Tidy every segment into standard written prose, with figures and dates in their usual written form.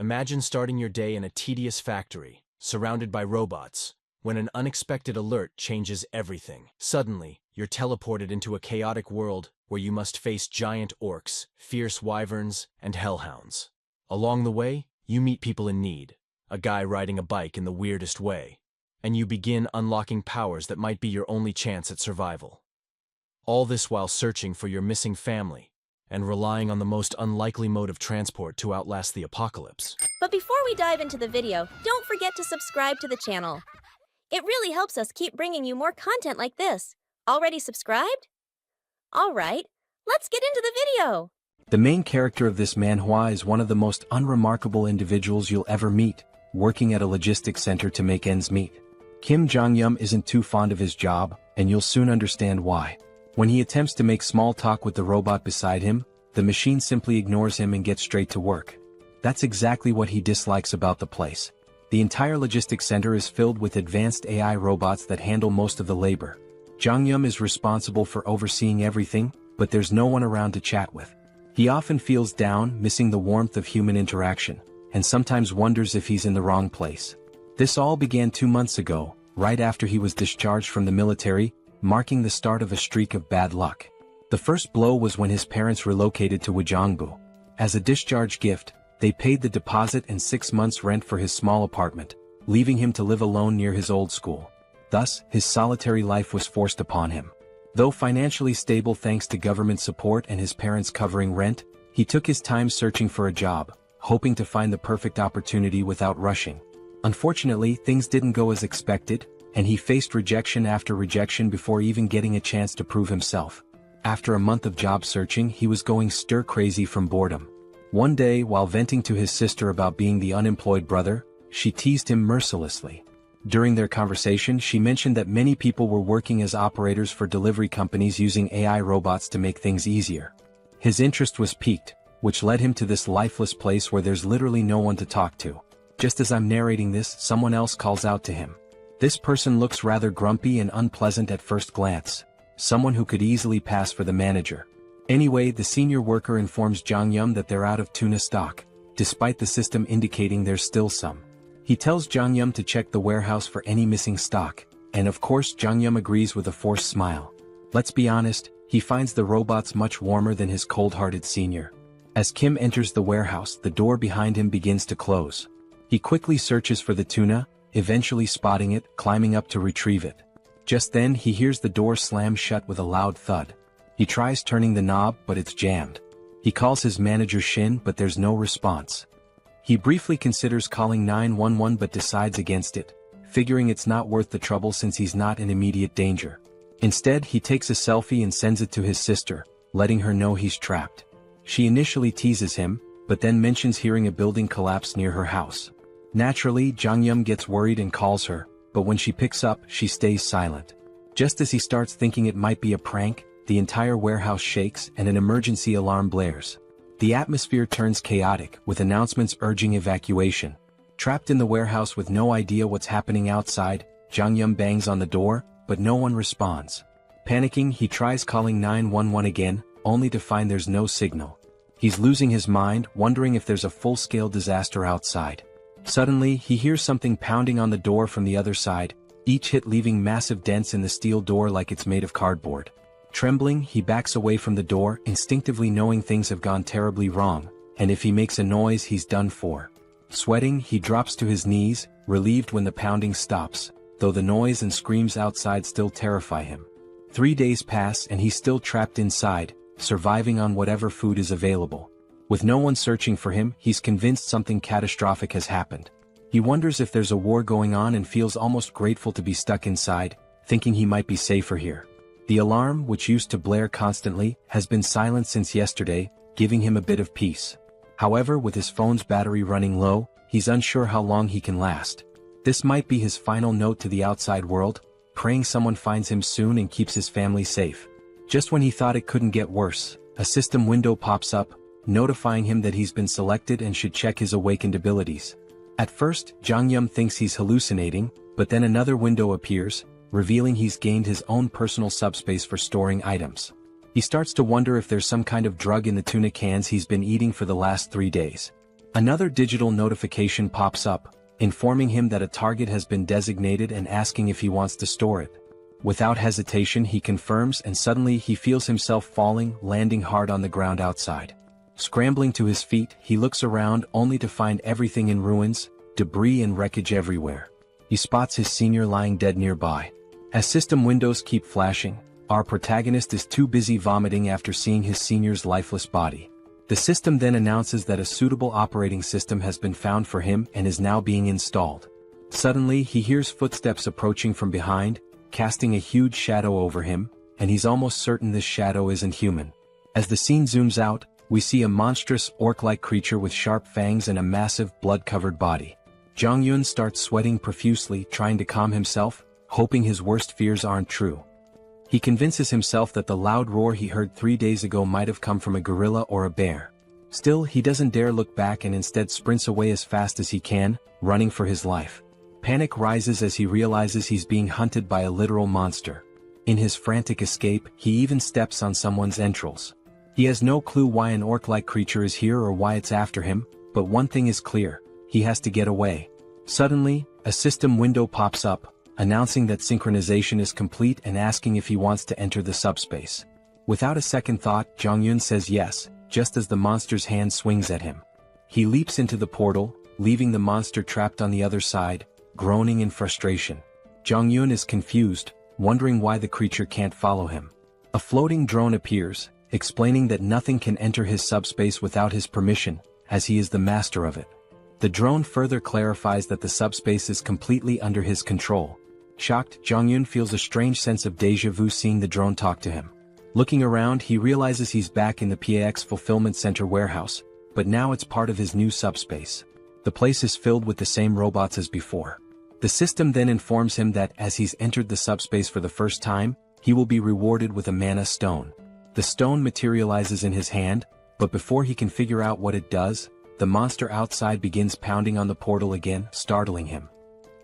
Imagine starting your day in a tedious factory, surrounded by robots, when an unexpected alert changes everything. Suddenly, you're teleported into a chaotic world where you must face giant orcs, fierce wyverns, and hellhounds. Along the way, you meet people in need, a guy riding a bike in the weirdest way, and you begin unlocking powers that might be your only chance at survival. All this while searching for your missing family and relying on the most unlikely mode of transport to outlast the apocalypse. But before we dive into the video, don't forget to subscribe to the channel. It really helps us keep bringing you more content like this. Already subscribed? Alright, let's get into the video! The main character of this manhwa is one of the most unremarkable individuals you'll ever meet, working at a logistics center to make ends meet. Kim Jong-yum isn't too fond of his job, and you'll soon understand why. When he attempts to make small talk with the robot beside him, the machine simply ignores him and gets straight to work. That's exactly what he dislikes about the place. The entire logistics center is filled with advanced AI robots that handle most of the labor. Jong-yum is responsible for overseeing everything, but there's no one around to chat with. He often feels down, missing the warmth of human interaction, and sometimes wonders if he's in the wrong place. This all began 2 months ago, right after he was discharged from the military, marking the start of a streak of bad luck. The first blow was when his parents relocated to Wajongbu. As a discharge gift, they paid the deposit and 6 months' rent for his small apartment, leaving him to live alone near his old school. Thus, his solitary life was forced upon him. Though financially stable thanks to government support and his parents covering rent, he took his time searching for a job, hoping to find the perfect opportunity without rushing. Unfortunately, things didn't go as expected, and he faced rejection after rejection before even getting a chance to prove himself. After a month of job searching, he was going stir-crazy from boredom. One day, while venting to his sister about being the unemployed brother, she teased him mercilessly. During their conversation, she mentioned that many people were working as operators for delivery companies using AI robots to make things easier. His interest was piqued, which led him to this lifeless place where there's literally no one to talk to. Just as I'm narrating this, someone else calls out to him. This person looks rather grumpy and unpleasant at first glance. Someone who could easily pass for the manager. Anyway, the senior worker informs Jong-yum that they're out of tuna stock, despite the system indicating there's still some. He tells Jong-yum to check the warehouse for any missing stock, and of course Jong-yum agrees with a forced smile. Let's be honest, he finds the robots much warmer than his cold-hearted senior. As Kim enters the warehouse, the door behind him begins to close. He quickly searches for the tuna, eventually spotting it, climbing up to retrieve it. Just then he hears the door slam shut with a loud thud. He tries turning the knob, but it's jammed. He calls his manager Shin, but there's no response. He briefly considers calling 911 but decides against it, figuring it's not worth the trouble since he's not in immediate danger. Instead, he takes a selfie and sends it to his sister, letting her know he's trapped. She initially teases him, but then mentions hearing a building collapse near her house. Naturally, Jong-yum gets worried and calls her, but when she picks up, she stays silent. Just as he starts thinking it might be a prank, the entire warehouse shakes and an emergency alarm blares. The atmosphere turns chaotic, with announcements urging evacuation. Trapped in the warehouse with no idea what's happening outside, Jong-yum bangs on the door, but no one responds. Panicking, he tries calling 911 again, only to find there's no signal. He's losing his mind, wondering if there's a full-scale disaster outside. Suddenly, he hears something pounding on the door from the other side, each hit leaving massive dents in the steel door like it's made of cardboard. Trembling, he backs away from the door, instinctively knowing things have gone terribly wrong, and if he makes a noise he's done for. Sweating, he drops to his knees, relieved when the pounding stops, though the noise and screams outside still terrify him. 3 days pass and he's still trapped inside, surviving on whatever food is available. With no one searching for him, he's convinced something catastrophic has happened. He wonders if there's a war going on and feels almost grateful to be stuck inside, thinking he might be safer here. The alarm, which used to blare constantly, has been silent since yesterday, giving him a bit of peace. However, with his phone's battery running low, he's unsure how long he can last. This might be his final note to the outside world, praying someone finds him soon and keeps his family safe. Just when he thought it couldn't get worse, a system window pops up, notifying him that he's been selected and should check his awakened abilities. At first, Jong-yum thinks he's hallucinating, but then another window appears, revealing he's gained his own personal subspace for storing items. He starts to wonder if there's some kind of drug in the tuna cans he's been eating for the last 3 days. Another digital notification pops up, informing him that a target has been designated and asking if he wants to store it. Without hesitation he confirms, and suddenly he feels himself falling, landing hard on the ground outside. Scrambling to his feet, he looks around only to find everything in ruins, debris and wreckage everywhere. He spots his senior lying dead nearby. As system windows keep flashing, our protagonist is too busy vomiting after seeing his senior's lifeless body. The system then announces that a suitable operating system has been found for him and is now being installed. Suddenly he hears footsteps approaching from behind, casting a huge shadow over him, and he's almost certain this shadow isn't human. As the scene zooms out, we see a monstrous orc-like creature with sharp fangs and a massive blood-covered body. Jong-yun starts sweating profusely, trying to calm himself, hoping his worst fears aren't true. He convinces himself that the loud roar he heard 3 days ago might have come from a gorilla or a bear. Still, he doesn't dare look back and instead sprints away as fast as he can, running for his life. Panic rises as he realizes he's being hunted by a literal monster. In his frantic escape, he even steps on someone's entrails. He has no clue why an orc-like creature is here or why it's after him, but one thing is clear: he has to get away. Suddenly, a system window pops up, announcing that synchronization is complete and asking if he wants to enter the subspace. Without a second thought, Jong-yun says yes, just as the monster's hand swings at him. He leaps into the portal, leaving the monster trapped on the other side, groaning in frustration. Jong-yun is confused, wondering why the creature can't follow him. A floating drone appears, explaining that nothing can enter his subspace without his permission, as he is the master of it. The drone further clarifies that the subspace is completely under his control. Shocked, Jong-yun feels a strange sense of déjà vu seeing the drone talk to him. Looking around, he realizes he's back in the PAX Fulfillment Center warehouse, but now it's part of his new subspace. The place is filled with the same robots as before. The system then informs him that as he's entered the subspace for the first time, he will be rewarded with a mana stone. The stone materializes in his hand, but before he can figure out what it does, the monster outside begins pounding on the portal again, startling him.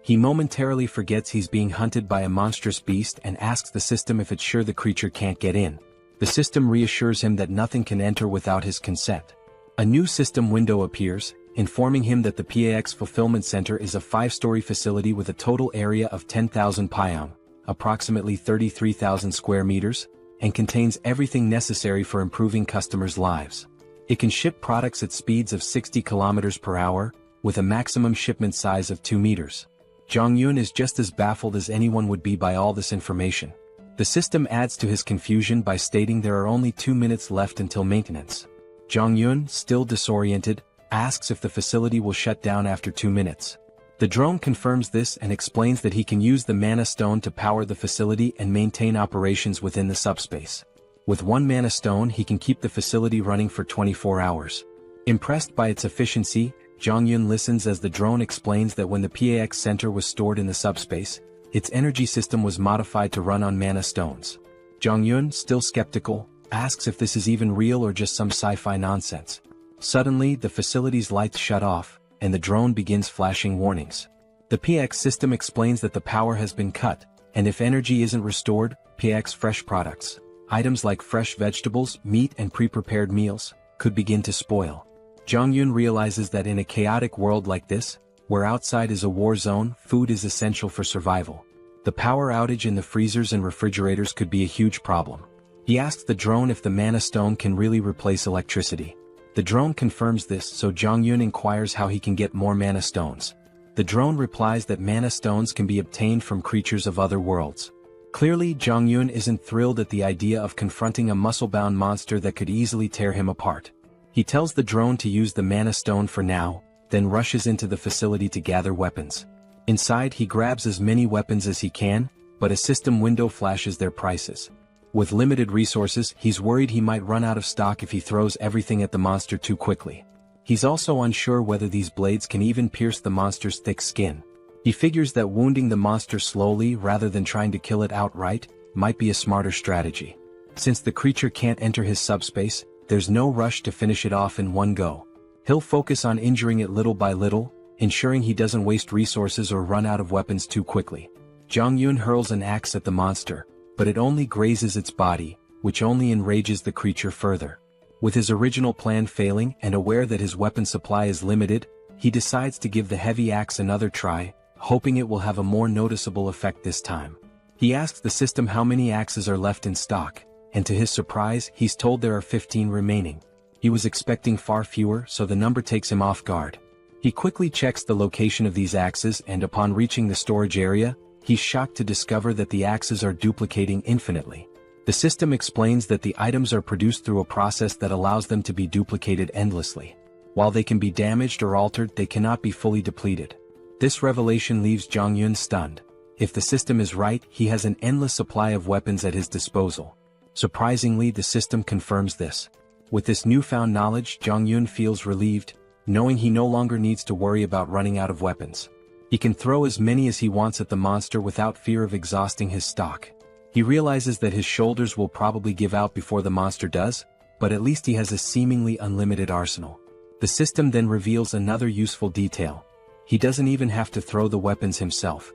He momentarily forgets he's being hunted by a monstrous beast and asks the system if it's sure the creature can't get in. The system reassures him that nothing can enter without his consent. A new system window appears, informing him that the PAX Fulfillment Center is a 5-story facility with a total area of 10,000 pyong, approximately 33,000 square meters, and contains everything necessary for improving customers' lives. It can ship products at speeds of 60 kilometers per hour, with a maximum shipment size of 2 meters. Jong-yun is just as baffled as anyone would be by all this information. The system adds to his confusion by stating there are only 2 minutes left until maintenance. Jong-yun, still disoriented, asks if the facility will shut down after 2 minutes. The drone confirms this and explains that he can use the mana stone to power the facility and maintain operations within the subspace. With 1 mana stone he can keep the facility running for 24 hours. Impressed by its efficiency, Jong-yun listens as the drone explains that when the PAX Center was stored in the subspace, its energy system was modified to run on mana stones. Jong-yun, still skeptical, asks if this is even real or just some sci-fi nonsense. Suddenly, the facility's lights shut off, and the drone begins flashing warnings. The PAX system explains that the power has been cut, and if energy isn't restored, PAX fresh products, items like fresh vegetables, meat and pre-prepared meals, could begin to spoil. Jong-yun realizes that in a chaotic world like this, where outside is a war zone, food is essential for survival. The power outage in the freezers and refrigerators could be a huge problem. He asks the drone if the mana stone can really replace electricity. The drone confirms this, so Jong-yun inquires how he can get more mana stones. The drone replies that mana stones can be obtained from creatures of other worlds. Clearly, Jong-yun isn't thrilled at the idea of confronting a muscle-bound monster that could easily tear him apart. He tells the drone to use the mana stone for now, then rushes into the facility to gather weapons. Inside he grabs as many weapons as he can, but a system window flashes their prices. With limited resources, he's worried he might run out of stock if he throws everything at the monster too quickly. He's also unsure whether these blades can even pierce the monster's thick skin. He figures that wounding the monster slowly rather than trying to kill it outright might be a smarter strategy. Since the creature can't enter his subspace, there's no rush to finish it off in one go. He'll focus on injuring it little by little, ensuring he doesn't waste resources or run out of weapons too quickly. Jong-yun hurls an axe at the monster, but it only grazes its body, which only enrages the creature further. With his original plan failing and aware that his weapon supply is limited, he decides to give the heavy axe another try, hoping it will have a more noticeable effect this time. He asks the system how many axes are left in stock, and to his surprise, he's told there are 15 remaining. He was expecting far fewer, so the number takes him off guard. He quickly checks the location of these axes, and upon reaching the storage area, he's shocked to discover that the axes are duplicating infinitely. The system explains that the items are produced through a process that allows them to be duplicated endlessly. While they can be damaged or altered, they cannot be fully depleted. This revelation leaves Jong-yun stunned. If the system is right, he has an endless supply of weapons at his disposal. Surprisingly, the system confirms this. With this newfound knowledge, Jong-yun feels relieved, knowing he no longer needs to worry about running out of weapons. He can throw as many as he wants at the monster without fear of exhausting his stock. He realizes that his shoulders will probably give out before the monster does, but at least he has a seemingly unlimited arsenal. The system then reveals another useful detail. He doesn't even have to throw the weapons himself.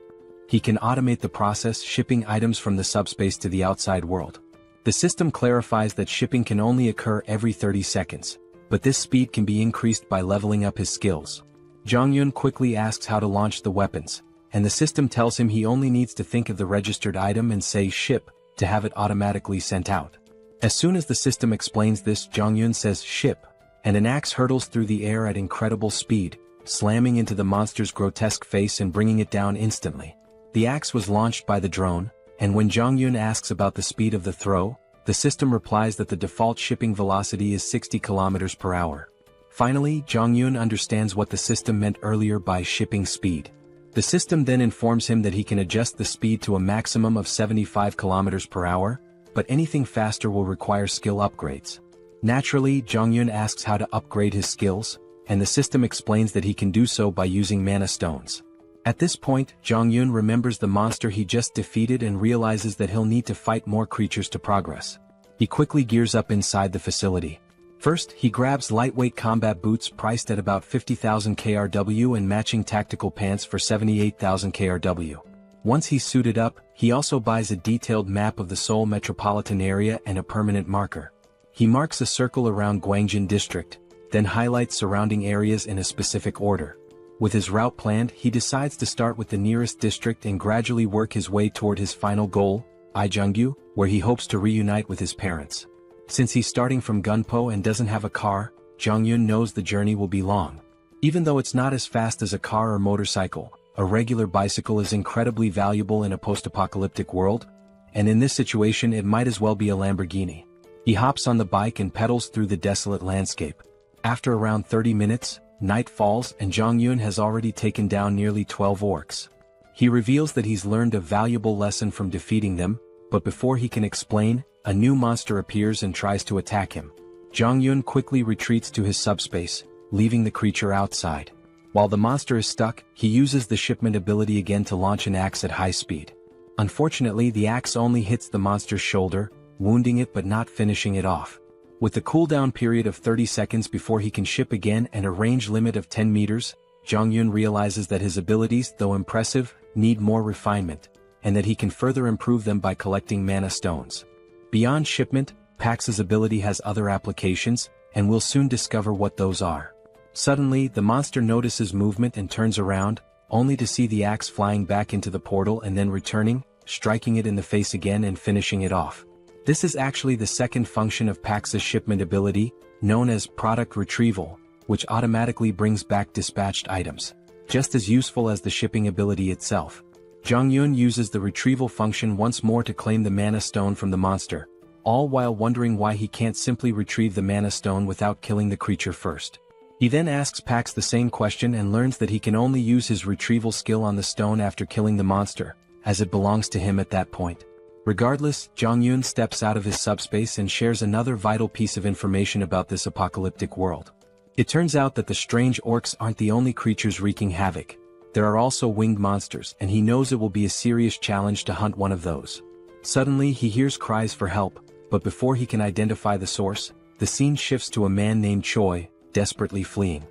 He can automate the process, shipping items from the subspace to the outside world. The system clarifies that shipping can only occur every 30 seconds, but this speed can be increased by leveling up his skills. Jong-yun quickly asks how to launch the weapons, and the system tells him he only needs to think of the registered item and say ship to have it automatically sent out. As soon as the system explains this, Jong-yun says ship, and an axe hurtles through the air at incredible speed, slamming into the monster's grotesque face and bringing it down instantly. The axe was launched by the drone, and when Jong-yun asks about the speed of the throw, the system replies that the default shipping velocity is 60 kilometers per hour. Finally, Jong-yun understands what the system meant earlier by shipping speed. The system then informs him that he can adjust the speed to a maximum of 75 kilometers per hour, but anything faster will require skill upgrades. Naturally, Jong-yun asks how to upgrade his skills, and the system explains that he can do so by using mana stones. At this point, Jong-yun remembers the monster he just defeated and realizes that he'll need to fight more creatures to progress. He quickly gears up inside the facility. First, he grabs lightweight combat boots priced at about 50,000 KRW and matching tactical pants for 78,000 KRW. Once he's suited up, he also buys a detailed map of the Seoul metropolitan area and a permanent marker. He marks a circle around Gwangjin district, then highlights surrounding areas in a specific order. With his route planned, he decides to start with the nearest district and gradually work his way toward his final goal, Ijeongju, where he hopes to reunite with his parents. Since he's starting from Gunpo and doesn't have a car, Jong-yun knows the journey will be long. Even though it's not as fast as a car or motorcycle, a regular bicycle is incredibly valuable in a post-apocalyptic world, and in this situation it might as well be a Lamborghini. He hops on the bike and pedals through the desolate landscape. After around 30 minutes, night falls and Jong-yun has already taken down nearly 12 orcs. He reveals that he's learned a valuable lesson from defeating them, but before he can explain, a new monster appears and tries to attack him. Jong-yun quickly retreats to his subspace, leaving the creature outside. While the monster is stuck, he uses the shipment ability again to launch an axe at high speed. Unfortunately, the axe only hits the monster's shoulder, wounding it but not finishing it off. With the cooldown period of 30 seconds before he can ship again and a range limit of 10 meters, Jong-yun realizes that his abilities, though impressive, need more refinement, and that he can further improve them by collecting mana stones. Beyond shipment, Pax's ability has other applications, and we'll soon discover what those are. Suddenly, the monster notices movement and turns around, only to see the axe flying back into the portal and then returning, striking it in the face again and finishing it off. This is actually the second function of Pax's shipment ability, known as product retrieval, which automatically brings back dispatched items. Just as useful as the shipping ability itself. Jong-yun uses the retrieval function once more to claim the mana stone from the monster, all while wondering why he can't simply retrieve the mana stone without killing the creature first. He then asks Pax the same question and learns that he can only use his retrieval skill on the stone after killing the monster, as it belongs to him at that point. Regardless, Jong-yun steps out of his subspace and shares another vital piece of information about this apocalyptic world. It turns out that the strange orcs aren't the only creatures wreaking havoc. There are also winged monsters, and he knows it will be a serious challenge to hunt one of those. Suddenly, he hears cries for help, but before he can identify the source, the scene shifts to a man named Choi, desperately fleeing.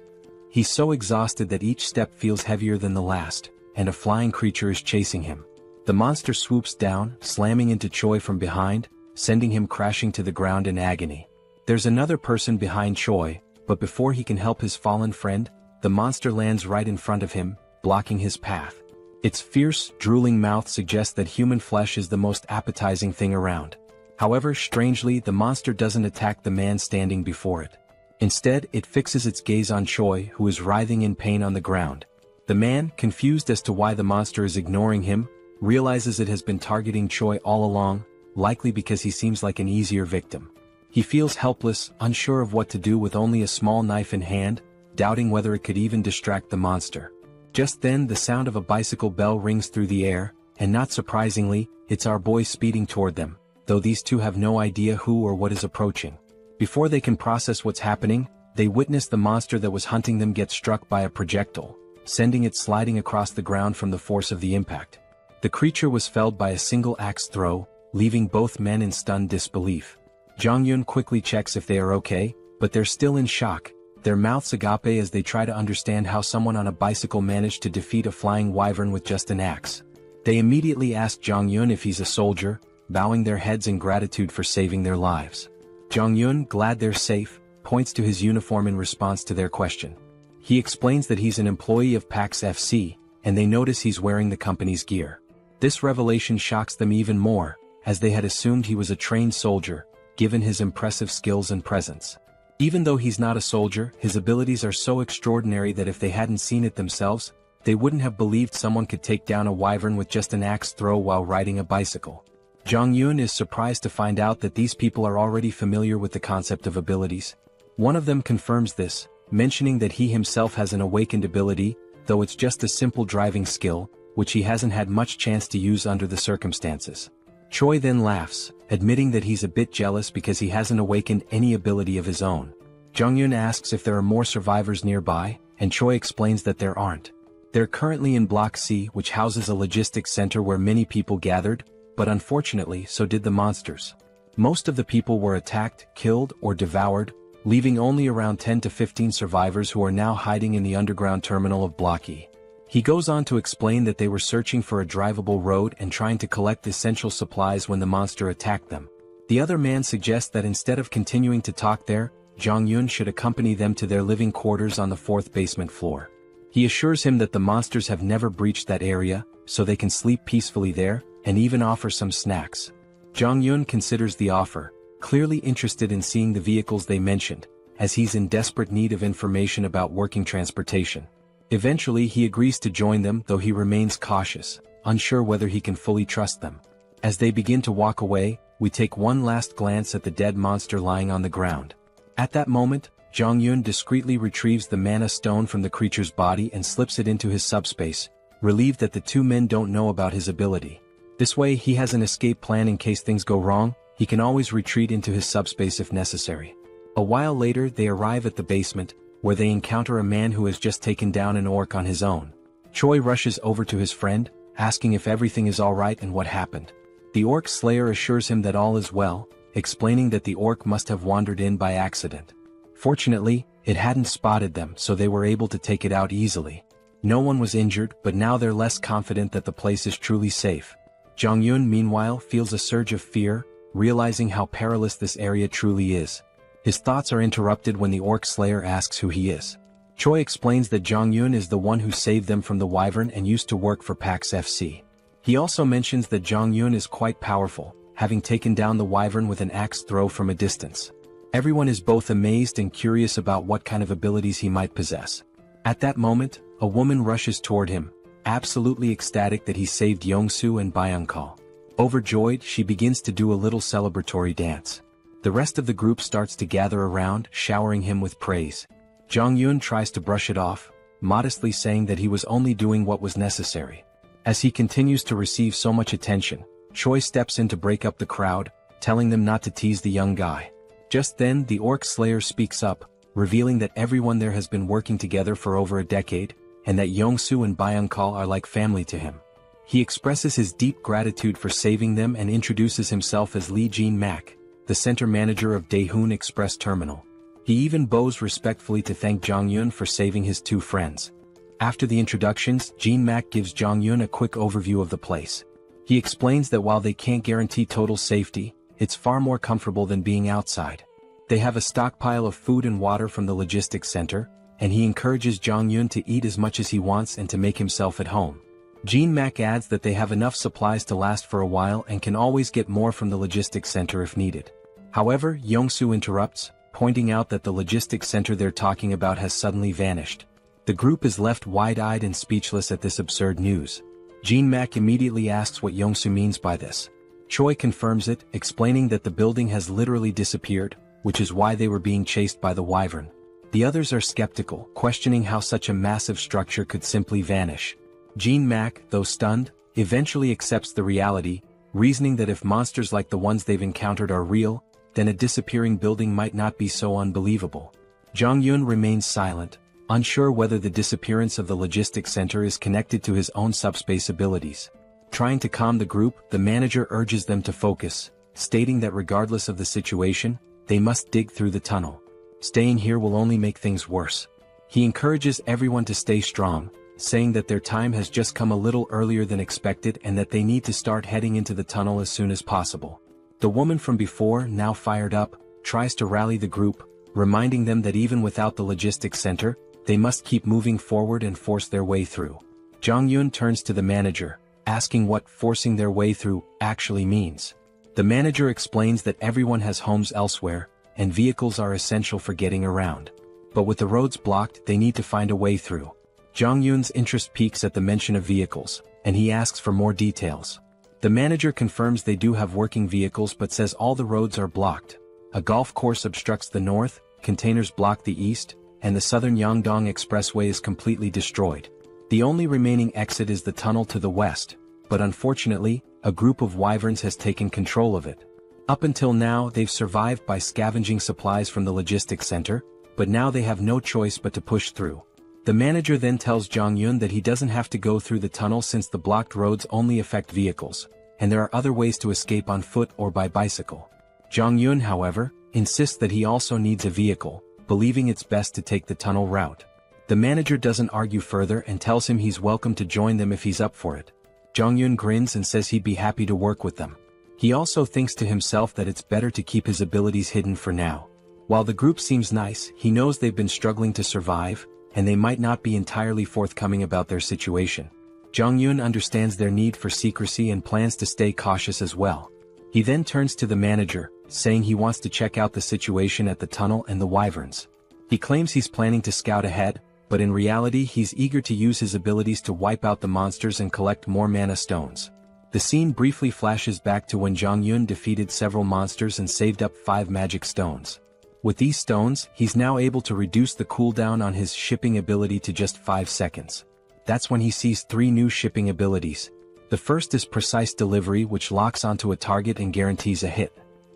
He's so exhausted that each step feels heavier than the last, and a flying creature is chasing him. The monster swoops down, slamming into Choi from behind, sending him crashing to the ground in agony. There's another person behind Choi, but before he can help his fallen friend, the monster lands right in front of him, blocking his path. Its fierce, drooling mouth suggests that human flesh is the most appetizing thing around. However, strangely, the monster doesn't attack the man standing before it. Instead, it fixes its gaze on Choi, who is writhing in pain on the ground. The man, confused as to why the monster is ignoring him, realizes it has been targeting Choi all along, likely because he seems like an easier victim. He feels helpless, unsure of what to do with only a small knife in hand, doubting whether it could even distract the monster. Just then, the sound of a bicycle bell rings through the air, and not surprisingly, it's our boy speeding toward them, though these two have no idea who or what is approaching. Before they can process what's happening, they witness the monster that was hunting them get struck by a projectile, sending it sliding across the ground from the force of the impact. The creature was felled by a single axe throw, leaving both men in stunned disbelief. Jong-yun quickly checks if they are okay, but they're still in shock, their mouths agape as they try to understand how someone on a bicycle managed to defeat a flying wyvern with just an axe. They immediately ask Jong-yun if he's a soldier, bowing their heads in gratitude for saving their lives. Jong-yun, glad they're safe, points to his uniform in response to their question. He explains that he's an employee of PAX FC, and they notice he's wearing the company's gear. This revelation shocks them even more, as they had assumed he was a trained soldier, given his impressive skills and presence. Even though he's not a soldier, his abilities are so extraordinary that if they hadn't seen it themselves, they wouldn't have believed someone could take down a wyvern with just an axe throw while riding a bicycle. Jong-yun is surprised to find out that these people are already familiar with the concept of abilities. One of them confirms this, mentioning that he himself has an awakened ability, though it's just a simple driving skill, which he hasn't had much chance to use under the circumstances. Choi then laughs, admitting that he's a bit jealous because he hasn't awakened any ability of his own. Jong-yun asks if there are more survivors nearby, and Choi explains that there aren't. They're currently in Block C, which houses a logistics center where many people gathered, but unfortunately so did the monsters. Most of the people were attacked, killed, or devoured, leaving only around 10 to 15 survivors who are now hiding in the underground terminal of Block E. He goes on to explain that they were searching for a drivable road and trying to collect essential supplies when the monster attacked them. The other man suggests that instead of continuing to talk there, Jong-yun should accompany them to their living quarters on the 4th basement floor. He assures him that the monsters have never breached that area, so they can sleep peacefully there, and even offer some snacks. Jong-yun considers the offer, clearly interested in seeing the vehicles they mentioned, as he's in desperate need of information about working transportation. Eventually he agrees to join them, though he remains cautious, unsure whether he can fully trust them. As they begin to walk away, we take one last glance at the dead monster lying on the ground. At that moment, Jong-yun discreetly retrieves the mana stone from the creature's body and slips it into his subspace, relieved that the two men don't know about his ability. This way he has an escape plan in case things go wrong. He can always retreat into his subspace if necessary. A while later they arrive at the basement, where they encounter a man who has just taken down an orc on his own. Choi rushes over to his friend, asking if everything is alright and what happened. The orc slayer assures him that all is well, explaining that the orc must have wandered in by accident. Fortunately, it hadn't spotted them, so they were able to take it out easily. No one was injured, but now they're less confident that the place is truly safe. Jong-yun meanwhile feels a surge of fear, realizing how perilous this area truly is. His thoughts are interrupted when the orc slayer asks who he is. Choi explains that Jong-yun is the one who saved them from the wyvern and used to work for PAX FC. He also mentions that Jong-yun is quite powerful, having taken down the wyvern with an axe throw from a distance. Everyone is both amazed and curious about what kind of abilities he might possess. At that moment, a woman rushes toward him, absolutely ecstatic that he saved Yongsu and Byung-kal. Overjoyed, she begins to do a little celebratory dance. The rest of the group starts to gather around, showering him with praise. Jong-yun tries to brush it off, modestly saying that he was only doing what was necessary. As he continues to receive so much attention, Choi steps in to break up the crowd, telling them not to tease the young guy. Just then, the orc slayer speaks up, revealing that everyone there has been working together for over a decade, and that Yongsu and Byung-kal are like family to him. He expresses his deep gratitude for saving them and introduces himself as Lee Jin-mak, the center manager of Daehoon Express Terminal. He even bows respectfully to thank Jong-yun for saving his two friends. After the introductions, Jin-mak gives Jong-yun a quick overview of the place. He explains that while they can't guarantee total safety, it's far more comfortable than being outside. They have a stockpile of food and water from the logistics center, and he encourages Jong-yun to eat as much as he wants and to make himself at home. Jean-mak adds that they have enough supplies to last for a while and can always get more from the logistics center if needed. However, Young-soo interrupts, pointing out that the logistics center they're talking about has suddenly vanished. The group is left wide-eyed and speechless at this absurd news. Jean-mak immediately asks what Young-soo means by this. Choi confirms it, explaining that the building has literally disappeared, which is why they were being chased by the wyvern. The others are skeptical, questioning how such a massive structure could simply vanish. Jean-mak, though stunned, eventually accepts the reality, reasoning that if monsters like the ones they've encountered are real, then a disappearing building might not be so unbelievable. Jong-yun remains silent, unsure whether the disappearance of the logistics center is connected to his own subspace abilities. Trying to calm the group, the manager urges them to focus, stating that regardless of the situation, they must dig through the tunnel. Staying here will only make things worse. He encourages everyone to stay strong, saying that their time has just come a little earlier than expected and that they need to start heading into the tunnel as soon as possible. The woman from before, now fired up, tries to rally the group, reminding them that even without the logistics center, they must keep moving forward and force their way through. Jong-yun turns to the manager, asking what forcing their way through actually means. The manager explains that everyone has homes elsewhere, and vehicles are essential for getting around. But with the roads blocked, they need to find a way through. Jong-yun's interest peaks at the mention of vehicles, and he asks for more details. The manager confirms they do have working vehicles but says all the roads are blocked. A golf course obstructs the north, containers block the east, and the southern Yangdong Expressway is completely destroyed. The only remaining exit is the tunnel to the west, but unfortunately, a group of wyverns has taken control of it. Up until now, they've survived by scavenging supplies from the logistics center, but now they have no choice but to push through. The manager then tells Jong-yun that he doesn't have to go through the tunnel since the blocked roads only affect vehicles, and there are other ways to escape on foot or by bicycle. Jong-yun, however, insists that he also needs a vehicle, believing it's best to take the tunnel route. The manager doesn't argue further and tells him he's welcome to join them if he's up for it. Jong-yun grins and says he'd be happy to work with them. He also thinks to himself that it's better to keep his abilities hidden for now. While the group seems nice, he knows they've been struggling to survive, and they might not be entirely forthcoming about their situation. Jong-yun understands their need for secrecy and plans to stay cautious as well. He then turns to the manager, saying he wants to check out the situation at the tunnel and the wyverns. He claims he's planning to scout ahead, but in reality he's eager to use his abilities to wipe out the monsters and collect more mana stones. The scene briefly flashes back to when Jong-yun defeated several monsters and saved up 5 magic stones. With these stones, he's now able to reduce the cooldown on his shipping ability to just 5 seconds. That's when he sees 3 new shipping abilities. The first is precise delivery, which locks onto a target and guarantees a hit.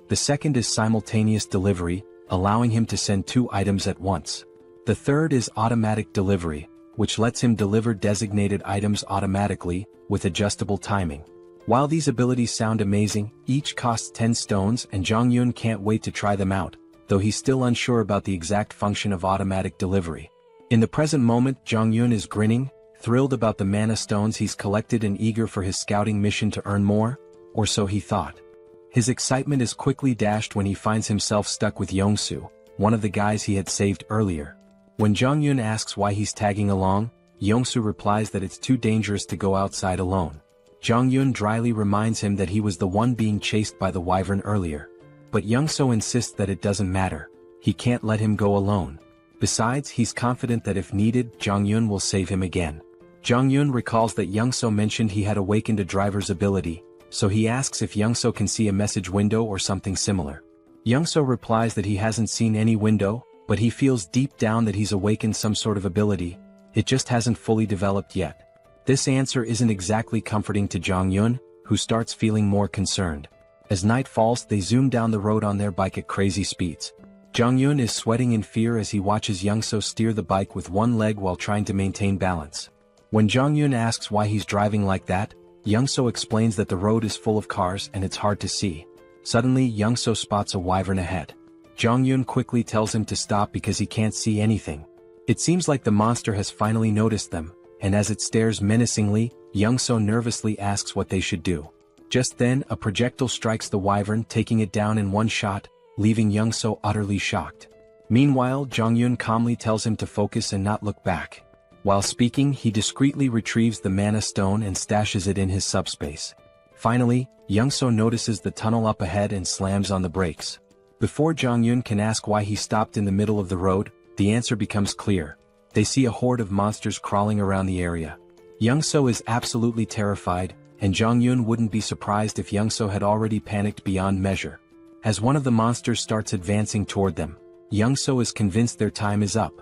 The second is simultaneous delivery, allowing him to send 2 items at once. The third is automatic delivery, which lets him deliver designated items automatically, with adjustable timing. While these abilities sound amazing, each costs 10 stones and Jong-yun can't wait to try them out, though he's still unsure about the exact function of automatic delivery. In the present moment, Jong-yun is grinning, thrilled about the mana stones he's collected and eager for his scouting mission to earn more, or so he thought. His excitement is quickly dashed when he finds himself stuck with Young-soo, one of the guys he had saved earlier. When Jong-yun asks why he's tagging along, Young-soo replies that it's too dangerous to go outside alone. Jong-yun dryly reminds him that he was the one being chased by the wyvern earlier. But Young-soo insists that it doesn't matter. He can't let him go alone. Besides, he's confident that if needed, Jong-yun will save him again. Jong-yun recalls that Young-soo mentioned he had awakened a driver's ability, so he asks if Young-soo can see a message window or something similar. Young-soo replies that he hasn't seen any window, but he feels deep down that he's awakened some sort of ability. It just hasn't fully developed yet. This answer isn't exactly comforting to Jong-yun, who starts feeling more concerned. As night falls, they zoom down the road on their bike at crazy speeds. Jong-yun is sweating in fear as he watches Young-soo steer the bike with one leg while trying to maintain balance. When Jong-yun asks why he's driving like that, Young-soo explains that the road is full of cars and it's hard to see. Suddenly, Young-soo spots a wyvern ahead. Jong-yun quickly tells him to stop because he can't see anything. It seems like the monster has finally noticed them, and as it stares menacingly, Young-soo nervously asks what they should do. Just then, a projectile strikes the wyvern, taking it down in one shot, leaving Young-so utterly shocked. Meanwhile, Jong-yun calmly tells him to focus and not look back. While speaking, he discreetly retrieves the mana stone and stashes it in his subspace. Finally, Young-so notices the tunnel up ahead and slams on the brakes. Before Jong-yun can ask why he stopped in the middle of the road, the answer becomes clear. They see a horde of monsters crawling around the area. Young-so is absolutely terrified, and Jong-yun wouldn't be surprised if Young-so had already panicked beyond measure. As one of the monsters starts advancing toward them, Young-so is convinced their time is up.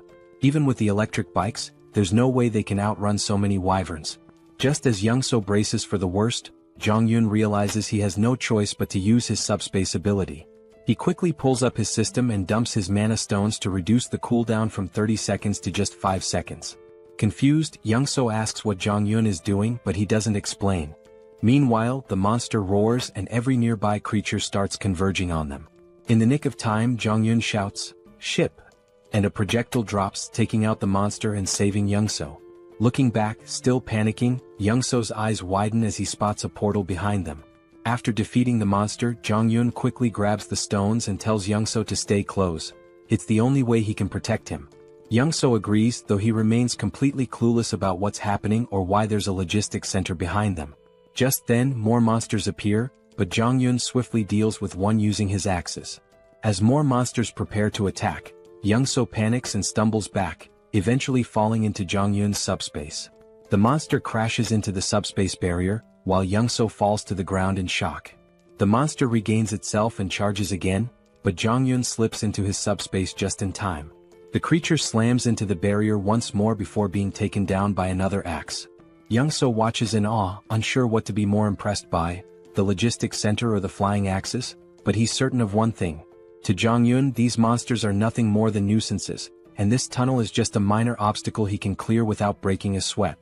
Even with the electric bikes, there's no way they can outrun so many wyverns. Just as Young-so braces for the worst, Jong-yun realizes he has no choice but to use his subspace ability. He quickly pulls up his system and dumps his mana stones to reduce the cooldown from 30 seconds to just 5 seconds. Confused, Young-so asks what Jong-yun is doing, but he doesn't explain. Meanwhile, the monster roars and every nearby creature starts converging on them. In the nick of time, Jong-yun shouts, "Ship!" and a projectile drops, taking out the monster and saving Young-so. Looking back, still panicking, Young-so's eyes widen as he spots a portal behind them. After defeating the monster, Jong-yun quickly grabs the stones and tells Young-so to stay close. It's the only way he can protect him. Young-so agrees, though he remains completely clueless about what's happening or why there's a logistics center behind them. Just then, more monsters appear, but Jong-yun swiftly deals with one using his axes. As more monsters prepare to attack, Young-so panics and stumbles back, eventually falling into Jong-yun's subspace. The monster crashes into the subspace barrier, while Young-so falls to the ground in shock. The monster regains itself and charges again, but Jong-yun slips into his subspace just in time. The creature slams into the barrier once more before being taken down by another axe. Young-so watches in awe, unsure what to be more impressed by, the logistics center or the flying axes, but he's certain of one thing. To Jong-yun, these monsters are nothing more than nuisances, and this tunnel is just a minor obstacle he can clear without breaking a sweat.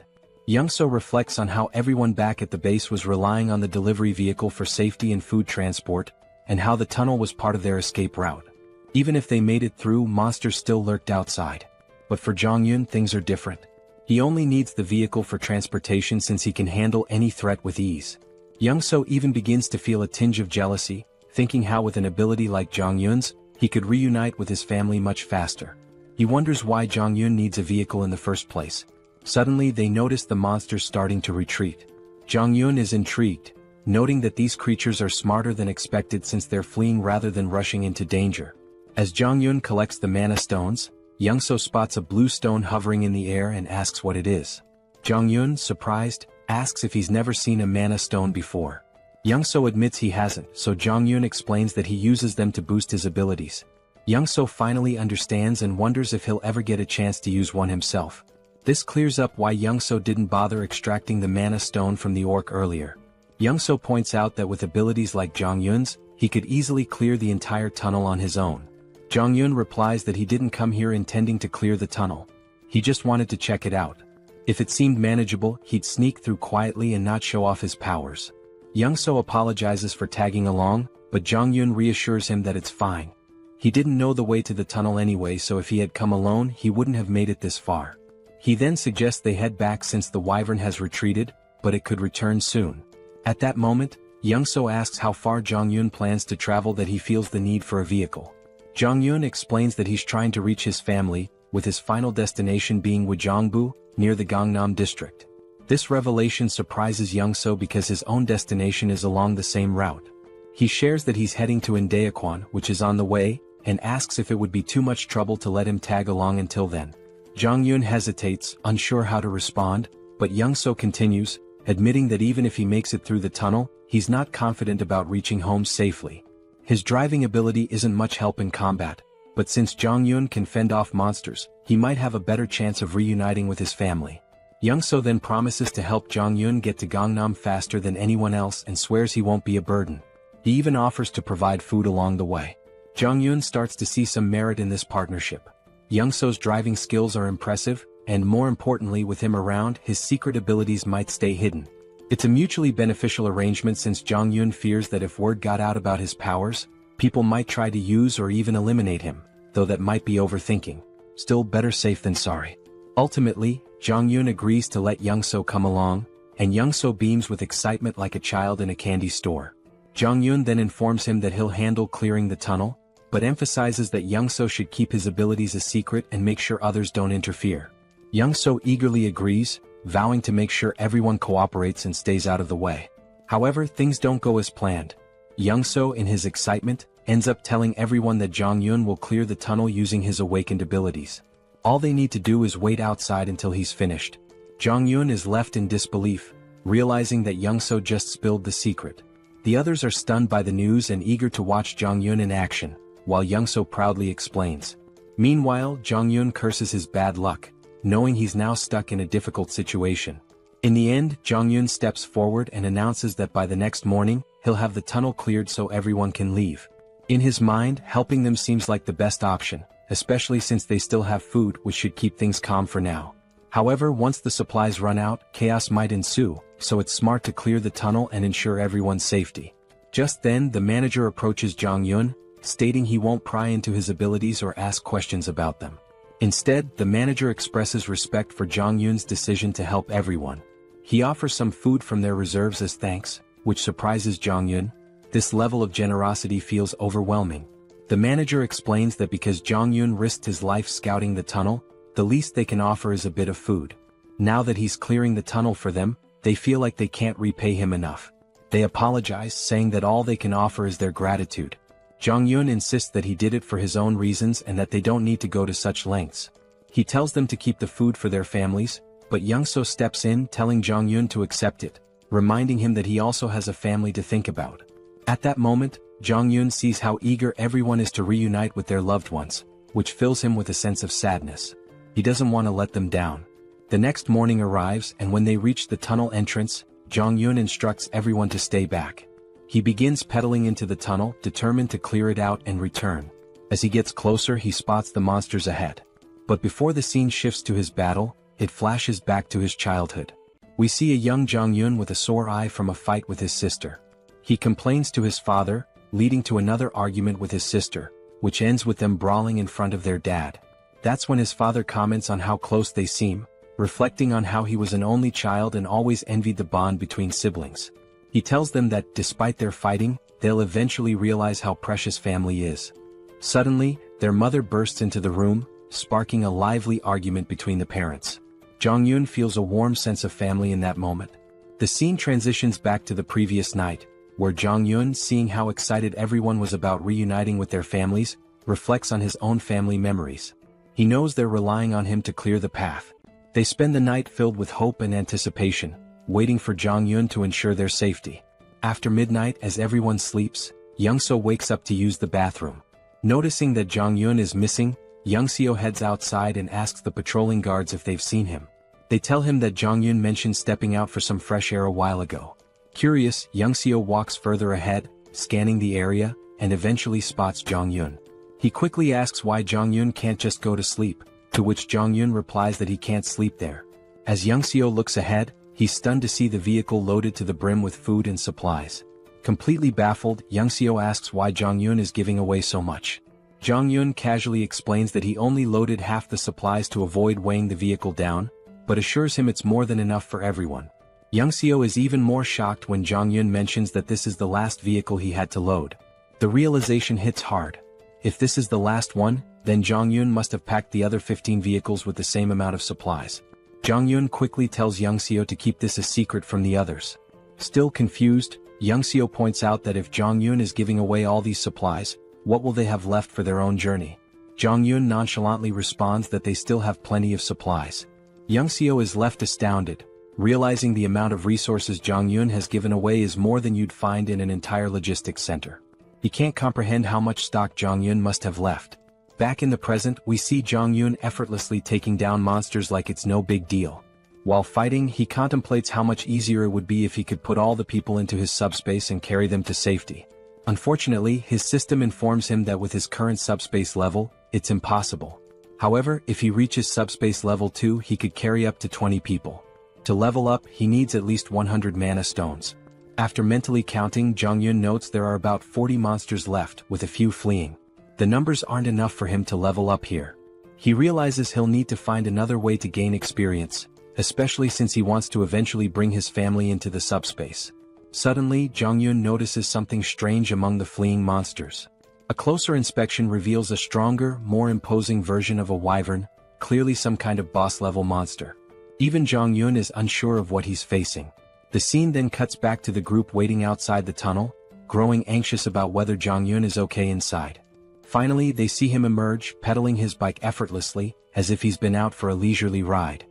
Young-so reflects on how everyone back at the base was relying on the delivery vehicle for safety and food transport, and how the tunnel was part of their escape route. Even if they made it through, monsters still lurked outside. But for Jong-yun, things are different. He only needs the vehicle for transportation since he can handle any threat with ease. Young-so even begins to feel a tinge of jealousy, thinking how with an ability like Jong-yun's, he could reunite with his family much faster. He wonders why Jong-yun needs a vehicle in the first place. Suddenly they notice the monsters starting to retreat. Jong-yun is intrigued, noting that these creatures are smarter than expected since they're fleeing rather than rushing into danger. As Jong-yun collects the mana stones, Young-so spots a blue stone hovering in the air and asks what it is. Jong-yun, surprised, asks if he's never seen a mana stone before. Young-so admits he hasn't, so Jong-yun explains that he uses them to boost his abilities. Young-so finally understands and wonders if he'll ever get a chance to use one himself. This clears up why Young-so didn't bother extracting the mana stone from the orc earlier. Young-so points out that with abilities like Jong-yun's, he could easily clear the entire tunnel on his own. Jong-yun replies that he didn't come here intending to clear the tunnel. He just wanted to check it out. If it seemed manageable, he'd sneak through quietly and not show off his powers. Young-so apologizes for tagging along, but Jong-yun reassures him that it's fine. He didn't know the way to the tunnel anyway, so if he had come alone, he wouldn't have made it this far. He then suggests they head back since the wyvern has retreated, but it could return soon. At that moment, Young-so asks how far Jong-yun plans to travel that he feels the need for a vehicle. Jong-yun explains that he's trying to reach his family, with his final destination being Wojongbu, near the Gangnam district. This revelation surprises Young-so because his own destination is along the same route. He shares that he's heading to Indaequan, which is on the way, and asks if it would be too much trouble to let him tag along until then. Jong-yun hesitates, unsure how to respond, but Young-so continues, admitting that even if he makes it through the tunnel, he's not confident about reaching home safely. His driving ability isn't much help in combat, but since Jong-yun can fend off monsters, he might have a better chance of reuniting with his family. Young-so then promises to help Jong-yun get to Gangnam faster than anyone else and swears he won't be a burden. He even offers to provide food along the way. Jong-yun starts to see some merit in this partnership. Young-so's driving skills are impressive, and more importantly, with him around, his secret abilities might stay hidden. It's a mutually beneficial arrangement since Jong-yun fears that if word got out about his powers, people might try to use or even eliminate him, though that might be overthinking. Still, better safe than sorry. Ultimately, Jong-yun agrees to let Young-so come along, and Young-so beams with excitement like a child in a candy store. Jong-yun then informs him that he'll handle clearing the tunnel, but emphasizes that Young-so should keep his abilities a secret and make sure others don't interfere. Young-so eagerly agrees, vowing to make sure everyone cooperates and stays out of the way. However, things don't go as planned. Young-so, in his excitement, ends up telling everyone that Jong-yun will clear the tunnel using his awakened abilities. All they need to do is wait outside until he's finished. Jong-yun is left in disbelief, realizing that Young-so just spilled the secret. The others are stunned by the news and eager to watch Jong-yun in action, while Young-so proudly explains. Meanwhile, Jong-yun curses his bad luck, knowing he's now stuck in a difficult situation. In the end, Jong-yun steps forward and announces that by the next morning, he'll have the tunnel cleared so everyone can leave. In his mind, helping them seems like the best option, especially since they still have food, which should keep things calm for now. However, once the supplies run out, chaos might ensue, so it's smart to clear the tunnel and ensure everyone's safety. Just then, the manager approaches Jong-yun, stating he won't pry into his abilities or ask questions about them. Instead, the manager expresses respect for Jong-yun's decision to help everyone. He offers some food from their reserves as thanks, which surprises Jong-yun. This level of generosity feels overwhelming. The manager explains that because Jong-yun risked his life scouting the tunnel, the least they can offer is a bit of food. Now that he's clearing the tunnel for them, they feel like they can't repay him enough. They apologize, saying that all they can offer is their gratitude. Jong-yun insists that he did it for his own reasons and that they don't need to go to such lengths. He tells them to keep the food for their families, but Young-so steps in, telling Jong-yun to accept it, reminding him that he also has a family to think about. At that moment, Jong-yun sees how eager everyone is to reunite with their loved ones, which fills him with a sense of sadness. He doesn't want to let them down. The next morning arrives, and when they reach the tunnel entrance, Jong-yun instructs everyone to stay back. He begins pedaling into the tunnel, determined to clear it out and return. As he gets closer, he spots the monsters ahead. But before the scene shifts to his battle, it flashes back to his childhood. We see a young Jong-yun with a sore eye from a fight with his sister. He complains to his father, leading to another argument with his sister, which ends with them brawling in front of their dad. That's when his father comments on how close they seem, reflecting on how he was an only child and always envied the bond between siblings. He tells them that, despite their fighting, they'll eventually realize how precious family is. Suddenly, their mother bursts into the room, sparking a lively argument between the parents. Jong-yun feels a warm sense of family in that moment. The scene transitions back to the previous night, where Jong-yun, seeing how excited everyone was about reuniting with their families, reflects on his own family memories. He knows they're relying on him to clear the path. They spend the night filled with hope and anticipation, waiting for Jong-yun to ensure their safety. After midnight, as everyone sleeps, Young-so wakes up to use the bathroom. Noticing that Jong-yun is missing, Young-seo heads outside and asks the patrolling guards if they've seen him. They tell him that Jong-yun mentioned stepping out for some fresh air a while ago. Curious, Young-seo walks further ahead, scanning the area, and eventually spots Jong-yun. He quickly asks why Jong-yun can't just go to sleep, to which Jong-yun replies that he can't sleep there. As Young-seo looks ahead, he's stunned to see the vehicle loaded to the brim with food and supplies. Completely baffled, Young-seo asks why Jong-yun is giving away so much. Jong-yun casually explains that he only loaded half the supplies to avoid weighing the vehicle down, but assures him it's more than enough for everyone. Young-seo is even more shocked when Jong-yun mentions that this is the last vehicle he had to load. The realization hits hard. If this is the last one, then Jong-yun must have packed the other 15 vehicles with the same amount of supplies. Jong-yun quickly tells Young-seo to keep this a secret from the others. Still confused, Young-seo points out that if Jong-yun is giving away all these supplies, what will they have left for their own journey? Jong-yun nonchalantly responds that they still have plenty of supplies. Young-seo is left astounded, realizing the amount of resources Jong-yun has given away is more than you'd find in an entire logistics center. He can't comprehend how much stock Jong-yun must have left. Back in the present, we see Jong-yun effortlessly taking down monsters like it's no big deal. While fighting, he contemplates how much easier it would be if he could put all the people into his subspace and carry them to safety. Unfortunately, his system informs him that with his current subspace level, it's impossible. However, if he reaches subspace level 2, he could carry up to 20 people. To level up, he needs at least 100 mana stones. After mentally counting, Jong-yun notes there are about 40 monsters left, with a few fleeing. The numbers aren't enough for him to level up here. He realizes he'll need to find another way to gain experience, especially since he wants to eventually bring his family into the subspace. Suddenly, Jong-yun notices something strange among the fleeing monsters. A closer inspection reveals a stronger, more imposing version of a wyvern, clearly some kind of boss-level monster. Even Jong-yun is unsure of what he's facing. The scene then cuts back to the group waiting outside the tunnel, growing anxious about whether Jong-yun is okay inside. Finally, they see him emerge, pedaling his bike effortlessly, as if he's been out for a leisurely ride.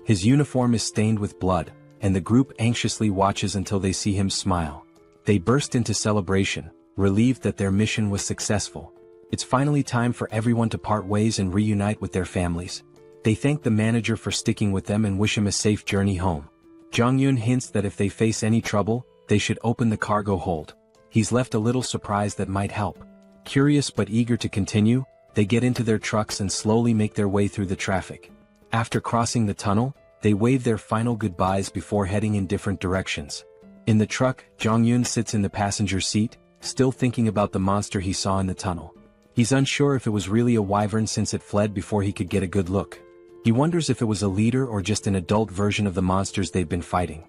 His uniform is stained with blood, and the group anxiously watches until they see him smile. They burst into celebration, relieved that their mission was successful. It's finally time for everyone to part ways and reunite with their families. They thank the manager for sticking with them and wish him a safe journey home. Jong-yun hints that if they face any trouble, they should open the cargo hold. He's left a little surprise that might help. Curious but eager to continue, they get into their trucks and slowly make their way through the traffic. After crossing the tunnel, they wave their final goodbyes before heading in different directions. In the truck, Jong-yun sits in the passenger seat, still thinking about the monster he saw in the tunnel. He's unsure if it was really a wyvern since it fled before he could get a good look. He wonders if it was a leader or just an adult version of the monsters they've been fighting.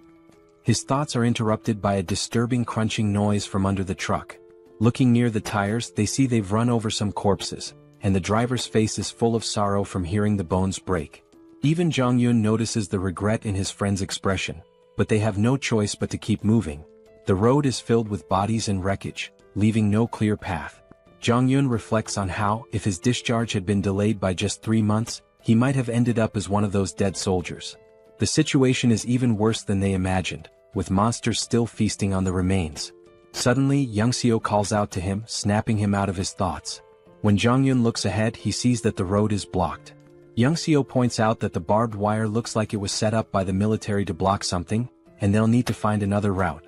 His thoughts are interrupted by a disturbing crunching noise from under the truck. Looking near the tires, they see they've run over some corpses, and the driver's face is full of sorrow from hearing the bones break. Even Jong-yun notices the regret in his friend's expression, but they have no choice but to keep moving. The road is filled with bodies and wreckage, leaving no clear path. Jong-yun reflects on how, if his discharge had been delayed by just 3 months, he might have ended up as one of those dead soldiers. The situation is even worse than they imagined, with monsters still feasting on the remains. Suddenly, Young-seo calls out to him, snapping him out of his thoughts. When Jong-yun looks ahead, he sees that the road is blocked. Young-seo points out that the barbed wire looks like it was set up by the military to block something, and they'll need to find another route.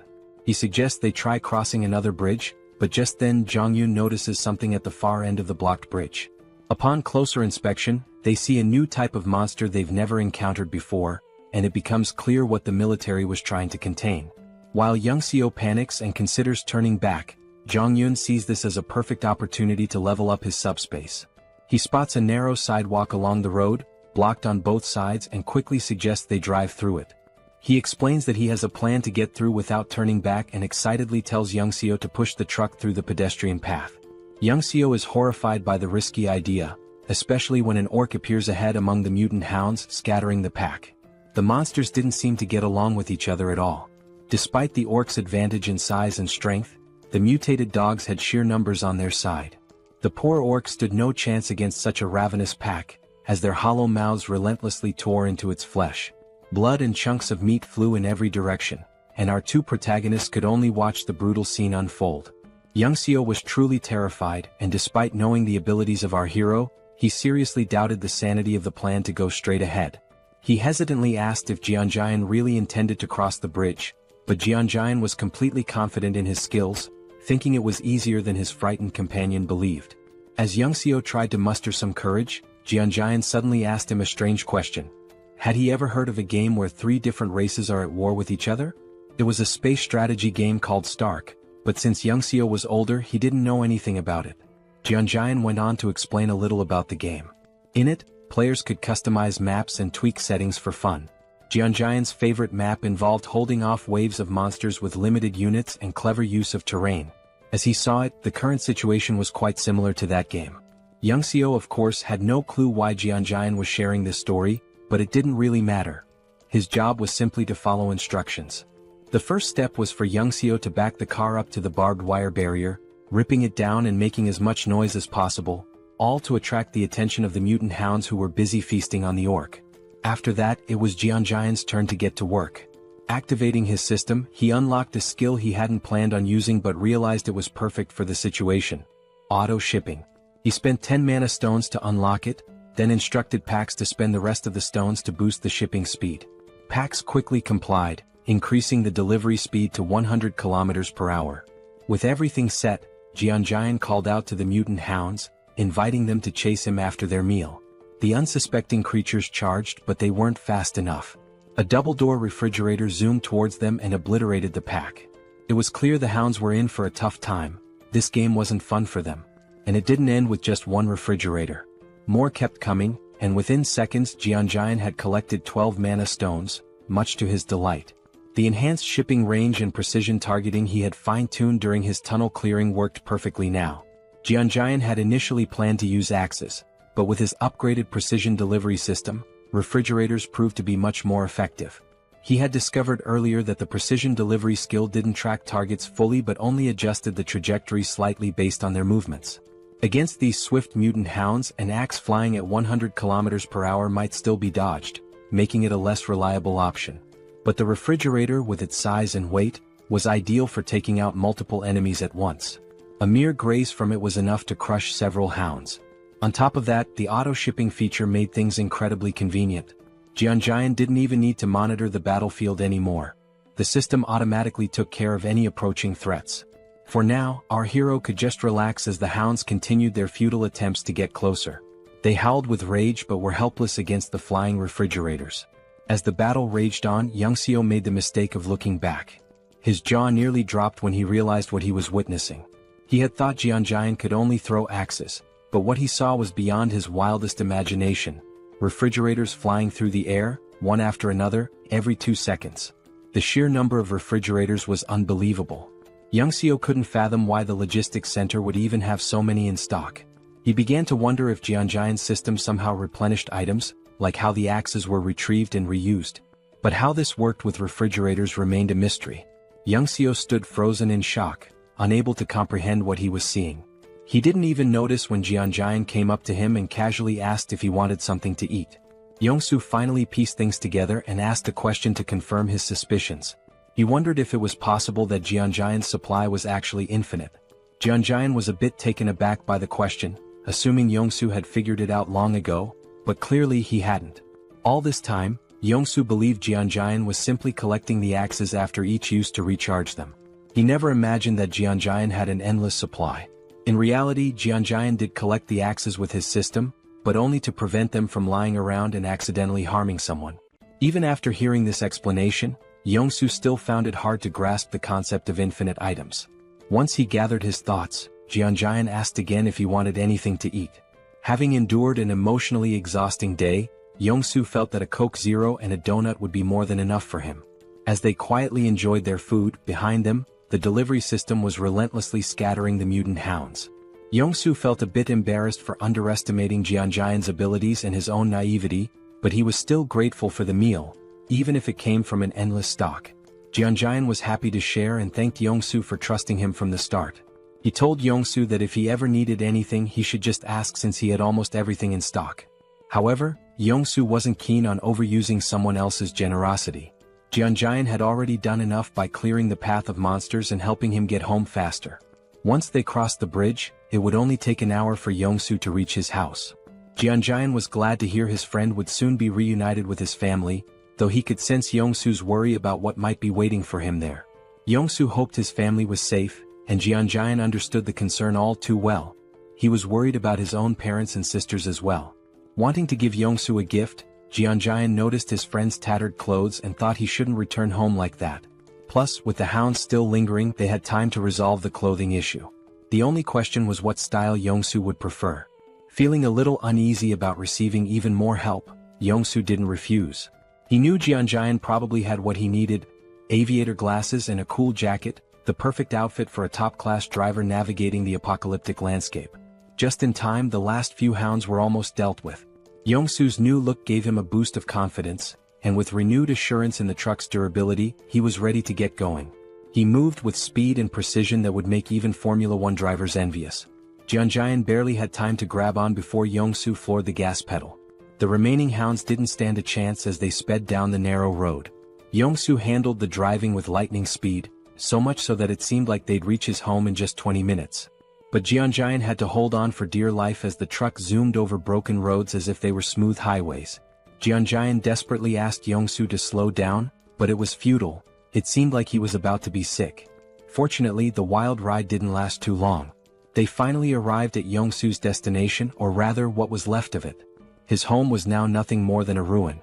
He suggests they try crossing another bridge, but just then Jong-yun notices something at the far end of the blocked bridge. Upon closer inspection, they see a new type of monster they've never encountered before, and it becomes clear what the military was trying to contain. While Young-seo panics and considers turning back, Jong-yun sees this as a perfect opportunity to level up his subspace. He spots a narrow sidewalk along the road, blocked on both sides, and quickly suggests they drive through it. He explains that he has a plan to get through without turning back and excitedly tells Young-seo to push the truck through the pedestrian path. Young-seo is horrified by the risky idea, especially when an orc appears ahead among the mutant hounds, scattering the pack. The monsters didn't seem to get along with each other at all. Despite the orcs' advantage in size and strength, the mutated dogs had sheer numbers on their side. The poor orcs stood no chance against such a ravenous pack, as their hollow mouths relentlessly tore into its flesh. Blood and chunks of meat flew in every direction, and our two protagonists could only watch the brutal scene unfold. Young-seo was truly terrified, and despite knowing the abilities of our hero, he seriously doubted the sanity of the plan to go straight ahead. He hesitantly asked if Jeonjaen really intended to cross the bridge, but Jeonjaen was completely confident in his skills, thinking it was easier than his frightened companion believed. As Young-seo tried to muster some courage, Jeonjaen suddenly asked him a strange question. Had he ever heard of a game where 3 different races are at war with each other? It was a space strategy game called Stark, but since Young-seo was older, he didn't know anything about it. Jeonjaen went on to explain a little about the game. In it, players could customize maps and tweak settings for fun. Jeonjaen's favorite map involved holding off waves of monsters with limited units and clever use of terrain. As he saw it, the current situation was quite similar to that game. Young-seo of course had no clue why Jeonjaen was sharing this story, but it didn't really matter. His job was simply to follow instructions. The first step was for Young-seo to back the car up to the barbed wire barrier, ripping it down and making as much noise as possible, all to attract the attention of the mutant hounds who were busy feasting on the orc. After that, it was Jeonjaen's turn to get to work. Activating his system, he unlocked a skill he hadn't planned on using but realized it was perfect for the situation. Auto shipping. He spent 10 mana stones to unlock it, then instructed Pax to spend the rest of the stones to boost the shipping speed. Pax quickly complied, increasing the delivery speed to 100 km per hour. With everything set, Jeonjaen called out to the mutant hounds, inviting them to chase him after their meal. The unsuspecting creatures charged, but they weren't fast enough. A double-door refrigerator zoomed towards them and obliterated the pack. It was clear the hounds were in for a tough time. This game wasn't fun for them. And it didn't end with just one refrigerator. More kept coming, and within seconds Jeonjaen had collected 12 mana stones, much to his delight. The enhanced shipping range and precision targeting he had fine-tuned during his tunnel clearing worked perfectly now. Jianjian had initially planned to use axes, but with his upgraded precision delivery system, refrigerators proved to be much more effective. He had discovered earlier that the precision delivery skill didn't track targets fully but only adjusted the trajectory slightly based on their movements. Against these swift mutant hounds, an axe flying at 100 km per hour might still be dodged, making it a less reliable option. But the refrigerator, with its size and weight, was ideal for taking out multiple enemies at once. A mere graze from it was enough to crush several hounds. On top of that, the auto-shipping feature made things incredibly convenient. Jianjian didn't even need to monitor the battlefield anymore. The system automatically took care of any approaching threats. For now, our hero could just relax as the hounds continued their futile attempts to get closer. They howled with rage but were helpless against the flying refrigerators. As the battle raged on, Youngseo made the mistake of looking back. His jaw nearly dropped when he realized what he was witnessing. He had thought Jianjian could only throw axes, but what he saw was beyond his wildest imagination. Refrigerators flying through the air, one after another, every 2 seconds. The sheer number of refrigerators was unbelievable. Youngseo couldn't fathom why the logistics center would even have so many in stock. He began to wonder if Jianjian's system somehow replenished items, like how the axes were retrieved and reused. But how this worked with refrigerators remained a mystery. Youngseo stood frozen in shock, unable to comprehend what he was seeing. He didn't even notice when Jianjian came up to him and casually asked if he wanted something to eat. Yongsoo finally pieced things together and asked a question to confirm his suspicions. He wondered if it was possible that Jianjian's supply was actually infinite. Jianjian was a bit taken aback by the question, assuming Yongsoo had figured it out long ago, but clearly he hadn't. All this time, Yongsoo believed Jianjian was simply collecting the axes after each use to recharge them. He never imagined that Jianjian had an endless supply. In reality, Jianjian did collect the axes with his system, but only to prevent them from lying around and accidentally harming someone. Even after hearing this explanation, Yongsoo still found it hard to grasp the concept of infinite items. Once he gathered his thoughts, Jianjian asked again if he wanted anything to eat. Having endured an emotionally exhausting day, Yongsoo felt that a Coke Zero and a donut would be more than enough for him. As they quietly enjoyed their food, behind them, the delivery system was relentlessly scattering the mutant hounds. Yongsoo felt a bit embarrassed for underestimating Jianjian's abilities and his own naivety, but he was still grateful for the meal, even if it came from an endless stock. Jianjian was happy to share and thanked Yongsoo for trusting him from the start. He told Yongsoo that if he ever needed anything he should just ask since he had almost everything in stock. However, Yongsoo wasn't keen on overusing someone else's generosity. Jianjian had already done enough by clearing the path of monsters and helping him get home faster. Once they crossed the bridge, it would only take an hour for Yongsoo to reach his house. Jianjian was glad to hear his friend would soon be reunited with his family, though he could sense Yongsoo's worry about what might be waiting for him there. Yongsoo hoped his family was safe, and Jianjian understood the concern all too well. He was worried about his own parents and sisters as well. Wanting to give Yongsoo a gift, Jianjian noticed his friend's tattered clothes and thought he shouldn't return home like that. Plus, with the hounds still lingering, they had time to resolve the clothing issue. The only question was what style Yongsoo would prefer. Feeling a little uneasy about receiving even more help, Yongsoo didn't refuse. He knew Jianjian probably had what he needed: aviator glasses and a cool jacket, the perfect outfit for a top-class driver navigating the apocalyptic landscape. Just in time, the last few hounds were almost dealt with. Yongsoo's new look gave him a boost of confidence, and with renewed assurance in the truck's durability, he was ready to get going. He moved with speed and precision that would make even Formula One drivers envious. Jianjian barely had time to grab on before Yongsoo floored the gas pedal. The remaining hounds didn't stand a chance as they sped down the narrow road. Yongsoo handled the driving with lightning speed, so much so that it seemed like they'd reach his home in just 20 minutes. But Jianjian had to hold on for dear life as the truck zoomed over broken roads as if they were smooth highways. Jianjian desperately asked Yongsoo to slow down, but it was futile. It seemed like he was about to be sick. Fortunately, the wild ride didn't last too long. They finally arrived at Yongsoo's destination, or rather what was left of it. His home was now nothing more than a ruin.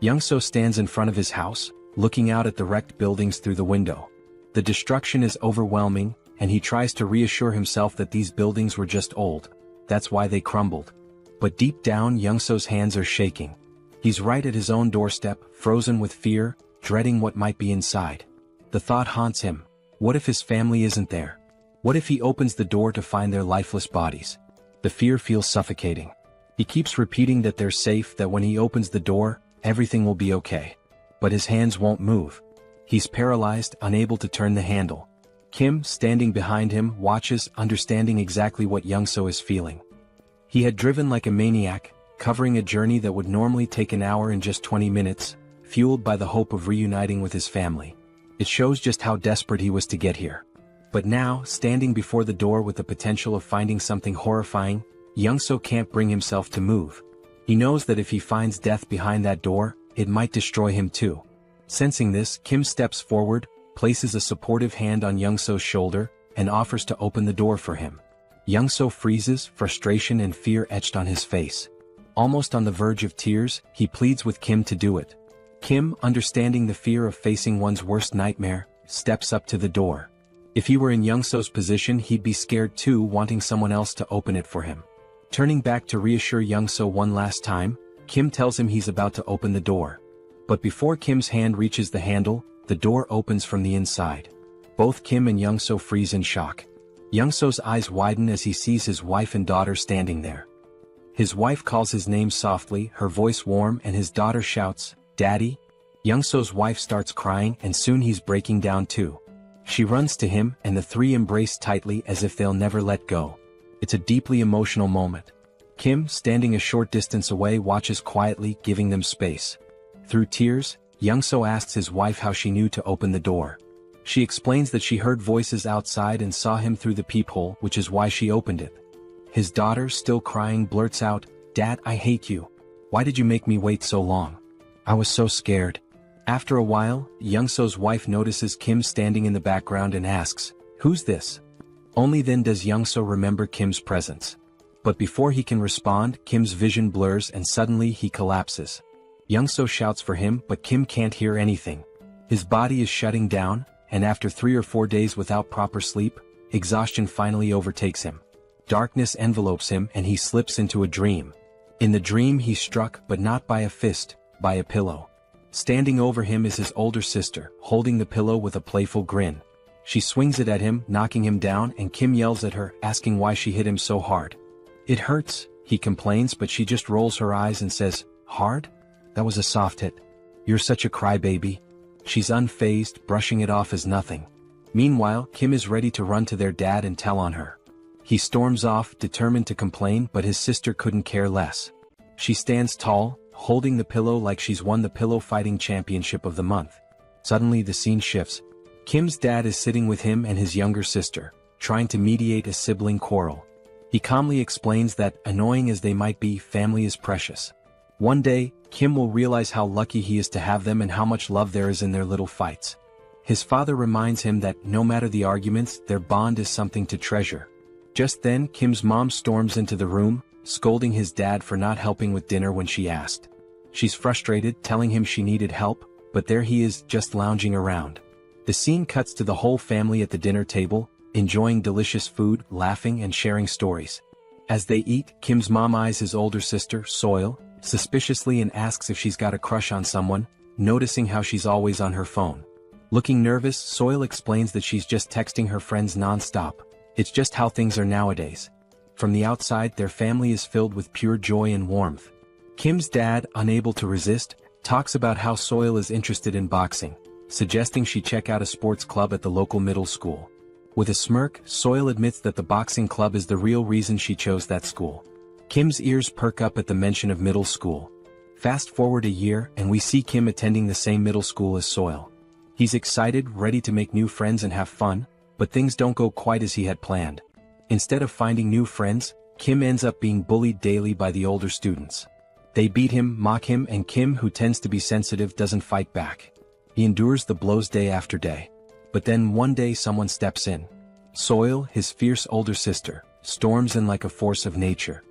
Yongsoo stands in front of his house, looking out at the wrecked buildings through the window. The destruction is overwhelming, and he tries to reassure himself that these buildings were just old. That's why they crumbled. But deep down, Yongsoo's hands are shaking. He's right at his own doorstep, frozen with fear, dreading what might be inside. The thought haunts him. What if his family isn't there? What if he opens the door to find their lifeless bodies? The fear feels suffocating. He keeps repeating that they're safe, that when he opens the door, everything will be okay. But his hands won't move. He's paralyzed, unable to turn the handle. Kim, standing behind him, watches, understanding exactly what Young-so is feeling. He had driven like a maniac, covering a journey that would normally take an hour in just 20 minutes, fueled by the hope of reuniting with his family. It shows just how desperate he was to get here. But now, standing before the door with the potential of finding something horrifying, Young-so can't bring himself to move. He knows that if he finds death behind that door, it might destroy him too. Sensing this, Kim steps forward, places a supportive hand on Young-so's shoulder, and offers to open the door for him. Young-so freezes, frustration and fear etched on his face. Almost on the verge of tears, he pleads with Kim to do it. Kim, understanding the fear of facing one's worst nightmare, steps up to the door. If he were in Young-so's position, he'd be scared too, wanting someone else to open it for him. Turning back to reassure Young-so one last time, Kim tells him he's about to open the door. But before Kim's hand reaches the handle, the door opens from the inside. Both Kim and Young-so freeze in shock. Young-so's eyes widen as he sees his wife and daughter standing there. His wife calls his name softly, her voice warm, and his daughter shouts, "Daddy?" Young-so's wife starts crying, and soon he's breaking down too. She runs to him, and the three embrace tightly as if they'll never let go. It's a deeply emotional moment. Kim, standing a short distance away, watches quietly, giving them space. Through tears, Young-so asks his wife how she knew to open the door. She explains that she heard voices outside and saw him through the peephole, which is why she opened it. His daughter, still crying, blurts out, "Dad, I hate you. Why did you make me wait so long? I was so scared." After a while, Young-so's wife notices Kim standing in the background and asks, "Who's this?" Only then does Young-so remember Kim's presence. But before he can respond, Kim's vision blurs and suddenly he collapses. Young-so shouts for him, but Kim can't hear anything. His body is shutting down, and after 3 or 4 days without proper sleep, exhaustion finally overtakes him. Darkness envelopes him and he slips into a dream. In the dream he's struck, but not by a fist, by a pillow. Standing over him is his older sister, holding the pillow with a playful grin. She swings it at him, knocking him down, and Kim yells at her, asking why she hit him so hard. "It hurts," he complains, but she just rolls her eyes and says, "Hard? That was a soft hit. You're such a crybaby." She's unfazed, brushing it off as nothing. Meanwhile, Kim is ready to run to their dad and tell on her. He storms off, determined to complain, but his sister couldn't care less. She stands tall, holding the pillow like she's won the pillow fighting championship of the month. Suddenly the scene shifts. Kim's dad is sitting with him and his younger sister, trying to mediate a sibling quarrel. He calmly explains that, annoying as they might be, family is precious. One day, Kim will realize how lucky he is to have them and how much love there is in their little fights. His father reminds him that, no matter the arguments, their bond is something to treasure. Just then, Kim's mom storms into the room, scolding his dad for not helping with dinner when she asked. She's frustrated, telling him she needed help, but there he is, just lounging around. The scene cuts to the whole family at the dinner table, enjoying delicious food, laughing and sharing stories. As they eat, Kim's mom eyes his older sister, Soil, suspiciously and asks if she's got a crush on someone, noticing how she's always on her phone. Looking nervous, Soil explains that she's just texting her friends non-stop. It's just how things are nowadays. From the outside, their family is filled with pure joy and warmth. Kim's dad, unable to resist, talks about how Soil is interested in boxing, suggesting she check out a sports club at the local middle school. With a smirk, Soil admits that the boxing club is the real reason she chose that school. Kim's ears perk up at the mention of middle school. Fast forward a year, and we see Kim attending the same middle school as Soil. He's excited, ready to make new friends and have fun, but things don't go quite as he had planned. Instead of finding new friends, Kim ends up being bullied daily by the older students. They beat him, mock him, and Kim, who tends to be sensitive, doesn't fight back. He endures the blows day after day. But then one day someone steps in. Soil, his fierce older sister, storms in like a force of nature.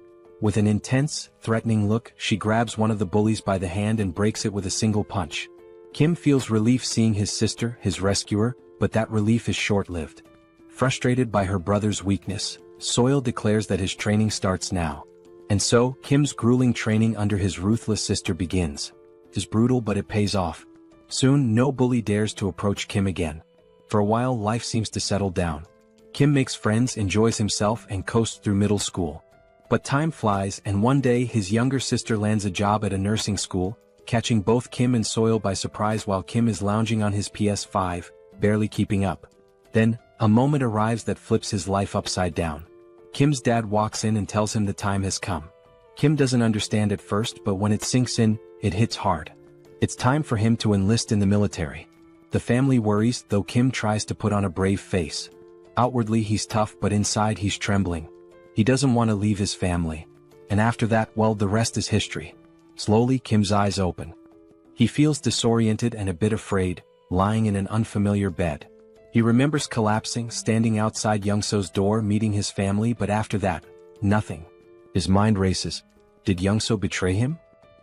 With an intense, threatening look, she grabs one of the bullies by the hand and breaks it with a single punch. Kim feels relief seeing his sister, his rescuer, but that relief is short-lived. Frustrated by her brother's weakness, Soil declares that his training starts now. And so, Kim's grueling training under his ruthless sister begins. It's brutal, but it pays off. Soon, no bully dares to approach Kim again. For a while, life seems to settle down. Kim makes friends, enjoys himself, and coasts through middle school. But time flies, and one day his younger sister lands a job at a nursing school, catching both Kim and Soil by surprise while Kim is lounging on his PS5, barely keeping up. Then, a moment arrives that flips his life upside down. Kim's dad walks in and tells him the time has come. Kim doesn't understand at first, but when it sinks in, it hits hard. It's time for him to enlist in the military. The family worries, though Kim tries to put on a brave face. Outwardly he's tough, but inside he's trembling. He doesn't want to leave his family. And after that, well, the rest is history. Slowly, Kim's eyes open. He feels disoriented and a bit afraid, lying in an unfamiliar bed. He remembers collapsing, standing outside Youngso's door, meeting his family, but after that, nothing. His mind races. Did Youngso betray him?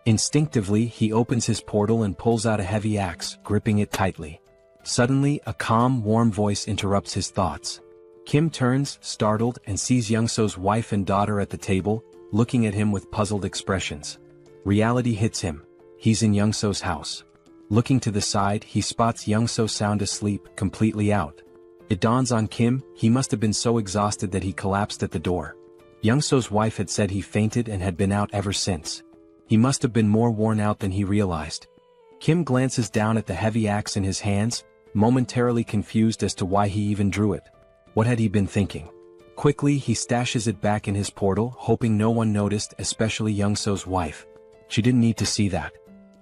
Instinctively, he opens his portal and pulls out a heavy axe, gripping it tightly. Suddenly, a calm, warm voice interrupts his thoughts. Kim turns, startled, and sees Youngso's wife and daughter at the table, looking at him with puzzled expressions. Reality hits him. He's in Youngso's house. Looking to the side, he spots Youngso sound asleep, completely out. It dawns on Kim, he must have been so exhausted that he collapsed at the door. Youngso's wife had said he fainted and had been out ever since. He must have been more worn out than he realized. Kim glances down at the heavy axe in his hands, momentarily confused as to why he even drew it. What had he been thinking? Quickly, he stashes it back in his portal, hoping no one noticed, especially Youngso's wife. She didn't need to see that.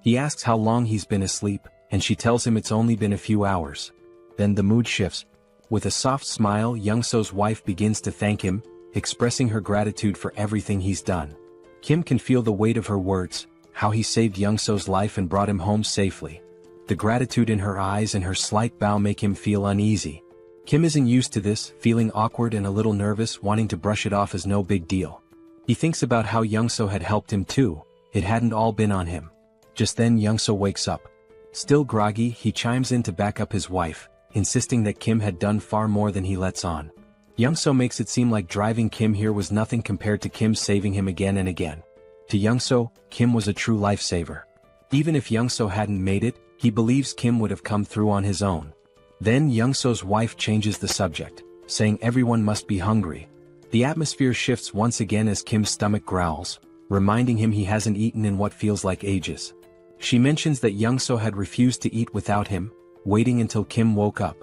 He asks how long he's been asleep, and she tells him it's only been a few hours. Then the mood shifts. With a soft smile, Youngso's wife begins to thank him, expressing her gratitude for everything he's done. Kim can feel the weight of her words, how he saved Youngso's life and brought him home safely. The gratitude in her eyes and her slight bow make him feel uneasy. Kim isn't used to this, feeling awkward and a little nervous, wanting to brush it off as no big deal. He thinks about how Youngso had helped him too. It hadn't all been on him. Just then Youngso wakes up. Still groggy, he chimes in to back up his wife, insisting that Kim had done far more than he lets on. Youngso makes it seem like driving Kim here was nothing compared to Kim saving him again and again. To Youngso, Kim was a true lifesaver. Even if Youngso hadn't made it, he believes Kim would have come through on his own. Then Youngso's wife changes the subject, saying everyone must be hungry. The atmosphere shifts once again as Kim's stomach growls, reminding him he hasn't eaten in what feels like ages. She mentions that Youngso had refused to eat without him, waiting until Kim woke up.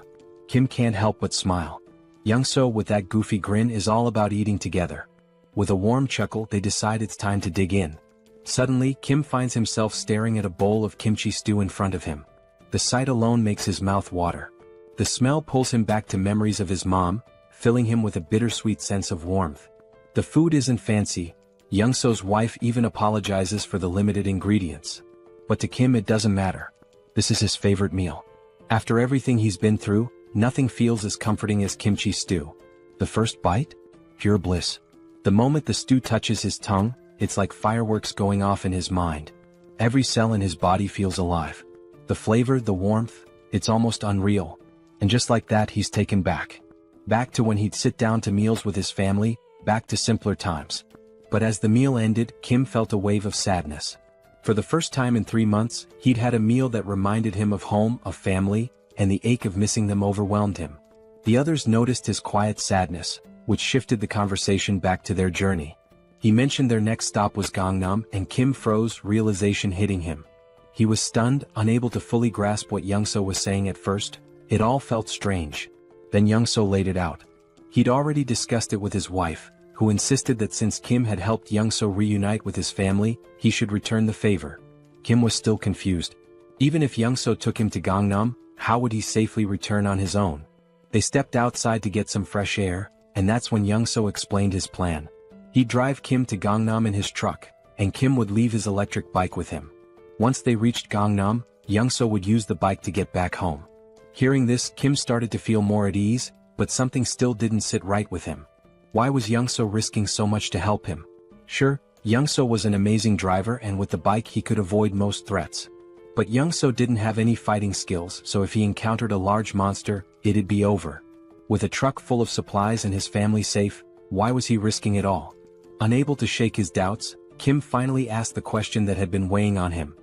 Kim can't help but smile. Youngso, with that goofy grin, is all about eating together. With a warm chuckle, they decide it's time to dig in. Suddenly, Kim finds himself staring at a bowl of kimchi stew in front of him. The sight alone makes his mouth water. The smell pulls him back to memories of his mom, filling him with a bittersweet sense of warmth. The food isn't fancy. Youngso's wife even apologizes for the limited ingredients. But to Kim it doesn't matter. This is his favorite meal. After everything he's been through, nothing feels as comforting as kimchi stew. The first bite? Pure bliss. The moment the stew touches his tongue, it's like fireworks going off in his mind. Every cell in his body feels alive. The flavor, the warmth, it's almost unreal. And just like that, he's taken back. Back to when he'd sit down to meals with his family, back to simpler times. But as the meal ended, Kim felt a wave of sadness. For the first time in 3 months, he'd had a meal that reminded him of home, of family, and the ache of missing them overwhelmed him. The others noticed his quiet sadness, which shifted the conversation back to their journey. He mentioned their next stop was Gangnam, and Kim froze, realization hitting him. He was stunned, unable to fully grasp what Youngso was saying at first. It all felt strange. Then Youngso laid it out. He'd already discussed it with his wife, who insisted that since Kim had helped Youngso reunite with his family, he should return the favor. Kim was still confused. Even if Youngso took him to Gangnam, how would he safely return on his own? They stepped outside to get some fresh air, and that's when Youngso explained his plan. He'd drive Kim to Gangnam in his truck, and Kim would leave his electric bike with him. Once they reached Gangnam, Youngso would use the bike to get back home. Hearing this, Kim started to feel more at ease, but something still didn't sit right with him. Why was Youngso risking so much to help him? Sure, Youngso was an amazing driver, and with the bike he could avoid most threats. But Youngso didn't have any fighting skills, so if he encountered a large monster, it'd be over. With a truck full of supplies and his family safe, why was he risking it all? Unable to shake his doubts, Kim finally asked the question that had been weighing on him.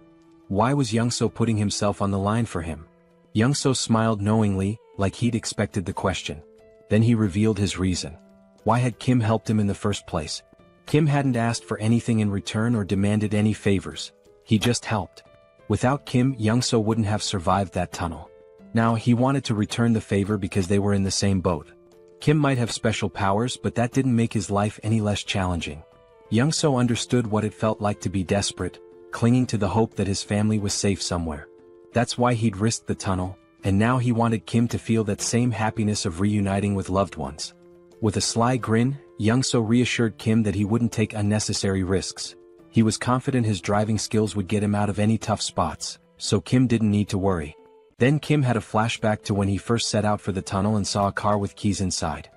Why was Youngso putting himself on the line for him? Youngso smiled knowingly, like he'd expected the question. Then he revealed his reason. Why had Kim helped him in the first place? Kim hadn't asked for anything in return or demanded any favors. He just helped. Without Kim, Young-so wouldn't have survived that tunnel. Now, he wanted to return the favor because they were in the same boat. Kim might have special powers, but that didn't make his life any less challenging. Young-so understood what it felt like to be desperate, clinging to the hope that his family was safe somewhere. That's why he'd risked the tunnel, and now he wanted Kim to feel that same happiness of reuniting with loved ones. With a sly grin, Young-so reassured Kim that he wouldn't take unnecessary risks. He was confident his driving skills would get him out of any tough spots, so Kim didn't need to worry. Then Kim had a flashback to when he first set out for the tunnel and saw a car with keys inside.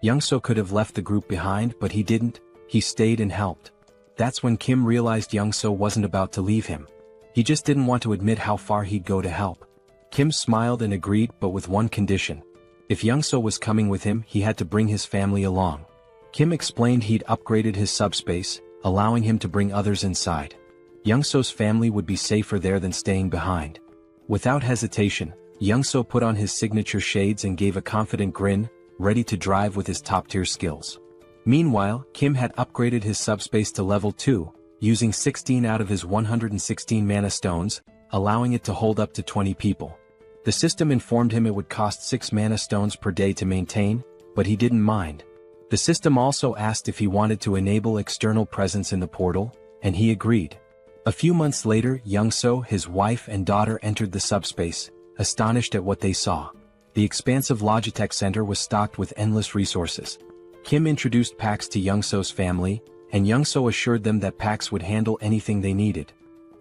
Young-so could have left the group behind, but he didn't. He stayed and helped. That's when Kim realized Young-so wasn't about to leave him. He just didn't want to admit how far he'd go to help. Kim smiled and agreed, but with one condition. If Young-so was coming with him, he had to bring his family along. Kim explained he'd upgraded his subspace, allowing him to bring others inside. Young-so's family would be safer there than staying behind. Without hesitation, Young-so put on his signature shades and gave a confident grin, ready to drive with his top-tier skills. Meanwhile, Kim had upgraded his subspace to level 2, using 16 out of his 116 mana stones, allowing it to hold up to 20 people. The system informed him it would cost 6 mana stones per day to maintain, but he didn't mind. The system also asked if he wanted to enable external presence in the portal, and he agreed. A few months later, Young-so, his wife and daughter entered the subspace, astonished at what they saw. The expansive Logitech Center was stocked with endless resources. Kim introduced PAX to Young-so's family, and Young-so assured them that PAX would handle anything they needed.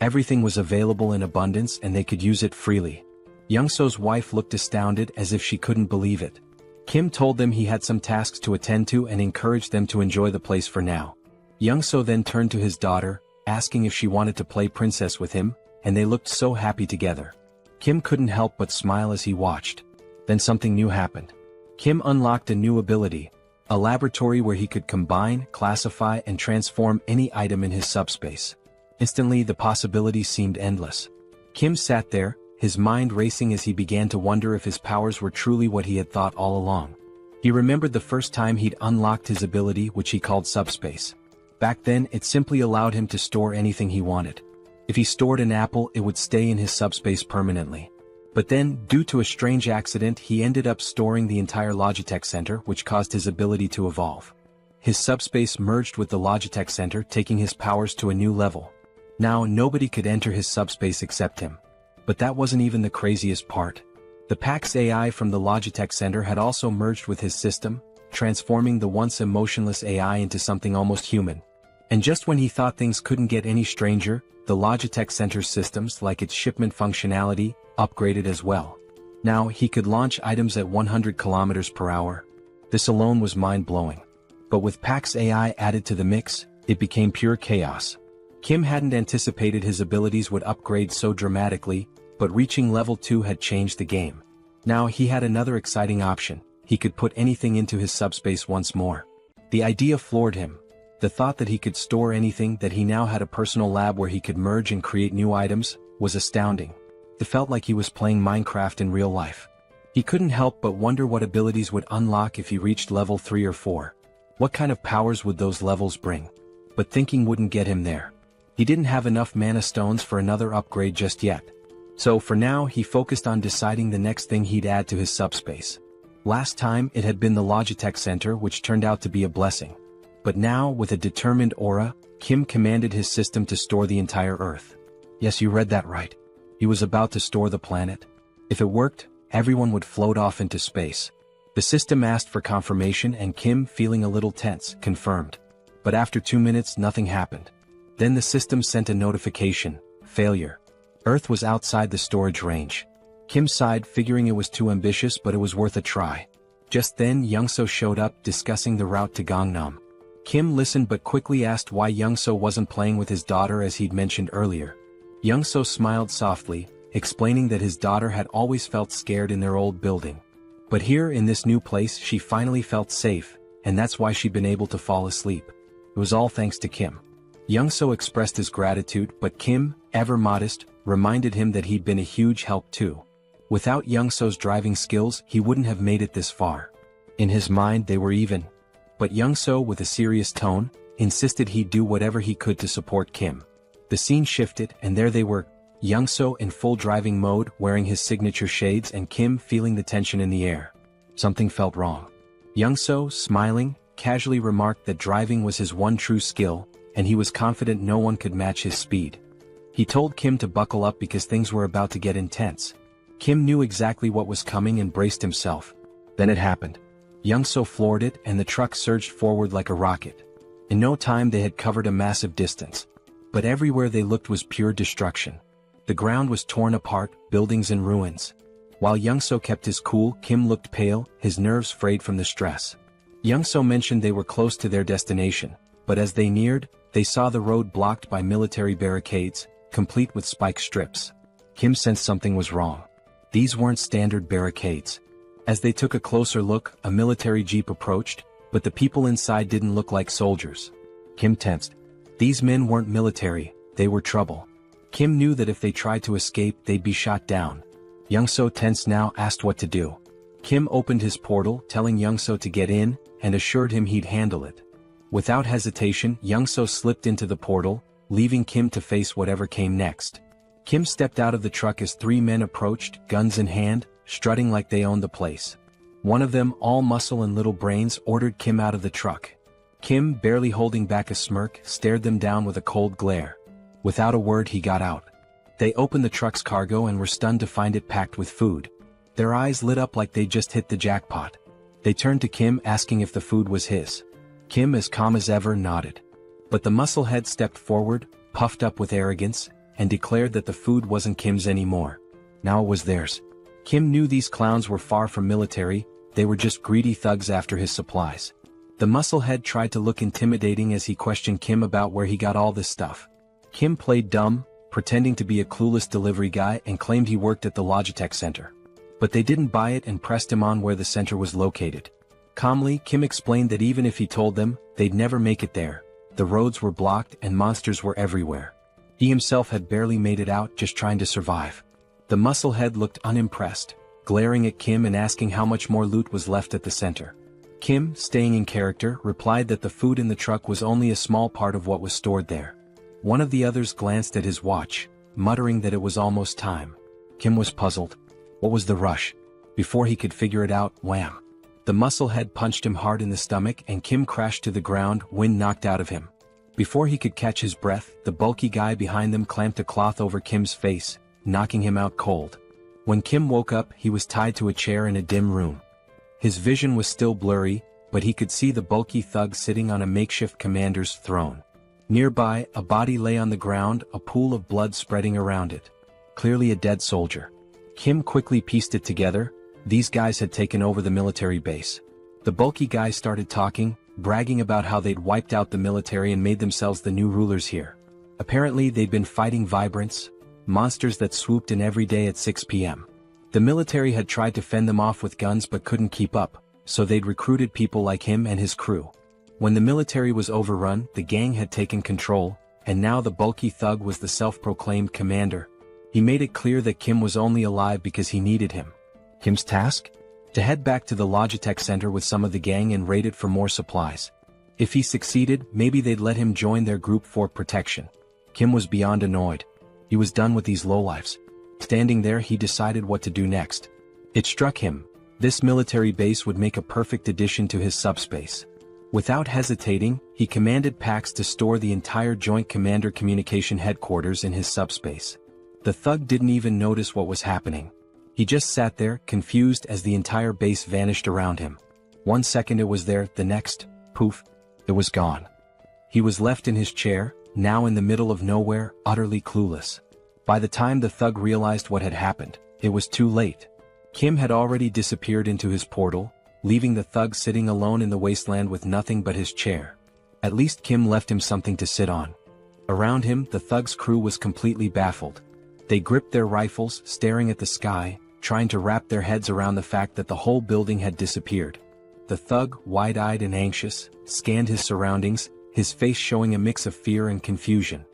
Everything was available in abundance and they could use it freely. Young-so's wife looked astounded as if she couldn't believe it. Kim told them he had some tasks to attend to and encouraged them to enjoy the place for now. Young-so then turned to his daughter, asking if she wanted to play princess with him, and they looked so happy together. Kim couldn't help but smile as he watched. Then something new happened. Kim unlocked a new ability, a laboratory where he could combine, classify, and transform any item in his subspace. Instantly, the possibilities seemed endless. Kim sat there, his mind racing as he began to wonder if his powers were truly what he had thought all along. He remembered the first time he'd unlocked his ability, which he called subspace. Back then, it simply allowed him to store anything he wanted. If he stored an apple, it would stay in his subspace permanently. But then, due to a strange accident, he ended up storing the entire Logitech Center, which caused his ability to evolve. His subspace merged with the Logitech Center, taking his powers to a new level. Now, nobody could enter his subspace except him. But that wasn't even the craziest part. The PAX AI from the Logitech Center had also merged with his system, transforming the once emotionless AI into something almost human. And just when he thought things couldn't get any stranger, the Logitech Center's systems, like its shipment functionality, upgraded as well. Now, he could launch items at 100 kilometers per hour. This alone was mind-blowing. But with PAX AI added to the mix, it became pure chaos. Kim hadn't anticipated his abilities would upgrade so dramatically, but reaching level 2 had changed the game. Now he had another exciting option. He could put anything into his subspace once more. The idea floored him. The thought that he could store anything, that he now had a personal lab where he could merge and create new items, was astounding. It felt like he was playing Minecraft in real life. He couldn't help but wonder what abilities would unlock if he reached level 3 or 4. What kind of powers would those levels bring? But thinking wouldn't get him there. He didn't have enough mana stones for another upgrade just yet. So for now, he focused on deciding the next thing he'd add to his subspace. Last time, it had been the Logitech Center, which turned out to be a blessing. But now, with a determined aura, Kim commanded his system to store the entire Earth. Yes, you read that right. He was about to store the planet. If it worked, everyone would float off into space. The system asked for confirmation and Kim, feeling a little tense, confirmed. But after 2 minutes, nothing happened. Then the system sent a notification: failure. Earth was outside the storage range. Kim sighed, figuring it was too ambitious, but it was worth a try. Just then, Young-so showed up, discussing the route to Gangnam. Kim listened but quickly asked why Young-so wasn't playing with his daughter as he'd mentioned earlier. Young-so smiled softly, explaining that his daughter had always felt scared in their old building. But here in this new place she finally felt safe, and that's why she'd been able to fall asleep. It was all thanks to Kim. Young-so expressed his gratitude, but Kim, ever modest, reminded him that he'd been a huge help too. Without Young-so's driving skills, he wouldn't have made it this far. In his mind they were even. But Young-so, with a serious tone, insisted he'd do whatever he could to support Kim. The scene shifted, and there they were, Young-so in full driving mode, wearing his signature shades, and Kim feeling the tension in the air. Something felt wrong. Young-so, smiling, casually remarked that driving was his one true skill, and he was confident no one could match his speed. He told Kim to buckle up because things were about to get intense. Kim knew exactly what was coming and braced himself. Then it happened. Young-so floored it, and the truck surged forward like a rocket. In no time they had covered a massive distance. But everywhere they looked was pure destruction. The ground was torn apart, buildings in ruins. While Young-so kept his cool, Kim looked pale, his nerves frayed from the stress. Young-so mentioned they were close to their destination, but as they neared, they saw the road blocked by military barricades, complete with spike strips. Kim sensed something was wrong. These weren't standard barricades. As they took a closer look, a military jeep approached, but the people inside didn't look like soldiers. Kim tensed. These men weren't military, they were trouble. Kim knew that if they tried to escape, they'd be shot down. Young-so, tense now, asked what to do. Kim opened his portal, telling Young-so to get in, and assured him he'd handle it. Without hesitation, Young-so slipped into the portal, leaving Kim to face whatever came next. Kim stepped out of the truck as three men approached, guns in hand, strutting like they owned the place. One of them, all muscle and little brains, ordered Kim out of the truck. Kim, barely holding back a smirk, stared them down with a cold glare. Without a word, he got out. They opened the truck's cargo and were stunned to find it packed with food. Their eyes lit up like they just hit the jackpot. They turned to Kim, asking if the food was his. Kim, as calm as ever, nodded. But the musclehead stepped forward, puffed up with arrogance, and declared that the food wasn't Kim's anymore. Now it was theirs. Kim knew these clowns were far from military, they were just greedy thugs after his supplies. The musclehead tried to look intimidating as he questioned Kim about where he got all this stuff. Kim played dumb, pretending to be a clueless delivery guy, and claimed he worked at the Logitech center. But they didn't buy it and pressed him on where the center was located. Calmly, Kim explained that even if he told them, they'd never make it there. The roads were blocked and monsters were everywhere. He himself had barely made it out, just trying to survive. The musclehead looked unimpressed, glaring at Kim and asking how much more loot was left at the center. Kim, staying in character, replied that the food in the truck was only a small part of what was stored there. One of the others glanced at his watch, muttering that it was almost time. Kim was puzzled. What was the rush? Before he could figure it out, wham! The musclehead punched him hard in the stomach and Kim crashed to the ground, wind knocked out of him. Before he could catch his breath, the bulky guy behind them clamped a cloth over Kim's face, knocking him out cold. When Kim woke up, he was tied to a chair in a dim room. His vision was still blurry, but he could see the bulky thug sitting on a makeshift commander's throne. Nearby, a body lay on the ground, a pool of blood spreading around it. Clearly a dead soldier. Kim quickly pieced it together. These guys had taken over the military base. The bulky guy started talking, bragging about how they'd wiped out the military and made themselves the new rulers here. Apparently they'd been fighting vibrants, monsters that swooped in every day at 6 p.m. The military had tried to fend them off with guns but couldn't keep up, so they'd recruited people like him and his crew. When the military was overrun, the gang had taken control, and now the bulky thug was the self-proclaimed commander. He made it clear that Kim was only alive because he needed him. Kim's task? To head back to the Logitech center with some of the gang and raid it for more supplies. If he succeeded, maybe they'd let him join their group for protection. Kim was beyond annoyed. He was done with these lowlifes. Standing there, he decided what to do next. It struck him. This military base would make a perfect addition to his subspace. Without hesitating, he commanded Pax to store the entire Joint Commander Communication Headquarters in his subspace. The thug didn't even notice what was happening. He just sat there, confused as the entire base vanished around him. 1 second it was there, the next, poof, it was gone. He was left in his chair, now in the middle of nowhere, utterly clueless. By the time the thug realized what had happened, it was too late. Kim had already disappeared into his portal, leaving the thug sitting alone in the wasteland with nothing but his chair. At least Kim left him something to sit on. Around him, the thug's crew was completely baffled. They gripped their rifles, staring at the sky, trying to wrap their heads around the fact that the whole building had disappeared. The thug, wide-eyed and anxious, scanned his surroundings, his face showing a mix of fear and confusion.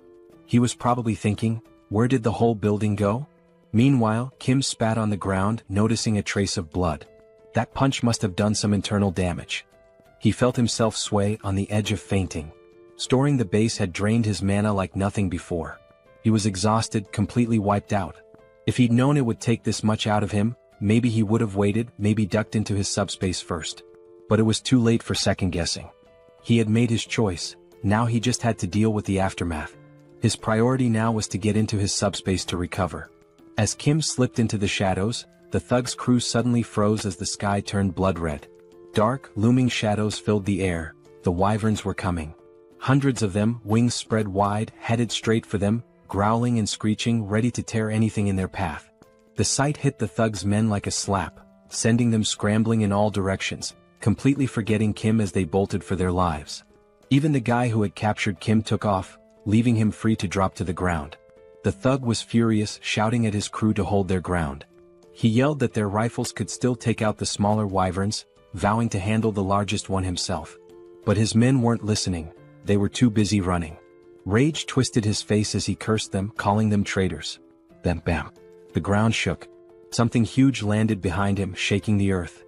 He was probably thinking, where did the whole building go? Meanwhile, Kim spat on the ground, noticing a trace of blood. That punch must have done some internal damage. He felt himself sway on the edge of fainting. Storing the base had drained his mana like nothing before. He was exhausted, completely wiped out. If he'd known it would take this much out of him, maybe he would have waited, maybe ducked into his subspace first. But it was too late for second-guessing. He had made his choice, now he just had to deal with the aftermath. His priority now was to get into his subspace to recover. As Kim slipped into the shadows, the thug's crew suddenly froze as the sky turned blood red. Dark, looming shadows filled the air. The wyverns were coming. Hundreds of them, wings spread wide, headed straight for them, growling and screeching, ready to tear anything in their path. The sight hit the thug's men like a slap, sending them scrambling in all directions, completely forgetting Kim as they bolted for their lives. Even the guy who had captured Kim took off, leaving him free to drop to the ground. The thug was furious, shouting at his crew to hold their ground. He yelled that their rifles could still take out the smaller wyverns, vowing to handle the largest one himself. But his men weren't listening, they were too busy running. Rage twisted his face as he cursed them, calling them traitors. Then bam. The ground shook. Something huge landed behind him, shaking the earth.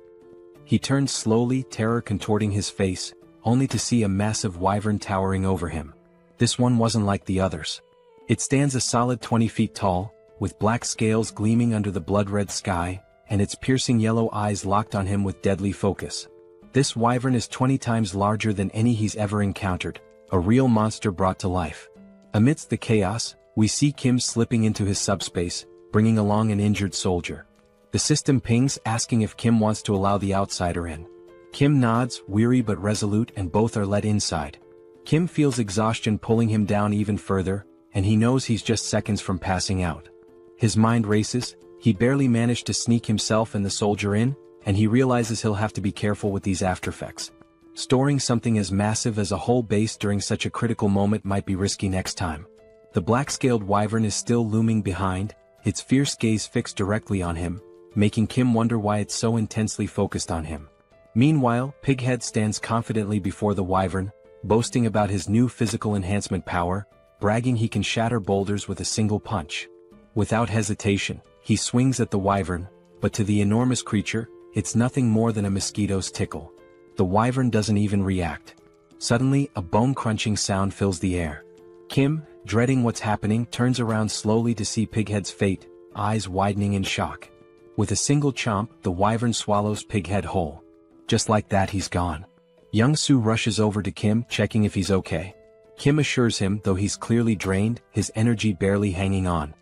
He turned slowly, terror contorting his face, only to see a massive wyvern towering over him. This one wasn't like the others. It stands a solid 20 feet tall, with black scales gleaming under the blood-red sky, and its piercing yellow eyes locked on him with deadly focus. This wyvern is 20 times larger than any he's ever encountered, a real monster brought to life. Amidst the chaos, we see Kim slipping into his subspace, bringing along an injured soldier. The system pings, asking if Kim wants to allow the outsider in. Kim nods, weary but resolute, and both are let inside. Kim feels exhaustion pulling him down even further, and he knows he's just seconds from passing out. His mind races, he barely managed to sneak himself and the soldier in, and he realizes he'll have to be careful with these aftereffects. Storing something as massive as a whole base during such a critical moment might be risky next time. The black-scaled wyvern is still looming behind, its fierce gaze fixed directly on him, making Kim wonder why it's so intensely focused on him. Meanwhile, Pighead stands confidently before the wyvern, boasting about his new physical enhancement power, bragging he can shatter boulders with a single punch. Without hesitation, he swings at the wyvern, but to the enormous creature, it's nothing more than a mosquito's tickle. The wyvern doesn't even react. Suddenly, a bone-crunching sound fills the air. Kim, dreading what's happening, turns around slowly to see Pighead's fate, eyes widening in shock. With a single chomp, the wyvern swallows Pighead whole. Just like that, he's gone. Young-soo rushes over to Kim, checking if he's okay. Kim assures him, though he's clearly drained, his energy barely hanging on.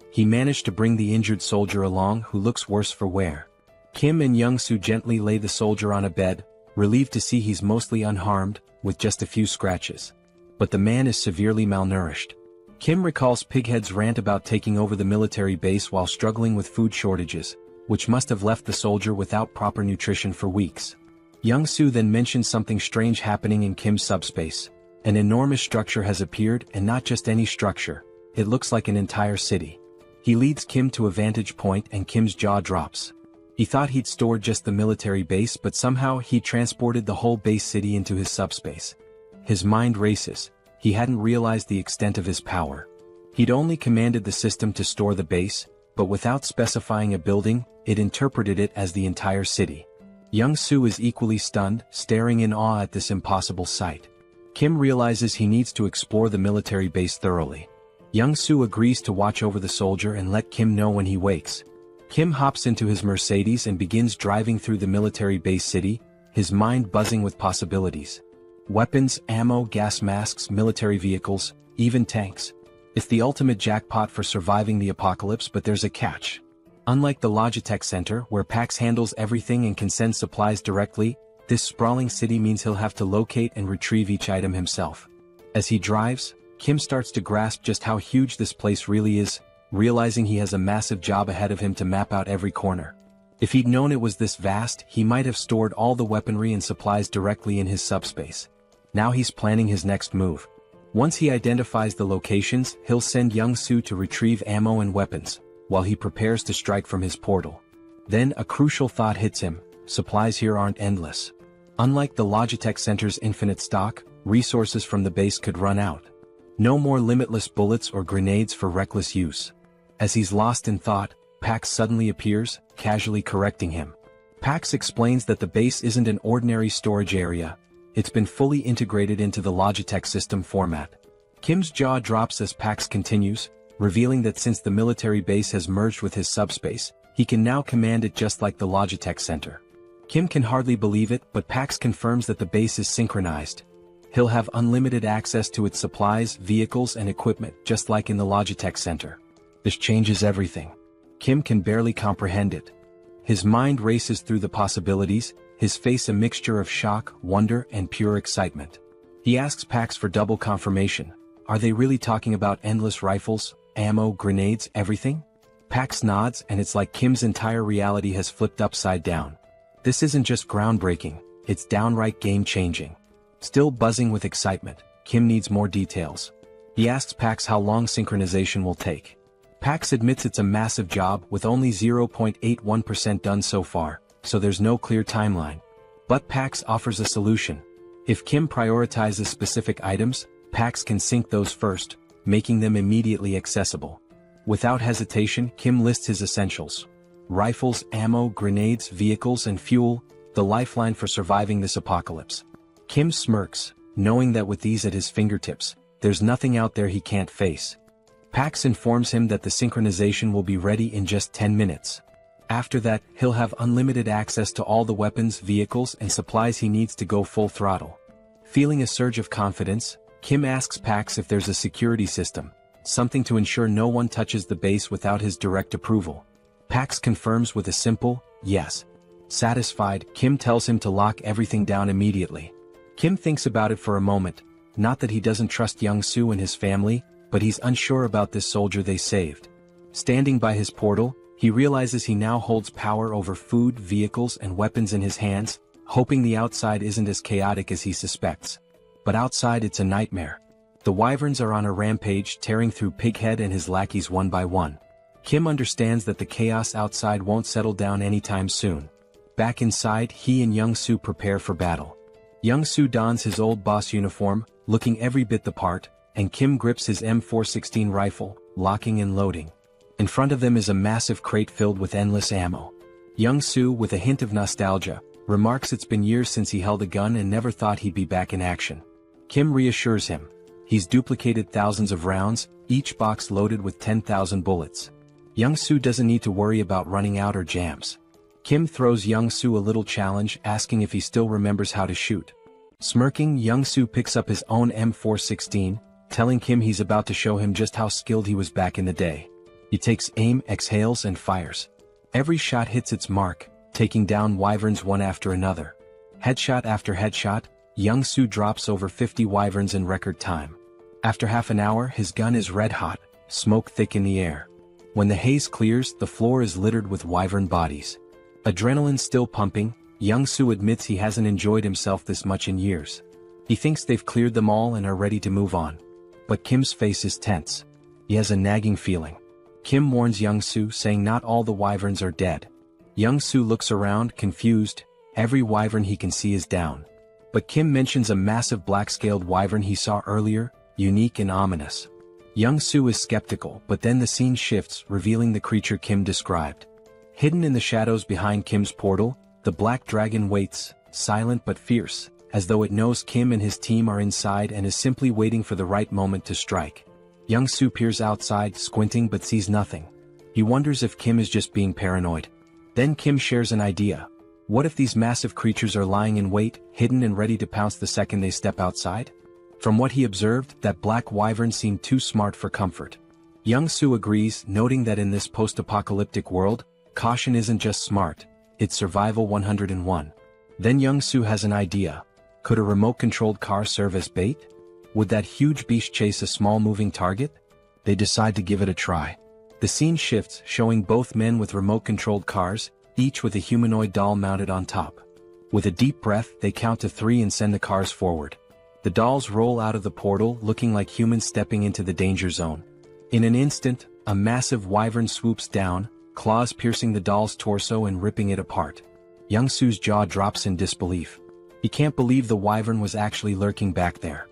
He managed to bring the injured soldier along, who looks worse for wear. Kim and Young-soo gently lay the soldier on a bed, relieved to see he's mostly unharmed, with just a few scratches. But the man is severely malnourished. Kim recalls Pighead's rant about taking over the military base while struggling with food shortages, which must have left the soldier without proper nutrition for weeks. Young-soo then mentions something strange happening in Kim's subspace. An enormous structure has appeared, and not just any structure. It looks like an entire city. He leads Kim to a vantage point and Kim's jaw drops. He thought he'd stored just the military base, but somehow he transported the whole base city into his subspace. His mind races. He hadn't realized the extent of his power. He'd only commanded the system to store the base, but without specifying a building, it interpreted it as the entire city. Young-soo is equally stunned, staring in awe at this impossible sight. Kim realizes he needs to explore the military base thoroughly. Young-soo agrees to watch over the soldier and let Kim know when he wakes. Kim hops into his Mercedes and begins driving through the military base city, his mind buzzing with possibilities. Weapons, ammo, gas masks, military vehicles, even tanks. It's the ultimate jackpot for surviving the apocalypse, but there's a catch. Unlike the Logitech Center, where PAX handles everything and can send supplies directly, this sprawling city means he'll have to locate and retrieve each item himself. As he drives, Kim starts to grasp just how huge this place really is, realizing he has a massive job ahead of him to map out every corner. If he'd known it was this vast, he might have stored all the weaponry and supplies directly in his subspace. Now he's planning his next move. Once he identifies the locations, he'll send Young-soo to retrieve ammo and weapons, while he prepares to strike from his portal. Then a crucial thought hits him: supplies here aren't endless. Unlike the Logitech Center's infinite stock, resources from the base could run out. No more limitless bullets or grenades for reckless use. As he's lost in thought, Pax suddenly appears, casually correcting him. Pax explains that the base isn't an ordinary storage area. It's been fully integrated into the Logitech system format. Kim's jaw drops as Pax continues, revealing that since the military base has merged with his subspace, he can now command it just like the Logitech center. Kim can hardly believe it, but Pax confirms that the base is synchronized. He'll have unlimited access to its supplies, vehicles, and equipment, just like in the Logitech center. This changes everything. Kim can barely comprehend it. His mind races through the possibilities, his face a mixture of shock, wonder, and pure excitement. He asks Pax for double confirmation. Are they really talking about endless rifles, ammo, grenades, everything? Pax nods, and it's like Kim's entire reality has flipped upside down. This isn't just groundbreaking, it's downright game-changing. Still buzzing with excitement, Kim needs more details. He asks Pax how long synchronization will take. Pax admits it's a massive job with only 0.81% done so far, so there's no clear timeline. But Pax offers a solution. If Kim prioritizes specific items, Pax can sync those first, making them immediately accessible. Without hesitation, Kim lists his essentials. Rifles, ammo, grenades, vehicles, and fuel, the lifeline for surviving this apocalypse. Kim smirks, knowing that with these at his fingertips, there's nothing out there he can't face. Pax informs him that the synchronization will be ready in just 10 minutes. After that, he'll have unlimited access to all the weapons, vehicles, and supplies he needs to go full throttle. Feeling a surge of confidence, Kim asks Pax if there's a security system, something to ensure no one touches the base without his direct approval. Pax confirms with a simple, yes. Satisfied, Kim tells him to lock everything down immediately. Kim thinks about it for a moment, not that he doesn't trust Young-soo and his family, but he's unsure about this soldier they saved. Standing by his portal, he realizes he now holds power over food, vehicles, and weapons in his hands, hoping the outside isn't as chaotic as he suspects. But outside it's a nightmare. The wyverns are on a rampage, tearing through Pighead and his lackeys one by one. Kim understands that the chaos outside won't settle down anytime soon. Back inside, he and Young-soo prepare for battle. Young-soo dons his old boss uniform, looking every bit the part, and Kim grips his M416 rifle, locking and loading. In front of them is a massive crate filled with endless ammo. Young-soo, with a hint of nostalgia, remarks it's been years since he held a gun and never thought he'd be back in action. Kim reassures him. He's duplicated thousands of rounds, each box loaded with 10,000 bullets. Young-soo doesn't need to worry about running out or jams. Kim throws Young-soo a little challenge, asking if he still remembers how to shoot. Smirking, Young-soo picks up his own M416, telling Kim he's about to show him just how skilled he was back in the day. He takes aim, exhales, and fires. Every shot hits its mark, taking down wyverns one after another. Headshot after headshot, Young-soo drops over 50 wyverns in record time. After half an hour, his gun is red hot, smoke thick in the air. When the haze clears, the floor is littered with wyvern bodies. Adrenaline still pumping, Young-soo admits he hasn't enjoyed himself this much in years. He thinks they've cleared them all and are ready to move on. But Kim's face is tense. He has a nagging feeling. Kim warns Young-soo, saying not all the wyverns are dead. Young-soo looks around, confused. Every wyvern he can see is down. But Kim mentions a massive black-scaled wyvern he saw earlier, unique and ominous. Young-soo is skeptical, but then the scene shifts, revealing the creature Kim described. Hidden in the shadows behind Kim's portal, the black dragon waits, silent but fierce, as though it knows Kim and his team are inside and is simply waiting for the right moment to strike. Young-soo peers outside, squinting but sees nothing. He wonders if Kim is just being paranoid. Then Kim shares an idea. What if these massive creatures are lying in wait, hidden and ready to pounce the second they step outside? From what he observed, that black wyvern seemed too smart for comfort. Young-soo agrees, noting that in this post-apocalyptic world, caution isn't just smart, it's survival 101. Then Young-soo has an idea. Could a remote-controlled car serve as bait? Would that huge beast chase a small moving target? They decide to give it a try. The scene shifts, showing both men with remote-controlled cars, each with a humanoid doll mounted on top. With a deep breath, they count to 3 and send the cars forward. The dolls roll out of the portal, looking like humans stepping into the danger zone. In an instant, a massive wyvern swoops down, claws piercing the doll's torso and ripping it apart. Young-soo's jaw drops in disbelief. He can't believe the wyvern was actually lurking back there.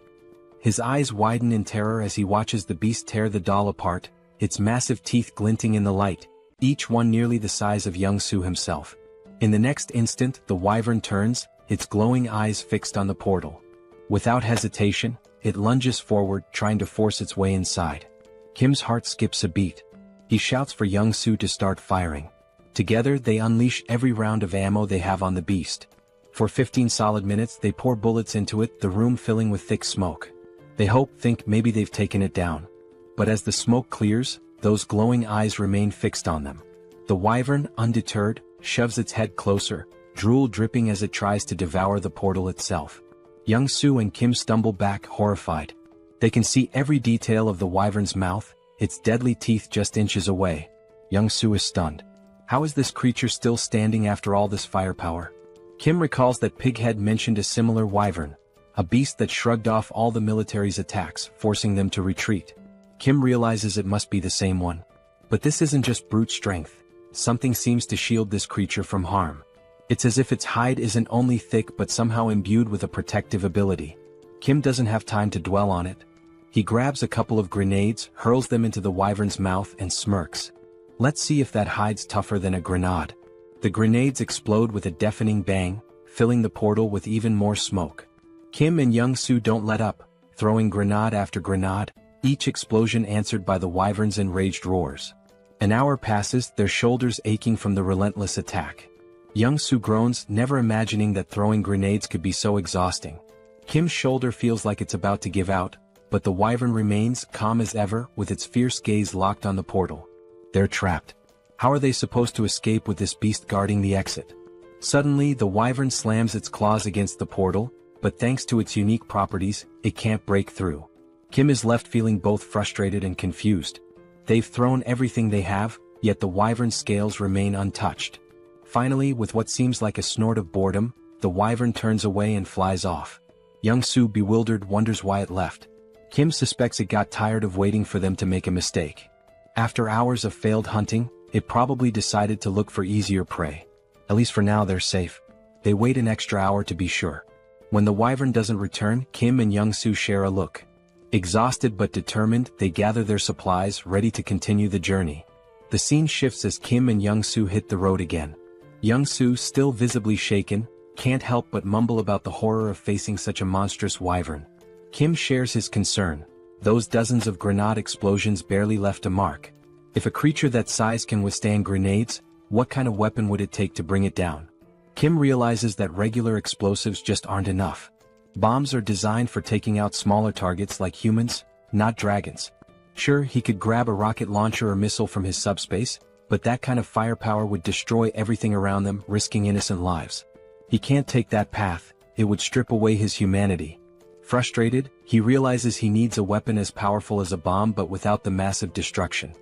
His eyes widen in terror as he watches the beast tear the doll apart, its massive teeth glinting in the light, each one nearly the size of Young-soo himself. In the next instant, the wyvern turns, its glowing eyes fixed on the portal. Without hesitation, it lunges forward, trying to force its way inside. Kim's heart skips a beat. He shouts for Young-soo to start firing. Together, they unleash every round of ammo they have on the beast. For 15 solid minutes, they pour bullets into it, the room filling with thick smoke. They think maybe they've taken it down. But as the smoke clears, those glowing eyes remain fixed on them. The wyvern, undeterred, shoves its head closer, drool dripping as it tries to devour the portal itself. Young-soo and Kim stumble back, horrified. They can see every detail of the wyvern's mouth, its deadly teeth just inches away. Young-soo is stunned. How is this creature still standing after all this firepower? Kim recalls that Pighead mentioned a similar wyvern, a beast that shrugged off all the military's attacks, forcing them to retreat. Kim realizes it must be the same one. But this isn't just brute strength. Something seems to shield this creature from harm. It's as if its hide isn't only thick but somehow imbued with a protective ability. Kim doesn't have time to dwell on it. He grabs a couple of grenades, hurls them into the wyvern's mouth and smirks. Let's see if that hide's tougher than a grenade. The grenades explode with a deafening bang, filling the portal with even more smoke. Kim and Young-soo don't let up, throwing grenade after grenade, each explosion answered by the wyvern's enraged roars. An hour passes, their shoulders aching from the relentless attack. Young-soo groans, never imagining that throwing grenades could be so exhausting. Kim's shoulder feels like it's about to give out, but the wyvern remains calm as ever, with its fierce gaze locked on the portal. They're trapped. How are they supposed to escape with this beast guarding the exit? Suddenly, the wyvern slams its claws against the portal, but thanks to its unique properties, it can't break through. Kim is left feeling both frustrated and confused. They've thrown everything they have, yet the wyvern's scales remain untouched. Finally, with what seems like a snort of boredom, the wyvern turns away and flies off. Young-soo, bewildered, wonders why it left. Kim suspects it got tired of waiting for them to make a mistake. After hours of failed hunting, it probably decided to look for easier prey. At least for now they're safe. They wait an extra hour to be sure. When the wyvern doesn't return, Kim and Young-soo share a look. Exhausted but determined, they gather their supplies, ready to continue the journey. The scene shifts as Kim and Young-soo hit the road again. Young-soo, still visibly shaken, can't help but mumble about the horror of facing such a monstrous wyvern. Kim shares his concern. Those dozens of grenade explosions barely left a mark. If a creature that size can withstand grenades, what kind of weapon would it take to bring it down? Kim realizes that regular explosives just aren't enough. Bombs are designed for taking out smaller targets like humans, not dragons. Sure, he could grab a rocket launcher or missile from his subspace, but that kind of firepower would destroy everything around them, risking innocent lives. He can't take that path, it would strip away his humanity. Frustrated, he realizes he needs a weapon as powerful as a bomb but without the massive destruction.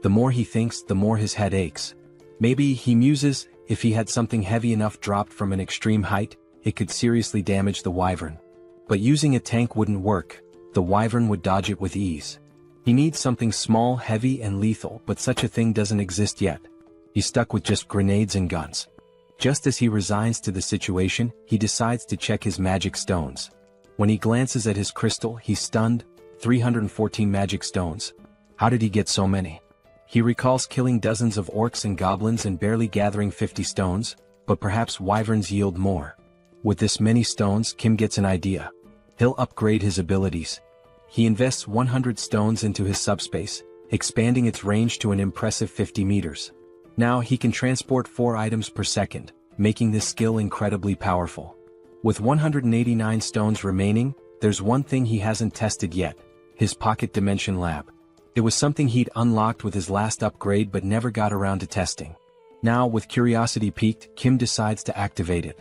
The more he thinks, the more his head aches. Maybe, he muses, if he had something heavy enough dropped from an extreme height, it could seriously damage the wyvern. But using a tank wouldn't work, the wyvern would dodge it with ease. He needs something small, heavy and lethal, but such a thing doesn't exist yet. He's stuck with just grenades and guns. Just as he resigns to the situation, he decides to check his magic stones. When he glances at his crystal, he's stunned. 314 magic stones. How did he get so many? He recalls killing dozens of orcs and goblins and barely gathering 50 stones, but perhaps wyverns yield more. With this many stones, Kim gets an idea. He'll upgrade his abilities. He invests 100 stones into his subspace, expanding its range to an impressive 50 meters. Now he can transport 4 items per second, making this skill incredibly powerful. With 189 stones remaining, there's one thing he hasn't tested yet: his pocket dimension lab. It was something he'd unlocked with his last upgrade but never got around to testing. Now, with curiosity piqued, Kim decides to activate it.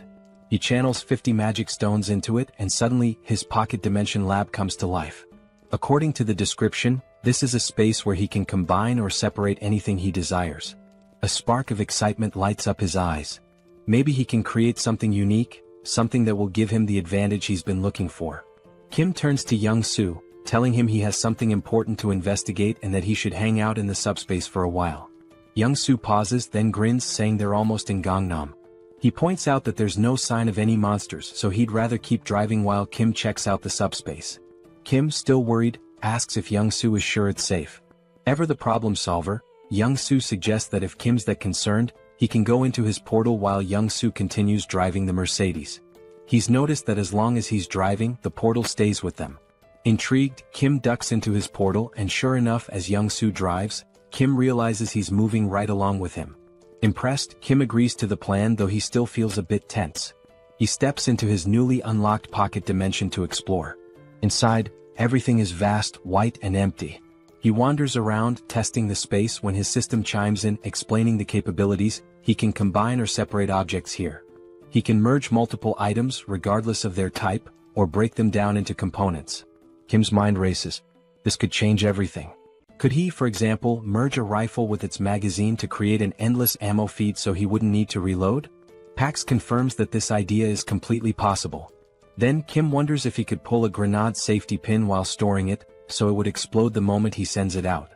He channels 50 magic stones into it and suddenly, his pocket dimension lab comes to life. According to the description, this is a space where he can combine or separate anything he desires. A spark of excitement lights up his eyes. Maybe he can create something unique, something that will give him the advantage he's been looking for. Kim turns to Young-soo, telling him he has something important to investigate and that he should hang out in the subspace for a while. Young-soo pauses, then grins, saying they're almost in Gangnam. He points out that there's no sign of any monsters, so he'd rather keep driving while Kim checks out the subspace. Kim, still worried, asks if Young-soo is sure it's safe. Ever the problem solver, Young-soo suggests that if Kim's that concerned, he He can go into his portal while Young-soo continues driving the Mercedes. He's noticed that as long as he's driving, the portal stays with them. Intrigued, Kim ducks into his portal and sure enough, as Young-soo drives, Kim realizes he's moving right along with him. Impressed, Kim agrees to the plan, though he still feels a bit tense. He steps into his newly unlocked pocket dimension to explore. Inside, everything is vast, white and empty. He wanders around, testing the space when his system chimes in, explaining the capabilities. He can combine or separate objects here. He can merge multiple items regardless of their type, or break them down into components. Kim's mind races. This could change everything. Could he, for example, merge a rifle with its magazine to create an endless ammo feed so he wouldn't need to reload? Pax confirms that this idea is completely possible. Then Kim wonders if he could pull a grenade safety pin while storing it, so it would explode the moment he sends it out.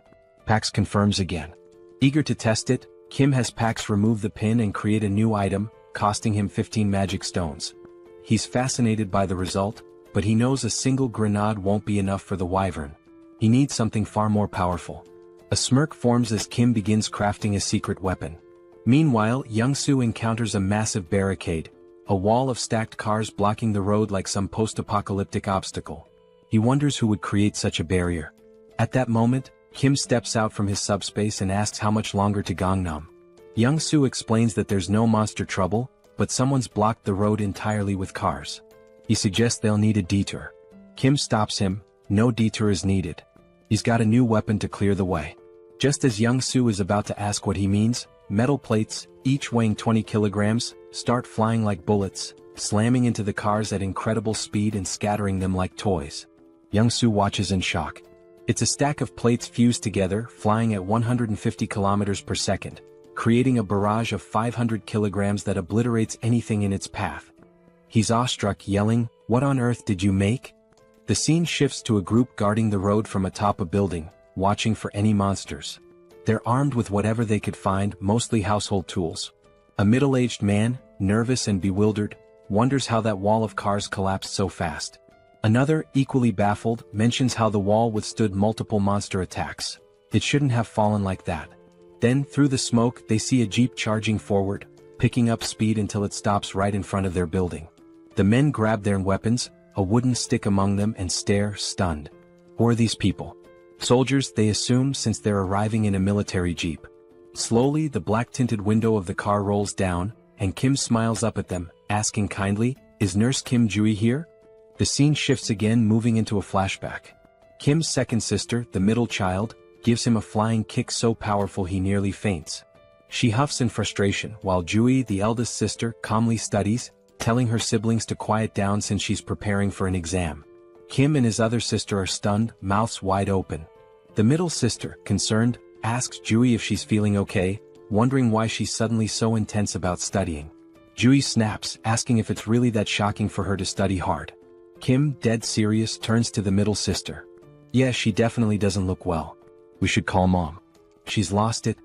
Pax confirms again. Eager to test it, Kim has Pax remove the pin and create a new item, costing him 15 magic stones. He's fascinated by the result, but he knows a single grenade won't be enough for the wyvern. He needs something far more powerful. A smirk forms as Kim begins crafting a secret weapon. Meanwhile, Young-soo encounters a massive barricade, a wall of stacked cars blocking the road like some post-apocalyptic obstacle. He wonders who would create such a barrier. At that moment, Kim steps out from his subspace and asks how much longer to Gangnam. Young-soo explains that there's no monster trouble, but someone's blocked the road entirely with cars. He suggests they'll need a detour. Kim stops him. No detour is needed. He's got a new weapon to clear the way. Just as Young-soo is about to ask what he means, metal plates, each weighing 20 kilograms, start flying like bullets, slamming into the cars at incredible speed and scattering them like toys. Young-soo watches in shock. It's a stack of plates fused together, flying at 150 kilometers per second, creating a barrage of 500 kilograms that obliterates anything in its path. He's awestruck, yelling, "What on earth did you make?" The scene shifts to a group guarding the road from atop a building, watching for any monsters. They're armed with whatever they could find, mostly household tools. A middle-aged man, nervous and bewildered, wonders how that wall of cars collapsed so fast. Another, equally baffled, mentions how the wall withstood multiple monster attacks. It shouldn't have fallen like that. Then, through the smoke, they see a jeep charging forward, picking up speed until it stops right in front of their building. The men grab their weapons, a wooden stick among them, and stare, stunned. Who are these people? Soldiers, they assume, since they're arriving in a military jeep. Slowly, the black-tinted window of the car rolls down, and Kim smiles up at them, asking kindly, "Is Nurse Kim Jui here?" The scene shifts again, moving into a flashback. Kim's second sister, the middle child, gives him a flying kick so powerful he nearly faints. She huffs in frustration, while Jui, the eldest sister, calmly studies, telling her siblings to quiet down since she's preparing for an exam. Kim and his other sister are stunned, mouths wide open. The middle sister, concerned, asks Jui if she's feeling okay, wondering why she's suddenly so intense about studying. Jui snaps, asking if it's really that shocking for her to study hard. Kim, dead serious, turns to the middle sister. "Yeah, she definitely doesn't look well. We should call Mom. She's lost it."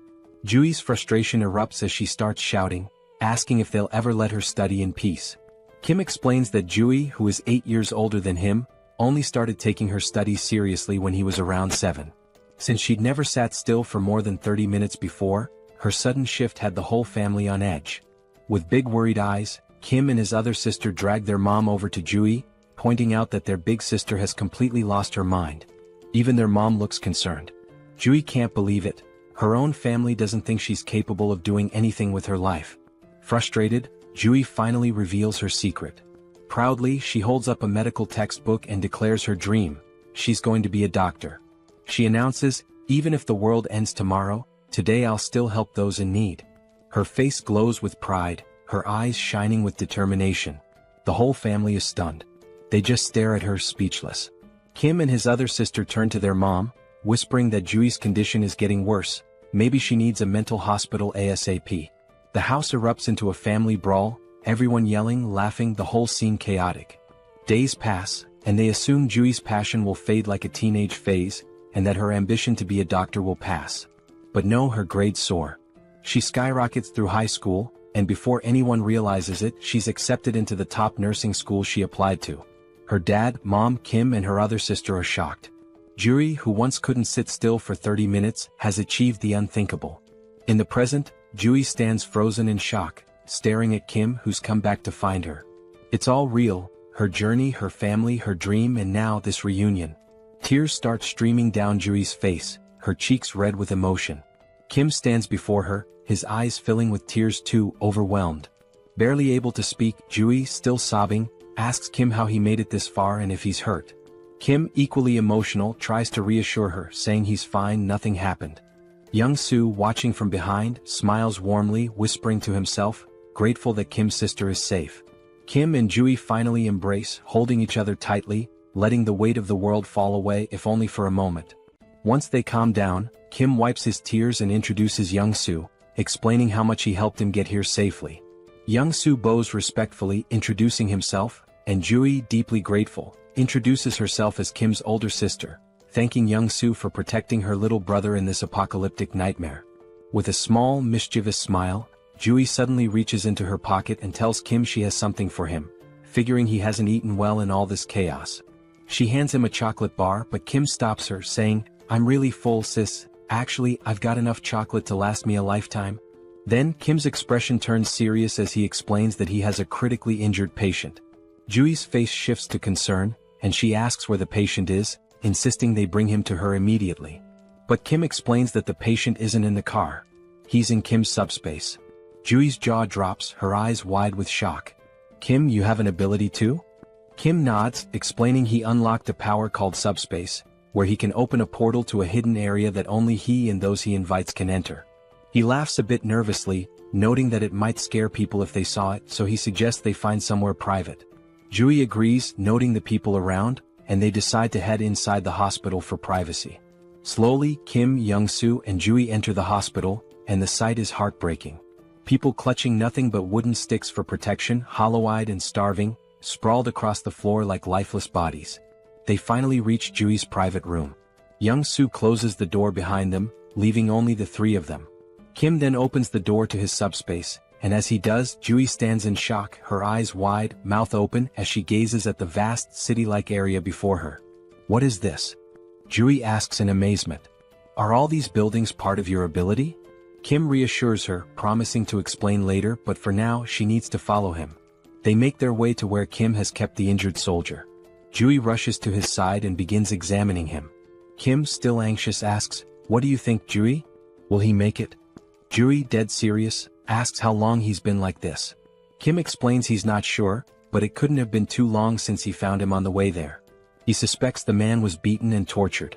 Jui's frustration erupts as she starts shouting, asking if they'll ever let her study in peace. Kim explains that Jui, who is 8 years older than him, only started taking her studies seriously when he was around 7. Since she'd never sat still for more than 30 minutes before, her sudden shift had the whole family on edge. With big worried eyes, Kim and his other sister drag their mom over to Jui, pointing out that their big sister has completely lost her mind. Even their mom looks concerned. Jui can't believe it. Her own family doesn't think she's capable of doing anything with her life. Frustrated, Jui finally reveals her secret. Proudly, she holds up a medical textbook and declares her dream. She's going to be a doctor. She announces, "Even if the world ends tomorrow, today I'll still help those in need." Her face glows with pride, her eyes shining with determination. The whole family is stunned. They just stare at her, speechless. Kim and his other sister turn to their mom, whispering that Jui's condition is getting worse. Maybe she needs a mental hospital ASAP. The house erupts into a family brawl, everyone yelling, laughing, the whole scene chaotic. Days pass, and they assume Jui's passion will fade like a teenage phase, and that her ambition to be a doctor will pass. But no, her grades soar. She skyrockets through high school, and before anyone realizes it, she's accepted into the top nursing school she applied to. Her dad, mom, Kim, and her other sister are shocked. Juri, who once couldn't sit still for 30 minutes, has achieved the unthinkable. In the present, Jui stands frozen in shock, staring at Kim, who's come back to find her. It's all real, her journey, her family, her dream, and now this reunion. Tears start streaming down Jui's face, her cheeks red with emotion. Kim stands before her, his eyes filling with tears too, overwhelmed. Barely able to speak, Jui, still sobbing, asks Kim how he made it this far and if he's hurt. Kim, equally emotional, tries to reassure her, saying he's fine, nothing happened. Young-soo, watching from behind, smiles warmly, whispering to himself, grateful that Kim's sister is safe. Kim and Jui finally embrace, holding each other tightly, letting the weight of the world fall away, if only for a moment. Once they calm down, Kim wipes his tears and introduces Young-soo, explaining how much he helped him get here safely. Young-soo bows respectfully, introducing himself, and Jui, deeply grateful, introduces herself as Kim's older sister, thanking Young-soo for protecting her little brother in this apocalyptic nightmare. With a small, mischievous smile, Jui suddenly reaches into her pocket and tells Kim she has something for him, figuring he hasn't eaten well in all this chaos. She hands him a chocolate bar, but Kim stops her, saying, "I'm really full, sis. Actually, I've got enough chocolate to last me a lifetime." Then, Kim's expression turns serious as he explains that he has a critically injured patient. Jui's face shifts to concern, and she asks where the patient is, insisting they bring him to her immediately. But Kim explains that the patient isn't in the car. He's in Kim's subspace. Jui's jaw drops, her eyes wide with shock. "Kim, you have an ability too?" Kim nods, explaining he unlocked a power called SUBSPACE, where he can open a portal to a hidden area that only he and those he invites can enter. He laughs a bit nervously, noting that it might scare people if they saw it, so he suggests they find somewhere private. Jui agrees, noting the people around, and they decide to head inside the hospital for privacy. Slowly, Kim, Young-soo, and Jui enter the hospital, and the sight is heartbreaking. People clutching nothing but wooden sticks for protection, hollow-eyed and starving, sprawled across the floor like lifeless bodies. They finally reach Jui's private room. Young-soo closes the door behind them, leaving only the three of them. Kim then opens the door to his subspace, and as he does, Jui stands in shock, her eyes wide, mouth open, as she gazes at the vast city-like area before her. "What is this?" Jui asks in amazement. "Are all these buildings part of your ability?" Kim reassures her, promising to explain later, but for now she needs to follow him. They make their way to where Kim has kept the injured soldier. Jui rushes to his side and begins examining him. Kim, still anxious, asks, "What do you think, Jui? Will he make it?" Jui, dead serious, asks how long he's been like this. Kim explains he's not sure, but it couldn't have been too long since he found him on the way there. He suspects the man was beaten and tortured.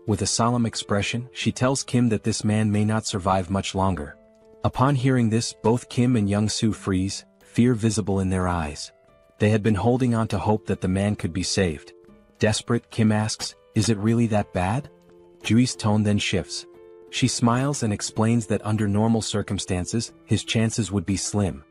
With a solemn expression, she tells Kim that this man may not survive much longer. Upon hearing this, both Kim and Young-soo freeze, fear visible in their eyes. They had been holding on to hope that the man could be saved. Desperate, Kim asks, "Is it really that bad?" Jui's tone then shifts. She smiles and explains that under normal circumstances, his chances would be slim.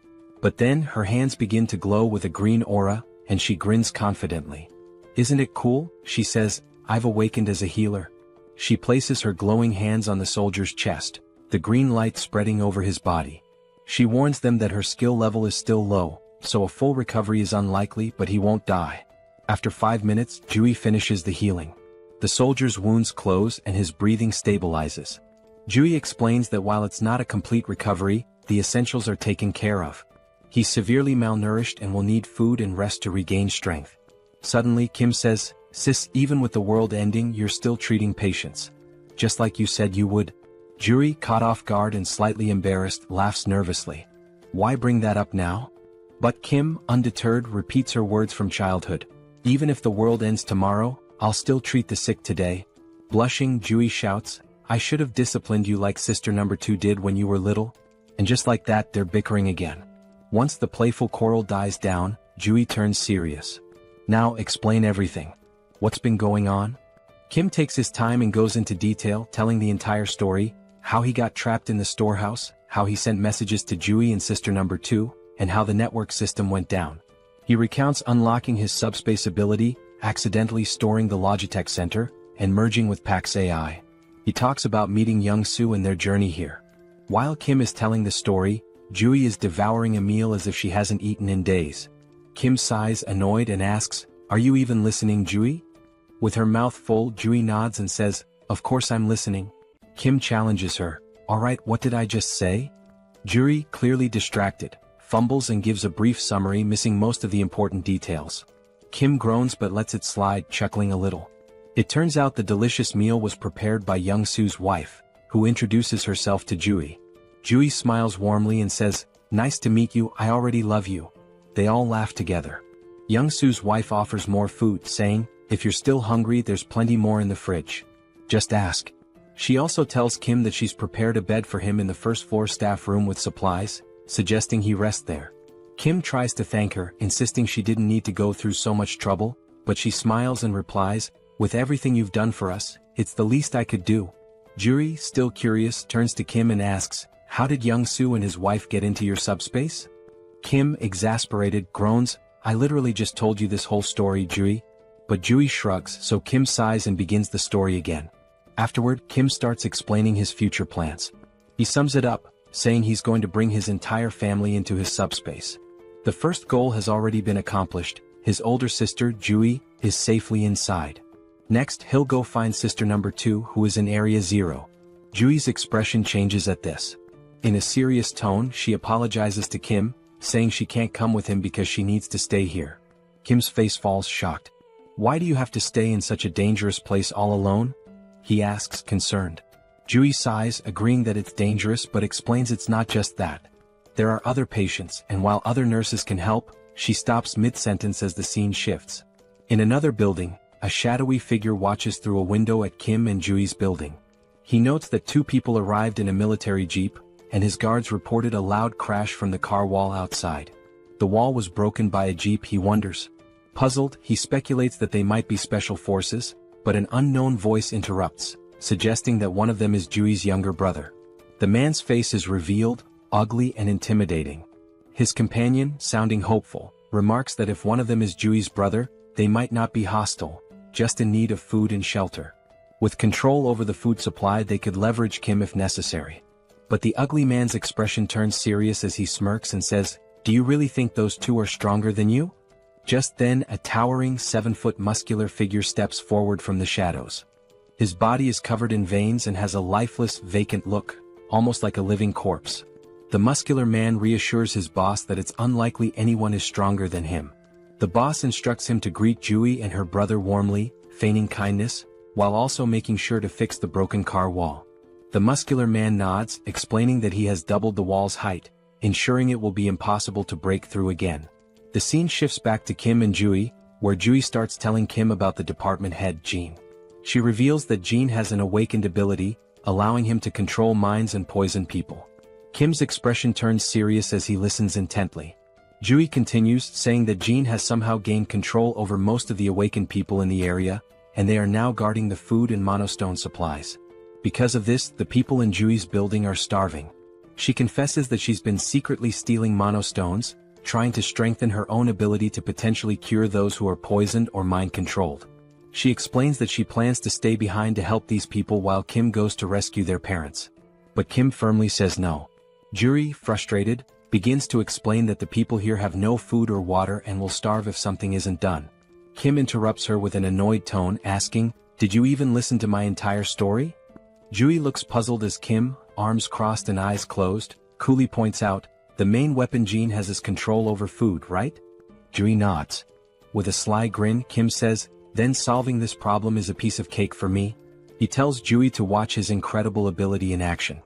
But then, her hands begin to glow with a green aura, and she grins confidently. "Isn't it cool?" she says, "I've awakened as a healer." She places her glowing hands on the soldier's chest, the green light spreading over his body. She warns them that her skill level is still low, so a full recovery is unlikely, but he won't die. After 5 minutes, Jui finishes the healing. The soldier's wounds close and his breathing stabilizes. Jui explains that while it's not a complete recovery, the essentials are taken care of. He's severely malnourished and will need food and rest to regain strength. Suddenly, Kim says, "Sis, even with the world ending, you're still treating patients. Just like you said you would." Jui, caught off guard and slightly embarrassed, laughs nervously. "Why bring that up now?" But Kim, undeterred, repeats her words from childhood. "Even if the world ends tomorrow, I'll still treat the sick today." Blushing, Jui shouts, "I should have disciplined you like sister number 2 did when you were little." And just like that, they're bickering again. Once the playful quarrel dies down, Jui turns serious. "Now explain everything. What's been going on?" Kim takes his time and goes into detail, telling the entire story, how he got trapped in the storehouse, how he sent messages to Jui and sister number 2, and how the network system went down. He recounts unlocking his subspace ability, accidentally storing the Logitech Center, and merging with Pax AI. He talks about meeting Young-soo and their journey here. While Kim is telling the story, Jui is devouring a meal as if she hasn't eaten in days. Kim sighs, annoyed, and asks, "Are you even listening, Jui?" With her mouth full, Jui nods and says, "Of course I'm listening." Kim challenges her, "Alright, what did I just say?" Juri, clearly distracted, fumbles and gives a brief summary missing most of the important details. Kim groans but lets it slide, chuckling a little. It turns out the delicious meal was prepared by Young-soo's wife, who introduces herself to Juri. Juri smiles warmly and says, "Nice to meet you, I already love you." They all laugh together. Young-soo's wife offers more food, saying, "If you're still hungry, there's plenty more in the fridge. Just ask." She also tells Kim that she's prepared a bed for him in the first-floor staff room with supplies, suggesting he rest there. Kim tries to thank her, insisting she didn't need to go through so much trouble, but she smiles and replies, "With everything you've done for us, it's the least I could do." Juri, still curious, turns to Kim and asks, "How did Young-soo and his wife get into your subspace?" Kim, exasperated, groans, "I literally just told you this whole story, Juri." But Juri shrugs, so Kim sighs and begins the story again. Afterward, Kim starts explaining his future plans. He sums it up, saying he's going to bring his entire family into his subspace. The first goal has already been accomplished. His older sister, Jui, is safely inside. Next, he'll go find sister number 2, who is in Area 0. Jui's expression changes at this. In a serious tone, she apologizes to Kim, saying she can't come with him because she needs to stay here. Kim's face falls, shocked. "Why do you have to stay in such a dangerous place all alone?" he asks, concerned. Jui sighs, agreeing that it's dangerous, but explains it's not just that. There are other patients, and while other nurses can help, she stops mid-sentence as the scene shifts. In another building, a shadowy figure watches through a window at Kim and Jui's building. He notes that 2 people arrived in a military jeep, and his guards reported a loud crash from the car wall outside. The wall was broken by a jeep, he wonders. Puzzled, he speculates that they might be special forces, but an unknown voice interrupts, suggesting that one of them is Jui's younger brother. The man's face is revealed, ugly and intimidating. His companion, sounding hopeful, remarks that if one of them is Jui's brother, they might not be hostile, just in need of food and shelter. With control over the food supply, they could leverage Kim if necessary. But the ugly man's expression turns serious as he smirks and says, "Do you really think those 2 are stronger than you?" Just then, a towering 7-foot muscular figure steps forward from the shadows. His body is covered in veins and has a lifeless, vacant look, almost like a living corpse. The muscular man reassures his boss that it's unlikely anyone is stronger than him. The boss instructs him to greet Jui and her brother warmly, feigning kindness, while also making sure to fix the broken car wall. The muscular man nods, explaining that he has doubled the wall's height, ensuring it will be impossible to break through again. The scene shifts back to Kim and Jui, where Jui starts telling Kim about the department head, Jean. She reveals that Jean has an awakened ability, allowing him to control minds and poison people. Kim's expression turns serious as he listens intently. Jui continues, saying that Jean has somehow gained control over most of the awakened people in the area, and they are now guarding the food and monostone supplies. Because of this, the people in Jui's building are starving. She confesses that she's been secretly stealing monostones, trying to strengthen her own ability to potentially cure those who are poisoned or mind-controlled. She explains that she plans to stay behind to help these people while Kim goes to rescue their parents. But Kim firmly says no. Juri, frustrated, begins to explain that the people here have no food or water and will starve if something isn't done. Kim interrupts her with an annoyed tone, asking, "Did you even listen to my entire story?" Jui looks puzzled as Kim, arms crossed and eyes closed, coolly points out, "The main weapon Jean has is control over food, right?" Jui nods. With a sly grin, Kim says, "Then solving this problem is a piece of cake for me." He tells Jui to watch his incredible ability in action.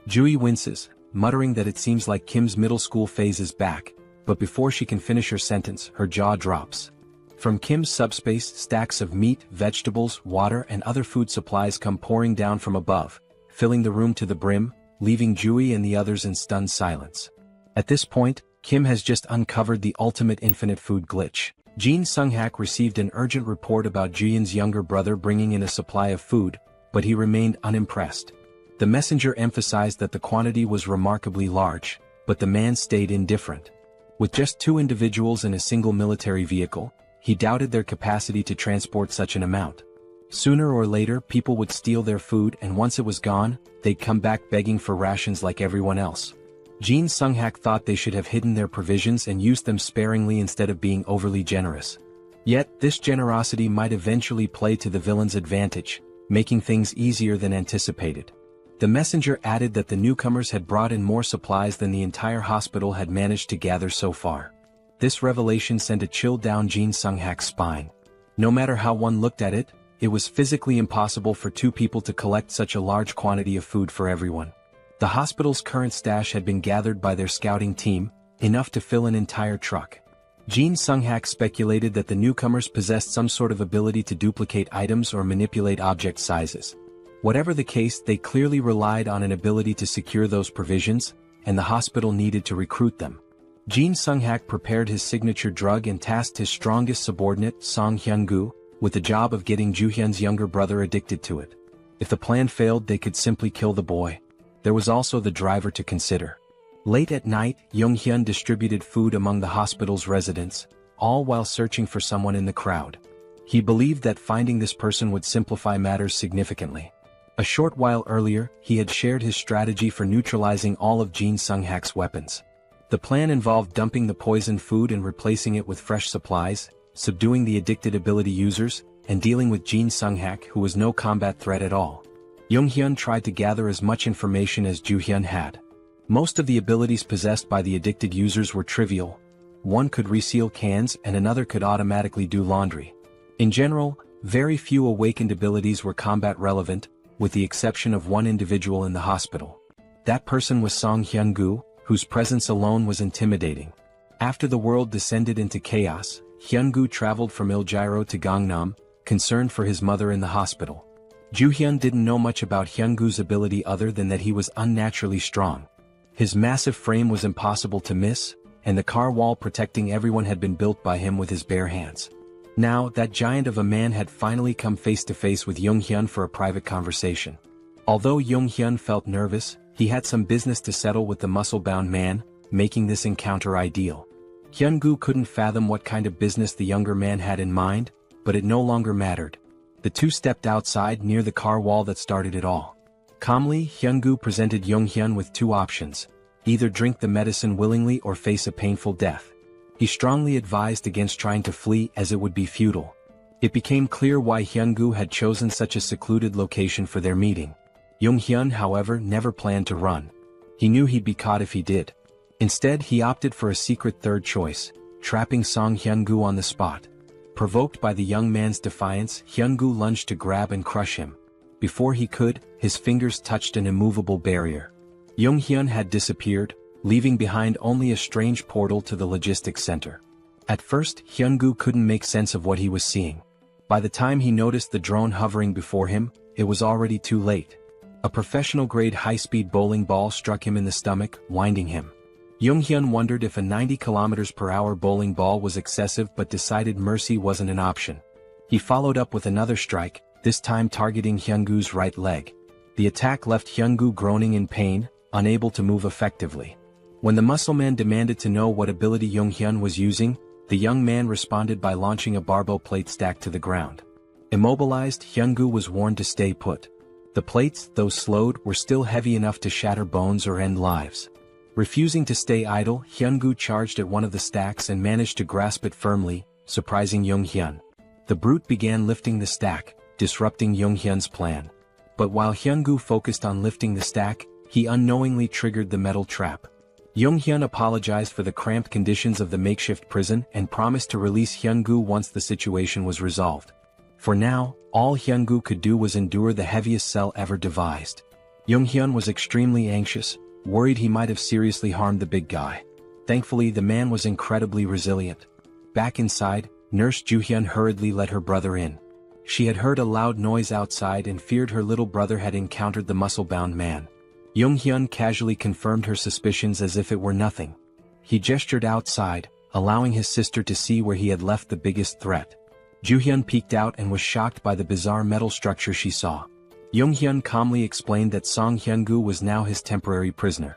Jui winces, muttering that it seems like Kim's middle school phase is back, but before she can finish her sentence, her jaw drops. From Kim's subspace, stacks of meat, vegetables, water and other food supplies come pouring down from above, filling the room to the brim, leaving Jui and the others in stunned silence. At this point, Kim has just uncovered the ultimate infinite food glitch. Jean Sung-hak received an urgent report about Juyen's younger brother bringing in a supply of food, but he remained unimpressed. The messenger emphasized that the quantity was remarkably large, but the man stayed indifferent. With just 2 individuals in a single military vehicle, he doubted their capacity to transport such an amount. Sooner or later, people would steal their food, and once it was gone, they'd come back begging for rations like everyone else. Jean Sung-hak thought they should have hidden their provisions and used them sparingly instead of being overly generous. Yet, this generosity might eventually play to the villain's advantage, making things easier than anticipated. The messenger added that the newcomers had brought in more supplies than the entire hospital had managed to gather so far. This revelation sent a chill down Jin Sung-hak's spine. No matter how one looked at it, it was physically impossible for two people to collect such a large quantity of food for everyone. The hospital's current stash had been gathered by their scouting team, enough to fill an entire truck. Jin Sung-hak speculated that the newcomers possessed some sort of ability to duplicate items or manipulate object sizes. Whatever the case, they clearly relied on an ability to secure those provisions, and the hospital needed to recruit them. Jin Sung-hak prepared his signature drug and tasked his strongest subordinate, Song Hyun-gu, with the job of getting Joo-hyun's younger brother addicted to it. If the plan failed, they could simply kill the boy. There was also the driver to consider. Late at night, Yong-hyun distributed food among the hospital's residents, all while searching for someone in the crowd. He believed that finding this person would simplify matters significantly. A short while earlier, he had shared his strategy for neutralizing all of Jin Sung-hak's weapons. The plan involved dumping the poisoned food and replacing it with fresh supplies, subduing the addicted ability users, and dealing with Jin Sung-hak, who was no combat threat at all. Yong-hyun tried to gather as much information as Joo-hyun had. Most of the abilities possessed by the addicted users were trivial. One could reseal cans and another could automatically do laundry. In general, very few awakened abilities were combat relevant, with the exception of one individual in the hospital. That person was Song Hyun-gu, whose presence alone was intimidating. After the world descended into chaos, Hyun-gu traveled from Iljiro to Gangnam, concerned for his mother in the hospital. Joo-hyun didn't know much about Hyun-gu's ability other than that he was unnaturally strong. His massive frame was impossible to miss, and the car wall protecting everyone had been built by him with his bare hands. Now, that giant of a man had finally come face to face with Yong-hyun for a private conversation. Although Yong-hyun felt nervous, he had some business to settle with the muscle-bound man, making this encounter ideal. Hyun-gu couldn't fathom what kind of business the younger man had in mind, but it no longer mattered. The two stepped outside near the car wall that started it all. Calmly, Hyun-gu presented Yong-hyun with two options: either drink the medicine willingly or face a painful death. He strongly advised against trying to flee as it would be futile. It became clear why Hyun-gu had chosen such a secluded location for their meeting. Yong-hyun, however, never planned to run. He knew he'd be caught if he did. Instead, he opted for a secret third choice, trapping Song Hyun-gu on the spot. Provoked by the young man's defiance, Hyun-gu lunged to grab and crush him. Before he could, his fingers touched an immovable barrier. Yong-hyun had disappeared, leaving behind only a strange portal to the logistics center. At first, Hyun-gu couldn't make sense of what he was seeing. By the time he noticed the drone hovering before him, it was already too late. A professional-grade high-speed bowling ball struck him in the stomach, winding him. Yong-hyun wondered if a 90 km/h bowling ball was excessive but decided mercy wasn't an option. He followed up with another strike, this time targeting Hyun-gu's right leg. The attack left Hyun-gu groaning in pain, unable to move effectively. When the muscleman demanded to know what ability Yong-hyun was using, the young man responded by launching a barbell plate stack to the ground. Immobilized, Hyun-gu was warned to stay put. The plates, though slowed, were still heavy enough to shatter bones or end lives. Refusing to stay idle, Hyun-gu charged at one of the stacks and managed to grasp it firmly, surprising Yong-hyun. The brute began lifting the stack, disrupting Yong-hyun's plan. But while Hyun-gu focused on lifting the stack, he unknowingly triggered the metal trap. Yong-hyun apologized for the cramped conditions of the makeshift prison and promised to release Hyun-gu once the situation was resolved. For now, all Hyun-gu could do was endure the heaviest cell ever devised. Yong-hyun was extremely anxious, worried he might have seriously harmed the big guy. Thankfully, the man was incredibly resilient. Back inside, Nurse Joo-hyun hurriedly let her brother in. She had heard a loud noise outside and feared her little brother had encountered the muscle-bound man. Yong-hyun casually confirmed her suspicions as if it were nothing. He gestured outside, allowing his sister to see where he had left the biggest threat. Joo-hyun peeked out and was shocked by the bizarre metal structure she saw. Yong-hyun calmly explained that Song Hyun-gu was now his temporary prisoner.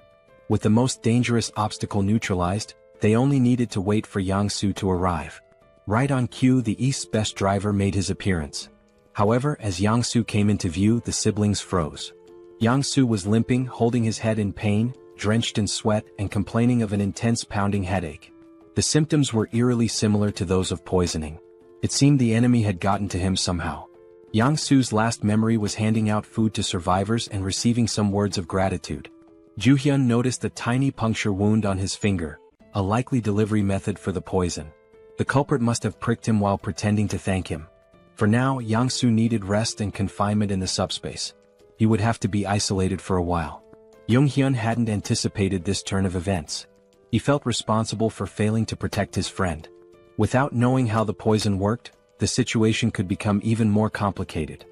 With the most dangerous obstacle neutralized, they only needed to wait for Yang-soo to arrive. Right on cue, the East's best driver made his appearance. However, as Yang-soo came into view, the siblings froze. Yang-soo was limping, holding his head in pain, drenched in sweat, and complaining of an intense pounding headache. The symptoms were eerily similar to those of poisoning. It seemed the enemy had gotten to him somehow. Yang Su's last memory was handing out food to survivors and receiving some words of gratitude. Ju Hyun noticed a tiny puncture wound on his finger, a likely delivery method for the poison. The culprit must have pricked him while pretending to thank him. For now, Yang Su needed rest and confinement in the subspace. He would have to be isolated for a while. Jung Hyun hadn't anticipated this turn of events. He felt responsible for failing to protect his friend. Without knowing how the poison worked, the situation could become even more complicated.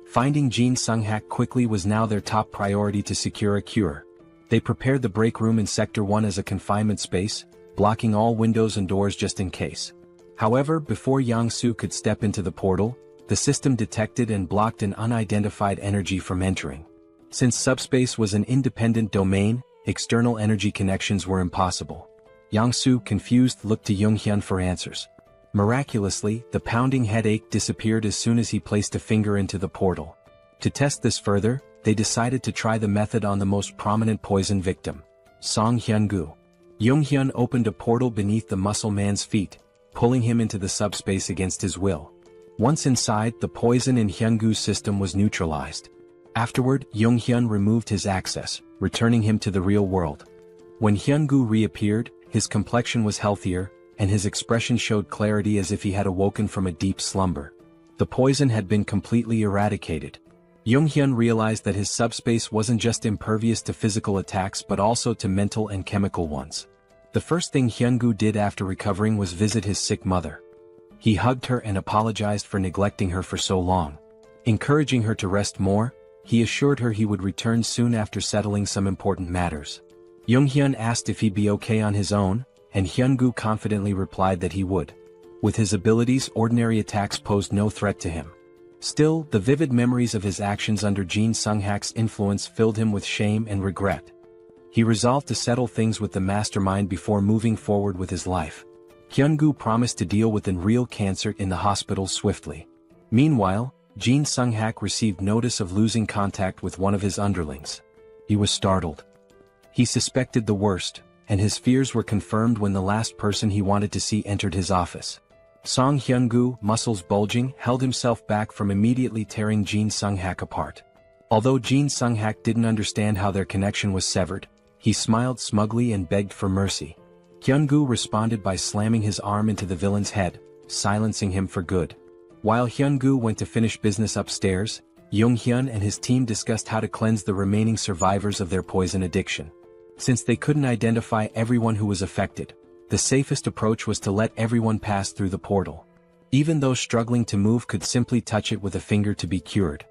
Finding Jin Sung-hak quickly was now their top priority to secure a cure. They prepared the break room in Sector 1 as a confinement space, blocking all windows and doors just in case. However, before Yang Su could step into the portal, the system detected and blocked an unidentified energy from entering. Since subspace was an independent domain, external energy connections were impossible. Yang Su, confused, looked to Jung Hyun for answers. Miraculously, the pounding headache disappeared as soon as he placed a finger into the portal. To test this further, they decided to try the method on the most prominent poison victim, Song Hyun-gu. Jung Hyun opened a portal beneath the muscle man's feet, pulling him into the subspace against his will. Once inside, the poison in Hyun-gu's system was neutralized. Afterward, Jung Hyun removed his access, returning him to the real world. When Hyun-gu reappeared, his complexion was healthier, and his expression showed clarity as if he had awoken from a deep slumber. The poison had been completely eradicated. Jung Hyun realized that his subspace wasn't just impervious to physical attacks but also to mental and chemical ones. The first thing Hyun-gu did after recovering was visit his sick mother. He hugged her and apologized for neglecting her for so long. Encouraging her to rest more, he assured her he would return soon after settling some important matters. Jung Hyun asked if he'd be okay on his own, and Hyun-gu confidently replied that he would. With his abilities, ordinary attacks posed no threat to him. Still, the vivid memories of his actions under Jin Sung-hak's influence filled him with shame and regret. He resolved to settle things with the mastermind before moving forward with his life. Hyun-gu promised to deal with real cancer in the hospital swiftly. Meanwhile, Jin Sung-hak received notice of losing contact with one of his underlings. He was startled. He suspected the worst, and his fears were confirmed when the last person he wanted to see entered his office. Song Hyun-gu, muscles bulging, held himself back from immediately tearing Jin Sung-hak apart. Although Jin Sung-hak didn't understand how their connection was severed, he smiled smugly and begged for mercy. Hyun-gu responded by slamming his arm into the villain's head, silencing him for good. While Hyun-gu went to finish business upstairs, Jung Hyun and his team discussed how to cleanse the remaining survivors of their poison addiction. Since they couldn't identify everyone who was affected, the safest approach was to let everyone pass through the portal. Even those struggling to move could simply touch it with a finger to be cured.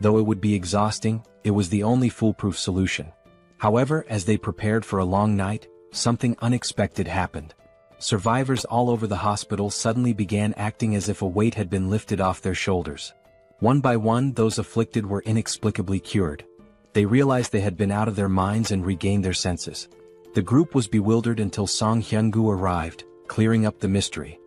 Though it would be exhausting, it was the only foolproof solution. However, as they prepared for a long night, something unexpected happened. Survivors all over the hospital suddenly began acting as if a weight had been lifted off their shoulders. One by one, those afflicted were inexplicably cured. They realized they had been out of their minds and regained their senses. The group was bewildered until Song Hyun-gu arrived, clearing up the mystery.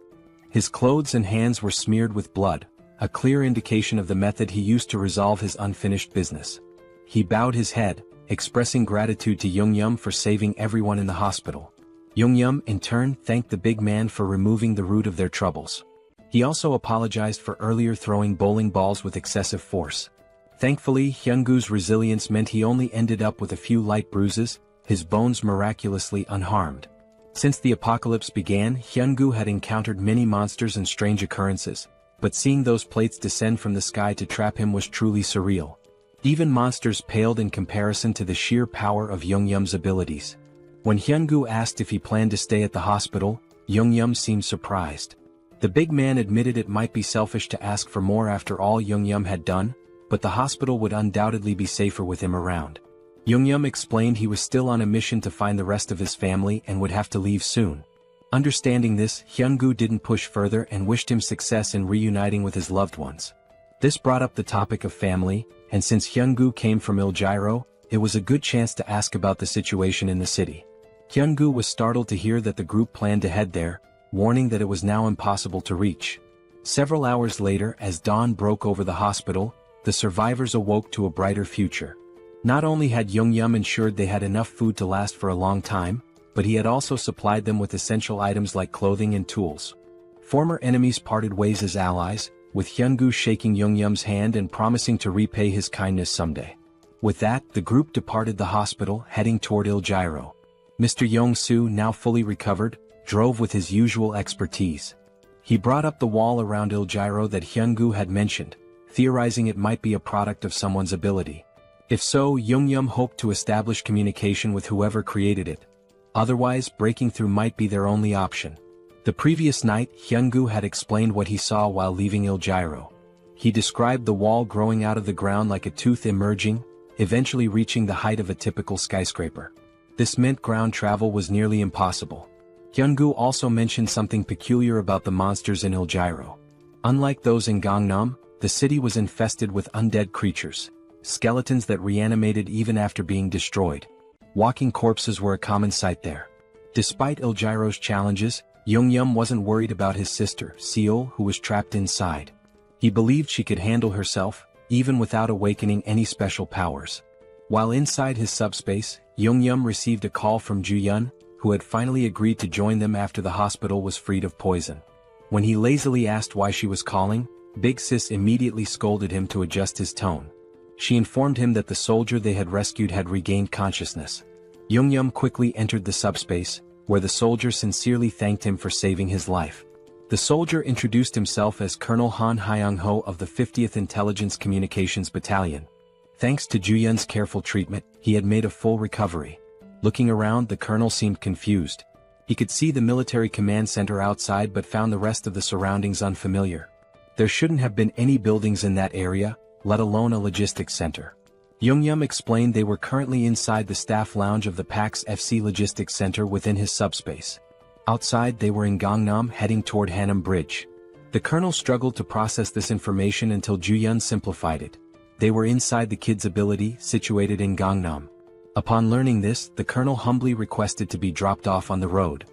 His clothes and hands were smeared with blood, a clear indication of the method he used to resolve his unfinished business. He bowed his head, expressing gratitude to Jung Yum for saving everyone in the hospital. Jung Yum, in turn, thanked the big man for removing the root of their troubles. He also apologized for earlier throwing bowling balls with excessive force. Thankfully, Hyun-gu's resilience meant he only ended up with a few light bruises, his bones miraculously unharmed. Since the apocalypse began, Hyun-gu had encountered many monsters and strange occurrences, but seeing those plates descend from the sky to trap him was truly surreal. Even monsters paled in comparison to the sheer power of Jung Yum's abilities. When Hyun-gu asked if he planned to stay at the hospital, Jung Yum seemed surprised. The big man admitted it might be selfish to ask for more after all Jung Yum had done, but the hospital would undoubtedly be safer with him around. Jung Yum explained he was still on a mission to find the rest of his family and would have to leave soon. Understanding this, Hyun-gu didn't push further and wished him success in reuniting with his loved ones. This brought up the topic of family, and since Hyun-gu came from Iljiro, it was a good chance to ask about the situation in the city. Hyun-gu was startled to hear that the group planned to head there, warning that it was now impossible to reach. Several hours later, as dawn broke over the hospital, the survivors awoke to a brighter future. Not only had Jung Yum ensured they had enough food to last for a long time, but he had also supplied them with essential items like clothing and tools. Former enemies parted ways as allies, with Hyungu shaking Yoongyum's hand and promising to repay his kindness someday. With that, the group departed the hospital, heading toward Ilgyro. Mr. Yong-soo, now fully recovered, drove with his usual expertise. He brought up the wall around Ilgyro that Hyungu had mentioned, theorizing it might be a product of someone's ability. If so, Yoongyum hoped to establish communication with whoever created it. Otherwise, breaking through might be their only option. The previous night, Hyungu had explained what he saw while leaving Ilgyro. He described the wall growing out of the ground like a tooth emerging, eventually reaching the height of a typical skyscraper. This meant ground travel was nearly impossible. Hyungu also mentioned something peculiar about the monsters in Ilgyro. Unlike those in Gangnam, the city was infested with undead creatures, skeletons that reanimated even after being destroyed. Walking corpses were a common sight there. Despite Ilgyro's challenges, Yoongyum wasn't worried about his sister, Seol, who was trapped inside. He believed she could handle herself, even without awakening any special powers. While inside his subspace, Yoongyum received a call from Ju-yeon, who had finally agreed to join them after the hospital was freed of poison. When he lazily asked why she was calling, Big Sis immediately scolded him to adjust his tone. She informed him that the soldier they had rescued had regained consciousness. Yoongyum quickly entered the subspace, where the soldier sincerely thanked him for saving his life. The soldier introduced himself as Colonel Han Hyung-ho of the 50th Intelligence Communications Battalion. Thanks to Ju-yeon's careful treatment, he had made a full recovery. Looking around, the colonel seemed confused. He could see the military command center outside but found the rest of the surroundings unfamiliar. There shouldn't have been any buildings in that area, let alone a logistics center. Yoongyum explained they were currently inside the staff lounge of the PAX FC Logistics Center within his subspace. Outside, they were in Gangnam, heading toward Hanam Bridge. The colonel struggled to process this information until Ju-yeon simplified it. They were inside the kid's ability, situated in Gangnam. Upon learning this, the colonel humbly requested to be dropped off on the road.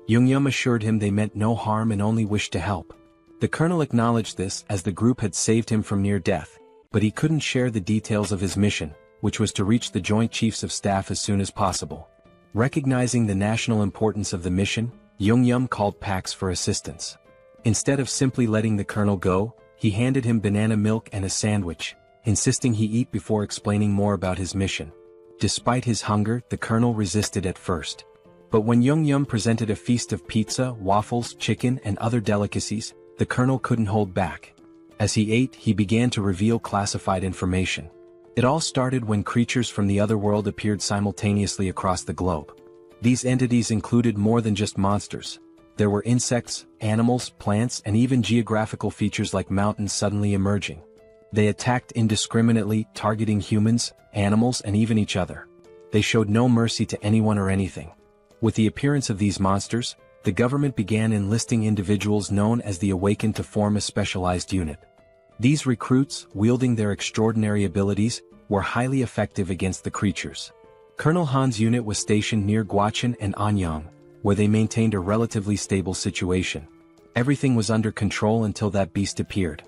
Yoongyum assured him they meant no harm and only wished to help. The colonel acknowledged this as the group had saved him from near death, but he couldn't share the details of his mission, which was to reach the Joint Chiefs of Staff as soon as possible. Recognizing the national importance of the mission, Yoongyum called PAX for assistance. Instead of simply letting the colonel go, he handed him banana milk and a sandwich, insisting he eat before explaining more about his mission. Despite his hunger, the colonel resisted at first. But when Yoongyum presented a feast of pizza, waffles, chicken, and other delicacies, the colonel couldn't hold back. As he ate, he began to reveal classified information. It all started when creatures from the other world appeared simultaneously across the globe. These entities included more than just monsters. There were insects, animals, plants, and even geographical features like mountains suddenly emerging. They attacked indiscriminately, targeting humans, animals, and even each other. They showed no mercy to anyone or anything. With the appearance of these monsters, the government began enlisting individuals known as the Awakened to form a specialized unit. These recruits, wielding their extraordinary abilities, were highly effective against the creatures. Colonel Han's unit was stationed near Gwacheon and Anyang, where they maintained a relatively stable situation. Everything was under control until that beast appeared.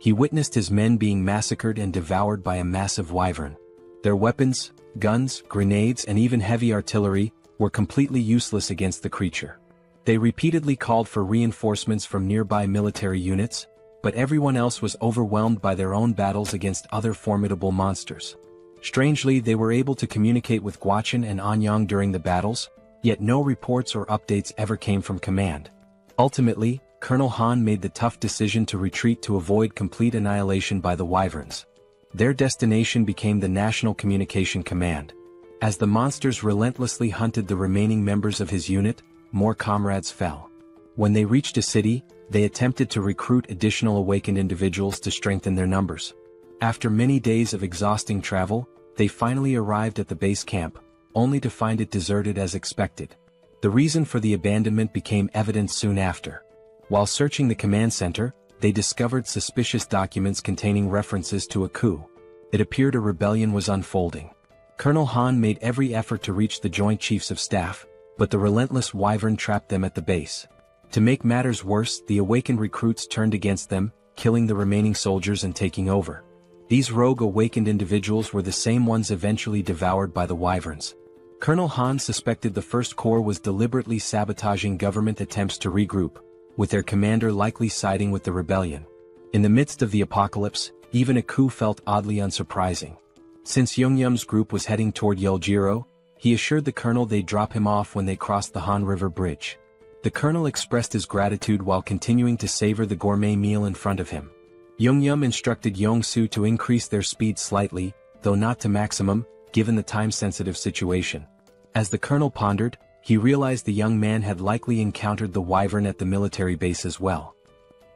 He witnessed his men being massacred and devoured by a massive wyvern. Their weapons, guns, grenades, and even heavy artillery were completely useless against the creature. They repeatedly called for reinforcements from nearby military units, but everyone else was overwhelmed by their own battles against other formidable monsters. Strangely, they were able to communicate with Gwacheon and Anyang during the battles, yet no reports or updates ever came from command. Ultimately, Colonel Han made the tough decision to retreat to avoid complete annihilation by the wyverns. Their destination became the National Communication Command. As the monsters relentlessly hunted the remaining members of his unit, more comrades fell. When they reached a city, they attempted to recruit additional awakened individuals to strengthen their numbers. After many days of exhausting travel, they finally arrived at the base camp, only to find it deserted as expected. The reason for the abandonment became evident soon after. While searching the command center, they discovered suspicious documents containing references to a coup. It appeared a rebellion was unfolding. Colonel Han made every effort to reach the Joint Chiefs of Staff, but the relentless wyvern trapped them at the base. To make matters worse, the awakened recruits turned against them, killing the remaining soldiers and taking over. These rogue awakened individuals were the same ones eventually devoured by the wyverns. Colonel Han suspected the First Corps was deliberately sabotaging government attempts to regroup, with their commander likely siding with the rebellion. In the midst of the apocalypse, even a coup felt oddly unsurprising. Since Yoongyum's group was heading toward Yeoljiro, he assured the colonel they'd drop him off when they crossed the Han River Bridge. The colonel expressed his gratitude while continuing to savor the gourmet meal in front of him. Yoongyum instructed Yong-soo to increase their speed slightly, though not to maximum, given the time-sensitive situation. As the colonel pondered, he realized the young man had likely encountered the wyvern at the military base as well.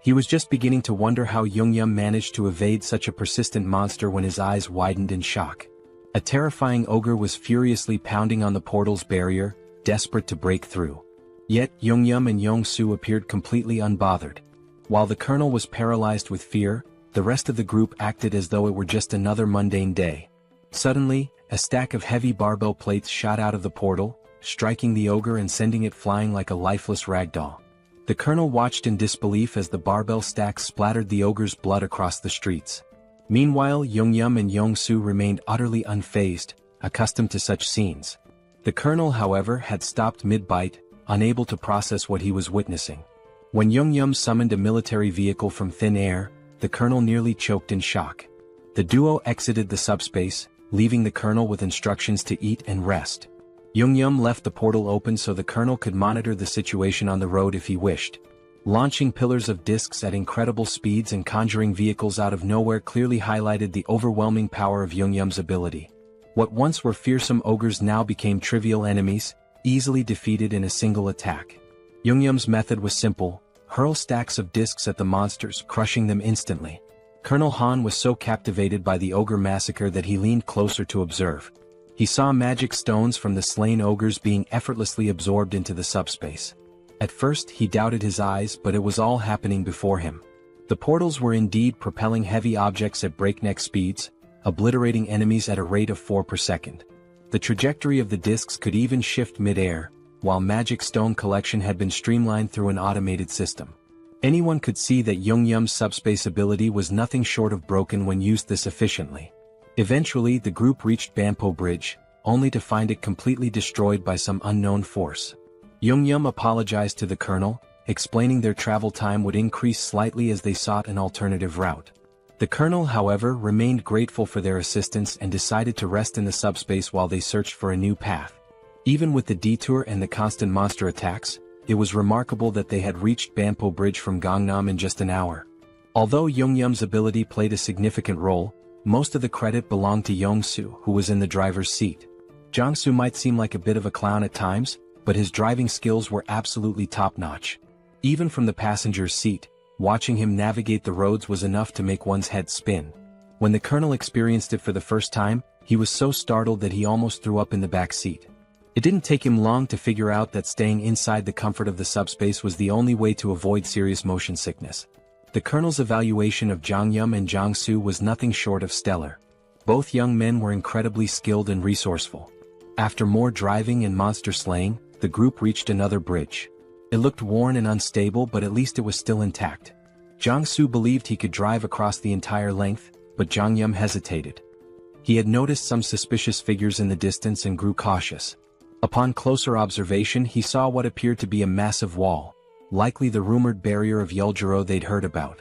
He was just beginning to wonder how Yoongyum managed to evade such a persistent monster when his eyes widened in shock. A terrifying ogre was furiously pounding on the portal's barrier, desperate to break through. Yet Yoongyum and Yong-soo appeared completely unbothered. While the colonel was paralyzed with fear, the rest of the group acted as though it were just another mundane day. Suddenly, a stack of heavy barbell plates shot out of the portal, striking the ogre and sending it flying like a lifeless ragdoll. The colonel watched in disbelief as the barbell stacks splattered the ogre's blood across the streets. Meanwhile, Yoongyum and Yong-soo remained utterly unfazed, accustomed to such scenes. The colonel, however, had stopped mid-bite, unable to process what he was witnessing. When Yoongyum summoned a military vehicle from thin air, the colonel nearly choked in shock. The duo exited the subspace, leaving the colonel with instructions to eat and rest. Yoongyum left the portal open so the colonel could monitor the situation on the road if he wished. Launching pillars of discs at incredible speeds and conjuring vehicles out of nowhere clearly highlighted the overwhelming power of Yoongyum's ability. What once were fearsome ogres now became trivial enemies, easily defeated in a single attack. Yoongyum's method was simple: hurl stacks of discs at the monsters, crushing them instantly. Colonel Han was so captivated by the ogre massacre that he leaned closer to observe. He saw magic stones from the slain ogres being effortlessly absorbed into the subspace. At first he doubted his eyes, but it was all happening before him. The portals were indeed propelling heavy objects at breakneck speeds, obliterating enemies at a rate of 4 per second. The trajectory of the discs could even shift mid-air, while magic stone collection had been streamlined through an automated system. Anyone could see that Yoongyum's subspace ability was nothing short of broken when used this efficiently. Eventually the group reached Banpo Bridge, only to find it completely destroyed by some unknown force. Yoongyum apologized to the colonel, explaining their travel time would increase slightly as they sought an alternative route. The colonel, however, remained grateful for their assistance and decided to rest in the subspace while they searched for a new path. Even with the detour and the constant monster attacks, it was remarkable that they had reached Banpo Bridge from Gangnam in just an hour. Although Yoongyum's ability played a significant role, most of the credit belonged to Yong-soo, who was in the driver's seat. Jong-soo might seem like a bit of a clown at times, but his driving skills were absolutely top-notch. Even from the passenger's seat, watching him navigate the roads was enough to make one's head spin. When the colonel experienced it for the first time, he was so startled that he almost threw up in the back seat. It didn't take him long to figure out that staying inside the comfort of the subspace was the only way to avoid serious motion sickness. The colonel's evaluation of Jongyum and Jong-soo was nothing short of stellar. Both young men were incredibly skilled and resourceful. After more driving and monster slaying, the group reached another bridge. It looked worn and unstable, but at least it was still intact. Jong-soo believed he could drive across the entire length, but Jongyum hesitated. He had noticed some suspicious figures in the distance and grew cautious. Upon closer observation, he saw what appeared to be a massive wall, likely the rumored barrier of Yeoljiro they'd heard about.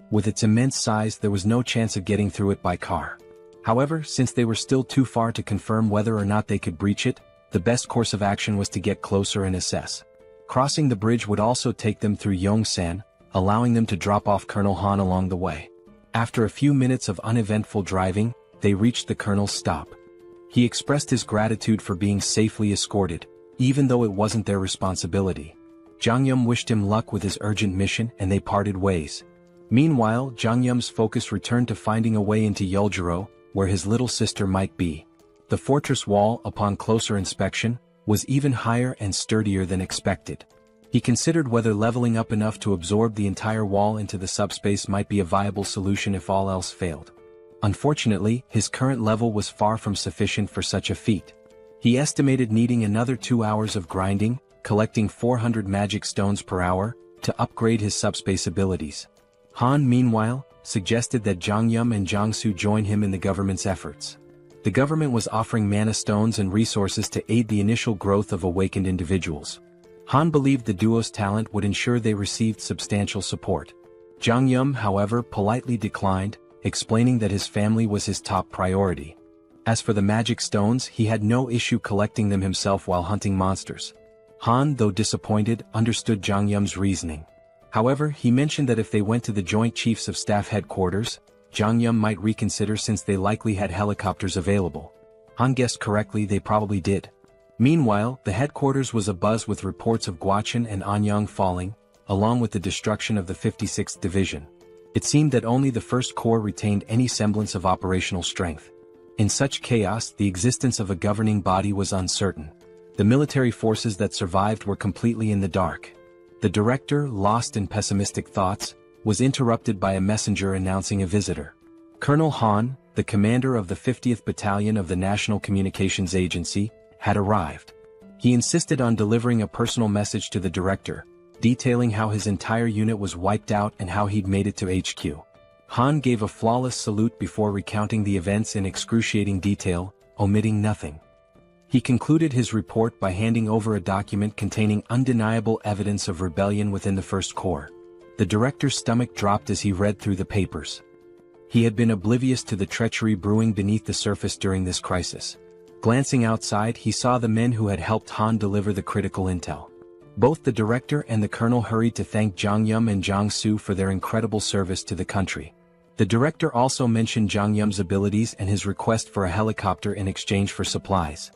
With its immense size, there was no chance of getting through it by car. However, since they were still too far to confirm whether or not they could breach it, the best course of action was to get closer and assess. Crossing the bridge would also take them through Yongsan, allowing them to drop off Colonel Han along the way. After a few minutes of uneventful driving, they reached the colonel's stop. He expressed his gratitude for being safely escorted, even though it wasn't their responsibility. Jongyum wished him luck with his urgent mission and they parted ways. Meanwhile, Jongyum's focus returned to finding a way into Yeoljiro, where his little sister might be. The fortress wall, upon closer inspection, was even higher and sturdier than expected. He considered whether leveling up enough to absorb the entire wall into the subspace might be a viable solution if all else failed. Unfortunately, his current level was far from sufficient for such a feat. He estimated needing another 2 hours of grinding, collecting 400 magic stones per hour, to upgrade his subspace abilities. Han, meanwhile, suggested that Jongyum and Jong-soo join him in the government's efforts. The government was offering mana stones and resources to aid the initial growth of awakened individuals. Han believed the duo's talent would ensure they received substantial support. Jang Yum, however, politely declined, explaining that his family was his top priority. As for the magic stones, he had no issue collecting them himself while hunting monsters. Han, though disappointed, understood Jang Yum's reasoning. However, he mentioned that if they went to the Joint Chiefs of Staff headquarters, Jang Yum might reconsider since they likely had helicopters available. Han guessed correctly, they probably did. Meanwhile, the headquarters was abuzz with reports of Guachen and Anyang falling, along with the destruction of the 56th Division. It seemed that only the 1st Corps retained any semblance of operational strength. In such chaos, the existence of a governing body was uncertain. The military forces that survived were completely in the dark. The director, lost in pessimistic thoughts, was interrupted by a messenger announcing a visitor. Colonel Han, the commander of the 50th Battalion of the National Communications Agency, had arrived. He insisted on delivering a personal message to the director, detailing how his entire unit was wiped out and how he'd made it to HQ. Han gave a flawless salute before recounting the events in excruciating detail, omitting nothing. He concluded his report by handing over a document containing undeniable evidence of rebellion within the 1st Corps. The director's stomach dropped as he read through the papers. He had been oblivious to the treachery brewing beneath the surface during this crisis. Glancing outside, he saw the men who had helped Han deliver the critical intel. Both the director and the colonel hurried to thank Jang Yum and Jang Soo for their incredible service to the country. The director also mentioned Jang Yum's abilities and his request for a helicopter in exchange for supplies.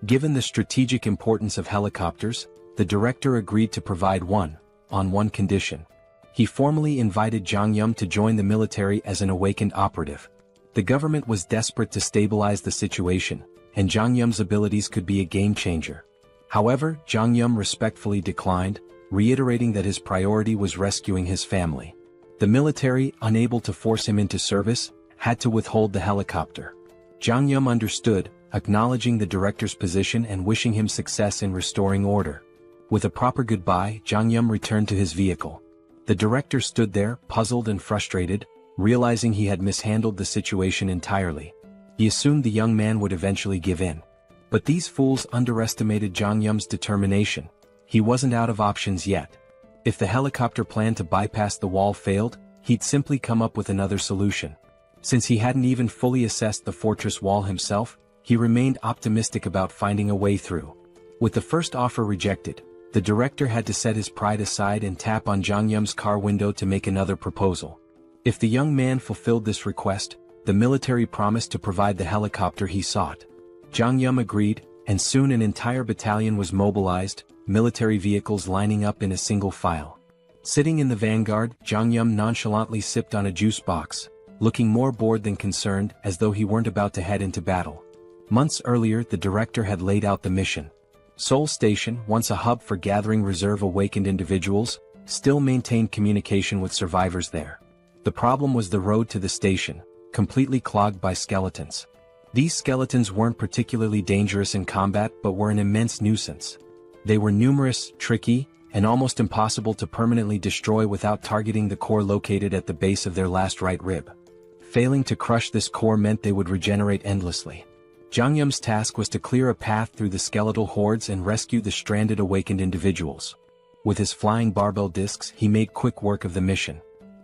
Given the strategic importance of helicopters, the director agreed to provide one, on one condition. He formally invited Jang Yum to join the military as an awakened operative. The government was desperate to stabilize the situation, and Jang Yum's abilities could be a game-changer. However, Jang Yum respectfully declined, reiterating that his priority was rescuing his family. The military, unable to force him into service, had to withhold the helicopter. Jang Yum understood, acknowledging the director's position and wishing him success in restoring order. With a proper goodbye, Jang Yum returned to his vehicle. The director stood there, puzzled and frustrated, realizing he had mishandled the situation entirely. He assumed the young man would eventually give in. But these fools underestimated Jang Yum's determination. He wasn't out of options yet. If the helicopter plan to bypass the wall failed, he'd simply come up with another solution. Since he hadn't even fully assessed the fortress wall himself, he remained optimistic about finding a way through. With the first offer rejected, the director had to set his pride aside and tap on Jang Yum's car window to make another proposal. If the young man fulfilled this request, the military promised to provide the helicopter he sought. Jang Yum agreed, and soon an entire battalion was mobilized, military vehicles lining up in a single file. Sitting in the vanguard, Jang Yum nonchalantly sipped on a juice box, looking more bored than concerned, as though he weren't about to head into battle. Months earlier, the director had laid out the mission. Seoul Station, once a hub for gathering reserve awakened individuals, still maintained communication with survivors there. The problem was the road to the station, completely clogged by skeletons. These skeletons weren't particularly dangerous in combat but were an immense nuisance. They were numerous, tricky, and almost impossible to permanently destroy without targeting the core located at the base of their last right rib. Failing to crush this core meant they would regenerate endlessly. Jang Yum's task was to clear a path through the skeletal hordes and rescue the stranded awakened individuals. With his flying barbell discs, he made quick work of the mission.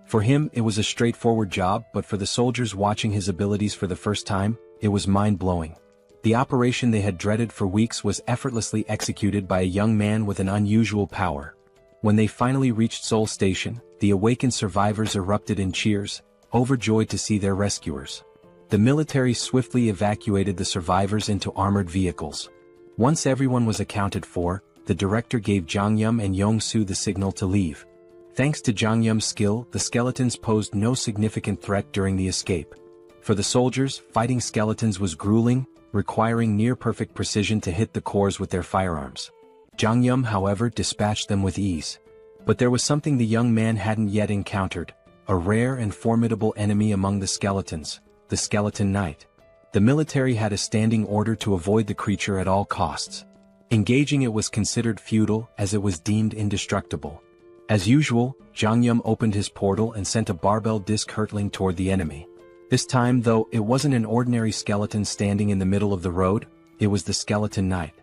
For him, it was a straightforward job, but for the soldiers watching his abilities for the first time, it was mind-blowing. The operation they had dreaded for weeks was effortlessly executed by a young man with an unusual power. When they finally reached Seoul Station, the awakened survivors erupted in cheers, overjoyed to see their rescuers. The military swiftly evacuated the survivors into armored vehicles. Once everyone was accounted for, the director gave Jang Yum and Yong Soo the signal to leave. Thanks to Jang Yum's skill, the skeletons posed no significant threat during the escape. For the soldiers, fighting skeletons was grueling, requiring near-perfect precision to hit the cores with their firearms. Jang Yum, however, dispatched them with ease. But there was something the young man hadn't yet encountered, a rare and formidable enemy among the skeletons, the Skeleton Knight. The military had a standing order to avoid the creature at all costs. Engaging it was considered futile as it was deemed indestructible. As usual, Jang Yum opened his portal and sent a barbell disc hurtling toward the enemy. This time, though, it wasn't an ordinary skeleton standing in the middle of the road, it was the Skeleton Knight.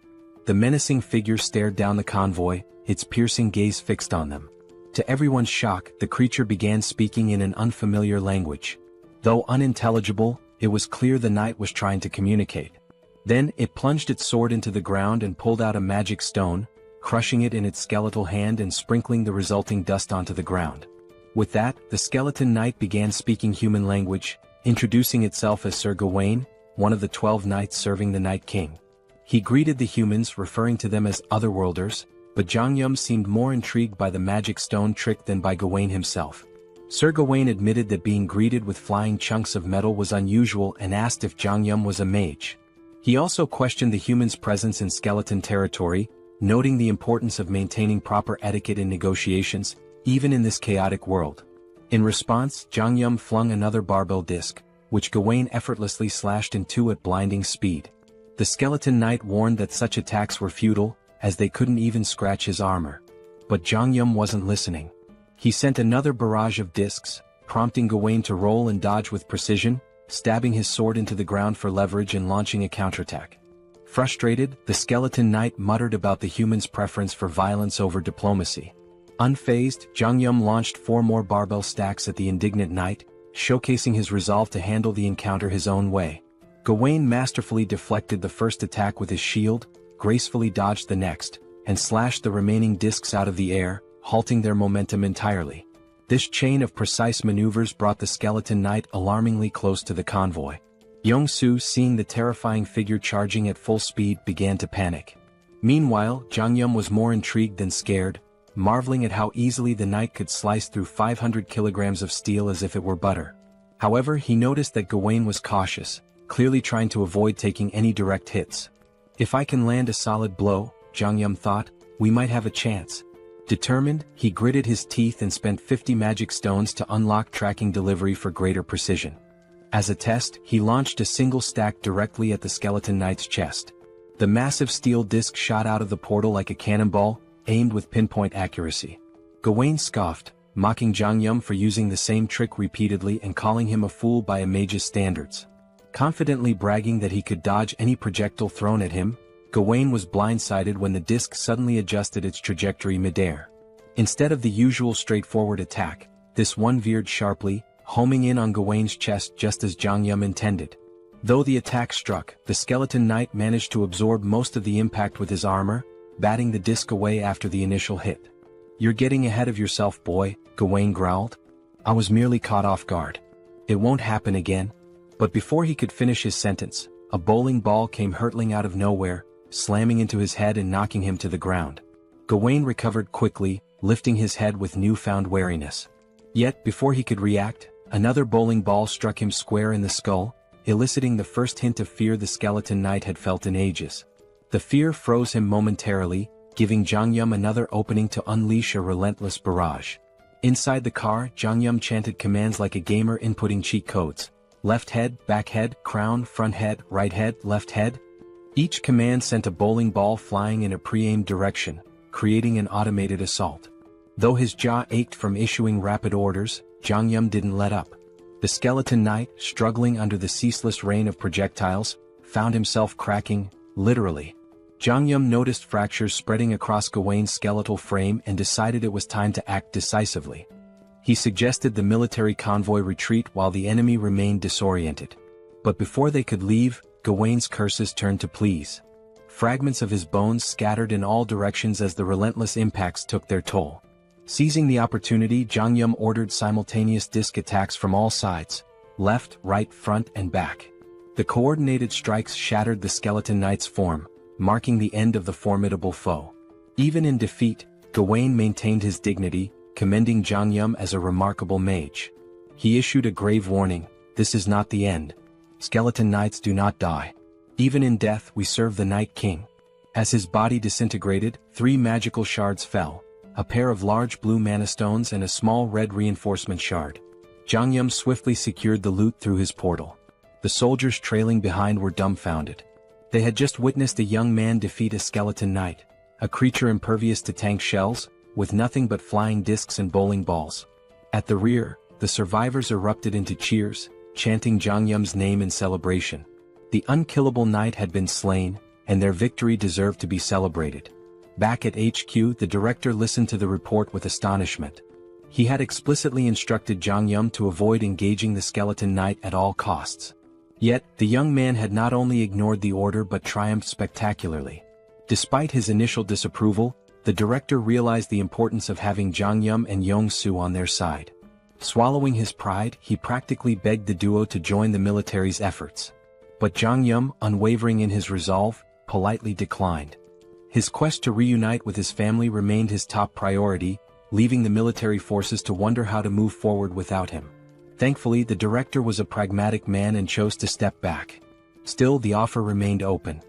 The menacing figure stared down the convoy, its piercing gaze fixed on them. To everyone's shock, the creature began speaking in an unfamiliar language. Though unintelligible, it was clear the knight was trying to communicate. Then, it plunged its sword into the ground and pulled out a magic stone, crushing it in its skeletal hand and sprinkling the resulting dust onto the ground. With that, the skeleton knight began speaking human language, introducing itself as Sir Gawain, one of the 12 knights serving the Night King. He greeted the humans, referring to them as otherworlders, but Jangyum seemed more intrigued by the magic stone trick than by Gawain himself. Sir Gawain admitted that being greeted with flying chunks of metal was unusual and asked if Jangyum was a mage. He also questioned the humans' presence in skeleton territory, noting the importance of maintaining proper etiquette in negotiations, even in this chaotic world. In response, Jangyum flung another barbell disc, which Gawain effortlessly slashed in two at blinding speed. The skeleton knight warned that such attacks were futile, as they couldn't even scratch his armor. But Jangyum wasn't listening. He sent another barrage of discs, prompting Gawain to roll and dodge with precision, stabbing his sword into the ground for leverage and launching a counterattack. Frustrated, the skeleton knight muttered about the human's preference for violence over diplomacy. Unfazed, Jangyum launched 4 more barbell stacks at the indignant knight, showcasing his resolve to handle the encounter his own way. Gawain masterfully deflected the first attack with his shield, gracefully dodged the next, and slashed the remaining discs out of the air, halting their momentum entirely. This chain of precise maneuvers brought the skeleton knight alarmingly close to the convoy. Yong-su, seeing the terrifying figure charging at full speed, began to panic. Meanwhile, Jangyum was more intrigued than scared, marveling at how easily the knight could slice through 500 kilograms of steel as if it were butter. However, he noticed that Gawain was cautious, clearly trying to avoid taking any direct hits. If I can land a solid blow, Jangyum thought, we might have a chance. Determined, he gritted his teeth and spent 50 magic stones to unlock tracking delivery for greater precision. As a test, he launched a single stack directly at the skeleton knight's chest. The massive steel disc shot out of the portal like a cannonball, aimed with pinpoint accuracy. Gawain scoffed, mocking Jangyum for using the same trick repeatedly and calling him a fool by a mage's standards. Confidently bragging that he could dodge any projectile thrown at him, Gawain was blindsided when the disc suddenly adjusted its trajectory midair. Instead of the usual straightforward attack, this one veered sharply, homing in on Gawain's chest just as Jangyum intended. Though the attack struck, the skeleton knight managed to absorb most of the impact with his armor, batting the disc away after the initial hit. "You're getting ahead of yourself, boy," Gawain growled. "I was merely caught off guard. It won't happen again." But before he could finish his sentence, a bowling ball came hurtling out of nowhere, slamming into his head and knocking him to the ground. Gawain recovered quickly, lifting his head with newfound wariness. Yet, before he could react, another bowling ball struck him square in the skull, eliciting the first hint of fear the skeleton knight had felt in ages. The fear froze him momentarily, giving Jangyum another opening to unleash a relentless barrage. Inside the car, Jangyum chanted commands like a gamer inputting cheat codes. Left head, back head, crown, front head, right head, left head. Each command sent a bowling ball flying in a pre-aimed direction, creating an automated assault. Though his jaw ached from issuing rapid orders, Jangyum didn't let up. The skeleton knight, struggling under the ceaseless rain of projectiles, found himself cracking, literally. Jangyum noticed fractures spreading across Gawain's skeletal frame and decided it was time to act decisively. He suggested the military convoy retreat while the enemy remained disoriented. But before they could leave, Gawain's curses turned to pleas. Fragments of his bones scattered in all directions as the relentless impacts took their toll. Seizing the opportunity, Jangyum ordered simultaneous disc attacks from all sides, left, right, front, and back. The coordinated strikes shattered the skeleton knight's form, marking the end of the formidable foe. Even in defeat, Gawain maintained his dignity, commending Jangyum as a remarkable mage. He issued a grave warning: "This is not the end. Skeleton knights do not die. Even in death we serve the Night King." As his body disintegrated, 3 magical shards fell, a pair of large blue mana stones and a small red reinforcement shard. Jangyum swiftly secured the loot through his portal. The soldiers trailing behind were dumbfounded. They had just witnessed a young man defeat a skeleton knight, a creature impervious to tank shells, with nothing but flying discs and bowling balls. At the rear, the survivors erupted into cheers, chanting Jangyum's name in celebration. The unkillable knight had been slain, and their victory deserved to be celebrated. Back at HQ, the director listened to the report with astonishment. He had explicitly instructed Jang Yum to avoid engaging the Skeleton Knight at all costs. Yet, the young man had not only ignored the order but triumphed spectacularly. Despite his initial disapproval, the director realized the importance of having Jang Yum and Yong-soo on their side. Swallowing his pride, he practically begged the duo to join the military's efforts. But Jang Yum, unwavering in his resolve, politely declined. His quest to reunite with his family remained his top priority, leaving the military forces to wonder how to move forward without him. Thankfully, the director was a pragmatic man and chose to step back. Still, the offer remained open.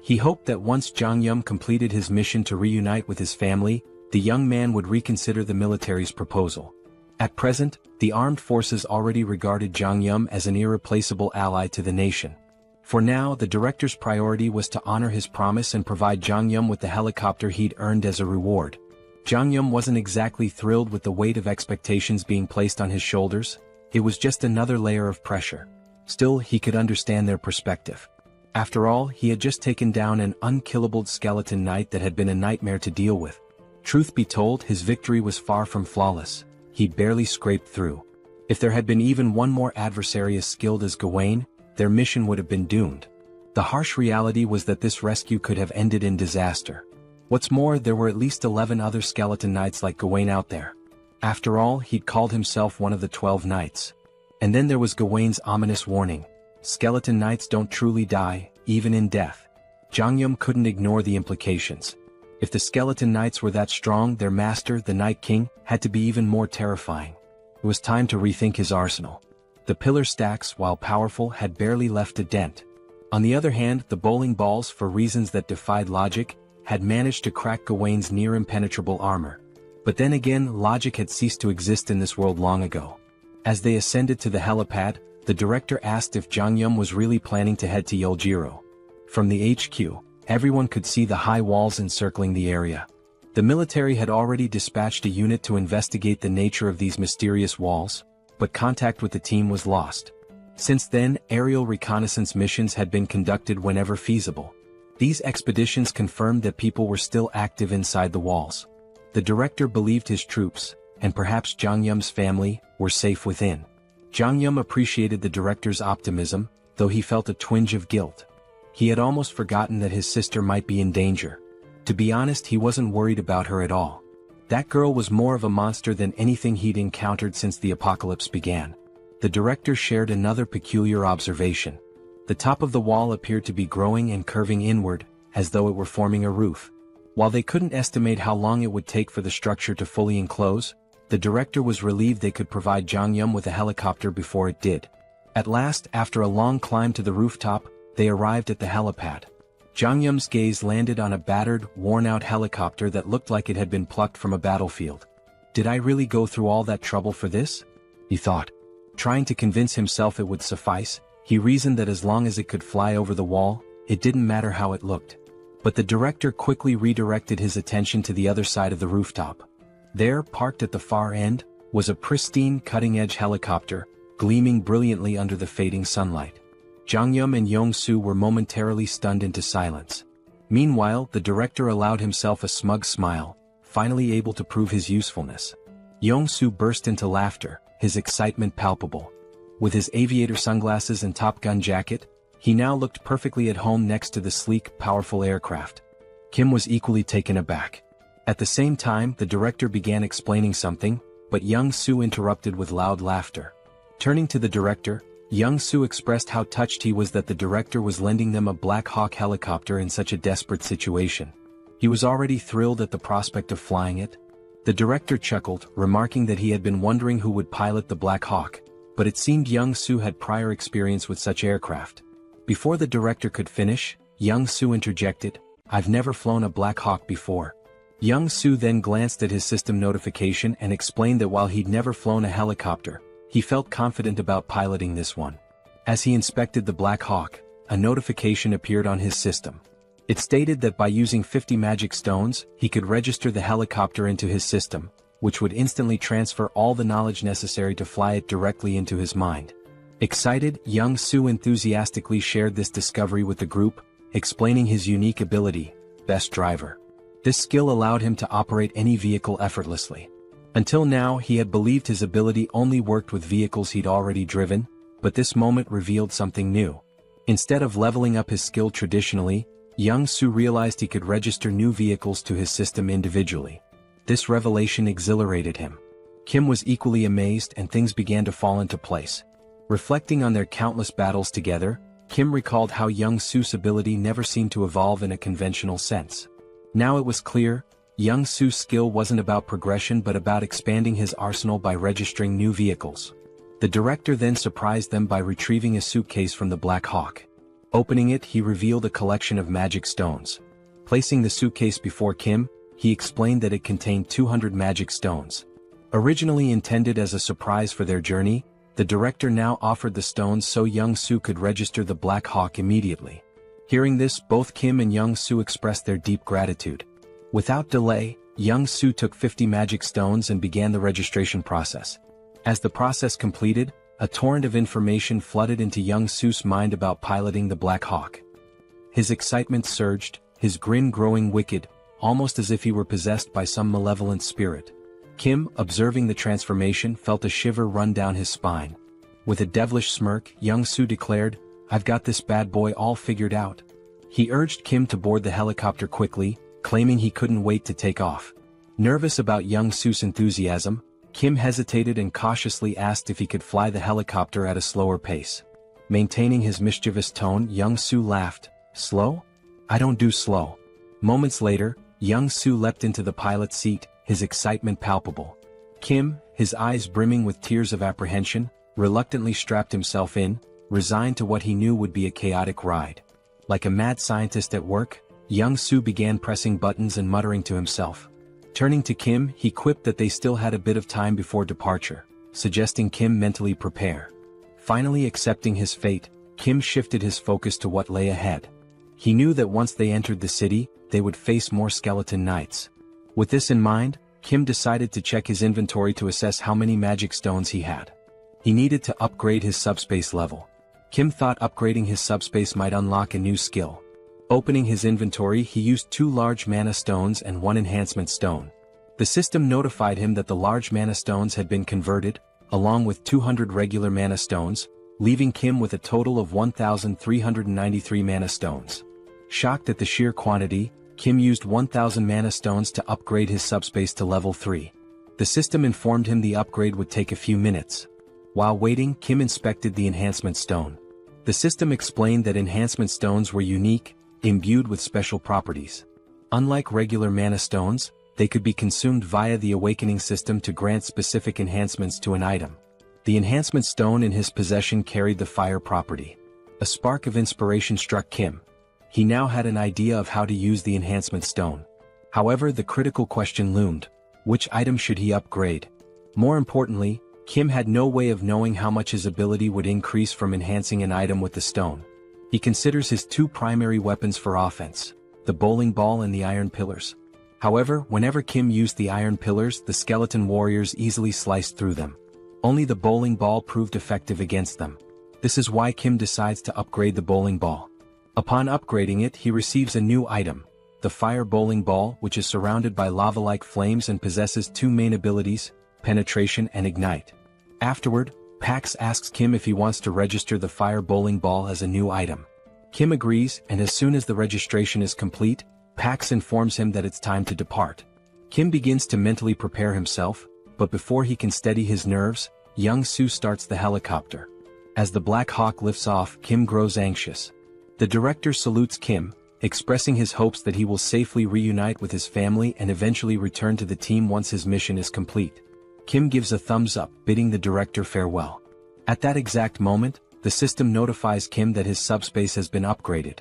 He hoped that once Jang Yum completed his mission to reunite with his family, the young man would reconsider the military's proposal. At present, the armed forces already regarded Jang Yum as an irreplaceable ally to the nation. For now, the director's priority was to honor his promise and provide Jang Yum with the helicopter he'd earned as a reward. Jang Yum wasn't exactly thrilled with the weight of expectations being placed on his shoulders. It was just another layer of pressure. Still, he could understand their perspective. After all, he had just taken down an unkillable skeleton knight that had been a nightmare to deal with. Truth be told, his victory was far from flawless. He'd barely scraped through. If there had been even one more adversary as skilled as Gawain, their mission would have been doomed. The harsh reality was that this rescue could have ended in disaster. What's more, there were at least 11 other skeleton knights like Gawain out there. After all, he'd called himself one of the 12 knights. And then there was Gawain's ominous warning. Skeleton knights don't truly die, even in death. Jang Yum couldn't ignore the implications. If the skeleton knights were that strong, their master, the Night King, had to be even more terrifying. It was time to rethink his arsenal. The pillar stacks, while powerful, had barely left a dent. On the other hand, the bowling balls, for reasons that defied logic, had managed to crack Gawain's near-impenetrable armor. But then again, logic had ceased to exist in this world long ago. As they ascended to the helipad, the director asked if Jang Yum was really planning to head to Yeoljiro. From the HQ, everyone could see the high walls encircling the area. The military had already dispatched a unit to investigate the nature of these mysterious walls, but contact with the team was lost. Since then, aerial reconnaissance missions had been conducted whenever feasible. These expeditions confirmed that people were still active inside the walls. The director believed his troops, and perhaps Jang Yum's family, were safe within. Jang Yum appreciated the director's optimism, though he felt a twinge of guilt. He had almost forgotten that his sister might be in danger. To be honest, he wasn't worried about her at all. That girl was more of a monster than anything he'd encountered since the apocalypse began. The director shared another peculiar observation. The top of the wall appeared to be growing and curving inward, as though it were forming a roof. While they couldn't estimate how long it would take for the structure to fully enclose, the director was relieved they could provide Jang Yum with a helicopter before it did. At last, after a long climb to the rooftop, they arrived at the helipad. Jang Yum's gaze landed on a battered, worn-out helicopter that looked like it had been plucked from a battlefield. Did I really go through all that trouble for this? He thought. Trying to convince himself it would suffice, he reasoned that as long as it could fly over the wall, it didn't matter how it looked. But the director quickly redirected his attention to the other side of the rooftop. There, parked at the far end, was a pristine cutting-edge helicopter, gleaming brilliantly under the fading sunlight. Jang Yum and Yong-soo were momentarily stunned into silence. Meanwhile, the director allowed himself a smug smile, finally able to prove his usefulness. Yong-soo burst into laughter, his excitement palpable. With his aviator sunglasses and Top Gun jacket, he now looked perfectly at home next to the sleek, powerful aircraft. Kim was equally taken aback. At the same time, the director began explaining something, but Young-soo interrupted with loud laughter. Turning to the director, Young-soo expressed how touched he was that the director was lending them a Black Hawk helicopter in such a desperate situation. He was already thrilled at the prospect of flying it. The director chuckled, remarking that he had been wondering who would pilot the Black Hawk, but it seemed Young-soo had prior experience with such aircraft. Before the director could finish, Young-soo interjected, "I've never flown a Black Hawk before." Young-soo then glanced at his system notification and explained that while he'd never flown a helicopter, he felt confident about piloting this one. As he inspected the Black Hawk, a notification appeared on his system. It stated that by using 50 magic stones, he could register the helicopter into his system, which would instantly transfer all the knowledge necessary to fly it directly into his mind. Excited, Young-soo enthusiastically shared this discovery with the group, explaining his unique ability, Best Driver. This skill allowed him to operate any vehicle effortlessly. Until now, he had believed his ability only worked with vehicles he'd already driven, but this moment revealed something new. Instead of leveling up his skill traditionally, Young-soo realized he could register new vehicles to his system individually. This revelation exhilarated him. Kim was equally amazed, and things began to fall into place. Reflecting on their countless battles together, Kim recalled how Young-soo's ability never seemed to evolve in a conventional sense. Now it was clear, Young-soo's skill wasn't about progression but about expanding his arsenal by registering new vehicles. The director then surprised them by retrieving a suitcase from the Black Hawk. Opening it, he revealed a collection of magic stones. Placing the suitcase before Kim, he explained that it contained 200 magic stones. Originally intended as a surprise for their journey, the director now offered the stones so Young-soo could register the Black Hawk immediately. Hearing this, both Kim and Young-soo expressed their deep gratitude. Without delay, Young-soo took 50 magic stones and began the registration process. As the process completed, a torrent of information flooded into Young-soo's mind about piloting the Black Hawk. His excitement surged, his grin growing wicked, almost as if he were possessed by some malevolent spirit. Kim, observing the transformation, felt a shiver run down his spine. With a devilish smirk, Young-soo declared, "I've got this bad boy all figured out." He urged Kim to board the helicopter quickly, claiming he couldn't wait to take off. Nervous about Young-soo's enthusiasm, Kim hesitated and cautiously asked if he could fly the helicopter at a slower pace. Maintaining his mischievous tone, Young-soo laughed. "Slow? I don't do slow." Moments later, Young-soo leapt into the pilot's seat, his excitement palpable. Kim, his eyes brimming with tears of apprehension, reluctantly strapped himself in, resigned to what he knew would be a chaotic ride. Like a mad scientist at work, Young-soo began pressing buttons and muttering to himself. Turning to Kim, he quipped that they still had a bit of time before departure, suggesting Kim mentally prepare. Finally accepting his fate, Kim shifted his focus to what lay ahead. He knew that once they entered the city, they would face more skeleton knights. With this in mind, Kim decided to check his inventory to assess how many magic stones he had. He needed to upgrade his subspace level. Kim thought upgrading his subspace might unlock a new skill. Opening his inventory, he used 2 large mana stones and 1 enhancement stone. The system notified him that the large mana stones had been converted, along with 200 regular mana stones, leaving Kim with a total of 1,393 mana stones. Shocked at the sheer quantity, Kim used 1,000 mana stones to upgrade his subspace to level 3. The system informed him the upgrade would take a few minutes. While waiting, Kim inspected the enhancement stone. The system explained that enhancement stones were unique, imbued with special properties. Unlike regular mana stones, they could be consumed via the awakening system to grant specific enhancements to an item. The enhancement stone in his possession carried the fire property. A spark of inspiration struck Kim. He now had an idea of how to use the enhancement stone. However, the critical question loomed: which item should he upgrade? More importantly, Kim had no way of knowing how much his ability would increase from enhancing an item with the stone. He considers his 2 primary weapons for offense, the bowling ball and the iron pillars. However, whenever Kim used the iron pillars, the skeleton warriors easily sliced through them. Only the bowling ball proved effective against them. This is why Kim decides to upgrade the bowling ball. Upon upgrading it, he receives a new item, the fire bowling ball, which is surrounded by lava-like flames and possesses 2 main abilities, penetration and ignite. Afterward, Pax asks Kim if he wants to register the fire bowling ball as a new item. Kim agrees, and as soon as the registration is complete, Pax informs him that it's time to depart. Kim begins to mentally prepare himself, but before he can steady his nerves, Young-soo starts the helicopter. As the Black Hawk lifts off, Kim grows anxious. The director salutes Kim, expressing his hopes that he will safely reunite with his family and eventually return to the team once his mission is complete. Kim gives a thumbs up, bidding the director farewell. At that exact moment, the system notifies Kim that his subspace has been upgraded.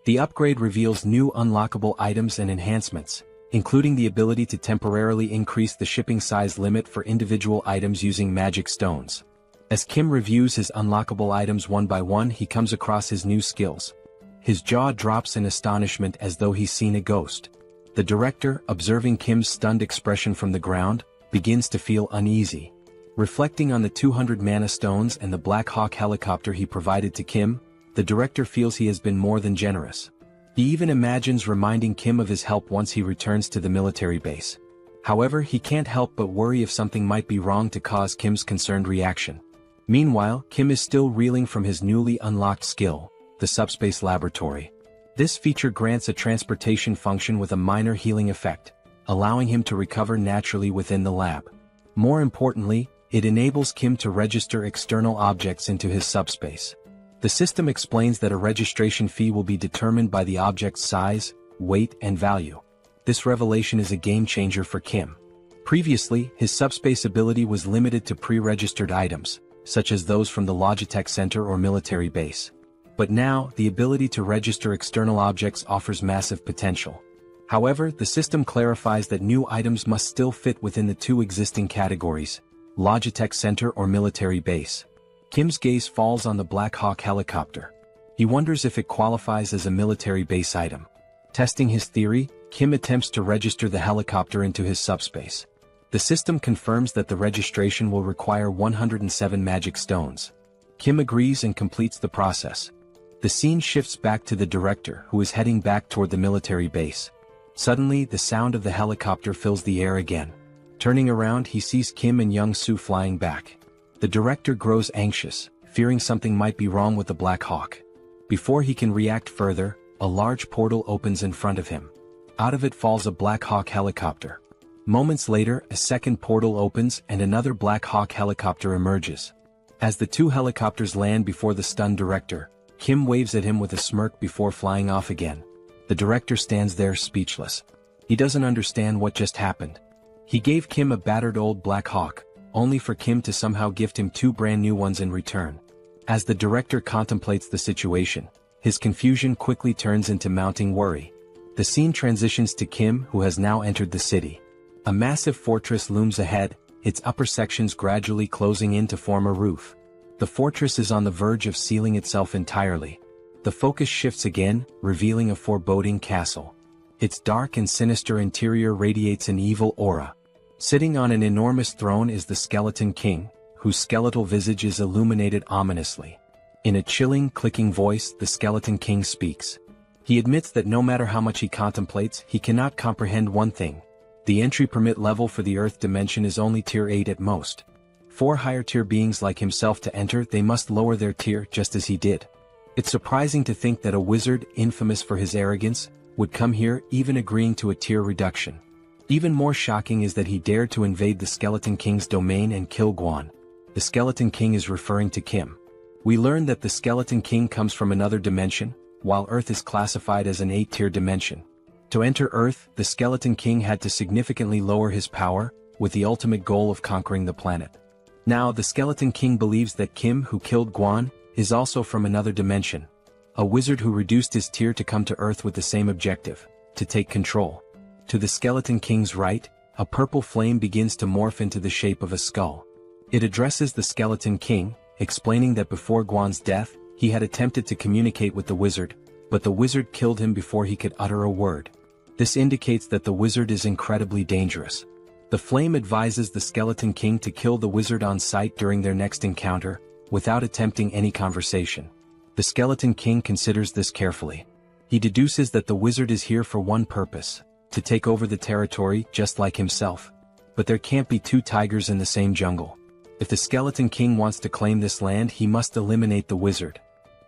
The upgrade reveals new unlockable items and enhancements, including the ability to temporarily increase the shipping size limit for individual items using magic stones. As Kim reviews his unlockable items one by one, he comes across his new skills. His jaw drops in astonishment as though he's seen a ghost. The director, observing Kim's stunned expression from the ground, begins to feel uneasy. Reflecting on the 200 mana stones and the Black Hawk helicopter he provided to Kim, the director feels he has been more than generous. He even imagines reminding Kim of his help once he returns to the military base. However, he can't help but worry if something might be wrong to cause Kim's concerned reaction. Meanwhile, Kim is still reeling from his newly unlocked skill, the SUBSPACE laboratory. This feature grants a transportation function with a minor healing effect, allowing him to recover naturally within the lab. More importantly, it enables Kim to register external objects into his subspace. The system explains that a registration fee will be determined by the object's size, weight, and value. This revelation is a game-changer for Kim. Previously, his subspace ability was limited to pre-registered items, such as those from the Logitech Center or military base. But now, the ability to register external objects offers massive potential. However, the system clarifies that new items must still fit within the two existing categories, Logitech Center or military base. Kim's gaze falls on the Black Hawk helicopter. He wonders if it qualifies as a military base item. Testing his theory, Kim attempts to register the helicopter into his subspace. The system confirms that the registration will require 107 magic stones. Kim agrees and completes the process. The scene shifts back to the director, who is heading back toward the military base. Suddenly, the sound of the helicopter fills the air again. Turning around, he sees Kim and Young-soo flying back. The director grows anxious, fearing something might be wrong with the Black Hawk. Before he can react further, a large portal opens in front of him. Out of it falls a Black Hawk helicopter. Moments later, a second portal opens and another Black Hawk helicopter emerges. As the two helicopters land before the stunned director, Kim waves at him with a smirk before flying off again. The director stands there speechless. He doesn't understand what just happened. He gave Kim a battered old Black Hawk, only for Kim to somehow gift him two brand new ones in return. As the director contemplates the situation, his confusion quickly turns into mounting worry. The scene transitions to Kim, who has now entered the city. A massive fortress looms ahead, its upper sections gradually closing in to form a roof. The fortress is on the verge of sealing itself entirely. The focus shifts again, revealing a foreboding castle. Its dark and sinister interior radiates an evil aura. Sitting on an enormous throne is the Skeleton King, whose skeletal visage is illuminated ominously. In a chilling, clicking voice, the Skeleton King speaks. He admits that no matter how much he contemplates, he cannot comprehend one thing. The entry permit level for the Earth dimension is only tier 8 at most. For higher tier beings like himself to enter, they must lower their tier just as he did. It's surprising to think that a wizard, infamous for his arrogance, would come here, even agreeing to a tier reduction. Even more shocking is that he dared to invade the Skeleton King's domain and kill Guan. The Skeleton King is referring to Kim. We learn that the Skeleton King comes from another dimension, while Earth is classified as an 8-tier dimension. To enter Earth, the Skeleton King had to significantly lower his power, with the ultimate goal of conquering the planet. Now, the Skeleton King believes that Kim, who killed Guan, is also from another dimension. A wizard who reduced his tier to come to Earth with the same objective, to take control. To the Skeleton King's right, a purple flame begins to morph into the shape of a skull. It addresses the Skeleton King, explaining that before Guan's death, he had attempted to communicate with the wizard, but the wizard killed him before he could utter a word. This indicates that the wizard is incredibly dangerous. The flame advises the Skeleton King to kill the wizard on sight during their next encounter, without attempting any conversation. The Skeleton King considers this carefully. He deduces that the wizard is here for one purpose: to take over the territory just like himself. But there can't be two tigers in the same jungle. If the Skeleton King wants to claim this land, he must eliminate the wizard.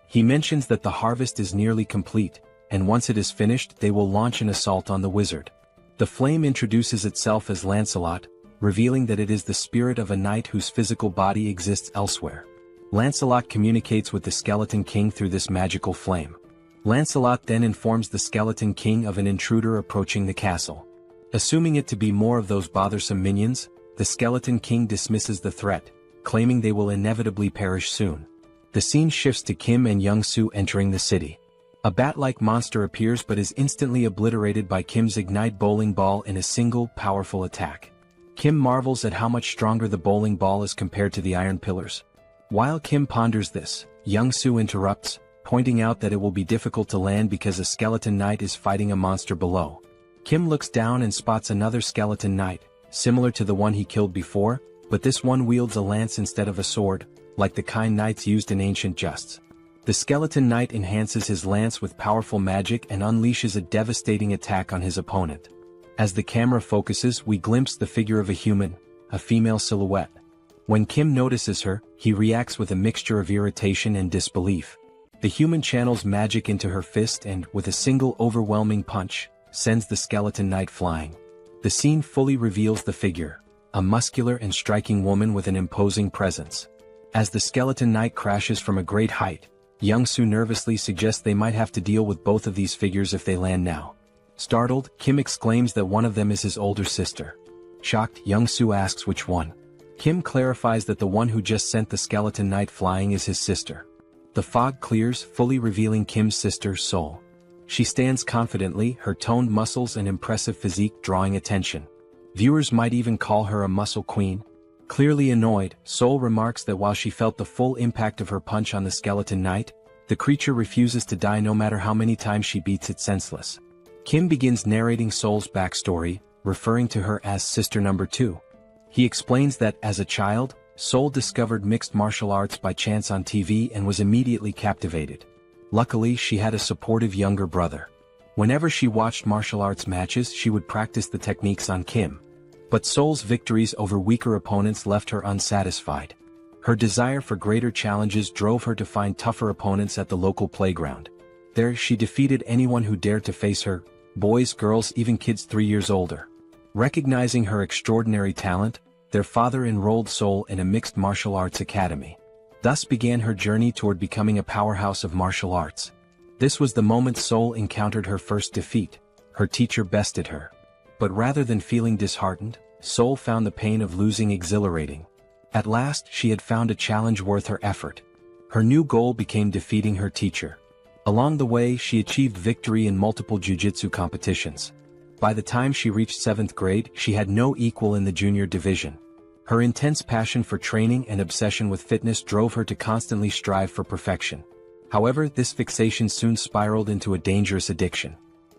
He mentions that the harvest is nearly complete, and once it is finished they will launch an assault on the wizard. The flame introduces itself as Lancelot, revealing that it is the spirit of a knight whose physical body exists elsewhere. Lancelot communicates with the Skeleton King through this magical flame. Lancelot then informs the Skeleton King of an intruder approaching the castle. Assuming it to be more of those bothersome minions, the Skeleton King dismisses the threat, claiming they will inevitably perish soon. The scene shifts to Kim and Young-soo entering the city. A bat-like monster appears but is instantly obliterated by Kim's ignite bowling ball in a single, powerful attack. Kim marvels at how much stronger the bowling ball is compared to the iron pillars. While Kim ponders this, Young-soo interrupts, pointing out that it will be difficult to land because a skeleton knight is fighting a monster below. Kim looks down and spots another skeleton knight, similar to the one he killed before, but this one wields a lance instead of a sword, like the kind knights used in ancient justs. The skeleton knight enhances his lance with powerful magic and unleashes a devastating attack on his opponent. As the camera focuses, we glimpse the figure of a human, a female silhouette. When Kim notices her, he reacts with a mixture of irritation and disbelief. The human channels magic into her fist and, with a single overwhelming punch, sends the skeleton knight flying. The scene fully reveals the figure, a muscular and striking woman with an imposing presence. As the skeleton knight crashes from a great height, Young-soo nervously suggests they might have to deal with both of these figures if they land now. Startled, Kim exclaims that one of them is his older sister. Shocked, Young-soo asks which one. Kim clarifies that the one who just sent the skeleton knight flying is his sister. The fog clears, fully revealing Kim's sister, Sol. She stands confidently, her toned muscles and impressive physique drawing attention. Viewers might even call her a muscle queen. Clearly annoyed, Sol remarks that while she felt the full impact of her punch on the skeleton knight, the creature refuses to die no matter how many times she beats it senseless. Kim begins narrating Sol's backstory, referring to her as Sister Number 2. He explains that, as a child, Sol discovered mixed martial arts by chance on TV and was immediately captivated. Luckily, she had a supportive younger brother. Whenever she watched martial arts matches, she would practice the techniques on Kim. But Sol's victories over weaker opponents left her unsatisfied. Her desire for greater challenges drove her to find tougher opponents at the local playground. There, she defeated anyone who dared to face her, boys, girls, even kids 3 years older. Recognizing her extraordinary talent, their father enrolled Sol in a mixed martial arts academy. Thus began her journey toward becoming a powerhouse of martial arts. This was the moment Sol encountered her first defeat. Her teacher bested her. But rather than feeling disheartened, Sol found the pain of losing exhilarating. At last, she had found a challenge worth her effort. Her new goal became defeating her teacher. Along the way, she achieved victory in multiple jiu-jitsu competitions. By the time she reached 7th grade, she had no equal in the junior division. Her intense passion for training and obsession with fitness drove her to constantly strive for perfection. However, this fixation soon spiraled into a dangerous addiction.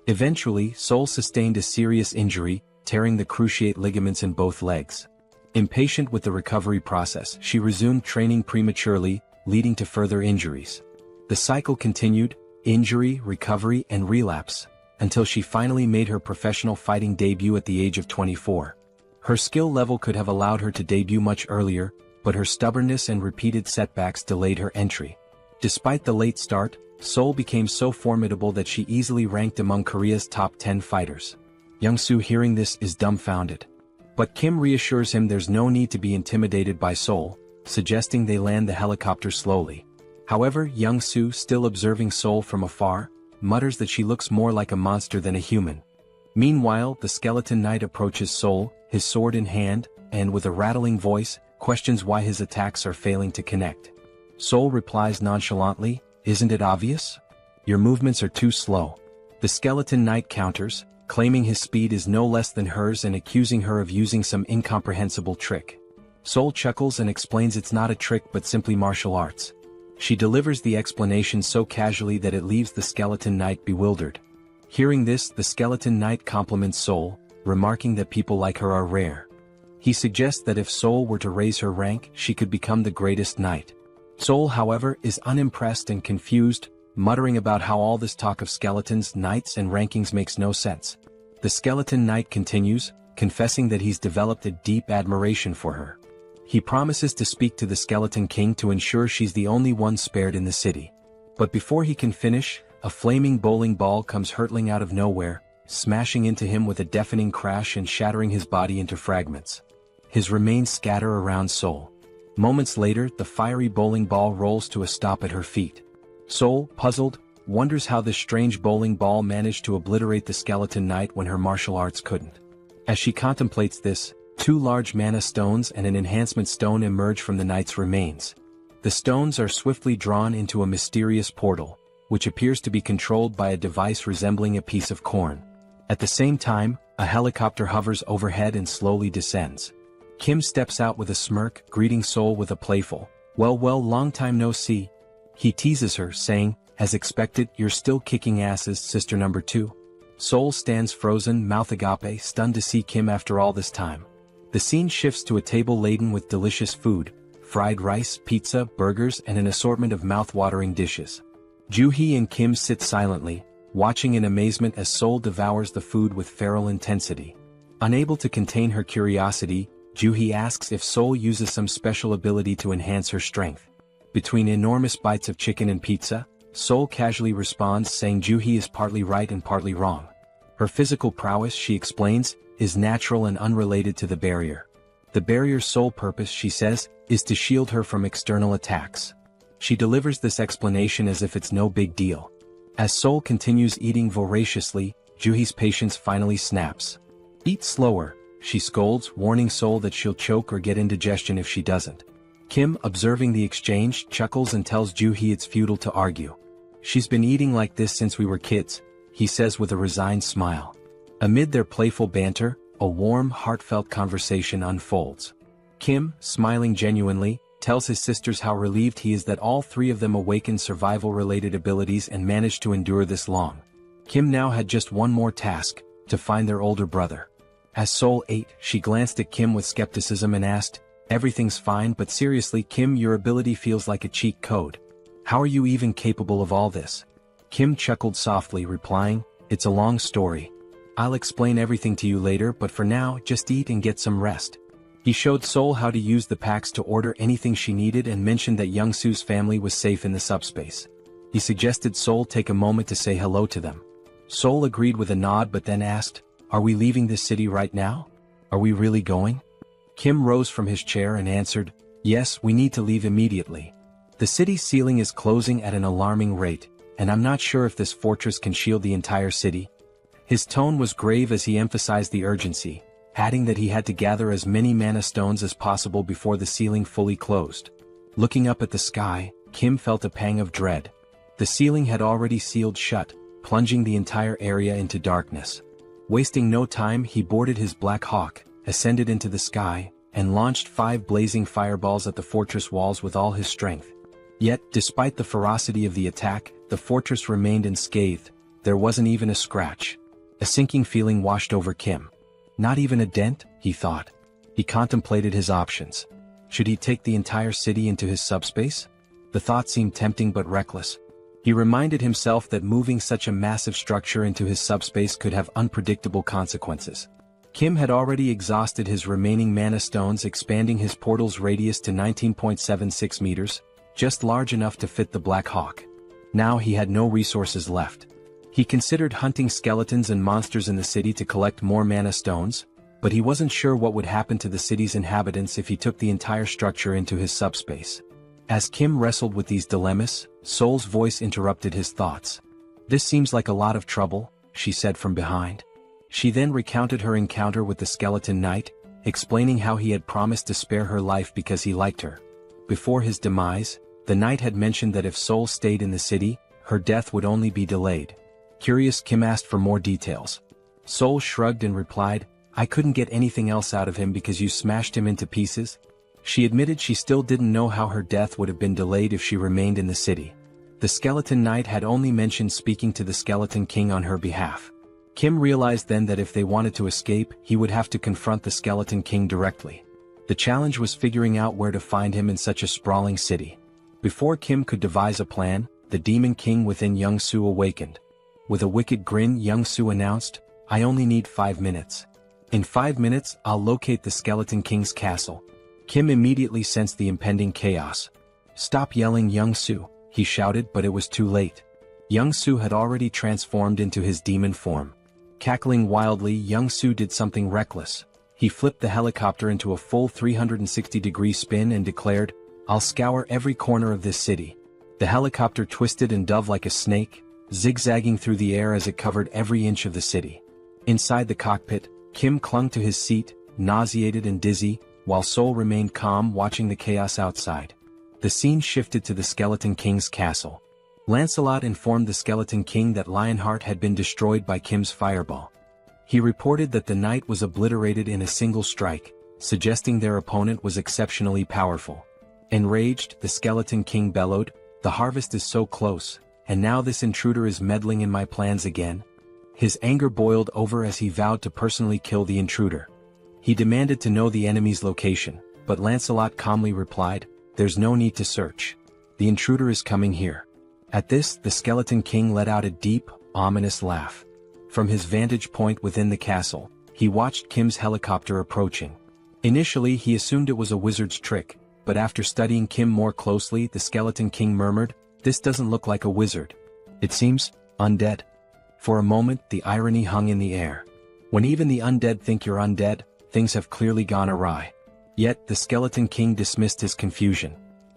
Eventually, Sol sustained a serious injury, tearing the cruciate ligaments in both legs. Impatient with the recovery process, she resumed training prematurely, leading to further injuries. The cycle continued, injury, recovery, and relapse, until she finally made her professional fighting debut at the age of 24. Her skill level could have allowed her to debut much earlier, but her stubbornness and repeated setbacks delayed her entry. Despite the late start, Sol became so formidable that she easily ranked among Korea's top 10 fighters. Young-soo, hearing this, is dumbfounded. But Kim reassures him there's no need to be intimidated by Sol, suggesting they land the helicopter slowly. However, Young-soo, still observing Sol from afar, mutters that she looks more like a monster than a human. Meanwhile, the skeleton knight approaches Sol, his sword in hand, and with a rattling voice, questions why his attacks are failing to connect. Sol replies nonchalantly, "Isn't it obvious? Your movements are too slow." The skeleton knight counters, claiming his speed is no less than hers and accusing her of using some incomprehensible trick. Sol chuckles and explains it's not a trick but simply martial arts. She delivers the explanation so casually that it leaves the skeleton knight bewildered. Hearing this, the skeleton knight compliments Sol, remarking that people like her are rare. He suggests that if Sol were to raise her rank, she could become the greatest knight. Sol, however, is unimpressed and confused, muttering about how all this talk of skeletons, knights, and rankings makes no sense. The skeleton knight continues, confessing that he's developed a deep admiration for her. He promises to speak to the skeleton king to ensure she's the only one spared in the city. But before he can finish, a flaming bowling ball comes hurtling out of nowhere, smashing into him with a deafening crash and shattering his body into fragments. His remains scatter around Sol. Moments later, the fiery bowling ball rolls to a stop at her feet. Sol, puzzled, wonders how this strange bowling ball managed to obliterate the skeleton knight when her martial arts couldn't. As she contemplates this, 2 large mana stones and an enhancement stone emerge from the knight's remains. The stones are swiftly drawn into a mysterious portal, which appears to be controlled by a device resembling a piece of corn. At the same time, a helicopter hovers overhead and slowly descends. Kim steps out with a smirk, greeting Sol with a playful, well, long time no see." He teases her, saying, "As expected, you're still kicking asses, Sister Number 2. Sol stands frozen, mouth agape, stunned to see Kim after all this time. The scene shifts to a table laden with delicious food, fried rice, pizza, burgers, and an assortment of mouth-watering dishes. Joo-hee and Kim sit silently, watching in amazement as Sol devours the food with feral intensity. Unable to contain her curiosity, Joo-hee asks if Sol uses some special ability to enhance her strength. Between enormous bites of chicken and pizza, Sol casually responds saying Joo-hee is partly right and partly wrong. Her physical prowess, she explains, is natural and unrelated to the barrier. The barrier's sole purpose, she says, is to shield her from external attacks. She delivers this explanation as if it's no big deal. As Sol continues eating voraciously, Joo-hee's patience finally snaps. "Eat slower," she scolds, warning Sol that she'll choke or get indigestion if she doesn't. Kim, observing the exchange, chuckles and tells Joo-hee it's futile to argue. "She's been eating like this since we were kids," he says with a resigned smile. Amid their playful banter, a warm, heartfelt conversation unfolds. Kim, smiling genuinely, tells his sisters how relieved he is that all three of them awakened survival-related abilities and managed to endure this long. Kim now had just one more task, to find their older brother. As Sol ate, she glanced at Kim with skepticism and asked, "Everything's fine, but seriously, Kim, your ability feels like a cheat code. How are you even capable of all this?" Kim chuckled softly, replying, "It's a long story. I'll explain everything to you later, but for now, just eat and get some rest." He showed Sol how to use the packs to order anything she needed and mentioned that Young-Soo's family was safe in the subspace. He suggested Sol take a moment to say hello to them. Sol agreed with a nod but then asked, "Are we leaving this city right now? Are we really going?" Kim rose from his chair and answered, "Yes, we need to leave immediately. The city's ceiling is closing at an alarming rate, and I'm not sure if this fortress can shield the entire city." His tone was grave as he emphasized the urgency, adding that he had to gather as many mana stones as possible before the ceiling fully closed. Looking up at the sky, Kim felt a pang of dread. The ceiling had already sealed shut, plunging the entire area into darkness. Wasting no time, he boarded his Black Hawk, ascended into the sky, and launched 5 blazing fireballs at the fortress walls with all his strength. Yet, despite the ferocity of the attack, the fortress remained unscathed. There wasn't even a scratch. A sinking feeling washed over Kim. Not even a dent, he thought. He contemplated his options. Should he take the entire city into his subspace? The thought seemed tempting but reckless. He reminded himself that moving such a massive structure into his subspace could have unpredictable consequences. Kim had already exhausted his remaining mana stones, expanding his portal's radius to 19.76 meters, just large enough to fit the Black Hawk. Now he had no resources left. He considered hunting skeletons and monsters in the city to collect more mana stones, but he wasn't sure what would happen to the city's inhabitants if he took the entire structure into his subspace. As Kim wrestled with these dilemmas, Sol's voice interrupted his thoughts. "This seems like a lot of trouble," she said from behind. She then recounted her encounter with the skeleton knight, explaining how he had promised to spare her life because he liked her. Before his demise, the knight had mentioned that if Sol stayed in the city, her death would only be delayed. Curious, Kim asked for more details. Sol shrugged and replied, "I couldn't get anything else out of him because you smashed him into pieces." She admitted she still didn't know how her death would have been delayed if she remained in the city. The skeleton knight had only mentioned speaking to the skeleton king on her behalf. Kim realized then that if they wanted to escape, he would have to confront the skeleton king directly. The challenge was figuring out where to find him in such a sprawling city. Before Kim could devise a plan, the demon king within Young-Soo awakened. With a wicked grin, Young-Soo announced, "I only need 5 minutes. In 5 minutes, I'll locate the skeleton king's castle." Kim immediately sensed the impending chaos. "Stop yelling, Young-Soo," he shouted, but it was too late. Young-Soo had already transformed into his demon form. Cackling wildly, Young-Soo did something reckless. He flipped the helicopter into a full 360-degree spin and declared, "I'll scour every corner of this city." The helicopter twisted and dove like a snake, zigzagging through the air as it covered every inch of the city. Inside the cockpit, Kim clung to his seat, nauseated and dizzy, while Sol remained calm watching the chaos outside. The scene shifted to the Skeleton King's castle. Lancelot informed the Skeleton King that Lionheart had been destroyed by Kim's fireball. He reported that the knight was obliterated in a single strike, suggesting their opponent was exceptionally powerful. Enraged, the Skeleton King bellowed, "The harvest is so close, and now this intruder is meddling in my plans again." His anger boiled over as he vowed to personally kill the intruder. He demanded to know the enemy's location, but Lancelot calmly replied, There's no need to search. The intruder is coming here. At this, the Skeleton King let out a deep, ominous laugh. From his vantage point within the castle, he watched Kim's helicopter approaching. Initially, he assumed it was a wizard's trick, but after studying Kim more closely, the Skeleton King murmured, "This doesn't look like a wizard. It seems undead." For a moment, the irony hung in the air. When even the undead think you're undead, things have clearly gone awry. Yet, the Skeleton King dismissed his confusion.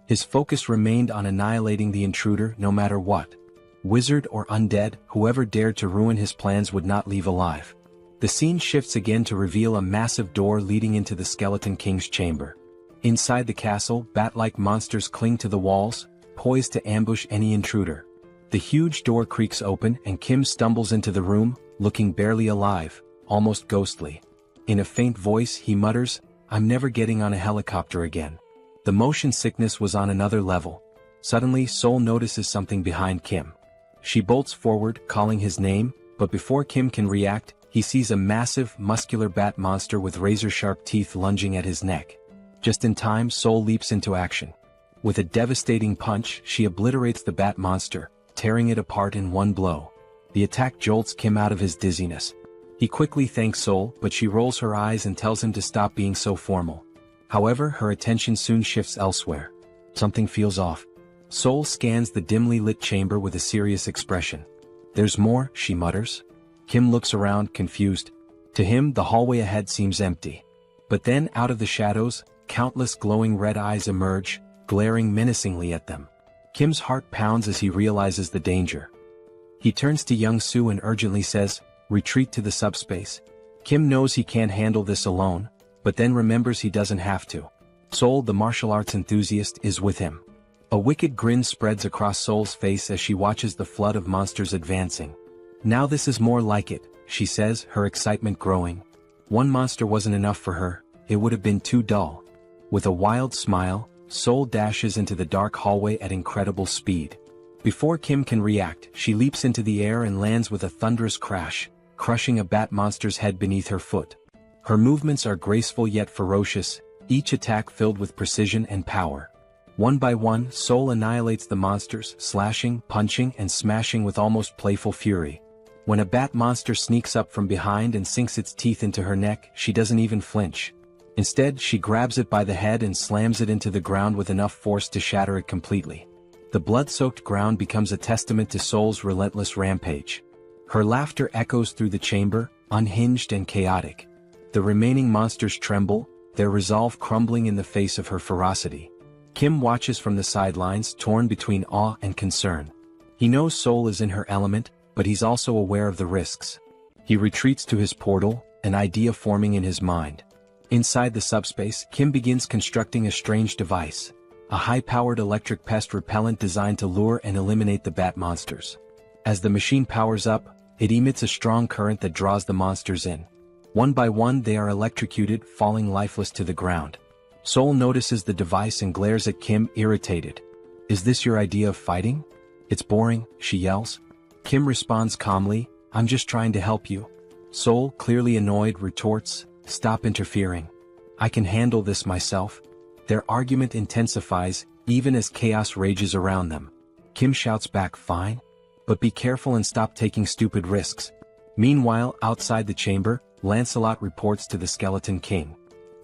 His focus remained on annihilating the intruder no matter what. Wizard or undead, whoever dared to ruin his plans would not leave alive. The scene shifts again to reveal a massive door leading into the Skeleton King's chamber. Inside the castle, bat-like monsters cling to the walls, poised to ambush any intruder. The huge door creaks open and Kim stumbles into the room, looking barely alive, almost ghostly. In a faint voice he mutters, "I'm never getting on a helicopter again." The motion sickness was on another level. Suddenly Sol notices something behind Kim. She bolts forward, calling his name, but before Kim can react, he sees a massive, muscular bat monster with razor-sharp teeth lunging at his neck. Just in time, Sol leaps into action. With a devastating punch, she obliterates the bat monster, tearing it apart in one blow. The attack jolts Kim out of his dizziness. He quickly thanks Sol, but she rolls her eyes and tells him to stop being so formal. However, her attention soon shifts elsewhere. Something feels off. Sol scans the dimly lit chamber with a serious expression. "There's more," she mutters. Kim looks around, confused. To him, the hallway ahead seems empty. But then, out of the shadows, countless glowing red eyes emerge, glaring menacingly at them. Kim's heart pounds as he realizes the danger. He turns to Young Soo and urgently says, "Retreat to the subspace." Kim knows he can't handle this alone, but then remembers he doesn't have to. Sol, the martial arts enthusiast, is with him. A wicked grin spreads across Sol's face as she watches the flood of monsters advancing. "Now this is more like it," she says, her excitement growing. One monster wasn't enough for her, it would have been too dull. With a wild smile, Sol dashes into the dark hallway at incredible speed. Before Kim can react, she leaps into the air and lands with a thunderous crash, crushing a bat monster's head beneath her foot. Her movements are graceful yet ferocious, each attack filled with precision and power. One by one, Sol annihilates the monsters, slashing, punching, and smashing with almost playful fury. When a bat monster sneaks up from behind and sinks its teeth into her neck, she doesn't even flinch. Instead, she grabs it by the head and slams it into the ground with enough force to shatter it completely. The blood-soaked ground becomes a testament to Sol's relentless rampage. Her laughter echoes through the chamber, unhinged and chaotic. The remaining monsters tremble, their resolve crumbling in the face of her ferocity. Kim watches from the sidelines, torn between awe and concern. He knows Sol is in her element, but he's also aware of the risks. He retreats to his portal, an idea forming in his mind. Inside the subspace, Kim begins constructing a strange device. A high-powered electric pest repellent designed to lure and eliminate the bat monsters. As the machine powers up, it emits a strong current that draws the monsters in. One by one they are electrocuted, falling lifeless to the ground. Sol notices the device and glares at Kim, irritated. "Is this your idea of fighting? It's boring," she yells. Kim responds calmly, "I'm just trying to help you." Sol, clearly annoyed, retorts, "Stop interfering. I can handle this myself." Their argument intensifies, even as chaos rages around them. Kim shouts back, "Fine. But be careful and stop taking stupid risks." Meanwhile, outside the chamber, Lancelot reports to the Skeleton King.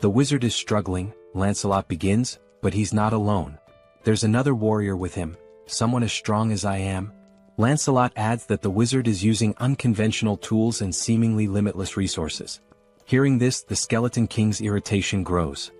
The wizard is struggling, Lancelot begins, but he's not alone. "There's another warrior with him, someone as strong as I am." Lancelot adds that the wizard is using unconventional tools and seemingly limitless resources. Hearing this, the Skeleton King's irritation grows.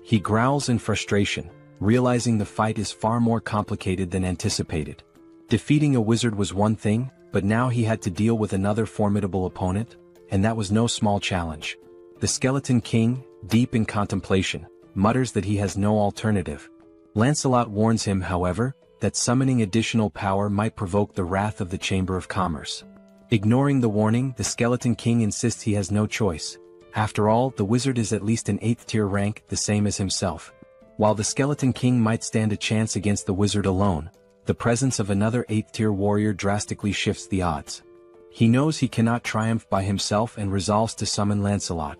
He growls in frustration, realizing the fight is far more complicated than anticipated. Defeating a wizard was one thing, but now he had to deal with another formidable opponent, and that was no small challenge. The Skeleton King, deep in contemplation, mutters that he has no alternative. Lancelot warns him, however, that summoning additional power might provoke the wrath of the Chamber of Commerce. Ignoring the warning, the Skeleton King insists he has no choice. After all, the wizard is at least an 8th-tier rank, the same as himself. While the Skeleton King might stand a chance against the wizard alone, the presence of another 8th-tier warrior drastically shifts the odds. He knows he cannot triumph by himself and resolves to summon Lancelot.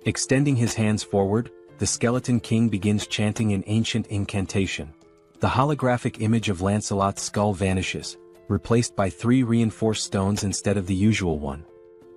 Extending his hands forward, the Skeleton King begins chanting an ancient incantation. The holographic image of Lancelot's skull vanishes, replaced by 3 reinforced stones instead of the usual one.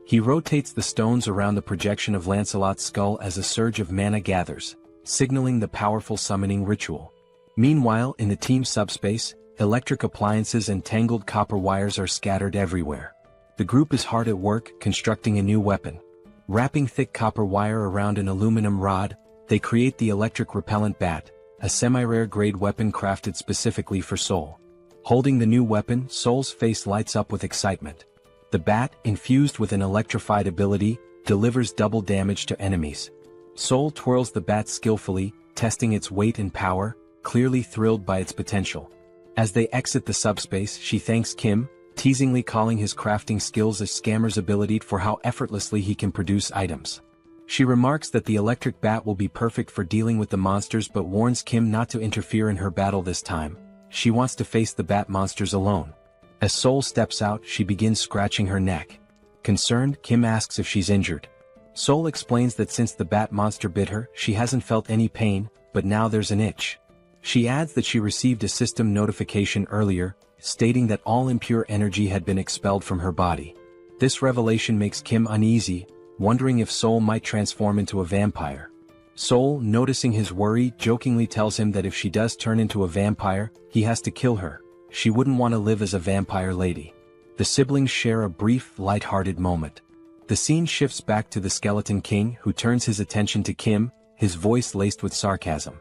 He rotates the stones around the projection of Lancelot's skull as a surge of mana gathers, signaling the powerful summoning ritual. Meanwhile, in the team subspace, electric appliances and tangled copper wires are scattered everywhere. The group is hard at work constructing a new weapon. Wrapping thick copper wire around an aluminum rod, they create the electric repellent bat, a semi-rare grade weapon crafted specifically for Soul. Holding the new weapon, Soul's face lights up with excitement. The bat, infused with an electrified ability, delivers double damage to enemies. Soul twirls the bat skillfully, testing its weight and power, clearly thrilled by its potential. As they exit the subspace, she thanks Kim, teasingly calling his crafting skills a scammer's ability for how effortlessly he can produce items. She remarks that the electric bat will be perfect for dealing with the monsters but warns Kim not to interfere in her battle this time. She wants to face the bat monsters alone. As Soul steps out, she begins scratching her neck. Concerned, Kim asks if she's injured. Soul explains that since the bat monster bit her, she hasn't felt any pain, but now there's an itch. She adds that she received a system notification earlier, stating that all impure energy had been expelled from her body. This revelation makes Kim uneasy, wondering if Soul might transform into a vampire. Soul, noticing his worry, jokingly tells him that if she does turn into a vampire, he has to kill her. She wouldn't want to live as a vampire lady. The siblings share a brief, light-hearted moment. The scene shifts back to the Skeleton King, who turns his attention to Kim, his voice laced with sarcasm.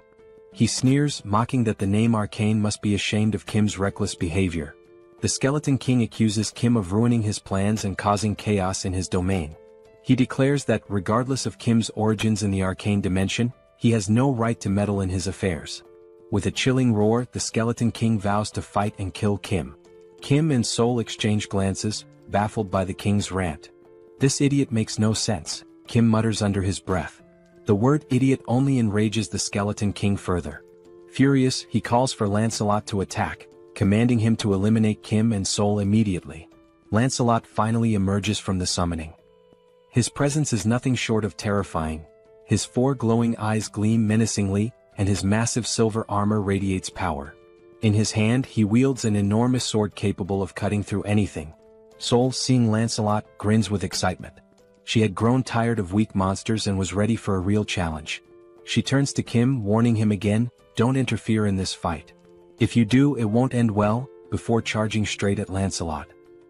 He sneers, mocking that the name Arcane must be ashamed of Kim's reckless behavior. The Skeleton King accuses Kim of ruining his plans and causing chaos in his domain. He declares that, regardless of Kim's origins in the arcane dimension, he has no right to meddle in his affairs. With a chilling roar, the Skeleton King vows to fight and kill Kim. Kim and Soul exchange glances, baffled by the king's rant. "This idiot makes no sense," Kim mutters under his breath. The word idiot only enrages the Skeleton King further. Furious, he calls for Lancelot to attack, commanding him to eliminate Kim and Soul immediately. Lancelot finally emerges from the summoning. His presence is nothing short of terrifying. His 4 glowing eyes gleam menacingly, and his massive silver armor radiates power. In his hand he wields an enormous sword capable of cutting through anything. Soul, seeing Lancelot, grins with excitement. She had grown tired of weak monsters and was ready for a real challenge. She turns to Kim, warning him again, "Don't interfere in this fight. If you do, it won't end well," before charging straight at Lancelot.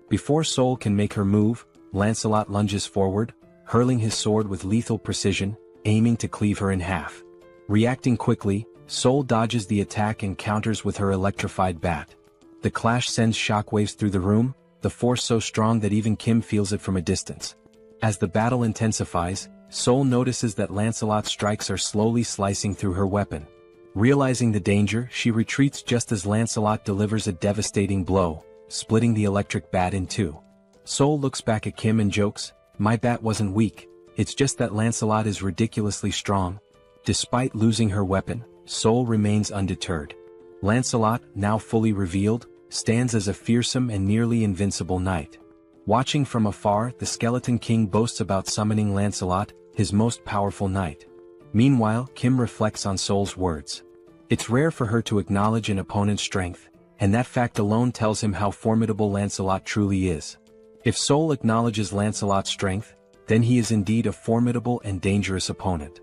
Before Soul can make her move, Lancelot lunges forward, hurling his sword with lethal precision, aiming to cleave her in half. Reacting quickly, Soul dodges the attack and counters with her electrified bat. The clash sends shockwaves through the room, the force so strong that even Kim feels it from a distance. As the battle intensifies, Soul notices that Lancelot's strikes are slowly slicing through her weapon. Realizing the danger, she retreats just as Lancelot delivers a devastating blow, splitting the electric bat in 2. Soul looks back at Kim and jokes, "My bat wasn't weak, it's just that Lancelot is ridiculously strong." Despite losing her weapon, Soul remains undeterred. Lancelot, now fully revealed, stands as a fearsome and nearly invincible knight. Watching from afar, the Skeleton King boasts about summoning Lancelot, his most powerful knight. Meanwhile, Kim reflects on Soul's words. It's rare for her to acknowledge an opponent's strength, and that fact alone tells him how formidable Lancelot truly is. If Soul acknowledges Lancelot's strength, then he is indeed a formidable and dangerous opponent.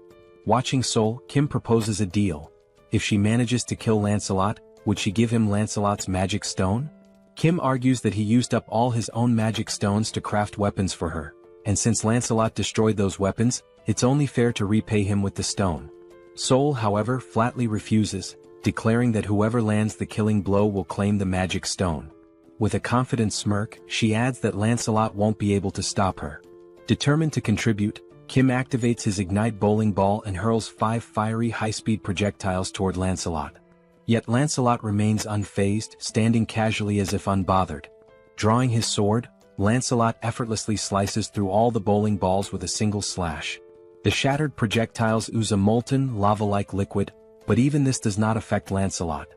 Watching Soul, Kim proposes a deal. If she manages to kill Lancelot, would she give him Lancelot's magic stone? Kim argues that he used up all his own magic stones to craft weapons for her, and since Lancelot destroyed those weapons, it's only fair to repay him with the stone. Soul, however, flatly refuses, declaring that whoever lands the killing blow will claim the magic stone. With a confident smirk, she adds that Lancelot won't be able to stop her. Determined to contribute, Kim activates his Ignite bowling ball and hurls 5 fiery high-speed projectiles toward Lancelot. Yet Lancelot remains unfazed, standing casually as if unbothered. Drawing his sword, Lancelot effortlessly slices through all the bowling balls with a single slash. The shattered projectiles ooze a molten, lava-like liquid, but even this does not affect Lancelot.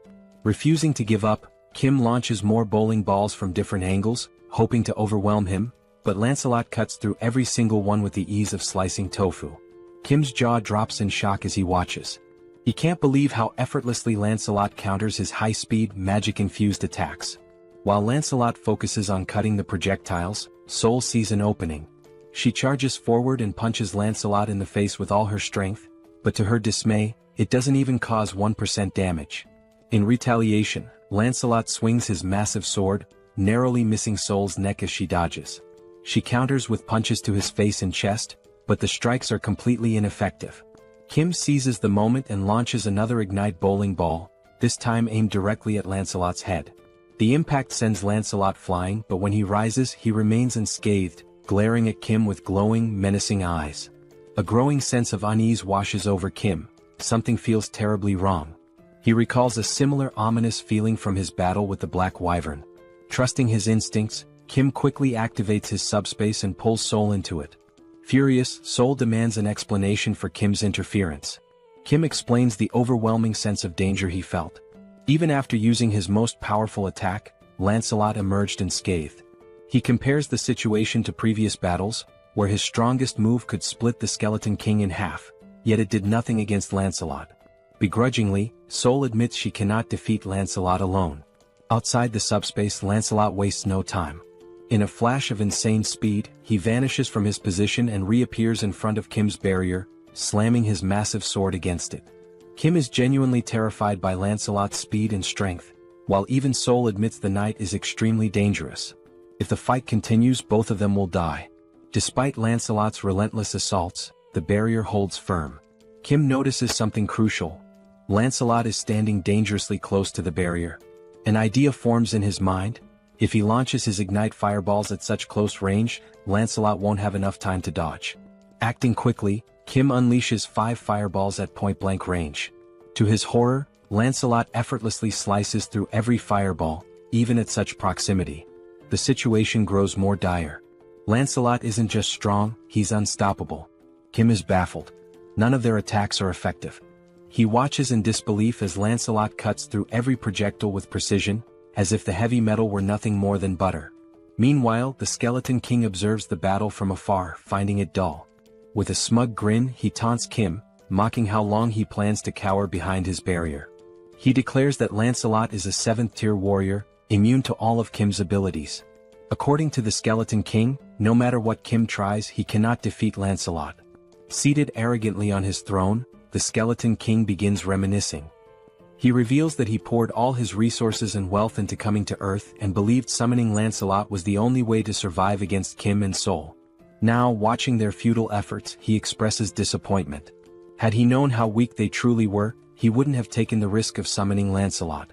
Refusing to give up, Kim launches more bowling balls from different angles, hoping to overwhelm him, but Lancelot cuts through every single one with the ease of slicing tofu. Kim's jaw drops in shock as he watches. He can't believe how effortlessly Lancelot counters his high-speed, magic-infused attacks. While Lancelot focuses on cutting the projectiles, Sol sees an opening. She charges forward and punches Lancelot in the face with all her strength, but to her dismay, it doesn't even cause 1% damage. In retaliation, Lancelot swings his massive sword, narrowly missing Sol's neck as she dodges. She counters with punches to his face and chest, but the strikes are completely ineffective. Kim seizes the moment and launches another ignite bowling ball, this time aimed directly at Lancelot's head. The impact sends Lancelot flying, but when he rises he remains unscathed, glaring at Kim with glowing, menacing eyes. A growing sense of unease washes over Kim. Something feels terribly wrong. He recalls a similar ominous feeling from his battle with the Black Wyvern. Trusting his instincts, Kim quickly activates his subspace and pulls Sol into it. Furious, Sol demands an explanation for Kim's interference. Kim explains the overwhelming sense of danger he felt. Even after using his most powerful attack, Lancelot emerged unscathed. He compares the situation to previous battles, where his strongest move could split the Skeleton King in half, yet it did nothing against Lancelot. Begrudgingly, Sol admits she cannot defeat Lancelot alone. Outside the subspace, Lancelot wastes no time. In a flash of insane speed, he vanishes from his position and reappears in front of Kim's barrier, slamming his massive sword against it. Kim is genuinely terrified by Lancelot's speed and strength, while even Sol admits the knight is extremely dangerous. If the fight continues, both of them will die. Despite Lancelot's relentless assaults, the barrier holds firm. Kim notices something crucial. Lancelot is standing dangerously close to the barrier. An idea forms in his mind. If he launches his ignite fireballs at such close range, Lancelot won't have enough time to dodge. Acting quickly, Kim unleashes 5 fireballs at point-blank range. To his horror, Lancelot effortlessly slices through every fireball, even at such proximity. The situation grows more dire. Lancelot isn't just strong, he's unstoppable. Kim is baffled. None of their attacks are effective. He watches in disbelief as Lancelot cuts through every projectile with precision, as if the heavy metal were nothing more than butter. Meanwhile, the Skeleton King observes the battle from afar, finding it dull. With a smug grin, he taunts Kim, mocking how long he plans to cower behind his barrier. He declares that Lancelot is a 7th-tier warrior, immune to all of Kim's abilities. According to the Skeleton King, no matter what Kim tries, he cannot defeat Lancelot. Seated arrogantly on his throne, the Skeleton King begins reminiscing. He reveals that he poured all his resources and wealth into coming to Earth and believed summoning Lancelot was the only way to survive against Kim and Sol. Now, watching their futile efforts, he expresses disappointment. Had he known how weak they truly were, he wouldn't have taken the risk of summoning Lancelot.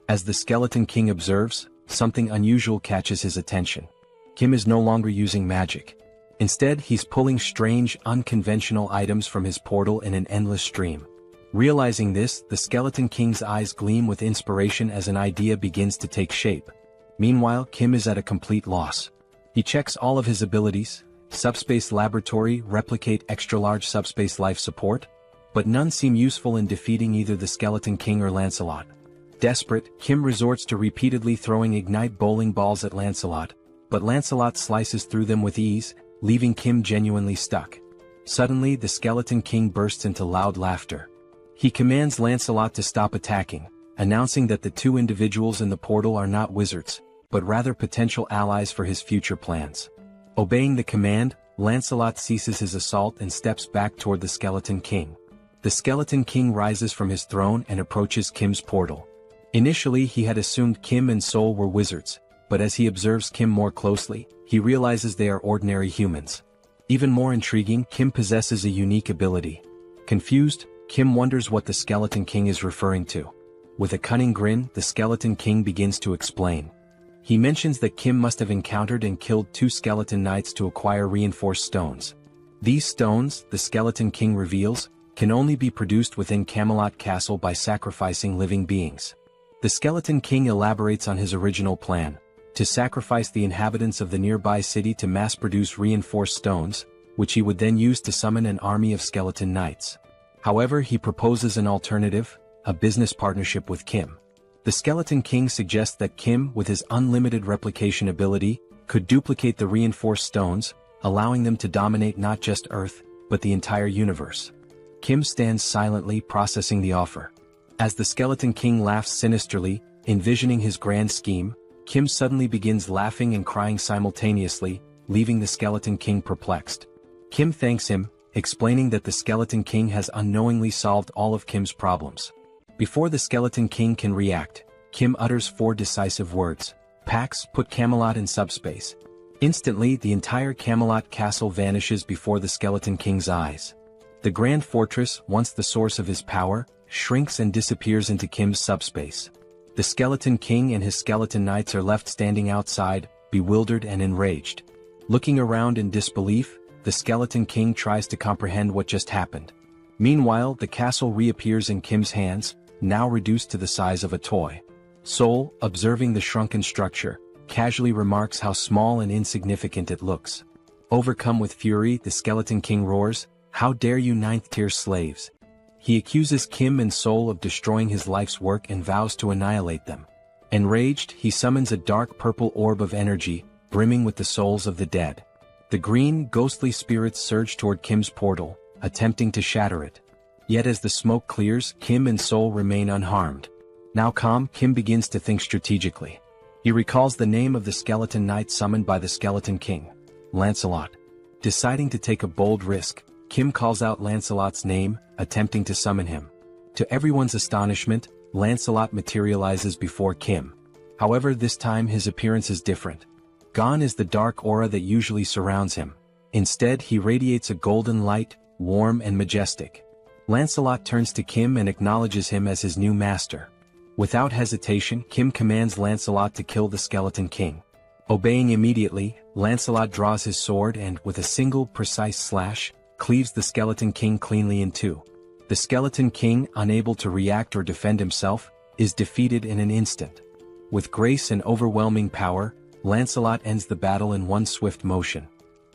As the Skeleton King observes, something unusual catches his attention. Kim is no longer using magic. Instead, he's pulling strange, unconventional items from his portal in an endless stream. Realizing this, the Skeleton King's eyes gleam with inspiration as an idea begins to take shape. Meanwhile, Kim is at a complete loss. He checks all of his abilities: subspace laboratory, replicate, extra-large subspace life support, but none seem useful in defeating either the Skeleton King or Lancelot. Desperate, Kim resorts to repeatedly throwing ignite bowling balls at Lancelot, but Lancelot slices through them with ease, leaving Kim genuinely stuck. Suddenly, the Skeleton King bursts into loud laughter. He commands Lancelot to stop attacking, announcing that the 2 individuals in the portal are not wizards, but rather potential allies for his future plans. Obeying the command, Lancelot ceases his assault and steps back toward the Skeleton King. The Skeleton King rises from his throne and approaches Kim's portal. Initially, he had assumed Kim and Sol were wizards, but as he observes Kim more closely, he realizes they are ordinary humans. Even more intriguing, Kim possesses a unique ability. Confused, Kim wonders what the Skeleton King is referring to. With a cunning grin, the Skeleton King begins to explain. He mentions that Kim must have encountered and killed 2 skeleton knights to acquire reinforced stones. These stones, the Skeleton King reveals, can only be produced within Camelot Castle by sacrificing living beings. The Skeleton King elaborates on his original plan: to sacrifice the inhabitants of the nearby city to mass-produce reinforced stones, which he would then use to summon an army of skeleton knights. However, he proposes an alternative: a business partnership with Kim. The Skeleton King suggests that Kim, with his unlimited replication ability, could duplicate the reinforced stones, allowing them to dominate not just Earth, but the entire universe. Kim stands silently processing the offer. As the Skeleton King laughs sinisterly, envisioning his grand scheme, Kim suddenly begins laughing and crying simultaneously, leaving the Skeleton King perplexed. Kim thanks him, explaining that the Skeleton King has unknowingly solved all of Kim's problems. Before the Skeleton King can react, Kim utters 4 decisive words. Pax, put Camelot in subspace. Instantly, the entire Camelot castle vanishes before the Skeleton King's eyes. The Grand Fortress, once the source of his power, shrinks and disappears into Kim's subspace. The Skeleton King and his skeleton knights are left standing outside, bewildered and enraged. Looking around in disbelief, the Skeleton King tries to comprehend what just happened. Meanwhile, the castle reappears in Kim's hands, now reduced to the size of a toy. Seoul, observing the shrunken structure, casually remarks how small and insignificant it looks. Overcome with fury, the Skeleton King roars, "How dare you 9th-tier slaves!" He accuses Kim and Seoul of destroying his life's work and vows to annihilate them. Enraged, he summons a dark purple orb of energy, brimming with the souls of the dead. The green, ghostly spirits surge toward Kim's portal, attempting to shatter it. Yet as the smoke clears, Kim and Seoul remain unharmed. Now calm, Kim begins to think strategically. He recalls the name of the skeleton knight summoned by the Skeleton King, Lancelot. Deciding to take a bold risk, Kim calls out Lancelot's name, attempting to summon him. To everyone's astonishment, Lancelot materializes before Kim. However, this time his appearance is different. Gone is the dark aura that usually surrounds him. Instead, he radiates a golden light, warm and majestic. Lancelot turns to Kim and acknowledges him as his new master. Without hesitation, Kim commands Lancelot to kill the Skeleton King. Obeying immediately, Lancelot draws his sword and, with a single precise slash, cleaves the Skeleton King cleanly in two. The Skeleton King, unable to react or defend himself, is defeated in an instant. With grace and overwhelming power, Lancelot ends the battle in one swift motion.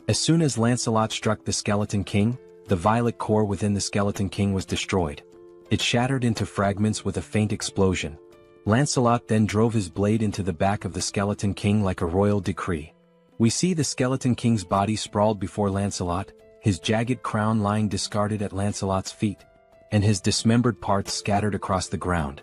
As soon as Lancelot struck the Skeleton King, the violet core within the Skeleton King was destroyed. It shattered into fragments with a faint explosion. Lancelot then drove his blade into the back of the Skeleton King like a royal decree. We see the Skeleton King's body sprawled before Lancelot, his jagged crown lying discarded at Lancelot's feet, and his dismembered parts scattered across the ground.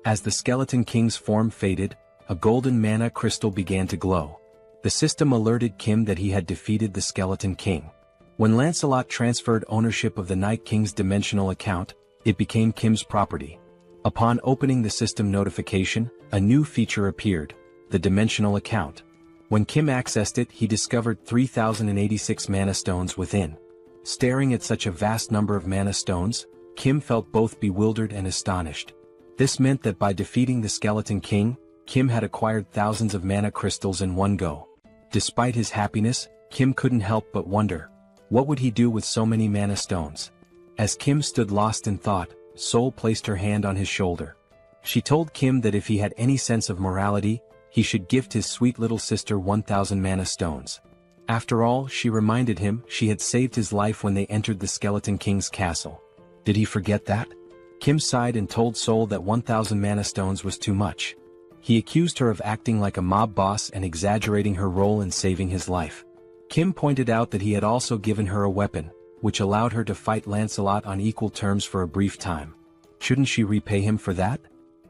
As the Skeleton King's form faded, a golden mana crystal began to glow. The system alerted Kim that he had defeated the Skeleton King. When Lancelot transferred ownership of the Night King's dimensional account, it became Kim's property. Upon opening the system notification, a new feature appeared, the dimensional account. When Kim accessed it, he discovered 3,086 mana stones within. Staring at such a vast number of mana stones, Kim felt both bewildered and astonished. This meant that by defeating the Skeleton King, Kim had acquired thousands of mana crystals in one go. Despite his happiness, Kim couldn't help but wonder, what would he do with so many mana stones? As Kim stood lost in thought, Seoul placed her hand on his shoulder. She told Kim that if he had any sense of morality, he should gift his sweet little sister 1,000 mana stones. After all, she reminded him, she had saved his life when they entered the Skeleton King's castle. Did he forget that? Kim sighed and told Seoul that 1,000 mana stones was too much. He accused her of acting like a mob boss and exaggerating her role in saving his life. Kim pointed out that he had also given her a weapon, which allowed her to fight Lancelot on equal terms for a brief time. Shouldn't she repay him for that?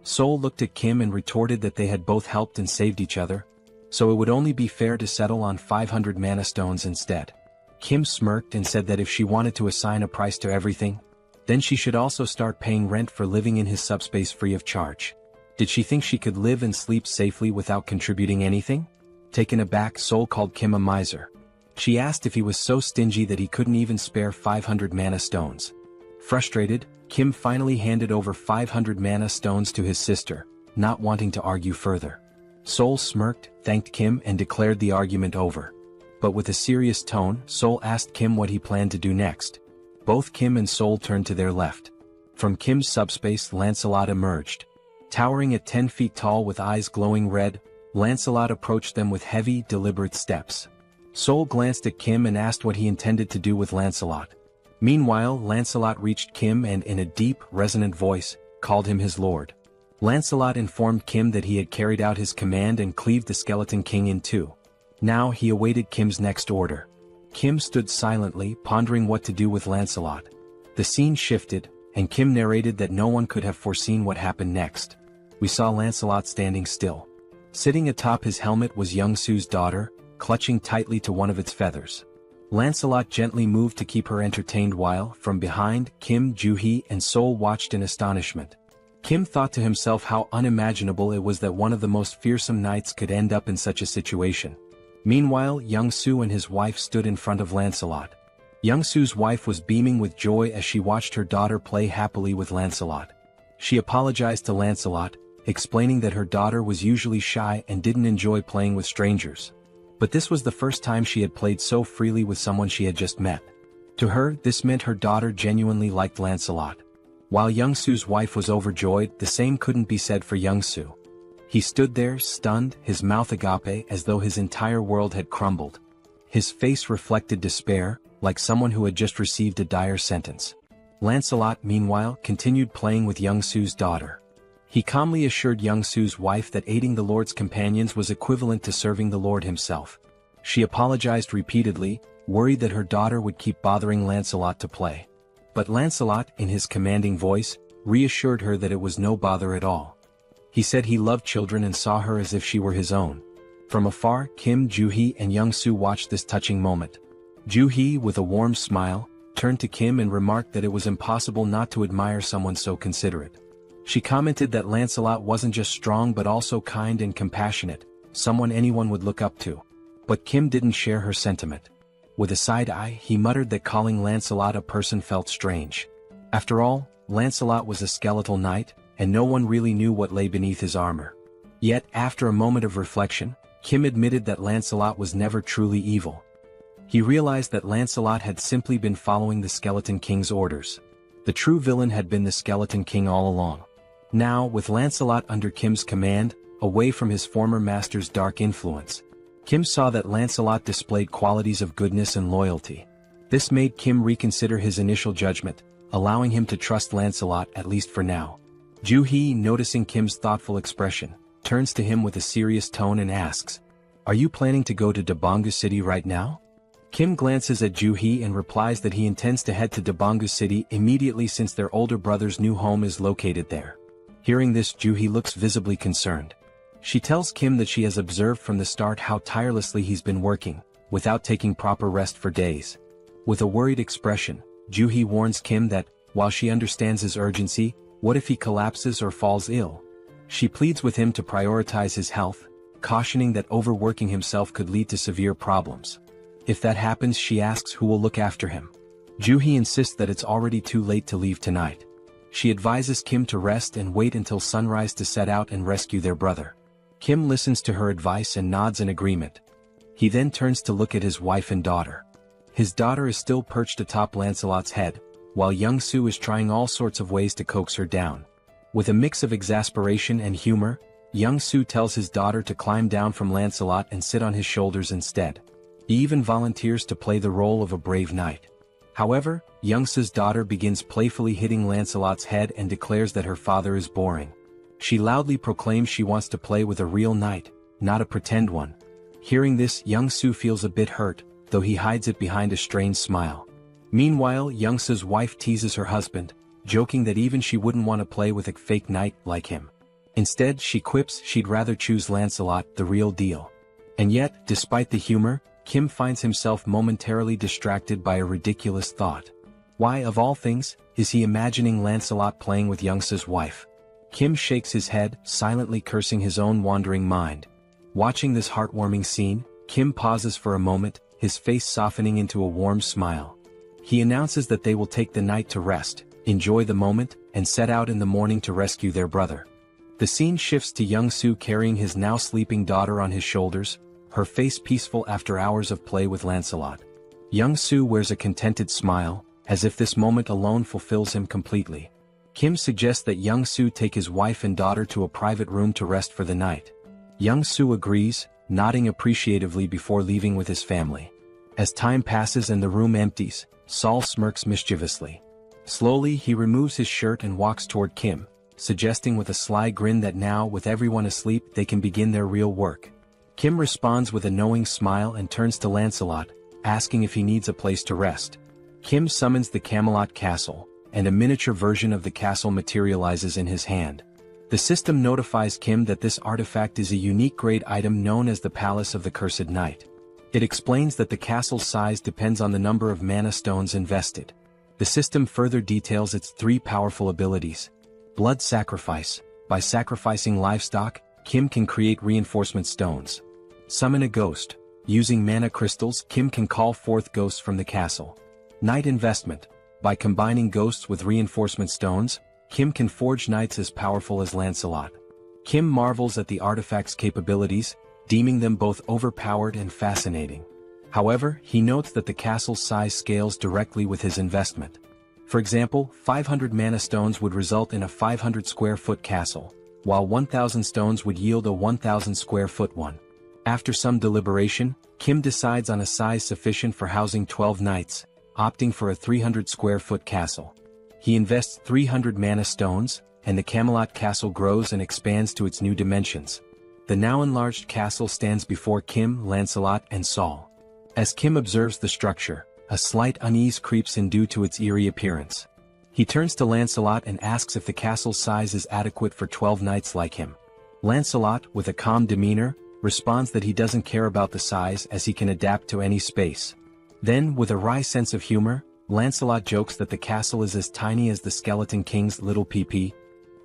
Seoul looked at Kim and retorted that they had both helped and saved each other, so it would only be fair to settle on 500 mana stones instead. Kim smirked and said that if she wanted to assign a price to everything, then she should also start paying rent for living in his subspace free of charge. Did she think she could live and sleep safely without contributing anything? Taken aback, Seoul called Kim a miser. She asked if he was so stingy that he couldn't even spare 500 mana stones. Frustrated, Kim finally handed over 500 mana stones to his sister, not wanting to argue further. Seoul smirked, thanked Kim and declared the argument over. But with a serious tone, Seoul asked Kim what he planned to do next. Both Kim and Seoul turned to their left. From Kim's subspace, Lancelot emerged. Towering at 10 feet tall with eyes glowing red, Lancelot approached them with heavy, deliberate steps. Seoul glanced at Kim and asked what he intended to do with Lancelot. Meanwhile, Lancelot reached Kim and in a deep, resonant voice, called him his lord. Lancelot informed Kim that he had carried out his command and cleaved the Skeleton King in two. Now he awaited Kim's next order. Kim stood silently, pondering what to do with Lancelot. The scene shifted, and Kim narrated that no one could have foreseen what happened next. We saw Lancelot standing still. Sitting atop his helmet was Young-Soo's daughter, clutching tightly to one of its feathers. Lancelot gently moved to keep her entertained while, from behind, Kim, Joo-hee, and Sol watched in astonishment. Kim thought to himself how unimaginable it was that one of the most fearsome knights could end up in such a situation. Meanwhile, Young-Soo and his wife stood in front of Lancelot. Young-Soo's wife was beaming with joy as she watched her daughter play happily with Lancelot. She apologized to Lancelot, explaining that her daughter was usually shy and didn't enjoy playing with strangers. But this was the first time she had played so freely with someone she had just met. To her, this meant her daughter genuinely liked Lancelot. While Young-Soo's wife was overjoyed, the same couldn't be said for Young-Soo. He stood there, stunned, his mouth agape as though his entire world had crumbled. His face reflected despair, like someone who had just received a dire sentence. Lancelot, meanwhile, continued playing with Young-Soo's daughter. He calmly assured Young-Soo's wife that aiding the Lord's companions was equivalent to serving the Lord himself. She apologized repeatedly, worried that her daughter would keep bothering Lancelot to play. But Lancelot, in his commanding voice, reassured her that it was no bother at all. He said he loved children and saw her as if she were his own. From afar, Kim, Joo-hee, and Young-Soo watched this touching moment. Joo-hee, with a warm smile, turned to Kim and remarked that it was impossible not to admire someone so considerate. She commented that Lancelot wasn't just strong but also kind and compassionate, someone anyone would look up to. But Kim didn't share her sentiment. With a side eye, he muttered that calling Lancelot a person felt strange. After all, Lancelot was a skeletal knight, and no one really knew what lay beneath his armor. Yet, after a moment of reflection, Kim admitted that Lancelot was never truly evil. He realized that Lancelot had simply been following the Skeleton King's orders. The true villain had been the Skeleton King all along. Now, with Lancelot under Kim's command, away from his former master's dark influence, Kim saw that Lancelot displayed qualities of goodness and loyalty. This made Kim reconsider his initial judgment, allowing him to trust Lancelot at least for now. Joo-hee, noticing Kim's thoughtful expression, turns to him with a serious tone and asks, "Are you planning to go to Dabangu City right now?" Kim glances at Joo-hee and replies that he intends to head to Dabangu City immediately since their older brother's new home is located there. Hearing this, Joo-hee looks visibly concerned. She tells Kim that she has observed from the start how tirelessly he's been working, without taking proper rest for days. With a worried expression, Joo-hee warns Kim that, while she understands his urgency, what if he collapses or falls ill? She pleads with him to prioritize his health, cautioning that overworking himself could lead to severe problems. If that happens, she asks who will look after him. Joo-hee insists that it's already too late to leave tonight. She advises Kim to rest and wait until sunrise to set out and rescue their brother. Kim listens to her advice and nods in agreement. He then turns to look at his wife and daughter. His daughter is still perched atop Lancelot's head, while Young-Soo is trying all sorts of ways to coax her down. With a mix of exasperation and humor, Young-Soo tells his daughter to climb down from Lancelot and sit on his shoulders instead. He even volunteers to play the role of a brave knight. However, Young-Soo's daughter begins playfully hitting Lancelot's head and declares that her father is boring. She loudly proclaims she wants to play with a real knight, not a pretend one. Hearing this, Young-Soo feels a bit hurt, though he hides it behind a strained smile. Meanwhile, Young-Soo's wife teases her husband, joking that even she wouldn't want to play with a fake knight like him. Instead, she quips she'd rather choose Lancelot, the real deal. And yet, despite the humor, Kim finds himself momentarily distracted by a ridiculous thought. Why, of all things, is he imagining Lancelot playing with Young-Soo's wife? Kim shakes his head, silently cursing his own wandering mind. Watching this heartwarming scene, Kim pauses for a moment, his face softening into a warm smile. He announces that they will take the night to rest, enjoy the moment, and set out in the morning to rescue their brother. The scene shifts to Young-Soo carrying his now sleeping daughter on his shoulders, her face peaceful after hours of play with Lancelot. Young-Soo wears a contented smile, as if this moment alone fulfills him completely. Kim suggests that Young-Soo take his wife and daughter to a private room to rest for the night. Young-Soo agrees, nodding appreciatively before leaving with his family. As time passes and the room empties, Sol smirks mischievously. Slowly, he removes his shirt and walks toward Kim, suggesting with a sly grin that now, with everyone asleep, they can begin their real work. Kim responds with a knowing smile and turns to Lancelot, asking if he needs a place to rest. Kim summons the Camelot Castle, and a miniature version of the castle materializes in his hand. The system notifies Kim that this artifact is a unique grade item known as the Palace of the Cursed Knight. It explains that the castle's size depends on the number of mana stones invested. The system further details its 3 powerful abilities. Blood Sacrifice. By sacrificing livestock, Kim can create reinforcement stones. Summon a Ghost. Using mana crystals, Kim can call forth ghosts from the castle. Knight Investment. By combining ghosts with reinforcement stones, Kim can forge knights as powerful as Lancelot. Kim marvels at the artifact's capabilities, deeming them both overpowered and fascinating. However, he notes that the castle's size scales directly with his investment. For example, 500 mana stones would result in a 500 square foot castle, while 1,000 stones would yield a 1,000 square foot one. After some deliberation, Kim decides on a size sufficient for housing 12 knights, opting for a 300 square foot castle. He invests 300 mana stones, and the Camelot Castle grows and expands to its new dimensions. The now enlarged castle stands before Kim, Lancelot, and Saul. As Kim observes the structure, a slight unease creeps in due to its eerie appearance. He turns to Lancelot and asks if the castle's size is adequate for 12 knights like him. Lancelot, with a calm demeanor, responds that he doesn't care about the size as he can adapt to any space. Then, with a wry sense of humor, Lancelot jokes that the castle is as tiny as the Skeleton King's little PP,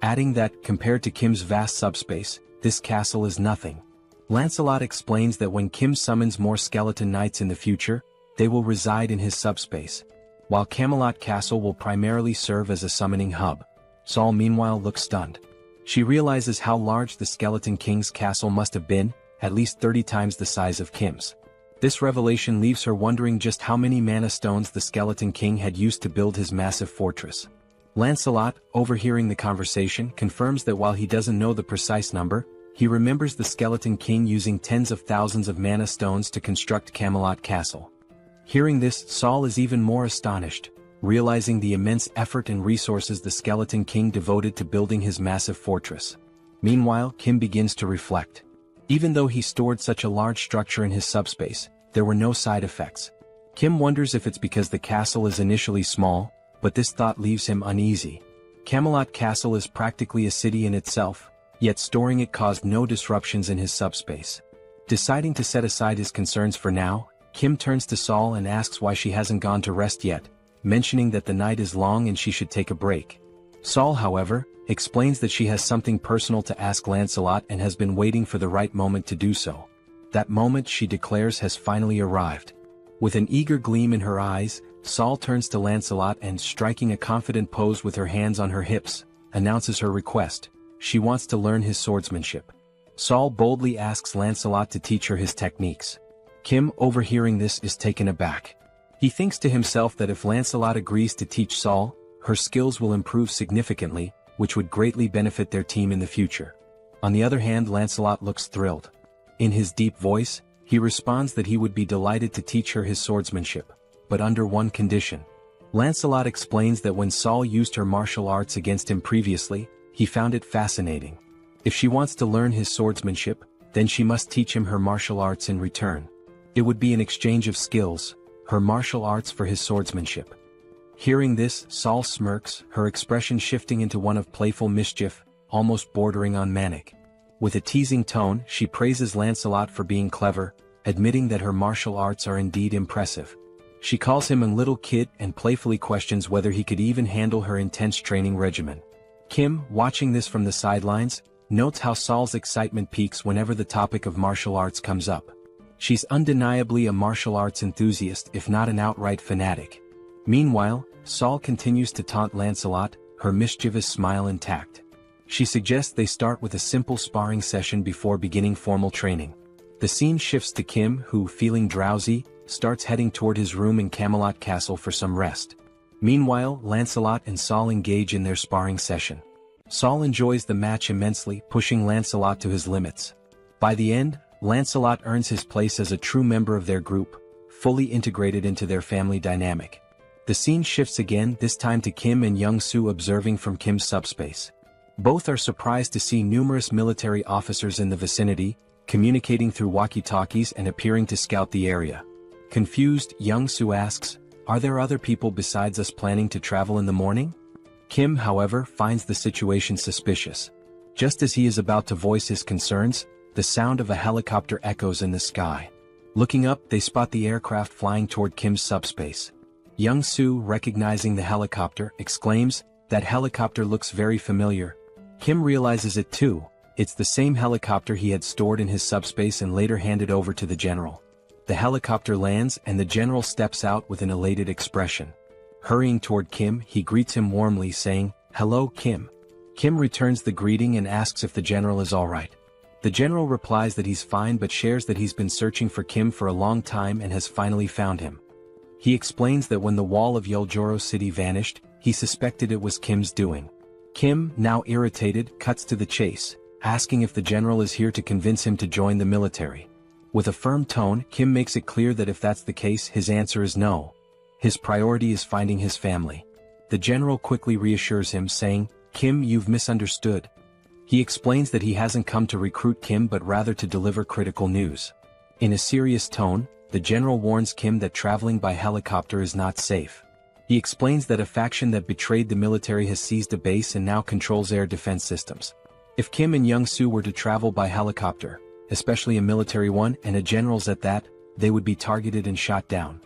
adding that, compared to Kim's vast subspace, this castle is nothing. Lancelot explains that when Kim summons more skeleton knights in the future, they will reside in his subspace, while Camelot Castle will primarily serve as a summoning hub. Saul meanwhile looks stunned. She realizes how large the Skeleton King's castle must have been, at least 30 times the size of Kim's. This revelation leaves her wondering just how many mana stones the Skeleton King had used to build his massive fortress. Lancelot, overhearing the conversation, confirms that while he doesn't know the precise number, he remembers the Skeleton King using tens of thousands of mana stones to construct Camelot Castle. Hearing this, Saul is even more astonished, realizing the immense effort and resources the Skeleton King devoted to building his massive fortress. Meanwhile, Kim begins to reflect. Even though he stored such a large structure in his subspace, there were no side effects. Kim wonders if it's because the castle is initially small, but this thought leaves him uneasy. Camelot Castle is practically a city in itself, yet storing it caused no disruptions in his subspace. Deciding to set aside his concerns for now, Kim turns to Saul and asks why she hasn't gone to rest yet, mentioning that the night is long and she should take a break. Saul, however, explains that she has something personal to ask Lancelot and has been waiting for the right moment to do so. That moment, she declares, has finally arrived. With an eager gleam in her eyes, Saul turns to Lancelot and, striking a confident pose with her hands on her hips, announces her request. She wants to learn his swordsmanship. Saul boldly asks Lancelot to teach her his techniques. Kim, overhearing this, is taken aback. He thinks to himself that if Lancelot agrees to teach Saul, her skills will improve significantly, which would greatly benefit their team in the future. On the other hand, Lancelot looks thrilled. In his deep voice, he responds that he would be delighted to teach her his swordsmanship, but under one condition. Lancelot explains that when Saul used her martial arts against him previously, he found it fascinating. If she wants to learn his swordsmanship, then she must teach him her martial arts in return. It would be an exchange of skills, her martial arts for his swordsmanship. Hearing this, Saul smirks, her expression shifting into one of playful mischief, almost bordering on manic. With a teasing tone, she praises Lancelot for being clever, admitting that her martial arts are indeed impressive. She calls him a little kid and playfully questions whether he could even handle her intense training regimen. Kim, watching this from the sidelines, notes how Saul's excitement peaks whenever the topic of martial arts comes up. She's undeniably a martial arts enthusiast, if not an outright fanatic. Meanwhile, Saul continues to taunt Lancelot, her mischievous smile intact. She suggests they start with a simple sparring session before beginning formal training. The scene shifts to Kim, who, feeling drowsy, starts heading toward his room in Camelot Castle for some rest. Meanwhile, Lancelot and Saul engage in their sparring session. Saul enjoys the match immensely, pushing Lancelot to his limits. By the end, Lancelot earns his place as a true member of their group, fully integrated into their family dynamic. The scene shifts again, this time to Kim and Young-soo observing from Kim's subspace. Both are surprised to see numerous military officers in the vicinity, communicating through walkie-talkies and appearing to scout the area. Confused, Young Soo asks, "Are there other people besides us planning to travel in the morning?" Kim, however, finds the situation suspicious. Just as he is about to voice his concerns, the sound of a helicopter echoes in the sky. Looking up, they spot the aircraft flying toward Kim's subspace. Young Soo, recognizing the helicopter, exclaims, "That helicopter looks very familiar." Kim realizes it too. It's the same helicopter he had stored in his subspace and later handed over to the general. The helicopter lands and the general steps out with an elated expression. Hurrying toward Kim, he greets him warmly, saying, "Hello, Kim." Kim returns the greeting and asks if the general is alright. The general replies that he's fine but shares that he's been searching for Kim for a long time and has finally found him. He explains that when the wall of Yeoljoro City vanished, he suspected it was Kim's doing. Kim, now irritated, cuts to the chase, asking if the general is here to convince him to join the military. With a firm tone, Kim makes it clear that if that's the case, his answer is no. His priority is finding his family. The general quickly reassures him, saying, "Kim, you've misunderstood." He explains that he hasn't come to recruit Kim but rather to deliver critical news. In a serious tone, the general warns Kim that traveling by helicopter is not safe. He explains that a faction that betrayed the military has seized a base and now controls air defense systems. If Kim and Young Soo were to travel by helicopter, especially a military one and a general's at that, they would be targeted and shot down.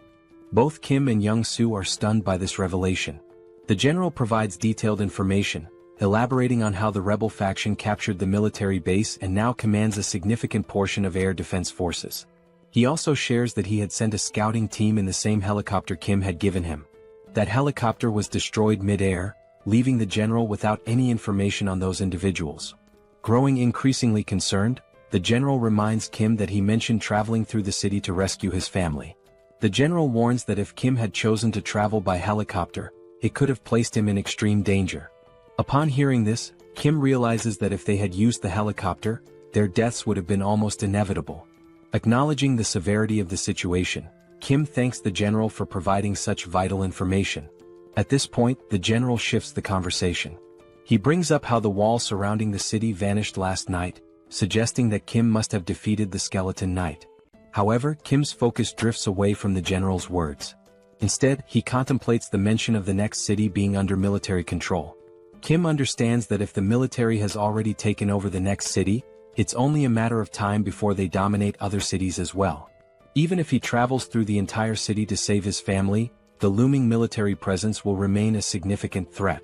Both Kim and Young Soo are stunned by this revelation. The general provides detailed information, elaborating on how the rebel faction captured the military base and now commands a significant portion of air defense forces. He also shares that he had sent a scouting team in the same helicopter Kim had given him. That helicopter was destroyed mid-air, leaving the general without any information on those individuals. Growing increasingly concerned, the general reminds Kim that he mentioned traveling through the city to rescue his family. The general warns that if Kim had chosen to travel by helicopter, it could have placed him in extreme danger. Upon hearing this, Kim realizes that if they had used the helicopter, their deaths would have been almost inevitable. Acknowledging the severity of the situation, Kim thanks the general for providing such vital information. At this point, the general shifts the conversation. He brings up how the wall surrounding the city vanished last night, suggesting that Kim must have defeated the Skeleton Knight. However, Kim's focus drifts away from the general's words. Instead, he contemplates the mention of the next city being under military control. Kim understands that if the military has already taken over the next city, it's only a matter of time before they dominate other cities as well. Even if he travels through the entire city to save his family, the looming military presence will remain a significant threat.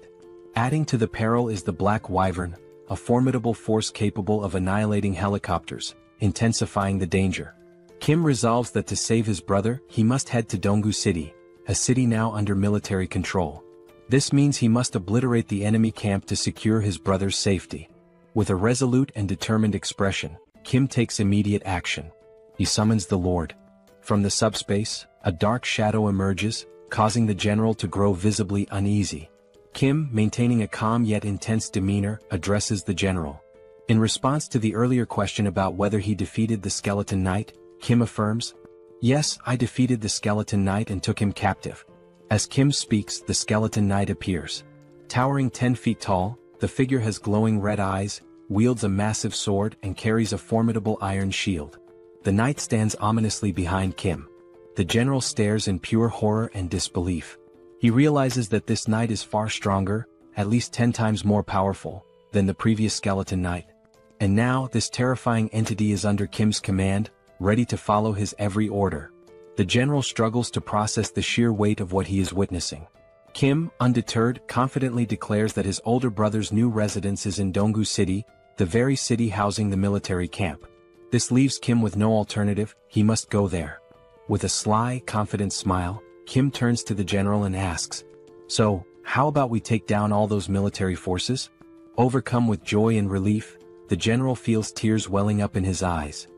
Adding to the peril is the Black Wyvern, a formidable force capable of annihilating helicopters, intensifying the danger. Kim resolves that to save his brother, he must head to Donggu City, a city now under military control. This means he must obliterate the enemy camp to secure his brother's safety. With a resolute and determined expression, Kim takes immediate action. He summons the Lord. From the subspace, a dark shadow emerges, causing the general to grow visibly uneasy. Kim, maintaining a calm yet intense demeanor, addresses the general. In response to the earlier question about whether he defeated the Skeleton Knight, Kim affirms, "Yes, I defeated the Skeleton Knight and took him captive." As Kim speaks, the Skeleton Knight appears. Towering 10 feet tall, the figure has glowing red eyes, wields a massive sword and carries a formidable iron shield. The knight stands ominously behind Kim. The general stares in pure horror and disbelief. He realizes that this knight is far stronger, at least 10 times more powerful, than the previous Skeleton Knight. And now, this terrifying entity is under Kim's command, ready to follow his every order. The general struggles to process the sheer weight of what he is witnessing. Kim, undeterred, confidently declares that his older brother's new residence is in Donggu City, the very city housing the military camp. This leaves Kim with no alternative, he must go there. With a sly, confident smile, Kim turns to the general and asks, "So, how about we take down all those military forces?" Overcome with joy and relief, the general feels tears welling up in his eyes.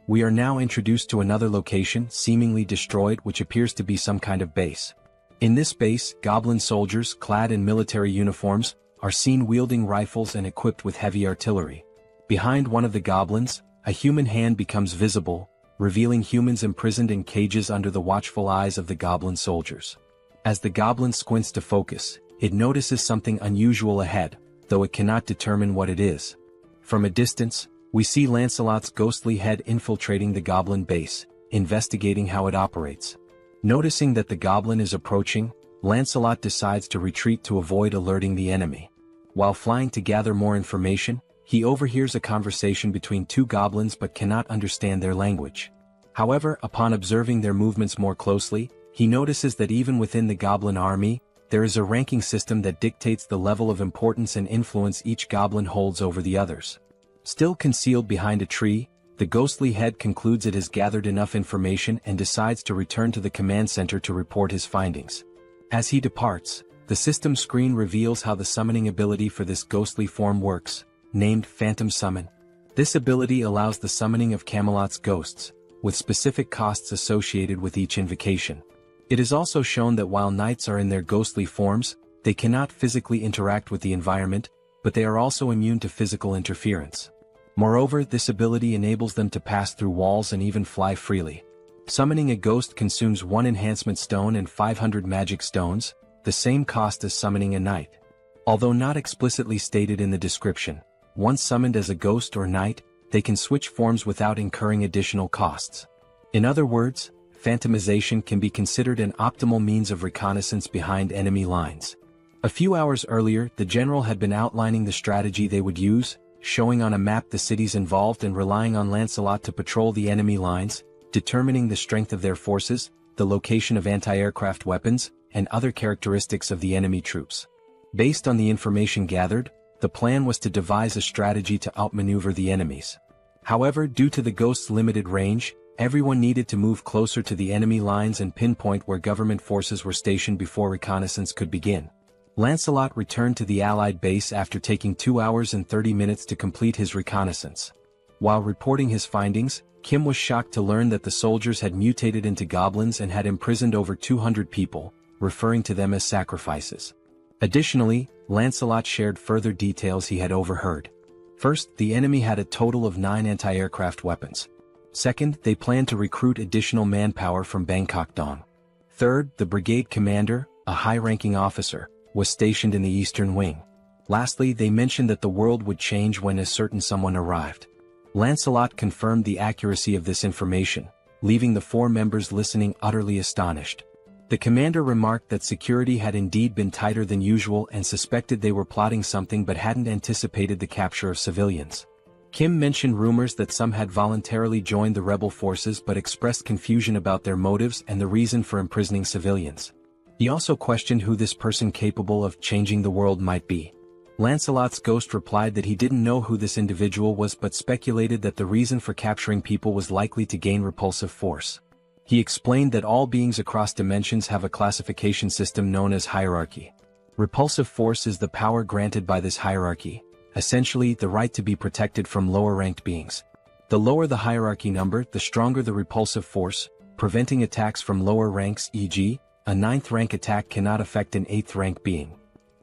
We are now introduced to another location, seemingly destroyed, which appears to be some kind of base. In this base, goblin soldiers, clad in military uniforms, are seen wielding rifles and equipped with heavy artillery. Behind one of the goblins, a human hand becomes visible, revealing humans imprisoned in cages under the watchful eyes of the goblin soldiers. As the goblin squints to focus, it notices something unusual ahead, though it cannot determine what it is. From a distance, we see Lancelot's ghostly head infiltrating the goblin base, investigating how it operates. Noticing that the goblin is approaching, Lancelot decides to retreat to avoid alerting the enemy. While flying to gather more information, he overhears a conversation between two goblins but cannot understand their language. However, upon observing their movements more closely, he notices that even within the goblin army, there is a ranking system that dictates the level of importance and influence each goblin holds over the others. Still concealed behind a tree, the ghostly head concludes it has gathered enough information and decides to return to the command center to report his findings. As he departs, the system screen reveals how the summoning ability for this ghostly form works, named Phantom Summon. This ability allows the summoning of Camelot's ghosts, with specific costs associated with each invocation. It is also shown that while knights are in their ghostly forms, they cannot physically interact with the environment, but they are also immune to physical interference. Moreover, this ability enables them to pass through walls and even fly freely. Summoning a ghost consumes 1 enhancement stone and 500 magic stones, the same cost as summoning a knight. Although not explicitly stated in the description, once summoned as a ghost or knight, they can switch forms without incurring additional costs. In other words, phantomization can be considered an optimal means of reconnaissance behind enemy lines. A few hours earlier, the general had been outlining the strategy they would use, showing on a map the cities involved and relying on Lancelot to patrol the enemy lines, determining the strength of their forces, the location of anti-aircraft weapons, and other characteristics of the enemy troops. Based on the information gathered, the plan was to devise a strategy to outmaneuver the enemies. However, due to the ghost's limited range, everyone needed to move closer to the enemy lines and pinpoint where government forces were stationed before reconnaissance could begin. Lancelot returned to the Allied base after taking 2 hours and 30 minutes to complete his reconnaissance. While reporting his findings, Kim was shocked to learn that the soldiers had mutated into goblins and had imprisoned over 200 people, referring to them as sacrifices. Additionally, Lancelot shared further details he had overheard. First, the enemy had a total of 9 anti-aircraft weapons. Second, they planned to recruit additional manpower from Bangkok Dong. Third, the brigade commander, a high-ranking officer, was stationed in the eastern wing. Lastly, they mentioned that the world would change when a certain someone arrived. Lancelot confirmed the accuracy of this information, leaving the 4 members listening utterly astonished. The commander remarked that security had indeed been tighter than usual and suspected they were plotting something but hadn't anticipated the capture of civilians. Kim mentioned rumors that some had voluntarily joined the rebel forces but expressed confusion about their motives and the reason for imprisoning civilians. He also questioned who this person capable of changing the world might be. Lancelot's ghost replied that he didn't know who this individual was but speculated that the reason for capturing people was likely to gain repulsive force. He explained that all beings across dimensions have a classification system known as hierarchy. Repulsive force is the power granted by this hierarchy, essentially the right to be protected from lower-ranked beings. The lower the hierarchy number, the stronger the repulsive force, preventing attacks from lower ranks, e.g., a 9th rank attack cannot affect an 8th rank being.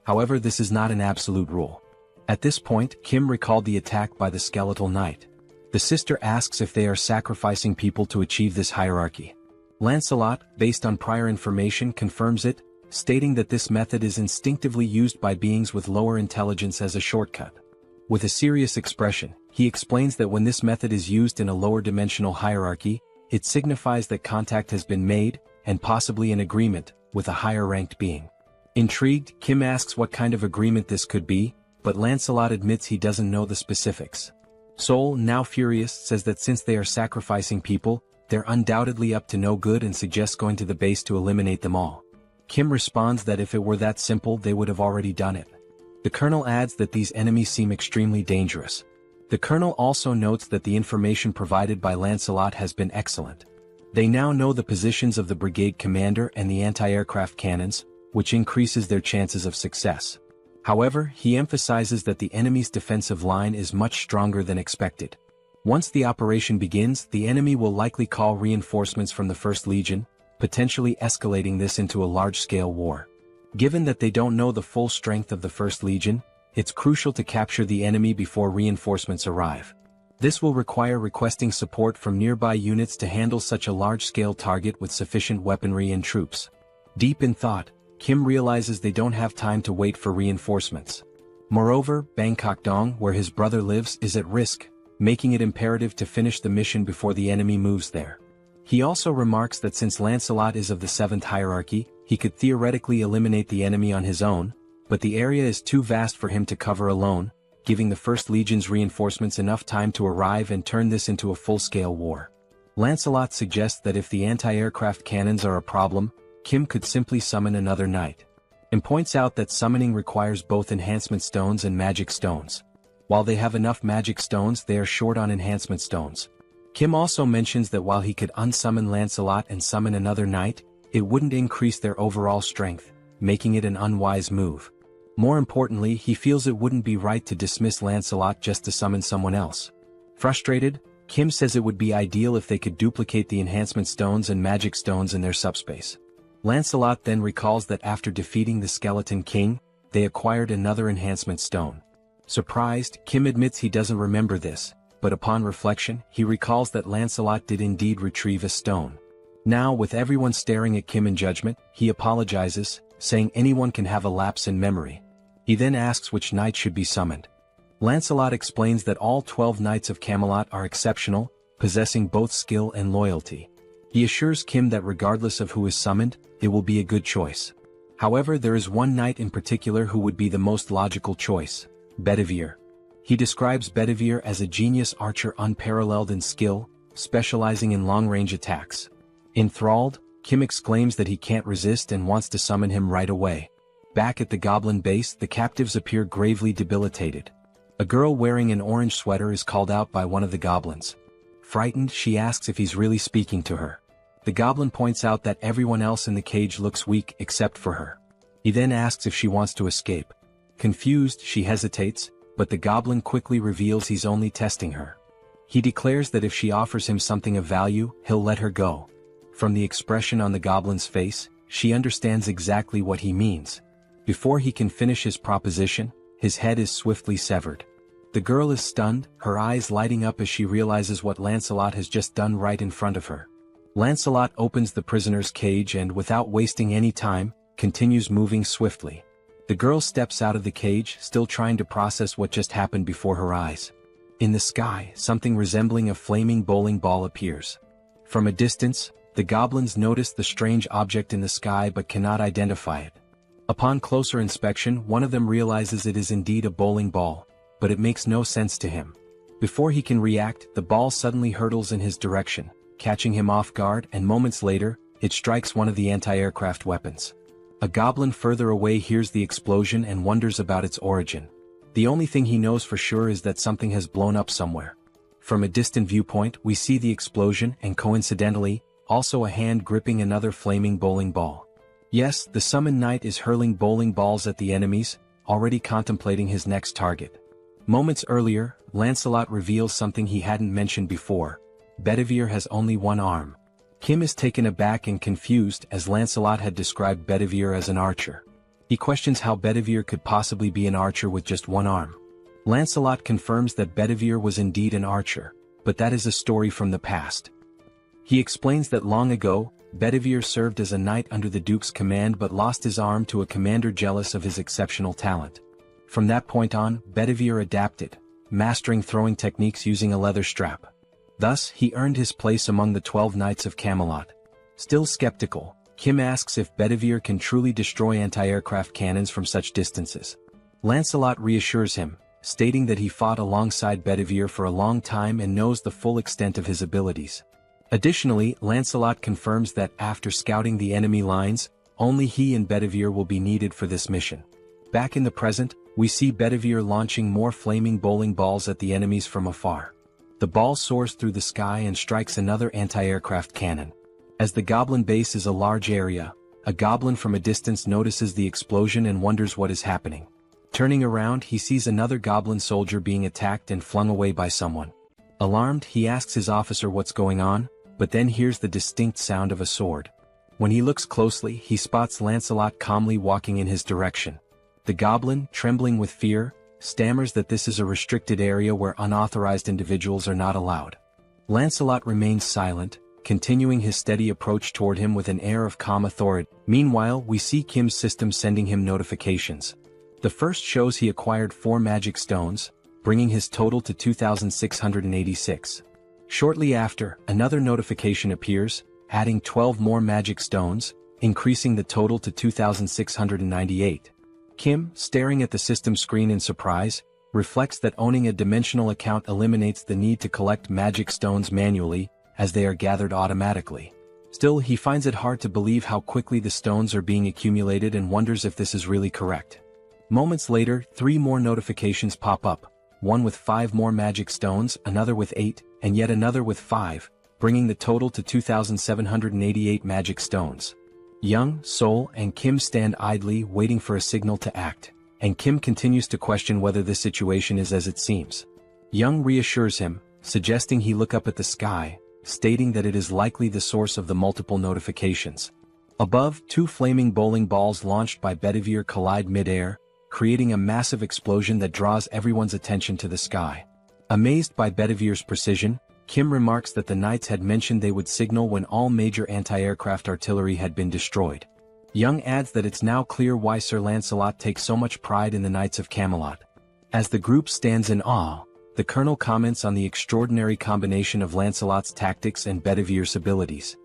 However, this is not an absolute rule. At this point, Kim recalled the attack by the skeletal knight. The sister asks if they are sacrificing people to achieve this hierarchy. Lancelot, based on prior information, confirms it, stating that this method is instinctively used by beings with lower intelligence as a shortcut. With a serious expression, he explains that when this method is used in a lower dimensional hierarchy, it signifies that contact has been made, and possibly an agreement, with a higher-ranked being. Intrigued, Kim asks what kind of agreement this could be, but Lancelot admits he doesn't know the specifics. Sol, now furious, says that since they are sacrificing people, they're undoubtedly up to no good and suggests going to the base to eliminate them all. Kim responds that if it were that simple they would have already done it. The colonel adds that these enemies seem extremely dangerous. The colonel also notes that the information provided by Lancelot has been excellent. They now know the positions of the brigade commander and the anti-aircraft cannons, which increases their chances of success. However, he emphasizes that the enemy's defensive line is much stronger than expected. Once the operation begins, the enemy will likely call reinforcements from the 1st Legion, potentially escalating this into a large-scale war. Given that they don't know the full strength of the 1st Legion, it's crucial to capture the enemy before reinforcements arrive. This will require requesting support from nearby units to handle such a large-scale target with sufficient weaponry and troops. Deep in thought, Kim realizes they don't have time to wait for reinforcements. Moreover, Bangkok Dong, where his brother lives, is at risk, making it imperative to finish the mission before the enemy moves there. He also remarks that since Lancelot is of the 7th hierarchy, he could theoretically eliminate the enemy on his own, but the area is too vast for him to cover alone, giving the First Legion's reinforcements enough time to arrive and turn this into a full-scale war. Lancelot suggests that if the anti-aircraft cannons are a problem, Kim could simply summon another knight, and points out that summoning requires both enhancement stones and magic stones. While they have enough magic stones, they are short on enhancement stones. Kim also mentions that while he could unsummon Lancelot and summon another knight, it wouldn't increase their overall strength, making it an unwise move. More importantly, he feels it wouldn't be right to dismiss Lancelot just to summon someone else. Frustrated, Kim says it would be ideal if they could duplicate the enhancement stones and magic stones in their subspace. Lancelot then recalls that after defeating the Skeleton King, they acquired another enhancement stone. Surprised, Kim admits he doesn't remember this, but upon reflection, he recalls that Lancelot did indeed retrieve a stone. Now, with everyone staring at Kim in judgment, he apologizes, saying anyone can have a lapse in memory. He then asks which knight should be summoned. Lancelot explains that all 12 knights of Camelot are exceptional, possessing both skill and loyalty. He assures Kim that regardless of who is summoned, it will be a good choice. However, there is one knight in particular who would be the most logical choice: Bedivere. He describes Bedivere as a genius archer unparalleled in skill, specializing in long-range attacks. Enthralled, Kim exclaims that he can't resist and wants to summon him right away. Back at the goblin base, the captives appear gravely debilitated. A girl wearing an orange sweater is called out by one of the goblins. Frightened, she asks if he's really speaking to her. The goblin points out that everyone else in the cage looks weak except for her. He then asks if she wants to escape. Confused, she hesitates, but the goblin quickly reveals he's only testing her. He declares that if she offers him something of value, he'll let her go. From the expression on the goblin's face, she understands exactly what he means. Before he can finish his proposition, his head is swiftly severed. The girl is stunned, her eyes lighting up as she realizes what Lancelot has just done right in front of her. Lancelot opens the prisoner's cage and, without wasting any time, continues moving swiftly. The girl steps out of the cage, still trying to process what just happened before her eyes. In the sky, something resembling a flaming bowling ball appears. From a distance, the goblins notice the strange object in the sky but cannot identify it. Upon closer inspection, one of them realizes it is indeed a bowling ball, but it makes no sense to him. Before he can react, the ball suddenly hurtles in his direction, catching him off guard, and moments later, it strikes one of the anti-aircraft weapons. A goblin further away hears the explosion and wonders about its origin. The only thing he knows for sure is that something has blown up somewhere. From a distant viewpoint, we see the explosion and, coincidentally, also a hand gripping another flaming bowling ball. Yes, the summoned knight is hurling bowling balls at the enemies, already contemplating his next target. Moments earlier, Lancelot reveals something he hadn't mentioned before. Bedivere has only one arm. Kim is taken aback and confused as Lancelot had described Bedivere as an archer. He questions how Bedivere could possibly be an archer with just one arm. Lancelot confirms that Bedivere was indeed an archer, but that is a story from the past. He explains that long ago, Bedivere served as a knight under the Duke's command but lost his arm to a commander jealous of his exceptional talent. From that point on, Bedivere adapted, mastering throwing techniques using a leather strap. Thus, he earned his place among the 12 knights of Camelot. Still skeptical, Kim asks if Bedivere can truly destroy anti-aircraft cannons from such distances. Lancelot reassures him, stating that he fought alongside Bedivere for a long time and knows the full extent of his abilities. Additionally, Lancelot confirms that after scouting the enemy lines, only he and Bedivere will be needed for this mission. Back in the present, we see Bedivere launching more flaming bowling balls at the enemies from afar. The ball soars through the sky and strikes another anti-aircraft cannon. As the goblin base is a large area, a goblin from a distance notices the explosion and wonders what is happening. Turning around, he sees another goblin soldier being attacked and flung away by someone. Alarmed, he asks his officer what's going on, but then hears the distinct sound of a sword. When he looks closely, he spots Lancelot calmly walking in his direction. The goblin, trembling with fear, stammers that this is a restricted area where unauthorized individuals are not allowed. Lancelot remains silent, continuing his steady approach toward him with an air of calm authority. Meanwhile, we see Kim's system sending him notifications. The first shows he acquired 4 magic stones, bringing his total to 2,686. Shortly after, another notification appears, adding 12 more magic stones, increasing the total to 2,698. Kim, staring at the system screen in surprise, reflects that owning a dimensional account eliminates the need to collect magic stones manually, as they are gathered automatically. Still, he finds it hard to believe how quickly the stones are being accumulated and wonders if this is really correct. Moments later, 3 more notifications pop up, one with 5 more magic stones, another with 8, and yet another with 5, bringing the total to 2,788 magic stones. Young, Sol, and Kim stand idly waiting for a signal to act, and Kim continues to question whether this situation is as it seems. Young reassures him, suggesting he look up at the sky, stating that it is likely the source of the multiple notifications. Above, 2 flaming bowling balls launched by Bedivere collide mid-air, creating a massive explosion that draws everyone's attention to the sky. Amazed by Bedivere's precision, Kim remarks that the knights had mentioned they would signal when all major anti-aircraft artillery had been destroyed. Young adds that it's now clear why Sir Lancelot takes so much pride in the Knights of Camelot. As the group stands in awe, the colonel comments on the extraordinary combination of Lancelot's tactics and Bedivere's abilities.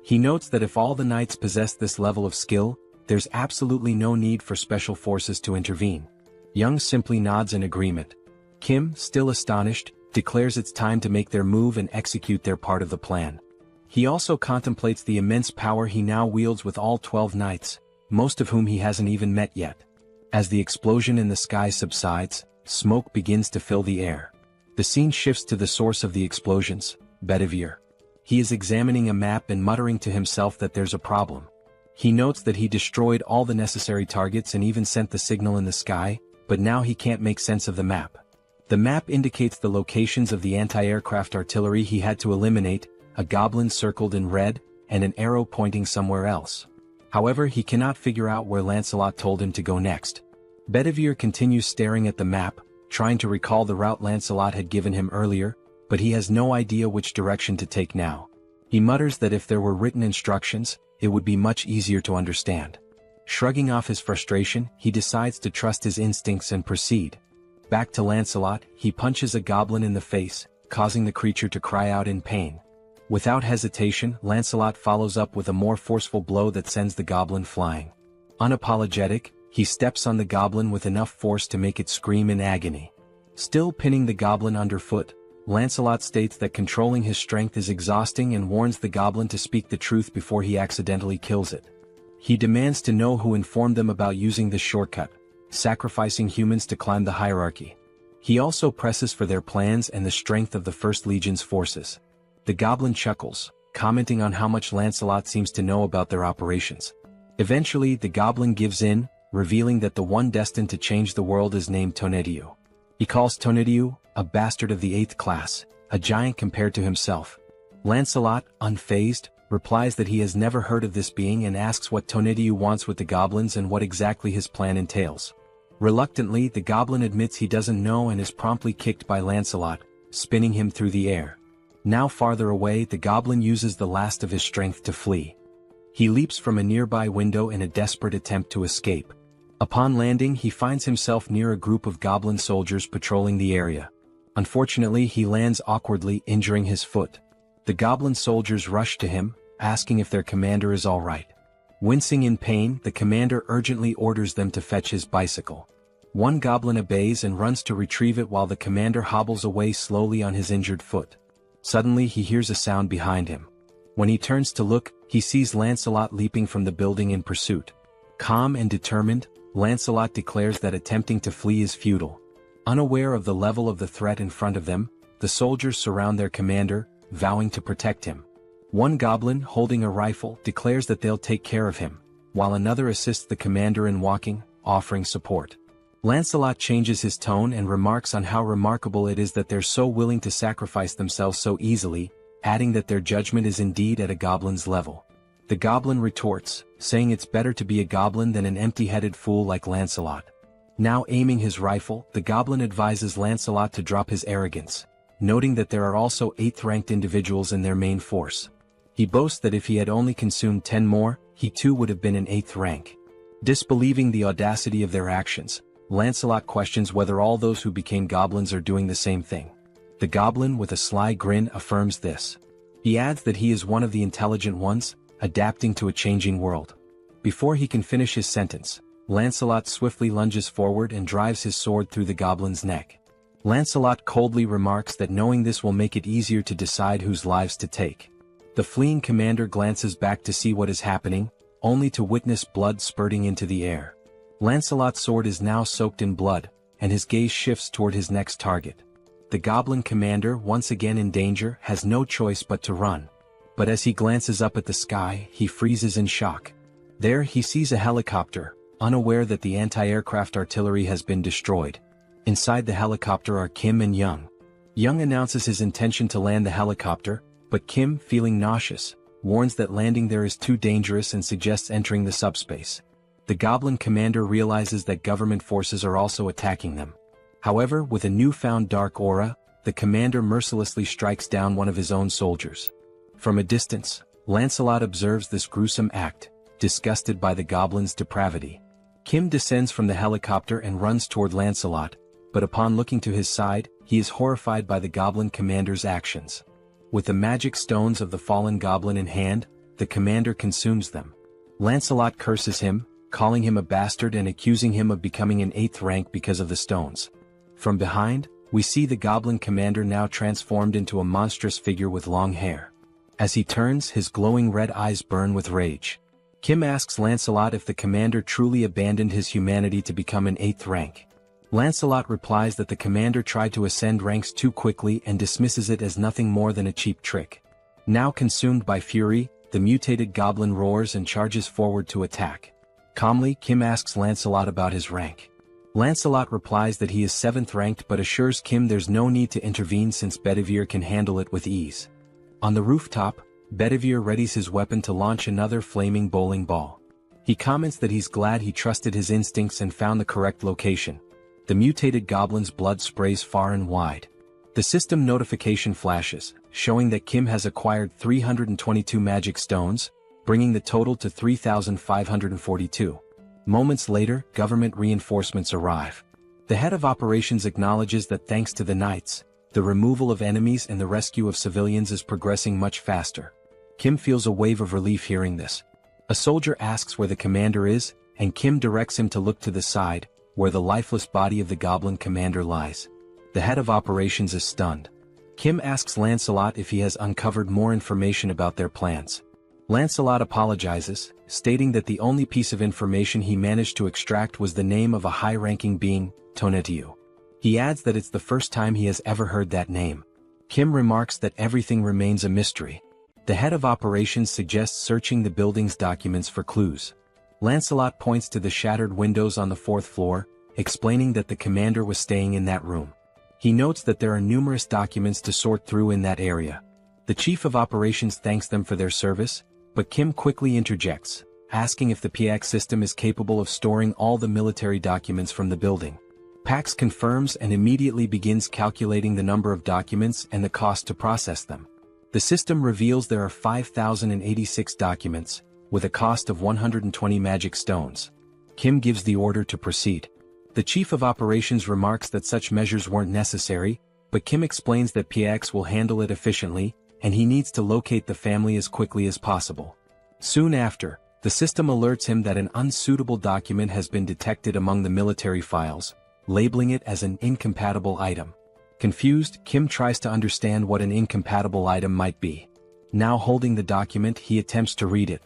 He notes that if all the knights possess this level of skill, there's absolutely no need for special forces to intervene. Young simply nods in agreement. Kim, still astonished, declares it's time to make their move and execute their part of the plan. He also contemplates the immense power he now wields with all 12 knights, most of whom he hasn't even met yet. As the explosion in the sky subsides, smoke begins to fill the air. The scene shifts to the source of the explosions, Bedivere. He is examining a map and muttering to himself that there's a problem. He notes that he destroyed all the necessary targets and even sent the signal in the sky, but now he can't make sense of the map. The map indicates the locations of the anti-aircraft artillery he had to eliminate, a goblin circled in red, and an arrow pointing somewhere else. However, he cannot figure out where Lancelot told him to go next. Bedivere continues staring at the map, trying to recall the route Lancelot had given him earlier, but he has no idea which direction to take now. He mutters that if there were written instructions, it would be much easier to understand. Shrugging off his frustration, he decides to trust his instincts and proceed. Back to Lancelot, he punches a goblin in the face, causing the creature to cry out in pain. Without hesitation, Lancelot follows up with a more forceful blow that sends the goblin flying. Unapologetic, he steps on the goblin with enough force to make it scream in agony. Still pinning the goblin underfoot, Lancelot states that controlling his strength is exhausting and warns the goblin to speak the truth before he accidentally kills it. He demands to know who informed them about using this shortcut, sacrificing humans to climb the hierarchy. He also presses for their plans and the strength of the First Legion's forces. The goblin chuckles, commenting on how much Lancelot seems to know about their operations. Eventually, the goblin gives in, revealing that the one destined to change the world is named Tonediu. He calls Tonediu a bastard of the 8th class, a giant compared to himself. Lancelot, unfazed, replies that he has never heard of this being and asks what Tonediu wants with the goblins and what exactly his plan entails. Reluctantly, the goblin admits he doesn't know and is promptly kicked by Lancelot, spinning him through the air. Now farther away, the goblin uses the last of his strength to flee. He leaps from a nearby window in a desperate attempt to escape. Upon landing, he finds himself near a group of goblin soldiers patrolling the area. Unfortunately, he lands awkwardly, injuring his foot. The goblin soldiers rush to him, asking if their commander is all right. Wincing in pain, the commander urgently orders them to fetch his bicycle. One goblin obeys and runs to retrieve it while the commander hobbles away slowly on his injured foot. Suddenly, he hears a sound behind him. When he turns to look, he sees Lancelot leaping from the building in pursuit. Calm and determined, Lancelot declares that attempting to flee is futile. Unaware of the level of the threat in front of them, the soldiers surround their commander, vowing to protect him. One goblin, holding a rifle, declares that they'll take care of him, while another assists the commander in walking, offering support. Lancelot changes his tone and remarks on how remarkable it is that they're so willing to sacrifice themselves so easily, adding that their judgment is indeed at a goblin's level. The goblin retorts, saying it's better to be a goblin than an empty-headed fool like Lancelot. Now aiming his rifle, the goblin advises Lancelot to drop his arrogance, noting that there are also 8th-ranked individuals in their main force. He boasts that if he had only consumed 10 more, he too would have been in 8th rank. Disbelieving the audacity of their actions, Lancelot questions whether all those who became goblins are doing the same thing. The goblin with a sly grin affirms this. He adds that he is one of the intelligent ones, adapting to a changing world. Before he can finish his sentence, Lancelot swiftly lunges forward and drives his sword through the goblin's neck. Lancelot coldly remarks that knowing this will make it easier to decide whose lives to take. The fleeing commander glances back to see what is happening, only to witness blood spurting into the air. Lancelot's sword is now soaked in blood, and his gaze shifts toward his next target. The goblin commander, once again in danger, has no choice but to run. But as he glances up at the sky, he freezes in shock. There he sees a helicopter, unaware that the anti-aircraft artillery has been destroyed. Inside the helicopter are Kim and Young. Young announces his intention to land the helicopter, but Kim, feeling nauseous, warns that landing there is too dangerous and suggests entering the subspace. The goblin commander realizes that government forces are also attacking them. However, with a newfound dark aura, the commander mercilessly strikes down one of his own soldiers. From a distance, Lancelot observes this gruesome act, disgusted by the goblin's depravity. Kim descends from the helicopter and runs toward Lancelot, but upon looking to his side, he is horrified by the goblin commander's actions. With the magic stones of the fallen goblin in hand, the commander consumes them. Lancelot curses him, calling him a bastard and accusing him of becoming an 8th rank because of the stones. From behind, we see the goblin commander now transformed into a monstrous figure with long hair. As he turns, his glowing red eyes burn with rage. Kim asks Lancelot if the commander truly abandoned his humanity to become an 8th rank. Lancelot replies that the commander tried to ascend ranks too quickly and dismisses it as nothing more than a cheap trick. Now consumed by fury, the mutated goblin roars and charges forward to attack. Calmly, Kim asks Lancelot about his rank. Lancelot replies that he is 7th ranked but assures Kim there's no need to intervene since Bedivere can handle it with ease. On the rooftop, Bedivere readies his weapon to launch another flaming bowling ball. He comments that he's glad he trusted his instincts and found the correct location. The mutated goblin's blood sprays far and wide. The system notification flashes, showing that Kim has acquired 322 magic stones, bringing the total to 3,542. Moments later, government reinforcements arrive. The head of operations acknowledges that thanks to the knights, the removal of enemies and the rescue of civilians is progressing much faster. Kim feels a wave of relief hearing this. A soldier asks where the commander is, and Kim directs him to look to the side, where the lifeless body of the goblin commander lies. The head of operations is stunned. Kim asks Lancelot if he has uncovered more information about their plans. Lancelot apologizes, stating that the only piece of information he managed to extract was the name of a high-ranking being, Tonatiuh. He adds that it's the first time he has ever heard that name. Kim remarks that everything remains a mystery. The head of operations suggests searching the building's documents for clues. Lancelot points to the shattered windows on the 4th floor, explaining that the commander was staying in that room. He notes that there are numerous documents to sort through in that area. The chief of operations thanks them for their service, but Kim quickly interjects, asking if the PX system is capable of storing all the military documents from the building. Pax confirms and immediately begins calculating the number of documents and the cost to process them. The system reveals there are 5,086 documents, with a cost of 120 magic stones. Kim gives the order to proceed. The chief of operations remarks that such measures weren't necessary, but Kim explains that PX will handle it efficiently, and he needs to locate the family as quickly as possible. Soon after, the system alerts him that an unsuitable document has been detected among the military files, labeling it as an incompatible item. Confused, Kim tries to understand what an incompatible item might be. Now holding the document, he attempts to read it.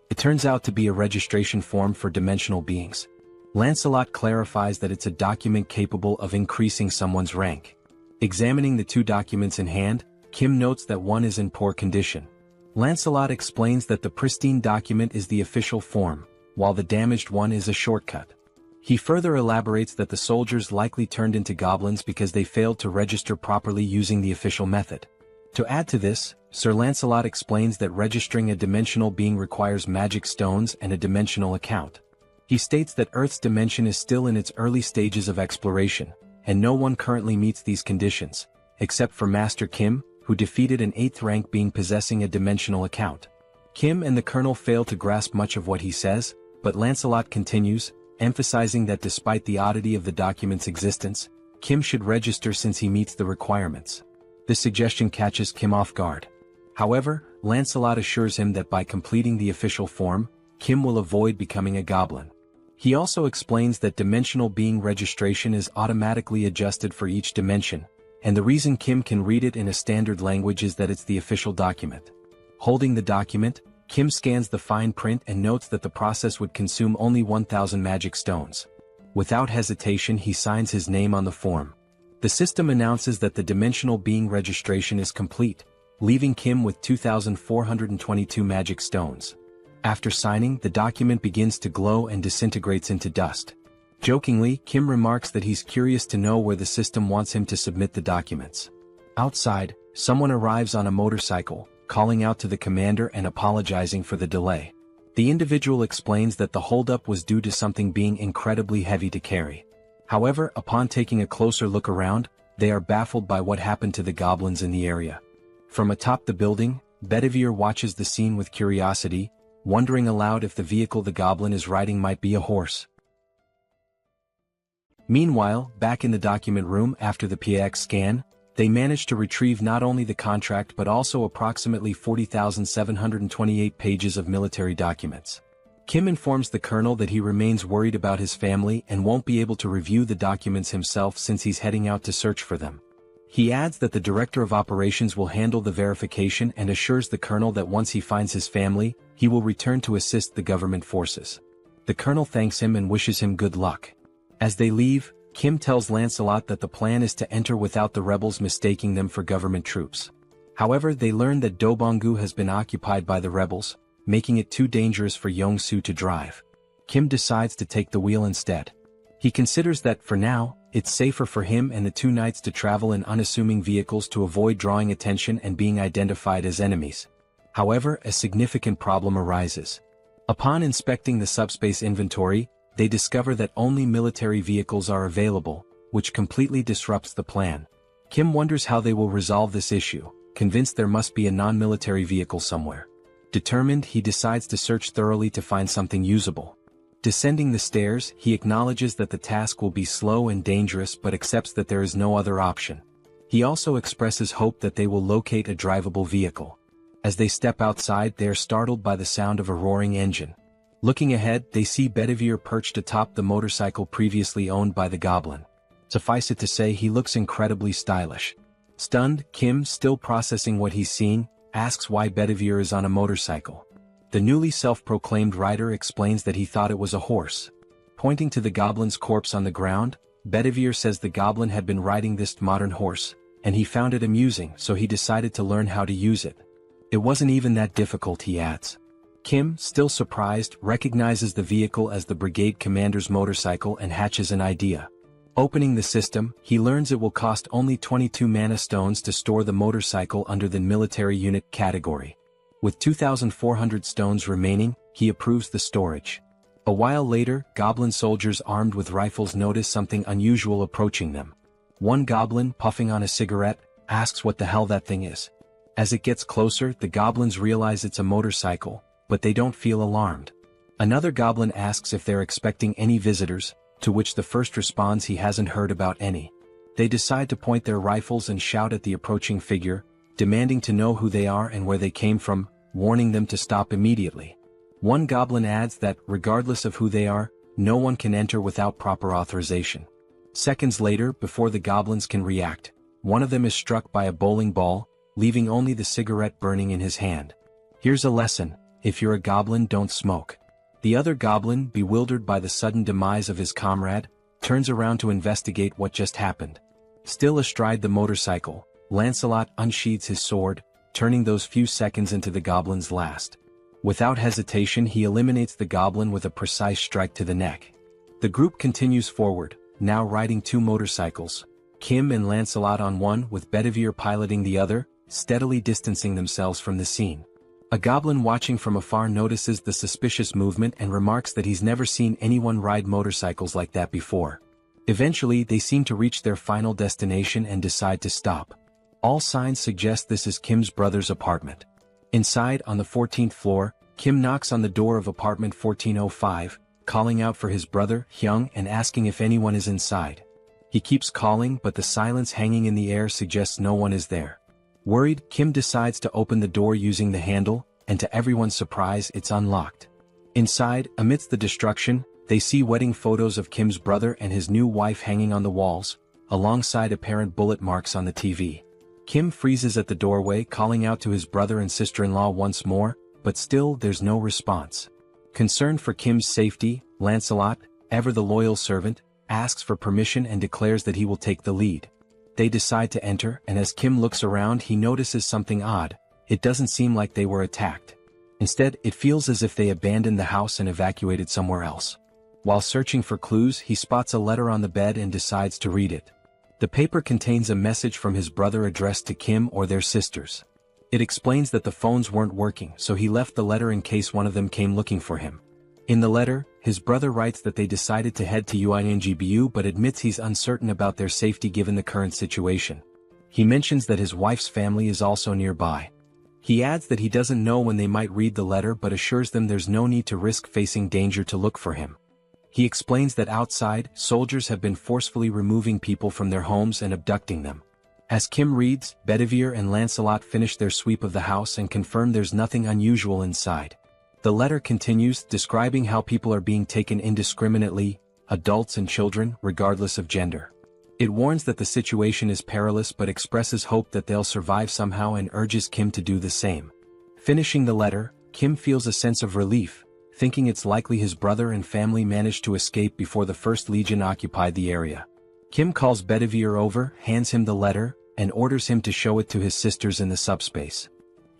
It turns out to be a registration form for dimensional beings. Lancelot clarifies that it's a document capable of increasing someone's rank. Examining the two documents in hand, Kim notes that one is in poor condition. Lancelot explains that the pristine document is the official form, while the damaged one is a shortcut. He further elaborates that the soldiers likely turned into goblins because they failed to register properly using the official method. To add to this, Sir Lancelot explains that registering a dimensional being requires magic stones and a dimensional account. He states that Earth's dimension is still in its early stages of exploration, and no one currently meets these conditions, except for Master Kim, who defeated an 8th rank being possessing a dimensional account. Kim and the Colonel fail to grasp much of what he says, but Lancelot continues, emphasizing that despite the oddity of the document's existence, Kim should register since he meets the requirements. This suggestion catches Kim off guard. However, Lancelot assures him that by completing the official form, Kim will avoid becoming a goblin. He also explains that dimensional being registration is automatically adjusted for each dimension, and the reason Kim can read it in a standard language is that it's the official document. Holding the document, Kim scans the fine print and notes that the process would consume only 1,000 magic stones. Without hesitation, he signs his name on the form. The system announces that the dimensional being registration is complete, leaving Kim with 2,422 magic stones. After signing, the document begins to glow and disintegrates into dust. Jokingly, Kim remarks that he's curious to know where the system wants him to submit the documents. Outside, someone arrives on a motorcycle, calling out to the commander and apologizing for the delay. The individual explains that the holdup was due to something being incredibly heavy to carry. However, upon taking a closer look around, they are baffled by what happened to the goblins in the area. From atop the building, Bedivere watches the scene with curiosity, wondering aloud if the vehicle the goblin is riding might be a horse. Meanwhile, back in the document room after the PX scan, they manage to retrieve not only the contract but also approximately 40,728 pages of military documents. Kim informs the colonel that he remains worried about his family and won't be able to review the documents himself since he's heading out to search for them. He adds that the director of operations will handle the verification and assures the colonel that once he finds his family, he will return to assist the government forces. The colonel thanks him and wishes him good luck. As they leave, Kim tells Lancelot that the plan is to enter without the rebels mistaking them for government troops. However, they learn that Dobongu has been occupied by the rebels, making it too dangerous for Yongsu to drive. Kim decides to take the wheel instead. He considers that, for now, it's safer for him and the two knights to travel in unassuming vehicles to avoid drawing attention and being identified as enemies. However, a significant problem arises. Upon inspecting the subspace inventory, they discover that only military vehicles are available, which completely disrupts the plan. Kim wonders how they will resolve this issue, convinced there must be a non-military vehicle somewhere. Determined, he decides to search thoroughly to find something usable. Descending the stairs, he acknowledges that the task will be slow and dangerous but accepts that there is no other option. He also expresses hope that they will locate a drivable vehicle. As they step outside, they are startled by the sound of a roaring engine. Looking ahead, they see Bedivere perched atop the motorcycle previously owned by the goblin. Suffice it to say, he looks incredibly stylish. Stunned, Kim, still processing what he's seen, asks why Bedivere is on a motorcycle. The newly self-proclaimed rider explains that he thought it was a horse. Pointing to the goblin's corpse on the ground, Bedivere says the goblin had been riding this modern horse, and he found it amusing, so he decided to learn how to use it. It wasn't even that difficult, he adds. Kim, still surprised, recognizes the vehicle as the brigade commander's motorcycle and hatches an idea. Opening the system, he learns it will cost only 22 mana stones to store the motorcycle under the military unit category. With 2,400 stones remaining, he approves the storage. A while later, goblin soldiers armed with rifles notice something unusual approaching them. One goblin, puffing on a cigarette, asks what the hell that thing is. As it gets closer, the goblins realize it's a motorcycle, but they don't feel alarmed. Another goblin asks if they're expecting any visitors, to which the first responds he hasn't heard about any. They decide to point their rifles and shout at the approaching figure, demanding to know who they are and where they came from, warning them to stop immediately. One goblin adds that, regardless of who they are, no one can enter without proper authorization. Seconds later, before the goblins can react, one of them is struck by a bowling ball, leaving only the cigarette burning in his hand. Here's a lesson: if you're a goblin, don't smoke. The other goblin, bewildered by the sudden demise of his comrade, turns around to investigate what just happened. Still astride the motorcycle, Lancelot unsheathes his sword, turning those few seconds into the goblin's last. Without hesitation, he eliminates the goblin with a precise strike to the neck. The group continues forward, now riding two motorcycles, Kim and Lancelot on one with Bedivere piloting the other, steadily distancing themselves from the scene. A goblin watching from afar notices the suspicious movement and remarks that he's never seen anyone ride motorcycles like that before. Eventually, they seem to reach their final destination and decide to stop. All signs suggest this is Kim's brother's apartment. Inside, on the 14th floor, Kim knocks on the door of apartment 1405, calling out for his brother, Hyung, and asking if anyone is inside. He keeps calling, but the silence hanging in the air suggests no one is there. Worried, Kim decides to open the door using the handle, and to everyone's surprise, it's unlocked. Inside, amidst the destruction, they see wedding photos of Kim's brother and his new wife hanging on the walls, alongside apparent bullet marks on the TV. Kim freezes at the doorway, calling out to his brother and sister-in-law once more, but still there's no response. Concerned for Kim's safety, Lancelot, ever the loyal servant, asks for permission and declares that he will take the lead. They decide to enter, and as Kim looks around, he notices something odd. It doesn't seem like they were attacked. Instead, it feels as if they abandoned the house and evacuated somewhere else. While searching for clues, he spots a letter on the bed and decides to read it. The paper contains a message from his brother addressed to Kim or their sisters. It explains that the phones weren't working, so he left the letter in case one of them came looking for him. In the letter, his brother writes that they decided to head to UINGBU but admits he's uncertain about their safety given the current situation. He mentions that his wife's family is also nearby. He adds that he doesn't know when they might read the letter but assures them there's no need to risk facing danger to look for him. He explains that outside, soldiers have been forcefully removing people from their homes and abducting them. As Kim reads, Bedivere and Lancelot finish their sweep of the house and confirm there's nothing unusual inside. The letter continues, describing how people are being taken indiscriminately, adults and children, regardless of gender. It warns that the situation is perilous but expresses hope that they'll survive somehow and urges Kim to do the same. Finishing the letter, Kim feels a sense of relief, thinking it's likely his brother and family managed to escape before the First Legion occupied the area. Kim calls Bedivere over, hands him the letter, and orders him to show it to his sisters in the subspace.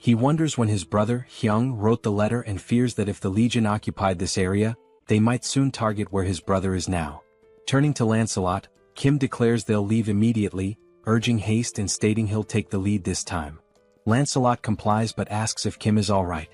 He wonders when his brother, Hyung, wrote the letter and fears that if the Legion occupied this area, they might soon target where his brother is now. Turning to Lancelot, Kim declares they'll leave immediately, urging haste and stating he'll take the lead this time. Lancelot complies but asks if Kim is alright.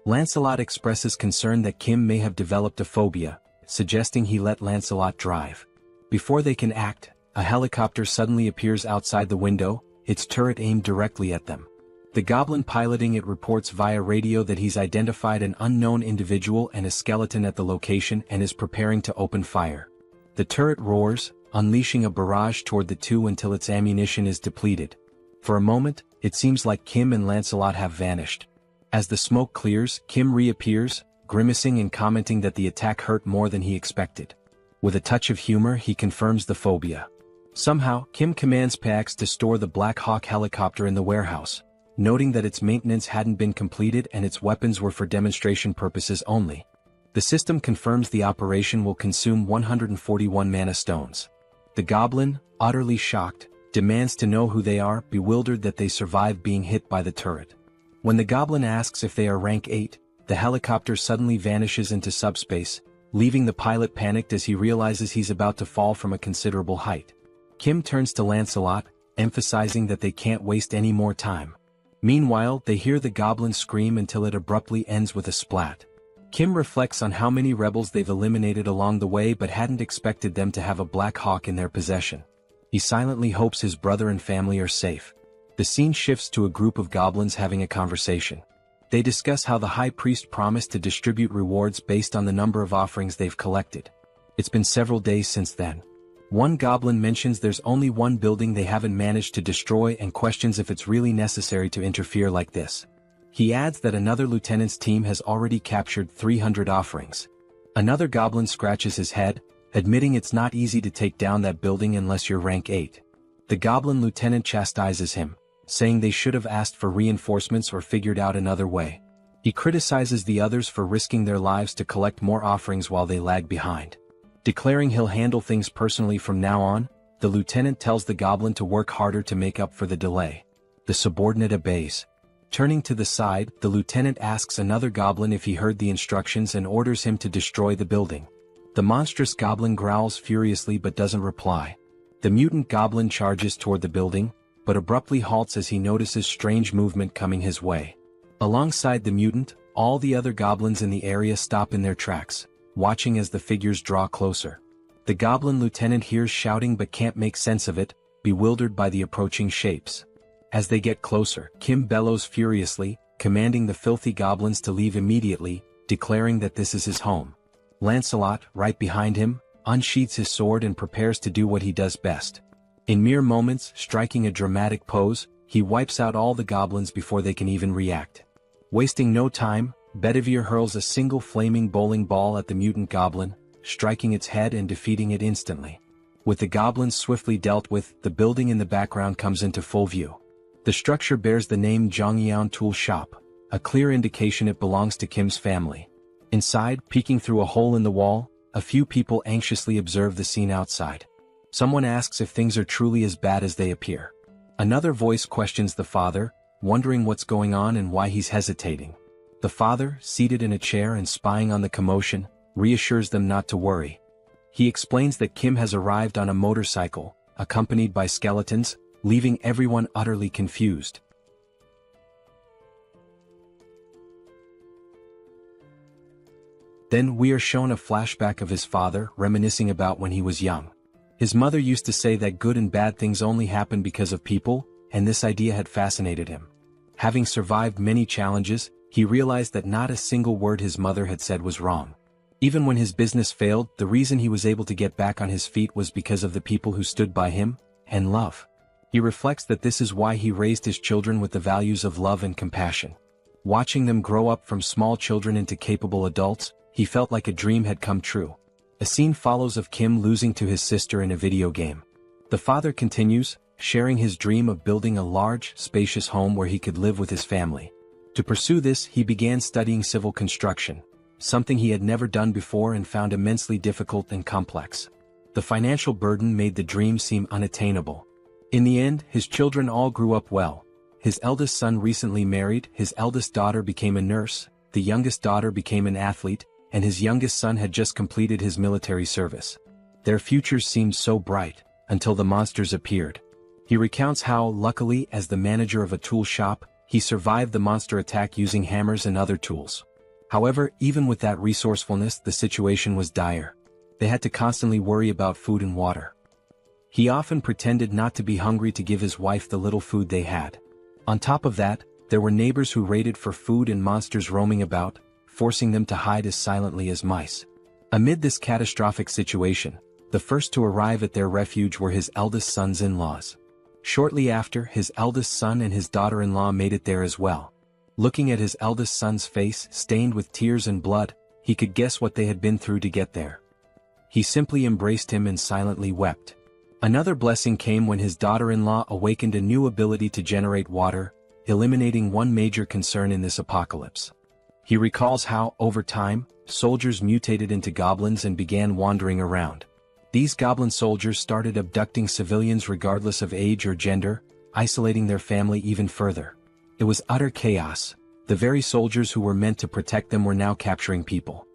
Lancelot expresses concern that Kim may have developed a phobia, suggesting he let Lancelot drive. Before they can act, a helicopter suddenly appears outside the window, its turret aimed directly at them. The goblin piloting it reports via radio that he's identified an unknown individual and a skeleton at the location and is preparing to open fire. The turret roars, unleashing a barrage toward the two until its ammunition is depleted. For a moment, it seems like Kim and Lancelot have vanished. As the smoke clears, Kim reappears, grimacing and commenting that the attack hurt more than he expected. With a touch of humor, he confirms the phobia. Somehow, Kim commands Pax to store the Black Hawk helicopter in the warehouse, noting that its maintenance hadn't been completed and its weapons were for demonstration purposes only. The system confirms the operation will consume 141 mana stones. The goblin, utterly shocked, demands to know who they are, bewildered that they survived being hit by the turret. When the goblin asks if they are rank 8, the helicopter suddenly vanishes into subspace, leaving the pilot panicked as he realizes he's about to fall from a considerable height. Kim turns to Lancelot, emphasizing that they can't waste any more time. Meanwhile, they hear the goblin scream until it abruptly ends with a splat. Kim reflects on how many rebels they've eliminated along the way but hadn't expected them to have a Black Hawk in their possession. He silently hopes his brother and family are safe. The scene shifts to a group of goblins having a conversation. They discuss how the high priest promised to distribute rewards based on the number of offerings they've collected. It's been several days since then. One goblin mentions there's only one building they haven't managed to destroy and questions if it's really necessary to interfere like this. He adds that another lieutenant's team has already captured 300 offerings. Another goblin scratches his head, admitting it's not easy to take down that building unless you're rank 8. The goblin lieutenant chastises him, saying they should have asked for reinforcements or figured out another way. He criticizes the others for risking their lives to collect more offerings while they lag behind. Declaring he'll handle things personally from now on, the lieutenant tells the goblin to work harder to make up for the delay. The subordinate obeys. Turning to the side, the lieutenant asks another goblin if he heard the instructions and orders him to destroy the building. The monstrous goblin growls furiously but doesn't reply. The mutant goblin charges toward the building, but abruptly halts as he notices strange movement coming his way. Alongside the mutant, all the other goblins in the area stop in their tracks, watching as the figures draw closer. The goblin lieutenant hears shouting but can't make sense of it, bewildered by the approaching shapes. As they get closer, Kim bellows furiously, commanding the filthy goblins to leave immediately, declaring that this is his home. Lancelot, right behind him, unsheathes his sword and prepares to do what he does best. In mere moments, striking a dramatic pose, he wipes out all the goblins before they can even react. Wasting no time, Bedivere hurls a single flaming bowling ball at the mutant goblin, striking its head and defeating it instantly. With the goblins swiftly dealt with, the building in the background comes into full view. The structure bears the name Zhongyang Tool Shop, a clear indication it belongs to Kim's family. Inside, peeking through a hole in the wall, a few people anxiously observe the scene outside. Someone asks if things are truly as bad as they appear. Another voice questions the father, wondering what's going on and why he's hesitating. The father, seated in a chair and spying on the commotion, reassures them not to worry. He explains that Kim has arrived on a motorcycle, accompanied by skeletons, leaving everyone utterly confused. Then we are shown a flashback of his father, reminiscing about when he was young. His mother used to say that good and bad things only happen because of people, and this idea had fascinated him. Having survived many challenges, he realized that not a single word his mother had said was wrong. Even when his business failed, the reason he was able to get back on his feet was because of the people who stood by him, and love. He reflects that this is why he raised his children with the values of love and compassion. Watching them grow up from small children into capable adults, he felt like a dream had come true. A scene follows of Kim losing to his sister in a video game. The father continues, sharing his dream of building a large, spacious home where he could live with his family. To pursue this, he began studying civil construction, something he had never done before and found immensely difficult and complex. The financial burden made the dream seem unattainable. In the end, his children all grew up well. His eldest son recently married, his eldest daughter became a nurse, the youngest daughter became an athlete, and his youngest son had just completed his military service. Their futures seemed so bright, until the monsters appeared. He recounts how, luckily, as the manager of a tool shop, he survived the monster attack using hammers and other tools. However, even with that resourcefulness, the situation was dire. They had to constantly worry about food and water. He often pretended not to be hungry to give his wife the little food they had. On top of that, there were neighbors who raided for food and monsters roaming about, forcing them to hide as silently as mice. Amid this catastrophic situation, the first to arrive at their refuge were his eldest son's in-laws. Shortly after, his eldest son and his daughter-in-law made it there as well. Looking at his eldest son's face, stained with tears and blood, he could guess what they had been through to get there. He simply embraced him and silently wept. Another blessing came when his daughter-in-law awakened a new ability to generate water, eliminating one major concern in this apocalypse. He recalls how, over time, soldiers mutated into goblins and began wandering around. These goblin soldiers started abducting civilians regardless of age or gender, isolating their family even further. It was utter chaos. The very soldiers who were meant to protect them were now capturing people.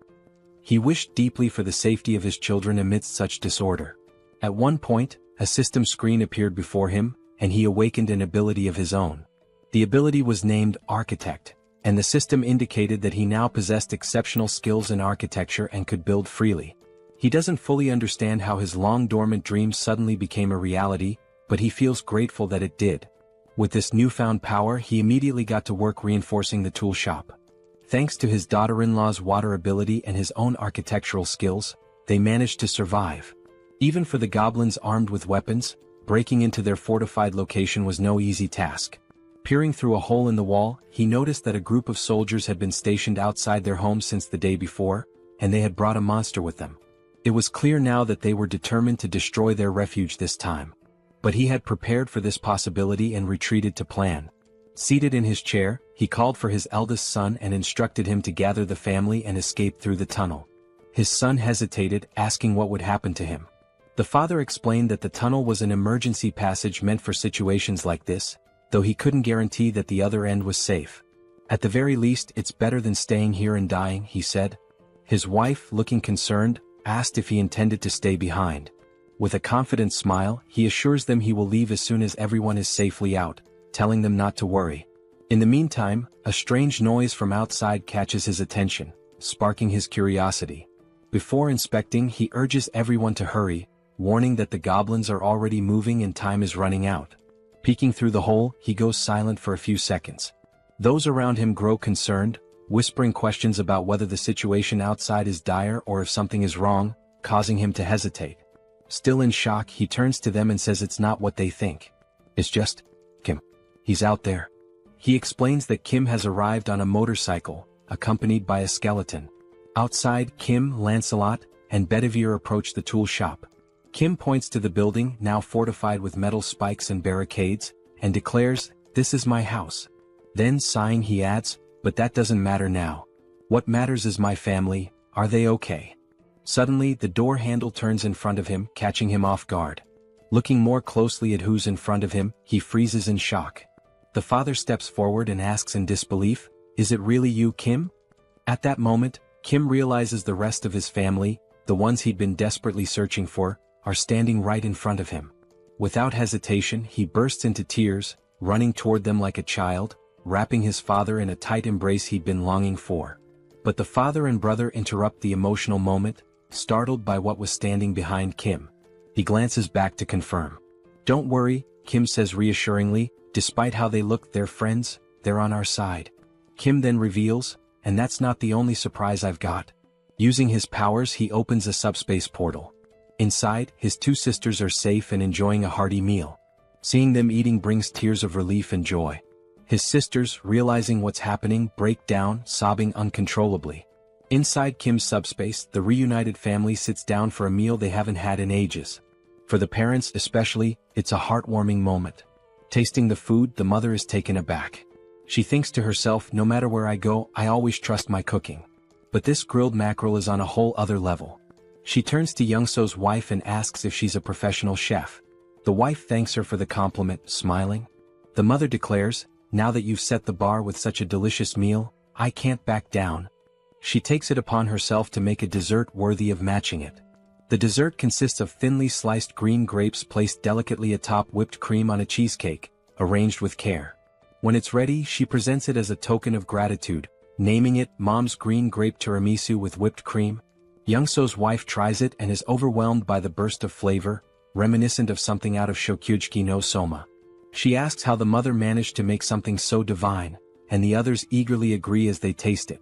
He wished deeply for the safety of his children amidst such disorder. At one point, a system screen appeared before him, and he awakened an ability of his own. The ability was named Architect, and the system indicated that he now possessed exceptional skills in architecture and could build freely. He doesn't fully understand how his long-dormant dream suddenly became a reality, but he feels grateful that it did. With this newfound power, he immediately got to work reinforcing the tool shop. Thanks to his daughter-in-law's water ability and his own architectural skills, they managed to survive. Even for the goblins armed with weapons, breaking into their fortified location was no easy task. Peering through a hole in the wall, he noticed that a group of soldiers had been stationed outside their home since the day before, and they had brought a monster with them. It was clear now that they were determined to destroy their refuge this time. But he had prepared for this possibility and retreated to plan. Seated in his chair, he called for his eldest son and instructed him to gather the family and escape through the tunnel. His son hesitated, asking what would happen to him. The father explained that the tunnel was an emergency passage meant for situations like this, though he couldn't guarantee that the other end was safe. At the very least, it's better than staying here and dying, he said. His wife, looking concerned, asked if he intended to stay behind. With a confident smile, he assures them he will leave as soon as everyone is safely out, telling them not to worry. In the meantime, a strange noise from outside catches his attention, sparking his curiosity. Before inspecting, he urges everyone to hurry, warning that the goblins are already moving and time is running out. Peeking through the hole, he goes silent for a few seconds. Those around him grow concerned, whispering questions about whether the situation outside is dire or if something is wrong, causing him to hesitate. Still in shock, he turns to them and says it's not what they think. It's just Kim. He's out there. He explains that Kim has arrived on a motorcycle, accompanied by a skeleton. Outside, Kim, Lancelot, and Bedivere approach the tool shop. Kim points to the building, now fortified with metal spikes and barricades, and declares, "This is my house." Then, sighing, he adds, "But that doesn't matter now. What matters is my family. Are they okay?" Suddenly, the door handle turns in front of him, catching him off guard. Looking more closely at who's in front of him, he freezes in shock. The father steps forward and asks in disbelief, "Is it really you, Kim?" At that moment, Kim realizes the rest of his family, the ones he'd been desperately searching for, are standing right in front of him. Without hesitation, he bursts into tears, running toward them like a child, wrapping his father in a tight embrace he'd been longing for. But the father and brother interrupt the emotional moment, startled by what was standing behind Kim. He glances back to confirm. "Don't worry," Kim says reassuringly, "despite how they look, they're friends, they're on our side." Kim then reveals, "And that's not the only surprise I've got." Using his powers, he opens a subspace portal. Inside, his two sisters are safe and enjoying a hearty meal. Seeing them eating brings tears of relief and joy. His sisters, realizing what's happening, break down, sobbing uncontrollably. Inside Kim's subspace, the reunited family sits down for a meal they haven't had in ages. For the parents especially, it's a heartwarming moment. Tasting the food, the mother is taken aback. She thinks to herself, "No matter where I go, I always trust my cooking. But this grilled mackerel is on a whole other level." She turns to Youngso's wife and asks if she's a professional chef. The wife thanks her for the compliment, smiling. The mother declares, "Now that you've set the bar with such a delicious meal, I can't back down." She takes it upon herself to make a dessert worthy of matching it. The dessert consists of thinly sliced green grapes placed delicately atop whipped cream on a cheesecake, arranged with care. When it's ready, she presents it as a token of gratitude, naming it Mom's Green Grape Tiramisu with whipped cream. Youngso's wife tries it and is overwhelmed by the burst of flavor, reminiscent of something out of Shokyuji no Soma. She asks how the mother managed to make something so divine, and the others eagerly agree as they taste it.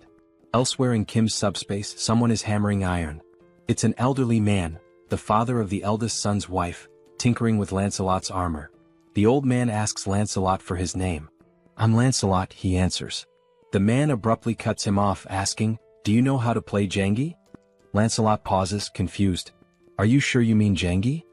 Elsewhere in Kim's subspace, someone is hammering iron. It's an elderly man, the father of the eldest son's wife, tinkering with Lancelot's armor. The old man asks Lancelot for his name. "I'm Lancelot," he answers. The man abruptly cuts him off, asking, "Do you know how to play Jengi?" Lancelot pauses, confused. "Are you sure you mean Jengi?"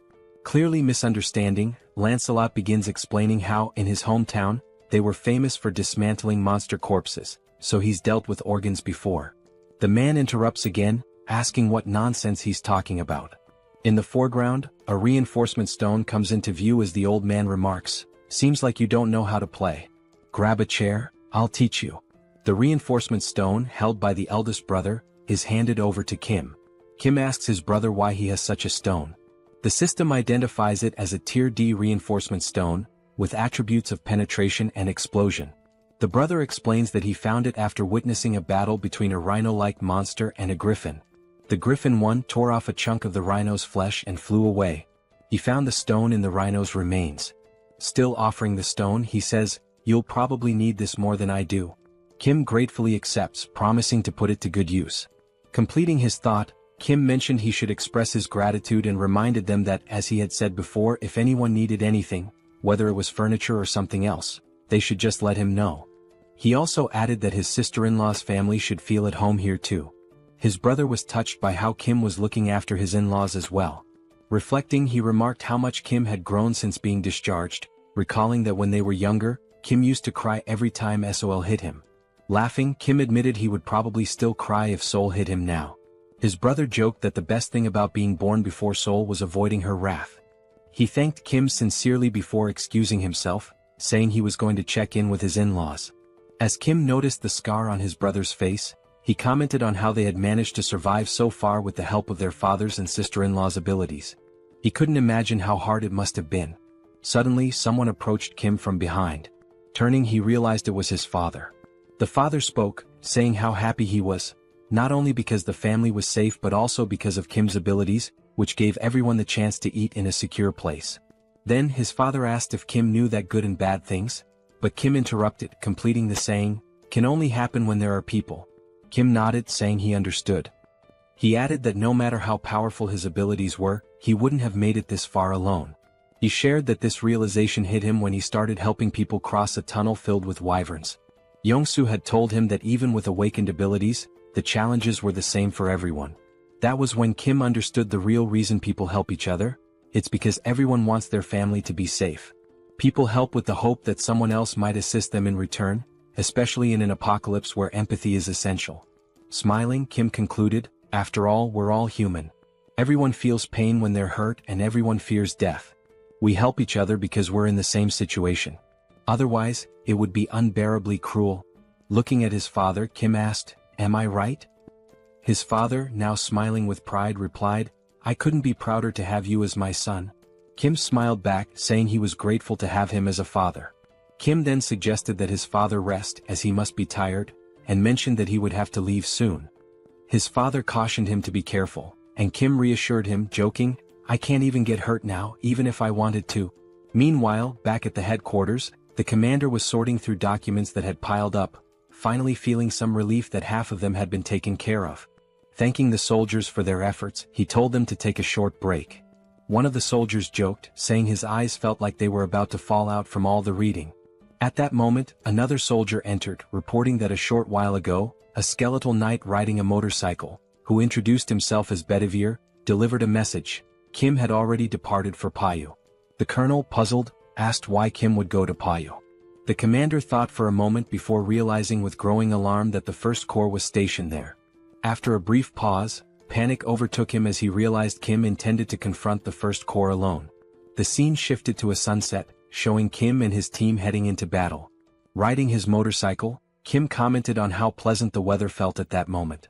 Clearly misunderstanding, Lancelot begins explaining how, in his hometown, they were famous for dismantling monster corpses, so he's dealt with organs before. The man interrupts again, asking what nonsense he's talking about. In the foreground, a reinforcement stone comes into view as the old man remarks, "Seems like you don't know how to play. Grab a chair, I'll teach you." The reinforcement stone, held by the eldest brother, is handed over to Kim. Kim asks his brother why he has such a stone. The system identifies it as a Tier D reinforcement stone, with attributes of penetration and explosion. The brother explains that he found it after witnessing a battle between a rhino-like monster and a griffin. The griffin one tore off a chunk of the rhino's flesh and flew away. He found the stone in the rhino's remains. Still offering the stone, he says, "You'll probably need this more than I do." Kim gratefully accepts, promising to put it to good use. Completing his thought, Kim mentioned he should express his gratitude and reminded them that, as he had said before, if anyone needed anything, whether it was furniture or something else, they should just let him know. He also added that his sister-in-law's family should feel at home here too. His brother was touched by how Kim was looking after his in-laws as well. Reflecting, he remarked how much Kim had grown since being discharged, recalling that when they were younger, Kim used to cry every time Sol hit him. Laughing, Kim admitted he would probably still cry if Sol hit him now. His brother joked that the best thing about being born before Sol was avoiding her wrath. He thanked Kim sincerely before excusing himself, saying he was going to check in with his in-laws. As Kim noticed the scar on his brother's face, he commented on how they had managed to survive so far with the help of their father's and sister-in-law's abilities. He couldn't imagine how hard it must have been. Suddenly, someone approached Kim from behind. Turning, he realized it was his father. The father spoke, saying how happy he was, not only because the family was safe but also because of Kim's abilities, which gave everyone the chance to eat in a secure place. Then his father asked if Kim knew that good and bad things, but Kim interrupted, completing the saying, "Can only happen when there are people." Kim nodded, saying he understood. He added that no matter how powerful his abilities were, he wouldn't have made it this far alone. He shared that this realization hit him when he started helping people cross a tunnel filled with wyverns. Yongsoo had told him that even with awakened abilities, the challenges were the same for everyone. That was when Kim understood the real reason people help each other. It's because everyone wants their family to be safe. People help with the hope that someone else might assist them in return, especially in an apocalypse where empathy is essential. Smiling, Kim concluded, "After all, we're all human. Everyone feels pain when they're hurt and everyone fears death. We help each other because we're in the same situation. Otherwise, it would be unbearably cruel." Looking at his father, Kim asked, "Am I right?" His father, now smiling with pride, replied, "I couldn't be prouder to have you as my son." Kim smiled back, saying he was grateful to have him as a father. Kim then suggested that his father rest as he must be tired, and mentioned that he would have to leave soon. His father cautioned him to be careful, and Kim reassured him, joking, "I can't even get hurt now, even if I wanted to." Meanwhile, back at the headquarters, the commander was sorting through documents that had piled up, finally feeling some relief that half of them had been taken care of. Thanking the soldiers for their efforts, he told them to take a short break. One of the soldiers joked, saying his eyes felt like they were about to fall out from all the reading. At that moment, another soldier entered, reporting that a short while ago, a skeletal knight riding a motorcycle, who introduced himself as Bedivere, delivered a message. Kim had already departed for Payu. The colonel, puzzled, asked why Kim would go to Payu. The commander thought for a moment before realizing with growing alarm that the First Corps was stationed there. After a brief pause, panic overtook him as he realized Kim intended to confront the First Corps alone. The scene shifted to a sunset, showing Kim and his team heading into battle. Riding his motorcycle, Kim commented on how pleasant the weather felt at that moment.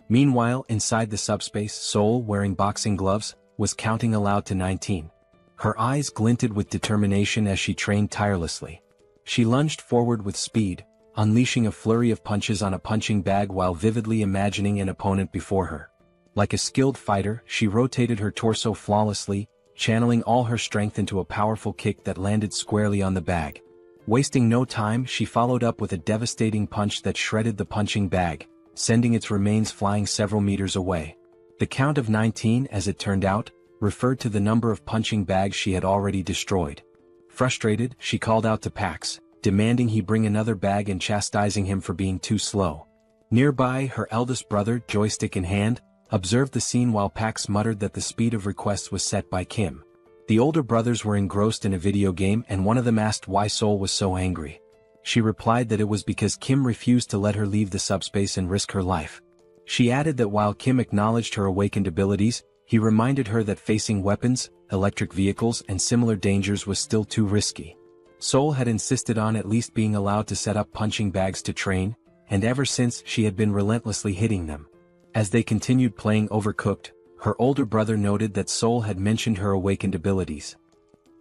Meanwhile, inside the subspace, Seoul, wearing boxing gloves, was counting aloud to 19. Her eyes glinted with determination as she trained tirelessly. She lunged forward with speed, unleashing a flurry of punches on a punching bag while vividly imagining an opponent before her. Like a skilled fighter, she rotated her torso flawlessly, channeling all her strength into a powerful kick that landed squarely on the bag. Wasting no time, she followed up with a devastating punch that shredded the punching bag, sending its remains flying several meters away. The count of 19, as it turned out, referred to the number of punching bags she had already destroyed. Frustrated, she called out to Pax, demanding he bring another bag and chastising him for being too slow. Nearby, her eldest brother, joystick in hand, observed the scene while Pax muttered that the speed of requests was set by Kim. The older brothers were engrossed in a video game and one of them asked why Seoul was so angry. She replied that it was because Kim refused to let her leave the subspace and risk her life. She added that while Kim acknowledged her awakened abilities, he reminded her that facing weapons, electric vehicles and similar dangers was still too risky. Seoul had insisted on at least being allowed to set up punching bags to train, and ever since she had been relentlessly hitting them. As they continued playing Overcooked, her older brother noted that Seoul had mentioned her awakened abilities.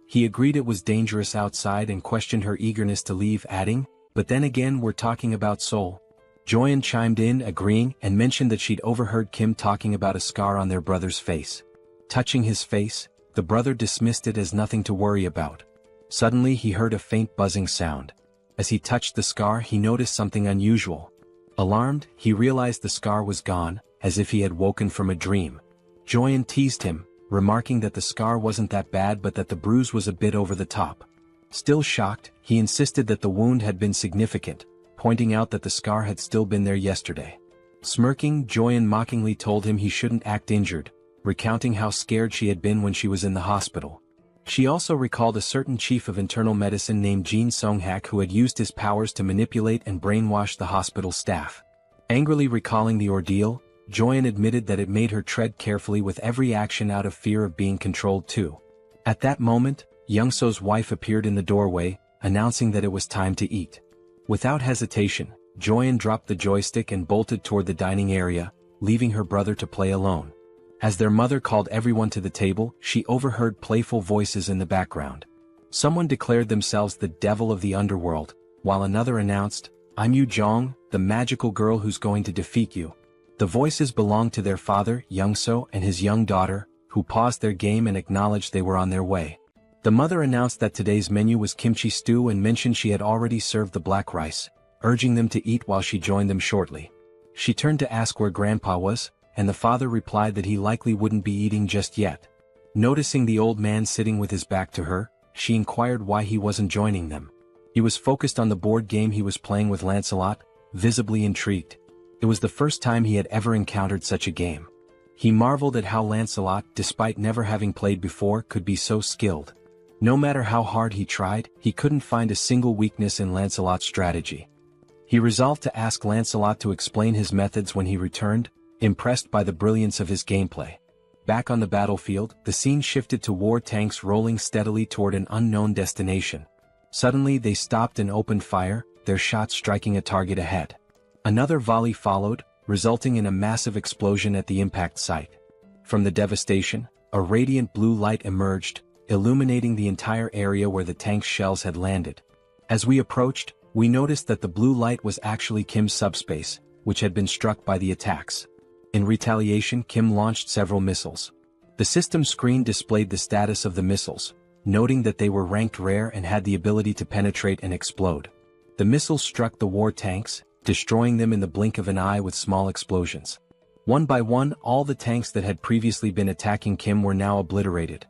He agreed it was dangerous outside and questioned her eagerness to leave, adding, "But then again, we're talking about Seoul." Joyeon chimed in, agreeing, and mentioned that she'd overheard Kim talking about a scar on their brother's face. Touching his face, the brother dismissed it as nothing to worry about. Suddenly he heard a faint buzzing sound. As he touched the scar, he noticed something unusual. Alarmed, he realized the scar was gone, as if he had woken from a dream. Joyeon teased him, remarking that the scar wasn't that bad but that the bruise was a bit over the top. Still shocked, he insisted that the wound had been significant, pointing out that the scar had still been there yesterday. Smirking, Joyeon mockingly told him he shouldn't act injured, recounting how scared she had been when she was in the hospital. She also recalled a certain chief of internal medicine named Jin Sung-hak who had used his powers to manipulate and brainwash the hospital staff. Angrily recalling the ordeal, Joyeon admitted that it made her tread carefully with every action out of fear of being controlled too. At that moment, Youngso's wife appeared in the doorway, announcing that it was time to eat. Without hesitation, Joyeon dropped the joystick and bolted toward the dining area, leaving her brother to play alone. As their mother called everyone to the table, she overheard playful voices in the background. Someone declared themselves the devil of the underworld, while another announced, "I'm Yu Jong, the magical girl who's going to defeat you." The voices belonged to their father, Youngso, and his young daughter, who paused their game and acknowledged they were on their way. The mother announced that today's menu was kimchi stew and mentioned she had already served the black rice. urging them to eat while she joined them shortly. She turned to ask where Grandpa was, and the father replied that he likely wouldn't be eating just yet. Noticing the old man sitting with his back to her, she inquired why he wasn't joining them. He was focused on the board game he was playing with Lancelot, visibly intrigued. It was the first time he had ever encountered such a game. He marveled at how Lancelot, despite never having played before, could be so skilled. No matter how hard he tried, he couldn't find a single weakness in Lancelot's strategy. He resolved to ask Lancelot to explain his methods when he returned, impressed by the brilliance of his gameplay. Back on the battlefield, the scene shifted to war tanks rolling steadily toward an unknown destination. Suddenly they stopped and opened fire, their shots striking a target ahead. Another volley followed, resulting in a massive explosion at the impact site. From the devastation, a radiant blue light emerged, illuminating the entire area where the tank's shells had landed. As we approached, we noticed that the blue light was actually Kim's subspace, which had been struck by the attacks. In retaliation, Kim launched several missiles. The system screen displayed the status of the missiles, noting that they were ranked rare and had the ability to penetrate and explode. The missiles struck the war tanks, destroying them in the blink of an eye with small explosions. One by one, all the tanks that had previously been attacking Kim were now obliterated.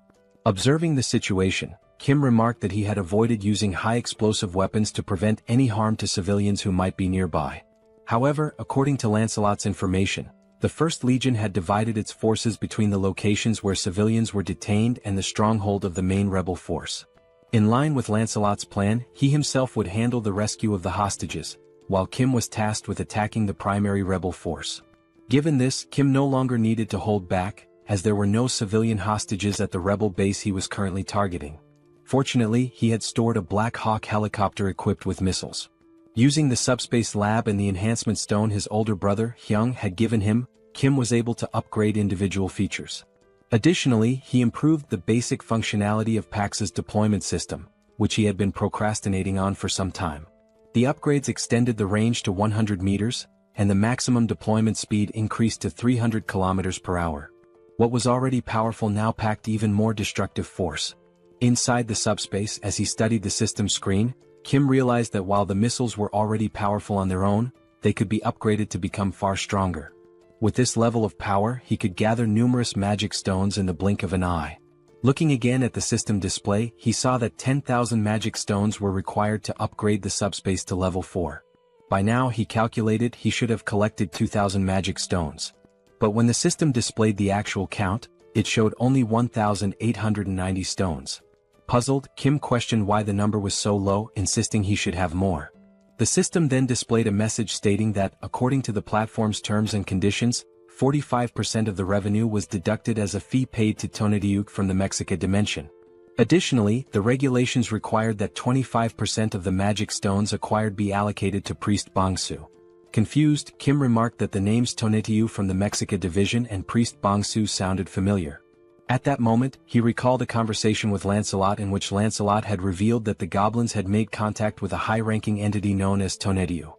Observing the situation, Kim remarked that he had avoided using high explosive weapons to prevent any harm to civilians who might be nearby. However, according to Lancelot's information, the First Legion had divided its forces between the locations where civilians were detained and the stronghold of the main rebel force. In line with Lancelot's plan, he himself would handle the rescue of the hostages, while Kim was tasked with attacking the primary rebel force. Given this, Kim no longer needed to hold back, as there were no civilian hostages at the rebel base he was currently targeting. Fortunately, he had stored a Black Hawk helicopter equipped with missiles. Using the subspace lab and the enhancement stone his older brother, Hyung, had given him, Kim was able to upgrade individual features. Additionally, he improved the basic functionality of Pax's deployment system, which he had been procrastinating on for some time. The upgrades extended the range to 100 meters, and the maximum deployment speed increased to 300 kilometers per hour. What was already powerful now packed even more destructive force. Inside the subspace, as he studied the system screen, Kim realized that while the missiles were already powerful on their own, they could be upgraded to become far stronger. With this level of power, he could gather numerous magic stones in the blink of an eye. Looking again at the system display, he saw that 10,000 magic stones were required to upgrade the subspace to level 4. By now, he calculated he should have collected 2,000 magic stones. But when the system displayed the actual count, it showed only 1,890 stones. Puzzled, Kim questioned why the number was so low, insisting he should have more. The system then displayed a message stating that, according to the platform's terms and conditions, 45% of the revenue was deducted as a fee paid to Tonatiuh from the Mexica dimension. Additionally, the regulations required that 25% of the magic stones acquired be allocated to Priest Bongsu. Confused, Kim remarked that the names Tonatiuh from the Mexica division and Priest Bongsu sounded familiar. At that moment, he recalled a conversation with Lancelot in which Lancelot had revealed that the goblins had made contact with a high-ranking entity known as Tonatiuh.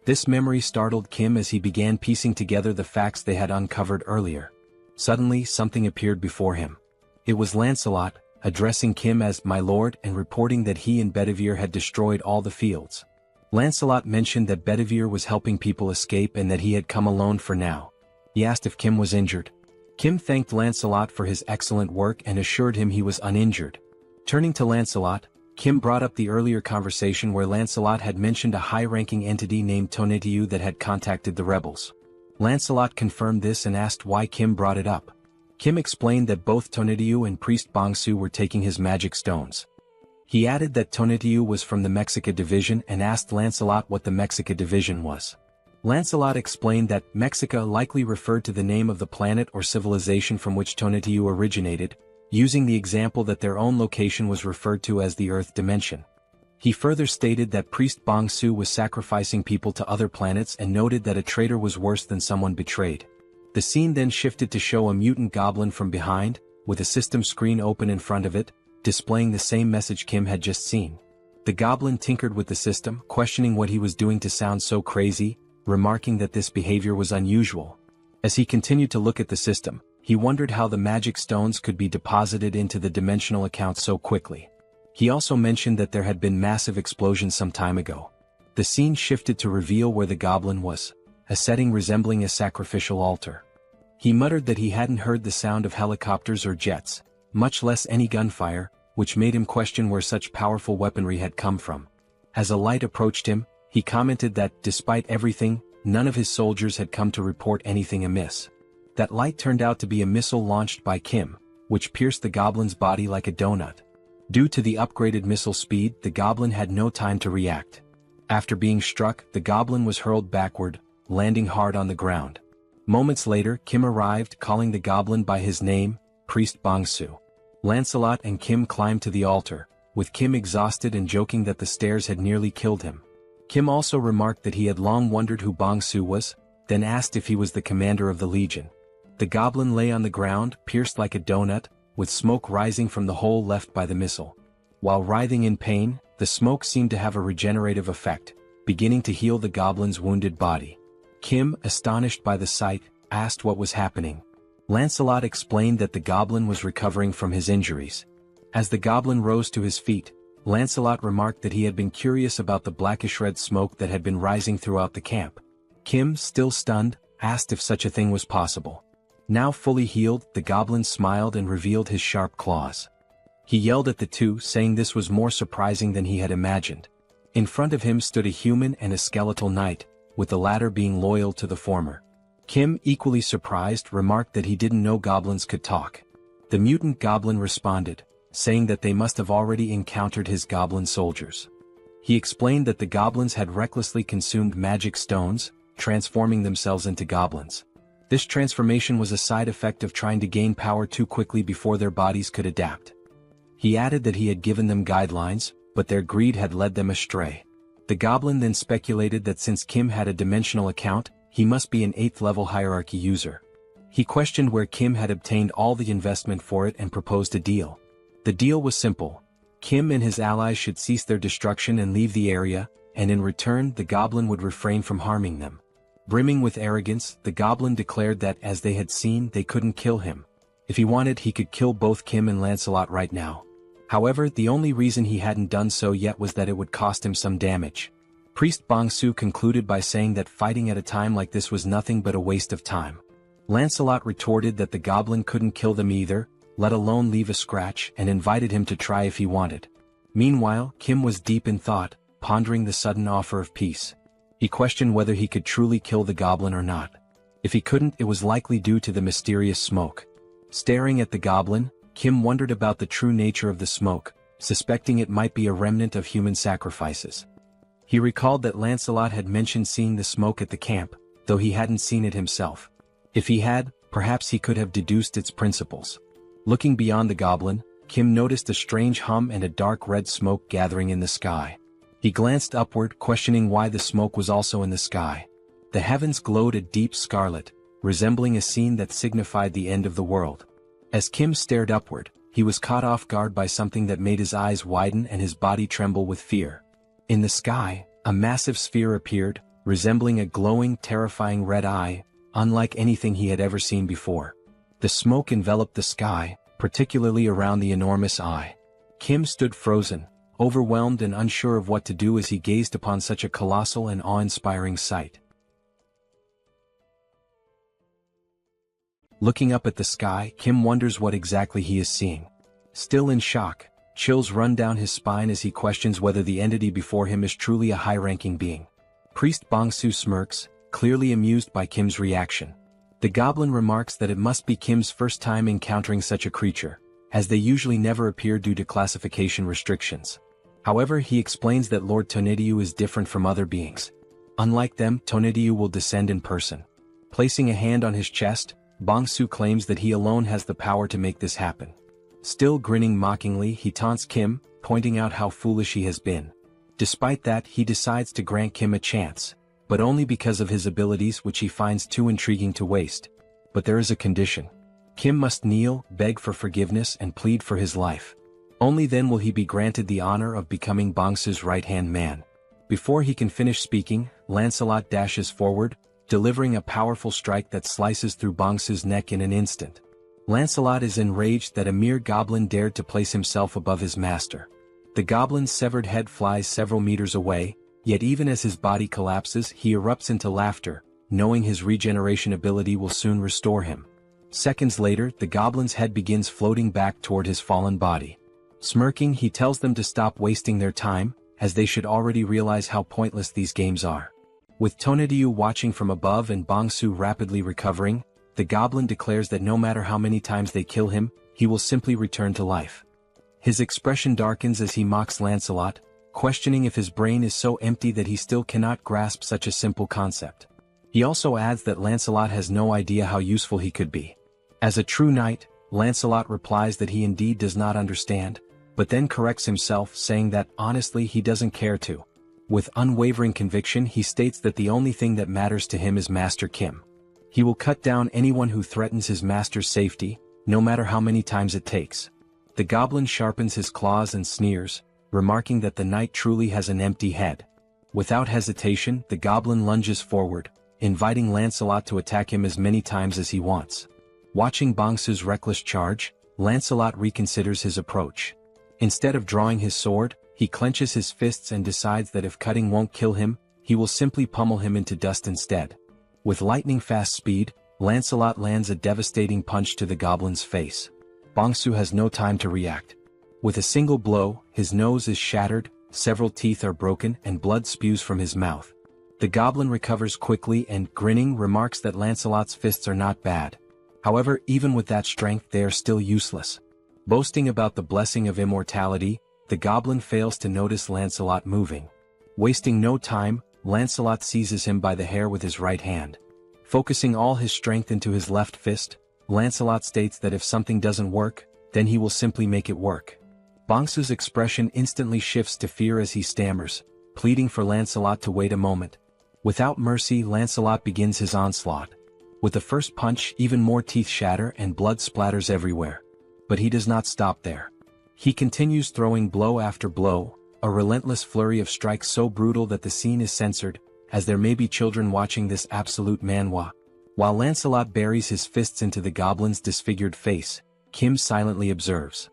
This memory startled Kim as he began piecing together the facts they had uncovered earlier. Suddenly, something appeared before him. It was Lancelot, addressing Kim as "my lord" and reporting that he and Bedivere had destroyed all the fields. Lancelot mentioned that Bedivere was helping people escape and that he had come alone for now. He asked if Kim was injured. Kim thanked Lancelot for his excellent work and assured him he was uninjured. Turning to Lancelot, Kim brought up the earlier conversation where Lancelot had mentioned a high-ranking entity named Tonatiuh that had contacted the rebels. Lancelot confirmed this and asked why Kim brought it up. Kim explained that both Tonatiuh and Priest Bongsu were taking his magic stones. He added that Tonatiuh was from the Mexica division and asked Lancelot what the Mexica division was. Lancelot explained that Mexica likely referred to the name of the planet or civilization from which Tonatiuh originated, using the example that their own location was referred to as the Earth dimension. He further stated that Priest Bongsu was sacrificing people to other planets and noted that a traitor was worse than someone betrayed. The scene then shifted to show a mutant goblin from behind, with a system screen open in front of it, displaying the same message Kim had just seen. The goblin tinkered with the system, questioning what he was doing to sound so crazy, remarking that this behavior was unusual. As he continued to look at the system, he wondered how the magic stones could be deposited into the dimensional account so quickly. He also mentioned that there had been massive explosions some time ago. The scene shifted to reveal where the goblin was, a setting resembling a sacrificial altar. He muttered that he hadn't heard the sound of helicopters or jets, much less any gunfire, which made him question where such powerful weaponry had come from. As a light approached him, he commented that, despite everything, none of his soldiers had come to report anything amiss. That light turned out to be a missile launched by Kim, which pierced the goblin's body like a donut. Due to the upgraded missile speed, the goblin had no time to react. After being struck, the goblin was hurled backward, landing hard on the ground. Moments later, Kim arrived, calling the goblin by his name, Priest Bongsu. Lancelot and Kim climbed to the altar, with Kim exhausted and joking that the stairs had nearly killed him. Kim also remarked that he had long wondered who Bongsu was, then asked if he was the commander of the legion. The goblin lay on the ground, pierced like a donut, with smoke rising from the hole left by the missile. While writhing in pain, the smoke seemed to have a regenerative effect, beginning to heal the goblin's wounded body. Kim, astonished by the sight, asked what was happening. Lancelot explained that the goblin was recovering from his injuries. As the goblin rose to his feet, Lancelot remarked that he had been curious about the blackish-red smoke that had been rising throughout the camp. Kim, still stunned, asked if such a thing was possible. Now fully healed, the goblin smiled and revealed his sharp claws. He yelled at the two, saying this was more surprising than he had imagined. In front of him stood a human and a skeletal knight, with the latter being loyal to the former. Kim, equally surprised, remarked that he didn't know goblins could talk. The mutant goblin responded, saying that they must have already encountered his goblin soldiers. He explained that the goblins had recklessly consumed magic stones, transforming themselves into goblins. This transformation was a side effect of trying to gain power too quickly before their bodies could adapt. He added that he had given them guidelines, but their greed had led them astray. The goblin then speculated that since Kim had a dimensional account, he must be an 8th level hierarchy user. He questioned where Kim had obtained all the investment for it and proposed a deal. The deal was simple. Kim and his allies should cease their destruction and leave the area, and in return the goblin would refrain from harming them. Brimming with arrogance, the goblin declared that, as they had seen, they couldn't kill him. If he wanted, he could kill both Kim and Lancelot right now. However, the only reason he hadn't done so yet was that it would cost him some damage. Priest Bongsu concluded by saying that fighting at a time like this was nothing but a waste of time. Lancelot retorted that the goblin couldn't kill them either, let alone leave a scratch, and invited him to try if he wanted. Meanwhile, Kim was deep in thought, pondering the sudden offer of peace. He questioned whether he could truly kill the goblin or not. If he couldn't, it was likely due to the mysterious smoke. Staring at the goblin, Kim wondered about the true nature of the smoke, suspecting it might be a remnant of human sacrifices. He recalled that Lancelot had mentioned seeing the smoke at the camp, though he hadn't seen it himself. If he had, perhaps he could have deduced its principles. Looking beyond the goblin, Kim noticed a strange hum and a dark red smoke gathering in the sky. He glanced upward, questioning why the smoke was also in the sky. The heavens glowed a deep scarlet, resembling a scene that signified the end of the world. As Kim stared upward, he was caught off guard by something that made his eyes widen and his body tremble with fear. In the sky, a massive sphere appeared, resembling a glowing, terrifying red eye, unlike anything he had ever seen before. The smoke enveloped the sky, particularly around the enormous eye. Kim stood frozen, overwhelmed and unsure of what to do as he gazed upon such a colossal and awe-inspiring sight. Looking up at the sky, Kim wonders what exactly he is seeing. Still in shock, chills run down his spine as he questions whether the entity before him is truly a high-ranking being. Priest Bongsu smirks, clearly amused by Kim's reaction. The goblin remarks that it must be Kim's first time encountering such a creature, as they usually never appear due to classification restrictions. However, he explains that Lord Tonediu is different from other beings. Unlike them, Tonediu will descend in person. Placing a hand on his chest, Bongsu claims that he alone has the power to make this happen. Still grinning mockingly, he taunts Kim, pointing out how foolish he has been. Despite that, he decides to grant Kim a chance, but only because of his abilities, which he finds too intriguing to waste. But there is a condition. Kim must kneel, beg for forgiveness and plead for his life. Only then will he be granted the honor of becoming Bongsu's right-hand man. Before he can finish speaking, Lancelot dashes forward, delivering a powerful strike that slices through Bongsu's neck in an instant. Lancelot is enraged that a mere goblin dared to place himself above his master. The goblin's severed head flies several meters away, Yet even as his body collapses, he erupts into laughter, knowing his regeneration ability will soon restore him. Seconds later, the goblin's head begins floating back toward his fallen body. Smirking, he tells them to stop wasting their time, as they should already realize how pointless these games are. With Tonatiuh watching from above and Bangsu rapidly recovering, the goblin declares that no matter how many times they kill him, he will simply return to life. His expression darkens as he mocks Lancelot, questioning if his brain is so empty that he still cannot grasp such a simple concept. He also adds that Lancelot has no idea how useful he could be. As a true knight, Lancelot replies that he indeed does not understand, but then corrects himself, saying that honestly he doesn't care to. With unwavering conviction, he states that the only thing that matters to him is Master Kim. He will cut down anyone who threatens his master's safety, no matter how many times it takes. The goblin sharpens his claws and sneers, remarking that the knight truly has an empty head. Without hesitation, the goblin lunges forward, inviting Lancelot to attack him as many times as he wants. Watching Bangsu's reckless charge, Lancelot reconsiders his approach. Instead of drawing his sword, he clenches his fists and decides that if cutting won't kill him, he will simply pummel him into dust instead. With lightning-fast speed, Lancelot lands a devastating punch to the goblin's face. Bangsu has no time to react. With a single blow, his nose is shattered, several teeth are broken, and blood spews from his mouth. The goblin recovers quickly and, grinning, remarks that Lancelot's fists are not bad. However, even with that strength, they are still useless. Boasting about the blessing of immortality, the goblin fails to notice Lancelot moving. Wasting no time, Lancelot seizes him by the hair with his right hand. Focusing all his strength into his left fist, Lancelot states that if something doesn't work, then he will simply make it work. Bangsu's expression instantly shifts to fear as he stammers, pleading for Lancelot to wait a moment. Without mercy, Lancelot begins his onslaught. With the first punch, even more teeth shatter and blood splatters everywhere. But he does not stop there. He continues throwing blow after blow, a relentless flurry of strikes so brutal that the scene is censored, as there may be children watching this absolute manhwa. While Lancelot buries his fists into the goblin's disfigured face, Kim silently observes.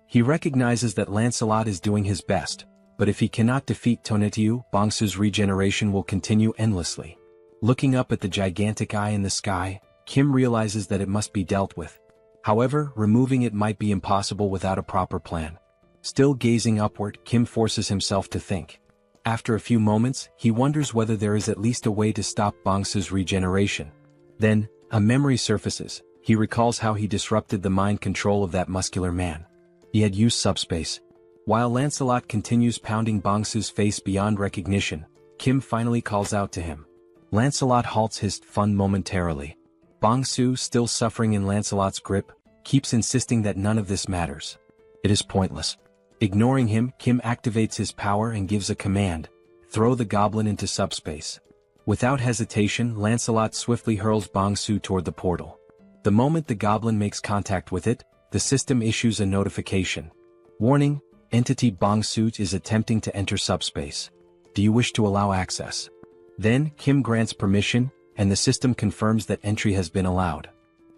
He recognizes that Lancelot is doing his best, but if he cannot defeat Tonatiuh, Bangsu's regeneration will continue endlessly. Looking up at the gigantic eye in the sky, Kim realizes that it must be dealt with. However, removing it might be impossible without a proper plan. Still gazing upward, Kim forces himself to think. After a few moments, he wonders whether there is at least a way to stop Bangsu's regeneration. Then, a memory surfaces. He recalls how he disrupted the mind control of that muscular man. He had used SUBSPACE. While Lancelot continues pounding Bangsu's face beyond recognition, Kim finally calls out to him. Lancelot halts his fun momentarily. Bangsu, still suffering in Lancelot's grip, keeps insisting that none of this matters. It is pointless. Ignoring him, Kim activates his power and gives a command: throw the goblin into SUBSPACE. Without hesitation, Lancelot swiftly hurls Bangsu toward the portal. The moment the goblin makes contact with it, the system issues a notification. Warning: entity Bangsu is attempting to enter SUBSPACE. Do you wish to allow access? Then, Kim grants permission, and the system confirms that entry has been allowed.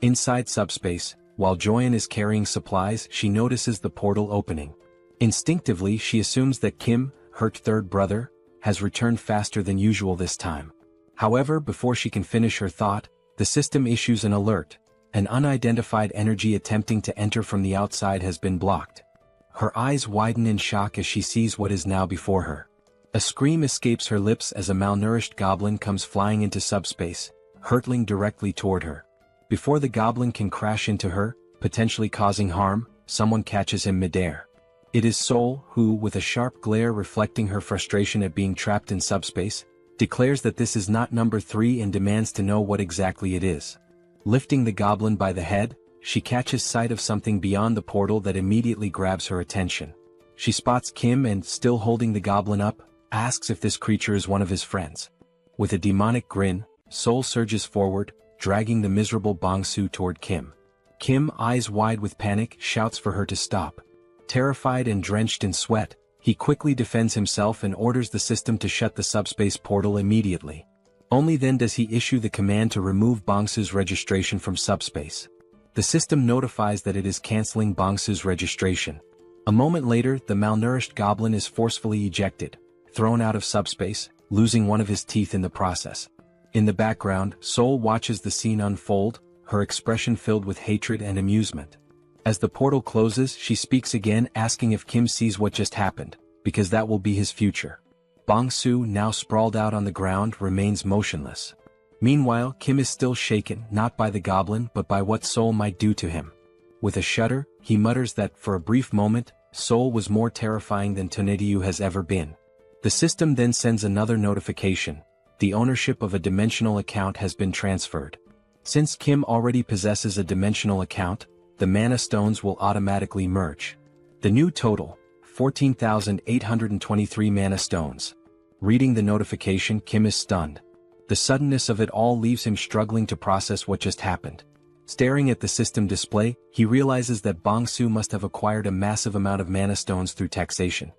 Inside SUBSPACE, while Joyeon is carrying supplies, she notices the portal opening. Instinctively, she assumes that Kim, her third brother, has returned faster than usual this time. However, before she can finish her thought, the system issues an alert. An unidentified energy attempting to enter from the outside has been blocked. Her eyes widen in shock as she sees what is now before her. A scream escapes her lips as a malnourished goblin comes flying into SUBSPACE, hurtling directly toward her. Before the goblin can crash into her, potentially causing harm, someone catches him midair. It is Sol, who, with a sharp glare reflecting her frustration at being trapped in SUBSPACE, declares that this is not number 3 and demands to know what exactly it is. Lifting the goblin by the head, she catches sight of something beyond the portal that immediately grabs her attention. She spots Kim and, still holding the goblin up, asks if this creature is one of his friends. With a demonic grin, Sol surges forward, dragging the miserable Bangsu toward Kim. Kim, eyes wide with panic, shouts for her to stop. Terrified and drenched in sweat, he quickly defends himself and orders the system to shut the SUBSPACE portal immediately. Only then does he issue the command to remove Bangsu's registration from SUBSPACE. The system notifies that it is canceling Bangsu's registration. A moment later, the malnourished goblin is forcefully ejected, thrown out of subspace, losing one of his teeth in the process. In the background, Sol watches the scene unfold, her expression filled with hatred and amusement. As the portal closes, she speaks again, asking if Kim sees what just happened, because that will be his future. Bong-soo, now sprawled out on the ground, remains motionless. Meanwhile, Kim is still shaken, not by the goblin but by what Sol might do to him. With a shudder, he mutters that, for a brief moment, Sol was more terrifying than Tonetiyu has ever been. The system then sends another notification. The ownership of a dimensional account has been transferred. Since Kim already possesses a dimensional account, the mana stones will automatically merge. The new total, 14,823 mana stones. Reading the notification, Kim is stunned. The suddenness of it all leaves him struggling to process what just happened. Staring at the system display, he realizes that Bong-soo must have acquired a massive amount of mana stones through taxation.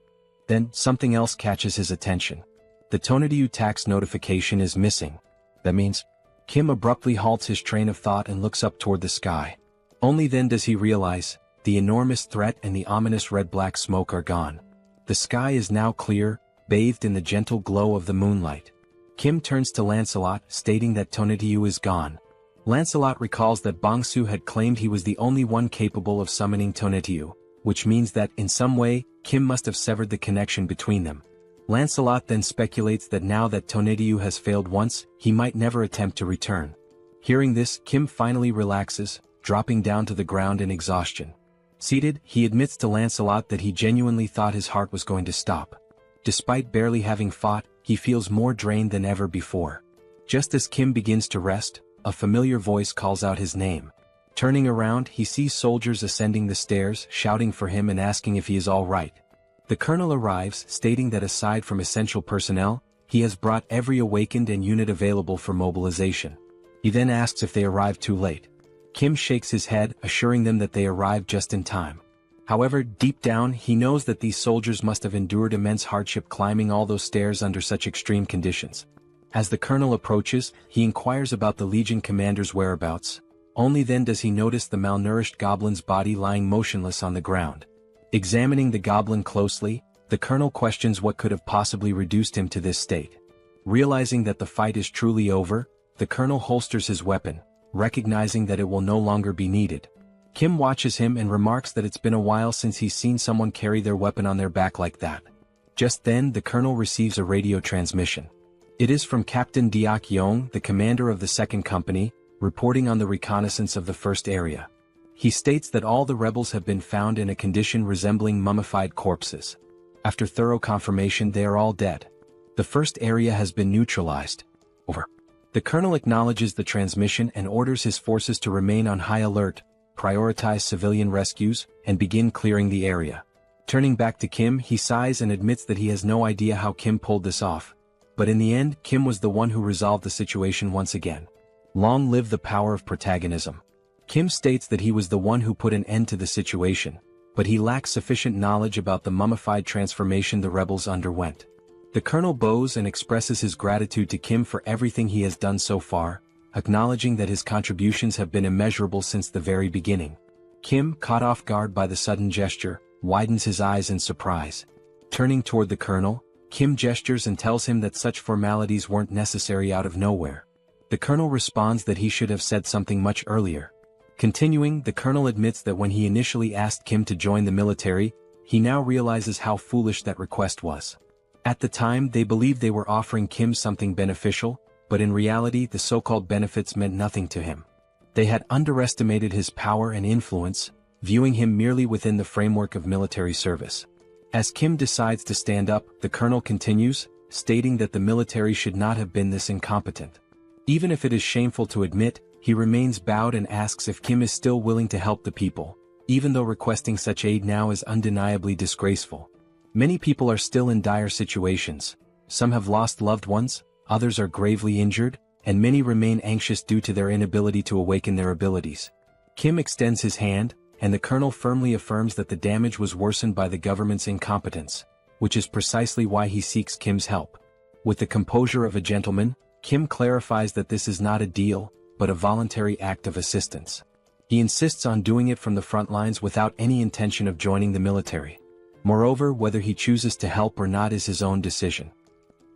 Then, something else catches his attention. The Tonetiyu tax notification is missing. That means, Kim abruptly halts his train of thought and looks up toward the sky. Only then does he realize, the enormous threat and the ominous red-black smoke are gone. The sky is now clear, bathed in the gentle glow of the moonlight. Kim turns to Lancelot, stating that Tonetiyu is gone. Lancelot recalls that Bong-soo had claimed he was the only one capable of summoning Tonetiyu, which means that, in some way, Kim must have severed the connection between them. Lancelot then speculates that now that Tonetiyu has failed once, he might never attempt to return. Hearing this, Kim finally relaxes, dropping down to the ground in exhaustion. Seated, he admits to Lancelot that he genuinely thought his heart was going to stop. Despite barely having fought, he feels more drained than ever before. Just as Kim begins to rest, a familiar voice calls out his name. Turning around, he sees soldiers ascending the stairs, shouting for him and asking if he is all right. The colonel arrives, stating that aside from essential personnel, he has brought every awakened and unit available for mobilization. He then asks if they arrived too late. Kim shakes his head, assuring them that they arrived just in time. However, deep down, he knows that these soldiers must have endured immense hardship climbing all those stairs under such extreme conditions. As the colonel approaches, he inquires about the Legion commander's whereabouts. Only then does he notice the malnourished goblin's body lying motionless on the ground. Examining the goblin closely, the colonel questions what could have possibly reduced him to this state. Realizing that the fight is truly over, the colonel holsters his weapon, recognizing that it will no longer be needed. Kim watches him and remarks that it's been a while since he's seen someone carry their weapon on their back like that. Just then, the colonel receives a radio transmission. It is from Captain Deok Yong, the commander of the 2nd Company, reporting on the reconnaissance of the first area. He states that all the rebels have been found in a condition resembling mummified corpses. After thorough confirmation, they are all dead. The first area has been neutralized. Over. The colonel acknowledges the transmission and orders his forces to remain on high alert, prioritize civilian rescues, and begin clearing the area. Turning back to Kim, he sighs and admits that he has no idea how Kim pulled this off. But in the end, Kim was the one who resolved the situation once again. Long live the power of protagonism. Kim states that he was the one who put an end to the situation, but he lacks sufficient knowledge about the mummified transformation the rebels underwent. The colonel bows and expresses his gratitude to Kim for everything he has done so far, acknowledging that his contributions have been immeasurable since the very beginning. Kim, caught off guard by the sudden gesture, widens his eyes in surprise. Turning toward the colonel, Kim gestures and tells him that such formalities weren't necessary out of nowhere. The colonel responds that he should have said something much earlier. Continuing, the colonel admits that when he initially asked Kim to join the military, he now realizes how foolish that request was. At the time, they believed they were offering Kim something beneficial, but in reality the so-called benefits meant nothing to him. They had underestimated his power and influence, viewing him merely within the framework of military service. As Kim decides to stand up, the colonel continues, stating that the military should not have been this incompetent. Even if it is shameful to admit, he remains bowed and asks if Kim is still willing to help the people, even though requesting such aid now is undeniably disgraceful. Many people are still in dire situations. Some have lost loved ones, others are gravely injured, and many remain anxious due to their inability to awaken their abilities. Kim extends his hand, and the colonel firmly affirms that the damage was worsened by the government's incompetence, which is precisely why he seeks Kim's help. With the composure of a gentleman, Kim clarifies that this is not a deal, but a voluntary act of assistance. He insists on doing it from the front lines without any intention of joining the military. Moreover, whether he chooses to help or not is his own decision.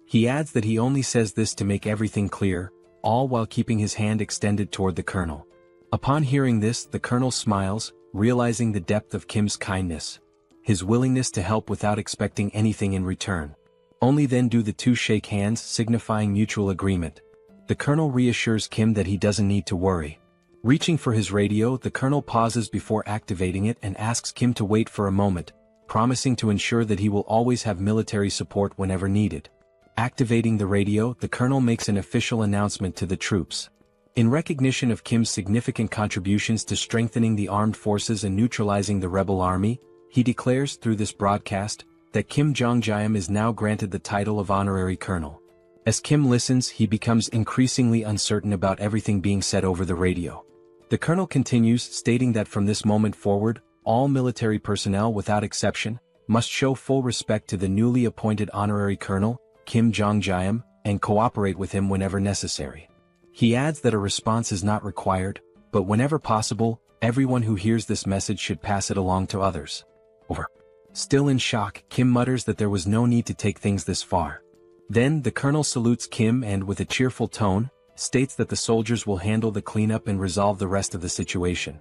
He adds that he only says this to make everything clear, all while keeping his hand extended toward the colonel. Upon hearing this, the colonel smiles, realizing the depth of Kim's kindness, his willingness to help without expecting anything in return. Only then do the two shake hands, signifying mutual agreement. The colonel reassures Kim that he doesn't need to worry. Reaching for his radio, the colonel pauses before activating it and asks Kim to wait for a moment, promising to ensure that he will always have military support whenever needed. Activating the radio, the colonel makes an official announcement to the troops. In recognition of Kim's significant contributions to strengthening the armed forces and neutralizing the rebel army, he declares through this broadcast that Kim Jong-jam is now granted the title of honorary colonel. As Kim listens, he becomes increasingly uncertain about everything being said over the radio. The colonel continues, stating that from this moment forward, all military personnel without exception must show full respect to the newly appointed honorary colonel, Kim Jong-jam, and cooperate with him whenever necessary. He adds that a response is not required, but whenever possible, everyone who hears this message should pass it along to others. Over. Still in shock, Kim mutters that there was no need to take things this far. Then, the colonel salutes Kim and, with a cheerful tone, states that the soldiers will handle the cleanup and resolve the rest of the situation.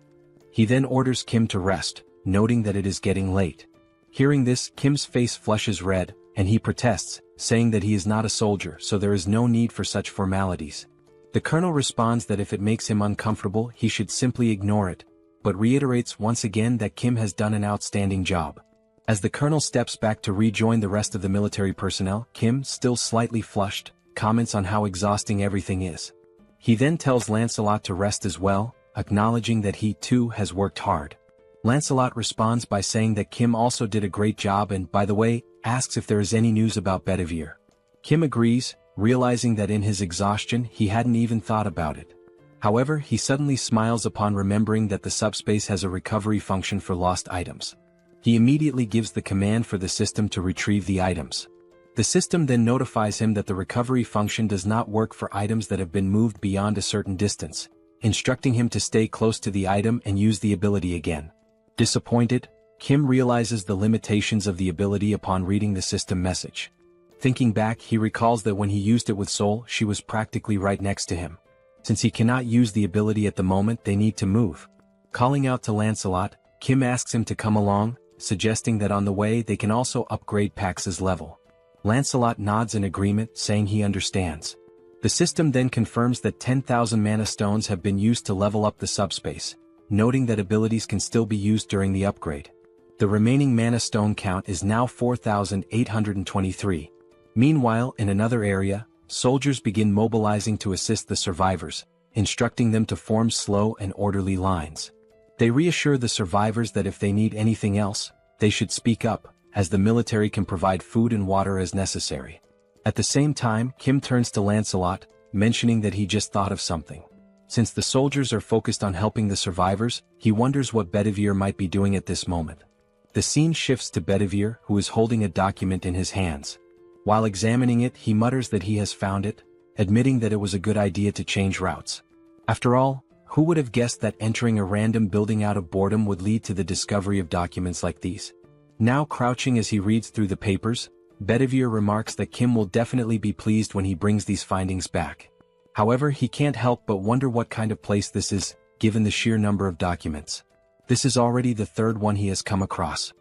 He then orders Kim to rest, noting that it is getting late. Hearing this, Kim's face flushes red, and he protests, saying that he is not a soldier, so there is no need for such formalities. The colonel responds that if it makes him uncomfortable, he should simply ignore it, but reiterates once again that Kim has done an outstanding job. As the colonel steps back to rejoin the rest of the military personnel, Kim, still slightly flushed, comments on how exhausting everything is. He then tells Lancelot to rest as well, acknowledging that he too has worked hard. Lancelot responds by saying that Kim also did a great job and, by the way, asks if there is any news about Bedivere. Kim agrees, realizing that in his exhaustion he hadn't even thought about it. However, he suddenly smiles upon remembering that the subspace has a recovery function for lost items. He immediately gives the command for the system to retrieve the items. The system then notifies him that the recovery function does not work for items that have been moved beyond a certain distance, instructing him to stay close to the item and use the ability again. Disappointed, Kim realizes the limitations of the ability upon reading the system message. Thinking back, he recalls that when he used it with Sol, she was practically right next to him. Since he cannot use the ability at the moment, they need to move. Calling out to Lancelot, Kim asks him to come along, suggesting that on the way they can also upgrade Pax's level. Lancelot nods in agreement, saying he understands. The system then confirms that 10,000 mana stones have been used to level up the subspace, noting that abilities can still be used during the upgrade. The remaining mana stone count is now 4,823. Meanwhile, in another area, soldiers begin mobilizing to assist the survivors, instructing them to form slow and orderly lines. They reassure the survivors that if they need anything else, they should speak up, as the military can provide food and water as necessary. At the same time, Kim turns to Lancelot, mentioning that he just thought of something. Since the soldiers are focused on helping the survivors, he wonders what Bedivere might be doing at this moment. The scene shifts to Bedivere, who is holding a document in his hands. While examining it, he mutters that he has found it, admitting that it was a good idea to change routes. After all, who would have guessed that entering a random building out of boredom would lead to the discovery of documents like these? Now crouching as he reads through the papers, Bedivere remarks that Kim will definitely be pleased when he brings these findings back. However, he can't help but wonder what kind of place this is, given the sheer number of documents. This is already the third one he has come across.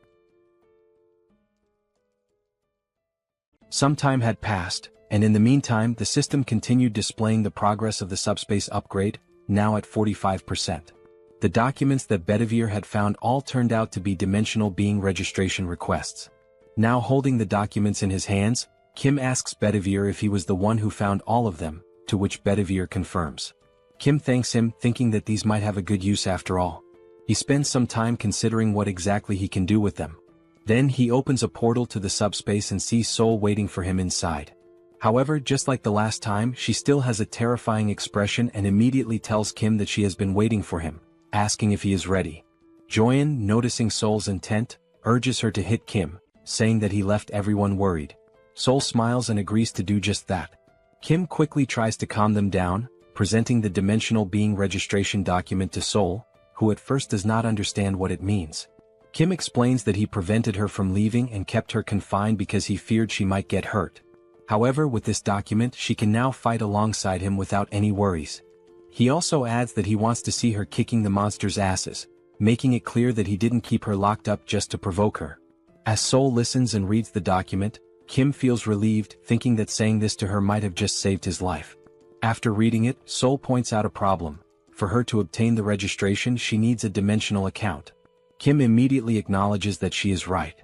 Some time had passed, and in the meantime the system continued displaying the progress of the subspace upgrade, now at 45%. The documents that Bedivere had found all turned out to be dimensional being registration requests. Now holding the documents in his hands, Kim asks Bedivere if he was the one who found all of them, to which Bedivere confirms. Kim thanks him, thinking that these might have a good use after all. He spends some time considering what exactly he can do with them. Then he opens a portal to the subspace and sees Sol waiting for him inside. However, just like the last time, she still has a terrifying expression and immediately tells Kim that she has been waiting for him, asking if he is ready. Joyan, noticing Sol's intent, urges her to hit Kim, saying that he left everyone worried. Sol smiles and agrees to do just that. Kim quickly tries to calm them down, presenting the dimensional being registration document to Sol, who at first does not understand what it means. Kim explains that he prevented her from leaving and kept her confined because he feared she might get hurt. However, with this document, she can now fight alongside him without any worries. He also adds that he wants to see her kicking the monster's asses, making it clear that he didn't keep her locked up just to provoke her. As Sol listens and reads the document, Kim feels relieved, thinking that saying this to her might have just saved his life. After reading it, Sol points out a problem. For her to obtain the registration, she needs a dimensional account. Kim immediately acknowledges that she is right.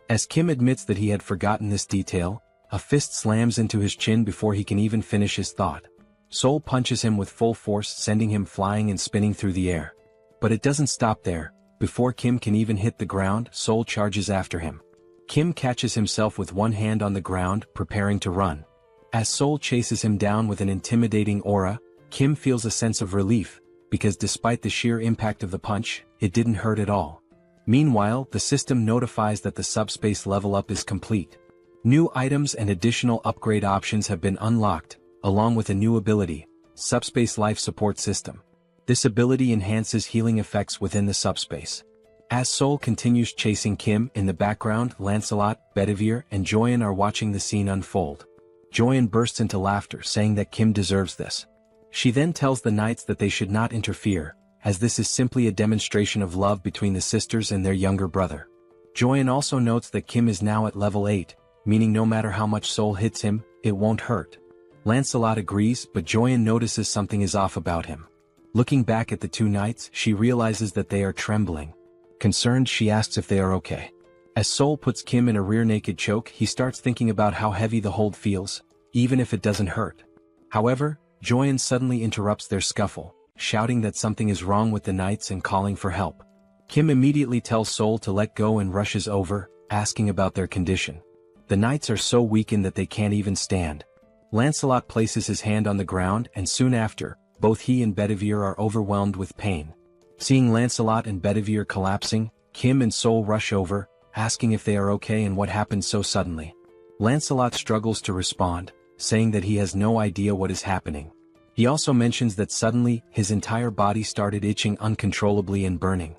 As Kim admits that he had forgotten this detail, a fist slams into his chin before he can even finish his thought. Sol punches him with full force, sending him flying and spinning through the air. But it doesn't stop there. Before Kim can even hit the ground, Sol charges after him. Kim catches himself with one hand on the ground, preparing to run. As Sol chases him down with an intimidating aura, Kim feels a sense of relief, because despite the sheer impact of the punch, it didn't hurt at all. Meanwhile, the system notifies that the subspace level up is complete. New items and additional upgrade options have been unlocked, along with a new ability, Subspace Life Support System. This ability enhances healing effects within the subspace. As Sol continues chasing Kim, in the background, Lancelot, Bedivere, and Joyen are watching the scene unfold. Joyen bursts into laughter, saying that Kim deserves this. She then tells the knights that they should not interfere, as this is simply a demonstration of love between the sisters and their younger brother. Joyen also notes that Kim is now at level 8, meaning no matter how much Sol hits him, it won't hurt. Lancelot agrees, but Joyen notices something is off about him. Looking back at the two knights, she realizes that they are trembling. Concerned, she asks if they are okay. As Sol puts Kim in a rear naked choke, he starts thinking about how heavy the hold feels, even if it doesn't hurt. However, Joyen suddenly interrupts their scuffle, shouting that something is wrong with the knights and calling for help. Kim immediately tells Sol to let go and rushes over, asking about their condition. The knights are so weakened that they can't even stand. Lancelot places his hand on the ground, and soon after, both he and Bedivere are overwhelmed with pain. Seeing Lancelot and Bedivere collapsing, Kim and Sol rush over, asking if they are okay and what happened so suddenly. Lancelot struggles to respond, saying that he has no idea what is happening. He also mentions that suddenly, his entire body started itching uncontrollably and burning.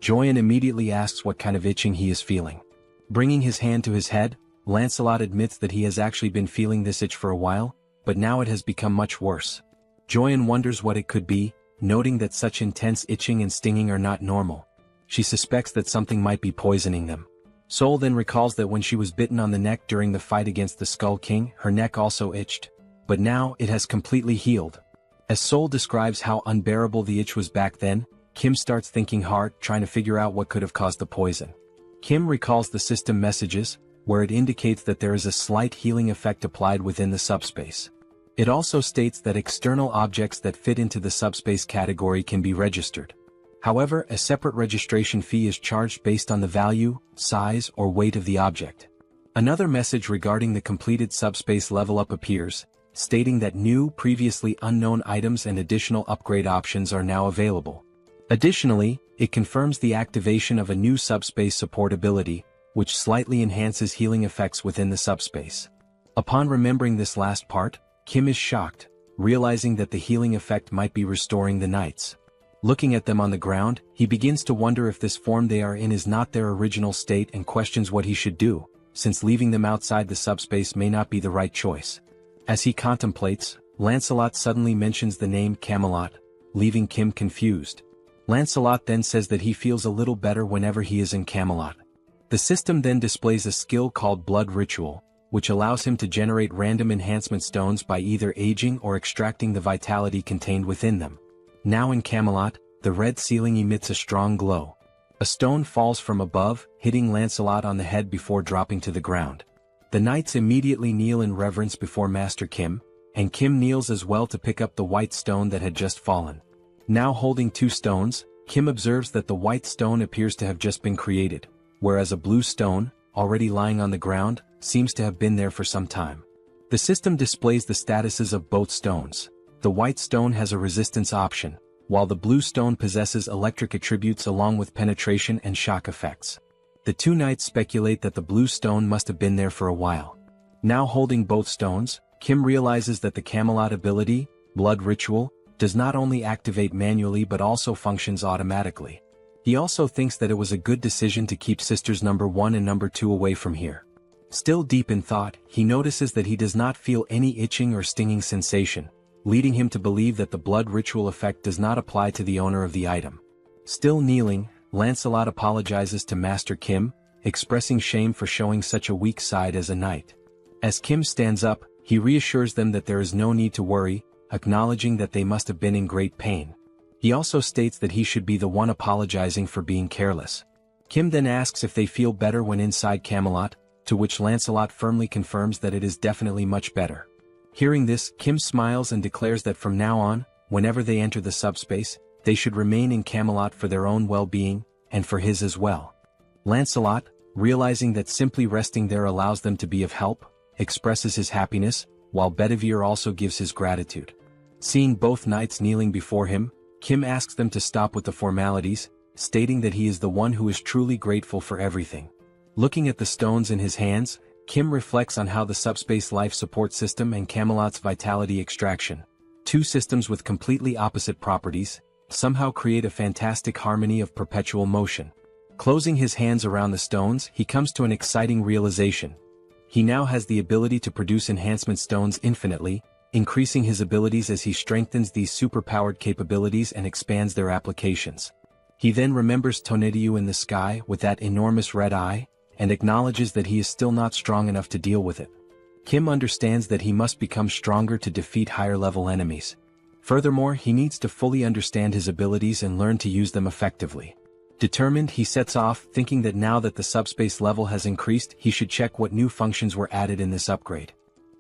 Joyen immediately asks what kind of itching he is feeling. Bringing his hand to his head, Lancelot admits that he has actually been feeling this itch for a while, but now it has become much worse. Joyen wonders what it could be, noting that such intense itching and stinging are not normal. She suspects that something might be poisoning them. Sol then recalls that when she was bitten on the neck during the fight against the Skull King, her neck also itched. But now, it has completely healed. As Sol describes how unbearable the itch was back then, Kim starts thinking hard, trying to figure out what could have caused the poison. Kim recalls the system messages, where it indicates that there is a slight healing effect applied within the subspace. It also states that external objects that fit into the subspace category can be registered. However, a separate registration fee is charged based on the value, size, or weight of the object. Another message regarding the completed subspace level up appears, stating that new, previously unknown items and additional upgrade options are now available. Additionally, it confirms the activation of a new subspace support ability, which slightly enhances healing effects within the subspace. Upon remembering this last part, Kim is shocked, realizing that the healing effect might be restoring the knights. Looking at them on the ground, he begins to wonder if this form they are in is not their original state and questions what he should do, since leaving them outside the subspace may not be the right choice. As he contemplates, Lancelot suddenly mentions the name Camelot, leaving Kim confused. Lancelot then says that he feels a little better whenever he is in Camelot. The system then displays a skill called Blood Ritual, which allows him to generate random enhancement stones by either aging or extracting the vitality contained within them. Now in Camelot, the red ceiling emits a strong glow. A stone falls from above, hitting Lancelot on the head before dropping to the ground. The knights immediately kneel in reverence before Master Kim, and Kim kneels as well to pick up the white stone that had just fallen. Now holding two stones, Kim observes that the white stone appears to have just been created, whereas a blue stone, already lying on the ground, seems to have been there for some time. The system displays the statuses of both stones. The white stone has a resistance option, while the blue stone possesses electric attributes along with penetration and shock effects. The two knights speculate that the blue stone must have been there for a while. Now holding both stones, Kim realizes that the Camelot ability, Blood Ritual, does not only activate manually but also functions automatically. He also thinks that it was a good decision to keep sisters number 1 and number 2 away from here. Still deep in thought, he notices that he does not feel any itching or stinging sensation, leading him to believe that the blood ritual effect does not apply to the owner of the item. Still kneeling, Lancelot apologizes to Master Kim, expressing shame for showing such a weak side as a knight. As Kim stands up, he reassures them that there is no need to worry, acknowledging that they must have been in great pain. He also states that he should be the one apologizing for being careless. Kim then asks if they feel better when inside Camelot, to which Lancelot firmly confirms that it is definitely much better. Hearing this, Kim smiles and declares that from now on, whenever they enter the subspace, they should remain in Camelot for their own well-being, and for his as well. Lancelot, realizing that simply resting there allows them to be of help, expresses his happiness, while Bedivere also gives his gratitude. Seeing both knights kneeling before him, Kim asks them to stop with the formalities, stating that he is the one who is truly grateful for everything. Looking at the stones in his hands, Kim reflects on how the subspace life support system and Camelot's vitality extraction, two systems with completely opposite properties, somehow create a fantastic harmony of perpetual motion. Closing his hands around the stones, he comes to an exciting realization. He now has the ability to produce enhancement stones infinitely, increasing his abilities as he strengthens these superpowered capabilities and expands their applications. He then remembers Tonitiuh in the sky with that enormous red eye, and acknowledges that he is still not strong enough to deal with it. Kim understands that he must become stronger to defeat higher-level enemies. Furthermore, he needs to fully understand his abilities and learn to use them effectively. Determined, he sets off, thinking that now that the subspace level has increased, he should check what new functions were added in this upgrade.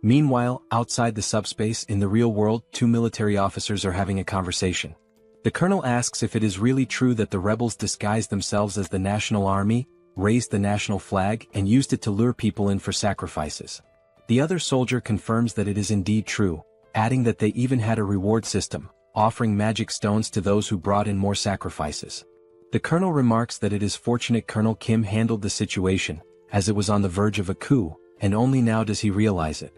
Meanwhile, outside the subspace, in the real world, two military officers are having a conversation. The colonel asks if it is really true that the rebels disguised themselves as the national army, raised the national flag, and used it to lure people in for sacrifices. The other soldier confirms that it is indeed true, adding that they even had a reward system, offering magic stones to those who brought in more sacrifices. The colonel remarks that it is fortunate Colonel Kim handled the situation, as it was on the verge of a coup, and only now does he realize it.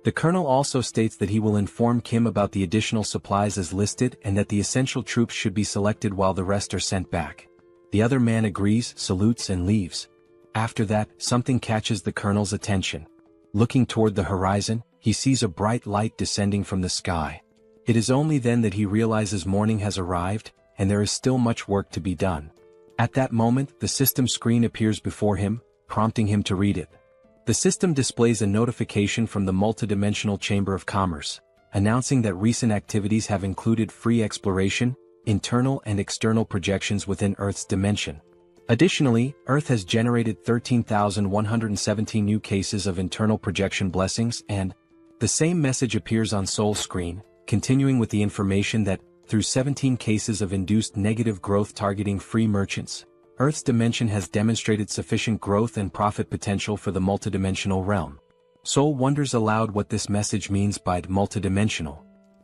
The colonel also states that he will inform Kim about the additional supplies as listed and that the essential troops should be selected while the rest are sent back. The other man agrees, salutes and leaves. After that, something catches the colonel's attention. Looking toward the horizon, he sees a bright light descending from the sky. It is only then that he realizes morning has arrived, and there is still much work to be done. At that moment, the system screen appears before him, prompting him to read it. The system displays a notification from the multidimensional Chamber of Commerce, announcing that recent activities have included free exploration, internal and external projections within Earth's dimension. Additionally, Earth has generated 13,117 new cases of internal projection blessings, and the same message appears on Soul's screen, continuing with the information that, through 17 cases of induced negative growth targeting free merchants, Earth's dimension has demonstrated sufficient growth and profit potential for the multidimensional realm. Soul wonders aloud what this message means by multidimensional.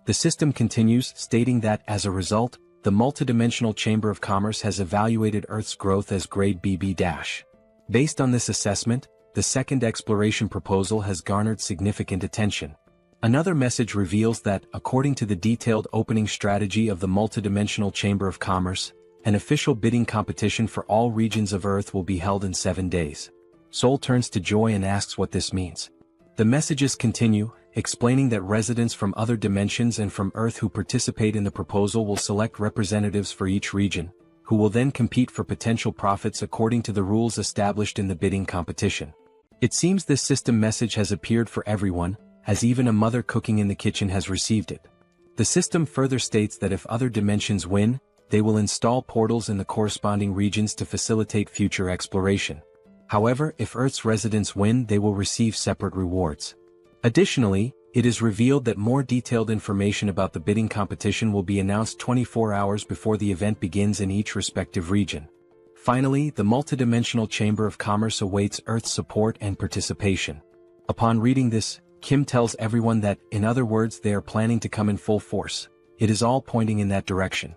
The system continues, stating that, as a result, the multidimensional Chamber of Commerce has evaluated Earth's growth as grade BB-. Based on this assessment, the second exploration proposal has garnered significant attention. Another message reveals that, according to the detailed opening strategy of the multidimensional Chamber of Commerce, an official bidding competition for all regions of Earth will be held in 7 days. Soul turns to Joy and asks what this means. The messages continue, explaining that residents from other dimensions and from Earth who participate in the proposal will select representatives for each region, who will then compete for potential profits according to the rules established in the bidding competition. It seems this system message has appeared for everyone, as even a mother cooking in the kitchen has received it. The system further states that if other dimensions win, they will install portals in the corresponding regions to facilitate future exploration. However, if Earth's residents win, they will receive separate rewards. Additionally, it is revealed that more detailed information about the bidding competition will be announced 24 hours before the event begins in each respective region. Finally, the multidimensional Chamber of Commerce awaits Earth's support and participation. Upon reading this, Kim tells everyone that, in other words, they are planning to come in full force. It is all pointing in that direction.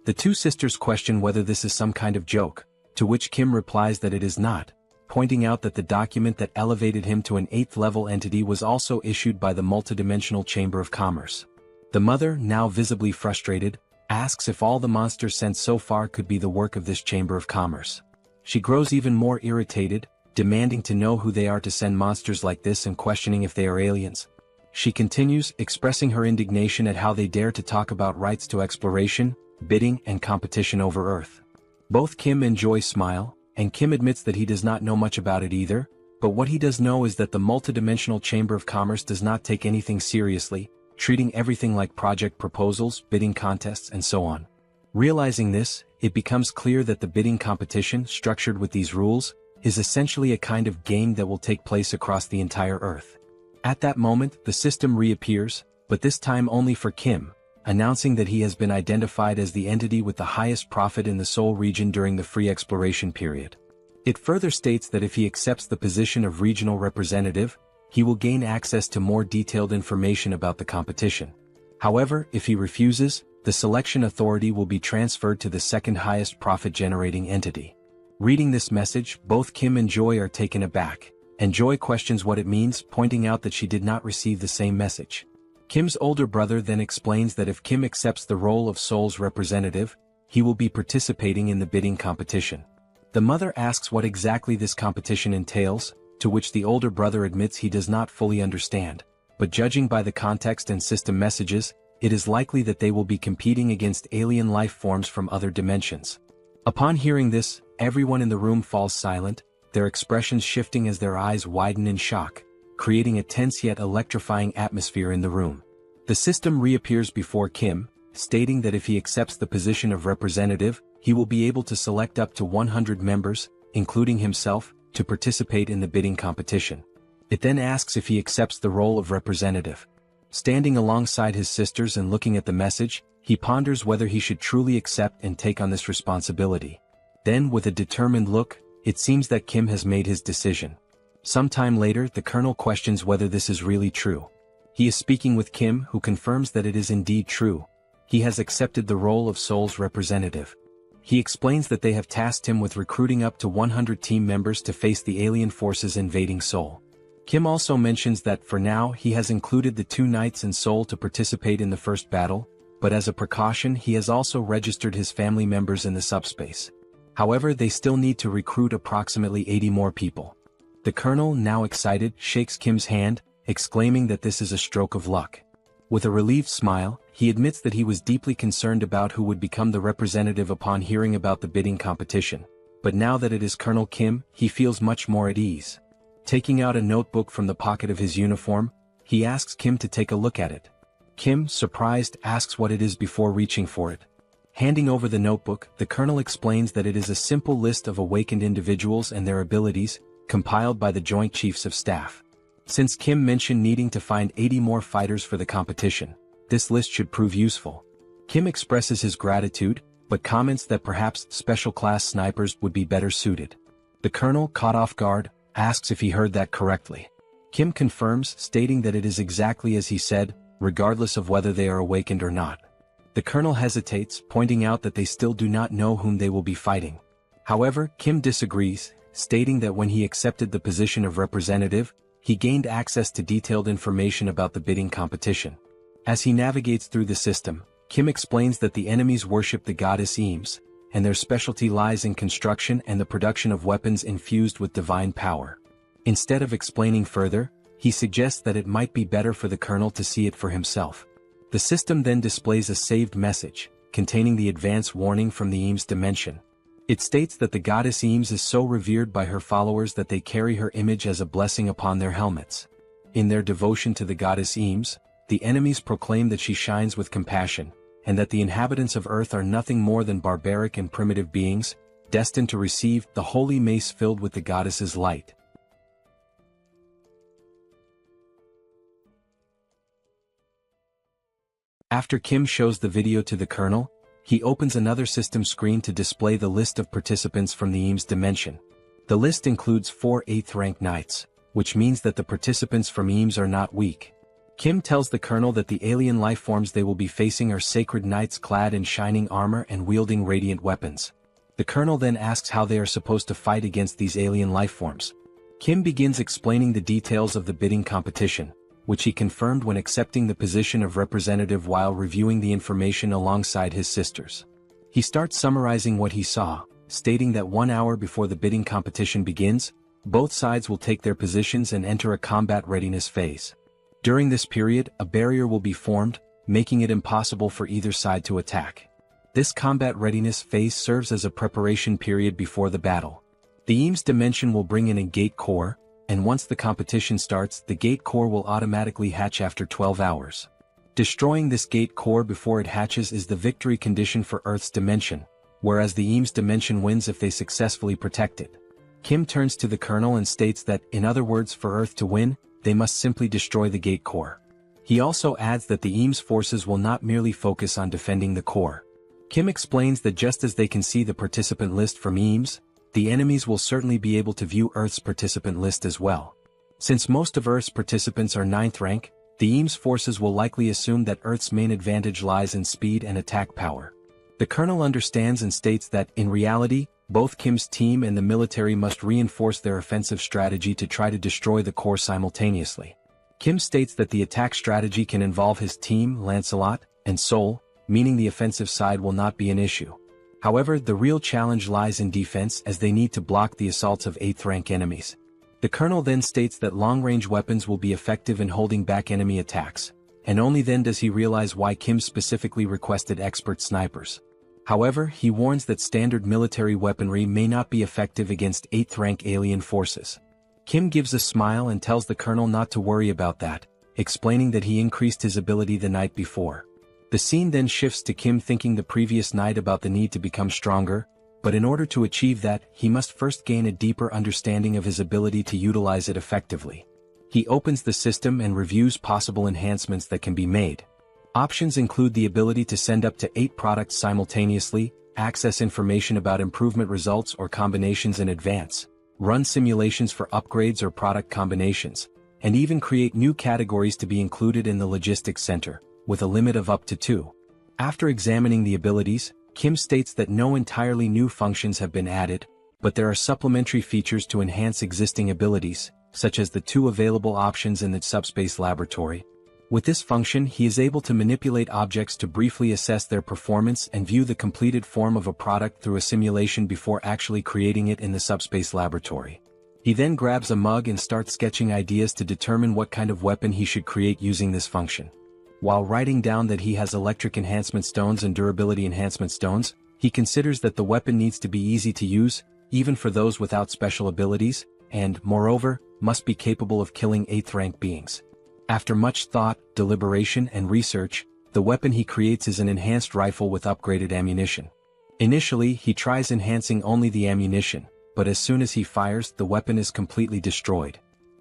The two sisters question whether this is some kind of joke, to which Kim replies that it is not, pointing out that the document that elevated him to an 8th-level entity was also issued by the multidimensional Chamber of Commerce. The mother, now visibly frustrated, asks if all the monsters sent so far could be the work of this Chamber of Commerce. She grows even more irritated, demanding to know who they are to send monsters like this and questioning if they are aliens. She continues, expressing her indignation at how they dare to talk about rights to exploration, bidding, and competition over Earth. Both Kim and Joy smile, and Kim admits that he does not know much about it either, but what he does know is that the multidimensional Chamber of Commerce does not take anything seriously, treating everything like project proposals, bidding contests, and so on. Realizing this, it becomes clear that the bidding competition, structured with these rules, is essentially a kind of game that will take place across the entire Earth. At that moment, the system reappears, but this time only for Kim, announcing that he has been identified as the entity with the highest profit in the Seoul region during the free exploration period. It further states that if he accepts the position of regional representative, he will gain access to more detailed information about the competition. However, if he refuses, the selection authority will be transferred to the second highest profit-generating entity. Reading this message, both Kim and Joy are taken aback, and Joy questions what it means, pointing out that she did not receive the same message. Kim's older brother then explains that if Kim accepts the role of Seoul's representative, he will be participating in the bidding competition. The mother asks what exactly this competition entails, to which the older brother admits he does not fully understand, but judging by the context and system messages, it is likely that they will be competing against alien life forms from other dimensions. Upon hearing this, everyone in the room falls silent, their expressions shifting as their eyes widen in shock, creating a tense yet electrifying atmosphere in the room. The system reappears before Kim, stating that if he accepts the position of representative, he will be able to select up to 100 members, including himself, to participate in the bidding competition. It then asks if he accepts the role of representative. Standing alongside his sisters and looking at the message, he ponders whether he should truly accept and take on this responsibility. Then, with a determined look, it seems that Kim has made his decision. Sometime later, the colonel questions whether this is really true. He is speaking with Kim, who confirms that it is indeed true. He has accepted the role of Seoul's representative. He explains that they have tasked him with recruiting up to 100 team members to face the alien forces invading Seoul. Kim also mentions that for now he has included the 2 knights in Seoul to participate in the first battle, but as a precaution he has also registered his family members in the SUBSPACE. However, they still need to recruit approximately 80 more people. The colonel, now excited, shakes Kim's hand, exclaiming that this is a stroke of luck. With a relieved smile, he admits that he was deeply concerned about who would become the representative upon hearing about the bidding competition, but now that it is Colonel Kim, he feels much more at ease. Taking out a notebook from the pocket of his uniform, he asks Kim to take a look at it. Kim, surprised, asks what it is before reaching for it. Handing over the notebook, the colonel explains that it is a simple list of awakened individuals and their abilities, compiled by the Joint Chiefs of Staff. Since Kim mentioned needing to find 80 more fighters for the competition, this list should prove useful. Kim expresses his gratitude, but comments that perhaps special-class snipers would be better suited. The colonel, caught off guard, asks if he heard that correctly. Kim confirms, stating that it is exactly as he said, regardless of whether they are awakened or not. The colonel hesitates, pointing out that they still do not know whom they will be fighting. However, Kim disagrees, stating that when he accepted the position of representative, he gained access to detailed information about the bidding competition. As he navigates through the system, Kim explains that the enemies worship the goddess Eames, and their specialty lies in construction and the production of weapons infused with divine power. Instead of explaining further, he suggests that it might be better for the colonel to see it for himself. The system then displays a saved message, containing the advance warning from the Eames dimension. It states that the goddess Eames is so revered by her followers that they carry her image as a blessing upon their helmets. In their devotion to the goddess Eames, the enemies proclaim that she shines with compassion, and that the inhabitants of Earth are nothing more than barbaric and primitive beings, destined to receive the holy mace filled with the goddess's light. After Kim shows the video to the colonel, he opens another system screen to display the list of participants from the Eames dimension. The list includes 4 8th rank knights, which means that the participants from Eames are not weak. Kim tells the colonel that the alien life forms they will be facing are sacred knights clad in shining armor and wielding radiant weapons. The colonel then asks how they are supposed to fight against these alien life forms. Kim begins explaining the details of the bidding competition, which he confirmed when accepting the position of representative while reviewing the information alongside his sisters. He starts summarizing what he saw, stating that 1 hour before the bidding competition begins, both sides will take their positions and enter a combat readiness phase. During this period, a barrier will be formed, making it impossible for either side to attack. This combat readiness phase serves as a preparation period before the battle. The Eames dimension will bring in a gate core, and once the competition starts, the gate core will automatically hatch after 12 hours. Destroying this gate core before it hatches is the victory condition for Earth's dimension, whereas the Eames dimension wins if they successfully protect it. Kim turns to the Colonel and states that, in other words, for Earth to win, they must simply destroy the gate core. He also adds that the Eames forces will not merely focus on defending the core. Kim explains that just as they can see the participant list from Eames, the enemies will certainly be able to view Earth's participant list as well. Since most of Earth's participants are 9th rank, the Eames forces will likely assume that Earth's main advantage lies in speed and attack power. The Colonel understands and states that, in reality, both Kim's team and the military must reinforce their offensive strategy to try to destroy the core simultaneously. Kim states that the attack strategy can involve his team, Lancelot, and Sol, meaning the offensive side will not be an issue. However, the real challenge lies in defense as they need to block the assaults of 8th rank enemies. The Colonel then states that long-range weapons will be effective in holding back enemy attacks, and only then does he realize why Kim specifically requested expert snipers. However, he warns that standard military weaponry may not be effective against 8th rank alien forces. Kim gives a smile and tells the Colonel not to worry about that, explaining that he increased his ability the night before. The scene then shifts to Kim thinking the previous night about the need to become stronger, but in order to achieve that, he must first gain a deeper understanding of his ability to utilize it effectively. He opens the system and reviews possible enhancements that can be made. Options include the ability to send up to 8 products simultaneously, access information about improvement results or combinations in advance, run simulations for upgrades or product combinations, and even create new categories to be included in the logistics center, with a limit of up to 2. After examining the abilities, Kim states that no entirely new functions have been added, but there are supplementary features to enhance existing abilities, such as the 2 available options in the SUBSPACE laboratory. With this function, he is able to manipulate objects to briefly assess their performance and view the completed form of a product through a simulation before actually creating it in the SUBSPACE laboratory. He then grabs a mug and starts sketching ideas to determine what kind of weapon he should create using this function. While writing down that he has electric enhancement stones and durability enhancement stones, he considers that the weapon needs to be easy to use, even for those without special abilities, and, moreover, must be capable of killing 8th rank beings. After much thought, deliberation, and research, the weapon he creates is an enhanced rifle with upgraded ammunition. Initially, he tries enhancing only the ammunition, but as soon as he fires, the weapon is completely destroyed.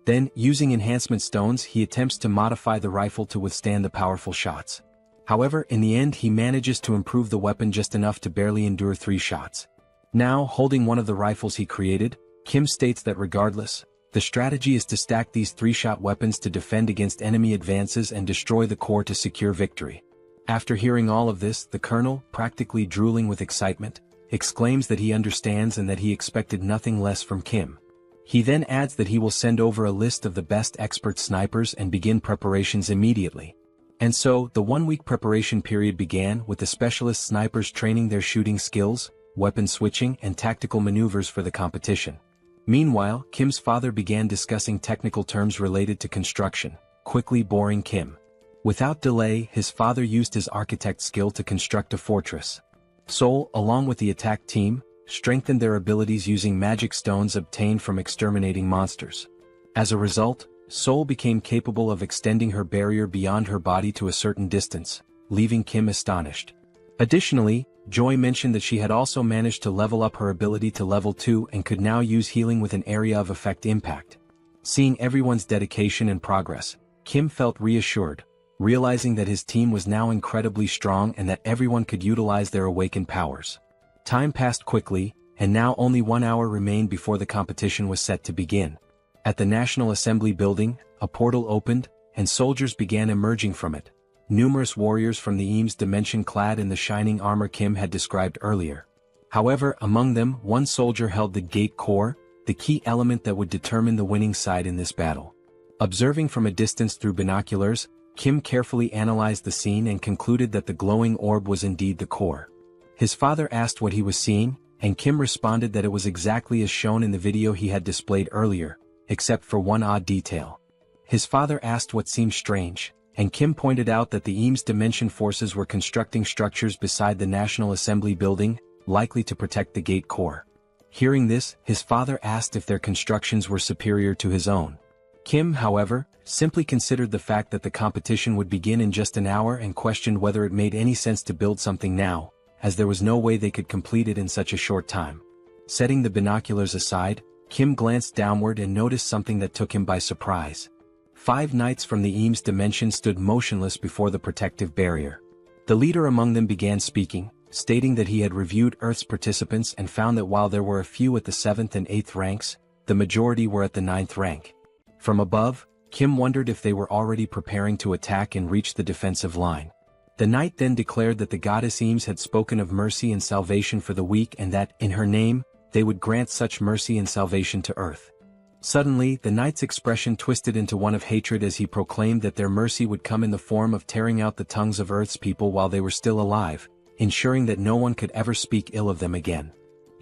Then, using enhancement stones, he attempts to modify the rifle to withstand the powerful shots. However, in the end he manages to improve the weapon just enough to barely endure 3 shots. Now, holding one of the rifles he created, Kim states that regardless, the strategy is to stack these 3-shot weapons to defend against enemy advances and destroy the core to secure victory. After hearing all of this, the Colonel, practically drooling with excitement, exclaims that he understands and that he expected nothing less from Kim. He then adds that he will send over a list of the best expert snipers and begin preparations immediately. And so, the 1-week preparation period began with the specialist snipers training their shooting skills, weapon switching, and tactical maneuvers for the competition. Meanwhile, Kim's father began discussing technical terms related to construction, quickly boring Kim. Without delay, his father used his architect skill to construct a fortress. Sol, along with the attack team, strengthened their abilities using magic stones obtained from exterminating monsters. As a result, Sol became capable of extending her barrier beyond her body to a certain distance, leaving Kim astonished. Additionally, Joy mentioned that she had also managed to level up her ability to level 2 and could now use healing with an area of effect impact. Seeing everyone's dedication and progress, Kim felt reassured, realizing that his team was now incredibly strong and that everyone could utilize their awakened powers. Time passed quickly, and now only 1 hour remained before the competition was set to begin. At the National Assembly building, a portal opened, and soldiers began emerging from it. Numerous warriors from the Eames dimension clad in the shining armor Kim had described earlier. However, among them, one soldier held the gate core, the key element that would determine the winning side in this battle. Observing from a distance through binoculars, Kim carefully analyzed the scene and concluded that the glowing orb was indeed the core. His father asked what he was seeing, and Kim responded that it was exactly as shown in the video he had displayed earlier, except for one odd detail. His father asked what seemed strange, and Kim pointed out that the Eames Dimension forces were constructing structures beside the National Assembly building, likely to protect the gate core. Hearing this, his father asked if their constructions were superior to his own. Kim, however, simply considered the fact that the competition would begin in just an hour and questioned whether it made any sense to build something now, as there was no way they could complete it in such a short time. Setting the binoculars aside, Kim glanced downward and noticed something that took him by surprise. 5 knights from the Eames Dimension stood motionless before the protective barrier. The leader among them began speaking, stating that he had reviewed Earth's participants and found that while there were a few at the 7th and 8th ranks, the majority were at the 9th rank. From above, Kim wondered if they were already preparing to attack and reach the defensive line. The knight then declared that the goddess Eames had spoken of mercy and salvation for the weak and that, in her name, they would grant such mercy and salvation to Earth. Suddenly, the knight's expression twisted into one of hatred as he proclaimed that their mercy would come in the form of tearing out the tongues of Earth's people while they were still alive, ensuring that no one could ever speak ill of them again.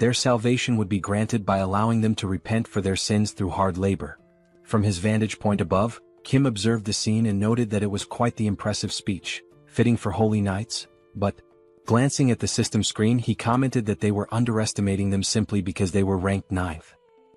Their salvation would be granted by allowing them to repent for their sins through hard labor. From his vantage point above, Kim observed the scene and noted that it was quite the impressive speech, fitting for holy knights, but, glancing at the system screen, he commented that they were underestimating them simply because they were ranked 9th.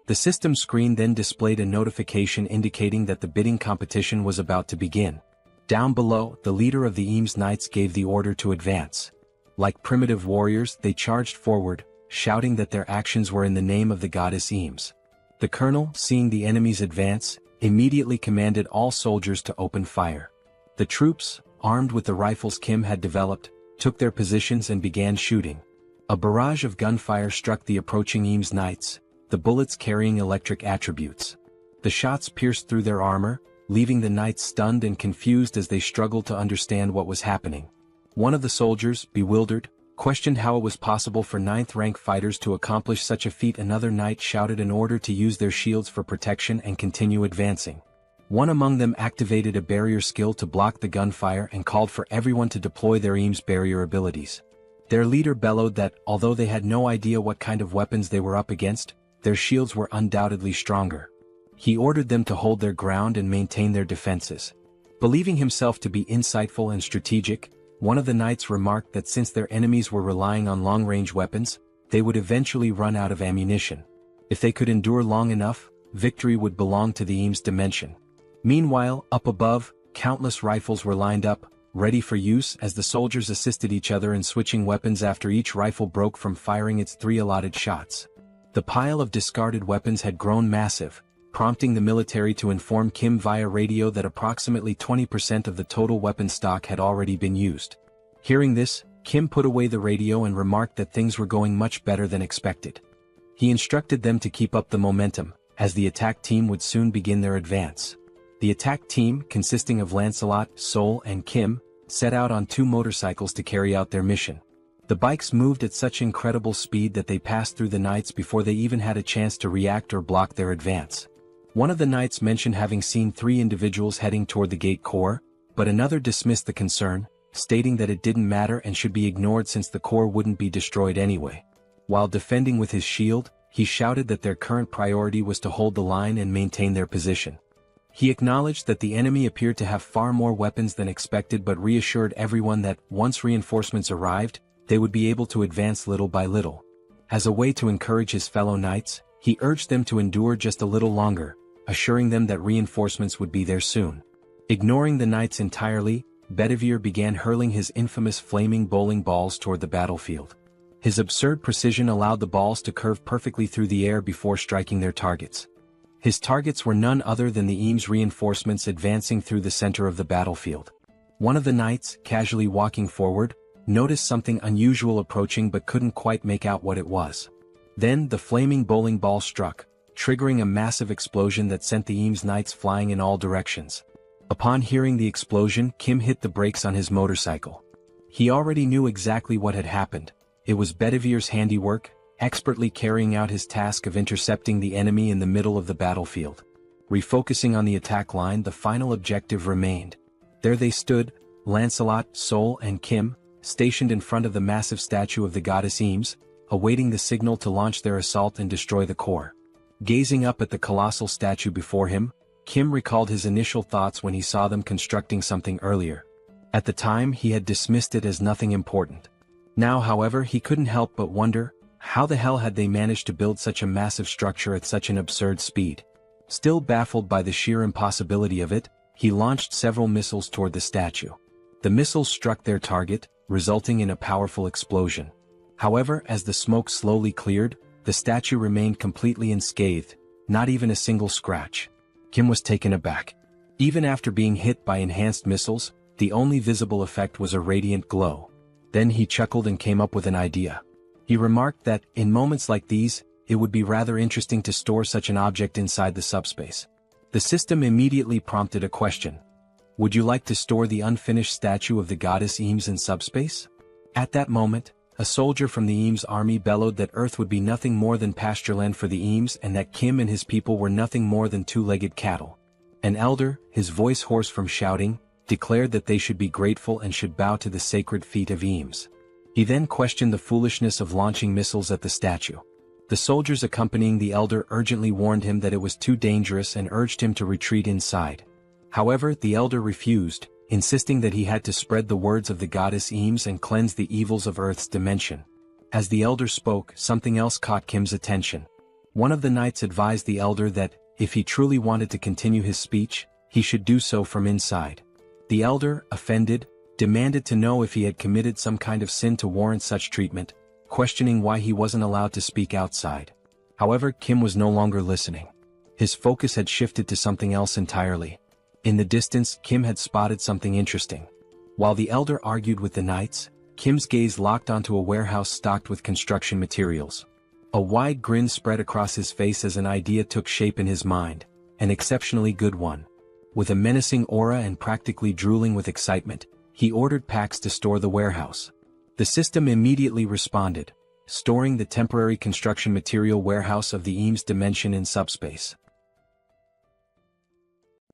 The system screen then displayed a notification indicating that the bidding competition was about to begin. Down below, the leader of the Eames Knights gave the order to advance. Like primitive warriors, they charged forward, shouting that their actions were in the name of the goddess Eames. The colonel, seeing the enemies advance, immediately commanded all soldiers to open fire. The troops, armed with the rifles Kim had developed, took their positions and began shooting. A barrage of gunfire struck the approaching Eames Knights, the bullets carrying electric attributes. The shots pierced through their armor, leaving the knights stunned and confused as they struggled to understand what was happening. One of the soldiers, bewildered, questioned how it was possible for 9th rank fighters to accomplish such a feat. Another knight shouted an order to use their shields for protection and continue advancing. One among them activated a barrier skill to block the gunfire and called for everyone to deploy their Eames barrier abilities. Their leader bellowed that, although they had no idea what kind of weapons they were up against, their shields were undoubtedly stronger. He ordered them to hold their ground and maintain their defenses. Believing himself to be insightful and strategic, one of the knights remarked that since their enemies were relying on long-range weapons, they would eventually run out of ammunition. If they could endure long enough, victory would belong to the Eames Dimension. Meanwhile, up above, countless rifles were lined up, ready for use as the soldiers assisted each other in switching weapons after each rifle broke from firing its 3 allotted shots. The pile of discarded weapons had grown massive, prompting the military to inform Kim via radio that approximately 20% of the total weapon stock had already been used. Hearing this, Kim put away the radio and remarked that things were going much better than expected. He instructed them to keep up the momentum, as the attack team would soon begin their advance. The attack team, consisting of Lancelot, Sol, and Kim, set out on 2 motorcycles to carry out their mission. The bikes moved at such incredible speed that they passed through the knights before they even had a chance to react or block their advance. One of the knights mentioned having seen 3 individuals heading toward the gate core, but another dismissed the concern, stating that it didn't matter and should be ignored since the core wouldn't be destroyed anyway. While defending with his shield, he shouted that their current priority was to hold the line and maintain their position. He acknowledged that the enemy appeared to have far more weapons than expected but reassured everyone that, once reinforcements arrived, they would be able to advance little by little. As a way to encourage his fellow knights, he urged them to endure just a little longer, assuring them that reinforcements would be there soon. Ignoring the knights entirely, Bedivere began hurling his infamous flaming bowling balls toward the battlefield. His absurd precision allowed the balls to curve perfectly through the air before striking their targets. His targets were none other than the Eames reinforcements advancing through the center of the battlefield. One of the knights, casually walking forward, noticed something unusual approaching but couldn't quite make out what it was. Then the flaming bowling ball struck, triggering a massive explosion that sent the Eames Knights flying in all directions. Upon hearing the explosion, Kim hit the brakes on his motorcycle. He already knew exactly what had happened. It was Bedivere's handiwork, expertly carrying out his task of intercepting the enemy in the middle of the battlefield. Refocusing on the attack line, the final objective remained. There they stood, Lancelot, Sol and Kim, stationed in front of the massive statue of the goddess Eames, awaiting the signal to launch their assault and destroy the core. Gazing up at the colossal statue before him, Kim recalled his initial thoughts when he saw them constructing something earlier. At the time, he had dismissed it as nothing important. Now, however, he couldn't help but wonder, how the hell had they managed to build such a massive structure at such an absurd speed? Still baffled by the sheer impossibility of it, he launched several missiles toward the statue. The missiles struck their target, resulting in a powerful explosion. However, as the smoke slowly cleared, the statue remained completely unscathed, not even a single scratch. Kim was taken aback. Even after being hit by enhanced missiles, the only visible effect was a radiant glow. Then he chuckled and came up with an idea. He remarked that, in moments like these, it would be rather interesting to store such an object inside the subspace. The system immediately prompted a question. Would you like to store the unfinished statue of the goddess Eames in subspace? At that moment, a soldier from the Eames army bellowed that Earth would be nothing more than pastureland for the Eames and that Kim and his people were nothing more than two-legged cattle. An elder, his voice hoarse from shouting, declared that they should be grateful and should bow to the sacred feet of Eames. He then questioned the foolishness of launching missiles at the statue. The soldiers accompanying the elder urgently warned him that it was too dangerous and urged him to retreat inside. However, the elder refused, insisting that he had to spread the words of the goddess Eames and cleanse the evils of Earth's dimension. As the elder spoke, something else caught Kim's attention. One of the knights advised the elder that, if he truly wanted to continue his speech, he should do so from inside. The elder, offended, demanded to know if he had committed some kind of sin to warrant such treatment, questioning why he wasn't allowed to speak outside. However, Kim was no longer listening. His focus had shifted to something else entirely. In the distance, Kim had spotted something interesting. While the elder argued with the knights, Kim's gaze locked onto a warehouse stocked with construction materials. A wide grin spread across his face as an idea took shape in his mind, an exceptionally good one. With a menacing aura and practically drooling with excitement, he ordered packs to store the warehouse. The system immediately responded, storing the temporary construction material warehouse of the Eames dimension in subspace.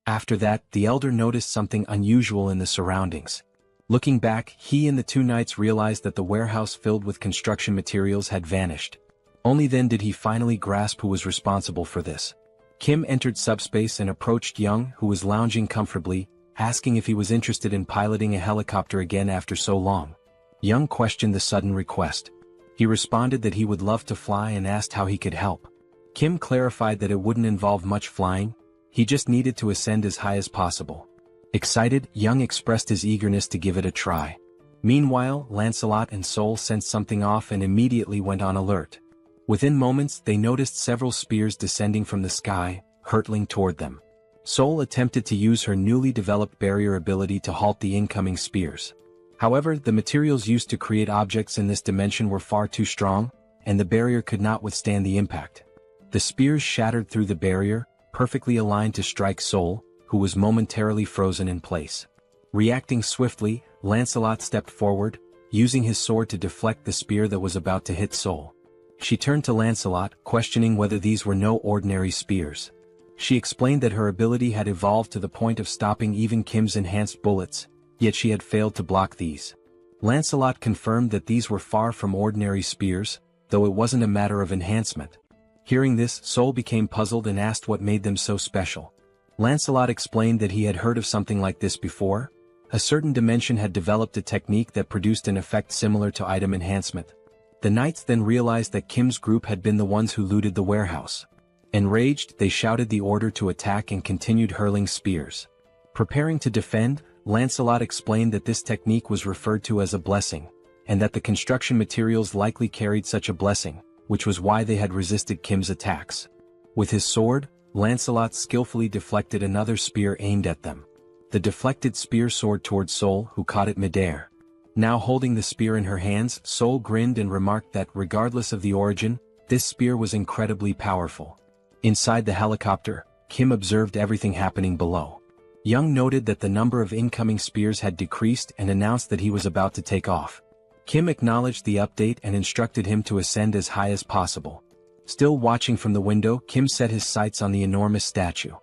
After that, the elder noticed something unusual in the surroundings. Looking back, he and the two knights realized that the warehouse filled with construction materials had vanished. Only then did he finally grasp who was responsible for this. Kim entered subspace and approached Young, who was lounging comfortably, asking if he was interested in piloting a helicopter again after so long. Young questioned the sudden request. He responded that he would love to fly and asked how he could help. Kim clarified that it wouldn't involve much flying, he just needed to ascend as high as possible. Excited, Young expressed his eagerness to give it a try. Meanwhile, Lancelot and Sol sensed something off and immediately went on alert. Within moments, they noticed several spears descending from the sky, hurtling toward them. Sol attempted to use her newly developed barrier ability to halt the incoming spears. However, the materials used to create objects in this dimension were far too strong, and the barrier could not withstand the impact. The spears shattered through the barrier, perfectly aligned to strike Sol, who was momentarily frozen in place. Reacting swiftly, Lancelot stepped forward, using his sword to deflect the spear that was about to hit Sol. She turned to Lancelot, questioning whether these were no ordinary spears. She explained that her ability had evolved to the point of stopping even Kim's enhanced bullets, yet she had failed to block these. Lancelot confirmed that these were far from ordinary spears, though it wasn't a matter of enhancement. Hearing this, Sol became puzzled and asked what made them so special. Lancelot explained that he had heard of something like this before. A certain dimension had developed a technique that produced an effect similar to item enhancement. The knights then realized that Kim's group had been the ones who looted the warehouse. Enraged, they shouted the order to attack and continued hurling spears. Preparing to defend, Lancelot explained that this technique was referred to as a blessing, and that the construction materials likely carried such a blessing, which was why they had resisted Kim's attacks. With his sword, Lancelot skillfully deflected another spear aimed at them. The deflected spear soared toward Sol, who caught it midair. Now holding the spear in her hands, Sol grinned and remarked that, regardless of the origin, this spear was incredibly powerful. Inside the helicopter, Kim observed everything happening below. Young noted that the number of incoming spears had decreased and announced that he was about to take off. Kim acknowledged the update and instructed him to ascend as high as possible. Still watching from the window, Kim set his sights on the enormous statue.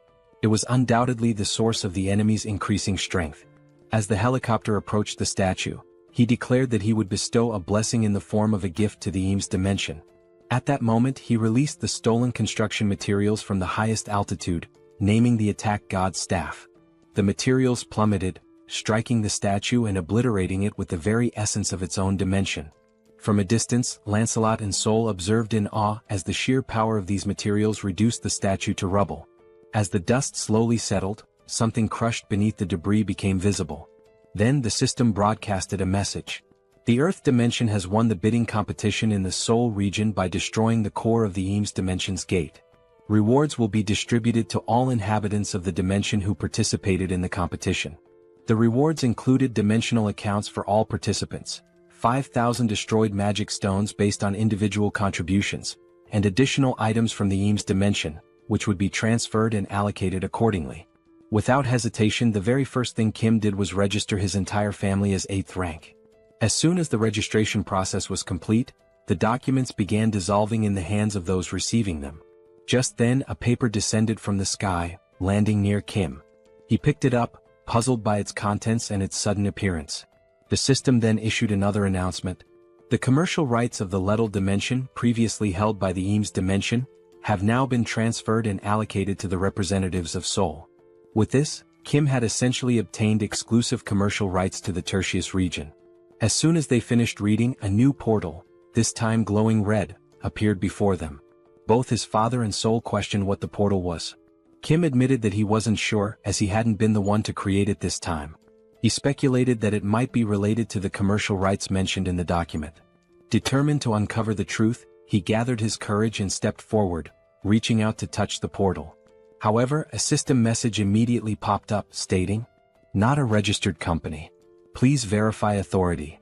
It was undoubtedly the source of the enemy's increasing strength. As the helicopter approached the statue, he declared that he would bestow a blessing in the form of a gift to the Eames dimension. At that moment he released the stolen construction materials from the highest altitude, naming the attack god's staff. The materials plummeted, striking the statue and obliterating it with the very essence of its own dimension. From a distance, Lancelot and Sol observed in awe as the sheer power of these materials reduced the statue to rubble. As the dust slowly settled, something crushed beneath the debris became visible. Then the system broadcasted a message. The Earth dimension has won the bidding competition in the Sol region by destroying the core of the Eames dimension's gate. Rewards will be distributed to all inhabitants of the dimension who participated in the competition. The rewards included dimensional accounts for all participants, 5,000 destroyed magic stones based on individual contributions, and additional items from the Eames dimension, which would be transferred and allocated accordingly. Without hesitation, the very first thing Kim did was register his entire family as 8th rank. As soon as the registration process was complete, the documents began dissolving in the hands of those receiving them. Just then a paper descended from the sky, landing near Kim. He picked it up, puzzled by its contents and its sudden appearance. The system then issued another announcement. The commercial rights of the Lettal dimension, previously held by the Eames dimension, have now been transferred and allocated to the representatives of Sol. With this, Kim had essentially obtained exclusive commercial rights to the Tertius region. As soon as they finished reading, a new portal, this time glowing red, appeared before them. Both his father and Sol questioned what the portal was. Kim admitted that he wasn't sure, as he hadn't been the one to create it this time. He speculated that it might be related to the commercial rights mentioned in the document. Determined to uncover the truth, he gathered his courage and stepped forward, reaching out to touch the portal. However, a system message immediately popped up, stating, "Not a registered company. Please verify authority."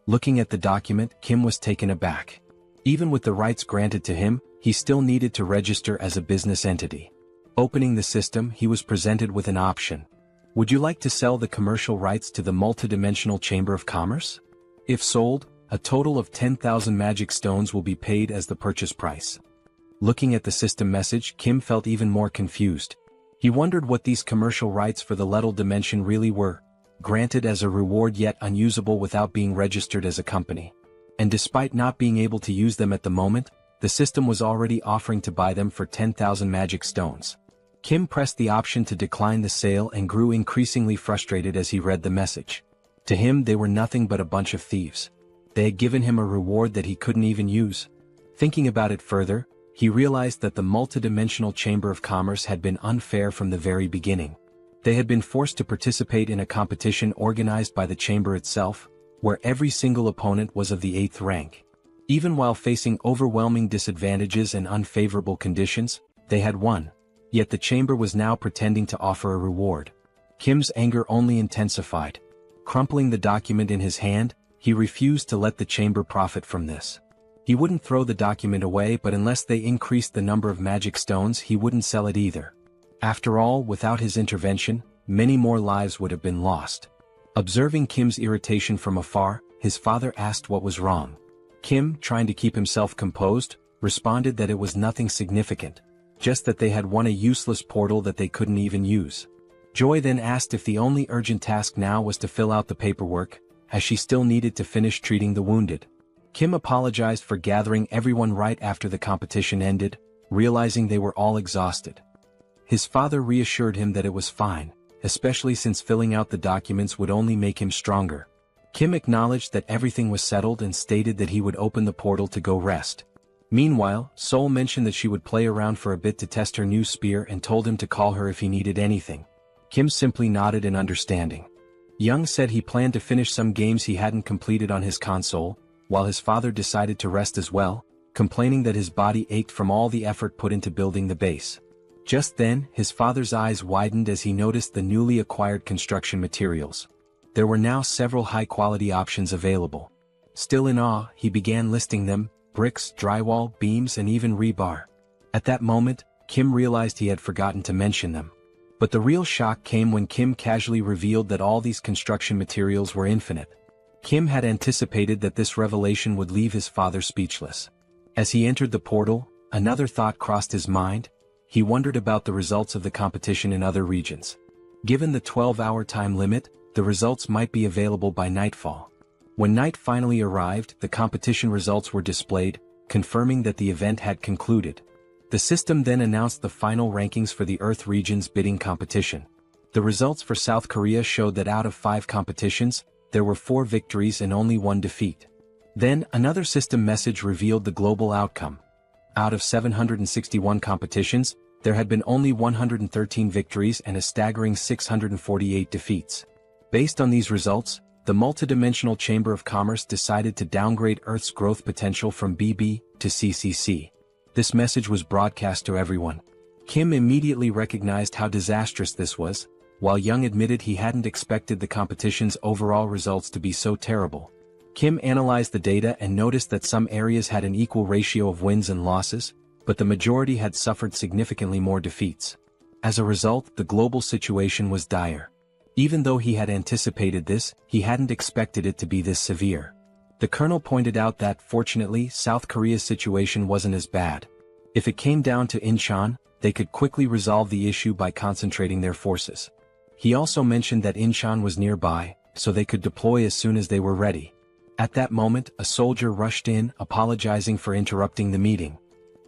Looking at the document, Kim was taken aback. Even with the rights granted to him, he still needed to register as a business entity. Opening the system, he was presented with an option. Would you like to sell the commercial rights to the multidimensional Chamber of Commerce? If sold, a total of 10,000 magic stones will be paid as the purchase price. Looking at the system message, Kim felt even more confused. He wondered what these commercial rights for the Lettal dimension really were, granted as a reward yet unusable without being registered as a company. And despite not being able to use them at the moment, the system was already offering to buy them for 10,000 magic stones. Kim pressed the option to decline the sale and grew increasingly frustrated as he read the message. To him, they were nothing but a bunch of thieves. They had given him a reward that he couldn't even use. Thinking about it further, he realized that the multidimensional Chamber of Commerce had been unfair from the very beginning. They had been forced to participate in a competition organized by the Chamber itself, where every single opponent was of the 8th rank. Even while facing overwhelming disadvantages and unfavorable conditions, they had won. Yet the Chamber was now pretending to offer a reward. Kim's anger only intensified. Crumpling the document in his hand, he refused to let the Chamber profit from this. He wouldn't throw the document away, but unless they increased the number of magic stones, he wouldn't sell it either. After all, without his intervention, many more lives would have been lost. Observing Kim's irritation from afar, his father asked what was wrong. Kim, trying to keep himself composed, responded that it was nothing significant, just that they had won a useless portal that they couldn't even use. Joy then asked if the only urgent task now was to fill out the paperwork, as she still needed to finish treating the wounded. Kim apologized for gathering everyone right after the competition ended, realizing they were all exhausted. His father reassured him that it was fine, especially since filling out the documents would only make him stronger. Kim acknowledged that everything was settled and stated that he would open the portal to go rest. Meanwhile, Sol mentioned that she would play around for a bit to test her new spear and told him to call her if he needed anything. Kim simply nodded in understanding. Young said he planned to finish some games he hadn't completed on his console, while his father decided to rest as well, complaining that his body ached from all the effort put into building the base. Just then, his father's eyes widened as he noticed the newly acquired construction materials. There were now several high-quality options available. Still in awe, he began listing them: bricks, drywall, beams, and even rebar. At that moment, Kim realized he had forgotten to mention them. But the real shock came when Kim casually revealed that all these construction materials were infinite. Kim had anticipated that this revelation would leave his father speechless. As he entered the portal, another thought crossed his mind. he wondered about the results of the competition in other regions. Given the 12-hour time limit, the results might be available by nightfall. When night finally arrived, the competition results were displayed, confirming that the event had concluded. The system then announced the final rankings for the Earth region's bidding competition. The results for South Korea showed that out of 5 competitions, there were 4 victories and only 1 defeat. Then, another system message revealed the global outcome. Out of 761 competitions, there had been only 113 victories and a staggering 648 defeats. Based on these results, the multidimensional Chamber of Commerce decided to downgrade Earth's growth potential from BB to CCC. This message was broadcast to everyone. Kim immediately recognized how disastrous this was, while Young admitted he hadn't expected the competition's overall results to be so terrible. Kim analyzed the data and noticed that some areas had an equal ratio of wins and losses, but the majority had suffered significantly more defeats. As a result, the global situation was dire. Even though he had anticipated this, he hadn't expected it to be this severe. The colonel pointed out that, fortunately, South Korea's situation wasn't as bad. If it came down to Incheon, they could quickly resolve the issue by concentrating their forces. He also mentioned that Incheon was nearby, so they could deploy as soon as they were ready. At that moment, a soldier rushed in, apologizing for interrupting the meeting.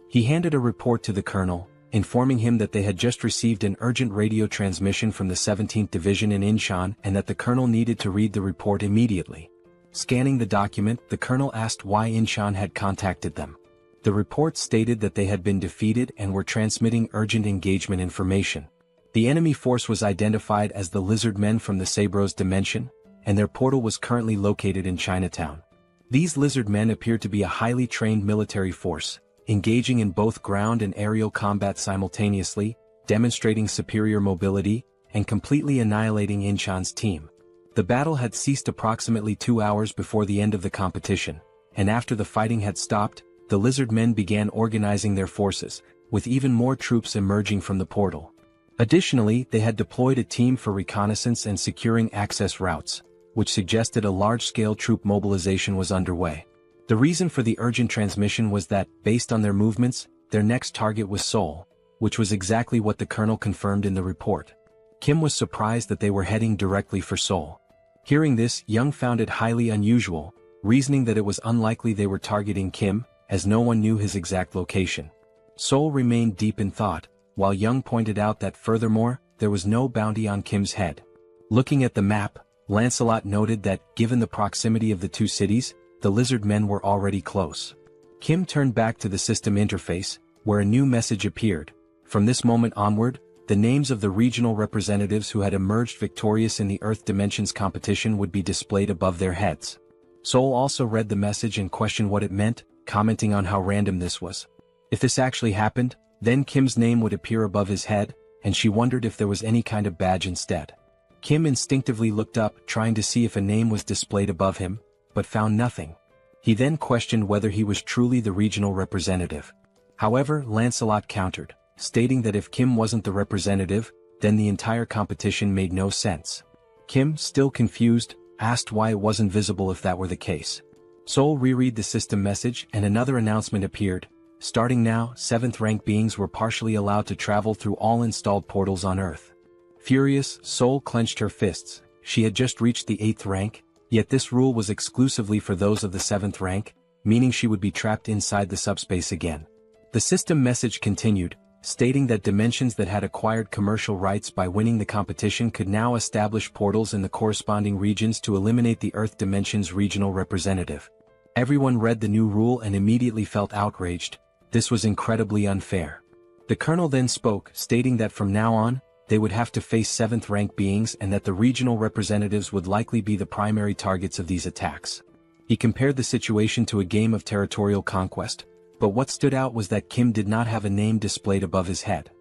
He handed a report to the colonel, informing him that they had just received an urgent radio transmission from the 17th Division in Incheon and that the colonel needed to read the report immediately. Scanning the document, the colonel asked why Incheon had contacted them. The report stated that they had been defeated and were transmitting urgent engagement information. The enemy force was identified as the Lizard Men from the Sabros dimension, and their portal was currently located in Chinatown. These Lizard Men appear to be a highly trained military force, engaging in both ground and aerial combat simultaneously, demonstrating superior mobility, and completely annihilating Incheon's team. The battle had ceased approximately 2 hours before the end of the competition, and after the fighting had stopped, the Lizard Men began organizing their forces, with even more troops emerging from the portal. Additionally, they had deployed a team for reconnaissance and securing access routes, which suggested a large-scale troop mobilization was underway. The reason for the urgent transmission was that, based on their movements, their next target was Seoul, which was exactly what the colonel confirmed in the report. Kim was surprised that they were heading directly for Seoul. Hearing this, Young found it highly unusual, reasoning that it was unlikely they were targeting Kim, as no one knew his exact location. Seoul remained deep in thought, while Young pointed out that furthermore, there was no bounty on Kim's head. Looking at the map, Lancelot noted that, given the proximity of the two cities, the Lizard Men were already close. Kim turned back to the system interface, where a new message appeared. From this moment onward, the names of the regional representatives who had emerged victorious in the Earth Dimensions competition would be displayed above their heads. Seoul also read the message and questioned what it meant, commenting on how random this was. If this actually happened, then Kim's name would appear above his head, and she wondered if there was any kind of badge instead. Kim instinctively looked up, trying to see if a name was displayed above him, but found nothing. He then questioned whether he was truly the regional representative. However, Lancelot countered, stating that if Kim wasn't the representative, then the entire competition made no sense. Kim, still confused, asked why it wasn't visible if that were the case. Seoul reread the system message and another announcement appeared. Starting now, 7th rank beings were partially allowed to travel through all installed portals on Earth. Furious, Seoul clenched her fists. She had just reached the 8th rank, yet this rule was exclusively for those of the 7th rank, meaning she would be trapped inside the subspace again. The system message continued, stating that dimensions that had acquired commercial rights by winning the competition could now establish portals in the corresponding regions to eliminate the Earth Dimension's regional representative. Everyone read the new rule and immediately felt outraged. This was incredibly unfair. The colonel then spoke, stating that from now on, they would have to face 7th rank beings and that the regional representatives would likely be the primary targets of these attacks. He compared the situation to a game of territorial conquest, but what stood out was that Kim did not have a name displayed above his head.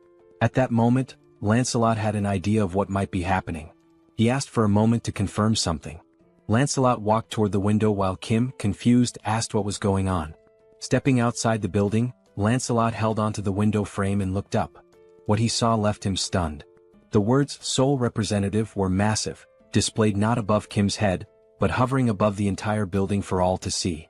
At that moment, Lancelot had an idea of what might be happening. He asked for a moment to confirm something. Lancelot walked toward the window while Kim, confused, asked what was going on. Stepping outside the building, Lancelot held onto the window frame and looked up. What he saw left him stunned. The words "Seoul Representative" were massive, displayed not above Kim's head, but hovering above the entire building for all to see.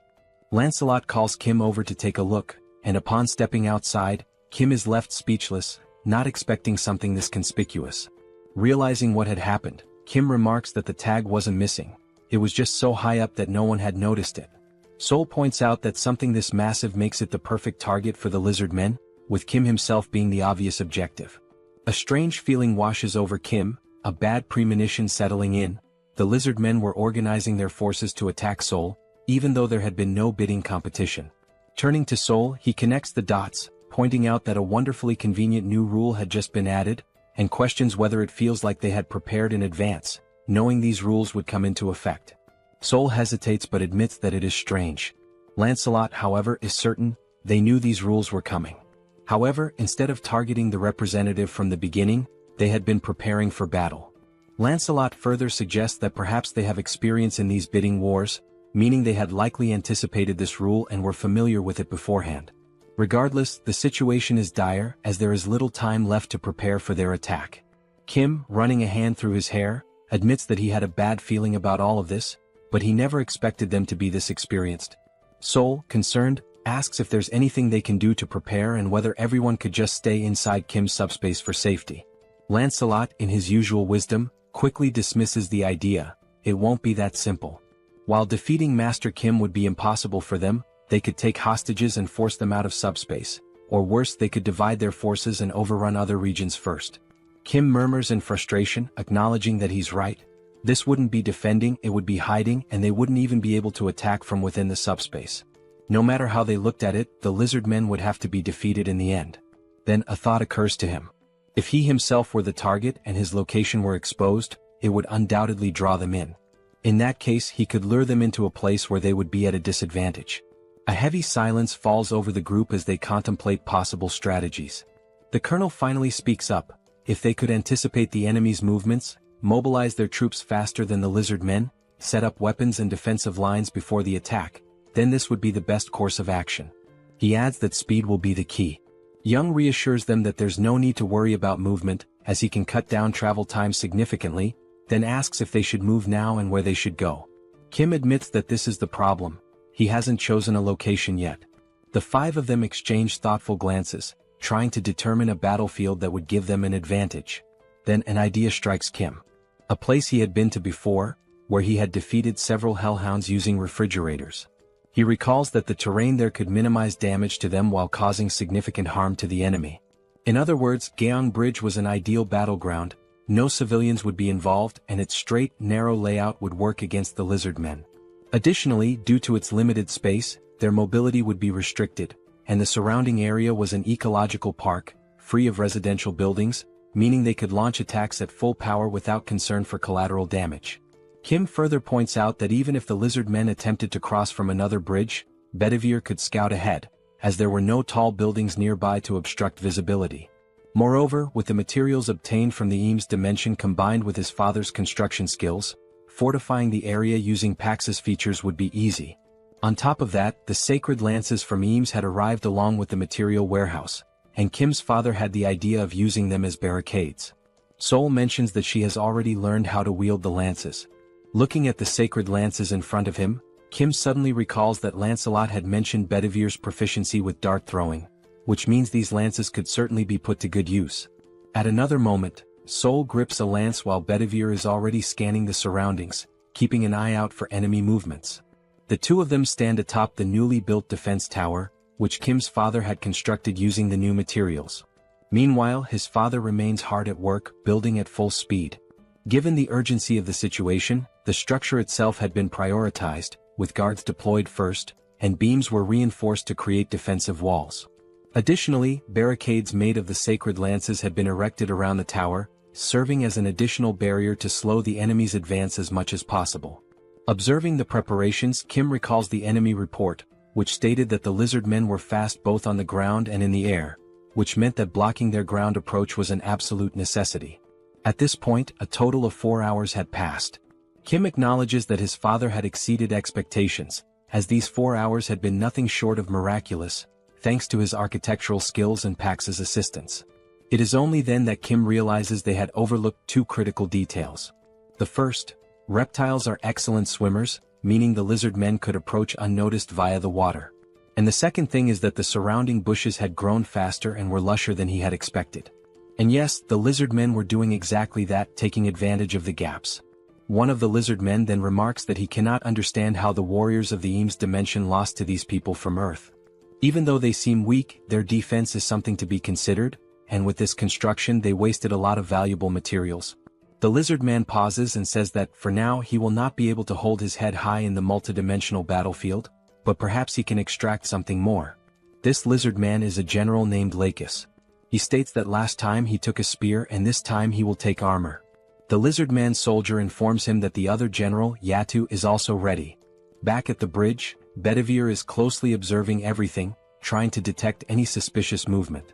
Lancelot calls Kim over to take a look, and upon stepping outside, Kim is left speechless, not expecting something this conspicuous. Realizing what had happened, Kim remarks that the tag wasn't missing. It was just so high up that no one had noticed it. Sol points out that something this massive makes it the perfect target for the lizard men, with Kim himself being the obvious objective. A strange feeling washes over Kim, a bad premonition settling in. The lizard men were organizing their forces to attack Sol, even though there had been no bidding competition. Turning to Sol, he connects the dots, pointing out that a wonderfully convenient new rule had just been added, and questions whether it feels like they had prepared in advance, knowing these rules would come into effect. Sol hesitates but admits that it is strange. Lancelot, however, is certain they knew these rules were coming. However, instead of targeting the representative from the beginning, they had been preparing for battle. Lancelot further suggests that perhaps they have experience in these bidding wars, meaning they had likely anticipated this rule and were familiar with it beforehand. Regardless, the situation is dire as there is little time left to prepare for their attack. Kim, running a hand through his hair, admits that he had a bad feeling about all of this, but he never expected them to be this experienced. Sol, concerned, asks if there's anything they can do to prepare and whether everyone could just stay inside Kim's subspace for safety. Lancelot, in his usual wisdom, quickly dismisses the idea. It won't be that simple. While defeating Master Kim would be impossible for them, they could take hostages and force them out of subspace, or worse, they could divide their forces and overrun other regions first. Kim murmurs in frustration, acknowledging that he's right. This wouldn't be defending, it would be hiding, and they wouldn't even be able to attack from within the subspace. No matter how they looked at it, the lizard men would have to be defeated in the end. Then a thought occurs to him. If he himself were the target and his location were exposed, it would undoubtedly draw them in. In that case, he could lure them into a place where they would be at a disadvantage. A heavy silence falls over the group as they contemplate possible strategies. The colonel finally speaks up. If they could anticipate the enemy's movements, mobilize their troops faster than the lizard men, set up weapons and defensive lines before the attack, then this would be the best course of action. He adds that speed will be the key. Young reassures them that there's no need to worry about movement, as he can cut down travel time significantly, then asks if they should move now and where they should go. Kim admits that this is the problem. He hasn't chosen a location yet. The five of them exchange thoughtful glances, trying to determine a battlefield that would give them an advantage. Then an idea strikes Kim. A place he had been to before, where he had defeated several hellhounds using refrigerators. He recalls that the terrain there could minimize damage to them while causing significant harm to the enemy. In other words, Gyeong Bridge was an ideal battleground, no civilians would be involved and its straight, narrow layout would work against the lizard men. Additionally, due to its limited space, their mobility would be restricted, and the surrounding area was an ecological park, free of residential buildings, meaning they could launch attacks at full power without concern for collateral damage. Kim further points out that even if the lizard men attempted to cross from another bridge, Bedivere could scout ahead, as there were no tall buildings nearby to obstruct visibility. Moreover, with the materials obtained from the Eames dimension combined with his father's construction skills, fortifying the area using Pax's features would be easy. On top of that, the sacred lances from Eames had arrived along with the material warehouse, and Kim's father had the idea of using them as barricades. Sol mentions that she has already learned how to wield the lances. Looking at the sacred lances in front of him, Kim suddenly recalls that Lancelot had mentioned Bedivere's proficiency with dart throwing, which means these lances could certainly be put to good use. At another moment, Sol grips a lance while Bedivere is already scanning the surroundings, keeping an eye out for enemy movements. The two of them stand atop the newly built defense tower, which Kim's father had constructed using the new materials. Meanwhile, his father remains hard at work, building at full speed. Given the urgency of the situation, the structure itself had been prioritized, with guards deployed first, and beams were reinforced to create defensive walls. Additionally, barricades made of the sacred lances had been erected around the tower, serving as an additional barrier to slow the enemy's advance as much as possible. Observing the preparations, Kim recalls the enemy report, which stated that the lizard men were fast both on the ground and in the air, which meant that blocking their ground approach was an absolute necessity. At this point, a total of 4 hours had passed. Kim acknowledges that his father had exceeded expectations, as these 4 hours had been nothing short of miraculous, thanks to his architectural skills and Pax's assistance. It is only then that Kim realizes they had overlooked two critical details. The first, reptiles are excellent swimmers, meaning the lizard men could approach unnoticed via the water. And the second thing is that the surrounding bushes had grown faster and were lusher than he had expected. And yes, the lizard men were doing exactly that, taking advantage of the gaps. One of the lizard men then remarks that he cannot understand how the warriors of the Eames dimension lost to these people from Earth. Even though they seem weak, their defense is something to be considered, and with this construction they wasted a lot of valuable materials. The lizard man pauses and says that, for now, he will not be able to hold his head high in the multidimensional battlefield, but perhaps he can extract something more. This lizard man is a general named Lakis. He states that last time he took a spear and this time he will take armor. The lizard man soldier informs him that the other general, Yatu, is also ready. Back at the bridge, Bedivere is closely observing everything, trying to detect any suspicious movement.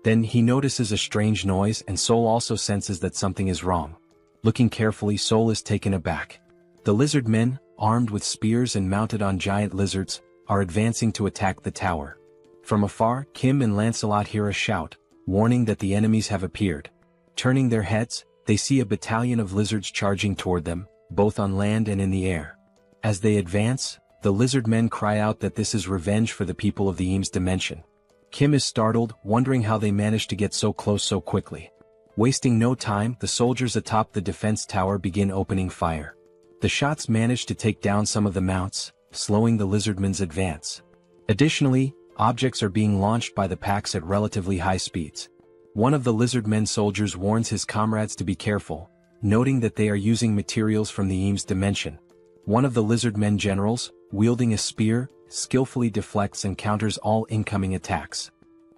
Then he notices a strange noise and Sol also senses that something is wrong. Looking carefully, Sol is taken aback. The lizard men, armed with spears and mounted on giant lizards, are advancing to attack the tower. From afar, Kim and Lancelot hear a shout, warning that the enemies have appeared. Turning their heads, they see a battalion of lizards charging toward them, both on land and in the air. As they advance, the lizard men cry out that this is revenge for the people of the Eames dimension. Kim is startled, wondering how they managed to get so close so quickly. Wasting no time, the soldiers atop the defense tower begin opening fire. The shots manage to take down some of the mounts, slowing the lizardmen's advance. Additionally, objects are being launched by the packs at relatively high speeds. One of the lizardmen soldiers warns his comrades to be careful, noting that they are using materials from the Eames dimension. One of the lizardmen generals, wielding a spear, skillfully deflects and counters all incoming attacks.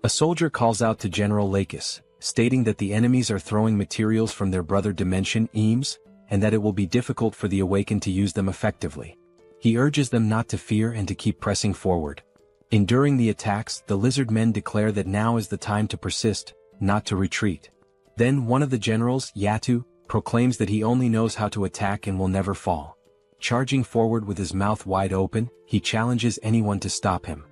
A soldier calls out to General Lakis, stating that the enemies are throwing materials from their brother dimension, Eames, and that it will be difficult for the Awakened to use them effectively. He urges them not to fear and to keep pressing forward. Enduring the attacks, the lizard men declare that now is the time to persist, not to retreat. Then one of the generals, Yatu, proclaims that he only knows how to attack and will never fall. Charging forward with his mouth wide open, he challenges anyone to stop him.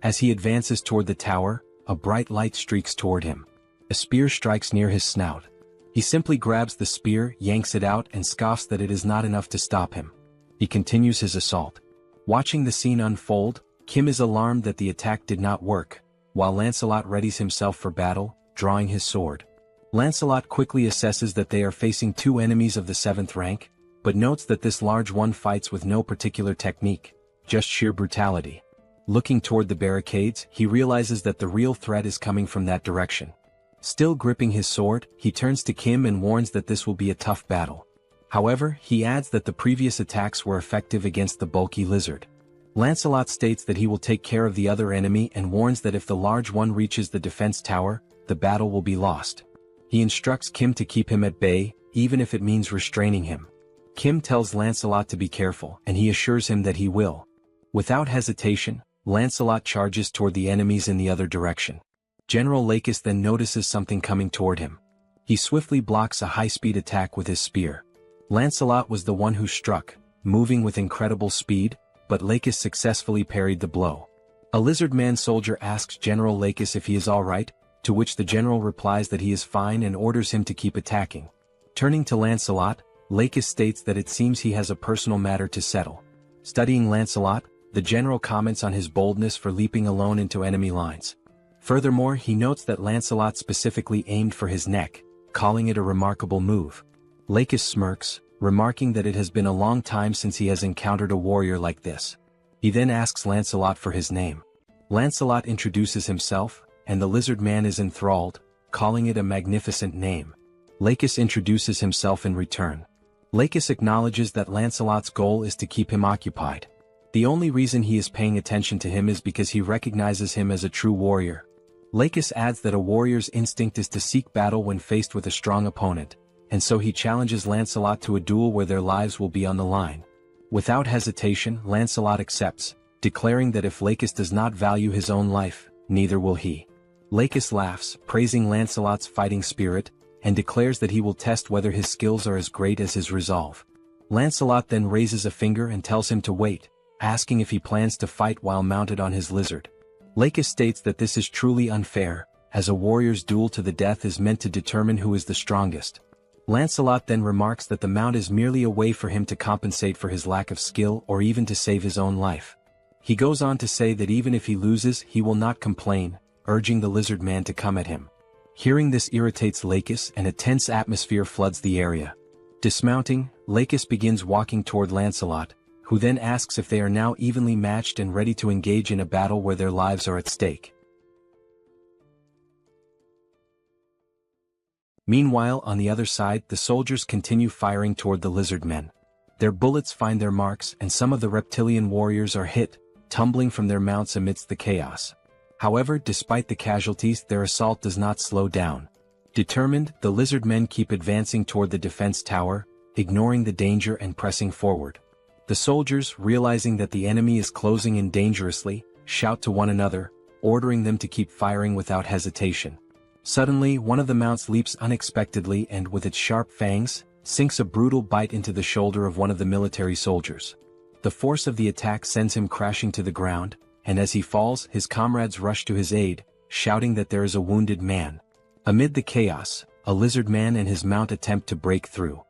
As he advances toward the tower, a bright light streaks toward him. A spear strikes near his snout. He simply grabs the spear, yanks it out, and scoffs that it is not enough to stop him. He continues his assault. Watching the scene unfold, Kim is alarmed that the attack did not work, while Lancelot readies himself for battle, drawing his sword. Lancelot quickly assesses that they are facing two enemies of the 7th rank, but notes that this large one fights with no particular technique, just sheer brutality. Looking toward the barricades, he realizes that the real threat is coming from that direction. Still gripping his sword, he turns to Kim and warns that this will be a tough battle. However, he adds that the previous attacks were effective against the bulky lizard. Lancelot states that he will take care of the other enemy and warns that if the large one reaches the defense tower, the battle will be lost. He instructs Kim to keep him at bay, even if it means restraining him. Kim tells Lancelot to be careful, and he assures him that he will. Without hesitation, Lancelot charges toward the enemies in the other direction. General Lakis then notices something coming toward him. He swiftly blocks a high-speed attack with his spear. Lancelot was the one who struck, moving with incredible speed, but Lakis successfully parried the blow. A lizard man soldier asks General Lakis if he is alright, to which the general replies that he is fine and orders him to keep attacking. Turning to Lancelot, Lakis states that it seems he has a personal matter to settle. Studying Lancelot, the general comments on his boldness for leaping alone into enemy lines. Furthermore, he notes that Lancelot specifically aimed for his neck, calling it a remarkable move. Lakis smirks, remarking that it has been a long time since he has encountered a warrior like this. He then asks Lancelot for his name. Lancelot introduces himself, and the lizard man is enthralled, calling it a magnificent name. Lakis introduces himself in return. Lakis acknowledges that Lancelot's goal is to keep him occupied. The only reason he is paying attention to him is because he recognizes him as a true warrior. Lakis adds that a warrior's instinct is to seek battle when faced with a strong opponent, and so he challenges Lancelot to a duel where their lives will be on the line. Without hesitation, Lancelot accepts, declaring that if Lakis does not value his own life, neither will he. Lakis laughs, praising Lancelot's fighting spirit, and declares that he will test whether his skills are as great as his resolve. Lancelot then raises a finger and tells him to wait, asking if he plans to fight while mounted on his lizard. Lakis states that this is truly unfair, as a warrior's duel to the death is meant to determine who is the strongest. Lancelot then remarks that the mount is merely a way for him to compensate for his lack of skill or even to save his own life. He goes on to say that even if he loses, he will not complain, urging the lizard man to come at him. Hearing this irritates Lakis, and a tense atmosphere floods the area. Dismounting, Lakis begins walking toward Lancelot, who then asks if they are now evenly matched and ready to engage in a battle where their lives are at stake. Meanwhile, on the other side, the soldiers continue firing toward the lizard men. Their bullets find their marks, and some of the reptilian warriors are hit, tumbling from their mounts amidst the chaos. However, despite the casualties, their assault does not slow down. Determined, the lizard men keep advancing toward the defense tower, ignoring the danger and pressing forward. The soldiers, realizing that the enemy is closing in dangerously, shout to one another, ordering them to keep firing without hesitation. Suddenly, one of the mounts leaps unexpectedly and, with its sharp fangs, sinks a brutal bite into the shoulder of one of the military soldiers. The force of the attack sends him crashing to the ground, and as he falls, his comrades rush to his aid, shouting that there is a wounded man. Amid the chaos, a lizard man and his mount attempt to break through.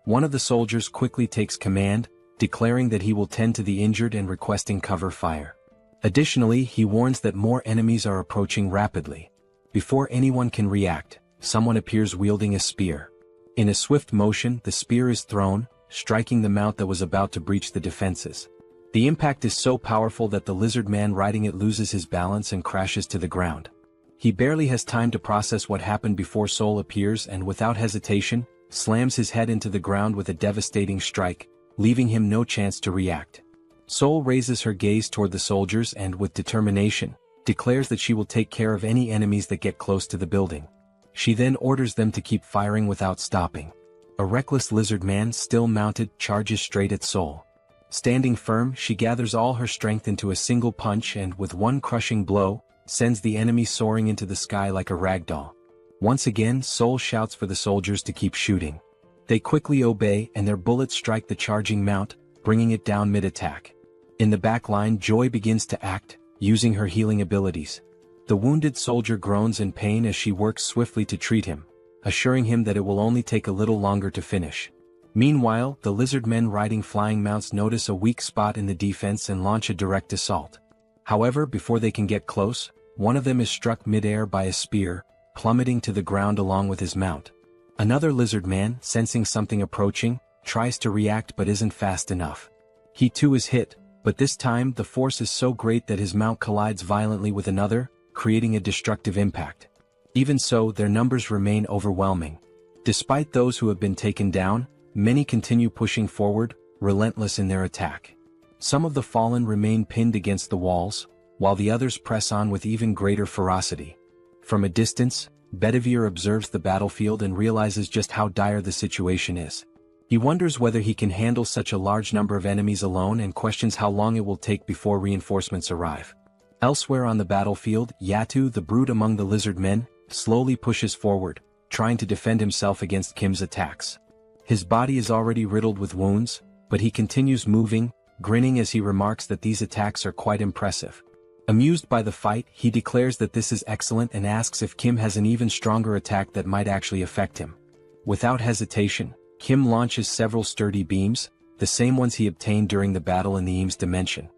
One of the soldiers quickly takes command, declaring that he will tend to the injured and requesting cover fire. Additionally, he warns that more enemies are approaching rapidly. Before anyone can react, someone appears wielding a spear. In a swift motion, the spear is thrown, striking the mount that was about to breach the defenses. The impact is so powerful that the lizard man riding it loses his balance and crashes to the ground. He barely has time to process what happened before Sol appears and, without hesitation, slams his head into the ground with a devastating strike, leaving him no chance to react. Sol raises her gaze toward the soldiers and, with determination, declares that she will take care of any enemies that get close to the building. She then orders them to keep firing without stopping. A reckless lizard man, still mounted, charges straight at Sol. Standing firm, she gathers all her strength into a single punch and, with one crushing blow, sends the enemy soaring into the sky like a ragdoll. Once again, Sol shouts for the soldiers to keep shooting. They quickly obey, and their bullets strike the charging mount, bringing it down mid-attack. In the back line, Joy begins to act, using her healing abilities. The wounded soldier groans in pain as she works swiftly to treat him, assuring him that it will only take a little longer to finish. Meanwhile, the lizard men riding flying mounts notice a weak spot in the defense and launch a direct assault. However, before they can get close, one of them is struck mid-air by a spear, plummeting to the ground along with his mount. Another lizard man, sensing something approaching, tries to react but isn't fast enough. He too is hit, but this time the force is so great that his mount collides violently with another, creating a destructive impact. Even so, their numbers remain overwhelming. Despite those who have been taken down, many continue pushing forward, relentless in their attack. Some of the fallen remain pinned against the walls, while the others press on with even greater ferocity. From a distance, Bedivere observes the battlefield and realizes just how dire the situation is. He wonders whether he can handle such a large number of enemies alone and questions how long it will take before reinforcements arrive. Elsewhere on the battlefield, Yatu, the brute among the lizard men, slowly pushes forward, trying to defend himself against Kim's attacks. His body is already riddled with wounds, but he continues moving, grinning as he remarks that these attacks are quite impressive. Amused by the fight, he declares that this is excellent and asks if Kim has an even stronger attack that might actually affect him. Without hesitation, Kim launches several sturdy beams, the same ones he obtained during the battle in the Eames dimension.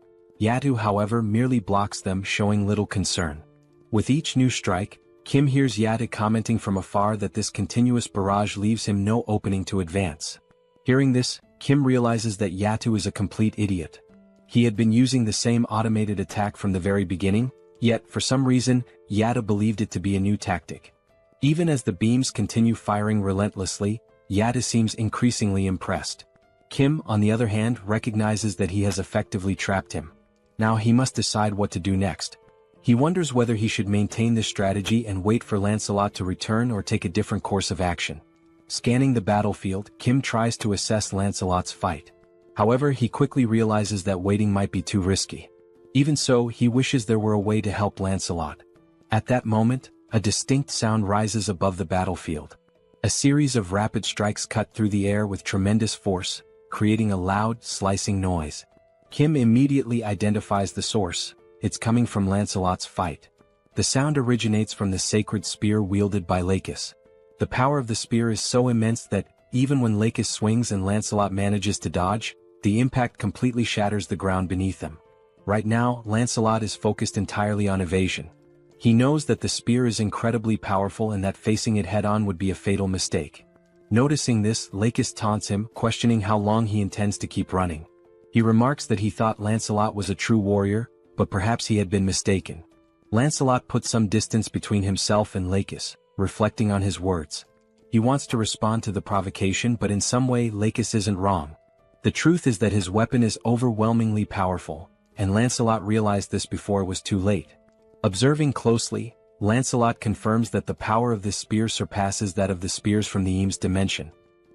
Yatu, however, merely blocks them, showing little concern. With each new strike, Kim hears Yatu commenting from afar that this continuous barrage leaves him no opening to advance. Hearing this, Kim realizes that Yatu is a complete idiot. He had been using the same automated attack from the very beginning, yet for some reason, Yatu believed it to be a new tactic. Even as the beams continue firing relentlessly, Yatu seems increasingly impressed. Kim, on the other hand, recognizes that he has effectively trapped him. Now he must decide what to do next. He wonders whether he should maintain this strategy and wait for Lancelot to return or take a different course of action. Scanning the battlefield, Kim tries to assess Lancelot's fight. However, he quickly realizes that waiting might be too risky. Even so, he wishes there were a way to help Lancelot. At that moment, a distinct sound rises above the battlefield. A series of rapid strikes cut through the air with tremendous force, creating a loud, slicing noise. Kim immediately identifies the source. It's coming from Lancelot's fight. The sound originates from the sacred spear wielded by Lakis. The power of the spear is so immense that, even when Lakis swings and Lancelot manages to dodge, the impact completely shatters the ground beneath them. Right now, Lancelot is focused entirely on evasion. He knows that the spear is incredibly powerful and that facing it head-on would be a fatal mistake. Noticing this, Lakis taunts him, questioning how long he intends to keep running. He remarks that he thought Lancelot was a true warrior, but perhaps he had been mistaken. Lancelot puts some distance between himself and Lakis, reflecting on his words. He wants to respond to the provocation, but in some way Lakis isn't wrong. The truth is that his weapon is overwhelmingly powerful, and Lancelot realized this before it was too late. Observing closely, Lancelot confirms that the power of this spear surpasses that of the spears from the Eames dimension.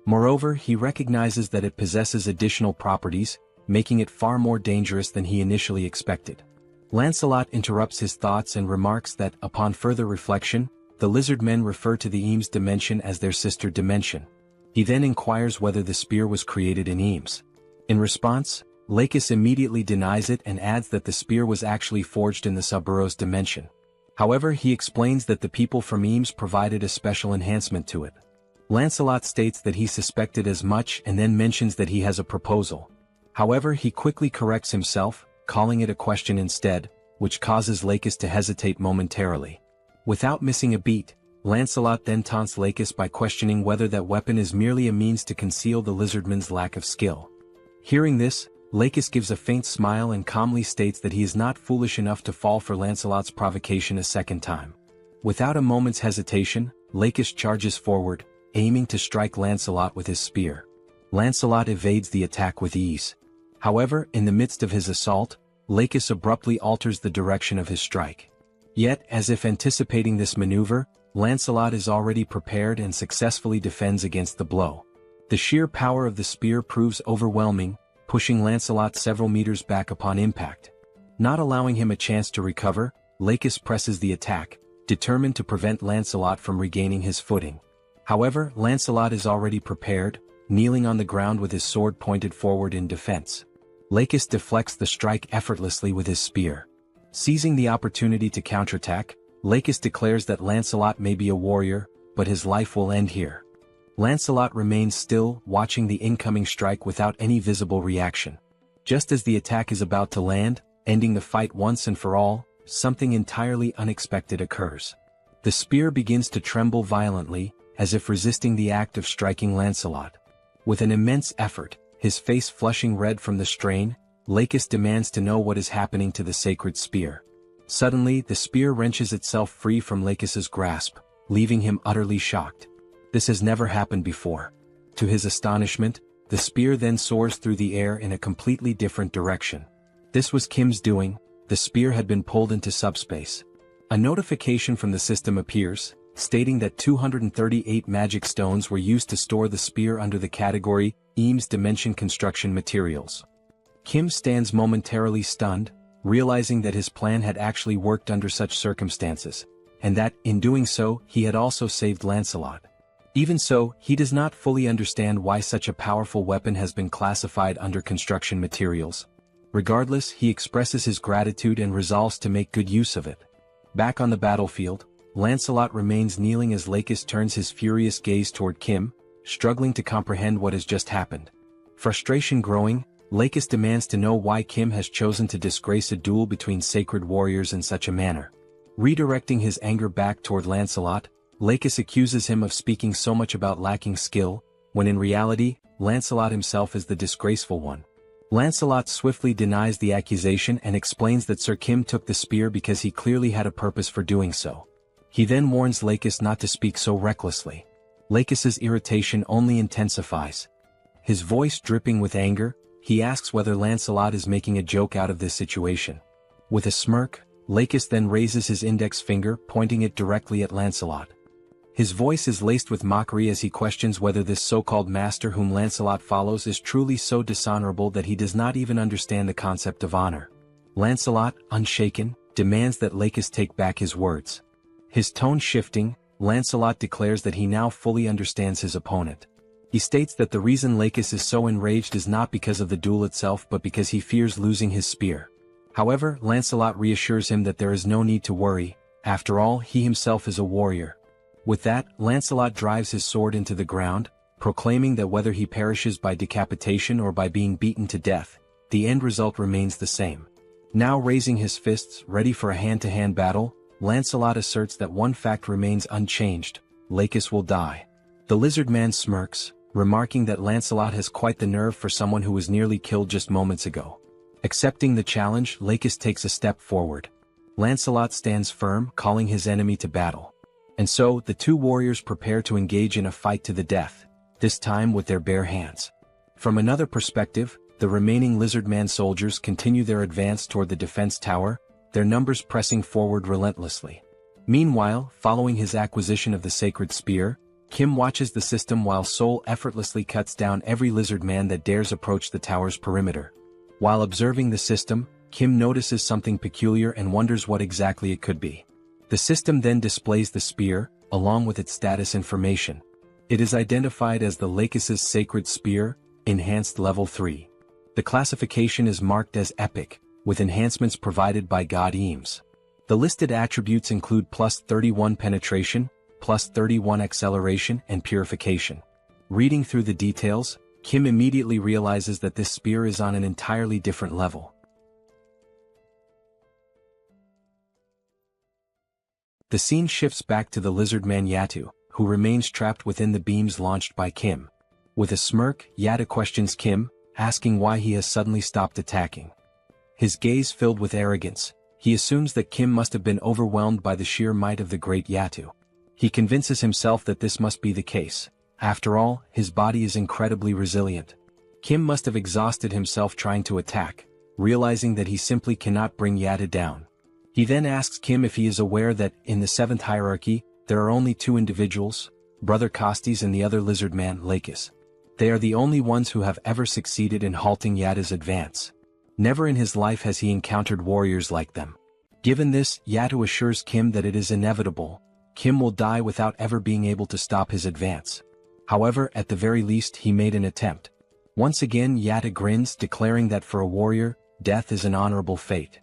Moreover, he recognizes that it possesses additional properties, making it far more dangerous than he initially expected. Lancelot interrupts his thoughts and remarks that, upon further reflection, the lizard men refer to the Eames dimension as their sister dimension. He then inquires whether the spear was created in Eames. In response, Lakis immediately denies it and adds that the spear was actually forged in the Suburos dimension. However, he explains that the people from Eames provided a special enhancement to it. Lancelot states that he suspected as much and then mentions that he has a proposal. However, he quickly corrects himself, calling it a question instead, which causes Lakis to hesitate momentarily. Without missing a beat, Lancelot then taunts Lakis by questioning whether that weapon is merely a means to conceal the lizardman's lack of skill. Hearing this, Lakis gives a faint smile and calmly states that he is not foolish enough to fall for Lancelot's provocation a second time. Without a moment's hesitation, Lakis charges forward, aiming to strike Lancelot with his spear. Lancelot evades the attack with ease. However, in the midst of his assault, Lakis abruptly alters the direction of his strike. Yet, as if anticipating this maneuver, Lancelot is already prepared and successfully defends against the blow. The sheer power of the spear proves overwhelming, pushing Lancelot several meters back upon impact. Not allowing him a chance to recover, Lakis presses the attack, determined to prevent Lancelot from regaining his footing. However, Lancelot is already prepared, kneeling on the ground with his sword pointed forward in defense. Lakis deflects the strike effortlessly with his spear. Seizing the opportunity to counterattack, Lakis declares that Lancelot may be a warrior, but his life will end here. Lancelot remains still, watching the incoming strike without any visible reaction. Just as the attack is about to land, ending the fight once and for all, something entirely unexpected occurs. The spear begins to tremble violently, as if resisting the act of striking Lancelot. With an immense effort, his face flushing red from the strain, Lakis demands to know what is happening to the sacred spear. Suddenly, the spear wrenches itself free from Lakis's grasp, leaving him utterly shocked. This has never happened before. To his astonishment, the spear then soars through the air in a completely different direction. This was Kim's doing. The spear had been pulled into subspace. A notification from the system appears, stating that 238 magic stones were used to store the spear under the category Eames Dimension Construction Materials. Kim stands momentarily stunned, realizing that his plan had actually worked under such circumstances, and that, in doing so, he had also saved Lancelot. Even so, he does not fully understand why such a powerful weapon has been classified under construction materials. Regardless, he expresses his gratitude and resolves to make good use of it. Back on the battlefield, Lancelot remains kneeling as Lakis turns his furious gaze toward Kim, struggling to comprehend what has just happened. Frustration growing, Lakis demands to know why Kim has chosen to disgrace a duel between sacred warriors in such a manner. Redirecting his anger back toward Lancelot, Lakis accuses him of speaking so much about lacking skill, when in reality, Lancelot himself is the disgraceful one. Lancelot swiftly denies the accusation and explains that Sir Kim took the spear because he clearly had a purpose for doing so. He then warns Lakis not to speak so recklessly. Lakis's irritation only intensifies. His voice dripping with anger, he asks whether Lancelot is making a joke out of this situation. With a smirk, Lakis then raises his index finger, pointing it directly at Lancelot. His voice is laced with mockery as he questions whether this so-called master whom Lancelot follows is truly so dishonorable that he does not even understand the concept of honor. Lancelot, unshaken, demands that Lakis take back his words. His tone shifting, Lancelot declares that he now fully understands his opponent. He states that the reason Lakis is so enraged is not because of the duel itself but because he fears losing his spear. However, Lancelot reassures him that there is no need to worry, after all he himself is a warrior. With that, Lancelot drives his sword into the ground, proclaiming that whether he perishes by decapitation or by being beaten to death, the end result remains the same. Now raising his fists, ready for a hand-to-hand battle, Lancelot asserts that one fact remains unchanged: Lacus will die. The lizard man smirks, remarking that Lancelot has quite the nerve for someone who was nearly killed just moments ago. Accepting the challenge, Lacus takes a step forward. Lancelot stands firm, calling his enemy to battle. And so, the two warriors prepare to engage in a fight to the death, this time with their bare hands. From another perspective, the remaining lizard man soldiers continue their advance toward the defense tower, their numbers pressing forward relentlessly. Meanwhile, following his acquisition of the sacred spear, Kim watches the system while Sol effortlessly cuts down every lizard man that dares approach the tower's perimeter. While observing the system, Kim notices something peculiar and wonders what exactly it could be. The system then displays the spear, along with its status information. It is identified as the Lacus's Sacred Spear, Enhanced Level 3. The classification is marked as Epic, with enhancements provided by God Eames. The listed attributes include plus 31 penetration, plus 31 acceleration and purification. Reading through the details, Kim immediately realizes that this spear is on an entirely different level. The scene shifts back to the lizard man Yatu, who remains trapped within the beams launched by Kim. With a smirk, Yatu questions Kim, asking why he has suddenly stopped attacking. His gaze filled with arrogance, he assumes that Kim must have been overwhelmed by the sheer might of the great Yatu. He convinces himself that this must be the case. After all, his body is incredibly resilient. Kim must have exhausted himself trying to attack, realizing that he simply cannot bring Yatu down. He then asks Kim if he is aware that, in the 7th hierarchy, there are only two individuals, Brother Costes and the other lizard man, Lacus. They are the only ones who have ever succeeded in halting Yatu's advance. Never in his life has he encountered warriors like them. Given this, Yatu assures Kim that it is inevitable. Kim will die without ever being able to stop his advance. However, at the very least he made an attempt. Once again Yatu grins, declaring that for a warrior, death is an honorable fate.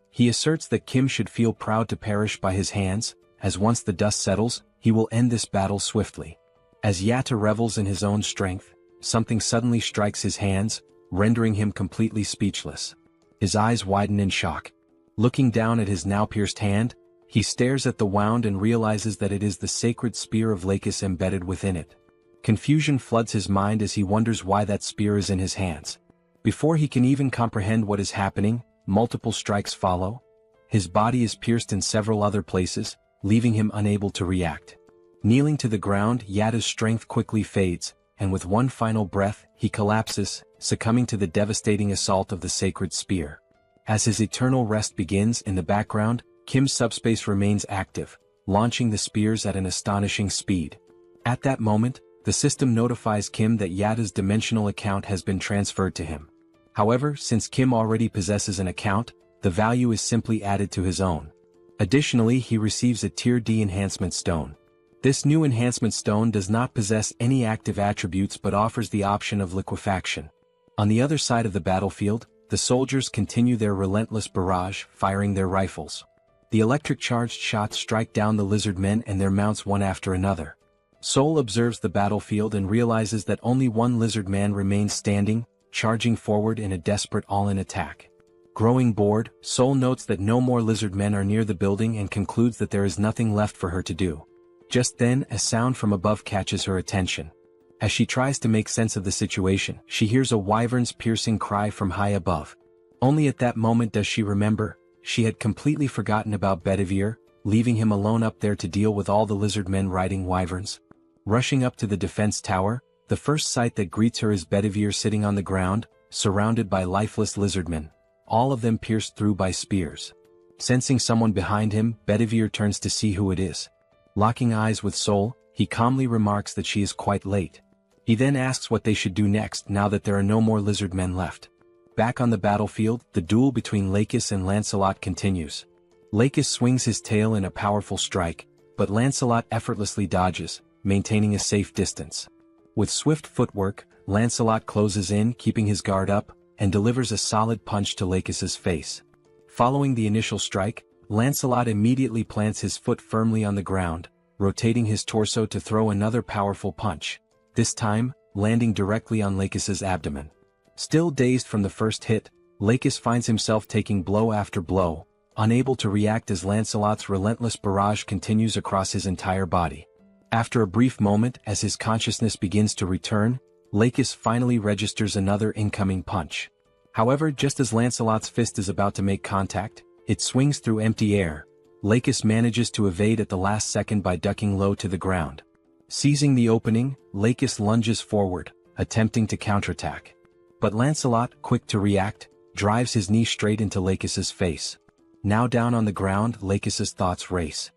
He asserts that Kim should feel proud to perish by his hands, as once the dust settles, he will end this battle swiftly. As Yatu revels in his own strength, something suddenly strikes his hands, rendering him completely speechless. His eyes widen in shock. Looking down at his now pierced hand, he stares at the wound and realizes that it is the sacred spear of Lacus embedded within it. Confusion floods his mind as he wonders why that spear is in his hands. Before he can even comprehend what is happening, multiple strikes follow. His body is pierced in several other places, leaving him unable to react. Kneeling to the ground, Yatu's strength quickly fades, and with one final breath, he collapses, succumbing to the devastating assault of the sacred spear. As his eternal rest begins in the background, Kim's subspace remains active, launching the spears at an astonishing speed. At that moment, the system notifies Kim that Yatu's dimensional account has been transferred to him. However, since Kim already possesses an account, the value is simply added to his own. Additionally, he receives a Tier D enhancement stone. This new enhancement stone does not possess any active attributes but offers the option of liquefaction. On the other side of the battlefield, the soldiers continue their relentless barrage, firing their rifles. The electric-charged shots strike down the lizard men and their mounts one after another. Sol observes the battlefield and realizes that only one lizard man remains standing, charging forward in a desperate all-in attack. Growing bored, Sol notes that no more lizard men are near the building and concludes that there is nothing left for her to do. Just then, a sound from above catches her attention. As she tries to make sense of the situation, she hears a wyvern's piercing cry from high above. Only at that moment does she remember, she had completely forgotten about Bedivere, leaving him alone up there to deal with all the lizard men riding wyverns. Rushing up to the defense tower, the first sight that greets her is Bedivere sitting on the ground, surrounded by lifeless lizardmen, all of them pierced through by spears. Sensing someone behind him, Bedivere turns to see who it is. Locking eyes with Sol, he calmly remarks that she is quite late. He then asks what they should do next now that there are no more lizard men left. Back on the battlefield, the duel between Lacus and Lancelot continues. Lacus swings his tail in a powerful strike, but Lancelot effortlessly dodges, maintaining a safe distance. With swift footwork, Lancelot closes in, keeping his guard up, and delivers a solid punch to Lacus's face. Following the initial strike, Lancelot immediately plants his foot firmly on the ground, rotating his torso to throw another powerful punch, this time, landing directly on Lacus's abdomen. Still dazed from the first hit, Lakis finds himself taking blow after blow, unable to react as Lancelot's relentless barrage continues across his entire body. After a brief moment as his consciousness begins to return, Lakis finally registers another incoming punch. However, just as Lancelot's fist is about to make contact, it swings through empty air. Lakis manages to evade at the last second by ducking low to the ground. Seizing the opening, Lakis lunges forward, attempting to counterattack. But Lancelot, quick to react, drives his knee straight into Lakis's face. Now down on the ground, Lakis's thoughts race.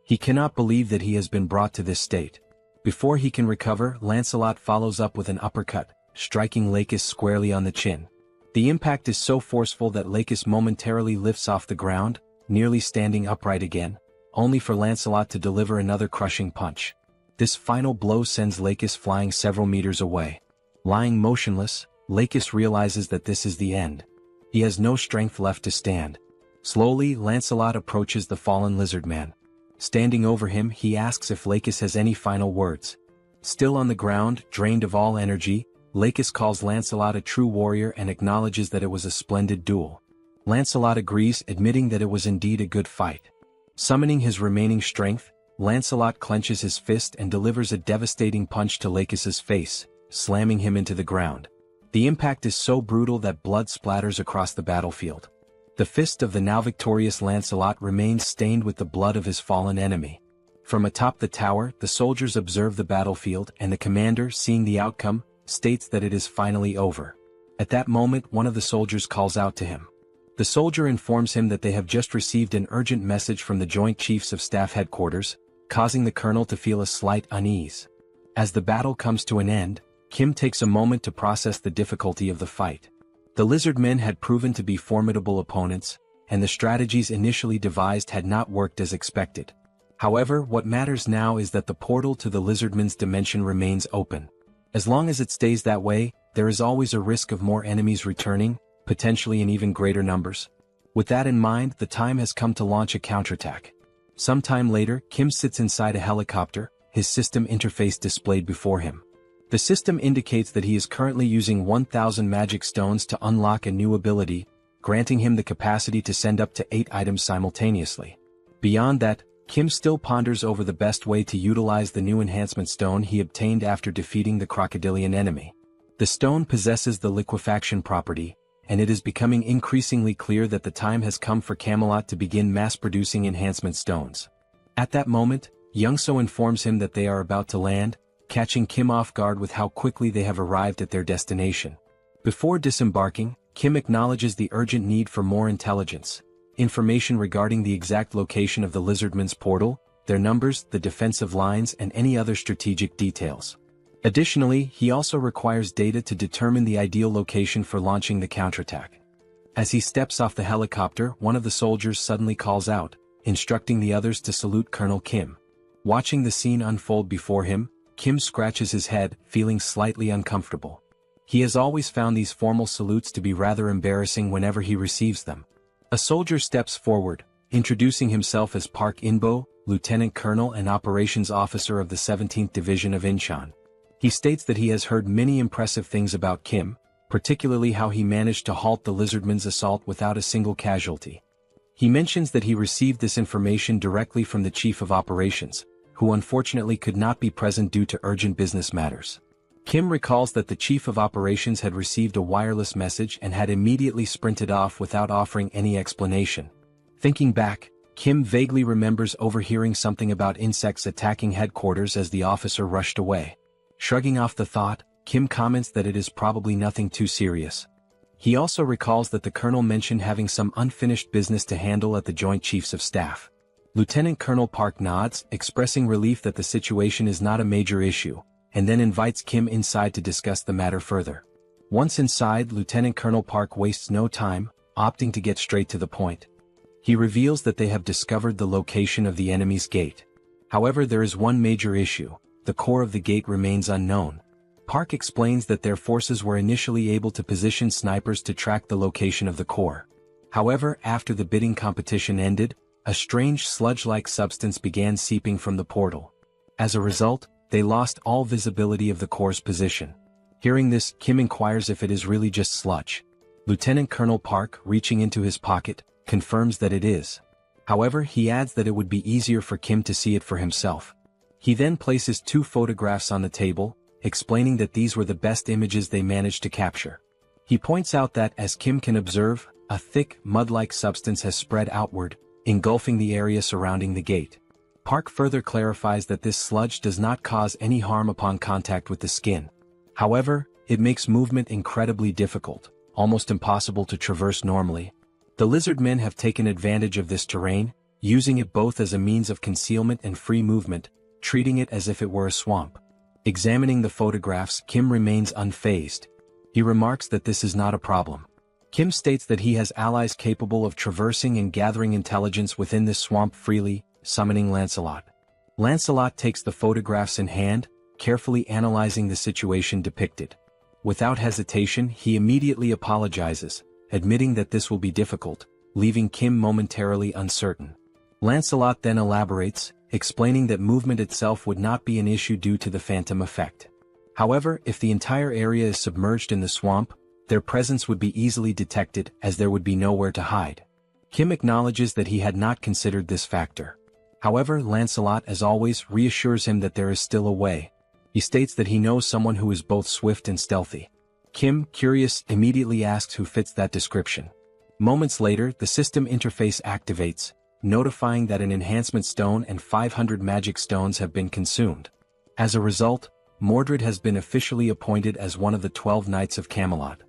He cannot believe that he has been brought to this state. Before he can recover, Lancelot follows up with an uppercut, striking Lakis squarely on the chin. The impact is so forceful that Lakis momentarily lifts off the ground, nearly standing upright again, only for Lancelot to deliver another crushing punch. This final blow sends Lakis flying several meters away. Lying motionless, Lakis realizes that this is the end. He has no strength left to stand. Slowly, Lancelot approaches the fallen lizard man. Standing over him, he asks if Lakis has any final words. Still on the ground, drained of all energy, Lakis calls Lancelot a true warrior and acknowledges that it was a splendid duel. Lancelot agrees, admitting that it was indeed a good fight. Summoning his remaining strength, Lancelot clenches his fist and delivers a devastating punch to Lakis's face, slamming him into the ground. The impact is so brutal that blood splatters across the battlefield. The fist of the now victorious Lancelot remains stained with the blood of his fallen enemy. From atop the tower, the soldiers observe the battlefield and the commander, seeing the outcome, states that it is finally over. At that moment, one of the soldiers calls out to him. The soldier informs him that they have just received an urgent message from the Joint Chiefs of Staff headquarters, causing the colonel to feel a slight unease. As the battle comes to an end, Kim takes a moment to process the difficulty of the fight. The lizard men had proven to be formidable opponents, and the strategies initially devised had not worked as expected. However, what matters now is that the portal to the lizardmen's dimension remains open. As long as it stays that way, there is always a risk of more enemies returning, potentially in even greater numbers. With that in mind, the time has come to launch a counterattack. Sometime later, Kim sits inside a helicopter, his system interface displayed before him. The system indicates that he is currently using 1,000 magic stones to unlock a new ability, granting him the capacity to send up to 8 items simultaneously. Beyond that, Kim still ponders over the best way to utilize the new enhancement stone he obtained after defeating the crocodilian enemy. The stone possesses the liquefaction property, and it is becoming increasingly clear that the time has come for Camelot to begin mass-producing enhancement stones. At that moment, Youngso informs him that they are about to land, catching Kim off guard with how quickly they have arrived at their destination. Before disembarking, Kim acknowledges the urgent need for more intelligence. Information regarding the exact location of the lizardmen's portal, their numbers, the defensive lines, and any other strategic details. Additionally, he also requires data to determine the ideal location for launching the counterattack. As he steps off the helicopter, one of the soldiers suddenly calls out, instructing the others to salute Colonel Kim. Watching the scene unfold before him, Kim scratches his head, feeling slightly uncomfortable. He has always found these formal salutes to be rather embarrassing whenever he receives them. A soldier steps forward, introducing himself as Park Inbo, Lieutenant Colonel and Operations Officer of the 17th Division of Incheon. He states that he has heard many impressive things about Kim, particularly how he managed to halt the lizardmen's assault without a single casualty. He mentions that he received this information directly from the Chief of Operations, who unfortunately could not be present due to urgent business matters. Kim recalls that the Chief of Operations had received a wireless message and had immediately sprinted off without offering any explanation. Thinking back, Kim vaguely remembers overhearing something about insects attacking headquarters as the officer rushed away. Shrugging off the thought, Kim comments that it is probably nothing too serious. He also recalls that the colonel mentioned having some unfinished business to handle at the Joint Chiefs of Staff. Lieutenant Colonel Park nods, expressing relief that the situation is not a major issue, and then invites Kim inside to discuss the matter further. Once inside, Lieutenant Colonel Park wastes no time, opting to get straight to the point. He reveals that they have discovered the location of the enemy's gate. However, there is one major issue: the core of the gate remains unknown. Park explains that their forces were initially able to position snipers to track the location of the core. However, after the bidding competition ended, a strange sludge-like substance began seeping from the portal. As a result, they lost all visibility of the core's position. Hearing this, Kim inquires if it is really just sludge. Lieutenant Colonel Park, reaching into his pocket, confirms that it is. However, he adds that it would be easier for Kim to see it for himself. He then places 2 photographs on the table, explaining that these were the best images they managed to capture. He points out that, as Kim can observe, a thick, mud-like substance has spread outward, engulfing the area surrounding the gate. Park further clarifies that this sludge does not cause any harm upon contact with the skin. However, it makes movement incredibly difficult, almost impossible to traverse normally. The lizard men have taken advantage of this terrain, using it both as a means of concealment and free movement, treating it as if it were a swamp. Examining the photographs, Kim remains unfazed. He remarks that this is not a problem. Kim states that he has allies capable of traversing and gathering intelligence within this swamp freely, summoning Lancelot. Lancelot takes the photographs in hand, carefully analyzing the situation depicted. Without hesitation, he immediately apologizes, admitting that this will be difficult, leaving Kim momentarily uncertain. Lancelot then elaborates, explaining that movement itself would not be an issue due to the phantom effect. However, if the entire area is submerged in the swamp, their presence would be easily detected as there would be nowhere to hide. Kim acknowledges that he had not considered this factor. However, Lancelot, as always, reassures him that there is still a way. He states that he knows someone who is both swift and stealthy. Kim, curious, immediately asks who fits that description. Moments later, the system interface activates, notifying that an enhancement stone and 500 magic stones have been consumed. As a result, Mordred has been officially appointed as one of the 12 Knights of Camelot.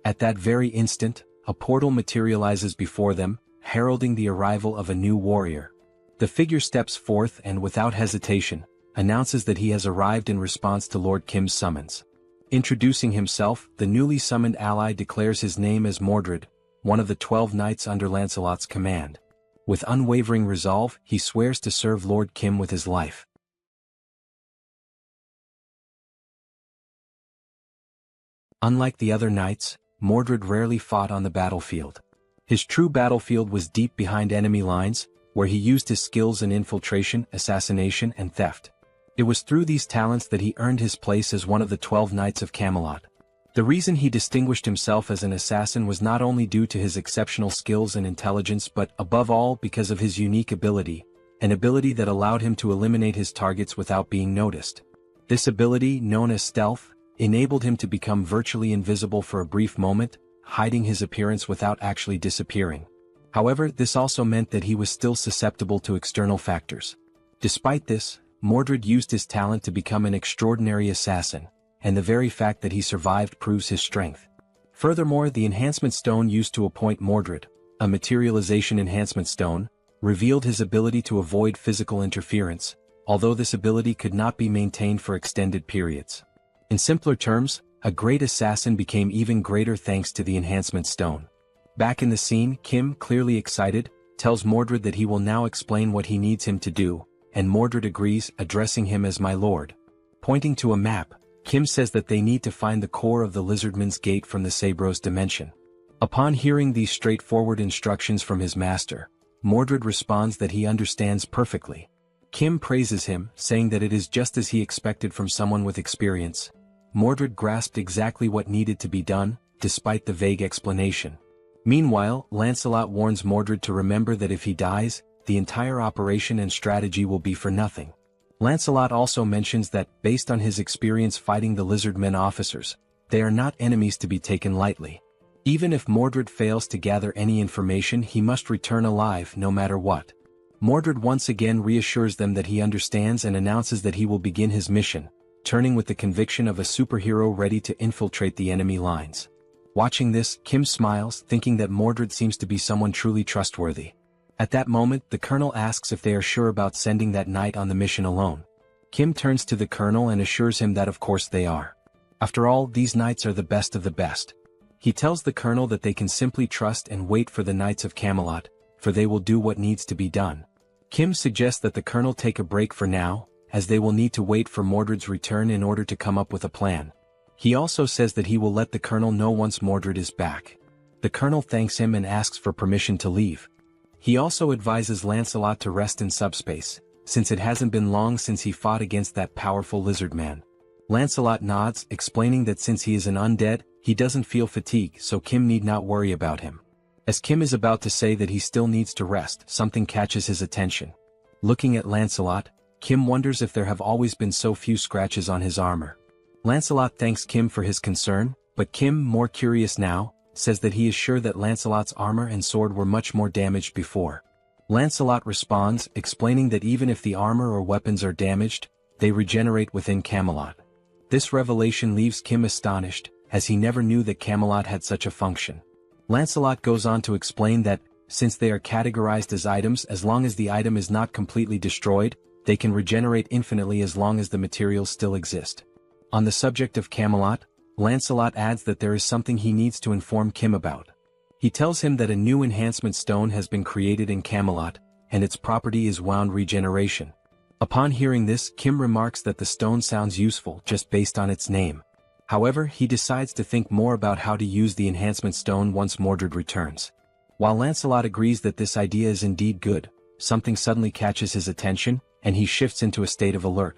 At that very instant, a portal materializes before them, heralding the arrival of a new warrior. The figure steps forth and, without hesitation, announces that he has arrived in response to Lord Kim's summons. Introducing himself, the newly summoned ally declares his name as Mordred, one of the 12 knights under Lancelot's command. With unwavering resolve, he swears to serve Lord Kim with his life. Unlike the other knights, Mordred rarely fought on the battlefield. His true battlefield was deep behind enemy lines, where he used his skills in infiltration, assassination, and theft. It was through these talents that he earned his place as one of the 12 Knights of Camelot. The reason he distinguished himself as an assassin was not only due to his exceptional skills and intelligence but, above all, because of his unique ability, an ability that allowed him to eliminate his targets without being noticed. This ability, known as stealth, enabled him to become virtually invisible for a brief moment, hiding his appearance without actually disappearing. However, this also meant that he was still susceptible to external factors. Despite this, Mordred used his talent to become an extraordinary assassin, and the very fact that he survived proves his strength. Furthermore, the enhancement stone used to appoint Mordred, a materialization enhancement stone, revealed his ability to avoid physical interference, although this ability could not be maintained for extended periods. In simpler terms, a great assassin became even greater thanks to the enhancement stone. Back in the scene, Kim, clearly excited, tells Mordred that he will now explain what he needs him to do, and Mordred agrees, addressing him as my lord. Pointing to a map, Kim says that they need to find the core of the Lizardman's Gate from the Sabros dimension. Upon hearing these straightforward instructions from his master, Mordred responds that he understands perfectly. Kim praises him, saying that it is just as he expected from someone with experience. Mordred grasped exactly what needed to be done, despite the vague explanation. Meanwhile, Lancelot warns Mordred to remember that if he dies, the entire operation and strategy will be for nothing. Lancelot also mentions that, based on his experience fighting the Lizardmen officers, they are not enemies to be taken lightly. Even if Mordred fails to gather any information, he must return alive no matter what. Mordred once again reassures them that he understands and announces that he will begin his mission, turning with the conviction of a superhero ready to infiltrate the enemy lines. Watching this, Kim smiles, thinking that Mordred seems to be someone truly trustworthy. At that moment, the colonel asks if they are sure about sending that knight on the mission alone. Kim turns to the colonel and assures him that of course they are. After all, these knights are the best of the best. He tells the colonel that they can simply trust and wait for the Knights of Camelot, for they will do what needs to be done. Kim suggests that the colonel take a break for now, as they will need to wait for Mordred's return in order to come up with a plan. He also says that he will let the colonel know once Mordred is back. The colonel thanks him and asks for permission to leave. He also advises Lancelot to rest in SUBSPACE, since it hasn't been long since he fought against that powerful lizard man. Lancelot nods, explaining that since he is an undead, he doesn't feel fatigue, so Kim need not worry about him. As Kim is about to say that he still needs to rest, something catches his attention. Looking at Lancelot, Kim wonders if there have always been so few scratches on his armor. Lancelot thanks Kim for his concern, but Kim, more curious now, says that he is sure that Lancelot's armor and sword were much more damaged before. Lancelot responds, explaining that even if the armor or weapons are damaged, they regenerate within Camelot. This revelation leaves Kim astonished, as he never knew that Camelot had such a function. Lancelot goes on to explain that, since they are categorized as items, as long as the item is not completely destroyed, they can regenerate infinitely as long as the materials still exist. On the subject of Camelot, Lancelot adds that there is something he needs to inform Kim about. He tells him that a new enhancement stone has been created in Camelot, and its property is wound regeneration. Upon hearing this, Kim remarks that the stone sounds useful just based on its name. However, he decides to think more about how to use the enhancement stone once Mordred returns. While Lancelot agrees that this idea is indeed good, something suddenly catches his attention, and he shifts into a state of alert.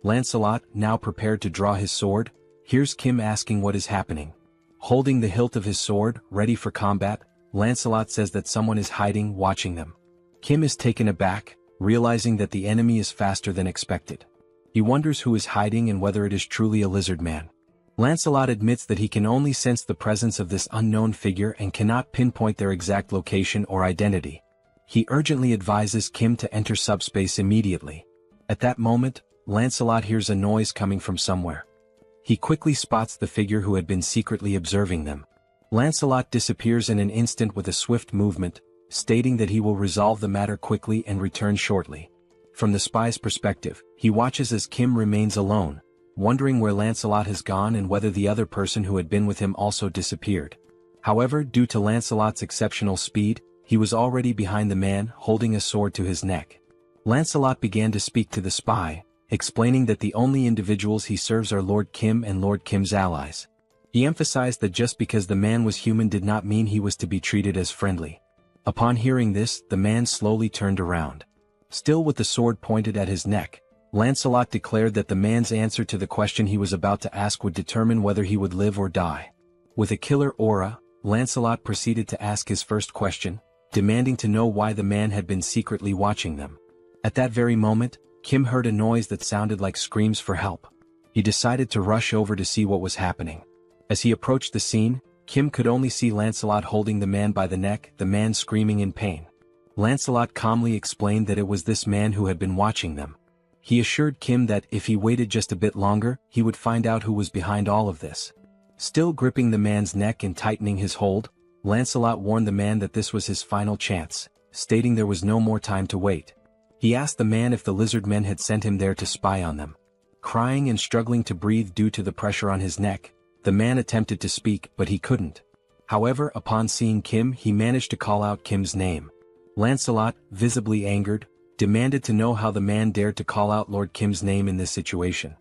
Lancelot, now prepared to draw his sword, hears Kim asking what is happening. Holding the hilt of his sword, ready for combat, Lancelot says that someone is hiding, watching them. Kim is taken aback, realizing that the enemy is faster than expected. He wonders who is hiding and whether it is truly a lizard man. Lancelot admits that he can only sense the presence of this unknown figure and cannot pinpoint their exact location or identity. He urgently advises Kim to enter subspace immediately. At that moment, Lancelot hears a noise coming from somewhere. He quickly spots the figure who had been secretly observing them. Lancelot disappears in an instant with a swift movement, stating that he will resolve the matter quickly and return shortly. From the spy's perspective, he watches as Kim remains alone, wondering where Lancelot has gone and whether the other person who had been with him also disappeared. However, due to Lancelot's exceptional speed, he was already behind the man, holding a sword to his neck. Lancelot began to speak to the spy, explaining that the only individuals he serves are Lord Kim and Lord Kim's allies. He emphasized that just because the man was human did not mean he was to be treated as friendly. Upon hearing this, the man slowly turned around. Still with the sword pointed at his neck, Lancelot declared that the man's answer to the question he was about to ask would determine whether he would live or die. With a killer aura, Lancelot proceeded to ask his first question, demanding to know why the man had been secretly watching them. At that very moment, Kim heard a noise that sounded like screams for help. He decided to rush over to see what was happening. As he approached the scene, Kim could only see Lancelot holding the man by the neck, the man screaming in pain. Lancelot calmly explained that it was this man who had been watching them. He assured Kim that if he waited just a bit longer, he would find out who was behind all of this. Still gripping the man's neck and tightening his hold, Lancelot warned the man that this was his final chance, stating there was no more time to wait. He asked the man if the lizard men had sent him there to spy on them. Crying and struggling to breathe due to the pressure on his neck, the man attempted to speak but he couldn't. However, upon seeing Kim, he managed to call out Kim's name. Lancelot, visibly angered, demanded to know how the man dared to call out Lord Kim's name in this situation.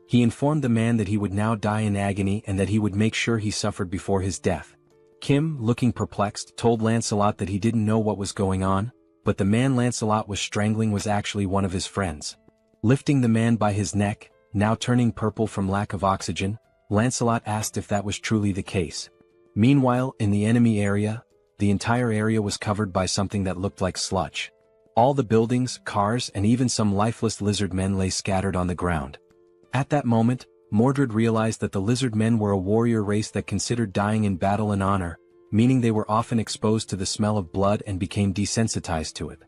He informed the man that he would now die in agony and that he would make sure he suffered before his death. Kim, looking perplexed, told Lancelot that he didn't know what was going on, but the man Lancelot was strangling was actually one of his friends. Lifting the man by his neck, now turning purple from lack of oxygen, Lancelot asked if that was truly the case. Meanwhile, in the enemy area, the entire area was covered by something that looked like sludge. All the buildings, cars, and even some lifeless lizard men lay scattered on the ground. At that moment, Mordred realized that the lizard men were a warrior race that considered dying in battle an honor, meaning they were often exposed to the smell of blood and became desensitized to it.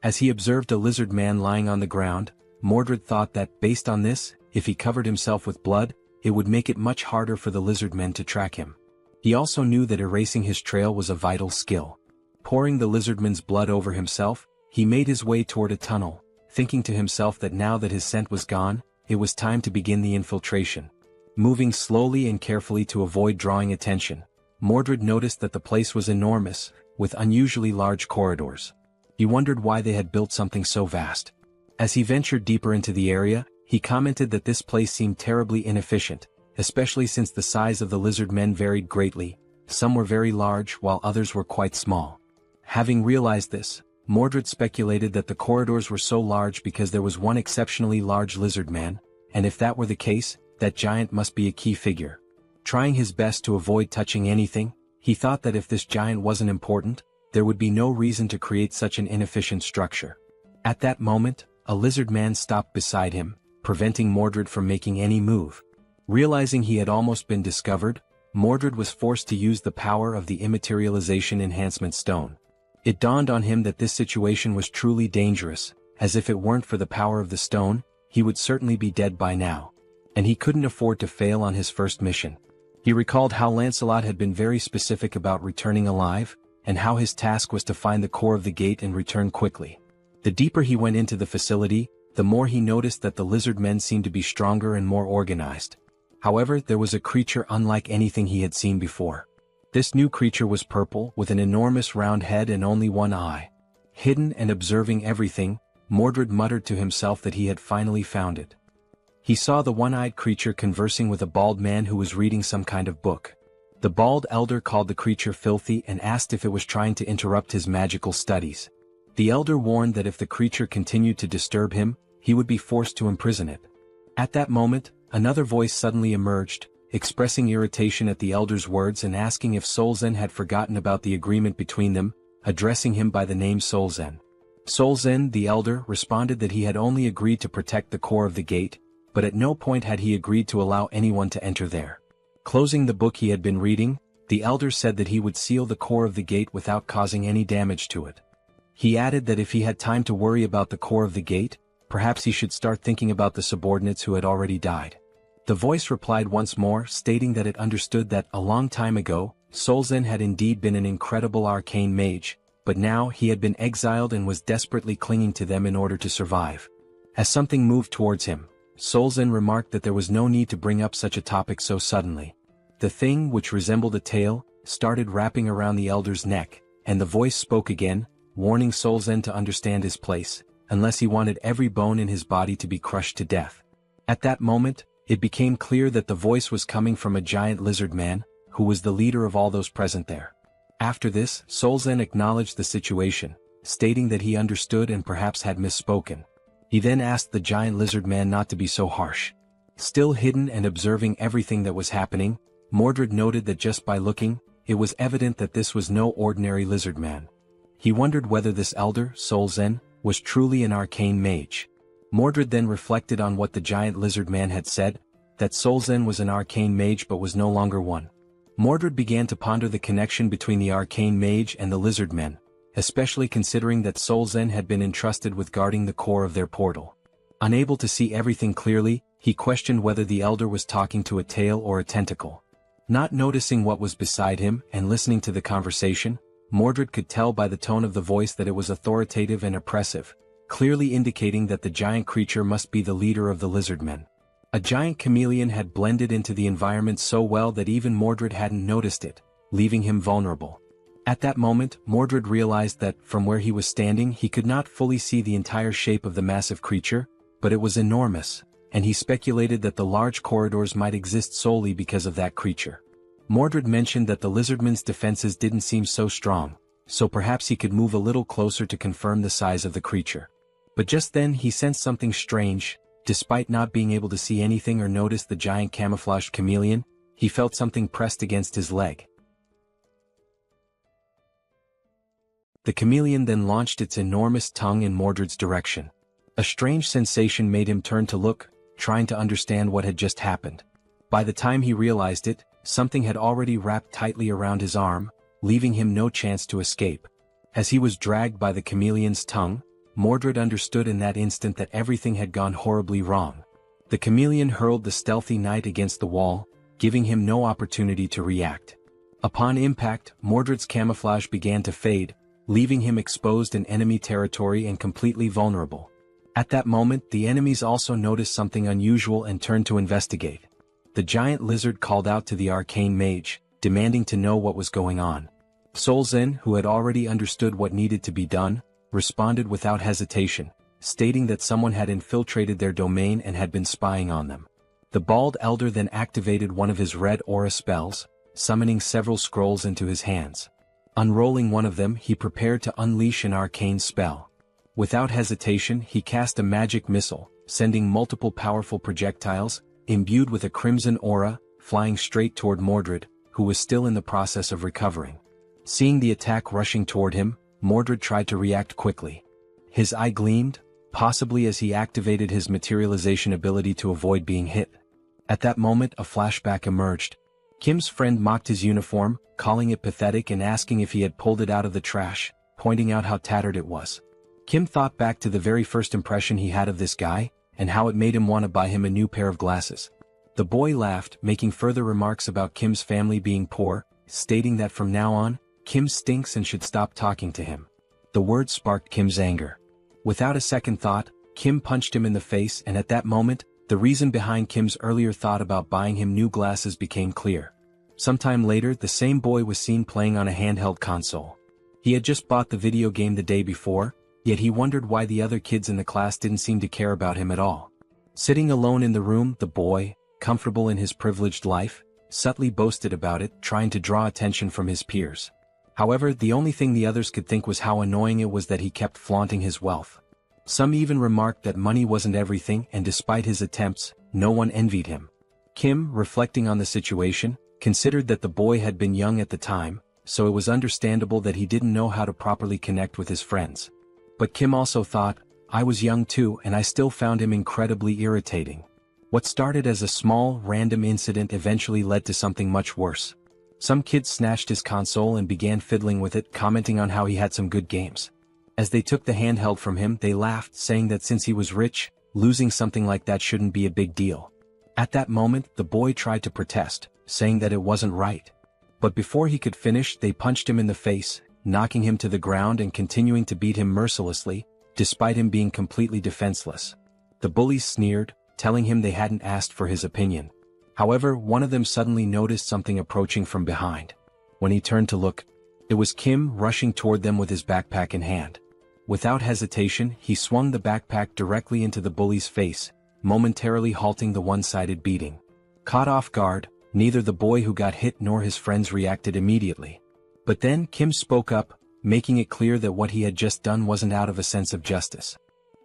As he observed a lizard man lying on the ground, Mordred thought that, based on this, if he covered himself with blood, it would make it much harder for the lizard men to track him. He also knew that erasing his trail was a vital skill. Pouring the lizardman's blood over himself, he made his way toward a tunnel, thinking to himself that now that his scent was gone, it was time to begin the infiltration. Moving slowly and carefully to avoid drawing attention, Mordred noticed that the place was enormous, with unusually large corridors. He wondered why they had built something so vast. As he ventured deeper into the area, he commented that this place seemed terribly inefficient, especially since the size of the lizard men varied greatly. Some were very large while others were quite small. Having realized this, Mordred speculated that the corridors were so large because there was one exceptionally large lizard man, and if that were the case, that giant must be a key figure. Trying his best to avoid touching anything, he thought that if this giant wasn't important, there would be no reason to create such an inefficient structure. At that moment, a lizard man stopped beside him, preventing Mordred from making any move. Realizing he had almost been discovered, Mordred was forced to use the power of the immaterialization enhancement stone. It dawned on him that this situation was truly dangerous, as if it weren't for the power of the stone, he would certainly be dead by now. And he couldn't afford to fail on his first mission. He recalled how Lancelot had been very specific about returning alive, and how his task was to find the core of the gate and return quickly. The deeper he went into the facility, the more he noticed that the lizard men seemed to be stronger and more organized. However, there was a creature unlike anything he had seen before. This new creature was purple, with an enormous round head and only one eye. Hidden and observing everything, Mordred muttered to himself that he had finally found it. He saw the one-eyed creature conversing with a bald man who was reading some kind of book. The bald elder called the creature filthy and asked if it was trying to interrupt his magical studies. The elder warned that if the creature continued to disturb him, he would be forced to imprison it. At that moment, another voice suddenly emerged, expressing irritation at the elder's words and asking if Solzen had forgotten about the agreement between them, addressing him by the name Solzen. Solzen, the elder, responded that he had only agreed to protect the core of the gate, but at no point had he agreed to allow anyone to enter there. Closing the book he had been reading, the elder said that he would seal the core of the gate without causing any damage to it. He added that if he had time to worry about the core of the gate, perhaps he should start thinking about the subordinates who had already died. The voice replied once more, stating that it understood that, a long time ago, Solzen had indeed been an incredible arcane mage, but now he had been exiled and was desperately clinging to them in order to survive. As something moved towards him, Solzen remarked that there was no need to bring up such a topic so suddenly. The thing, which resembled a tail, started wrapping around the elder's neck, and the voice spoke again, warning Solzen to understand his place, unless he wanted every bone in his body to be crushed to death. At that moment, it became clear that the voice was coming from a giant lizard man, who was the leader of all those present there. After this, Solzen acknowledged the situation, stating that he understood and perhaps had misspoken. He then asked the giant lizard man not to be so harsh. Still hidden and observing everything that was happening, Mordred noted that just by looking, it was evident that this was no ordinary lizard man. He wondered whether this elder, Solzen, was truly an arcane mage. Mordred then reflected on what the giant lizard man had said, that Solzen was an arcane mage but was no longer one. Mordred began to ponder the connection between the arcane mage and the lizard men, especially considering that Solzen had been entrusted with guarding the core of their portal. Unable to see everything clearly, he questioned whether the elder was talking to a tail or a tentacle. Not noticing what was beside him and listening to the conversation, Mordred could tell by the tone of the voice that it was authoritative and oppressive, clearly indicating that the giant creature must be the leader of the lizard men. A giant chameleon had blended into the environment so well that even Mordred hadn't noticed it, leaving him vulnerable. At that moment, Mordred realized that, from where he was standing, he could not fully see the entire shape of the massive creature, but it was enormous, and he speculated that the large corridors might exist solely because of that creature. Mordred mentioned that the lizardman's defenses didn't seem so strong, so perhaps he could move a little closer to confirm the size of the creature. But just then he sensed something strange. Despite not being able to see anything or notice the giant camouflaged chameleon, he felt something pressed against his leg. The chameleon then launched its enormous tongue in Mordred's direction. A strange sensation made him turn to look, trying to understand what had just happened. By the time he realized it, something had already wrapped tightly around his arm, leaving him no chance to escape. As he was dragged by the chameleon's tongue, Mordred understood in that instant that everything had gone horribly wrong. The chameleon hurled the stealthy knight against the wall, giving him no opportunity to react. Upon impact, Mordred's camouflage began to fade, leaving him exposed in enemy territory and completely vulnerable. At that moment, the enemies also noticed something unusual and turned to investigate. The giant lizard called out to the arcane mage, demanding to know what was going on. Solzen, who had already understood what needed to be done, responded without hesitation, stating that someone had infiltrated their domain and had been spying on them. The bald elder then activated one of his red aura spells, summoning several scrolls into his hands. Unrolling one of them, he prepared to unleash an arcane spell. Without hesitation, he cast a magic missile, sending multiple powerful projectiles, imbued with a crimson aura, flying straight toward Mordred, who was still in the process of recovering. Seeing the attack rushing toward him, Mordred tried to react quickly. His eye gleamed, possibly as he activated his materialization ability to avoid being hit. At that moment, a flashback emerged. Kim's friend mocked his uniform, calling it pathetic and asking if he had pulled it out of the trash, pointing out how tattered it was. Kim thought back to the very first impression he had of this guy, and how it made him want to buy him a new pair of glasses. The boy laughed, making further remarks about Kim's family being poor, stating that from now on, Kim stinks and should stop talking to him. The words sparked Kim's anger. Without a second thought, Kim punched him in the face, and at that moment, the reason behind Kim's earlier thought about buying him new glasses became clear. Sometime later, the same boy was seen playing on a handheld console. He had just bought the video game the day before, yet he wondered why the other kids in the class didn't seem to care about him at all. Sitting alone in the room, the boy, comfortable in his privileged life, subtly boasted about it, trying to draw attention from his peers. However, the only thing the others could think was how annoying it was that he kept flaunting his wealth. Some even remarked that money wasn't everything, and despite his attempts, no one envied him. Kim, reflecting on the situation, considered that the boy had been young at the time, so it was understandable that he didn't know how to properly connect with his friends. But Kim also thought, I was young too, and I still found him incredibly irritating. What started as a small, random incident eventually led to something much worse. Some kids snatched his console and began fiddling with it, commenting on how he had some good games. As they took the handheld from him, they laughed, saying that since he was rich, losing something like that shouldn't be a big deal. At that moment, the boy tried to protest, saying that it wasn't right. But before he could finish, they punched him in the face, knocking him to the ground and continuing to beat him mercilessly, despite him being completely defenseless. The bullies sneered, telling him they hadn't asked for his opinion. However, one of them suddenly noticed something approaching from behind. When he turned to look, it was Kim rushing toward them with his backpack in hand. Without hesitation, he swung the backpack directly into the bully's face, momentarily halting the one-sided beating. Caught off guard, neither the boy who got hit nor his friends reacted immediately. But then Kim spoke up, making it clear that what he had just done wasn't out of a sense of justice.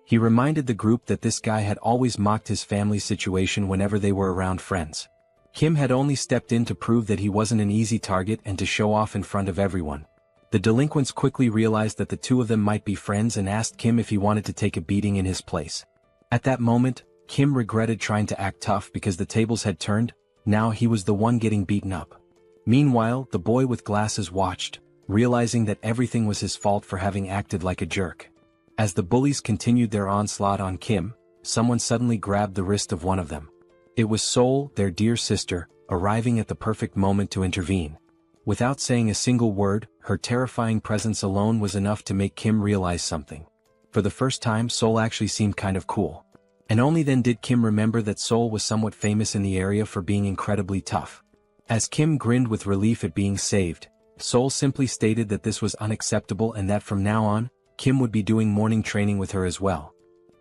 He reminded the group that this guy had always mocked his family's situation whenever they were around friends. Kim had only stepped in to prove that he wasn't an easy target and to show off in front of everyone. The delinquents quickly realized that the two of them might be friends and asked Kim if he wanted to take a beating in his place. At that moment, Kim regretted trying to act tough because the tables had turned. Now he was the one getting beaten up. Meanwhile, the boy with glasses watched, realizing that everything was his fault for having acted like a jerk. As the bullies continued their onslaught on Kim, someone suddenly grabbed the wrist of one of them. It was Sol, their dear sister, arriving at the perfect moment to intervene. Without saying a single word, her terrifying presence alone was enough to make Kim realize something. For the first time, Sol actually seemed kind of cool. And only then did Kim remember that Sol was somewhat famous in the area for being incredibly tough. As Kim grinned with relief at being saved, Sol simply stated that this was unacceptable and that from now on, Kim would be doing morning training with her as well.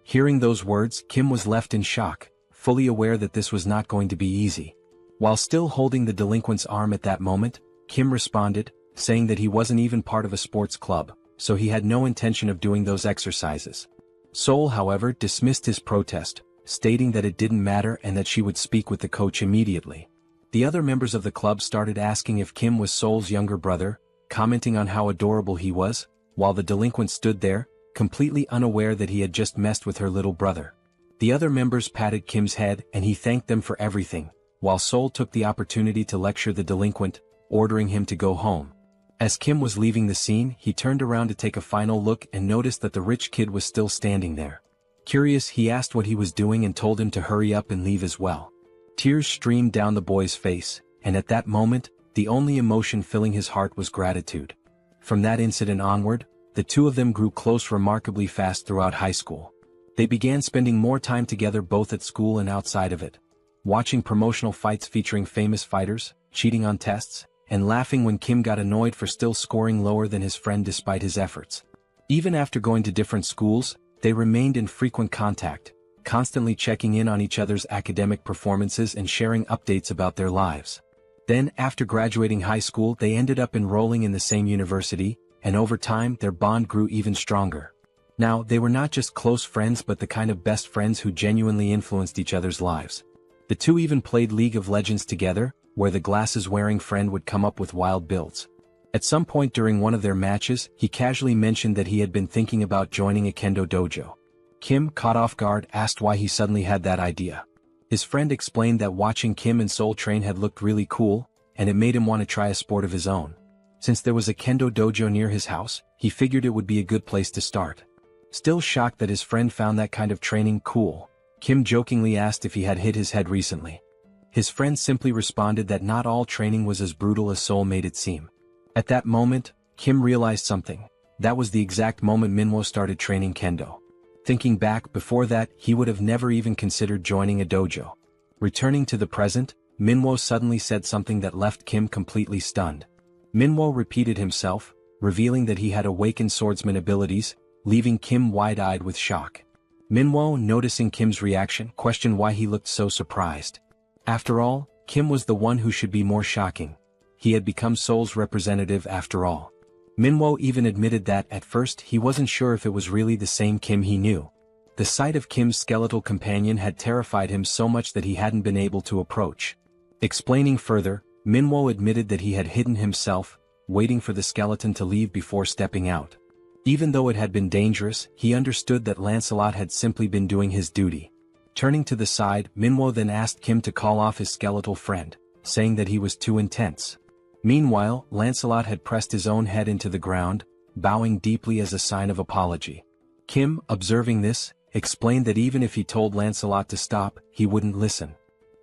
Hearing those words, Kim was left in shock, fully aware that this was not going to be easy. While still holding the delinquent's arm at that moment, Kim responded, saying that he wasn't even part of a sports club, so he had no intention of doing those exercises. Sol, however, dismissed his protest, stating that it didn't matter and that she would speak with the coach immediately. The other members of the club started asking if Kim was Sol's younger brother, commenting on how adorable he was, while the delinquent stood there, completely unaware that he had just messed with her little brother. The other members patted Kim's head and he thanked them for everything, while Sol took the opportunity to lecture the delinquent, ordering him to go home. As Kim was leaving the scene, he turned around to take a final look and noticed that the rich kid was still standing there. Curious, he asked what he was doing and told him to hurry up and leave as well. Tears streamed down the boy's face, and at that moment, the only emotion filling his heart was gratitude. From that incident onward, the two of them grew close remarkably fast throughout high school. They began spending more time together both at school and outside of it, watching promotional fights featuring famous fighters, cheating on tests, and laughing when Kim got annoyed for still scoring lower than his friend despite his efforts. Even after going to different schools, they remained in frequent contact, constantly checking in on each other's academic performances and sharing updates about their lives. Then, after graduating high school, they ended up enrolling in the same university, and over time their bond grew even stronger. Now, they were not just close friends but the kind of best friends who genuinely influenced each other's lives. The two even played League of Legends together, where the glasses-wearing friend would come up with wild builds. At some point during one of their matches, he casually mentioned that he had been thinking about joining a kendo dojo. Kim, caught off guard, asked why he suddenly had that idea. His friend explained that watching Kim and Soul train had looked really cool, and it made him want to try a sport of his own. Since there was a kendo dojo near his house, he figured it would be a good place to start. Still shocked that his friend found that kind of training cool, Kim jokingly asked if he had hit his head recently. His friend simply responded that not all training was as brutal as Soul made it seem. At that moment, Kim realized something. That was the exact moment Minwo started training kendo. Thinking back, before that, he would have never even considered joining a dojo. Returning to the present, Minwo suddenly said something that left Kim completely stunned. Minwo repeated himself, revealing that he had awakened swordsman abilities, leaving Kim wide-eyed with shock. Minwo, noticing Kim's reaction, questioned why he looked so surprised. After all, Kim was the one who should be more shocking. He had become Soul's representative after all. Minwo even admitted that, at first, he wasn't sure if it was really the same Kim he knew. The sight of Kim's skeletal companion had terrified him so much that he hadn't been able to approach. Explaining further, Minwo admitted that he had hidden himself, waiting for the skeleton to leave before stepping out. Even though it had been dangerous, he understood that Lancelot had simply been doing his duty. Turning to the side, Minwo then asked Kim to call off his skeletal friend, saying that he was too intense. Meanwhile, Lancelot had pressed his own head into the ground, bowing deeply as a sign of apology. Kim, observing this, explained that even if he told Lancelot to stop, he wouldn't listen.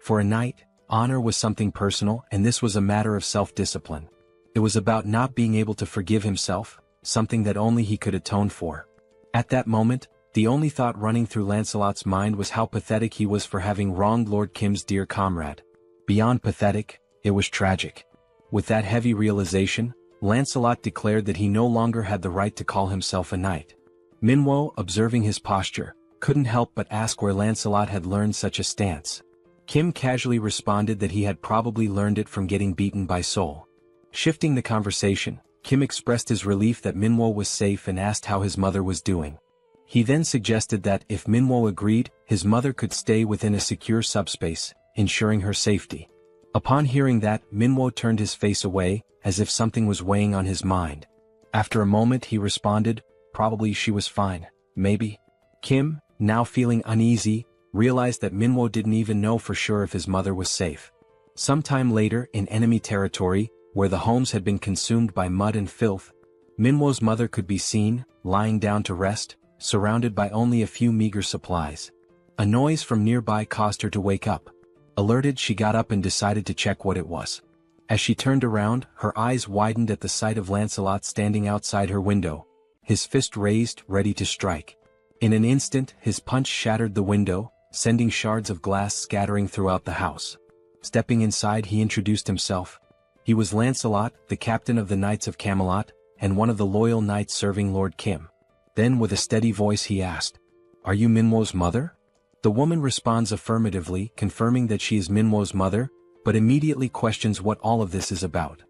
For a knight, honor was something personal, and this was a matter of self-discipline. It was about not being able to forgive himself, something that only he could atone for. At that moment, the only thought running through Lancelot's mind was how pathetic he was for having wronged Lord Kim's dear comrade. Beyond pathetic, it was tragic. With that heavy realization, Lancelot declared that he no longer had the right to call himself a knight. Minwo, observing his posture, couldn't help but ask where Lancelot had learned such a stance. Kim casually responded that he had probably learned it from getting beaten by Soul. Shifting the conversation, Kim expressed his relief that Minwo was safe and asked how his mother was doing. He then suggested that, if Minwo agreed, his mother could stay within a secure subspace, ensuring her safety. Upon hearing that, Minwo turned his face away, as if something was weighing on his mind. After a moment he responded, probably she was fine, maybe. Kim, now feeling uneasy, realized that Minwo didn't even know for sure if his mother was safe. Sometime later, in enemy territory, where the homes had been consumed by mud and filth, Minwo's mother could be seen, lying down to rest, surrounded by only a few meager supplies. A noise from nearby caused her to wake up. Alerted, she got up and decided to check what it was. As she turned around, her eyes widened at the sight of Lancelot standing outside her window, his fist raised, ready to strike. In an instant, his punch shattered the window, sending shards of glass scattering throughout the house. Stepping inside, he introduced himself. He was Lancelot, the captain of the Knights of Camelot, and one of the loyal knights serving Lord Kim. Then with a steady voice he asked, "Are you Minwo's mother?" The woman responds affirmatively, confirming that she is Minwo's mother, but immediately questions what all of this is about.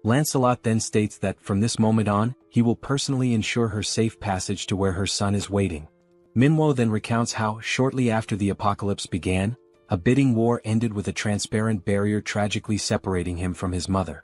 Lancelot then states that, from this moment on, he will personally ensure her safe passage to where her son is waiting. Minwo then recounts how, shortly after the apocalypse began, a bidding war ended with a transparent barrier tragically separating him from his mother.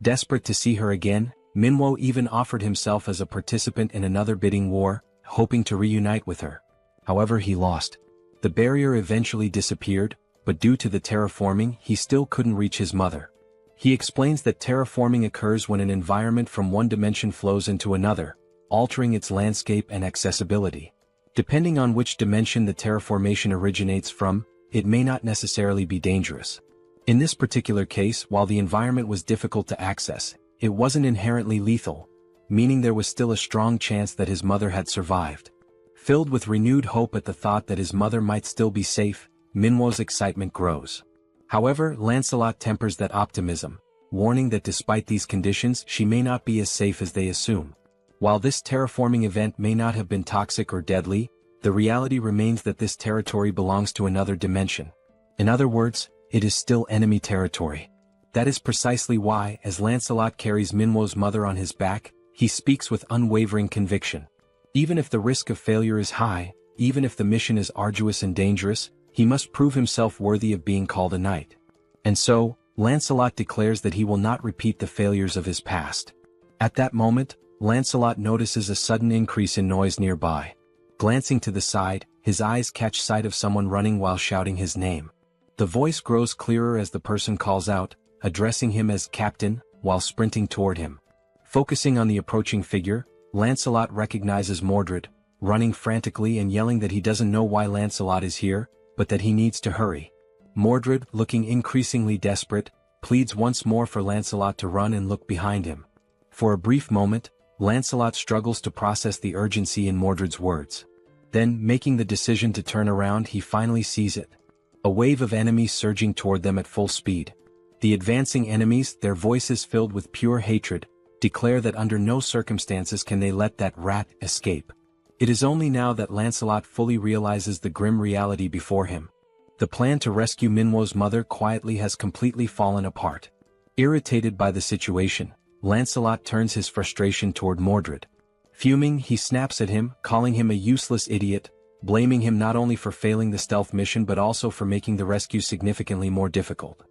Desperate to see her again, Minwo even offered himself as a participant in another bidding war, hoping to reunite with her. However, he lost. The barrier eventually disappeared, but due to the terraforming, he still couldn't reach his mother. He explains that terraforming occurs when an environment from one dimension flows into another, altering its landscape and accessibility. Depending on which dimension the terraformation originates from, it may not necessarily be dangerous. In this particular case, while the environment was difficult to access, it wasn't inherently lethal, meaning there was still a strong chance that his mother had survived. Filled with renewed hope at the thought that his mother might still be safe, Minwo's excitement grows. However, Lancelot tempers that optimism, warning that despite these conditions she may not be as safe as they assume. While this terraforming event may not have been toxic or deadly, the reality remains that this territory belongs to another dimension. In other words, it is still enemy territory. That is precisely why, as Lancelot carries Minwo's mother on his back, he speaks with unwavering conviction. Even if the risk of failure is high, even if the mission is arduous and dangerous, He must prove himself worthy of being called a knight. And so, Lancelot declares that he will not repeat the failures of his past. At that moment, Lancelot notices a sudden increase in noise nearby. Glancing to the side, his eyes catch sight of someone running while shouting his name. The voice grows clearer as the person calls out, addressing him as Captain, while sprinting toward him. Focusing on the approaching figure, Lancelot recognizes Mordred, running frantically and yelling that he doesn't know why Lancelot is here, but that he needs to hurry. Mordred, looking increasingly desperate, pleads once more for Lancelot to run and look behind him. For a brief moment, Lancelot struggles to process the urgency in Mordred's words. Then, making the decision to turn around, he finally sees it. A wave of enemies surging toward them at full speed. The advancing enemies, their voices filled with pure hatred, declare that under no circumstances can they let that rat escape. It is only now that Lancelot fully realizes the grim reality before him. The plan to rescue Minwo's mother quietly has completely fallen apart. Irritated by the situation, Lancelot turns his frustration toward Mordred. Fuming, he snaps at him, calling him a useless idiot, blaming him not only for failing the stealth mission but also for making the rescue significantly more difficult.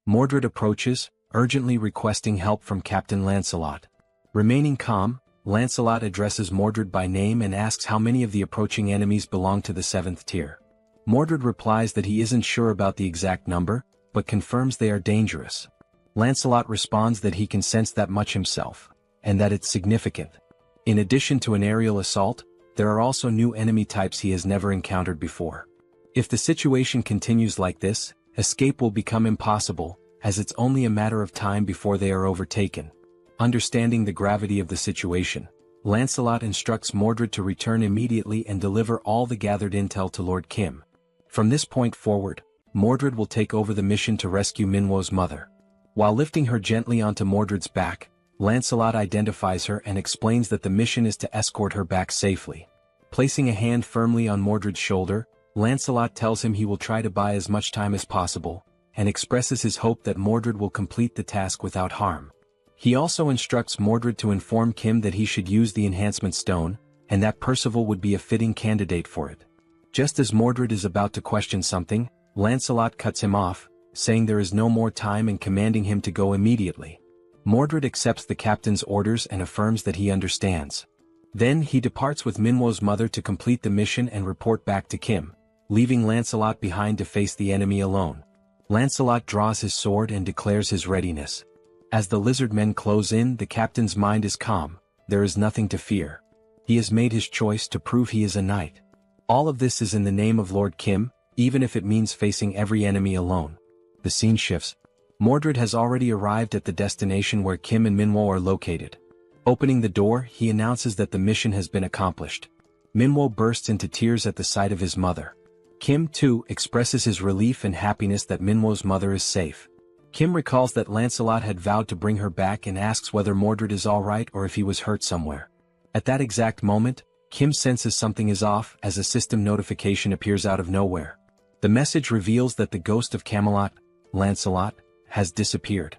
Mordred approaches, urgently requesting help from Captain Lancelot. Remaining calm, Lancelot addresses Mordred by name and asks how many of the approaching enemies belong to the 7th tier. Mordred replies that he isn't sure about the exact number, but confirms they are dangerous. Lancelot responds that he can sense that much himself, and that it's significant. In addition to an aerial assault, there are also new enemy types he has never encountered before. If the situation continues like this, escape will become impossible, as it's only a matter of time before they are overtaken. Understanding the gravity of the situation, Lancelot instructs Mordred to return immediately and deliver all the gathered intel to Lord Kim. From this point forward, Mordred will take over the mission to rescue Minwo's mother. While lifting her gently onto Mordred's back, Lancelot identifies her and explains that the mission is to escort her back safely. Placing a hand firmly on Mordred's shoulder, Lancelot tells him he will try to buy as much time as possible, and expresses his hope that Mordred will complete the task without harm. He also instructs Mordred to inform Kim that he should use the enhancement stone, and that Percival would be a fitting candidate for it. Just as Mordred is about to question something, Lancelot cuts him off, saying there is no more time and commanding him to go immediately. Mordred accepts the captain's orders and affirms that he understands. Then he departs with Minwo's mother to complete the mission and report back to Kim, leaving Lancelot behind to face the enemy alone. Lancelot draws his sword and declares his readiness. As the lizard men close in, the captain's mind is calm. There is nothing to fear. He has made his choice to prove he is a knight. All of this is in the name of Lord Kim, even if it means facing every enemy alone. The scene shifts. Mordred has already arrived at the destination where Kim and Minwo are located. Opening the door, he announces that the mission has been accomplished. Minwo bursts into tears at the sight of his mother. Kim, too, expresses his relief and happiness that Minwo's mother is safe. Kim recalls that Lancelot had vowed to bring her back and asks whether Mordred is alright or if he was hurt somewhere. At that exact moment, Kim senses something is off as a system notification appears out of nowhere. The message reveals that the ghost of Camelot, Lancelot, has disappeared.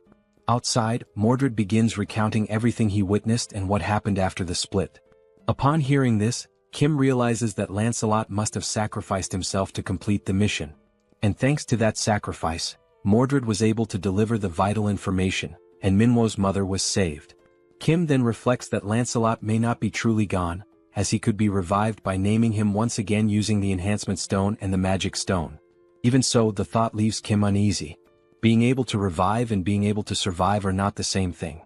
Outside, Mordred begins recounting everything he witnessed and what happened after the split. Upon hearing this, Kim realizes that Lancelot must have sacrificed himself to complete the mission. And thanks to that sacrifice, Mordred was able to deliver the vital information, and Minwo's mother was saved. Kim then reflects that Lancelot may not be truly gone, as he could be revived by naming him once again using the enhancement stone and the magic stone. Even so, the thought leaves Kim uneasy. Being able to revive and being able to survive are not the same thing.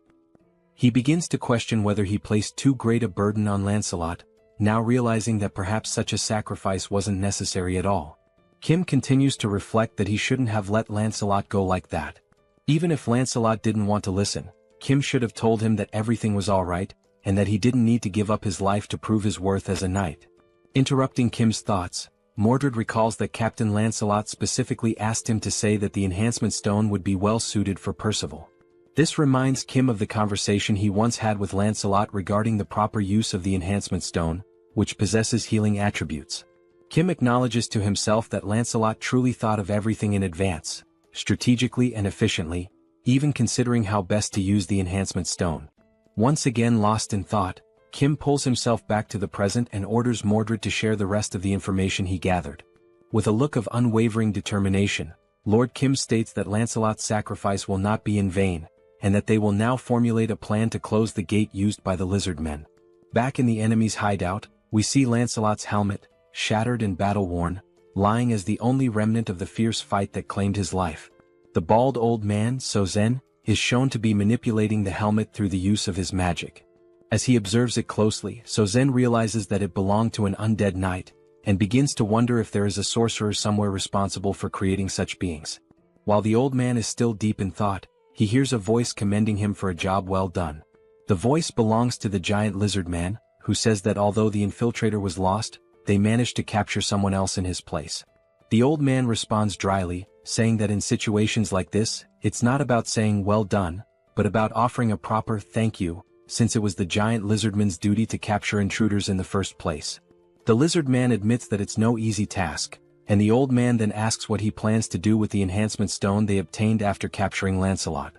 He begins to question whether he placed too great a burden on Lancelot, now realizing that perhaps such a sacrifice wasn't necessary at all. Kim continues to reflect that he shouldn't have let Lancelot go like that. Even if Lancelot didn't want to listen, Kim should have told him that everything was alright, and that he didn't need to give up his life to prove his worth as a knight. Interrupting Kim's thoughts, Mordred recalls that Captain Lancelot specifically asked him to say that the enhancement stone would be well suited for Percival. This reminds Kim of the conversation he once had with Lancelot regarding the proper use of the enhancement stone, which possesses healing attributes. Kim acknowledges to himself that Lancelot truly thought of everything in advance, strategically and efficiently, even considering how best to use the enhancement stone. Once again lost in thought, Kim pulls himself back to the present and orders Mordred to share the rest of the information he gathered. With a look of unwavering determination, Lord Kim states that Lancelot's sacrifice will not be in vain, and that they will now formulate a plan to close the gate used by the lizard men. Back in the enemy's hideout, we see Lancelot's helmet, shattered and battle-worn, lying as the only remnant of the fierce fight that claimed his life. The bald old man, Sozen, is shown to be manipulating the helmet through the use of his magic. As he observes it closely, Sozen realizes that it belonged to an undead knight, and begins to wonder if there is a sorcerer somewhere responsible for creating such beings. While the old man is still deep in thought, he hears a voice commending him for a job well done. The voice belongs to the giant lizard man, who says that although the infiltrator was lost, they managed to capture someone else in his place. The old man responds dryly, saying that in situations like this, it's not about saying well done, but about offering a proper thank you, since it was the giant lizardman's duty to capture intruders in the first place. The lizard man admits that it's no easy task, and the old man then asks what he plans to do with the enhancement stone they obtained after capturing Lancelot.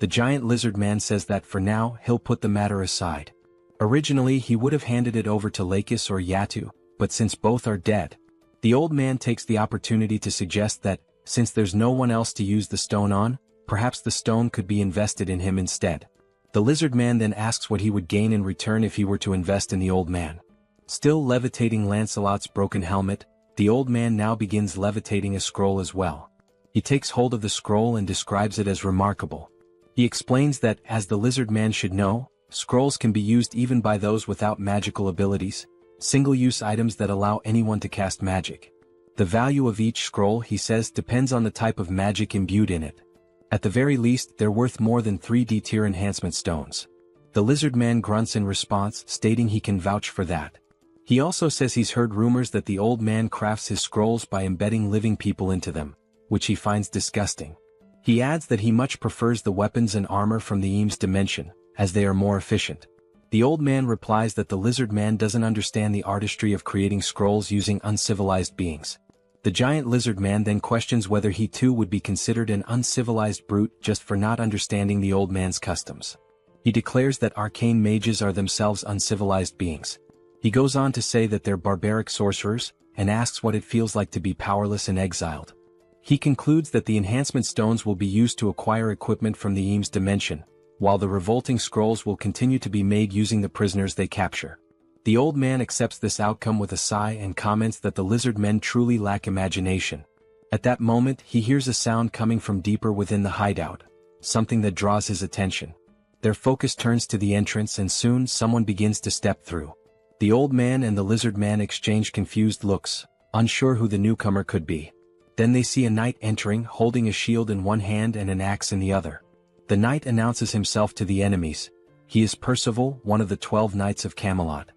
The giant lizard man says that for now he'll put the matter aside. Originally he would have handed it over to Lakis or Yatu, but since both are dead, the old man takes the opportunity to suggest that, since there's no one else to use the stone on, perhaps the stone could be invested in him instead. The lizard man then asks what he would gain in return if he were to invest in the old man. Still levitating Lancelot's broken helmet, the old man now begins levitating a scroll as well. He takes hold of the scroll and describes it as remarkable. He explains that, as the lizard man should know, scrolls can be used even by those without magical abilities, single-use items that allow anyone to cast magic. The value of each scroll, he says, depends on the type of magic imbued in it. At the very least, they're worth more than 3D tier enhancement stones. The lizard man grunts in response, stating he can vouch for that. He also says he's heard rumors that the old man crafts his scrolls by embedding living people into them, which he finds disgusting. He adds that he much prefers the weapons and armor from the Eames dimension, as they are more efficient. The old man replies that the lizard man doesn't understand the artistry of creating scrolls using uncivilized beings. The giant lizard man then questions whether he too would be considered an uncivilized brute just for not understanding the old man's customs. He declares that arcane mages are themselves uncivilized beings. He goes on to say that they're barbaric sorcerers, and asks what it feels like to be powerless and exiled. He concludes that the enhancement stones will be used to acquire equipment from the Eames dimension, while the revolting scrolls will continue to be made using the prisoners they capture. The old man accepts this outcome with a sigh and comments that the lizard men truly lack imagination. At that moment, he hears a sound coming from deeper within the hideout, something that draws his attention. Their focus turns to the entrance and soon someone begins to step through. The old man and the lizard man exchange confused looks, unsure who the newcomer could be. Then they see a knight entering, holding a shield in one hand and an axe in the other. The knight announces himself to the enemies. He is Percival, one of the 12 knights of Camelot.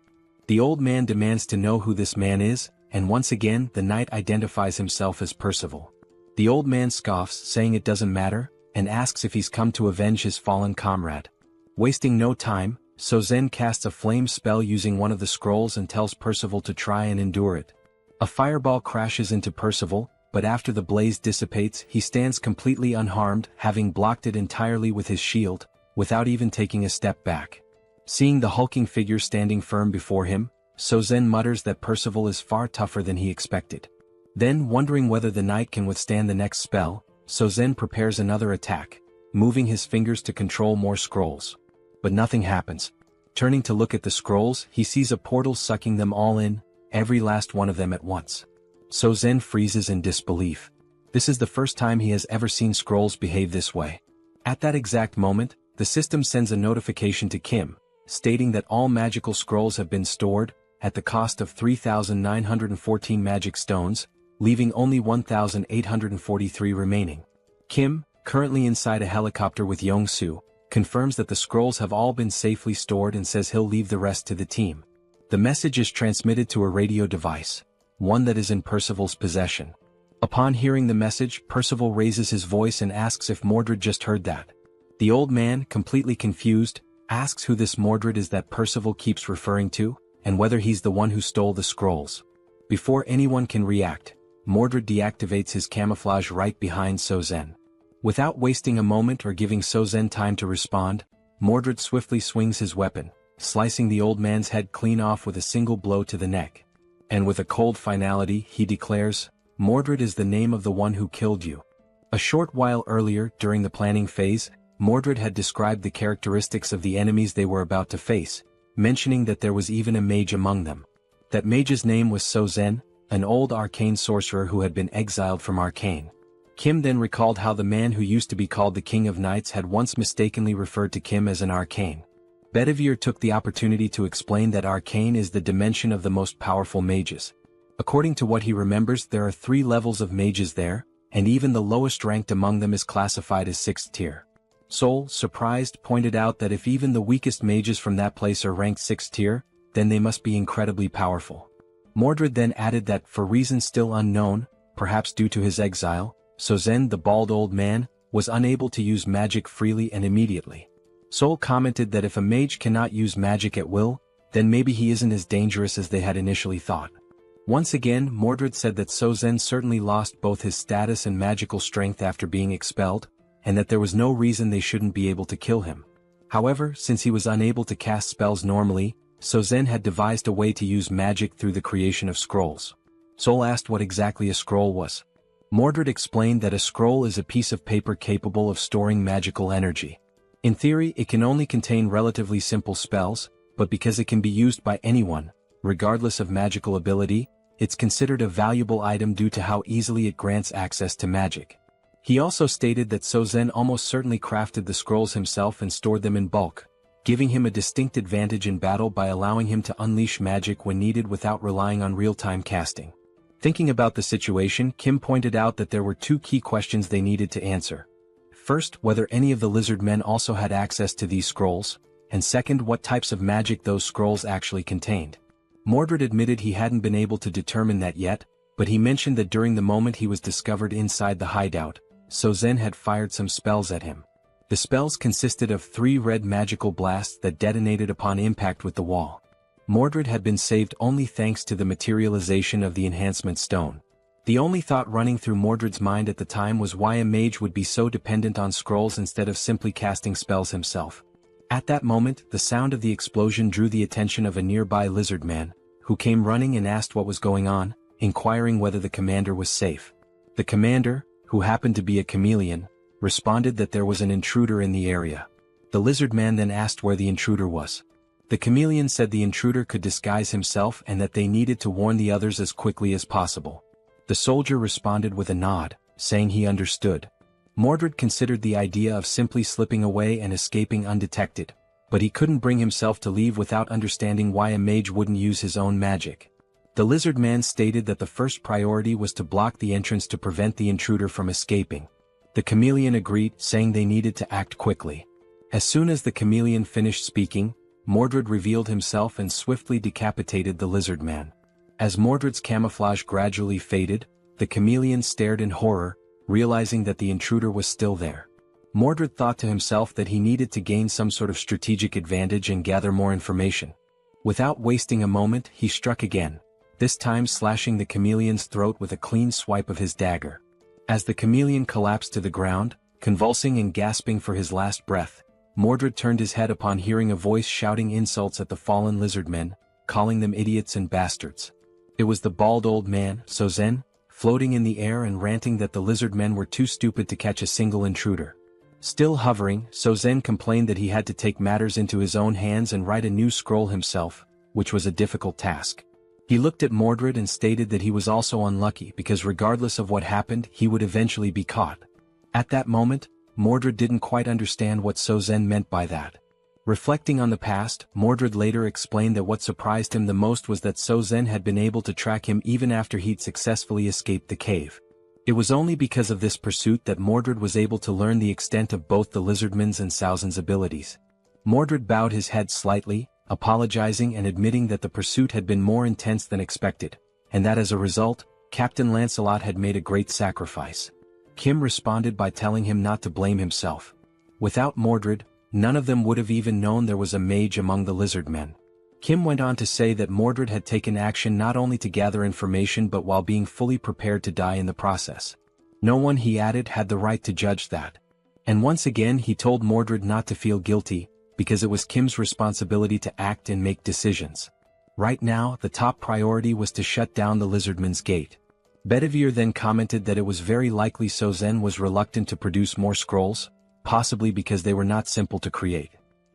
The old man demands to know who this man is, and once again the knight identifies himself as Percival. The old man scoffs, saying it doesn't matter, and asks if he's come to avenge his fallen comrade. Wasting no time, Sozen casts a flame spell using one of the scrolls and tells Percival to try and endure it. A fireball crashes into Percival, but after the blaze dissipates he stands completely unharmed, having blocked it entirely with his shield, without even taking a step back. Seeing the hulking figure standing firm before him, Sozen mutters that Percival is far tougher than he expected. Then, wondering whether the knight can withstand the next spell, Sozen prepares another attack, moving his fingers to control more scrolls. But nothing happens. Turning to look at the scrolls, he sees a portal sucking them all in, every last one of them at once. Sozen freezes in disbelief. This is the first time he has ever seen scrolls behave this way. At that exact moment, the system sends a notification to Kim, stating that all magical scrolls have been stored, at the cost of 3,914 magic stones, leaving only 1,843 remaining. Kim, currently inside a helicopter with Yong-soo, confirms that the scrolls have all been safely stored and says he'll leave the rest to the team. The message is transmitted to a radio device, one that is in Percival's possession. Upon hearing the message, Percival raises his voice and asks if Mordred just heard that. The old man, completely confused, asks who this Mordred is that Percival keeps referring to, and whether he's the one who stole the scrolls. Before anyone can react, Mordred deactivates his camouflage right behind Sozen. Without wasting a moment or giving Sozen time to respond, Mordred swiftly swings his weapon, slicing the old man's head clean off with a single blow to the neck. And with a cold finality, he declares, "Mordred is the name of the one who killed you." A short while earlier, during the planning phase, Mordred had described the characteristics of the enemies they were about to face, mentioning that there was even a mage among them. That mage's name was So-Zen, an old arcane sorcerer who had been exiled from Arcane. Kim then recalled how the man who used to be called the King of Knights had once mistakenly referred to Kim as an arcane. Bedivere took the opportunity to explain that arcane is the dimension of the most powerful mages. According to what he remembers, there are 3 levels of mages there, and even the lowest ranked among them is classified as 6th tier. Sol, surprised, pointed out that if even the weakest mages from that place are ranked 6th tier, then they must be incredibly powerful. Mordred then added that, for reasons still unknown, perhaps due to his exile, So-Zen, the bald old man, was unable to use magic freely and immediately. Sol commented that if a mage cannot use magic at will, then maybe he isn't as dangerous as they had initially thought. Once again, Mordred said that So-Zen certainly lost both his status and magical strength after being expelled, and that there was no reason they shouldn't be able to kill him. However, since he was unable to cast spells normally, So-Zen had devised a way to use magic through the creation of scrolls. Sol asked what exactly a scroll was. Mordred explained that a scroll is a piece of paper capable of storing magical energy. In theory, it can only contain relatively simple spells, but because it can be used by anyone, regardless of magical ability, it's considered a valuable item due to how easily it grants access to magic. He also stated that So-Zen almost certainly crafted the scrolls himself and stored them in bulk, giving him a distinct advantage in battle by allowing him to unleash magic when needed without relying on real-time casting. Thinking about the situation, Kim pointed out that there were 2 key questions they needed to answer. First, whether any of the lizard men also had access to these scrolls, and second, what types of magic those scrolls actually contained. Mordred admitted he hadn't been able to determine that yet, but he mentioned that during the moment he was discovered inside the hideout, So-Zen had fired some spells at him. The spells consisted of 3 red magical blasts that detonated upon impact with the wall. Mordred had been saved only thanks to the materialization of the enhancement stone. The only thought running through Mordred's mind at the time was why a mage would be so dependent on scrolls instead of simply casting spells himself. At that moment, the sound of the explosion drew the attention of a nearby lizard man, who came running and asked what was going on, inquiring whether the commander was safe. The commander, who happened to be a chameleon, responded that there was an intruder in the area. The lizard man then asked where the intruder was. The chameleon said the intruder could disguise himself and that they needed to warn the others as quickly as possible. The soldier responded with a nod, saying he understood. Mordred considered the idea of simply slipping away and escaping undetected, but he couldn't bring himself to leave without understanding why a mage wouldn't use his own magic. The lizard man stated that the first priority was to block the entrance to prevent the intruder from escaping. The chameleon agreed, saying they needed to act quickly. As soon as the chameleon finished speaking, Mordred revealed himself and swiftly decapitated the lizard man. As Mordred's camouflage gradually faded, the chameleon stared in horror, realizing that the intruder was still there. Mordred thought to himself that he needed to gain some sort of strategic advantage and gather more information. Without wasting a moment, he struck again, this time slashing the chameleon's throat with a clean swipe of his dagger. As the chameleon collapsed to the ground, convulsing and gasping for his last breath, Mordred turned his head upon hearing a voice shouting insults at the fallen lizardmen, calling them idiots and bastards. It was the bald old man, So-Zen, floating in the air and ranting that the lizardmen were too stupid to catch a single intruder. Still hovering, So-Zen complained that he had to take matters into his own hands and write a new scroll himself, which was a difficult task. He looked at Mordred and stated that he was also unlucky because regardless of what happened, he would eventually be caught. At that moment, Mordred didn't quite understand what So-Zen meant by that. Reflecting on the past, Mordred later explained that what surprised him the most was that So-Zen had been able to track him even after he'd successfully escaped the cave. It was only because of this pursuit that Mordred was able to learn the extent of both the lizardman's and So-Zen's abilities. Mordred bowed his head slightly, apologizing and admitting that the pursuit had been more intense than expected, and that as a result, Captain Lancelot had made a great sacrifice. Kim responded by telling him not to blame himself. Without Mordred, none of them would have even known there was a mage among the lizard men. Kim went on to say that Mordred had taken action not only to gather information but while being fully prepared to die in the process. No one, he added, had the right to judge that. And once again he told Mordred not to feel guilty, because it was Kim's responsibility to act and make decisions. Right now, the top priority was to shut down the lizardman's gate. Bedivere then commented that it was very likely Sozen was reluctant to produce more scrolls, possibly because they were not simple to create.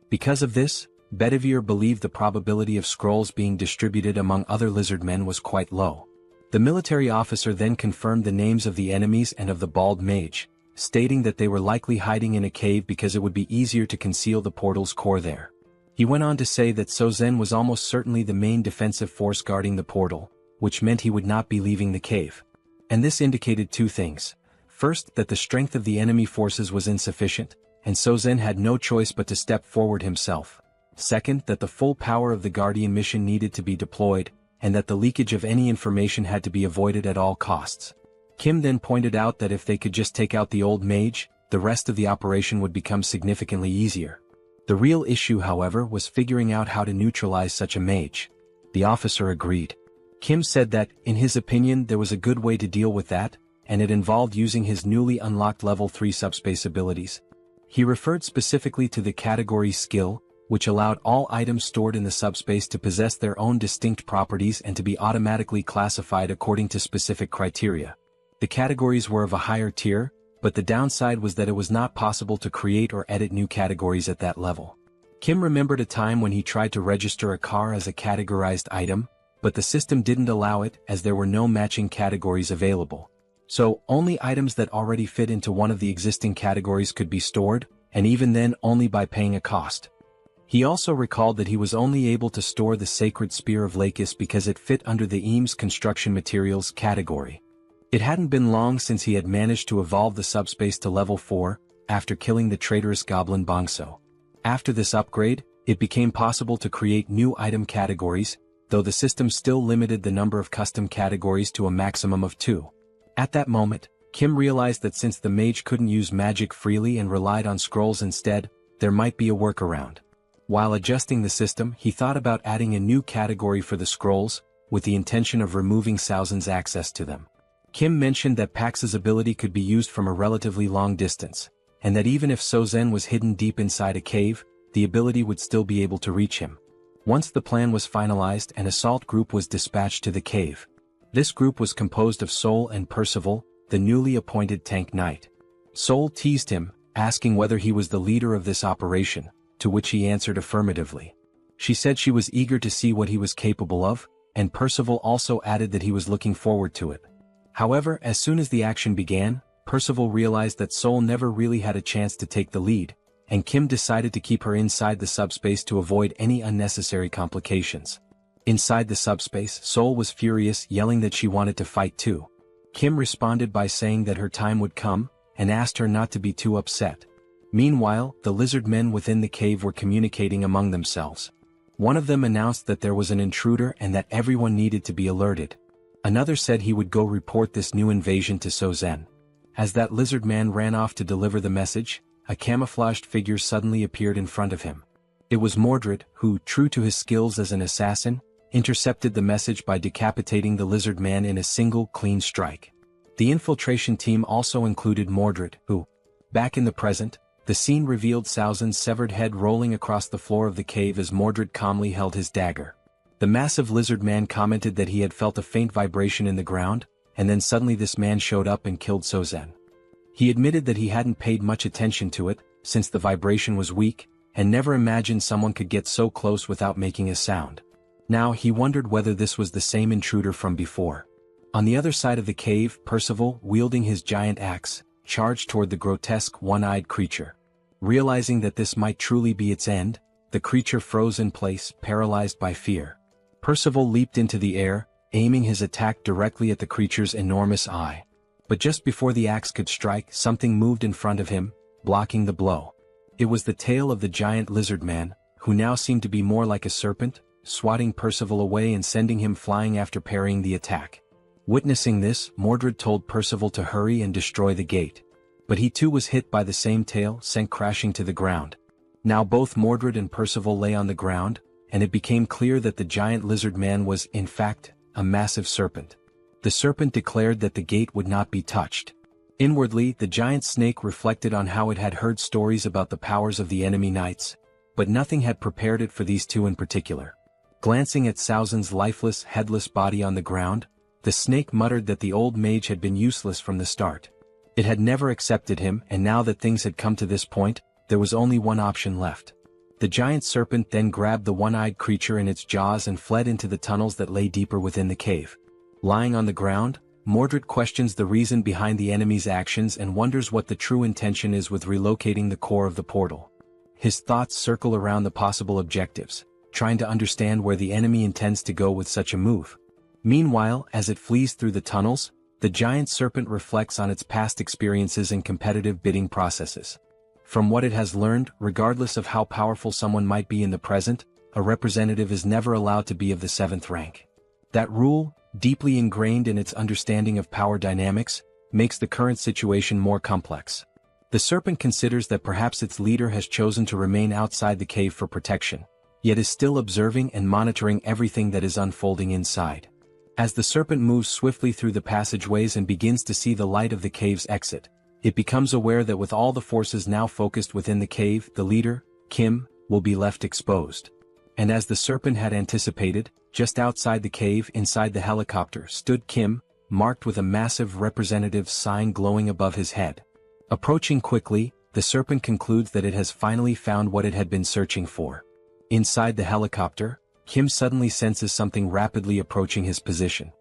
Because of this, Bedivere believed the probability of scrolls being distributed among other lizardmen was quite low. The military officer then confirmed the names of the enemies and of the bald mage, stating that they were likely hiding in a cave because it would be easier to conceal the portal's core there. He went on to say that Sozen was almost certainly the main defensive force guarding the portal, which meant he would not be leaving the cave. And this indicated two things. First, that the strength of the enemy forces was insufficient, and Sozen had no choice but to step forward himself. Second, that the full power of the Guardian mission needed to be deployed, and that the leakage of any information had to be avoided at all costs. Kim then pointed out that if they could just take out the old mage, the rest of the operation would become significantly easier. The real issue, however, was figuring out how to neutralize such a mage. The officer agreed. Kim said that, in his opinion, there was a good way to deal with that, and it involved using his newly unlocked level 3 subspace abilities. He referred specifically to the category skill, which allowed all items stored in the subspace to possess their own distinct properties and to be automatically classified according to specific criteria. The categories were of a higher tier, but the downside was that it was not possible to create or edit new categories at that level. Kim remembered a time when he tried to register a car as a categorized item, but the system didn't allow it as there were no matching categories available. So, only items that already fit into one of the existing categories could be stored, and even then only by paying a cost. He also recalled that he was only able to store the Sacred Spear of Lakis because it fit under the Eames Construction Materials category. It hadn't been long since he had managed to evolve the subspace to level 4, after killing the traitorous goblin Bongso. After this upgrade, it became possible to create new item categories, though the system still limited the number of custom categories to a maximum of 2. At that moment, Kim realized that since the mage couldn't use magic freely and relied on scrolls instead, there might be a workaround. While adjusting the system, he thought about adding a new category for the scrolls, with the intention of removing Sauzen's access to them. Kim mentioned that Pax's ability could be used from a relatively long distance, and that even if Sozen was hidden deep inside a cave, the ability would still be able to reach him. Once the plan was finalized, an assault group was dispatched to the cave. This group was composed of Sol and Percival, the newly appointed tank knight. Sol teased him, asking whether he was the leader of this operation, to which he answered affirmatively. She said she was eager to see what he was capable of, and Percival also added that he was looking forward to it. However, as soon as the action began, Percival realized that Sol never really had a chance to take the lead, and Kim decided to keep her inside the subspace to avoid any unnecessary complications. Inside the subspace, Sol was furious, yelling that she wanted to fight too. Kim responded by saying that her time would come, and asked her not to be too upset. Meanwhile, the lizard men within the cave were communicating among themselves. One of them announced that there was an intruder and that everyone needed to be alerted. Another said he would go report this new invasion to Sozen. As that lizard man ran off to deliver the message, a camouflaged figure suddenly appeared in front of him. It was Mordred, who, true to his skills as an assassin, intercepted the message by decapitating the lizard man in a single, clean strike. The infiltration team also included Mordred, who, back in the present, the scene revealed Sauzen's severed head rolling across the floor of the cave as Mordred calmly held his dagger. The massive lizard man commented that he had felt a faint vibration in the ground, and then suddenly this man showed up and killed Sozen. He admitted that he hadn't paid much attention to it, since the vibration was weak, and never imagined someone could get so close without making a sound. Now he wondered whether this was the same intruder from before. On the other side of the cave, Percival, wielding his giant axe, charged toward the grotesque one-eyed creature. Realizing that this might truly be its end, the creature froze in place, paralyzed by fear. Percival leaped into the air, aiming his attack directly at the creature's enormous eye. But just before the axe could strike, something moved in front of him, blocking the blow. It was the tail of the giant lizard man, who now seemed to be more like a serpent, swatting Percival away and sending him flying after parrying the attack. Witnessing this, Mordred told Percival to hurry and destroy the gate. But he too was hit by the same tail, sent crashing to the ground. Now both Mordred and Percival lay on the ground, and it became clear that the giant lizard man was, in fact, a massive serpent. The serpent declared that the gate would not be touched. Inwardly, the giant snake reflected on how it had heard stories about the powers of the enemy knights, but nothing had prepared it for these two in particular. Glancing at Saozin's lifeless, headless body on the ground, the snake muttered that the old mage had been useless from the start. It had never accepted him, and now that things had come to this point, there was only one option left. The giant serpent then grabbed the one-eyed creature in its jaws and fled into the tunnels that lay deeper within the cave. Lying on the ground, Mordred questions the reason behind the enemy's actions and wonders what the true intention is with relocating the core of the portal. His thoughts circle around the possible objectives, trying to understand where the enemy intends to go with such a move. Meanwhile, as it flees through the tunnels, the giant serpent reflects on its past experiences and competitive bidding processes. From what it has learned, regardless of how powerful someone might be in the present, a representative is never allowed to be of the 7th rank. That rule, deeply ingrained in its understanding of power dynamics, makes the current situation more complex. The serpent considers that perhaps its leader has chosen to remain outside the cave for protection, yet is still observing and monitoring everything that is unfolding inside. As the serpent moves swiftly through the passageways and begins to see the light of the cave's exit, it becomes aware that with all the forces now focused within the cave, the leader, Kim, will be left exposed. And as the serpent had anticipated, just outside the cave inside the helicopter stood Kim, marked with a massive representative sign glowing above his head. Approaching quickly, the serpent concludes that it has finally found what it had been searching for. Inside the helicopter, Kim suddenly senses something rapidly approaching his position.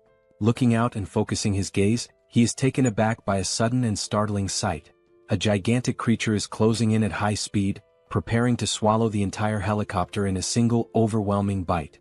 Looking out and focusing his gaze, he is taken aback by a sudden and startling sight. A gigantic creature is closing in at high speed, preparing to swallow the entire helicopter in a single, overwhelming bite.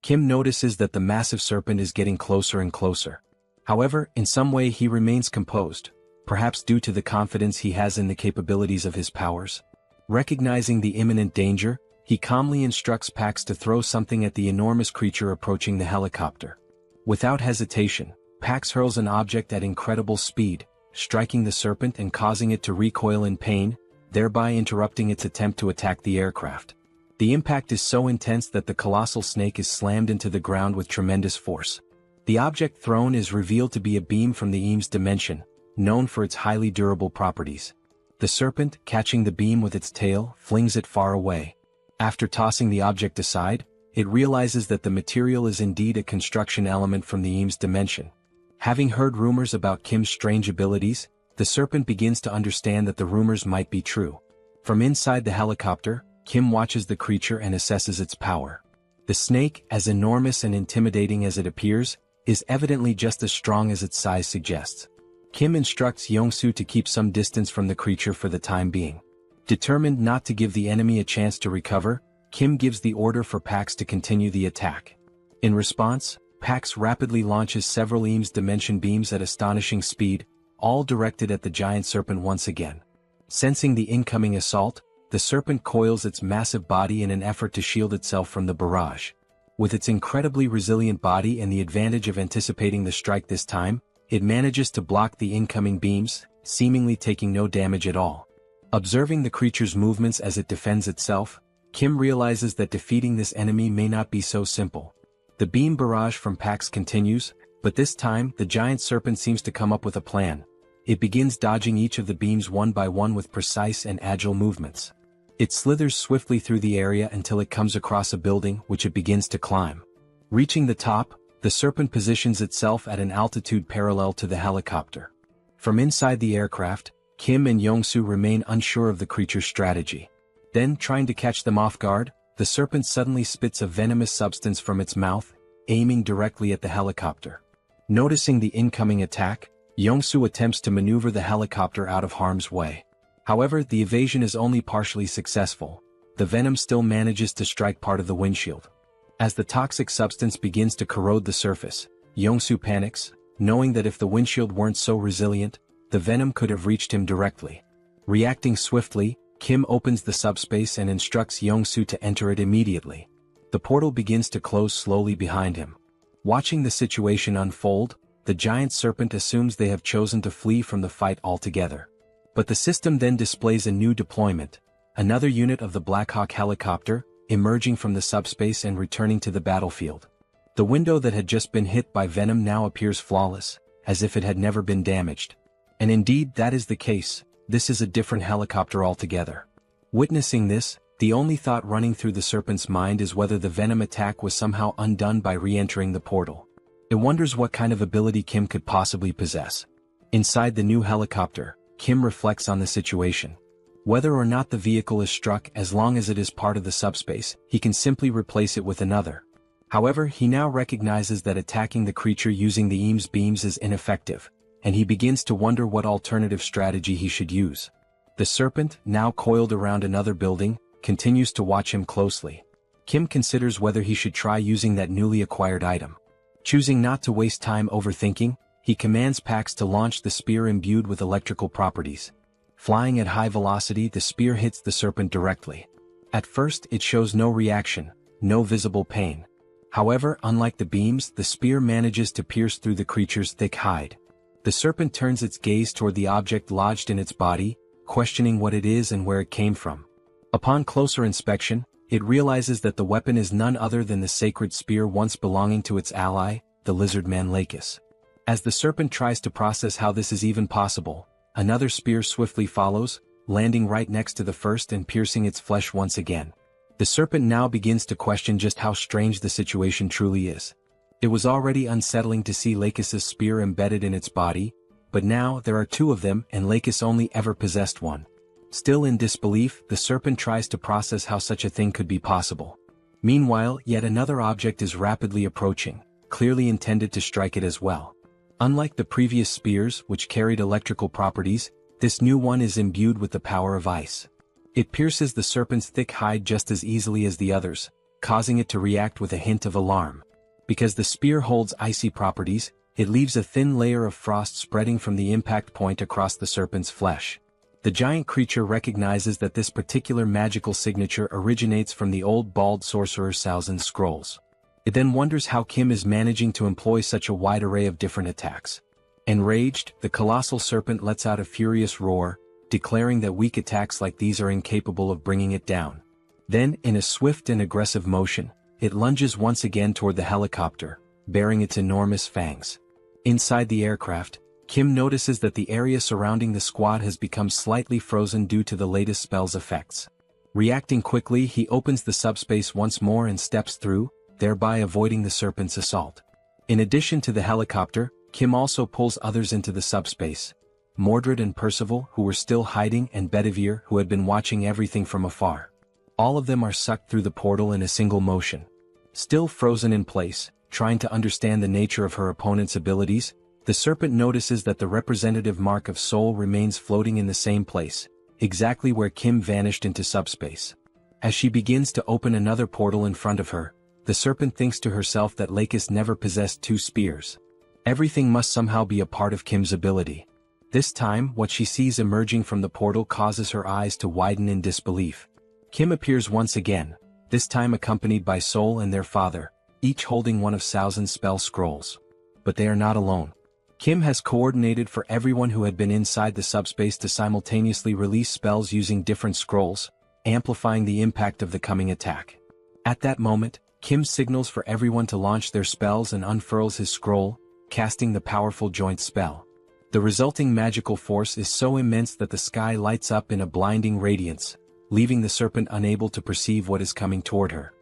Kim notices that the massive serpent is getting closer and closer. However, in some way he remains composed, perhaps due to the confidence he has in the capabilities of his powers. Recognizing the imminent danger, he calmly instructs Pax to throw something at the enormous creature approaching the helicopter. Without hesitation, Pax hurls an object at incredible speed, striking the serpent and causing it to recoil in pain, thereby interrupting its attempt to attack the aircraft. The impact is so intense that the colossal snake is slammed into the ground with tremendous force. The object thrown is revealed to be a beam from the Eames dimension, known for its highly durable properties. The serpent, catching the beam with its tail, flings it far away. After tossing the object aside, it realizes that the material is indeed a construction element from the Eames dimension. Having heard rumors about Kim's strange abilities, the serpent begins to understand that the rumors might be true. From inside the helicopter, Kim watches the creature and assesses its power. The snake, as enormous and intimidating as it appears, is evidently just as strong as its size suggests. Kim instructs Yongsu to keep some distance from the creature for the time being. Determined not to give the enemy a chance to recover, Kim gives the order for Pax to continue the attack. In response, Pax rapidly launches several Eames dimension beams at astonishing speed, all directed at the giant serpent once again. Sensing the incoming assault, the serpent coils its massive body in an effort to shield itself from the barrage. With its incredibly resilient body and the advantage of anticipating the strike this time, it manages to block the incoming beams, seemingly taking no damage at all. Observing the creature's movements as it defends itself, Kim realizes that defeating this enemy may not be so simple. The beam barrage from Pax continues, but this time the giant serpent seems to come up with a plan. It begins dodging each of the beams one by one with precise and agile movements. It slithers swiftly through the area until it comes across a building which it begins to climb. Reaching the top, the serpent positions itself at an altitude parallel to the helicopter. From inside the aircraft, Kim and Yongsu remain unsure of the creature's strategy. Then, trying to catch them off guard, the serpent suddenly spits a venomous substance from its mouth, aiming directly at the helicopter. Noticing the incoming attack, Yongsu attempts to maneuver the helicopter out of harm's way. However, the evasion is only partially successful. The venom still manages to strike part of the windshield. As the toxic substance begins to corrode the surface, Yongsu panics, knowing that if the windshield weren't so resilient, the venom could have reached him directly. Reacting swiftly, Kim opens the subspace and instructs Yongsu to enter it immediately. The portal begins to close slowly behind him. Watching the situation unfold, the giant serpent assumes they have chosen to flee from the fight altogether. But the system then displays a new deployment, another unit of the Blackhawk helicopter, emerging from the subspace and returning to the battlefield. The window that had just been hit by venom now appears flawless, as if it had never been damaged. And indeed that is the case, this is a different helicopter altogether. Witnessing this, the only thought running through the serpent's mind is whether the venom attack was somehow undone by re-entering the portal. It wonders what kind of ability Kim could possibly possess. Inside the new helicopter, Kim reflects on the situation. Whether or not the vehicle is struck, as long as it is part of the subspace, he can simply replace it with another. However, he now recognizes that attacking the creature using the EAM's beams is ineffective, and he begins to wonder what alternative strategy he should use. The serpent, now coiled around another building, continues to watch him closely. Kim considers whether he should try using that newly acquired item. Choosing not to waste time overthinking, he commands Pax to launch the spear imbued with electrical properties. Flying at high velocity, the spear hits the serpent directly. At first, it shows no reaction, no visible pain. However, unlike the beams, the spear manages to pierce through the creature's thick hide. The serpent turns its gaze toward the object lodged in its body, questioning what it is and where it came from. Upon closer inspection, it realizes that the weapon is none other than the sacred spear once belonging to its ally, the lizardman Lakis. As the serpent tries to process how this is even possible, another spear swiftly follows, landing right next to the first and piercing its flesh once again. The serpent now begins to question just how strange the situation truly is. It was already unsettling to see Lakis's spear embedded in its body, but now there are two of them and Lakis only ever possessed one. Still in disbelief, the serpent tries to process how such a thing could be possible. Meanwhile, yet another object is rapidly approaching, clearly intended to strike it as well. Unlike the previous spears, which carried electrical properties, this new one is imbued with the power of ice. It pierces the serpent's thick hide just as easily as the others, causing it to react with a hint of alarm. Because the spear holds icy properties, it leaves a thin layer of frost spreading from the impact point across the serpent's flesh. The giant creature recognizes that this particular magical signature originates from the old bald sorcerer Saozin's scrolls. It then wonders how Kim is managing to employ such a wide array of different attacks. Enraged, the colossal serpent lets out a furious roar, declaring that weak attacks like these are incapable of bringing it down. Then, in a swift and aggressive motion, it lunges once again toward the helicopter, bearing its enormous fangs. Inside the aircraft, Kim notices that the area surrounding the squad has become slightly frozen due to the latest spell's effects. Reacting quickly, he opens the subspace once more and steps through, thereby avoiding the serpent's assault. In addition to the helicopter, Kim also pulls others into the subspace. Mordred and Percival, who were still hiding, and Bedivere, who had been watching everything from afar. All of them are sucked through the portal in a single motion. Still frozen in place, trying to understand the nature of her opponent's abilities, the serpent notices that the representative mark of soul remains floating in the same place, exactly where Kim vanished into subspace. As she begins to open another portal in front of her, the serpent thinks to herself that Lakis never possessed two spears. Everything must somehow be a part of Kim's ability. This time, what she sees emerging from the portal causes her eyes to widen in disbelief. Kim appears once again, this time accompanied by Soul and their father, each holding one of Saozin's spell scrolls. But they are not alone. Kim has coordinated for everyone who had been inside the subspace to simultaneously release spells using different scrolls, amplifying the impact of the coming attack. At that moment, Kim signals for everyone to launch their spells and unfurls his scroll, casting the powerful joint spell. The resulting magical force is so immense that the sky lights up in a blinding radiance, leaving the serpent unable to perceive what is coming toward her.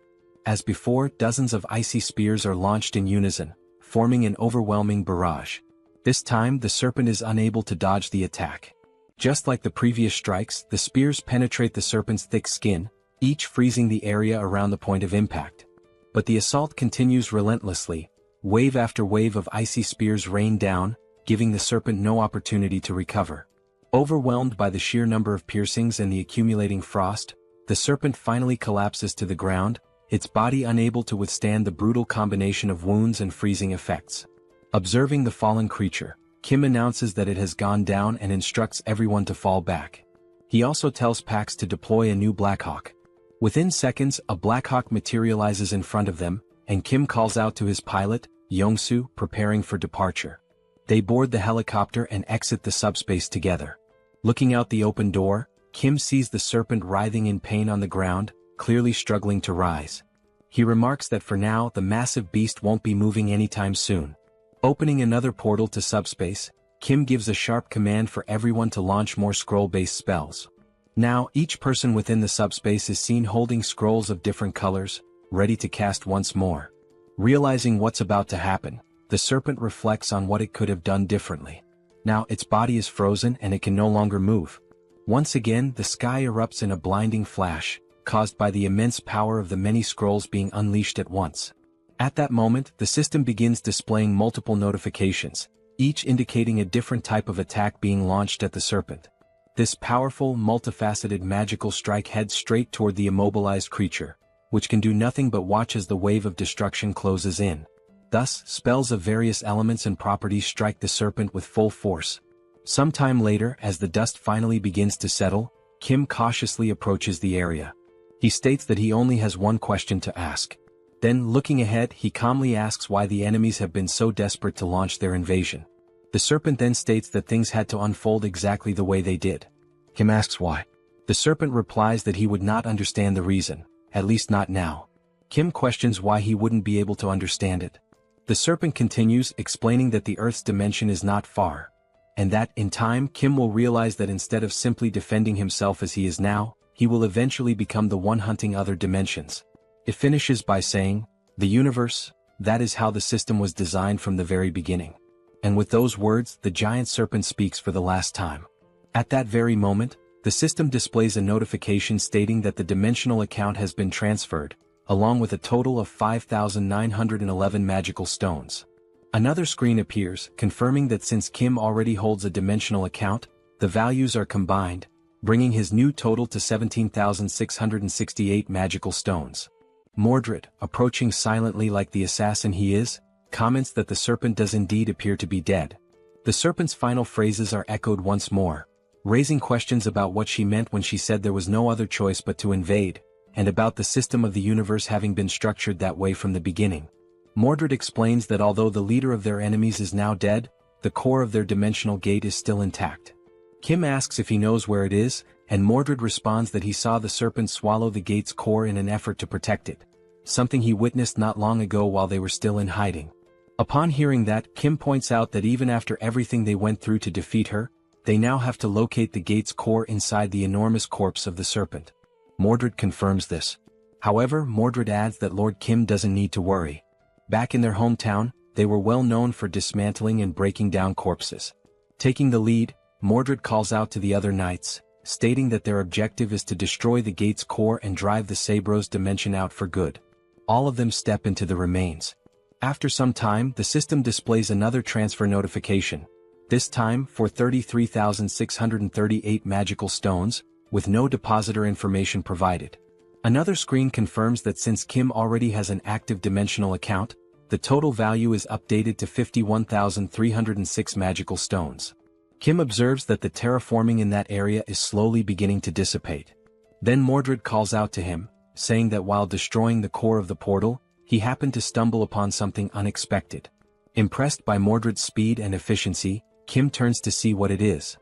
As before, dozens of icy spears are launched in unison, forming an overwhelming barrage. This time, the serpent is unable to dodge the attack. Just like the previous strikes, the spears penetrate the serpent's thick skin, each freezing the area around the point of impact. But the assault continues relentlessly. Wave after wave of icy spears rain down, giving the serpent no opportunity to recover. Overwhelmed by the sheer number of piercings and the accumulating frost, the serpent finally collapses to the ground, its body unable to withstand the brutal combination of wounds and freezing effects. Observing the fallen creature, Kim announces that it has gone down and instructs everyone to fall back. He also tells Pax to deploy a new Blackhawk. Within seconds, a Blackhawk materializes in front of them, and Kim calls out to his pilot, Yongsu, preparing for departure. They board the helicopter and exit the subspace together. Looking out the open door, Kim sees the serpent writhing in pain on the ground, clearly struggling to rise. He remarks that for now the massive beast won't be moving anytime soon. Opening another portal to subspace, Kim gives a sharp command for everyone to launch more scroll-based spells. Now, each person within the subspace is seen holding scrolls of different colors, ready to cast once more. Realizing what's about to happen, the serpent reflects on what it could have done differently. Now its body is frozen and it can no longer move. Once again, the sky erupts in a blinding flash, caused by the immense power of the many scrolls being unleashed at once. At that moment, the system begins displaying multiple notifications, each indicating a different type of attack being launched at the serpent. This powerful, multifaceted magical strike heads straight toward the immobilized creature, which can do nothing but watch as the wave of destruction closes in. Thus, spells of various elements and properties strike the serpent with full force. Sometime later, as the dust finally begins to settle, Kim cautiously approaches the area. He states that he only has one question to ask. Then, looking ahead, he calmly asks why the enemies have been so desperate to launch their invasion. The serpent then states that things had to unfold exactly the way they did. Kim asks why. The serpent replies that he would not understand the reason, at least not now. Kim questions why he wouldn't be able to understand it. The serpent continues, explaining that the Earth's dimension is not far, and that, in time, Kim will realize that instead of simply defending himself as he is now, he will eventually become the one hunting other dimensions. It finishes by saying, "The universe, that is how the system was designed from the very beginning." And with those words, the giant serpent speaks for the last time. At that very moment, the system displays a notification stating that the dimensional account has been transferred, along with a total of 5,911 magical stones. Another screen appears, confirming that since Kim already holds a dimensional account, the values are combined, bringing his new total to 17,668 magical stones. Mordred, approaching silently like the assassin he is, comments that the serpent does indeed appear to be dead. The serpent's final phrases are echoed once more, raising questions about what she meant when she said there was no other choice but to invade, and about the system of the universe having been structured that way from the beginning. Mordred explains that although the leader of their enemies is now dead, the core of their dimensional gate is still intact. Kim asks if he knows where it is, and Mordred responds that he saw the serpent swallow the gate's core in an effort to protect it, something he witnessed not long ago while they were still in hiding. Upon hearing that, Kim points out that even after everything they went through to defeat her, they now have to locate the gate's core inside the enormous corpse of the serpent. Mordred confirms this. However, Mordred adds that Lord Kim doesn't need to worry. Back in their hometown, they were well known for dismantling and breaking down corpses. Taking the lead, Mordred calls out to the other knights, stating that their objective is to destroy the gate's core and drive the Sabros dimension out for good. All of them step into the remains. After some time, the system displays another transfer notification, this time for 33,638 magical stones, with no depositor information provided. Another screen confirms that since Kim already has an active dimensional account, the total value is updated to 51,306 magical stones. Kim observes that the terraforming in that area is slowly beginning to dissipate. Then Mordred calls out to him, saying that while destroying the core of the portal, he happened to stumble upon something unexpected. Impressed by Mordred's speed and efficiency, Kim turns to see what it is.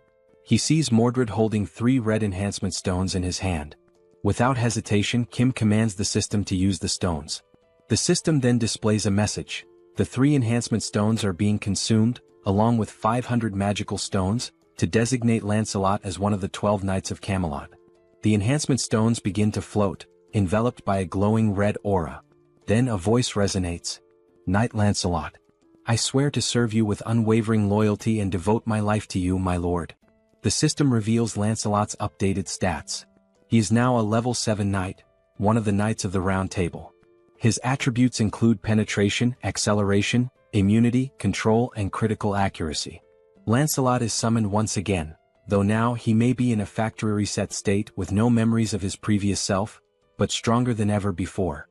He sees Mordred holding 3 red enhancement stones in his hand. Without hesitation, Kim commands the system to use the stones. The system then displays a message. The 3 enhancement stones are being consumed, along with 500 magical stones, to designate Lancelot as one of the 12 Knights of Camelot. The enhancement stones begin to float, enveloped by a glowing red aura. Then a voice resonates. "Knight Lancelot, I swear to serve you with unwavering loyalty and devote my life to you, my lord." The system reveals Lancelot's updated stats. He is now a level 7 knight, one of the Knights of the Round Table. His attributes include penetration, acceleration, immunity, control, and critical accuracy. Lancelot is summoned once again, though now he may be in a factory reset state with no memories of his previous self, but stronger than ever before.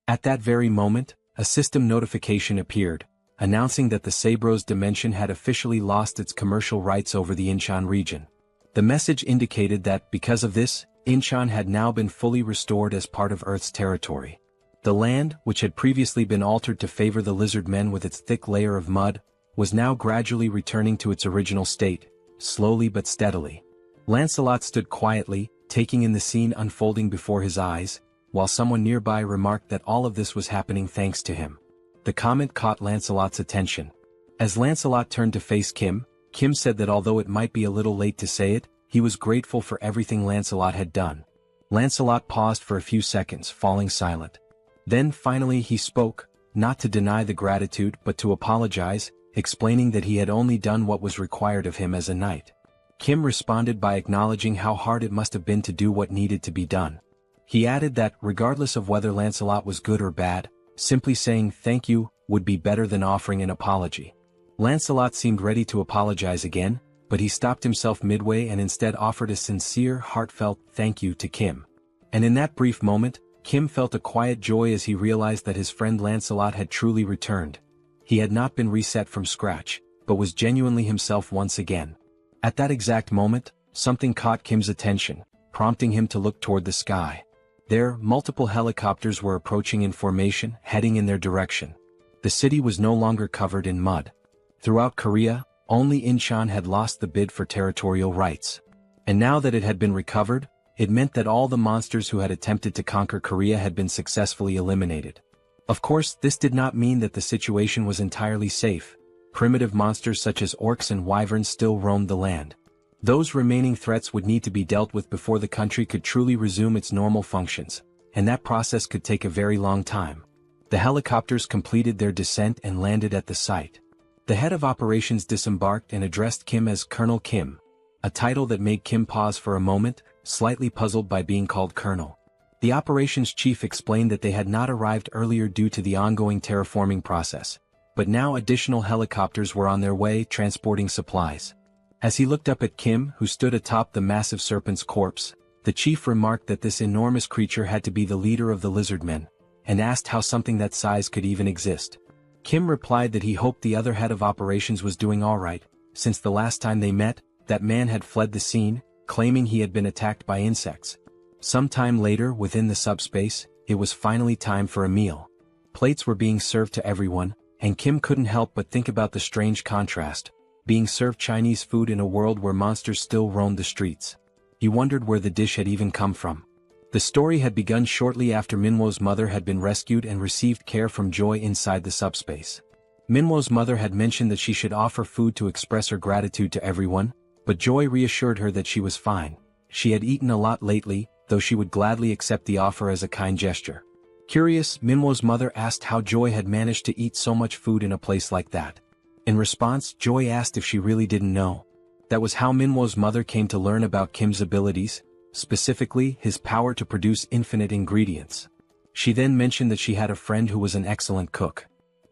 At that very moment, a system notification appeared, announcing that the Sabros dimension had officially lost its commercial rights over the Inchan region. The message indicated that, because of this, Inchan had now been fully restored as part of Earth's territory. The land, which had previously been altered to favor the lizard men with its thick layer of mud, was now gradually returning to its original state, slowly but steadily. Lancelot stood quietly, taking in the scene unfolding before his eyes, while someone nearby remarked that all of this was happening thanks to him. the comment caught Lancelot's attention. As Lancelot turned to face Kim, Kim said that although it might be a little late to say it, he was grateful for everything Lancelot had done. Lancelot paused for a few seconds, falling silent. Then finally he spoke, not to deny the gratitude but to apologize, explaining that he had only done what was required of him as a knight. Kim responded by acknowledging how hard it must have been to do what needed to be done. He added that, regardless of whether Lancelot was good or bad, simply saying thank you would be better than offering an apology. Lancelot seemed ready to apologize again, but he stopped himself midway and instead offered a sincere, heartfelt thank you to Kim. And in that brief moment, Kim felt a quiet joy as he realized that his friend Lancelot had truly returned. He had not been reset from scratch, but was genuinely himself once again. At that exact moment, something caught Kim's attention, prompting him to look toward the sky. There, multiple helicopters were approaching in formation, heading in their direction. The city was no longer covered in mud. Throughout Korea, only Incheon had lost the bid for territorial rights. And now that it had been recovered, it meant that all the monsters who had attempted to conquer Korea had been successfully eliminated. Of course, this did not mean that the situation was entirely safe. Primitive monsters such as orcs and wyverns still roamed the land. Those remaining threats would need to be dealt with before the country could truly resume its normal functions, and that process could take a very long time. The helicopters completed their descent and landed at the site. The head of operations disembarked and addressed Kim as Colonel Kim, a title that made Kim pause for a moment, slightly puzzled by being called Colonel. The operations chief explained that they had not arrived earlier due to the ongoing terraforming process, but now additional helicopters were on their way transporting supplies. As he looked up at Kim, who stood atop the massive serpent's corpse, the chief remarked that this enormous creature had to be the leader of the lizardmen, and asked how something that size could even exist. Kim replied that he hoped the other head of operations was doing alright, since the last time they met, that man had fled the scene, claiming he had been attacked by insects. Sometime later within the subspace, it was finally time for a meal. Plates were being served to everyone, and Kim couldn't help but think about the strange contrast, being served Chinese food in a world where monsters still roamed the streets. He wondered where the dish had even come from. The story had begun shortly after Minwo's mother had been rescued and received care from Joy inside the subspace. Minwo's mother had mentioned that she should offer food to express her gratitude to everyone, but Joy reassured her that she was fine. She had eaten a lot lately, though she would gladly accept the offer as a kind gesture. Curious, Minwo's mother asked how Joy had managed to eat so much food in a place like that. In response, Joy asked if she really didn't know. That was how Minwo's mother came to learn about Kim's abilities, specifically his power to produce infinite ingredients. She then mentioned that she had a friend who was an excellent cook.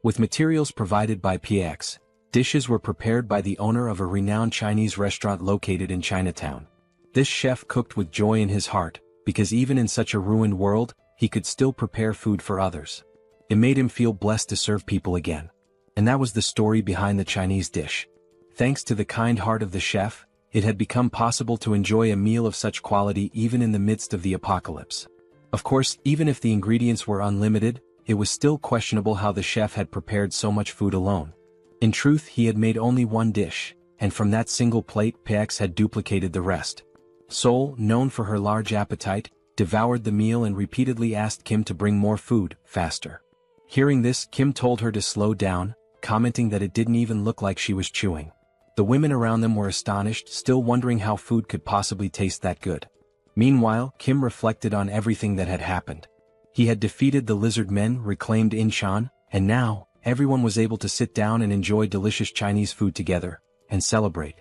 With materials provided by PX, dishes were prepared by the owner of a renowned Chinese restaurant located in Chinatown. This chef cooked with joy in his heart, because even in such a ruined world, he could still prepare food for others. It made him feel blessed to serve people again. And that was the story behind the Chinese dish. Thanks to the kind heart of the chef, it had become possible to enjoy a meal of such quality even in the midst of the apocalypse. Of course, even if the ingredients were unlimited, it was still questionable how the chef had prepared so much food alone. In truth, he had made only one dish, and from that single plate PX had duplicated the rest. Seoul, known for her large appetite, devoured the meal and repeatedly asked Kim to bring more food, faster. Hearing this, Kim told her to slow down, commenting that it didn't even look like she was chewing. The women around them were astonished, still wondering how food could possibly taste that good. Meanwhile, Kim reflected on everything that had happened. He had defeated the lizard men, reclaimed Incheon, and now, everyone was able to sit down and enjoy delicious Chinese food together, and celebrate.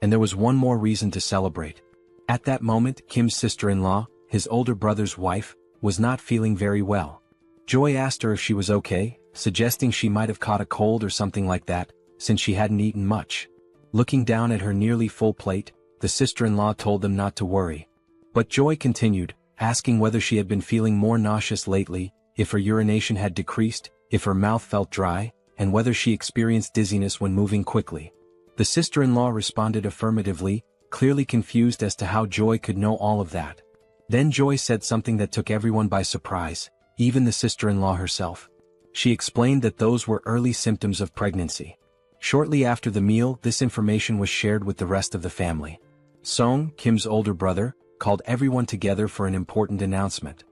And there was one more reason to celebrate. At that moment, Kim's sister-in-law, his older brother's wife, was not feeling very well. Joy asked her if she was okay, suggesting she might have caught a cold or something like that, since she hadn't eaten much. Looking down at her nearly full plate, the sister-in-law told them not to worry. But Joy continued, asking whether she had been feeling more nauseous lately, if her urination had decreased, if her mouth felt dry, and whether she experienced dizziness when moving quickly. The sister-in-law responded affirmatively, clearly confused as to how Joy could know all of that. Then Joy said something that took everyone by surprise, even the sister-in-law herself. She explained that those were early symptoms of pregnancy. Shortly after the meal, this information was shared with the rest of the family. Song, Kim's older brother, called everyone together for an important announcement.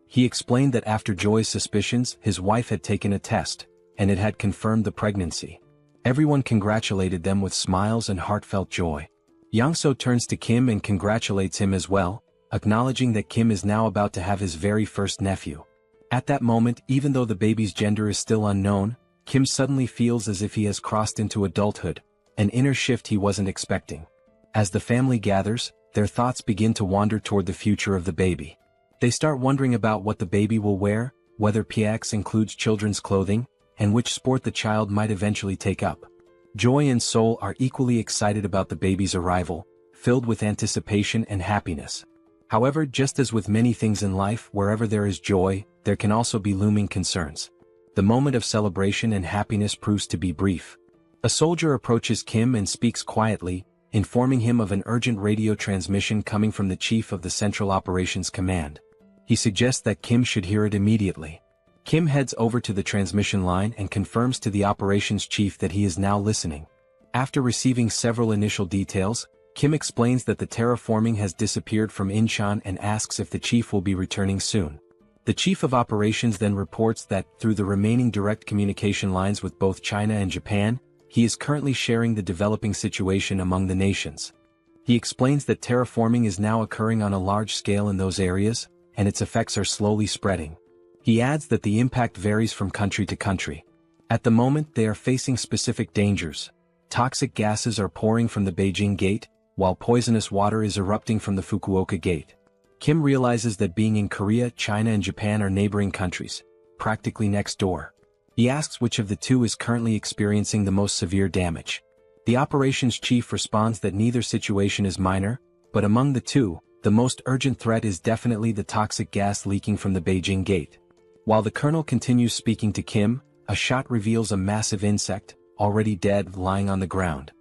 He explained that after Joy's suspicions, his wife had taken a test, and it had confirmed the pregnancy. Everyone congratulated them with smiles and heartfelt joy. Yang-so turns to Kim and congratulates him as well, acknowledging that Kim is now about to have his very first nephew. At that moment, even though the baby's gender is still unknown, Kim suddenly feels as if he has crossed into adulthood, an inner shift he wasn't expecting. As the family gathers, their thoughts begin to wander toward the future of the baby. They start wondering about what the baby will wear, whether PX includes children's clothing, and which sport the child might eventually take up. Joy and Soul are equally excited about the baby's arrival, filled with anticipation and happiness. However, just as with many things in life, wherever there is joy, there can also be looming concerns. The moment of celebration and happiness proves to be brief. A soldier approaches Kim and speaks quietly, informing him of an urgent radio transmission coming from the chief of the Central Operations Command. He suggests that Kim should hear it immediately. Kim heads over to the transmission line and confirms to the operations chief that he is now listening. After receiving several initial details, Kim explains that the terraforming has disappeared from Incheon and asks if the chief will be returning soon. The chief of operations then reports that, through the remaining direct communication lines with both China and Japan, he is currently sharing the developing situation among the nations. He explains that terraforming is now occurring on a large scale in those areas, and its effects are slowly spreading. He adds that the impact varies from country to country. At the moment, they are facing specific dangers. Toxic gases are pouring from the Beijing Gate, while poisonous water is erupting from the Fukuoka Gate. Kim realizes that being in Korea, China and Japan are neighboring countries, practically next door. He asks which of the two is currently experiencing the most severe damage. The operations chief responds that neither situation is minor, but among the two, the most urgent threat is definitely the toxic gas leaking from the Beijing Gate. While the colonel continues speaking to Kim, a shot reveals a massive insect, already dead, lying on the ground.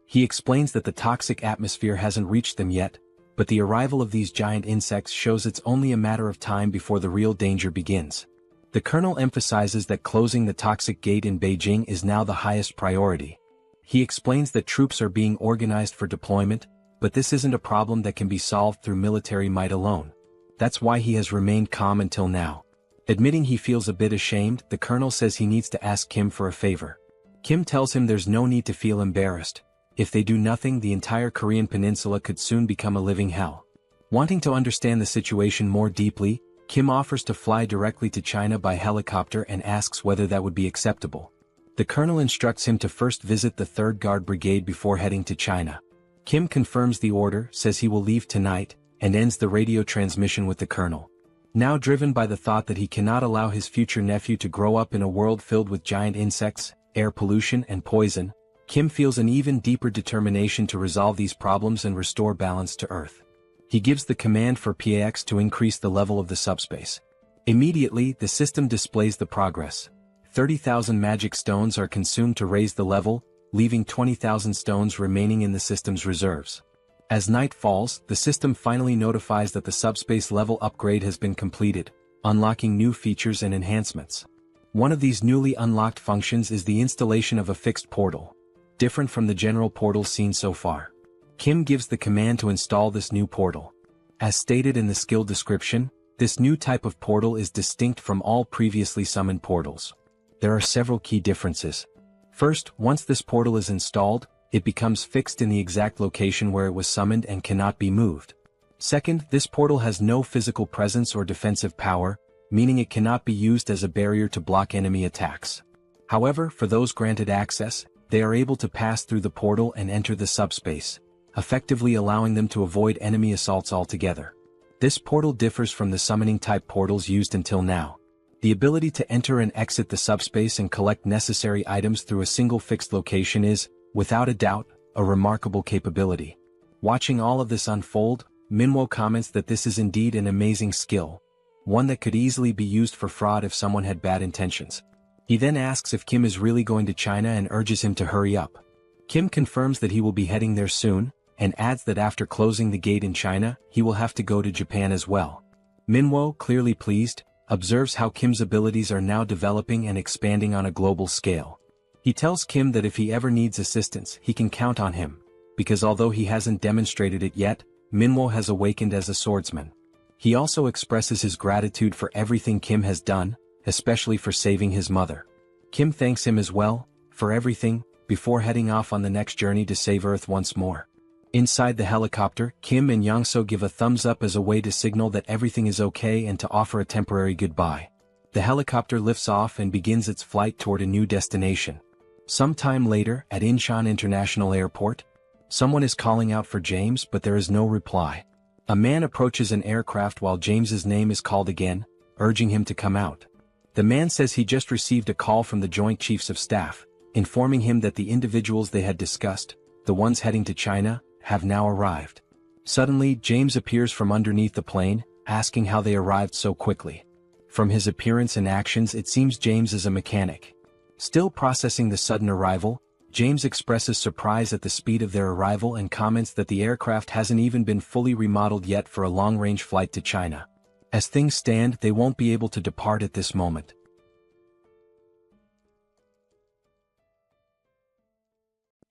He explains that the toxic atmosphere hasn't reached them yet, but the arrival of these giant insects shows it's only a matter of time before the real danger begins. The colonel emphasizes that closing the toxic gate in Beijing is now the highest priority. He explains that troops are being organized for deployment, but this isn't a problem that can be solved through military might alone. That's why he has remained calm until now. Admitting he feels a bit ashamed, the colonel says he needs to ask Kim for a favor. Kim tells him there's no need to feel embarrassed. If they do nothing, the entire Korean peninsula could soon become a living hell. Wanting to understand the situation more deeply, Kim offers to fly directly to China by helicopter and asks whether that would be acceptable. The colonel instructs him to first visit the 3rd Guard Brigade before heading to China. Kim confirms the order, says he will leave tonight, and ends the radio transmission with the colonel. Now driven by the thought that he cannot allow his future nephew to grow up in a world filled with giant insects, air pollution and poison, Kim feels an even deeper determination to resolve these problems and restore balance to Earth. He gives the command for PAX to increase the level of the subspace. Immediately, the system displays the progress. 30,000 magic stones are consumed to raise the level, leaving 20,000 stones remaining in the system's reserves. As night falls, the system finally notifies that the subspace level upgrade has been completed, unlocking new features and enhancements. One of these newly unlocked functions is the installation of a fixed portal, different from the general portals seen so far. Kim gives the command to install this new portal. As stated in the skill description, this new type of portal is distinct from all previously summoned portals. There are several key differences. First, once this portal is installed, it becomes fixed in the exact location where it was summoned and cannot be moved. Second, this portal has no physical presence or defensive power, meaning it cannot be used as a barrier to block enemy attacks. However, for those granted access, they are able to pass through the portal and enter the subspace, effectively allowing them to avoid enemy assaults altogether. This portal differs from the summoning-type portals used until now. The ability to enter and exit the subspace and collect necessary items through a single fixed location is, without a doubt, a remarkable capability. Watching all of this unfold, Minwo comments that this is indeed an amazing skill, one that could easily be used for fraud if someone had bad intentions. He then asks if Kim is really going to China and urges him to hurry up. Kim confirms that he will be heading there soon, and adds that after closing the gate in China, he will have to go to Japan as well. Minwo, clearly pleased, observes how Kim's abilities are now developing and expanding on a global scale. He tells Kim that if he ever needs assistance, he can count on him, because although he hasn't demonstrated it yet, Minwo has awakened as a swordsman. He also expresses his gratitude for everything Kim has done, especially for saving his mother. Kim thanks him as well, for everything, before heading off on the next journey to save Earth once more. Inside the helicopter, Kim and Yang-so give a thumbs up as a way to signal that everything is okay and to offer a temporary goodbye. The helicopter lifts off and begins its flight toward a new destination. Sometime later, at Incheon International Airport, someone is calling out for James, but there is no reply. A man approaches an aircraft while James's name is called again, urging him to come out. The man says he just received a call from the Joint Chiefs of Staff, informing him that the individuals they had discussed, the ones heading to China, have now arrived. Suddenly, James appears from underneath the plane, asking how they arrived so quickly. From his appearance and actions, it seems James is a mechanic. Still processing the sudden arrival, James expresses surprise at the speed of their arrival and comments that the aircraft hasn't even been fully remodeled yet for a long-range flight to China. As things stand, they won't be able to depart at this moment.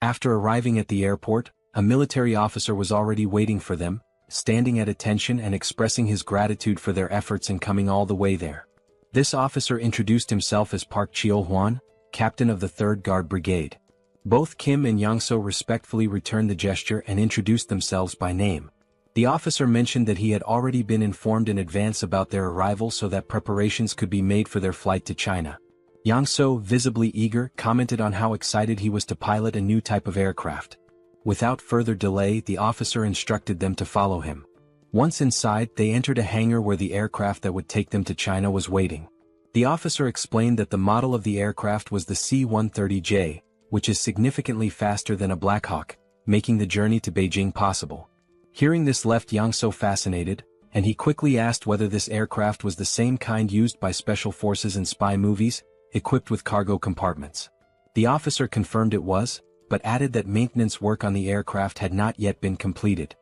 After arriving at the airport, a military officer was already waiting for them, standing at attention and expressing his gratitude for their efforts in coming all the way there. This officer introduced himself as Park Cheol-hwan, captain of the 3rd Guard Brigade. Both Kim and Yang-so respectfully returned the gesture and introduced themselves by name. The officer mentioned that he had already been informed in advance about their arrival so that preparations could be made for their flight to China. Yang-so, visibly eager, commented on how excited he was to pilot a new type of aircraft. Without further delay, the officer instructed them to follow him. Once inside, they entered a hangar where the aircraft that would take them to China was waiting. The officer explained that the model of the aircraft was the C-130J, which is significantly faster than a Black Hawk, making the journey to Beijing possible. Hearing this left Yang-so fascinated, and he quickly asked whether this aircraft was the same kind used by special forces in spy movies, equipped with cargo compartments. The officer confirmed it was, but added that maintenance work on the aircraft had not yet been completed.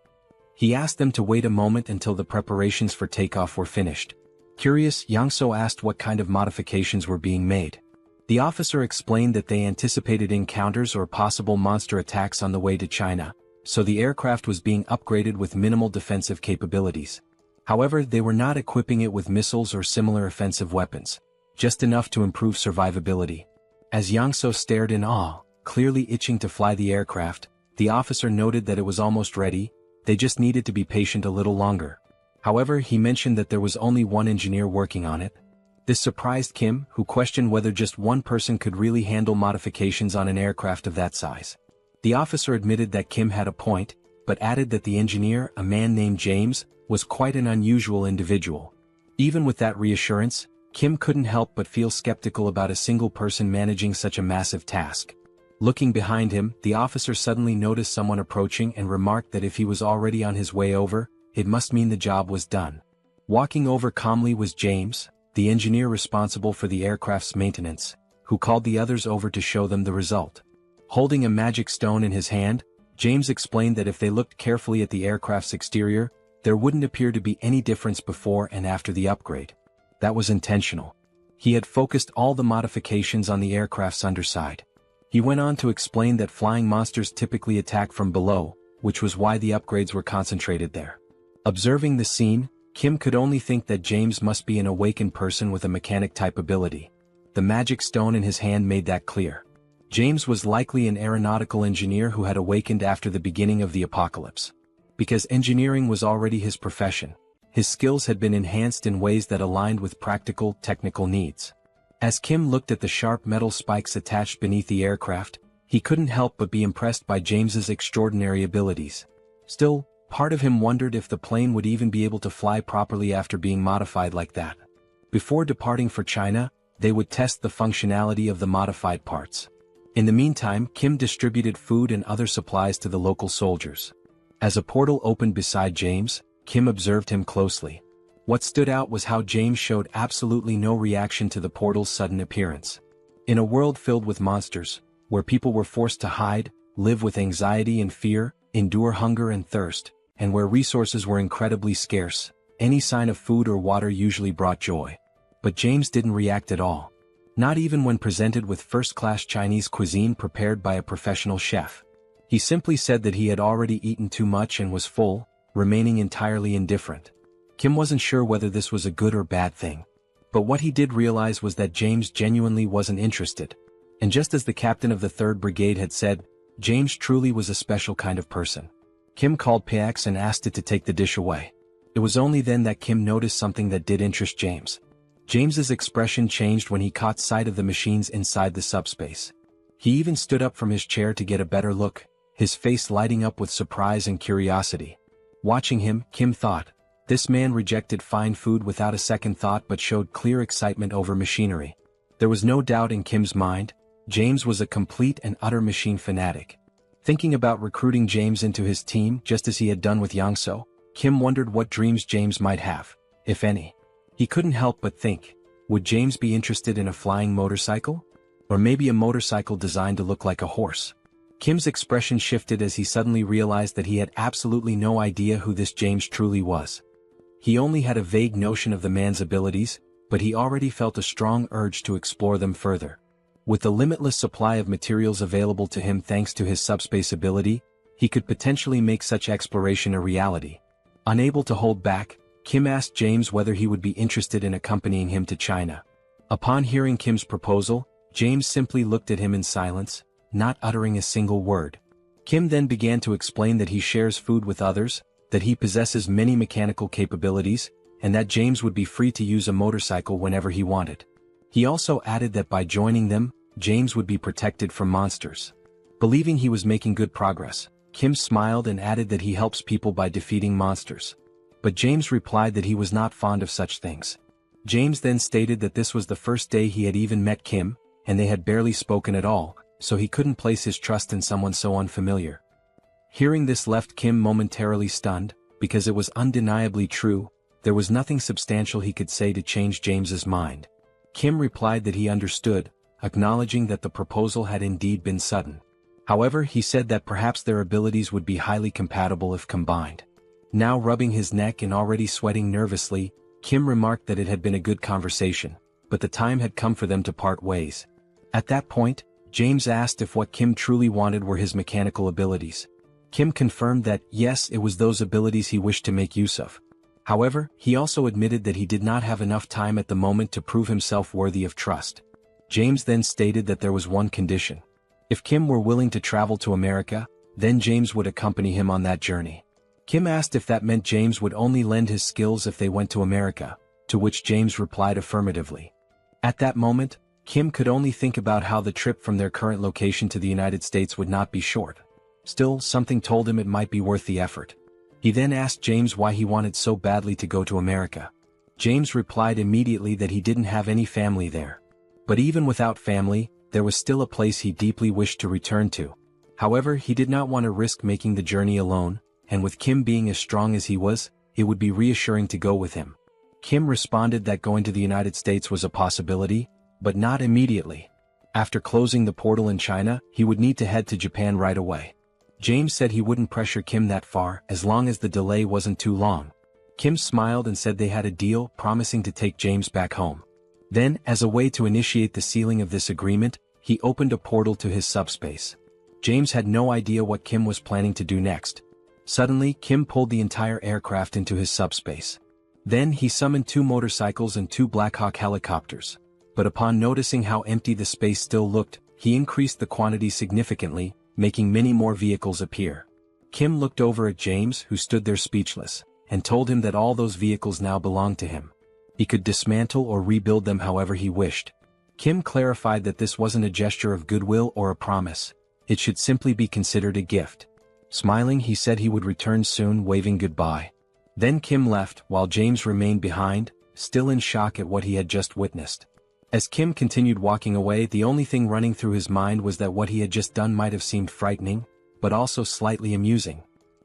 He asked them to wait a moment until the preparations for takeoff were finished. Curious, Yang-so asked what kind of modifications were being made. The officer explained that they anticipated encounters or possible monster attacks on the way to China, so the aircraft was being upgraded with minimal defensive capabilities. However, they were not equipping it with missiles or similar offensive weapons, just enough to improve survivability. As Yang-so stared in awe, clearly itching to fly the aircraft, the officer noted that it was almost ready, they just needed to be patient a little longer. However, he mentioned that there was only one engineer working on it. This surprised Kim, who questioned whether just one person could really handle modifications on an aircraft of that size. The officer admitted that Kim had a point, but added that the engineer, a man named James, was quite an unusual individual. Even with that reassurance, Kim couldn't help but feel skeptical about a single person managing such a massive task. Looking behind him, the officer suddenly noticed someone approaching and remarked that if he was already on his way over, it must mean the job was done. Walking over calmly was James, the engineer responsible for the aircraft's maintenance, who called the others over to show them the result. Holding a magic stone in his hand, James explained that if they looked carefully at the aircraft's exterior, there wouldn't appear to be any difference before and after the upgrade. That was intentional. He had focused all the modifications on the aircraft's underside. He went on to explain that flying monsters typically attack from below, which was why the upgrades were concentrated there. Observing the scene, Kim could only think that James must be an awakened person with a mechanic-type ability. The magic stone in his hand made that clear. James was likely an aeronautical engineer who had awakened after the beginning of the apocalypse. Because engineering was already his profession, his skills had been enhanced in ways that aligned with practical, technical needs. As Kim looked at the sharp metal spikes attached beneath the aircraft, he couldn't help but be impressed by James's extraordinary abilities. Still, part of him wondered if the plane would even be able to fly properly after being modified like that. Before departing for China, they would test the functionality of the modified parts. In the meantime, Kim distributed food and other supplies to the local soldiers. As a portal opened beside James, Kim observed him closely. What stood out was how James showed absolutely no reaction to the portal's sudden appearance. In a world filled with monsters, where people were forced to hide, live with anxiety and fear, endure hunger and thirst, and where resources were incredibly scarce, any sign of food or water usually brought joy. But James didn't react at all. Not even when presented with first-class Chinese cuisine prepared by a professional chef. He simply said that he had already eaten too much and was full, remaining entirely indifferent. Kim wasn't sure whether this was a good or bad thing. But what he did realize was that James genuinely wasn't interested. And just as the captain of the 3rd Brigade had said, James truly was a special kind of person. Kim called Pax and asked it to take the dish away. It was only then that Kim noticed something that did interest James. James's expression changed when he caught sight of the machines inside the subspace. He even stood up from his chair to get a better look, his face lighting up with surprise and curiosity. Watching him, Kim thought, this man rejected fine food without a second thought but showed clear excitement over machinery. There was no doubt in Kim's mind, James was a complete and utter machine fanatic. Thinking about recruiting James into his team just as he had done with Yangso, Kim wondered what dreams James might have, if any. He couldn't help but think, would James be interested in a flying motorcycle? Or maybe a motorcycle designed to look like a horse? Kim's expression shifted as he suddenly realized that he had absolutely no idea who this James truly was. He only had a vague notion of the man's abilities, but he already felt a strong urge to explore them further. With the limitless supply of materials available to him thanks to his subspace ability, he could potentially make such exploration a reality. Unable to hold back, Kim asked James whether he would be interested in accompanying him to China. Upon hearing Kim's proposal, James simply looked at him in silence, not uttering a single word. Kim then began to explain that he shares food with others, that he possesses many mechanical capabilities, and that James would be free to use a motorcycle whenever he wanted. He also added that by joining them, James would be protected from monsters. Believing he was making good progress, Kim smiled and added that he helps people by defeating monsters. But James replied that he was not fond of such things. James then stated that this was the first day he had even met Kim, and they had barely spoken at all, so he couldn't place his trust in someone so unfamiliar. Hearing this left Kim momentarily stunned, because it was undeniably true, there was nothing substantial he could say to change James's mind. Kim replied that he understood, acknowledging that the proposal had indeed been sudden. However, he said that perhaps their abilities would be highly compatible if combined. Now rubbing his neck and already sweating nervously, Kim remarked that it had been a good conversation, but the time had come for them to part ways. At that point, James asked if what Kim truly wanted were his mechanical abilities. Kim confirmed that, yes, it was those abilities he wished to make use of. However, he also admitted that he did not have enough time at the moment to prove himself worthy of trust. James then stated that there was one condition. If Kim were willing to travel to America, then James would accompany him on that journey. Kim asked if that meant James would only lend his skills if they went to America, to which James replied affirmatively. At that moment, Kim could only think about how the trip from their current location to the United States would not be short. Still, something told him it might be worth the effort. He then asked James why he wanted so badly to go to America. James replied immediately that he didn't have any family there. But even without family, there was still a place he deeply wished to return to. However, he did not want to risk making the journey alone, and with Kim being as strong as he was, it would be reassuring to go with him. Kim responded that going to the United States was a possibility, but not immediately. After closing the portal in China, he would need to head to Japan right away. James said he wouldn't pressure Kim that far as long as the delay wasn't too long. Kim smiled and said they had a deal, promising to take James back home. Then, as a way to initiate the sealing of this agreement, he opened a portal to his subspace. James had no idea what Kim was planning to do next. Suddenly, Kim pulled the entire aircraft into his subspace. Then he summoned 2 motorcycles and 2 Black Hawk helicopters. But upon noticing how empty the space still looked, he increased the quantity significantly, making many more vehicles appear. Kim looked over at James, who stood there speechless, and told him that all those vehicles now belonged to him. He could dismantle or rebuild them however he wished. Kim clarified that this wasn't a gesture of goodwill or a promise. It should simply be considered a gift. Smiling, he said he would return soon, waving goodbye. Then Kim left, while James remained behind, still in shock at what he had just witnessed. As Kim continued walking away, the only thing running through his mind was that what he had just done might have seemed frightening, but also slightly amusing.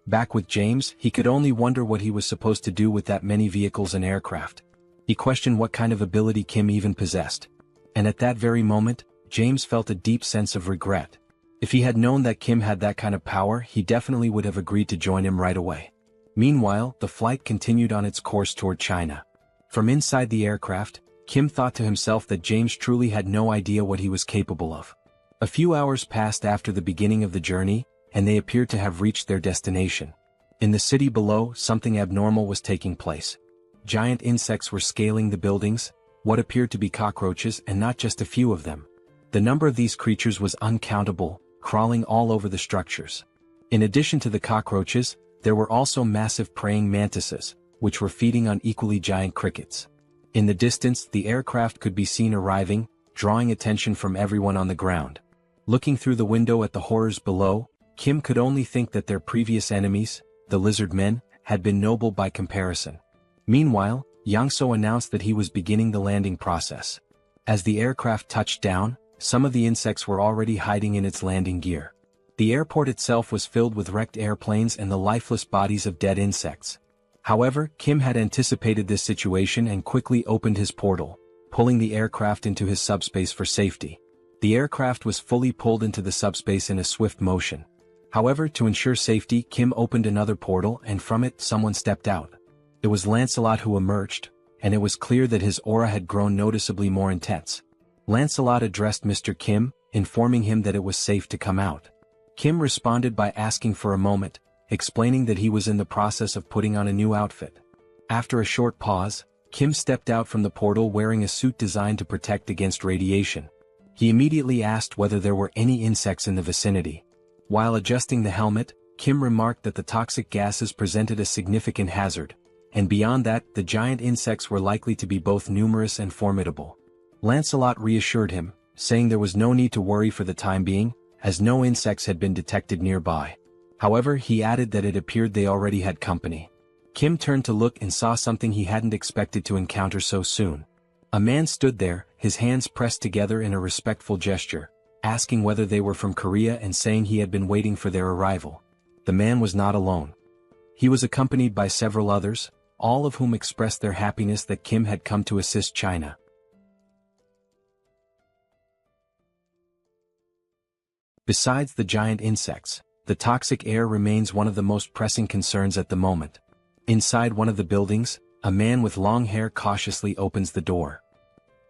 Back with James, he could only wonder what he was supposed to do with that many vehicles and aircraft. He questioned what kind of ability Kim even possessed. And at that very moment, James felt a deep sense of regret. If he had known that Kim had that kind of power, he definitely would have agreed to join him right away. Meanwhile, the flight continued on its course toward China. From inside the aircraft, Kim thought to himself that James truly had no idea what he was capable of. A few hours passed after the beginning of the journey, and they appeared to have reached their destination. In the city below, something abnormal was taking place. Giant insects were scaling the buildings, what appeared to be cockroaches and not just a few of them. The number of these creatures was uncountable, crawling all over the structures. In addition to the cockroaches, there were also massive praying mantises, which were feeding on equally giant crickets. In the distance, the aircraft could be seen arriving, drawing attention from everyone on the ground. Looking through the window at the horrors below, Kim could only think that their previous enemies, the lizard men, had been noble by comparison. Meanwhile, Yang-so announced that he was beginning the landing process. As the aircraft touched down, some of the insects were already hiding in its landing gear. The airport itself was filled with wrecked airplanes and the lifeless bodies of dead insects. However, Kim had anticipated this situation and quickly opened his portal, pulling the aircraft into his subspace for safety. The aircraft was fully pulled into the subspace in a swift motion. However, to ensure safety, Kim opened another portal and from it someone stepped out. It was Lancelot who emerged, and it was clear that his aura had grown noticeably more intense. Lancelot addressed Mr. Kim, informing him that it was safe to come out. Kim responded by asking for a moment, explaining that he was in the process of putting on a new outfit. After a short pause, Kim stepped out from the portal wearing a suit designed to protect against radiation. He immediately asked whether there were any insects in the vicinity. While adjusting the helmet, Kim remarked that the toxic gases presented a significant hazard, and beyond that, the giant insects were likely to be both numerous and formidable. Lancelot reassured him, saying there was no need to worry for the time being, as no insects had been detected nearby. However, he added that it appeared they already had company. Kim turned to look and saw something he hadn't expected to encounter so soon. A man stood there, his hands pressed together in a respectful gesture, asking whether they were from Korea and saying he had been waiting for their arrival. The man was not alone. He was accompanied by several others, all of whom expressed their happiness that Kim had come to assist China. Besides the giant insects, the toxic air remains one of the most pressing concerns at the moment. Inside one of the buildings, a man with long hair cautiously opens the door.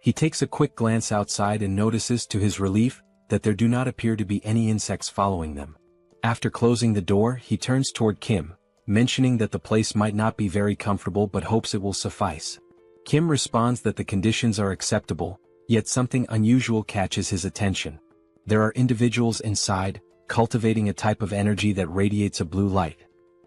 He takes a quick glance outside and notices to his relief that there do not appear to be any insects following them. After closing the door, he turns toward Kim, mentioning that the place might not be very comfortable but hopes it will suffice. Kim responds that the conditions are acceptable, yet something unusual catches his attention. There are individuals inside, cultivating a type of energy that radiates a blue light.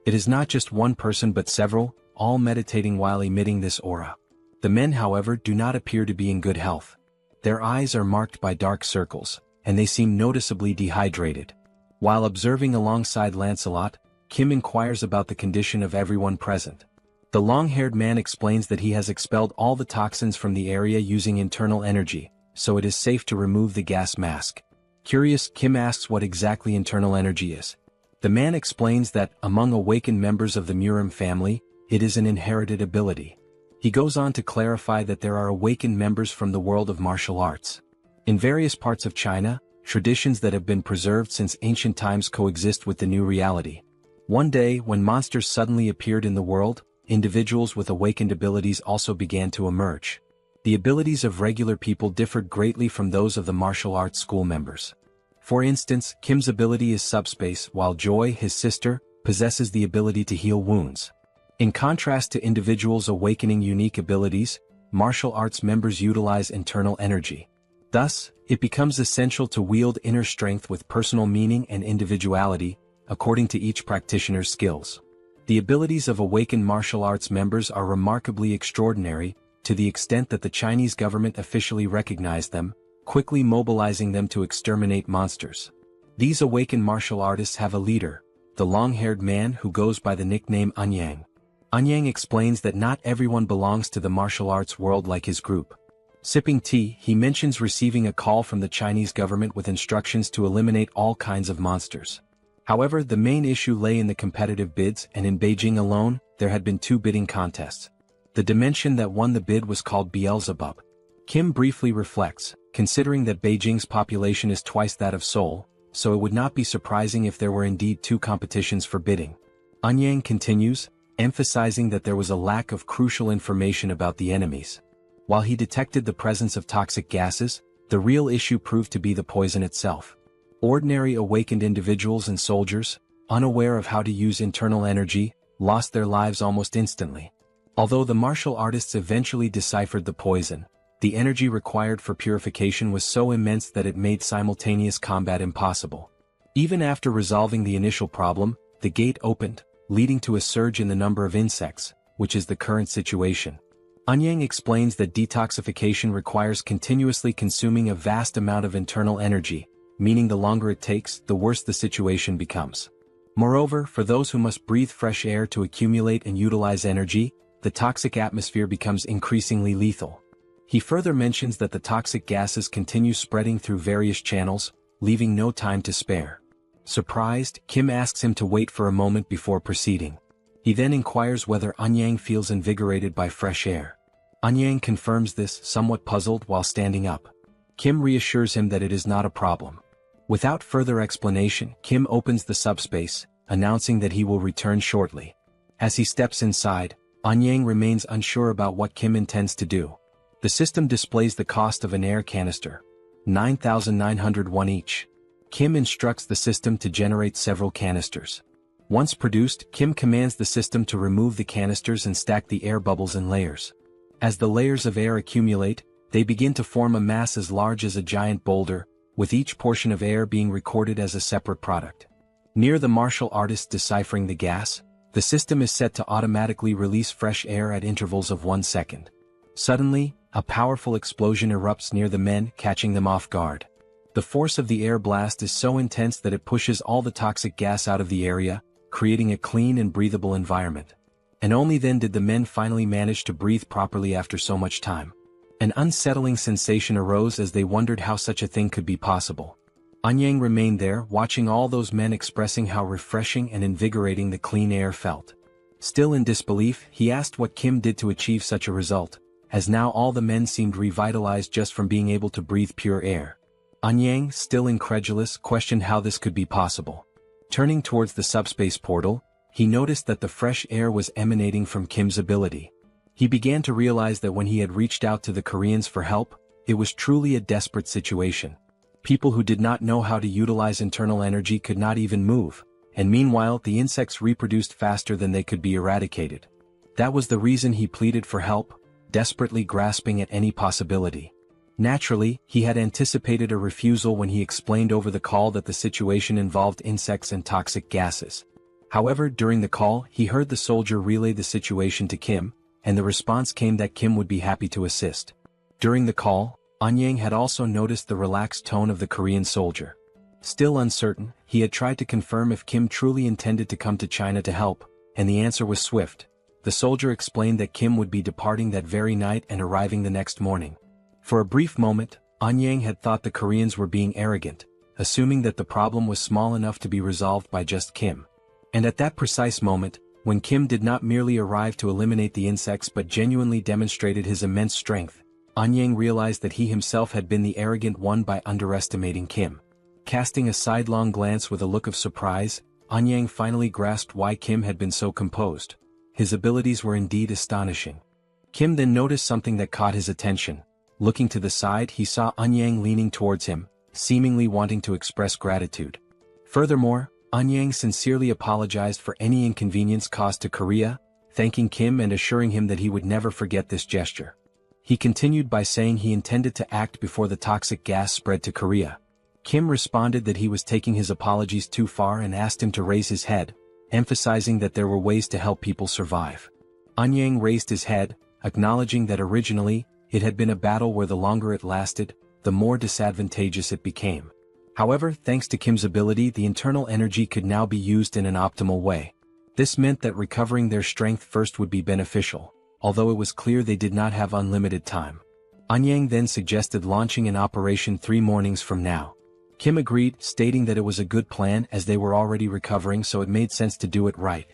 It is not just one person but several, all meditating while emitting this aura. The men, however, do not appear to be in good health. Their eyes are marked by dark circles, and they seem noticeably dehydrated. While observing alongside Lancelot, Kim inquires about the condition of everyone present. The long-haired man explains that he has expelled all the toxins from the area using internal energy, so it is safe to remove the gas mask. Curious, Kim asks what exactly internal energy is. The man explains that, among awakened members of the Murim family, it is an inherited ability. He goes on to clarify that there are awakened members from the world of martial arts. In various parts of China, traditions that have been preserved since ancient times coexist with the new reality. One day, when monsters suddenly appeared in the world, individuals with awakened abilities also began to emerge. The abilities of regular people differed greatly from those of the martial arts school members. For instance, Kim's ability is SUBSPACE, while Joy, his sister, possesses the ability to heal wounds. In contrast to individuals awakening unique abilities, martial arts members utilize internal energy. Thus, it becomes essential to wield inner strength with personal meaning and individuality, according to each practitioner's skills. The abilities of awakened martial arts members are remarkably extraordinary, to the extent that the Chinese government officially recognized them, quickly mobilizing them to exterminate monsters. These awakened martial artists have a leader, the long-haired man who goes by the nickname Anyang. Anyang explains that not everyone belongs to the martial arts world like his group. Sipping tea, he mentions receiving a call from the Chinese government with instructions to eliminate all kinds of monsters. However, the main issue lay in the competitive bids, and in Beijing alone, there had been 2 bidding contests. The dimension that won the bid was called Beelzebub. Kim briefly reflects, considering that Beijing's population is twice that of Seoul, so it would not be surprising if there were indeed 2 competitions for bidding. Anyang continues, emphasizing that there was a lack of crucial information about the enemies. While he detected the presence of toxic gases, the real issue proved to be the poison itself. Ordinary awakened individuals and soldiers, unaware of how to use internal energy, lost their lives almost instantly. Although the martial artists eventually deciphered the poison, the energy required for purification was so immense that it made simultaneous combat impossible. Even after resolving the initial problem, the gate opened, leading to a surge in the number of insects, which is the current situation. Anyang explains that detoxification requires continuously consuming a vast amount of internal energy, meaning the longer it takes, the worse the situation becomes. Moreover, for those who must breathe fresh air to accumulate and utilize energy, the toxic atmosphere becomes increasingly lethal. He further mentions that the toxic gases continue spreading through various channels, leaving no time to spare. Surprised, Kim asks him to wait for a moment before proceeding. He then inquires whether Anyang feels invigorated by fresh air. Anyang confirms this, somewhat puzzled, while standing up. Kim reassures him that it is not a problem. Without further explanation, Kim opens the subspace, announcing that he will return shortly. As he steps inside, Anyang remains unsure about what Kim intends to do. The system displays the cost of an air canister, 9,901 each. Kim instructs the system to generate several canisters. Once produced, Kim commands the system to remove the canisters and stack the air bubbles in layers. As the layers of air accumulate, they begin to form a mass as large as a giant boulder, with each portion of air being recorded as a separate product. Near the martial artist deciphering the gas, the system is set to automatically release fresh air at intervals of 1 second. Suddenly, a powerful explosion erupts near the men, catching them off guard. The force of the air blast is so intense that it pushes all the toxic gas out of the area, creating a clean and breathable environment. And only then did the men finally manage to breathe properly after so much time. An unsettling sensation arose as they wondered how such a thing could be possible. Anyang remained there, watching all those men, expressing how refreshing and invigorating the clean air felt. Still in disbelief, he asked what Kim did to achieve such a result, as now all the men seemed revitalized just from being able to breathe pure air. Anyang, still incredulous, questioned how this could be possible. Turning towards the subspace portal, he noticed that the fresh air was emanating from Kim's ability. He began to realize that when he had reached out to the Koreans for help, it was truly a desperate situation. People who did not know how to utilize internal energy could not even move, and meanwhile the insects reproduced faster than they could be eradicated. That was the reason he pleaded for help, desperately grasping at any possibility. Naturally, he had anticipated a refusal when he explained over the call that the situation involved insects and toxic gases. However, during the call, he heard the soldier relay the situation to Kim, and the response came that Kim would be happy to assist. During the call, Anyang had also noticed the relaxed tone of the Korean soldier. Still uncertain, he had tried to confirm if Kim truly intended to come to China to help, and the answer was swift. The soldier explained that Kim would be departing that very night and arriving the next morning. For a brief moment, Anyang had thought the Koreans were being arrogant, assuming that the problem was small enough to be resolved by just Kim. And at that precise moment, when Kim did not merely arrive to eliminate the insects but genuinely demonstrated his immense strength, Anyang realized that he himself had been the arrogant one by underestimating Kim. Casting a sidelong glance with a look of surprise, Anyang finally grasped why Kim had been so composed. His abilities were indeed astonishing. Kim then noticed something that caught his attention. Looking to the side, he saw Anyang leaning towards him, seemingly wanting to express gratitude. Furthermore, Anyang sincerely apologized for any inconvenience caused to Korea, thanking Kim and assuring him that he would never forget this gesture. He continued by saying he intended to act before the toxic gas spread to Korea. Kim responded that he was taking his apologies too far and asked him to raise his head, emphasizing that there were ways to help people survive. Anyang raised his head, acknowledging that originally, it had been a battle where the longer it lasted, the more disadvantageous it became. However, thanks to Kim's ability, the internal energy could now be used in an optimal way. This meant that recovering their strength first would be beneficial, although it was clear they did not have unlimited time. Anyang then suggested launching an operation 3 mornings from now. Kim agreed, stating that it was a good plan as they were already recovering, so it made sense to do it right.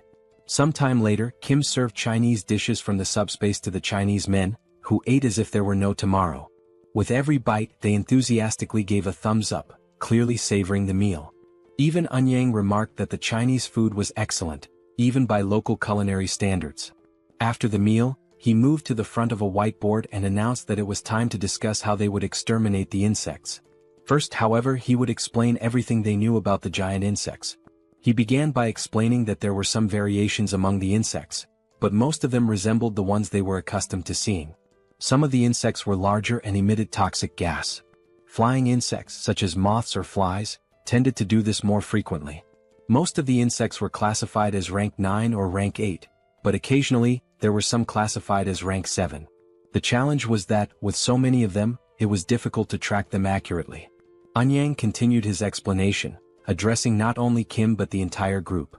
Sometime later, Kim served Chinese dishes from the subspace to the Chinese men, who ate as if there were no tomorrow. With every bite, they enthusiastically gave a thumbs up, clearly savoring the meal. Even Anyang remarked that the Chinese food was excellent, even by local culinary standards. After the meal, he moved to the front of a whiteboard and announced that it was time to discuss how they would exterminate the insects. First, however, he would explain everything they knew about the giant insects. He began by explaining that there were some variations among the insects, but most of them resembled the ones they were accustomed to seeing. Some of the insects were larger and emitted toxic gas. Flying insects, such as moths or flies, tended to do this more frequently. Most of the insects were classified as rank 9 or rank 8, but occasionally, there were some classified as rank 7. The challenge was that, with so many of them, it was difficult to track them accurately. Anyang continued his explanation, addressing not only Kim but the entire group.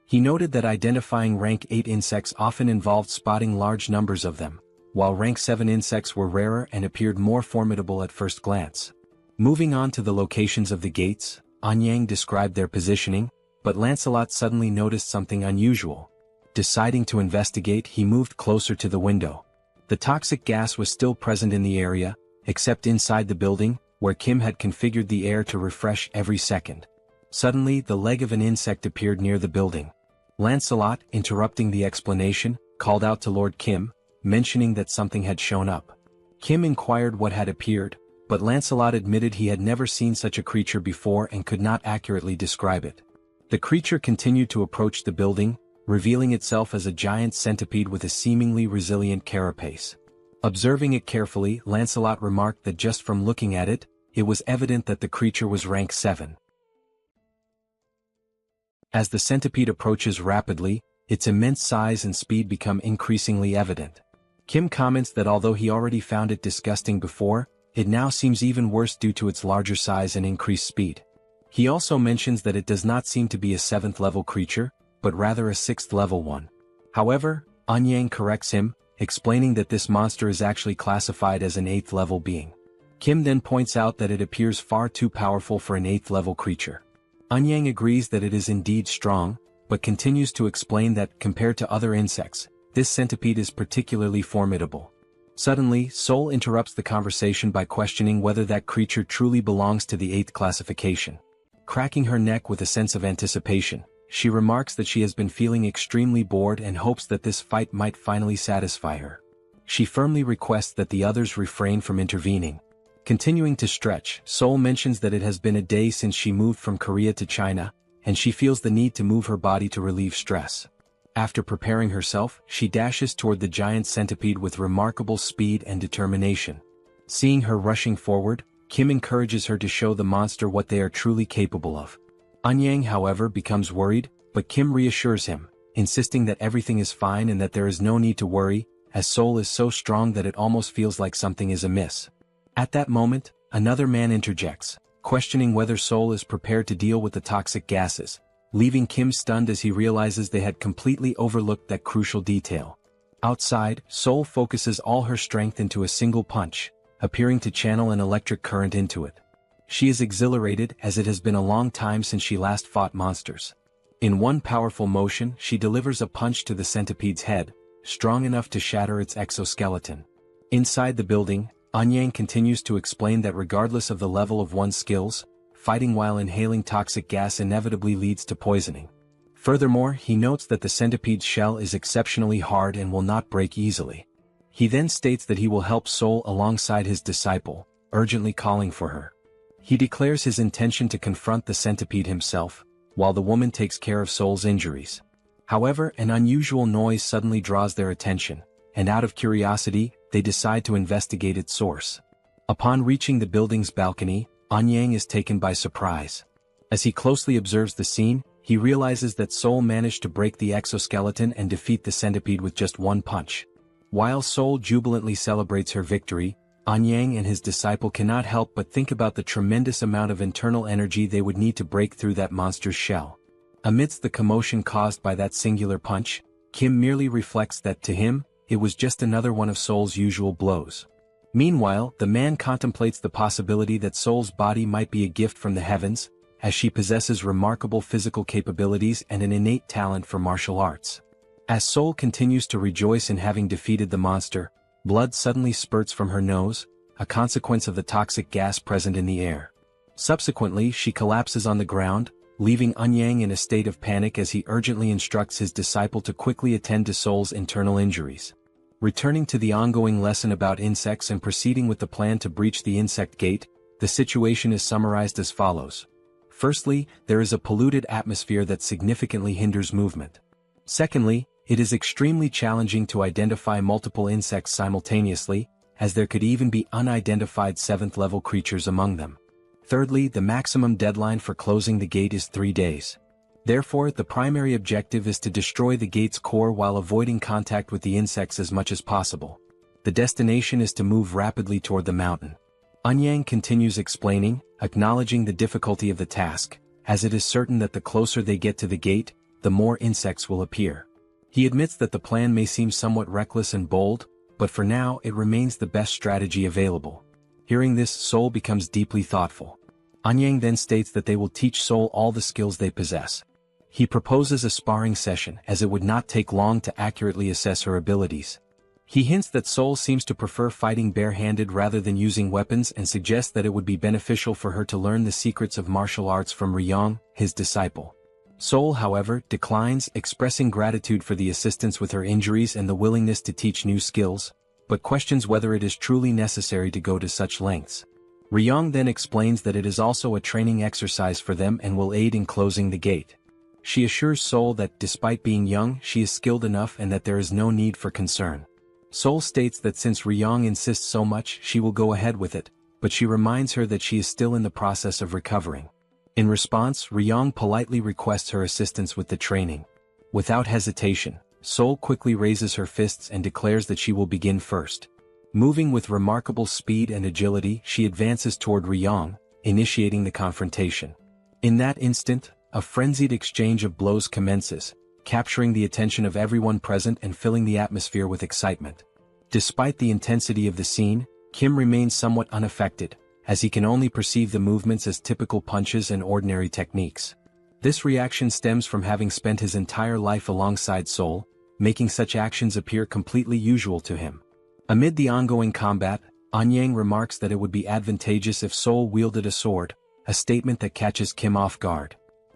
He noted that identifying rank 8 insects often involved spotting large numbers of them, while rank 7 insects were rarer and appeared more formidable at first glance. Moving on to the locations of the gates, Anyang described their positioning, but Lancelot suddenly noticed something unusual. Deciding to investigate, he moved closer to the window. The toxic gas was still present in the area, except inside the building, where Kim had configured the air to refresh every second. Suddenly, the leg of an insect appeared near the building. Lancelot, interrupting the explanation, called out to Lord Kim, mentioning that something had shown up. Kim inquired what had appeared, but Lancelot admitted he had never seen such a creature before and could not accurately describe it. The creature continued to approach the building, revealing itself as a giant centipede with a seemingly resilient carapace. Observing it carefully, Lancelot remarked that just from looking at it, it was evident that the creature was rank 7. As the centipede approaches rapidly, its immense size and speed become increasingly evident. Kim comments that although he already found it disgusting before, it now seems even worse due to its larger size and increased speed. He also mentions that it does not seem to be a 7th level creature, but rather a 6th level one. However, Anyang corrects him, explaining that this monster is actually classified as an 8th level being. Kim then points out that it appears far too powerful for an 8th level creature. Anyang agrees that it is indeed strong, but continues to explain that, compared to other insects, this centipede is particularly formidable. Suddenly, Sol interrupts the conversation by questioning whether that creature truly belongs to the 8th classification. Cracking her neck with a sense of anticipation, she remarks that she has been feeling extremely bored and hopes that this fight might finally satisfy her. She firmly requests that the others refrain from intervening. Continuing to stretch, Sol mentions that it has been a day since she moved from Korea to China, and she feels the need to move her body to relieve stress. After preparing herself, she dashes toward the giant centipede with remarkable speed and determination. Seeing her rushing forward, Kim encourages her to show the monster what they are truly capable of. Anyang, however, becomes worried, but Kim reassures him, insisting that everything is fine and that there is no need to worry, as Sol is so strong that it almost feels like something is amiss. At that moment, another man interjects, questioning whether Sol is prepared to deal with the toxic gases, leaving Kim stunned as he realizes they had completely overlooked that crucial detail. Outside, Sol focuses all her strength into a single punch, appearing to channel an electric current into it. She is exhilarated as it has been a long time since she last fought monsters. In one powerful motion, she delivers a punch to the centipede's head, strong enough to shatter its exoskeleton. Inside the building, Anyang continues to explain that regardless of the level of one's skills, fighting while inhaling toxic gas inevitably leads to poisoning. Furthermore, he notes that the centipede's shell is exceptionally hard and will not break easily. He then states that he will help Sol alongside his disciple, urgently calling for her. He declares his intention to confront the centipede himself, while the woman takes care of Sol's injuries. However, an unusual noise suddenly draws their attention, and out of curiosity, they decide to investigate its source. Upon reaching the building's balcony, Anyang is taken by surprise. As he closely observes the scene, he realizes that Sol managed to break the exoskeleton and defeat the centipede with just one punch. While Sol jubilantly celebrates her victory, Anyang and his disciple cannot help but think about the tremendous amount of internal energy they would need to break through that monster's shell. Amidst the commotion caused by that singular punch, Kim merely reflects that to him, it was just another one of Sol's usual blows. Meanwhile, the man contemplates the possibility that Sol's body might be a gift from the heavens, as she possesses remarkable physical capabilities and an innate talent for martial arts. As Sol continues to rejoice in having defeated the monster, blood suddenly spurts from her nose, a consequence of the toxic gas present in the air. Subsequently, she collapses on the ground, leaving Anyang in a state of panic as he urgently instructs his disciple to quickly attend to Sol's internal injuries. Returning to the ongoing lesson about insects and proceeding with the plan to breach the insect gate, the situation is summarized as follows. Firstly, there is a polluted atmosphere that significantly hinders movement. Secondly, it is extremely challenging to identify multiple insects simultaneously, as there could even be unidentified 7th-level creatures among them. Thirdly, the maximum deadline for closing the gate is 3 days. Therefore, the primary objective is to destroy the gate's core while avoiding contact with the insects as much as possible. The destination is to move rapidly toward the mountain. Eun-yang continues explaining, acknowledging the difficulty of the task, as it is certain that the closer they get to the gate, the more insects will appear. He admits that the plan may seem somewhat reckless and bold, but for now it remains the best strategy available. Hearing this, Sol becomes deeply thoughtful. Eun-yang then states that they will teach Sol all the skills they possess. He proposes a sparring session as it would not take long to accurately assess her abilities. He hints that Sol seems to prefer fighting bare-handed rather than using weapons and suggests that it would be beneficial for her to learn the secrets of martial arts from Ryong, his disciple. Sol, however, declines, expressing gratitude for the assistance with her injuries and the willingness to teach new skills, but questions whether it is truly necessary to go to such lengths. Ryong then explains that it is also a training exercise for them and will aid in closing the gate. She assures Sol that despite being young, she is skilled enough and that there is no need for concern. Sol states that since Ryong insists so much, she will go ahead with it, but she reminds her that she is still in the process of recovering. In response, Ryong politely requests her assistance with the training. Without hesitation, Sol quickly raises her fists and declares that she will begin first. Moving with remarkable speed and agility, she advances toward Ryong, initiating the confrontation. In that instant, a frenzied exchange of blows commences, capturing the attention of everyone present and filling the atmosphere with excitement. Despite the intensity of the scene, Kim remains somewhat unaffected, as he can only perceive the movements as typical punches and ordinary techniques. This reaction stems from having spent his entire life alongside Sol, making such actions appear completely usual to him. Amid the ongoing combat, Eun-yang remarks that it would be advantageous if Sol wielded a sword, a statement that catches Kim off guard.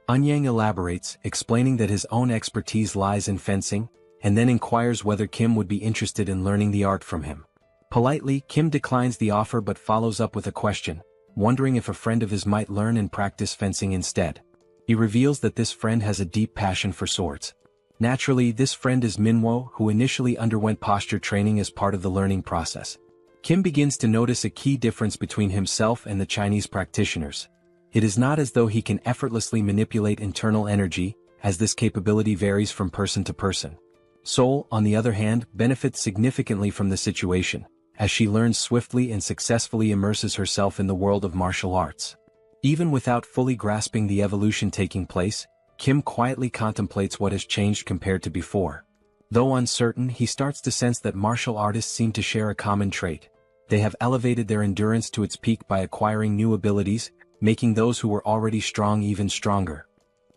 Eun-yang elaborates, explaining that his own expertise lies in fencing, and then inquires whether Kim would be interested in learning the art from him. Politely, Kim declines the offer but follows up with a question, wondering if a friend of his might learn and practice fencing instead. He reveals that this friend has a deep passion for swords. Naturally, this friend is Minwo, who initially underwent posture training as part of the learning process. Kim begins to notice a key difference between himself and the Chinese practitioners. It is not as though he can effortlessly manipulate internal energy, as this capability varies from person to person. Sol, on the other hand, benefits significantly from the situation, as she learns swiftly and successfully immerses herself in the world of martial arts. Even without fully grasping the evolution taking place, Kim quietly contemplates what has changed compared to before. Though uncertain, he starts to sense that martial artists seem to share a common trait. They have elevated their endurance to its peak by acquiring new abilities, making those who were already strong even stronger.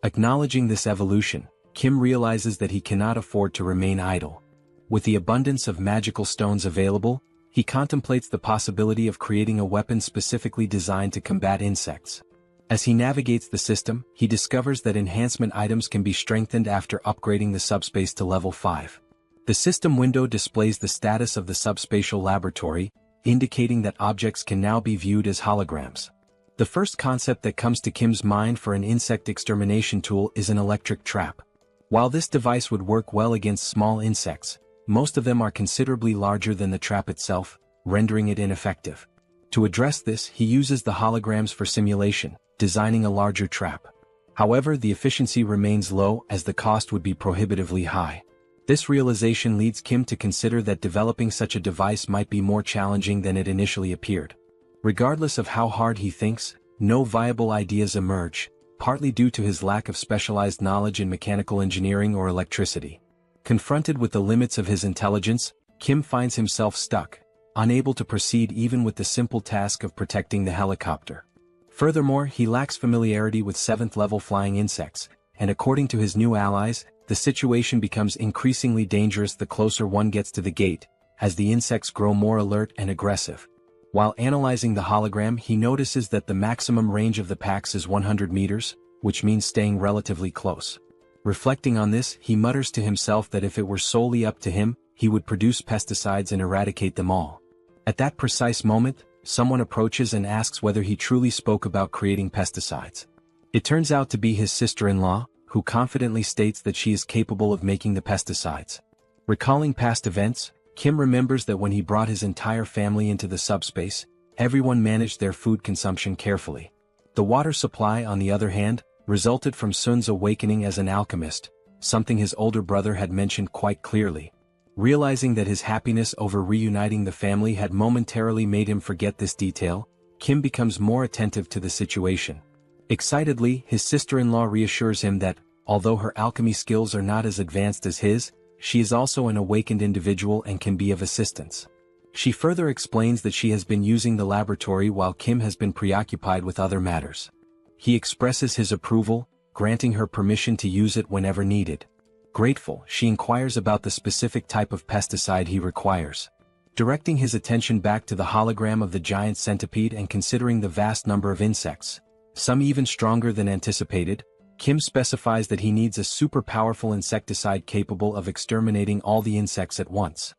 Acknowledging this evolution, Kim realizes that he cannot afford to remain idle. With the abundance of magical stones available, he contemplates the possibility of creating a weapon specifically designed to combat insects. As he navigates the system, he discovers that enhancement items can be strengthened after upgrading the SUBSPACE to level 5. The system window displays the status of the subspatial laboratory, indicating that objects can now be viewed as holograms. The first concept that comes to Kim's mind for an insect extermination tool is an electric trap. While this device would work well against small insects, most of them are considerably larger than the trap itself, rendering it ineffective. To address this, he uses the holograms for simulation, designing a larger trap. However, the efficiency remains low as the cost would be prohibitively high. This realization leads Kim to consider that developing such a device might be more challenging than it initially appeared. Regardless of how hard he thinks, no viable ideas emerge, partly due to his lack of specialized knowledge in mechanical engineering or electricity. Confronted with the limits of his intelligence, Kim finds himself stuck, unable to proceed even with the simple task of protecting the helicopter. Furthermore, he lacks familiarity with 7th-level flying insects, and according to his new allies, the situation becomes increasingly dangerous the closer one gets to the gate, as the insects grow more alert and aggressive. While analyzing the hologram, he notices that the maximum range of the packs is 100 meters, which means staying relatively close. Reflecting on this, he mutters to himself that if it were solely up to him, he would produce pesticides and eradicate them all. At that precise moment, someone approaches and asks whether he truly spoke about creating pesticides. It turns out to be his sister-in-law, who confidently states that she is capable of making the pesticides. Recalling past events, Kim remembers that when he brought his entire family into the subspace, everyone managed their food consumption carefully. The water supply, on the other hand, resulted from Sun's awakening as an alchemist, something his older brother had mentioned quite clearly. Realizing that his happiness over reuniting the family had momentarily made him forget this detail, Kim becomes more attentive to the situation. Excitedly, his sister-in-law reassures him that, although her alchemy skills are not as advanced as his, she is also an awakened individual and can be of assistance. She further explains that she has been using the laboratory while Kim has been preoccupied with other matters. He expresses his approval, granting her permission to use it whenever needed. Grateful, she inquires about the specific type of pesticide he requires. Directing his attention back to the hologram of the giant centipede and considering the vast number of insects, some even stronger than anticipated, Kim specifies that he needs a super powerful insecticide capable of exterminating all the insects at once.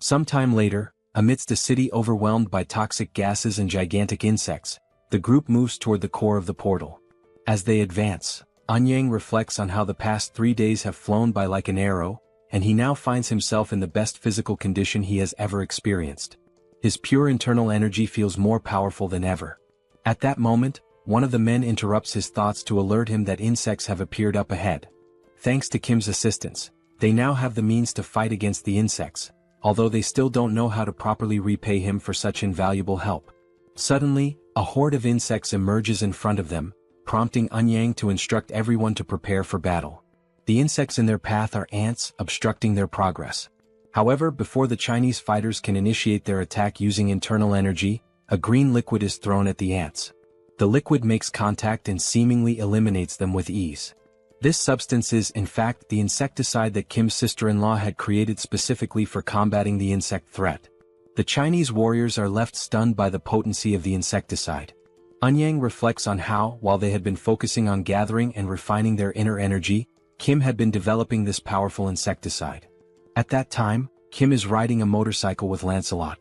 Sometime later, amidst a city overwhelmed by toxic gases and gigantic insects, the group moves toward the core of the portal. As they advance, Anyang reflects on how the past 3 days have flown by like an arrow, and he now finds himself in the best physical condition he has ever experienced. His pure internal energy feels more powerful than ever. At that moment, one of the men interrupts his thoughts to alert him that insects have appeared up ahead. Thanks to Kim's assistance, they now have the means to fight against the insects, although they still don't know how to properly repay him for such invaluable help. Suddenly, a horde of insects emerges in front of them, prompting Anyang to instruct everyone to prepare for battle. The insects in their path are ants, obstructing their progress. However, before the Chinese fighters can initiate their attack using internal energy, a green liquid is thrown at the ants. The liquid makes contact and seemingly eliminates them with ease. This substance is, in fact, the insecticide that Kim's sister-in-law had created specifically for combating the insect threat. The Chinese warriors are left stunned by the potency of the insecticide. Anyang reflects on how, while they had been focusing on gathering and refining their inner energy, Kim had been developing this powerful insecticide. At that time, Kim is riding a motorcycle with Lancelot.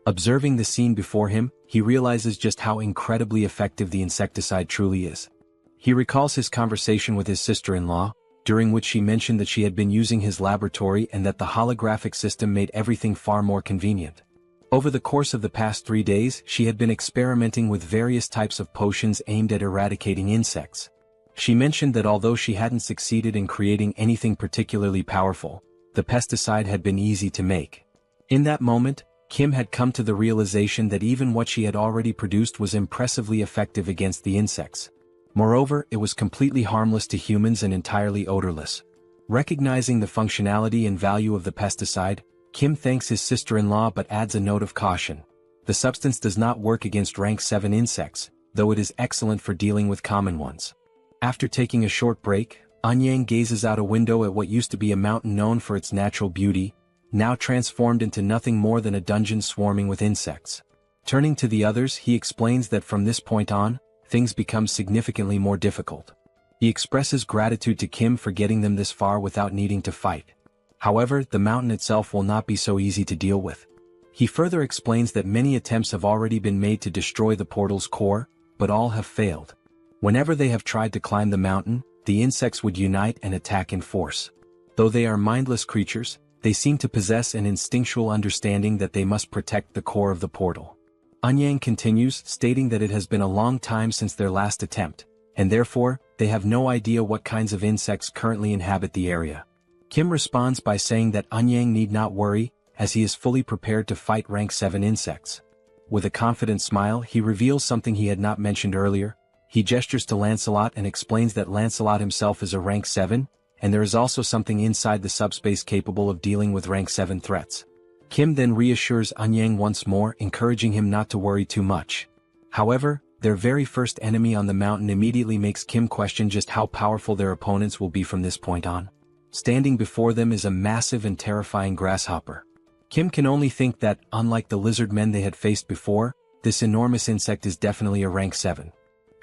Observing the scene before him, he realizes just how incredibly effective the insecticide truly is. He recalls his conversation with his sister-in-law, during which she mentioned that she had been using his laboratory and that the holographic system made everything far more convenient. Over the course of the past 3 days, she had been experimenting with various types of potions aimed at eradicating insects. She mentioned that although she hadn't succeeded in creating anything particularly powerful, the pesticide had been easy to make. In that moment, Kim had come to the realization that even what she had already produced was impressively effective against the insects. Moreover, it was completely harmless to humans and entirely odorless. Recognizing the functionality and value of the pesticide, Kim thanks his sister-in-law but adds a note of caution. The substance does not work against rank 7 insects, though it is excellent for dealing with common ones. After taking a short break, Anyang gazes out a window at what used to be a mountain known for its natural beauty, now transformed into nothing more than a dungeon swarming with insects. Turning to the others, he explains that from this point on, things become significantly more difficult. He expresses gratitude to Kim for getting them this far without needing to fight. However, the mountain itself will not be so easy to deal with. He further explains that many attempts have already been made to destroy the portal's core, but all have failed. Whenever they have tried to climb the mountain, the insects would unite and attack in force. Though they are mindless creatures, they seem to possess an instinctual understanding that they must protect the core of the portal. Anyang continues, stating that it has been a long time since their last attempt, and therefore, they have no idea what kinds of insects currently inhabit the area. Kim responds by saying that Anyang need not worry, as he is fully prepared to fight rank 7 insects. With a confident smile, he reveals something he had not mentioned earlier. He gestures to Lancelot and explains that Lancelot himself is a rank 7, and there is also something inside the subspace capable of dealing with rank 7 threats. Kim then reassures Anyang once more, encouraging him not to worry too much. However, their very first enemy on the mountain immediately makes Kim question just how powerful their opponents will be from this point on. Standing before them is a massive and terrifying grasshopper. Kim can only think that, unlike the lizard men they had faced before, this enormous insect is definitely a rank 7.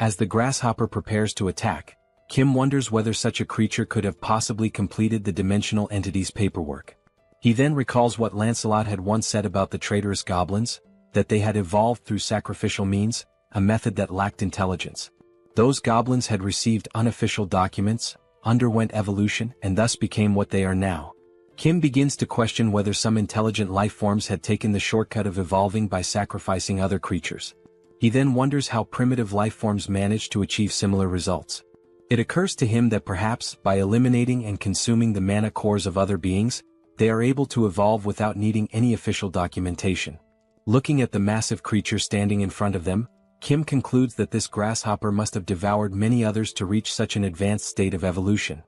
As the grasshopper prepares to attack, Kim wonders whether such a creature could have possibly completed the dimensional entity's paperwork. He then recalls what Lancelot had once said about the traitorous goblins, that they had evolved through sacrificial means, a method that lacked intelligence. Those goblins had received unofficial documents, underwent evolution and thus became what they are now. Kim begins to question whether some intelligent life forms had taken the shortcut of evolving by sacrificing other creatures. He then wonders how primitive life forms managed to achieve similar results. It occurs to him that perhaps, by eliminating and consuming the mana cores of other beings, they are able to evolve without needing any official documentation. Looking at the massive creature standing in front of them, Kim concludes that this grasshopper must have devoured many others to reach such an advanced state of evolution.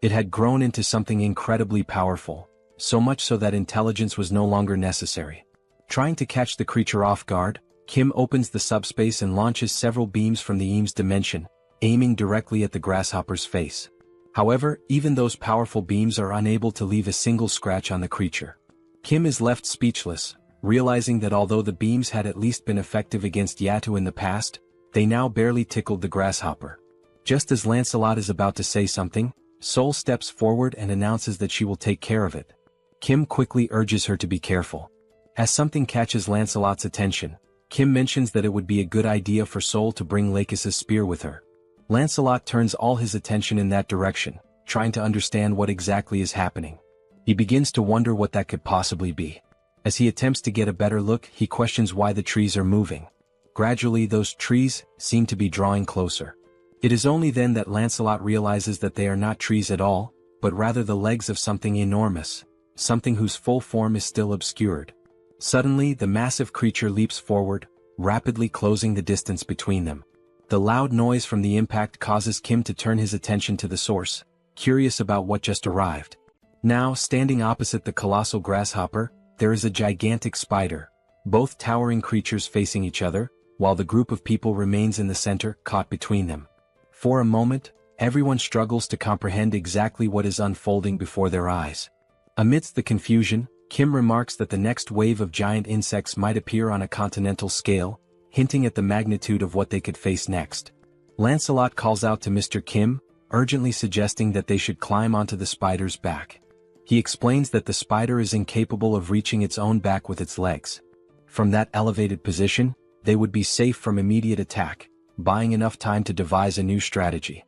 It had grown into something incredibly powerful, so much so that intelligence was no longer necessary. Trying to catch the creature off guard, Kim opens the subspace and launches several beams from the Eames dimension, aiming directly at the grasshopper's face. However, even those powerful beams are unable to leave a single scratch on the creature. Kim is left speechless, realizing that although the beams had at least been effective against Yatu in the past, they now barely tickled the grasshopper. Just as Lancelot is about to say something, Sol steps forward and announces that she will take care of it. Kim quickly urges her to be careful. As something catches Lancelot's attention, Kim mentions that it would be a good idea for Sol to bring Lacus's spear with her. Lancelot turns all his attention in that direction, trying to understand what exactly is happening. He begins to wonder what that could possibly be. As he attempts to get a better look, he questions why the trees are moving. Gradually, those trees seem to be drawing closer. It is only then that Lancelot realizes that they are not trees at all, but rather the legs of something enormous, something whose full form is still obscured. Suddenly, the massive creature leaps forward, rapidly closing the distance between them. The loud noise from the impact causes Kim to turn his attention to the source, curious about what just arrived. Now, standing opposite the colossal grasshopper, there is a gigantic spider, both towering creatures facing each other, while the group of people remains in the center, caught between them. For a moment, everyone struggles to comprehend exactly what is unfolding before their eyes. Amidst the confusion, Kim remarks that the next wave of giant insects might appear on a continental scale, hinting at the magnitude of what they could face next. Lancelot calls out to Mr. Kim, urgently suggesting that they should climb onto the spider's back. He explains that the spider is incapable of reaching its own back with its legs. From that elevated position, they would be safe from immediate attack, buying enough time to devise a new strategy.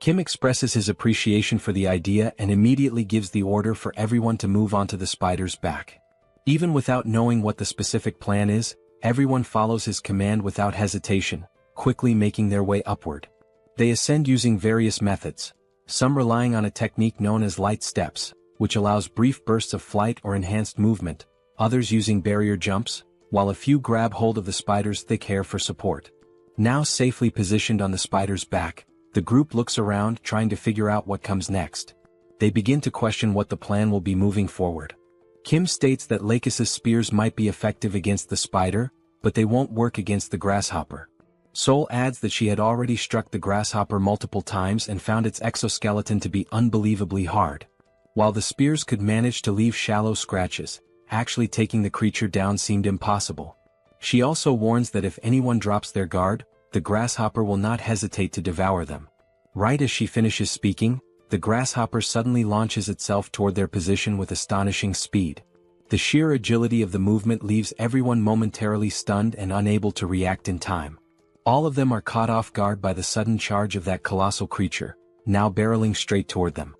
Kim expresses his appreciation for the idea and immediately gives the order for everyone to move onto the spider's back. Even without knowing what the specific plan is, everyone follows his command without hesitation, quickly making their way upward. They ascend using various methods, some relying on a technique known as light steps, which allows brief bursts of flight or enhanced movement, others using barrier jumps, while a few grab hold of the spider's thick hair for support. Now safely positioned on the spider's back, the group looks around trying to figure out what comes next. They begin to question what the plan will be moving forward. Kim states that Lacus's spears might be effective against the spider, but they won't work against the grasshopper. Sol adds that she had already struck the grasshopper multiple times and found its exoskeleton to be unbelievably hard. While the spears could manage to leave shallow scratches, actually taking the creature down seemed impossible. She also warns that if anyone drops their guard, the grasshopper will not hesitate to devour them. Right as she finishes speaking, the grasshopper suddenly launches itself toward their position with astonishing speed. The sheer agility of the movement leaves everyone momentarily stunned and unable to react in time. All of them are caught off guard by the sudden charge of that colossal creature, now barreling straight toward them.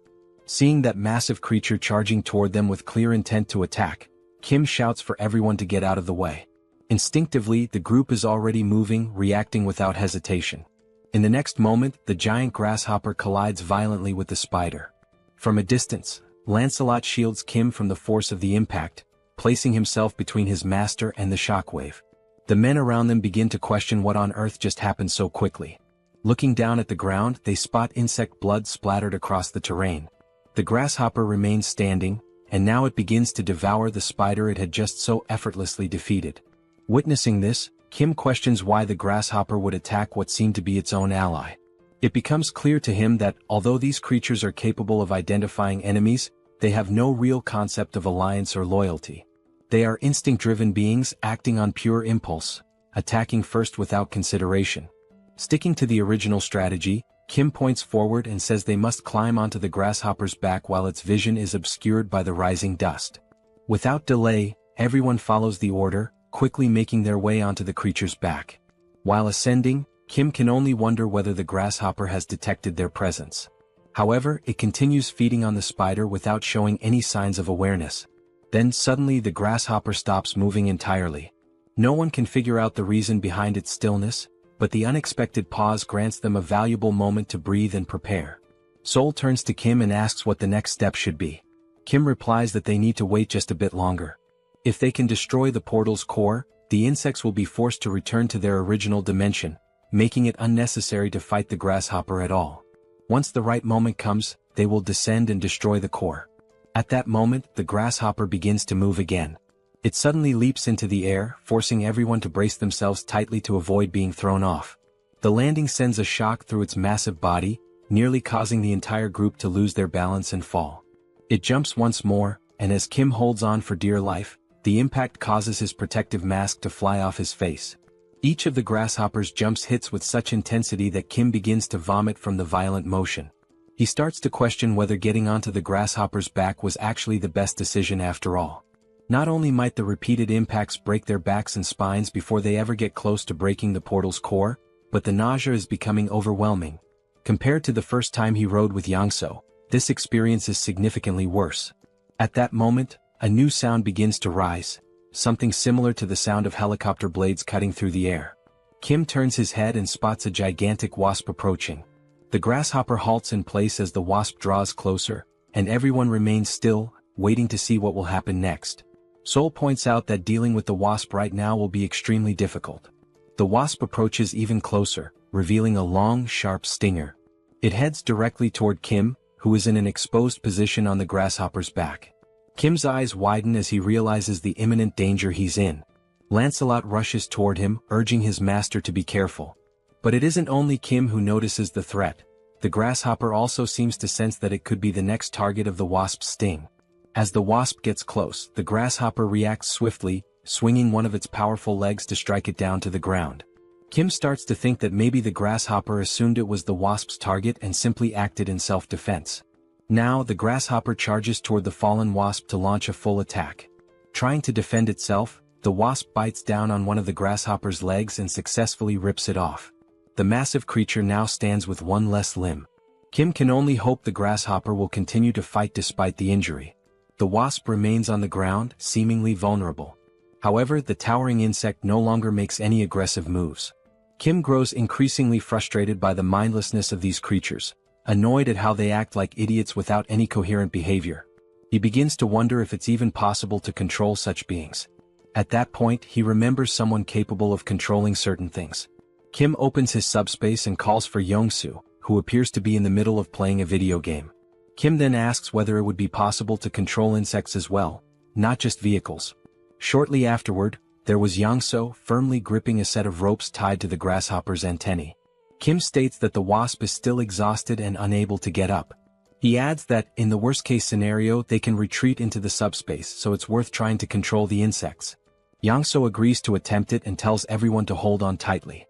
Seeing that massive creature charging toward them with clear intent to attack, Kim shouts for everyone to get out of the way. Instinctively, the group is already moving, reacting without hesitation. In the next moment, the giant grasshopper collides violently with the spider. From a distance, Lancelot shields Kim from the force of the impact, placing himself between his master and the shockwave. The men around them begin to question what on earth just happened so quickly. Looking down at the ground, they spot insect blood splattered across the terrain. The grasshopper remains standing, and now it begins to devour the spider it had just so effortlessly defeated. Witnessing this, Kim questions why the grasshopper would attack what seemed to be its own ally. It becomes clear to him that, although these creatures are capable of identifying enemies, they have no real concept of alliance or loyalty. They are instinct-driven beings acting on pure impulse, attacking first without consideration. Sticking to the original strategy, Kim points forward and says they must climb onto the grasshopper's back while its vision is obscured by the rising dust. Without delay, everyone follows the order, quickly making their way onto the creature's back. While ascending, Kim can only wonder whether the grasshopper has detected their presence. However, it continues feeding on the spider without showing any signs of awareness. Then suddenly the grasshopper stops moving entirely. No one can figure out the reason behind its stillness, but the unexpected pause grants them a valuable moment to breathe and prepare. Sol turns to Kim and asks what the next step should be. Kim replies that they need to wait just a bit longer. If they can destroy the portal's core, the insects will be forced to return to their original dimension, making it unnecessary to fight the grasshopper at all. Once the right moment comes, they will descend and destroy the core. At that moment, the grasshopper begins to move again. It suddenly leaps into the air, forcing everyone to brace themselves tightly to avoid being thrown off. The landing sends a shock through its massive body, nearly causing the entire group to lose their balance and fall. It jumps once more, and as Kim holds on for dear life, the impact causes his protective mask to fly off his face. Each of the grasshopper's jumps hits with such intensity that Kim begins to vomit from the violent motion. He starts to question whether getting onto the grasshopper's back was actually the best decision after all. Not only might the repeated impacts break their backs and spines before they ever get close to breaking the portal's core, but the nausea is becoming overwhelming. Compared to the first time he rode with Yangso, this experience is significantly worse. At that moment, a new sound begins to rise, something similar to the sound of helicopter blades cutting through the air. Kim turns his head and spots a gigantic wasp approaching. The grasshopper halts in place as the wasp draws closer, and everyone remains still, waiting to see what will happen next. Sol points out that dealing with the wasp right now will be extremely difficult. The wasp approaches even closer, revealing a long, sharp stinger. It heads directly toward Kim, who is in an exposed position on the grasshopper's back. Kim's eyes widen as he realizes the imminent danger he's in. Lancelot rushes toward him, urging his master to be careful. But it isn't only Kim who notices the threat. The grasshopper also seems to sense that it could be the next target of the wasp's sting. As the wasp gets close, the grasshopper reacts swiftly, swinging one of its powerful legs to strike it down to the ground. Kim starts to think that maybe the grasshopper assumed it was the wasp's target and simply acted in self-defense. Now, the grasshopper charges toward the fallen wasp to launch a full attack. Trying to defend itself, the wasp bites down on one of the grasshopper's legs and successfully rips it off. The massive creature now stands with one less limb. Kim can only hope the grasshopper will continue to fight despite the injury. The wasp remains on the ground, seemingly vulnerable. However, the towering insect no longer makes any aggressive moves. Kim grows increasingly frustrated by the mindlessness of these creatures, annoyed at how they act like idiots without any coherent behavior. He begins to wonder if it's even possible to control such beings. At that point, he remembers someone capable of controlling certain things. Kim opens his subspace and calls for Yongsoo, who appears to be in the middle of playing a video game. Kim then asks whether it would be possible to control insects as well, not just vehicles. Shortly afterward, there was Yongsoo firmly gripping a set of ropes tied to the grasshopper's antennae. Kim states that the wasp is still exhausted and unable to get up. He adds that, in the worst-case scenario, they can retreat into the subspace, so it's worth trying to control the insects. Yongsoo agrees to attempt it and tells everyone to hold on tightly.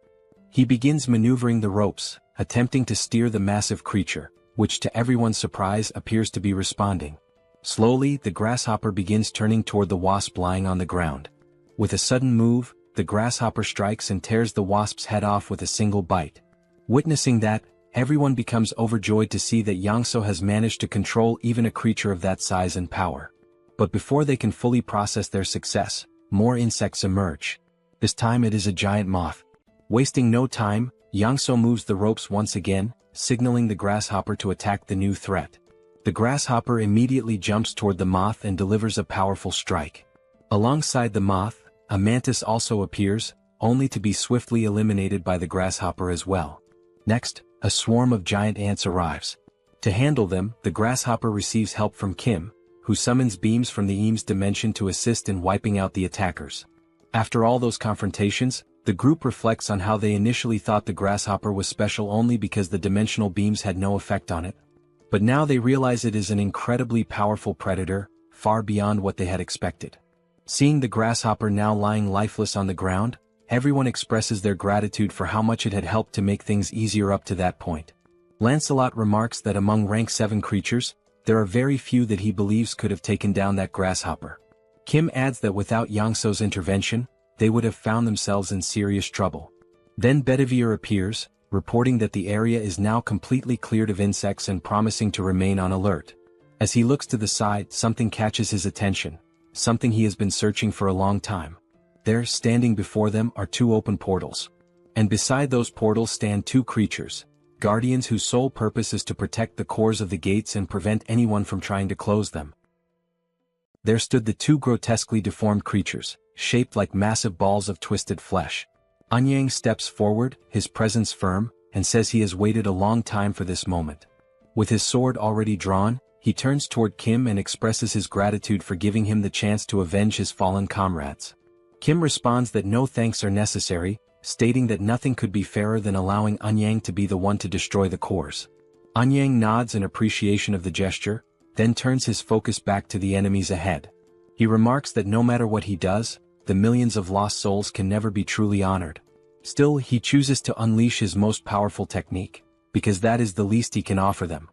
He begins maneuvering the ropes, attempting to steer the massive creature, which to everyone's surprise appears to be responding. Slowly, the grasshopper begins turning toward the wasp lying on the ground. With a sudden move, the grasshopper strikes and tears the wasp's head off with a single bite. Witnessing that, everyone becomes overjoyed to see that Yongsoo has managed to control even a creature of that size and power. But before they can fully process their success, more insects emerge. This time it is a giant moth. Wasting no time, Yongsoo moves the ropes once again, signaling the grasshopper to attack the new threat. The grasshopper immediately jumps toward the moth and delivers a powerful strike. Alongside the moth, a mantis also appears, only to be swiftly eliminated by the grasshopper as well. Next, a swarm of giant ants arrives. To handle them, the grasshopper receives help from Kim, who summons beams from the Eames dimension to assist in wiping out the attackers. After all those confrontations, the group reflects on how they initially thought the grasshopper was special only because the dimensional beams had no effect on it. But now they realize it is an incredibly powerful predator, far beyond what they had expected. Seeing the grasshopper now lying lifeless on the ground, everyone expresses their gratitude for how much it had helped to make things easier up to that point. Lancelot remarks that among rank 7 creatures, there are very few that he believes could have taken down that grasshopper. Kim adds that without Yongsoo's intervention, they would have found themselves in serious trouble. Then Bedivere appears, reporting that the area is now completely cleared of insects and promising to remain on alert. As he looks to the side, something catches his attention, something he has been searching for a long time. There, standing before them, are two open portals. And beside those portals stand two creatures, guardians whose sole purpose is to protect the cores of the gates and prevent anyone from trying to close them. There stood the two grotesquely deformed creatures, shaped like massive balls of twisted flesh. Anyang steps forward, his presence firm, and says he has waited a long time for this moment. With his sword already drawn, he turns toward Kim and expresses his gratitude for giving him the chance to avenge his fallen comrades. Kim responds that no thanks are necessary, stating that nothing could be fairer than allowing Anyang to be the one to destroy the cores. Anyang nods in appreciation of the gesture, then turns his focus back to the enemies ahead. He remarks that no matter what he does, the millions of lost souls can never be truly honored. Still, he chooses to unleash his most powerful technique, because that is the least he can offer them.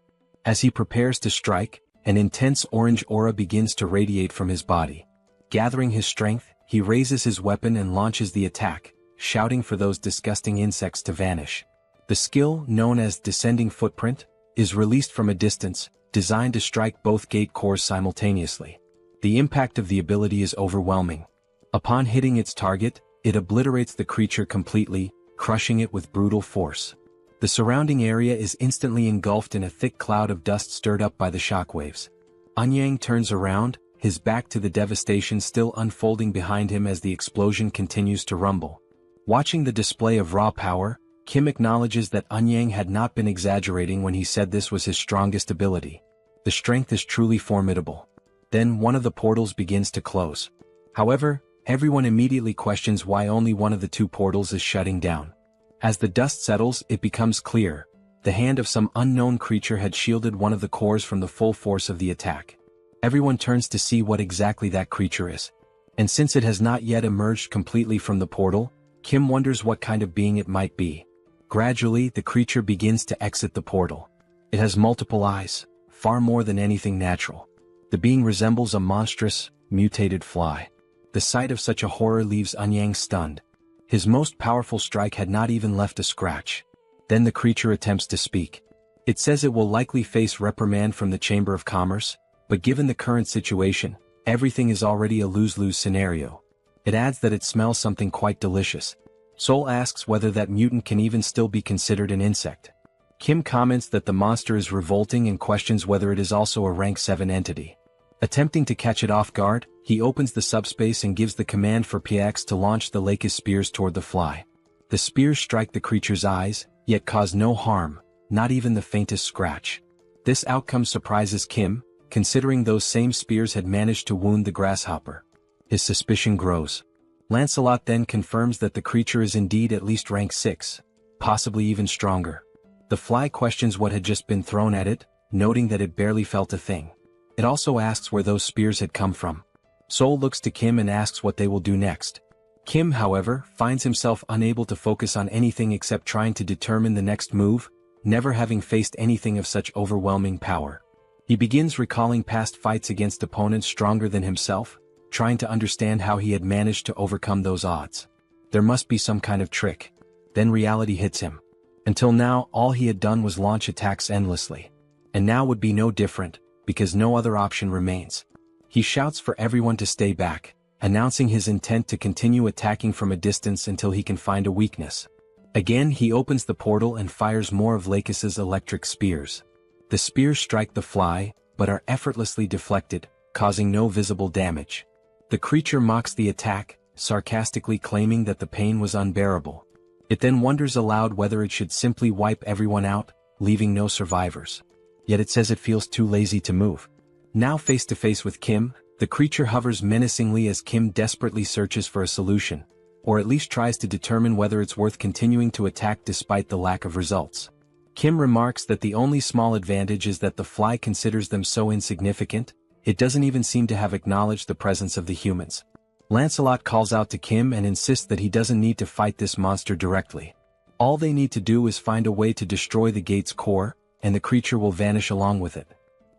As he prepares to strike, an intense orange aura begins to radiate from his body. Gathering his strength, he raises his weapon and launches the attack, shouting for those disgusting insects to vanish. The skill, known as Descending Footprint, is released from a distance, designed to strike both gate cores simultaneously. The impact of the ability is overwhelming. Upon hitting its target, it obliterates the creature completely, crushing it with brutal force. The surrounding area is instantly engulfed in a thick cloud of dust stirred up by the shockwaves. Anyang turns around, his back to the devastation still unfolding behind him as the explosion continues to rumble. Watching the display of raw power, Kim acknowledges that Anyang had not been exaggerating when he said this was his strongest ability. The strength is truly formidable. Then one of the portals begins to close. However, everyone immediately questions why only one of the two portals is shutting down. As the dust settles, it becomes clear. The hand of some unknown creature had shielded one of the cores from the full force of the attack. Everyone turns to see what exactly that creature is. And since it has not yet emerged completely from the portal, Kim wonders what kind of being it might be. Gradually, the creature begins to exit the portal. It has multiple eyes, far more than anything natural. The being resembles a monstrous, mutated fly. The sight of such a horror leaves Anyang stunned. His most powerful strike had not even left a scratch. Then the creature attempts to speak. It says it will likely face reprimand from the Chamber of Commerce, but given the current situation, everything is already a lose-lose scenario. It adds that it smells something quite delicious. Sol asks whether that mutant can even still be considered an insect. Kim comments that the monster is revolting and questions whether it is also a rank 7 entity. Attempting to catch it off guard, he opens the subspace and gives the command for PX to launch the Lakis spears toward the fly. The spears strike the creature's eyes, yet cause no harm, not even the faintest scratch. This outcome surprises Kim, considering those same spears had managed to wound the grasshopper. His suspicion grows. Lancelot then confirms that the creature is indeed at least rank 6, possibly even stronger. The fly questions what had just been thrown at it, noting that it barely felt a thing. It also asks where those spears had come from. Sol looks to Kim and asks what they will do next. Kim, however, finds himself unable to focus on anything except trying to determine the next move, never having faced anything of such overwhelming power. He begins recalling past fights against opponents stronger than himself, trying to understand how he had managed to overcome those odds. There must be some kind of trick. Then reality hits him. Until now, all he had done was launch attacks endlessly. And now would be no different, because no other option remains. He shouts for everyone to stay back, announcing his intent to continue attacking from a distance until he can find a weakness. Again he opens the portal and fires more of Lakis's electric spears. The spears strike the fly, but are effortlessly deflected, causing no visible damage. The creature mocks the attack, sarcastically claiming that the pain was unbearable. It then wonders aloud whether it should simply wipe everyone out, leaving no survivors. Yet it says it feels too lazy to move. Now face to face with Kim, the creature hovers menacingly as Kim desperately searches for a solution, or at least tries to determine whether it's worth continuing to attack despite the lack of results. Kim remarks that the only small advantage is that the fly considers them so insignificant, it doesn't even seem to have acknowledged the presence of the humans. Lancelot calls out to Kim and insists that he doesn't need to fight this monster directly. All they need to do is find a way to destroy the gate's core, and the creature will vanish along with it.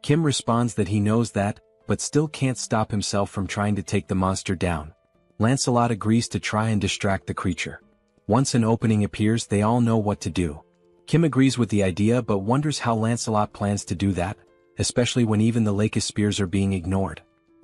Kim responds that he knows that, but still can't stop himself from trying to take the monster down. Lancelot agrees to try and distract the creature. Once an opening appears, they all know what to do. Kim agrees with the idea but wonders how Lancelot plans to do that, especially when even the Lakis spears are being ignored.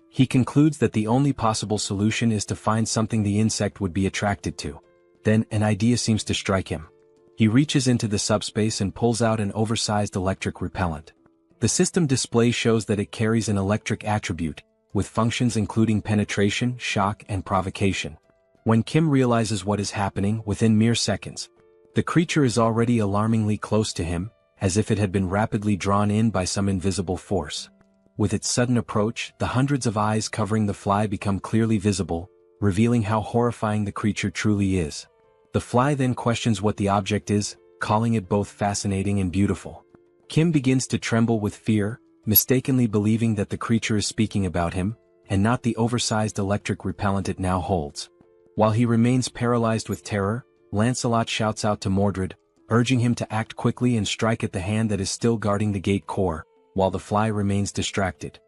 He concludes that the only possible solution is to find something the insect would be attracted to. Then, an idea seems to strike him. He reaches into the subspace and pulls out an oversized electric repellent. The system display shows that it carries an electric attribute, with functions including penetration, shock, and provocation. When Kim realizes what is happening, within mere seconds, the creature is already alarmingly close to him, as if it had been rapidly drawn in by some invisible force. With its sudden approach, the hundreds of eyes covering the fly become clearly visible, revealing how horrifying the creature truly is. The fly then questions what the object is, calling it both fascinating and beautiful. Kim begins to tremble with fear, mistakenly believing that the creature is speaking about him, and not the oversized electric repellent it now holds. While he remains paralyzed with terror, Lancelot shouts out to Mordred, urging him to act quickly and strike at the hand that is still guarding the gate core, while the fly remains distracted.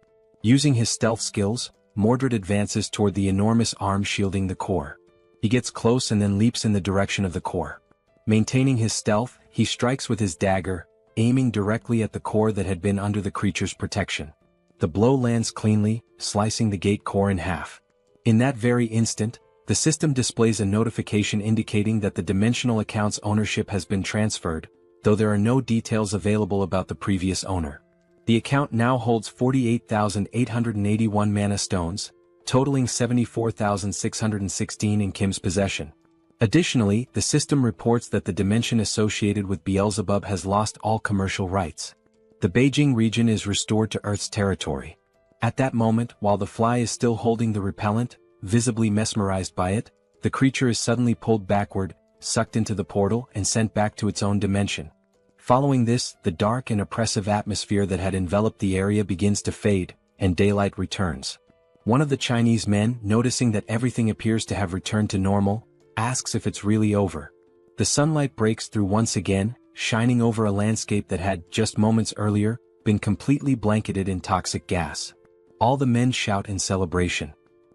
Using his stealth skills, Mordred advances toward the enormous arm shielding the core. He gets close and then leaps in the direction of the core. Maintaining his stealth, he strikes with his dagger, aiming directly at the core that had been under the creature's protection. The blow lands cleanly, slicing the gate core in half. In that very instant, the system displays a notification indicating that the dimensional account's ownership has been transferred, though there are no details available about the previous owner. The account now holds 48,881 mana stones, totaling 74,616 in Kim's possession. Additionally, the system reports that the dimension associated with Beelzebub has lost all commercial rights. The Beijing region is restored to Earth's territory. At that moment, while the fly is still holding the repellent, visibly mesmerized by it, the creature is suddenly pulled backward, sucked into the portal and sent back to its own dimension. Following this, the dark and oppressive atmosphere that had enveloped the area begins to fade, and daylight returns. One of the Chinese men, noticing that everything appears to have returned to normal, asks if it's really over. The sunlight breaks through once again, shining over a landscape that had, just moments earlier, been completely blanketed in toxic gas. All the men shout in celebration.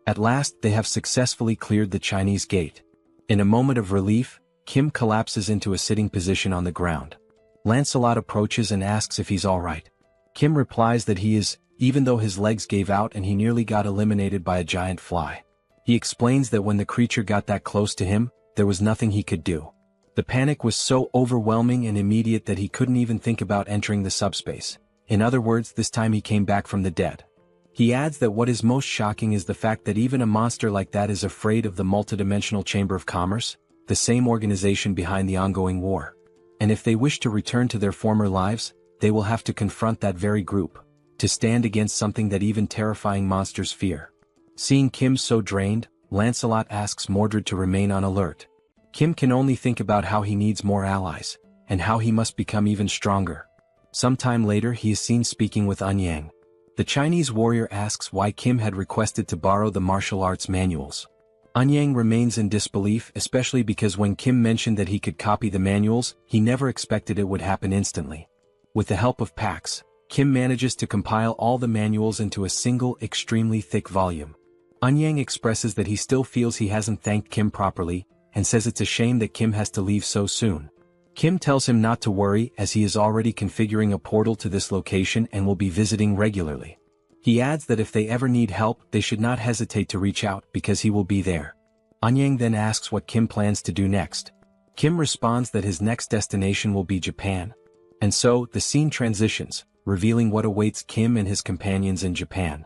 At last they have successfully cleared the Chinese gate. In a moment of relief, Kim collapses into a sitting position on the ground. Lancelot approaches and asks if he's alright. Kim replies that he is, even though his legs gave out and he nearly got eliminated by a giant fly. He explains that when the creature got that close to him, there was nothing he could do. The panic was so overwhelming and immediate that he couldn't even think about entering the subspace. In other words, this time he came back from the dead. He adds that what is most shocking is the fact that even a monster like that is afraid of the multidimensional Chamber of Commerce, the same organization behind the ongoing war. And if they wish to return to their former lives, they will have to confront that very group, to stand against something that even terrifying monsters fear. Seeing Kim so drained, Lancelot asks Mordred to remain on alert. Kim can only think about how he needs more allies, and how he must become even stronger. Sometime later he is seen speaking with Eun. The Chinese warrior asks why Kim had requested to borrow the martial arts manuals. Eun remains in disbelief, especially because when Kim mentioned that he could copy the manuals, he never expected it would happen instantly. With the help of Pax, Kim manages to compile all the manuals into a single, extremely thick volume. Eun expresses that he still feels he hasn't thanked Kim properly, and says it's a shame that Kim has to leave so soon. Kim tells him not to worry as he is already configuring a portal to this location and will be visiting regularly. He adds that if they ever need help, they should not hesitate to reach out because he will be there. Eun then asks what Kim plans to do next. Kim responds that his next destination will be Japan. And so, the scene transitions, revealing what awaits Kim and his companions in Japan.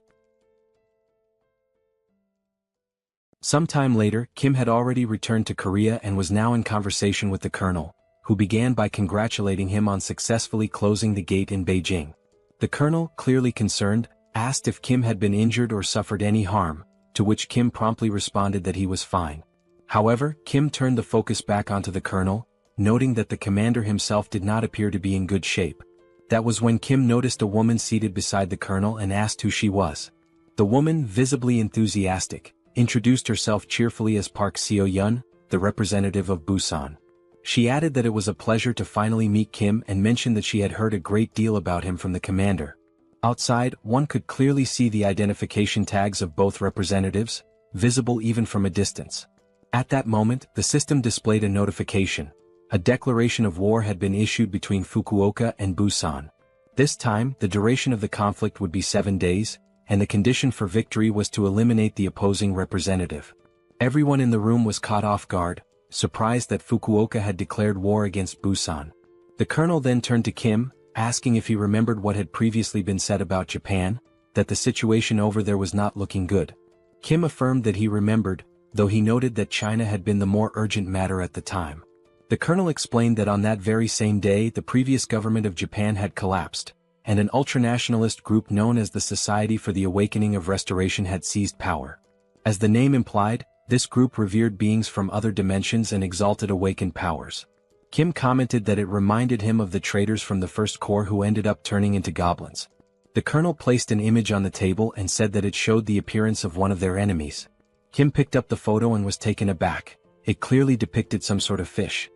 Sometime later, Kim had already returned to Korea and was now in conversation with the colonel, who began by congratulating him on successfully closing the gate in Beijing. The colonel, clearly concerned, asked if Kim had been injured or suffered any harm, to which Kim promptly responded that he was fine. However, Kim turned the focus back onto the colonel, noting that the commander himself did not appear to be in good shape. That was when Kim noticed a woman seated beside the colonel and asked who she was. The woman, visibly enthusiastic, introduced herself cheerfully as Park Seo-yeon, the representative of Busan. She added that it was a pleasure to finally meet Kim and mentioned that she had heard a great deal about him from the commander. Outside, one could clearly see the identification tags of both representatives, visible even from a distance. At that moment, the system displayed a notification. A declaration of war had been issued between Fukuoka and Busan. This time, the duration of the conflict would be 7 days, and the condition for victory was to eliminate the opposing representative. Everyone in the room was caught off guard, surprised that Fukuoka had declared war against Busan. The colonel then turned to Kim, asking if he remembered what had previously been said about Japan, that the situation over there was not looking good. Kim affirmed that he remembered, though he noted that China had been the more urgent matter at the time. The colonel explained that on that very same day the previous government of Japan had collapsed, and an ultranationalist group known as the Society for the Awakening of Restoration had seized power. As the name implied, this group revered beings from other dimensions and exalted awakened powers. Kim commented that it reminded him of the traitors from the First Corps who ended up turning into goblins. The colonel placed an image on the table and said that it showed the appearance of one of their enemies. Kim picked up the photo and was taken aback. It clearly depicted some sort of fish.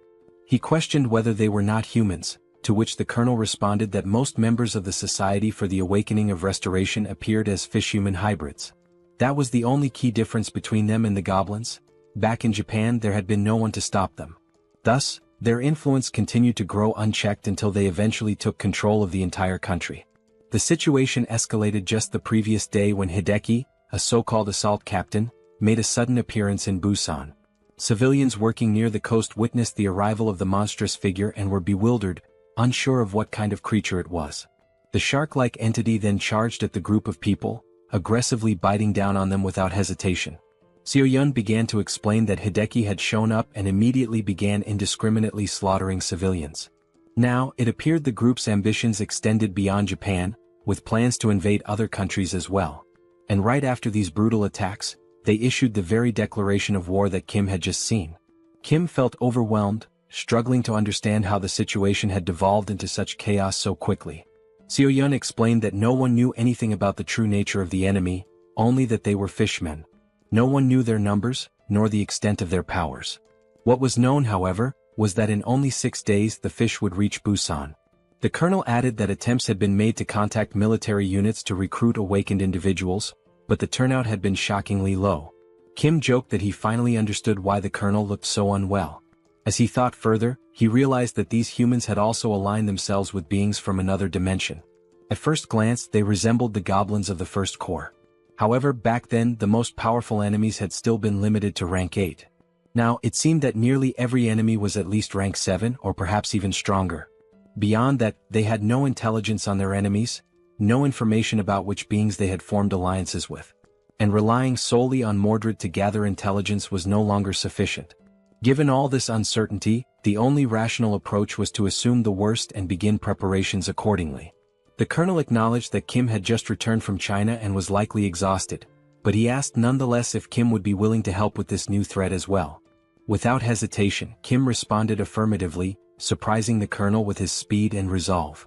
He questioned whether they were not humans, to which the colonel responded that most members of the Society for the Awakening of Restoration appeared as fish-human hybrids. That was the only key difference between them and the goblins. Back in Japan there had been no one to stop them. Thus, their influence continued to grow unchecked until they eventually took control of the entire country. The situation escalated just the previous day when Hideki, a so-called assault captain, made a sudden appearance in Busan. Civilians working near the coast witnessed the arrival of the monstrous figure and were bewildered, unsure of what kind of creature it was. The shark-like entity then charged at the group of people, aggressively biting down on them without hesitation. Seo-yun began to explain that Hideki had shown up and immediately began indiscriminately slaughtering civilians. Now, it appeared the group's ambitions extended beyond Japan, with plans to invade other countries as well. And right after these brutal attacks, they issued the very declaration of war that Kim had just seen. Kim felt overwhelmed, struggling to understand how the situation had devolved into such chaos so quickly. Seo-yun explained that no one knew anything about the true nature of the enemy, only that they were fishmen. No one knew their numbers, nor the extent of their powers. What was known, however, was that in only 6 days the fish would reach Busan. The colonel added that attempts had been made to contact military units to recruit awakened individuals, but the turnout had been shockingly low. Kim joked that he finally understood why the colonel looked so unwell. As he thought further, he realized that these humans had also aligned themselves with beings from another dimension. At first glance, they resembled the goblins of the First Corps. However, back then, the most powerful enemies had still been limited to rank 8. Now, it seemed that nearly every enemy was at least rank 7 or perhaps even stronger. Beyond that, they had no intelligence on their enemies, no information about which beings they had formed alliances with. And relying solely on Mordred to gather intelligence was no longer sufficient. Given all this uncertainty, the only rational approach was to assume the worst and begin preparations accordingly. The colonel acknowledged that Kim had just returned from China and was likely exhausted, but he asked nonetheless if Kim would be willing to help with this new threat as well. Without hesitation, Kim responded affirmatively, surprising the colonel with his speed and resolve.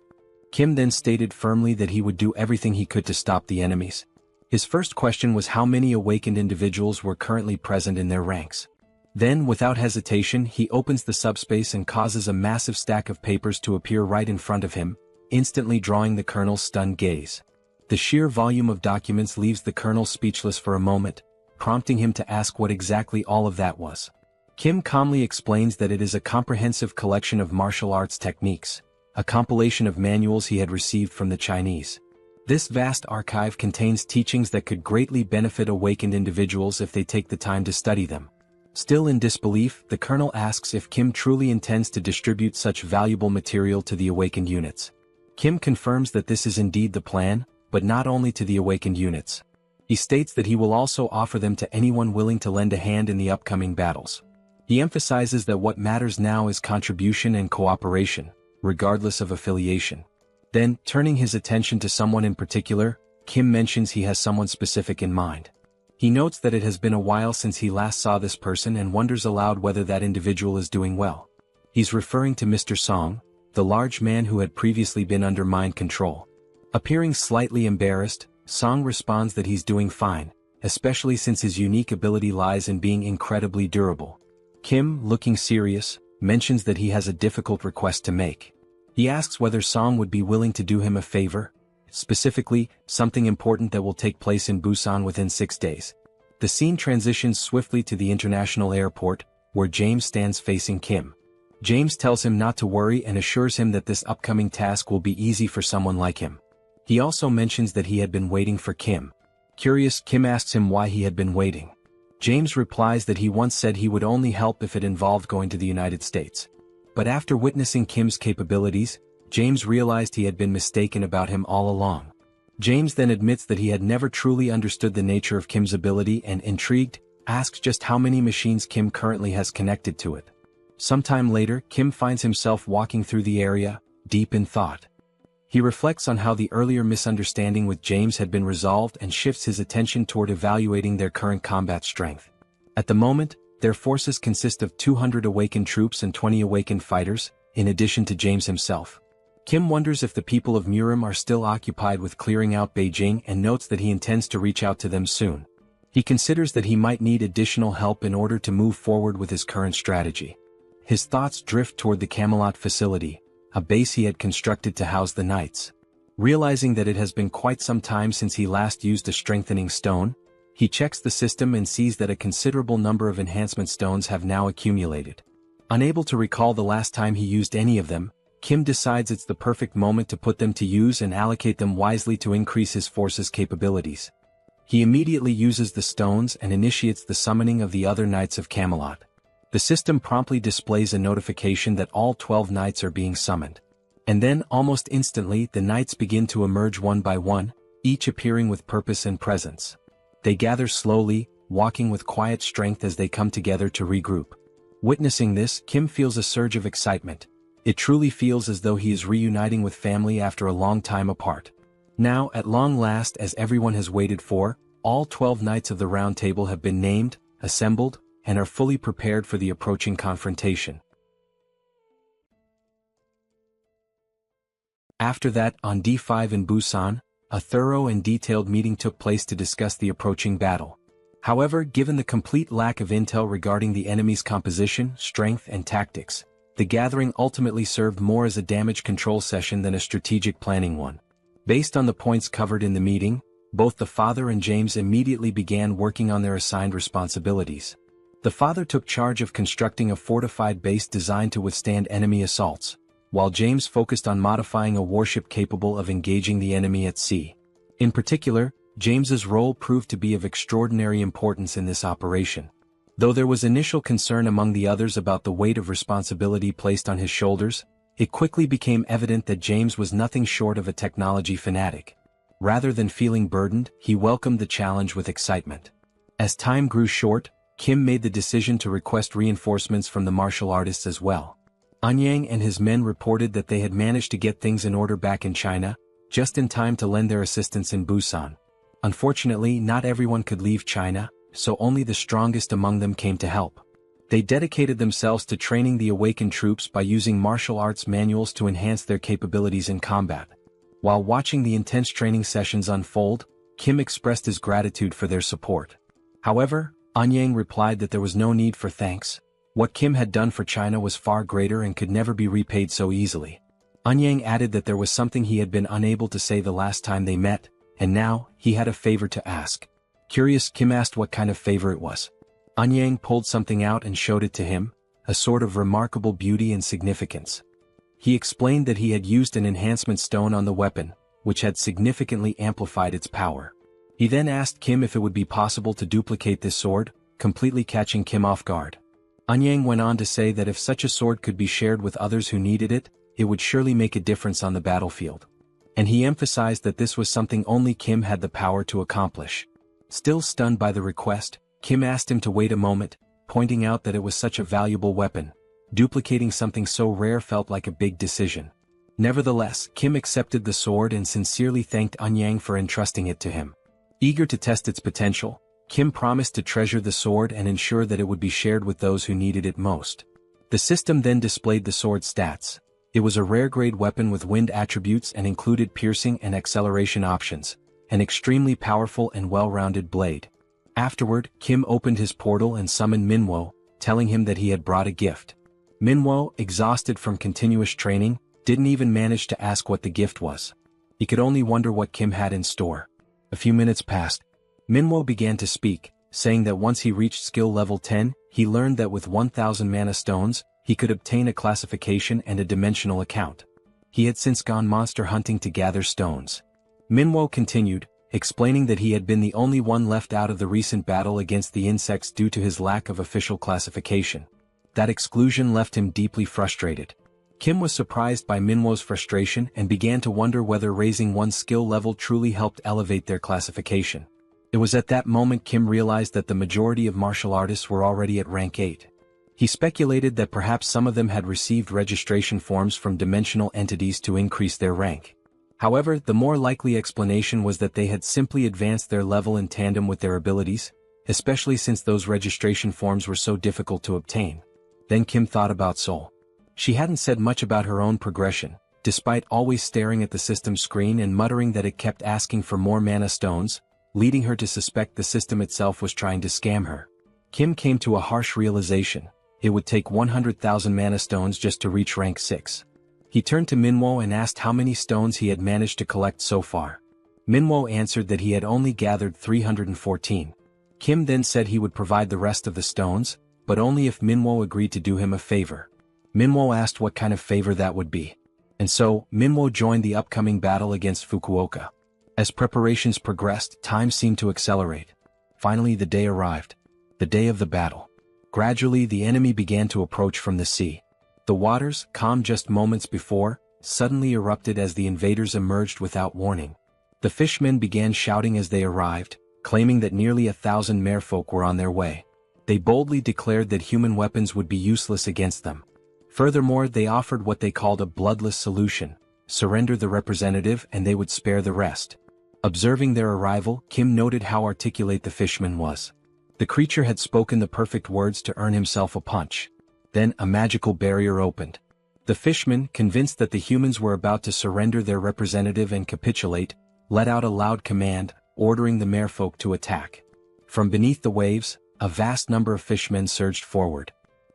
Kim then stated firmly that he would do everything he could to stop the enemies. His first question was how many awakened individuals were currently present in their ranks. Then, without hesitation, he opens the subspace and causes a massive stack of papers to appear right in front of him, instantly drawing the colonel's stunned gaze. The sheer volume of documents leaves the colonel speechless for a moment, prompting him to ask what exactly all of that was. Kim calmly explains that it is a comprehensive collection of martial arts techniques, a compilation of manuals he had received from the Chinese. This vast archive contains teachings that could greatly benefit awakened individuals if they take the time to study them. Still in disbelief, the colonel asks if Kim truly intends to distribute such valuable material to the awakened units. Kim confirms that this is indeed the plan, but not only to the awakened units. He states that he will also offer them to anyone willing to lend a hand in the upcoming battles. He emphasizes that what matters now is contribution and cooperation, regardless of affiliation. Then, turning his attention to someone in particular, Kim mentions he has someone specific in mind. He notes that it has been a while since he last saw this person and wonders aloud whether that individual is doing well. He's referring to Mr. Song, the large man who had previously been under mind control. Appearing slightly embarrassed, Song responds that he's doing fine, especially since his unique ability lies in being incredibly durable. Kim, looking serious, mentions that he has a difficult request to make. He asks whether Song would be willing to do him a favor, specifically, something important that will take place in Busan within 6 days. The scene transitions swiftly to the international airport, where James stands facing Kim. James tells him not to worry and assures him that this upcoming task will be easy for someone like him. He also mentions that he had been waiting for Kim. Curious, Kim asks him why he had been waiting. James replies that he once said he would only help if it involved going to the United States. But after witnessing Kim's capabilities, James realized he had been mistaken about him all along. James then admits that he had never truly understood the nature of Kim's ability and, intrigued, asks just how many machines Kim currently has connected to it. Sometime later, Kim finds himself walking through the area, deep in thought. He reflects on how the earlier misunderstanding with James had been resolved and shifts his attention toward evaluating their current combat strength. At the moment, their forces consist of 200 awakened troops and 20 awakened fighters, in addition to James himself. Kim wonders if the people of Murim are still occupied with clearing out Beijing and notes that he intends to reach out to them soon. He considers that he might need additional help in order to move forward with his current strategy. His thoughts drift toward the Camelot facility, a base he had constructed to house the knights. Realizing that it has been quite some time since he last used a strengthening stone, he checks the system and sees that a considerable number of enhancement stones have now accumulated. Unable to recall the last time he used any of them, Kim decides it's the perfect moment to put them to use and allocate them wisely to increase his force's capabilities. He immediately uses the stones and initiates the summoning of the other Knights of Camelot. The system promptly displays a notification that all 12 knights are being summoned. And then, almost instantly, the knights begin to emerge one by one, each appearing with purpose and presence. They gather slowly, walking with quiet strength as they come together to regroup. Witnessing this, Kim feels a surge of excitement. It truly feels as though he is reuniting with family after a long time apart. Now, at long last, as everyone has waited for, all 12 knights of the Round Table have been named, assembled, and are fully prepared for the approaching confrontation. After that, on D5 in Busan, a thorough and detailed meeting took place to discuss the approaching battle. However, given the complete lack of intel regarding the enemy's composition, strength, and tactics, the gathering ultimately served more as a damage control session than a strategic planning one. Based on the points covered in the meeting, both the father and James immediately began working on their assigned responsibilities. The father took charge of constructing a fortified base designed to withstand enemy assaults, while James focused on modifying a warship capable of engaging the enemy at sea. In particular, James's role proved to be of extraordinary importance in this operation. Though there was initial concern among the others about the weight of responsibility placed on his shoulders, it quickly became evident that James was nothing short of a technology fanatic. Rather than feeling burdened, he welcomed the challenge with excitement. As time grew short, Kim made the decision to request reinforcements from the martial artists as well. Anyang and his men reported that they had managed to get things in order back in China, just in time to lend their assistance in Busan. Unfortunately, not everyone could leave China, so only the strongest among them came to help. They dedicated themselves to training the awakened troops by using martial arts manuals to enhance their capabilities in combat. While watching the intense training sessions unfold, Kim expressed his gratitude for their support. However, Anyang replied that there was no need for thanks. What Kim had done for China was far greater and could never be repaid so easily. Anyang added that there was something he had been unable to say the last time they met, and now, he had a favor to ask. Curious, Kim asked what kind of favor it was. Anyang pulled something out and showed it to him, a sort of remarkable beauty and significance. He explained that he had used an enhancement stone on the weapon, which had significantly amplified its power. He then asked Kim if it would be possible to duplicate this sword, completely catching Kim off guard. Anyang went on to say that if such a sword could be shared with others who needed it, it would surely make a difference on the battlefield. And he emphasized that this was something only Kim had the power to accomplish. Still stunned by the request, Kim asked him to wait a moment, pointing out that it was such a valuable weapon. Duplicating something so rare felt like a big decision. Nevertheless, Kim accepted the sword and sincerely thanked Anyang for entrusting it to him. Eager to test its potential, Kim promised to treasure the sword and ensure that it would be shared with those who needed it most. The system then displayed the sword's stats. It was a rare-grade weapon with wind attributes and included piercing and acceleration options, an extremely powerful and well-rounded blade. Afterward, Kim opened his portal and summoned Minwo, telling him that he had brought a gift. Minwo, exhausted from continuous training, didn't even manage to ask what the gift was. He could only wonder what Kim had in store. A few minutes passed. Minwo began to speak, saying that once he reached skill level 10, he learned that with 1,000 mana stones, he could obtain a classification and a dimensional account. He had since gone monster hunting to gather stones. Minwo continued, explaining that he had been the only one left out of the recent battle against the insects due to his lack of official classification. That exclusion left him deeply frustrated. Kim was surprised by Minwo's frustration and began to wonder whether raising one's skill level truly helped elevate their classification. It was at that moment Kim realized that the majority of martial artists were already at rank 8. He speculated that perhaps some of them had received registration forms from dimensional entities to increase their rank. However, the more likely explanation was that they had simply advanced their level in tandem with their abilities, especially since those registration forms were so difficult to obtain. Then Kim thought about Soul. She hadn't said much about her own progression, despite always staring at the system screen and muttering that it kept asking for more mana stones, leading her to suspect the system itself was trying to scam her. Kim came to a harsh realization: it would take 100,000 mana stones just to reach rank 6. He turned to Minwo and asked how many stones he had managed to collect so far. Minwo answered that he had only gathered 314. Kim then said he would provide the rest of the stones, but only if Minwo agreed to do him a favor. Minwo asked what kind of favor that would be. And so, Minwo joined the upcoming battle against Fukuoka. As preparations progressed, time seemed to accelerate. Finally the day arrived. The day of the battle. Gradually the enemy began to approach from the sea. The waters, calm just moments before, suddenly erupted as the invaders emerged without warning. The fishmen began shouting as they arrived, claiming that nearly 1,000 merfolk were on their way. They boldly declared that human weapons would be useless against them. Furthermore, they offered what they called a bloodless solution: surrender the representative and they would spare the rest. Observing their arrival, Kim noted how articulate the fishman was. The creature had spoken the perfect words to earn himself a punch. Then a magical barrier opened. The fishman, convinced that the humans were about to surrender their representative and capitulate, let out a loud command, ordering the merfolk to attack. From beneath the waves, a vast number of fishmen surged forward.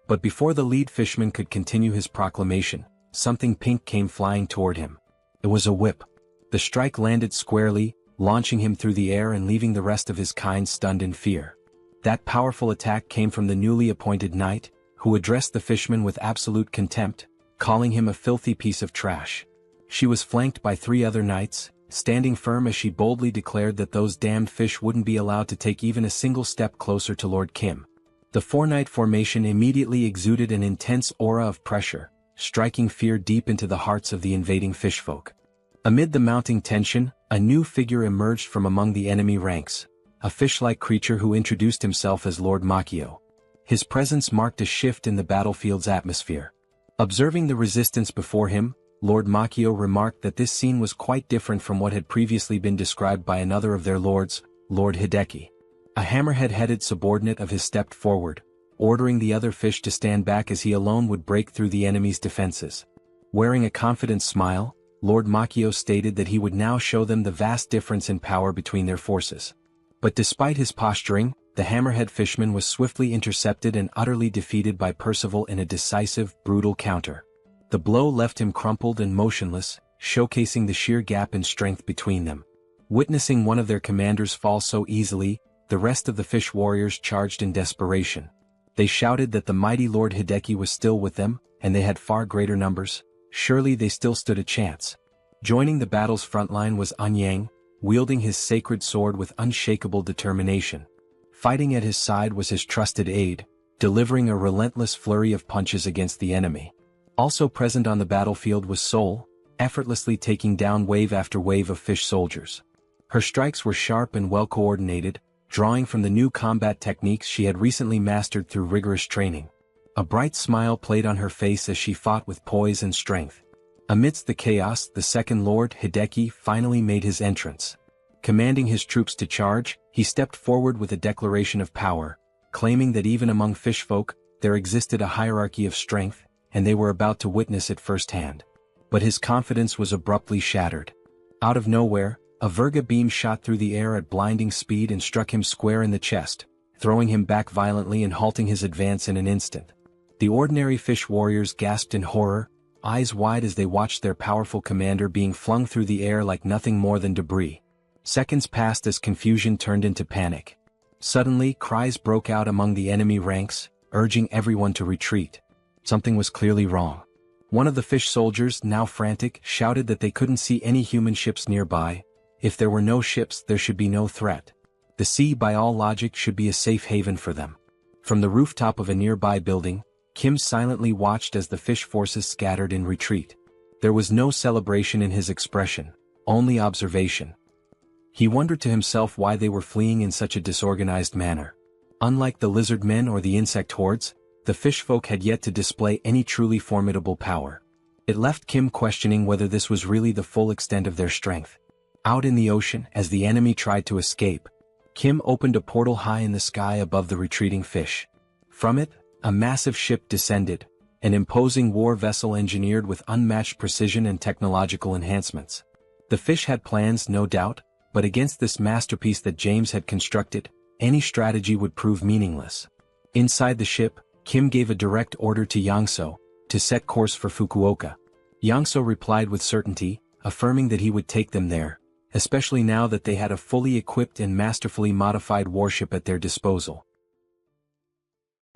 But before the lead fishman could continue his proclamation, something pink came flying toward him. It was a whip. The strike landed squarely, launching him through the air and leaving the rest of his kind stunned in fear. That powerful attack came from the newly appointed knight, who addressed the fishman with absolute contempt, calling him a filthy piece of trash. She was flanked by 3 other knights, standing firm as she boldly declared that those damned fish wouldn't be allowed to take even a single step closer to Lord Kim. The 4-knight formation immediately exuded an intense aura of pressure, striking fear deep into the hearts of the invading fishfolk. Amid the mounting tension, a new figure emerged from among the enemy ranks, a fish-like creature who introduced himself as Lord Makio. His presence marked a shift in the battlefield's atmosphere. Observing the resistance before him, Lord Makio remarked that this scene was quite different from what had previously been described by another of their lords, Lord Hideki. A hammerhead-headed subordinate of his stepped forward, ordering the other fish to stand back as he alone would break through the enemy's defenses. Wearing a confident smile, Lord Makio stated that he would now show them the vast difference in power between their forces. But despite his posturing, the hammerhead fishman was swiftly intercepted and utterly defeated by Percival in a decisive, brutal counter. The blow left him crumpled and motionless, showcasing the sheer gap in strength between them. Witnessing one of their commanders fall so easily, the rest of the fish warriors charged in desperation. They shouted that the mighty Lord Hideki was still with them, and they had far greater numbers. Surely they still stood a chance. Joining the battle's front line was Anyang, wielding his sacred sword with unshakable determination. Fighting at his side was his trusted aide, delivering a relentless flurry of punches against the enemy. Also present on the battlefield was Soul, effortlessly taking down wave after wave of fish soldiers. Her strikes were sharp and well coordinated, drawing from the new combat techniques she had recently mastered through rigorous training. A bright smile played on her face as she fought with poise and strength. Amidst the chaos, the second Lord Hideki finally made his entrance. Commanding his troops to charge, he stepped forward with a declaration of power, claiming that even among fishfolk, there existed a hierarchy of strength, and they were about to witness it firsthand. But his confidence was abruptly shattered. Out of nowhere, a Virga beam shot through the air at blinding speed and struck him square in the chest, throwing him back violently and halting his advance in an instant. The ordinary fish warriors gasped in horror, eyes wide as they watched their powerful commander being flung through the air like nothing more than debris. Seconds passed as confusion turned into panic. Suddenly, cries broke out among the enemy ranks, urging everyone to retreat. Something was clearly wrong. One of the fish soldiers, now frantic, shouted that they couldn't see any human ships nearby. If there were no ships, there should be no threat. The sea, by all logic, should be a safe haven for them. From the rooftop of a nearby building, Kim silently watched as the fish forces scattered in retreat. There was no celebration in his expression, only observation. He wondered to himself why they were fleeing in such a disorganized manner. Unlike the lizard men or the insect hordes, the fish folk had yet to display any truly formidable power. It left Kim questioning whether this was really the full extent of their strength. Out in the ocean, as the enemy tried to escape, Kim opened a portal high in the sky above the retreating fish. From it, a massive ship descended, an imposing war vessel engineered with unmatched precision and technological enhancements. The fish had plans, no doubt, but against this masterpiece that James had constructed, any strategy would prove meaningless. Inside the ship, Kim gave a direct order to Yangso to set course for Fukuoka. Yangso replied with certainty, affirming that he would take them there, especially now that they had a fully equipped and masterfully modified warship at their disposal.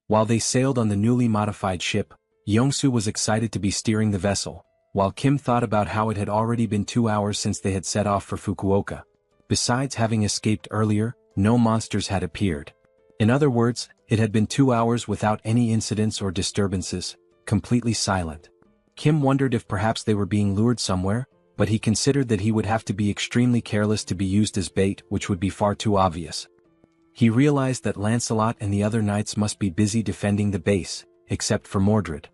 While they sailed on the newly modified ship, Yongsu was excited to be steering the vessel, while Kim thought about how it had already been 2 hours since they had set off for Fukuoka. Besides having escaped earlier, no monsters had appeared. In other words, it had been 2 hours without any incidents or disturbances, completely silent. Kim wondered if perhaps they were being lured somewhere, but he considered that he would have to be extremely careless to be used as bait, which would be far too obvious. He realized that Lancelot and the other knights must be busy defending the base, except for Mordred.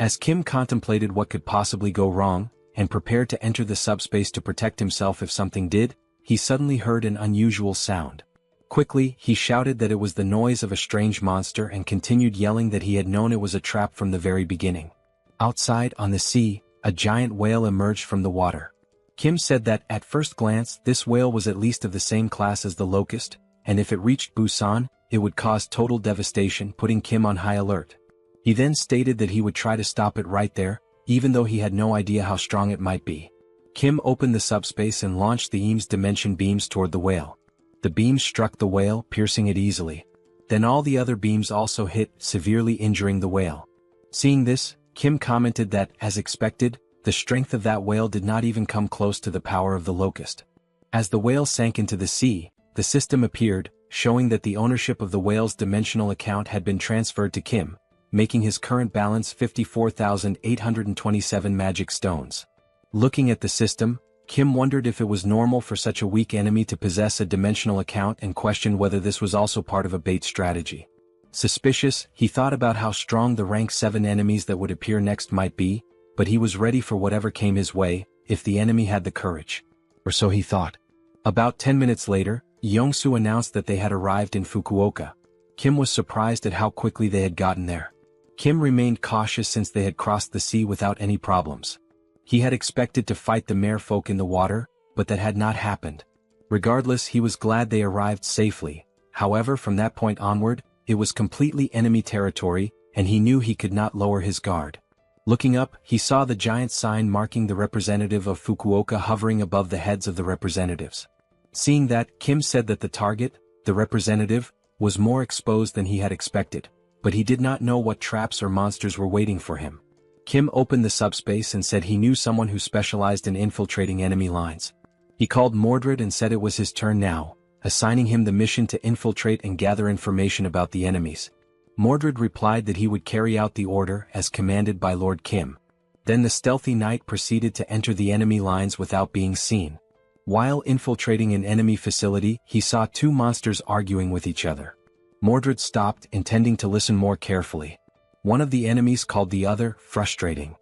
As Kim contemplated what could possibly go wrong, and prepared to enter the subspace to protect himself if something did, he suddenly heard an unusual sound. Quickly, he shouted that it was the noise of a strange monster and continued yelling that he had known it was a trap from the very beginning. Outside, on the sea, a giant whale emerged from the water. Kim said that, at first glance, this whale was at least of the same class as the locust, and if it reached Busan, it would cause total devastation, putting Kim on high alert. He then stated that he would try to stop it right there, even though he had no idea how strong it might be. Kim opened the subspace and launched the Eames dimension beams toward the whale. The beams struck the whale, piercing it easily. Then all the other beams also hit, severely injuring the whale. Seeing this, Kim commented that, as expected, the strength of that whale did not even come close to the power of the locust. As the whale sank into the sea, the system appeared, showing that the ownership of the whale's dimensional account had been transferred to Kim, making his current balance 54,827 magic stones. Looking at the system, Kim wondered if it was normal for such a weak enemy to possess a dimensional account and questioned whether this was also part of a bait strategy. Suspicious, he thought about how strong the rank 7 enemies that would appear next might be, but he was ready for whatever came his way, if the enemy had the courage. Or so he thought. About 10 minutes later, Yongsu announced that they had arrived in Fukuoka. Kim was surprised at how quickly they had gotten there. Kim remained cautious since they had crossed the sea without any problems. He had expected to fight the merfolk in the water, but that had not happened. Regardless, he was glad they arrived safely. However, from that point onward, it was completely enemy territory, and he knew he could not lower his guard. Looking up, he saw the giant sign marking the representative of Fukuoka hovering above the heads of the representatives. Seeing that, Kim said that the target, the representative, was more exposed than he had expected, but he did not know what traps or monsters were waiting for him. Kim opened the subspace and said he knew someone who specialized in infiltrating enemy lines. He called Mordred and said it was his turn now, assigning him the mission to infiltrate and gather information about the enemies. Mordred replied that he would carry out the order as commanded by Lord Kim. Then the stealthy knight proceeded to enter the enemy lines without being seen. While infiltrating an enemy facility, he saw 2 monsters arguing with each other. Mordred stopped, intending to listen more carefully. One of the enemies called the other frustrating.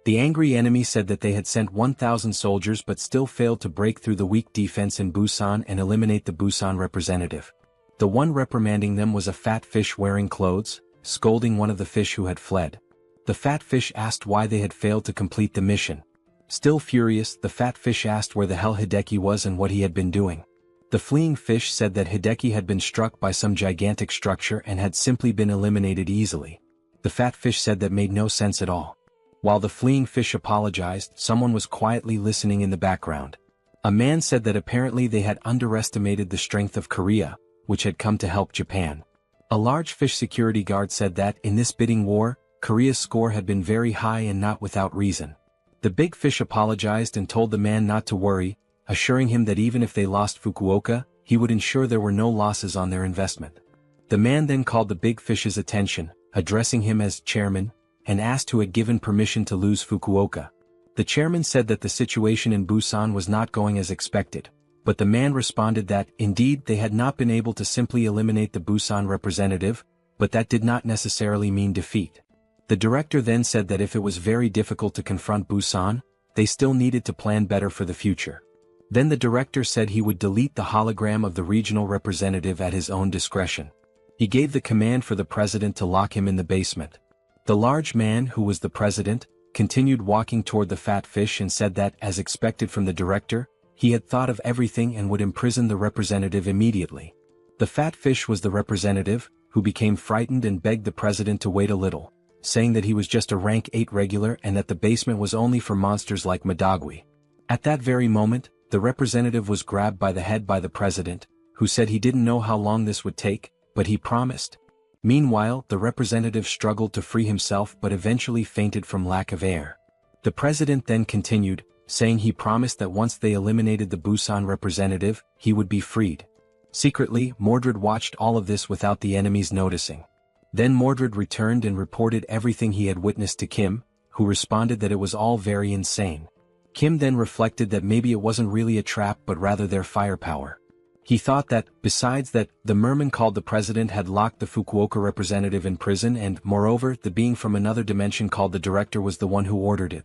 The angry enemy said that they had sent 1,000 soldiers but still failed to break through the weak defense in Busan and eliminate the Busan representative. The one reprimanding them was a fat fish wearing clothes, scolding one of the fish who had fled. The fat fish asked why they had failed to complete the mission. Still furious, the fat fish asked where the hell Hideki was and what he had been doing. The fleeing fish said that Hideki had been struck by some gigantic structure and had simply been eliminated easily. The fat fish said that made no sense at all. While the fleeing fish apologized, someone was quietly listening in the background. A man said that apparently they had underestimated the strength of Korea, which had come to help Japan. A large fish security guard said that, in this bidding war, Korea's score had been very high and not without reason. The big fish apologized and told the man not to worry, assuring him that even if they lost Fukuoka, he would ensure there were no losses on their investment. The man then called the big fish's attention, addressing him as chairman, and asked who had given permission to lose Fukuoka. The chairman said that the situation in Busan was not going as expected, but the man responded that, indeed, they had not been able to simply eliminate the Busan representative, but that did not necessarily mean defeat. The director then said that if it was very difficult to confront Busan, they still needed to plan better for the future. Then the director said he would delete the hologram of the regional representative at his own discretion. He gave the command for the president to lock him in the basement. The large man, who was the president, continued walking toward the fat fish and said that, as expected from the director, he had thought of everything and would imprison the representative immediately. The fat fish was the representative, who became frightened and begged the president to wait a little, saying that he was just a rank 8 regular and that the basement was only for monsters like Madagwi. At that very moment, the representative was grabbed by the head by the president, who said he didn't know how long this would take, but he promised. Meanwhile, the representative struggled to free himself but eventually fainted from lack of air. The president then continued, saying he promised that once they eliminated the Busan representative, he would be freed. Secretly, Mordred watched all of this without the enemies noticing. Then Mordred returned and reported everything he had witnessed to Kim, who responded that it was all very insane. Kim then reflected that maybe it wasn't really a trap but rather their firepower. He thought that, besides that, the merman called the president had locked the Fukuoka representative in prison and, moreover, the being from another dimension called the director was the one who ordered it.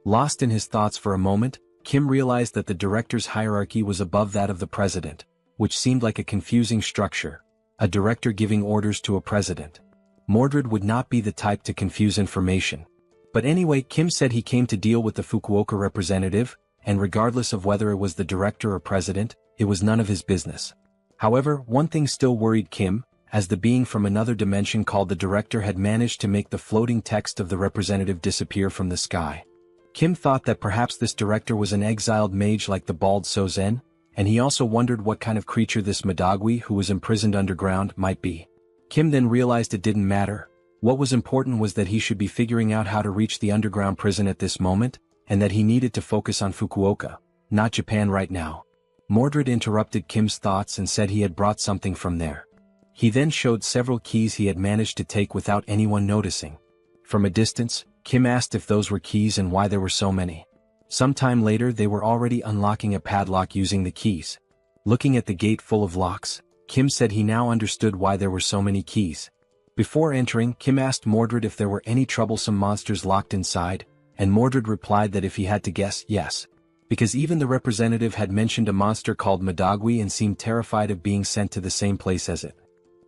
Lost in his thoughts for a moment, Kim realized that the director's hierarchy was above that of the president, which seemed like a confusing structure, a director giving orders to a president. Mordred would not be the type to confuse information. But anyway, Kim said he came to deal with the Fukuoka representative, and regardless of whether it was the director or president, it was none of his business. However, one thing still worried Kim, as the being from another dimension called the director had managed to make the floating text of the representative disappear from the sky. Kim thought that perhaps this director was an exiled mage like the bald Sozen, and he also wondered what kind of creature this Madagwi who was imprisoned underground might be. Kim then realized it didn't matter. What was important was that he should be figuring out how to reach the underground prison at this moment, and that he needed to focus on Fukuoka, not Japan right now. Mordred interrupted Kim's thoughts and said he had brought something from there. He then showed several keys he had managed to take without anyone noticing. From a distance, Kim asked if those were keys and why there were so many. Sometime later they were already unlocking a padlock using the keys. Looking at the gate full of locks, Kim said he now understood why there were so many keys. Before entering, Kim asked Mordred if there were any troublesome monsters locked inside, and Mordred replied that if he had to guess, yes. Because even the representative had mentioned a monster called Madagwi and seemed terrified of being sent to the same place as it.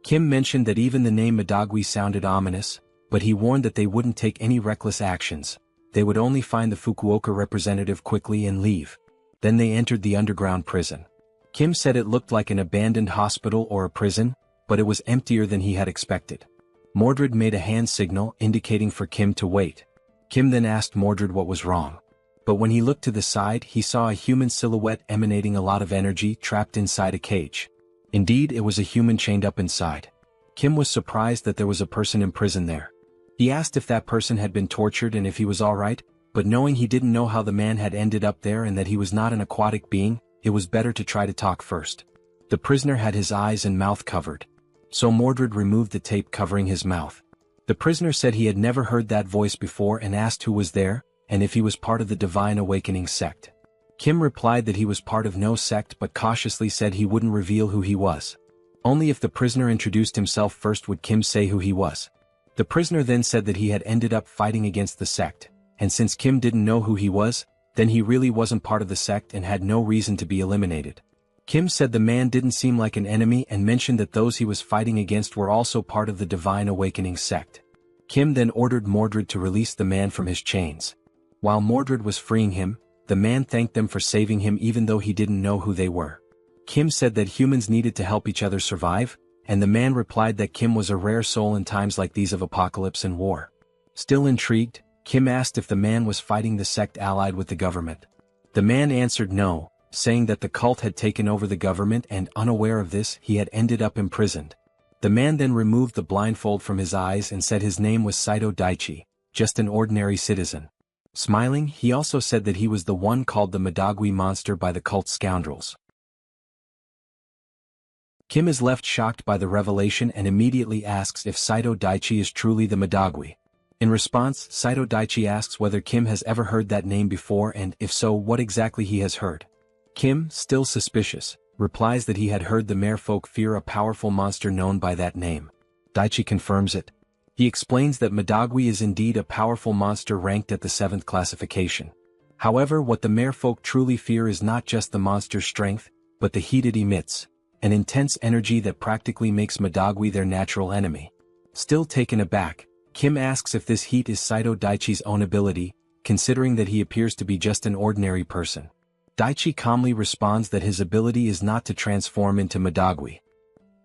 Kim mentioned that even the name Madagwi sounded ominous, but he warned that they wouldn't take any reckless actions. They would only find the Fukuoka representative quickly and leave. Then they entered the underground prison. Kim said it looked like an abandoned hospital or a prison, but it was emptier than he had expected. Mordred made a hand signal indicating for Kim to wait. Kim then asked Mordred what was wrong. But when he looked to the side, he saw a human silhouette emanating a lot of energy trapped inside a cage. Indeed, it was a human chained up inside. Kim was surprised that there was a person in prison there. He asked if that person had been tortured and if he was alright, but knowing he didn't know how the man had ended up there and that he was not an aquatic being, it was better to try to talk first. The prisoner had his eyes and mouth covered. So Mordred removed the tape covering his mouth. The prisoner said he had never heard that voice before and asked who was there, and if he was part of the Divine Awakening sect. Kim replied that he was part of no sect but cautiously said he wouldn't reveal who he was. Only if the prisoner introduced himself first would Kim say who he was. The prisoner then said that he had ended up fighting against the sect, and since Kim didn't know who he was, then he really wasn't part of the sect and had no reason to be eliminated. Kim said the man didn't seem like an enemy and mentioned that those he was fighting against were also part of the Divine Awakening sect. Kim then ordered Mordred to release the man from his chains. While Mordred was freeing him, the man thanked them for saving him even though he didn't know who they were. Kim said that humans needed to help each other survive, and the man replied that Kim was a rare soul in times like these of apocalypse and war. Still intrigued, Kim asked if the man was fighting the sect allied with the government. The man answered no, saying that the cult had taken over the government and unaware of this he had ended up imprisoned. The man then removed the blindfold from his eyes and said his name was Saito Daichi, just an ordinary citizen. Smiling, he also said that he was the one called the Madagui monster by the cult scoundrels. Kim is left shocked by the revelation and immediately asks if Saito Daichi is truly the Madagui. In response, Saito Daichi asks whether Kim has ever heard that name before and, if so, what exactly he has heard. Kim, still suspicious, replies that he had heard the merfolk fear a powerful monster known by that name. Daichi confirms it. He explains that Madagui is indeed a powerful monster ranked at the 7th classification. However, what the merfolk truly fear is not just the monster's strength, but the heat it emits, an intense energy that practically makes Madagui their natural enemy. Still taken aback, Kim asks if this heat is Saito Daichi's own ability, considering that he appears to be just an ordinary person. Daichi calmly responds that his ability is not to transform into Madagui.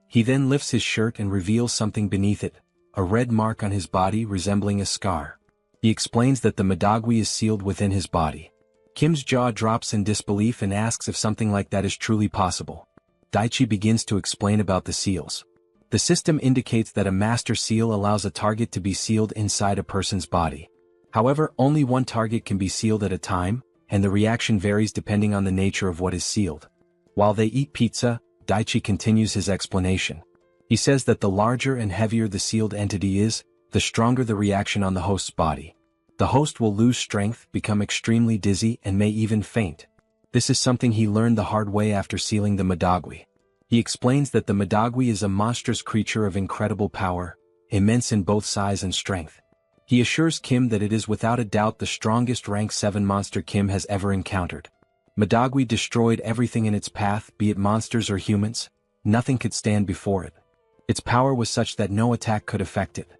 He then lifts his shirt and reveals something beneath it, a red mark on his body resembling a scar. He explains that the Madagui is sealed within his body. Kim's jaw drops in disbelief and asks if something like that is truly possible. Daichi begins to explain about the seals. The system indicates that a master seal allows a target to be sealed inside a person's body. However, only one target can be sealed at a time, and the reaction varies depending on the nature of what is sealed. While they eat pizza, Daichi continues his explanation. He says that the larger and heavier the sealed entity is, the stronger the reaction on the host's body. The host will lose strength, become extremely dizzy, and may even faint. This is something he learned the hard way after sealing the Madagui. He explains that the Madagui is a monstrous creature of incredible power, immense in both size and strength. He assures Kim that it is without a doubt the strongest rank 7 monster Kim has ever encountered. Madagui destroyed everything in its path, be it monsters or humans. Nothing could stand before it. Its power was such that no attack could affect it.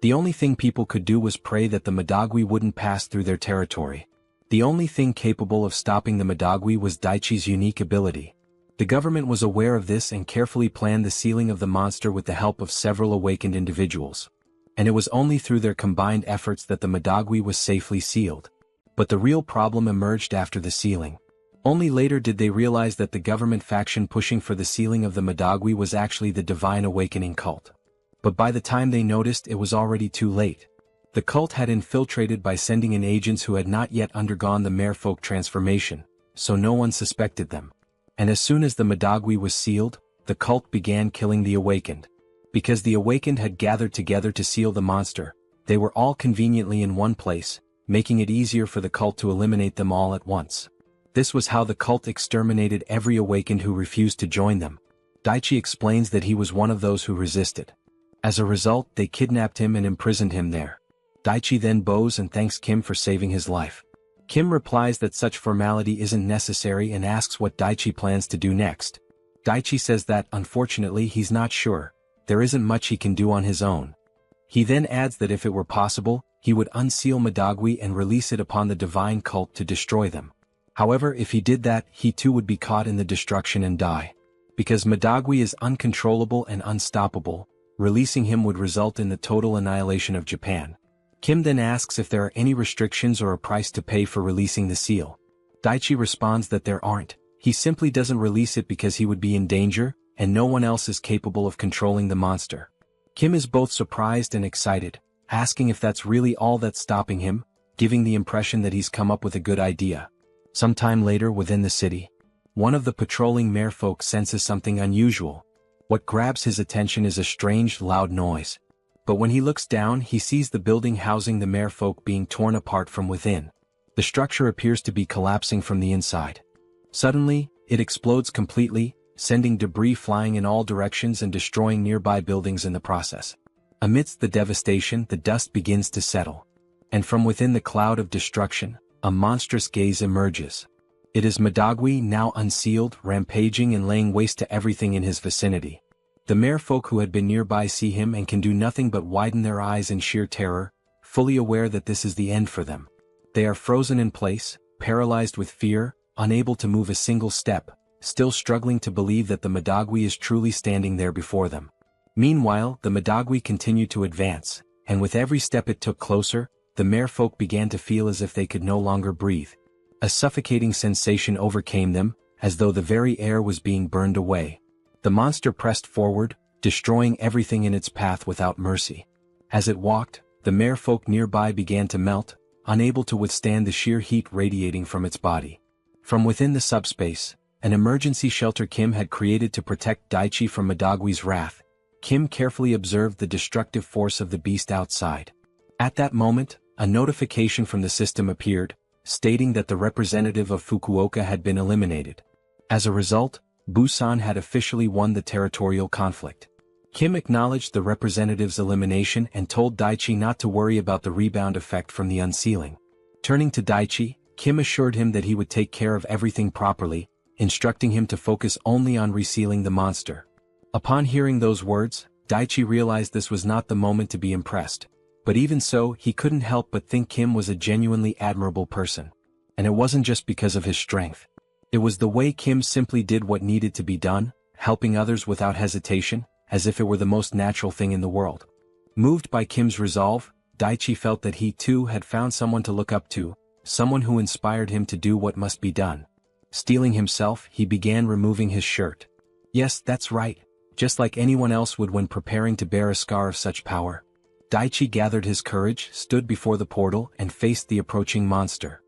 The only thing people could do was pray that the Madagui wouldn't pass through their territory. The only thing capable of stopping the Madagui was Daichi's unique ability. The government was aware of this and carefully planned the sealing of the monster with the help of several awakened individuals. And it was only through their combined efforts that the Madagui was safely sealed. But the real problem emerged after the sealing. Only later did they realize that the government faction pushing for the sealing of the Madagui was actually the Divine Awakening cult. But by the time they noticed, it was already too late. The cult had infiltrated by sending in agents who had not yet undergone the merfolk transformation, so no one suspected them. And as soon as the Madagui was sealed, the cult began killing the awakened. Because the awakened had gathered together to seal the monster, they were all conveniently in one place, making it easier for the cult to eliminate them all at once. This was how the cult exterminated every awakened who refused to join them. Daichi explains that he was one of those who resisted. As a result, they kidnapped him and imprisoned him there. Daichi then bows and thanks Kim for saving his life. Kim replies that such formality isn't necessary and asks what Daichi plans to do next. Daichi says that, unfortunately, he's not sure. There isn't much he can do on his own. He then adds that if it were possible, he would unseal Madagui and release it upon the divine cult to destroy them. However, if he did that, he too would be caught in the destruction and die. Because Madagui is uncontrollable and unstoppable, releasing him would result in the total annihilation of Japan. Kim then asks if there are any restrictions or a price to pay for releasing the seal. Daichi responds that there aren't. He simply doesn't release it because he would be in danger, and no one else is capable of controlling the monster. Kim is both surprised and excited, asking if that's really all that's stopping him, giving the impression that he's come up with a good idea. Sometime later within the city, one of the patrolling merfolk senses something unusual. What grabs his attention is a strange, loud noise. But when he looks down, he sees the building housing the merfolk being torn apart from within. The structure appears to be collapsing from the inside. Suddenly, it explodes completely, sending debris flying in all directions and destroying nearby buildings in the process. Amidst the devastation, the dust begins to settle. And from within the cloud of destruction, a monstrous gaze emerges. It is Madagui, now unsealed, rampaging and laying waste to everything in his vicinity. The merfolk who had been nearby see him and can do nothing but widen their eyes in sheer terror, fully aware that this is the end for them. They are frozen in place, paralyzed with fear, unable to move a single step, still struggling to believe that the Madagui is truly standing there before them. Meanwhile, the Madagui continued to advance, and with every step it took closer, the merfolk began to feel as if they could no longer breathe. A suffocating sensation overcame them, as though the very air was being burned away. The monster pressed forward, destroying everything in its path without mercy. As it walked, the merfolk nearby began to melt, unable to withstand the sheer heat radiating from its body. From within the subspace, an emergency shelter Kim had created to protect Daichi from Madagwi's wrath, Kim carefully observed the destructive force of the beast outside. At that moment, a notification from the system appeared, stating that the representative of Fukuoka had been eliminated. As a result, Busan had officially won the territorial conflict. Kim acknowledged the representative's elimination and told Daichi not to worry about the rebound effect from the unsealing. Turning to Daichi, Kim assured him that he would take care of everything properly, instructing him to focus only on resealing the monster. Upon hearing those words, Daichi realized this was not the moment to be impressed. But even so, he couldn't help but think Kim was a genuinely admirable person. And it wasn't just because of his strength. It was the way Kim simply did what needed to be done, helping others without hesitation, as if it were the most natural thing in the world. Moved by Kim's resolve, Daichi felt that he too had found someone to look up to, someone who inspired him to do what must be done. Steeling himself, he began removing his shirt. Yes, that's right, just like anyone else would when preparing to bear a scar of such power. Daichi gathered his courage, stood before the portal, and faced the approaching monster.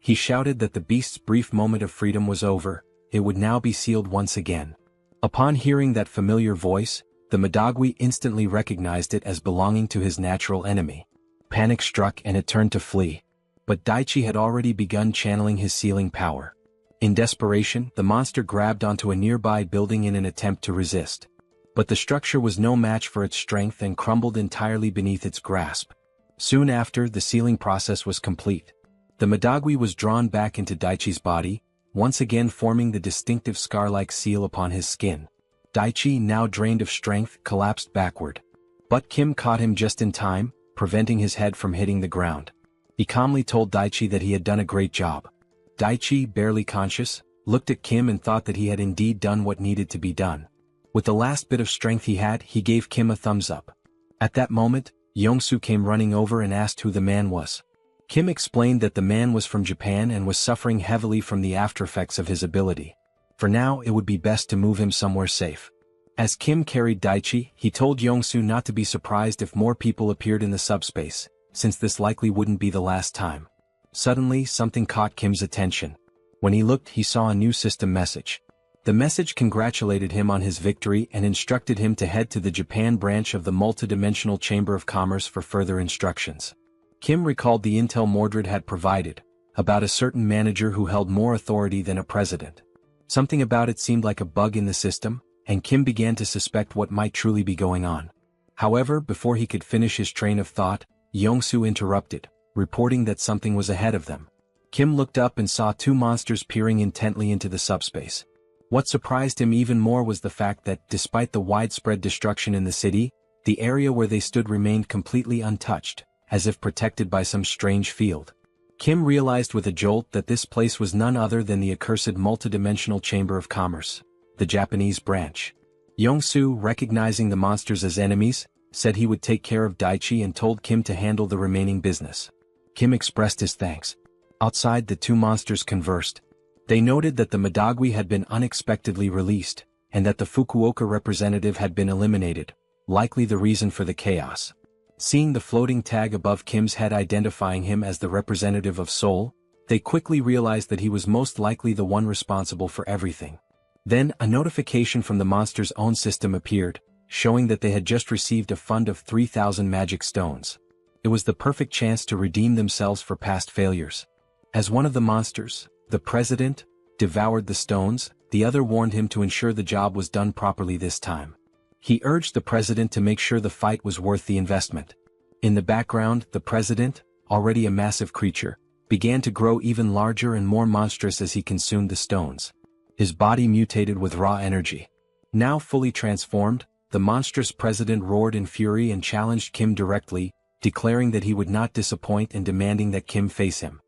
He shouted that the beast's brief moment of freedom was over, it would now be sealed once again. Upon hearing that familiar voice, the Madagwi instantly recognized it as belonging to his natural enemy. Panic struck and it turned to flee. But Daichi had already begun channeling his sealing power. In desperation, the monster grabbed onto a nearby building in an attempt to resist. But the structure was no match for its strength and crumbled entirely beneath its grasp. Soon after, the sealing process was complete. The Madagwi was drawn back into Daichi's body, once again forming the distinctive scar-like seal upon his skin. Daichi, now drained of strength, collapsed backward. But Kim caught him just in time, preventing his head from hitting the ground. He calmly told Daichi that he had done a great job. Daichi, barely conscious, looked at Kim and thought that he had indeed done what needed to be done. With the last bit of strength he had, he gave Kim a thumbs up. At that moment, Yongsu came running over and asked who the man was. Kim explained that the man was from Japan and was suffering heavily from the aftereffects of his ability. For now, it would be best to move him somewhere safe. As Kim carried Daichi, he told Yongsu not to be surprised if more people appeared in the subspace, since this likely wouldn't be the last time. Suddenly, something caught Kim's attention. When he looked, he saw a new system message. The message congratulated him on his victory and instructed him to head to the Japan branch of the multidimensional Chamber of Commerce for further instructions. Kim recalled the intel Mordred had provided, about a certain manager who held more authority than a president. Something about it seemed like a bug in the system, and Kim began to suspect what might truly be going on. However, before he could finish his train of thought, Yongsu interrupted, reporting that something was ahead of them. Kim looked up and saw two monsters peering intently into the subspace. What surprised him even more was the fact that, despite the widespread destruction in the city, the area where they stood remained completely untouched, as if protected by some strange field. Kim realized with a jolt that this place was none other than the accursed multidimensional Chamber of Commerce, the Japanese branch. Yongsu, recognizing the monsters as enemies, said he would take care of Daichi and told Kim to handle the remaining business. Kim expressed his thanks. Outside, the two monsters conversed. They noted that the Madagwi had been unexpectedly released, and that the Fukuoka representative had been eliminated, likely the reason for the chaos. Seeing the floating tag above Kim's head identifying him as the representative of Seoul, they quickly realized that he was most likely the one responsible for everything. Then, a notification from the monster's own system appeared, showing that they had just received a fund of 3,000 magic stones. It was the perfect chance to redeem themselves for past failures. As one of the monsters, the president, devoured the stones, the other warned him to ensure the job was done properly this time. He urged the president to make sure the fight was worth the investment. In the background, the president, already a massive creature, began to grow even larger and more monstrous as he consumed the stones. His body mutated with raw energy. Now fully transformed, the monstrous president roared in fury and challenged Kim directly, declaring that he would not disappoint and demanding that Kim face him.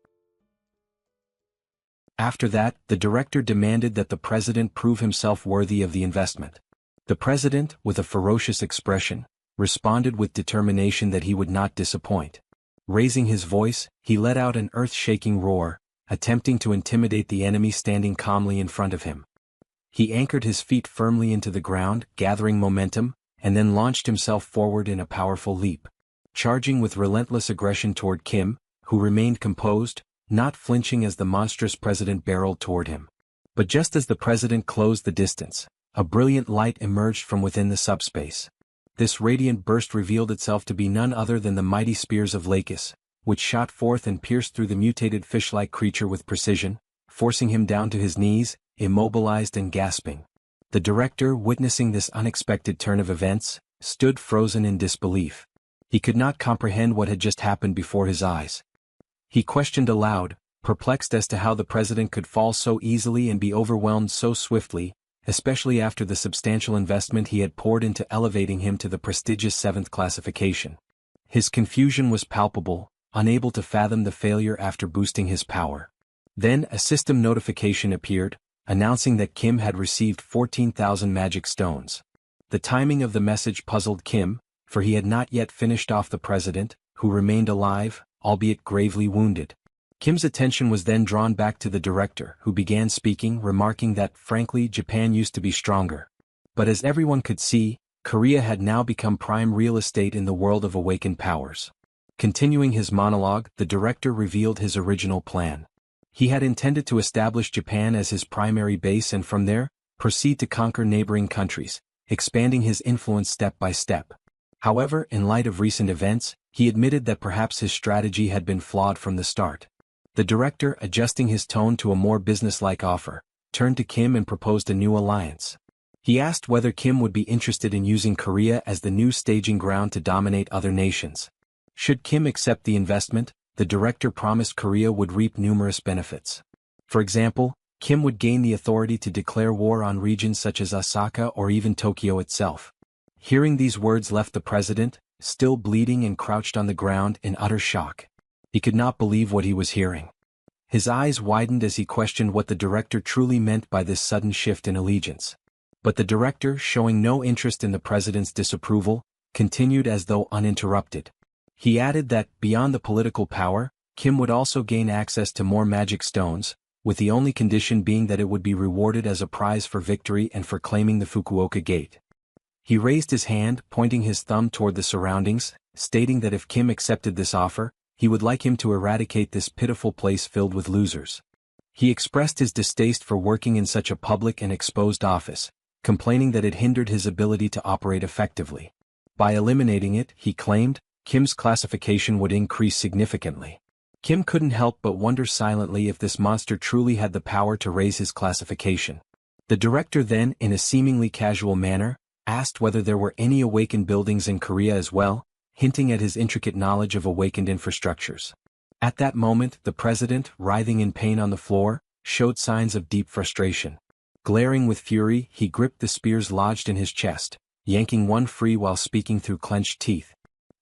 After that, the director demanded that the president prove himself worthy of the investment. The president, with a ferocious expression, responded with determination that he would not disappoint. Raising his voice, he let out an earth-shaking roar, attempting to intimidate the enemy standing calmly in front of him. He anchored his feet firmly into the ground, gathering momentum, and then launched himself forward in a powerful leap. Charging with relentless aggression toward Kim, who remained composed, not flinching as the monstrous president barreled toward him. But just as the president closed the distance, a brilliant light emerged from within the subspace. This radiant burst revealed itself to be none other than the mighty spears of Lakis, which shot forth and pierced through the mutated fish-like creature with precision, forcing him down to his knees, immobilized and gasping. The director, witnessing this unexpected turn of events, stood frozen in disbelief. He could not comprehend what had just happened before his eyes. He questioned aloud, perplexed as to how the president could fall so easily and be overwhelmed so swiftly, especially after the substantial investment he had poured into elevating him to the prestigious 7th classification. His confusion was palpable, unable to fathom the failure after boosting his power. Then a system notification appeared, announcing that Kim had received 14,000 magic stones. The timing of the message puzzled Kim, for he had not yet finished off the president, who remained alive, albeit gravely wounded. Kim's attention was then drawn back to the director, who began speaking, remarking that, frankly, Japan used to be stronger. But as everyone could see, Korea had now become prime real estate in the world of awakened powers. Continuing his monologue, the director revealed his original plan. He had intended to establish Japan as his primary base and from there, proceed to conquer neighboring countries, expanding his influence step by step. However, in light of recent events, he admitted that perhaps his strategy had been flawed from the start. The director, adjusting his tone to a more businesslike offer, turned to Kim and proposed a new alliance. He asked whether Kim would be interested in using Korea as the new staging ground to dominate other nations. Should Kim accept the investment, the director promised Korea would reap numerous benefits. For example, Kim would gain the authority to declare war on regions such as Osaka or even Tokyo itself. Hearing these words left the president, still bleeding and crouched on the ground in utter shock. He could not believe what he was hearing. His eyes widened as he questioned what the director truly meant by this sudden shift in allegiance. But the director, showing no interest in the president's disapproval, continued as though uninterrupted. He added that, beyond the political power, Kim would also gain access to more magic stones, with the only condition being that it would be rewarded as a prize for victory and for claiming the Fukuoka Gate. He raised his hand, pointing his thumb toward the surroundings, stating that if Kim accepted this offer, he would like him to eradicate this pitiful place filled with losers. He expressed his distaste for working in such a public and exposed office, complaining that it hindered his ability to operate effectively. By eliminating it, he claimed, Kim's classification would increase significantly. Kim couldn't help but wonder silently if this monster truly had the power to raise his classification. The director then, in a seemingly casual manner, asked whether there were any awakened buildings in Korea as well, hinting at his intricate knowledge of awakened infrastructures. At that moment, the president, writhing in pain on the floor, showed signs of deep frustration. Glaring with fury, he gripped the spears lodged in his chest, yanking one free while speaking through clenched teeth.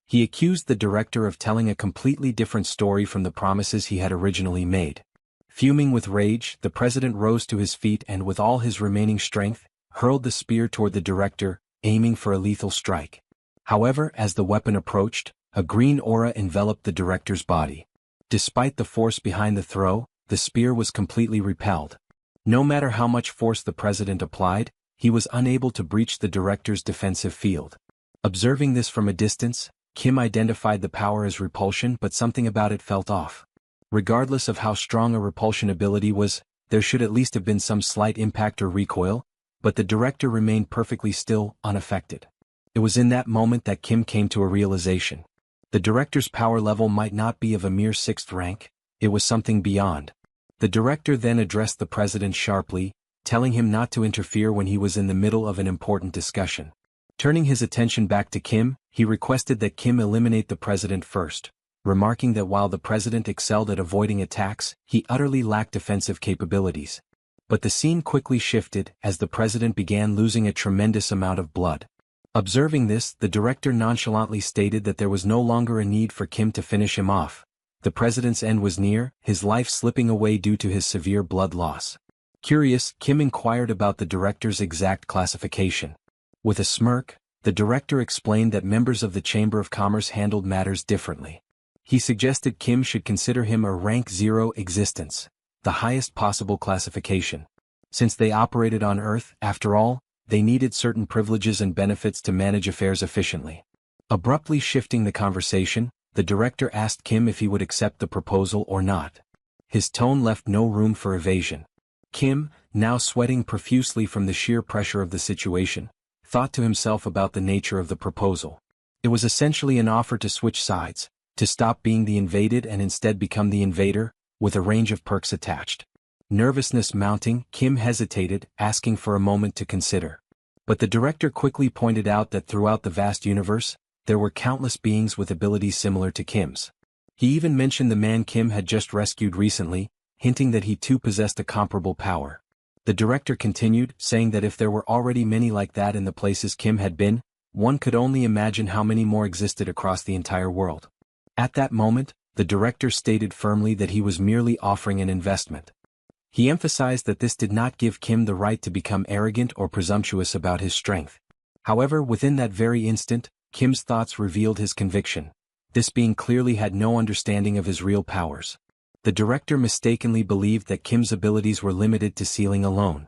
He accused the director of telling a completely different story from the promises he had originally made. Fuming with rage, the president rose to his feet and with all his remaining strength, hurled the spear toward the director, aiming for a lethal strike. However, as the weapon approached, a green aura enveloped the director's body. Despite the force behind the throw, the spear was completely repelled. No matter how much force the president applied, he was unable to breach the director's defensive field. Observing this from a distance, Kim identified the power as repulsion, but something about it felt off. Regardless of how strong a repulsion ability was, there should at least have been some slight impact or recoil, but the director remained perfectly still, unaffected. It was in that moment that Kim came to a realization. The director's power level might not be of a mere 6th rank, it was something beyond. The director then addressed the president sharply, telling him not to interfere when he was in the middle of an important discussion. Turning his attention back to Kim, he requested that Kim eliminate the president first, remarking that while the president excelled at avoiding attacks, he utterly lacked defensive capabilities. But the scene quickly shifted as the president began losing a tremendous amount of blood. Observing this, the director nonchalantly stated that there was no longer a need for Kim to finish him off. The president's end was near, his life slipping away due to his severe blood loss. Curious, Kim inquired about the director's exact classification. With a smirk, the director explained that members of the Chamber of Commerce handled matters differently. He suggested Kim should consider him a rank 0 existence, the highest possible classification. Since they operated on Earth, after all, they needed certain privileges and benefits to manage affairs efficiently. Abruptly shifting the conversation, the director asked Kim if he would accept the proposal or not. His tone left no room for evasion. Kim, now sweating profusely from the sheer pressure of the situation, thought to himself about the nature of the proposal. It was essentially an offer to switch sides, to stop being the invaded and instead become the invader, with a range of perks attached. Nervousness mounting, Kim hesitated, asking for a moment to consider. But the director quickly pointed out that throughout the vast universe, there were countless beings with abilities similar to Kim's. He even mentioned the man Kim had just rescued recently, hinting that he too possessed a comparable power. The director continued, saying that if there were already many like that in the places Kim had been, one could only imagine how many more existed across the entire world. At that moment, the director stated firmly that he was merely offering an investment. He emphasized that this did not give Kim the right to become arrogant or presumptuous about his strength. However, within that very instant, Kim's thoughts revealed his conviction. This being clearly had no understanding of his real powers. The director mistakenly believed that Kim's abilities were limited to sealing alone.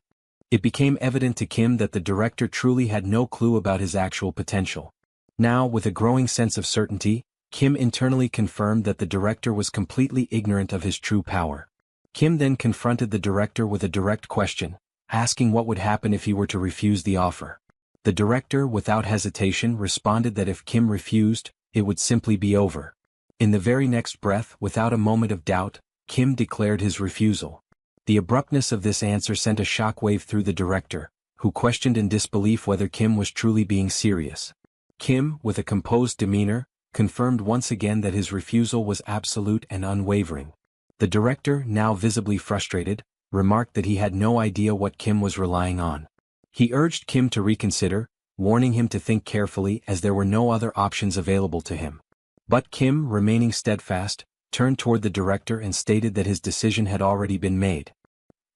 It became evident to Kim that the director truly had no clue about his actual potential. Now, with a growing sense of certainty, Kim internally confirmed that the director was completely ignorant of his true power. Kim then confronted the director with a direct question, asking what would happen if he were to refuse the offer. The director, without hesitation, responded that if Kim refused, it would simply be over. In the very next breath, without a moment of doubt, Kim declared his refusal. The abruptness of this answer sent a shockwave through the director, who questioned in disbelief whether Kim was truly being serious. Kim, with a composed demeanor, confirmed once again that his refusal was absolute and unwavering. The director, now visibly frustrated, remarked that he had no idea what Kim was relying on. He urged Kim to reconsider, warning him to think carefully as there were no other options available to him. But Kim, remaining steadfast, turned toward the director and stated that his decision had already been made.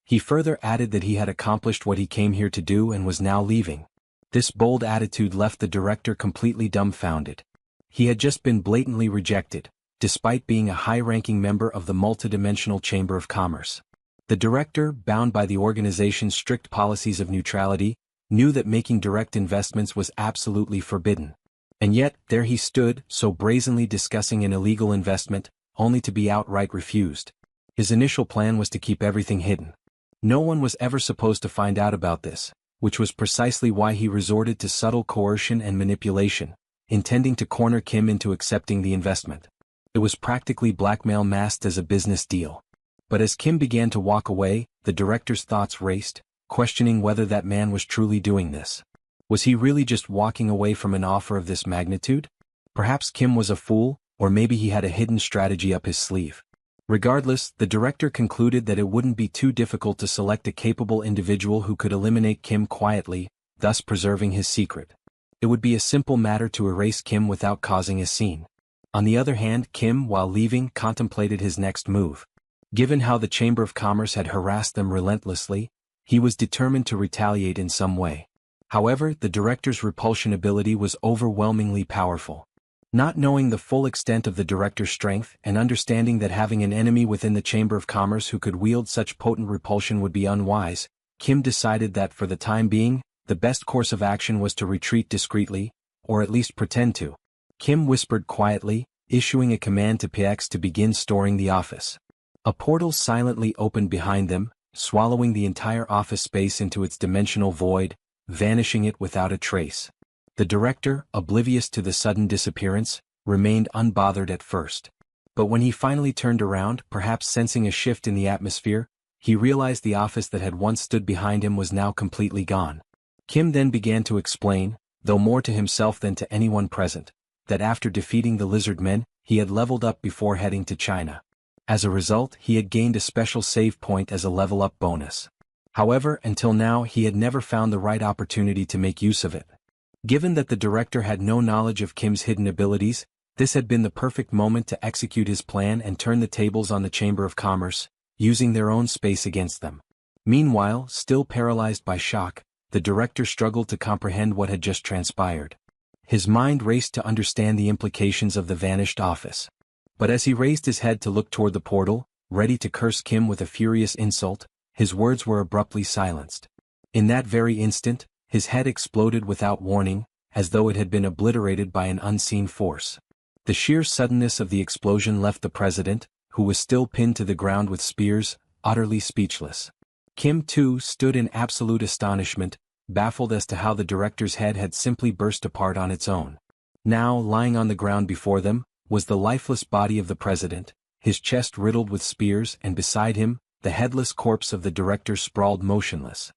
He further added that he had accomplished what he came here to do and was now leaving. This bold attitude left the director completely dumbfounded. He had just been blatantly rejected, despite being a high-ranking member of the multidimensional Chamber of Commerce. The director, bound by the organization's strict policies of neutrality, knew that making direct investments was absolutely forbidden. And yet, there he stood, so brazenly discussing an illegal investment, only to be outright refused. His initial plan was to keep everything hidden. No one was ever supposed to find out about this, which was precisely why he resorted to subtle coercion and manipulation, intending to corner Kim into accepting the investment. It was practically blackmail masked as a business deal. But as Kim began to walk away, the director's thoughts raced, questioning whether that man was truly doing this. Was he really just walking away from an offer of this magnitude? Perhaps Kim was a fool, or maybe he had a hidden strategy up his sleeve. Regardless, the director concluded that it wouldn't be too difficult to select a capable individual who could eliminate Kim quietly, thus preserving his secret. It would be a simple matter to erase Kim without causing a scene. On the other hand, Kim, while leaving, contemplated his next move. Given how the Chamber of Commerce had harassed them relentlessly, he was determined to retaliate in some way. However, the director's repulsion ability was overwhelmingly powerful. Not knowing the full extent of the director's strength and understanding that having an enemy within the Chamber of Commerce who could wield such potent repulsion would be unwise, Kim decided that for the time being, the best course of action was to retreat discreetly, or at least pretend to. Kim whispered quietly, issuing a command to PX to begin storing the office. A portal silently opened behind them, swallowing the entire office space into its dimensional void, vanishing it without a trace. The director, oblivious to the sudden disappearance, remained unbothered at first. But when he finally turned around, perhaps sensing a shift in the atmosphere, he realized the office that had once stood behind him was now completely gone. Kim then began to explain, though more to himself than to anyone present, that after defeating the lizard men, he had leveled up before heading to China. As a result, he had gained a special save point as a level-up bonus. However, until now he had never found the right opportunity to make use of it. Given that the director had no knowledge of Kim's hidden abilities, this had been the perfect moment to execute his plan and turn the tables on the Chamber of Commerce, using their own space against them. Meanwhile, still paralyzed by shock, the director struggled to comprehend what had just transpired. His mind raced to understand the implications of the vanished office. But as he raised his head to look toward the portal, ready to curse Kim with a furious insult, his words were abruptly silenced. In that very instant, his head exploded without warning, as though it had been obliterated by an unseen force. The sheer suddenness of the explosion left the president, who was still pinned to the ground with spears, utterly speechless. Kim, too, stood in absolute astonishment, baffled as to how the director's head had simply burst apart on its own. Now, lying on the ground before them, was the lifeless body of the president, his chest riddled with spears, and beside him, the headless corpse of the director sprawled motionless.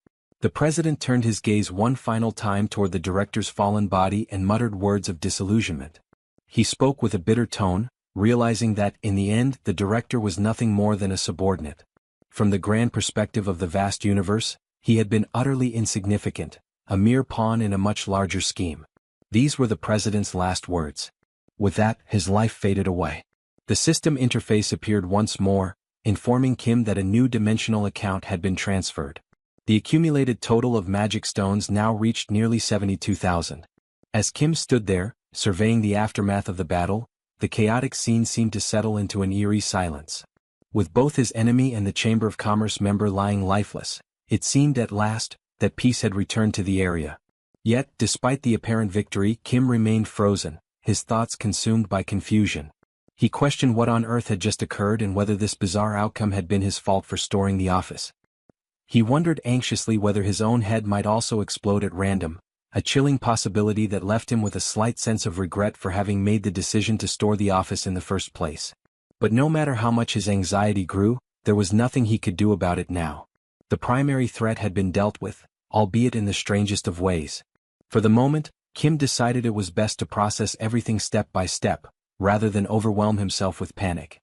The president turned his gaze one final time toward the director's fallen body and muttered words of disillusionment. He spoke with a bitter tone, realizing that, in the end, the director was nothing more than a subordinate. From the grand perspective of the vast universe, he had been utterly insignificant, a mere pawn in a much larger scheme. These were the president's last words. With that, his life faded away. The system interface appeared once more, informing Kim that a new dimensional account had been transferred. The accumulated total of magic stones now reached nearly 72,000. As Kim stood there, surveying the aftermath of the battle, the chaotic scene seemed to settle into an eerie silence. With both his enemy and the Chamber of Commerce member lying lifeless, it seemed at last that peace had returned to the area. Yet, despite the apparent victory, Kim remained frozen, his thoughts consumed by confusion. He questioned what on earth had just occurred and whether this bizarre outcome had been his fault for storing the office. He wondered anxiously whether his own head might also explode at random, a chilling possibility that left him with a slight sense of regret for having made the decision to store the office in the first place. But no matter how much his anxiety grew, there was nothing he could do about it now. The primary threat had been dealt with, albeit in the strangest of ways. For the moment, Kim decided it was best to process everything step by step, rather than overwhelm himself with panic.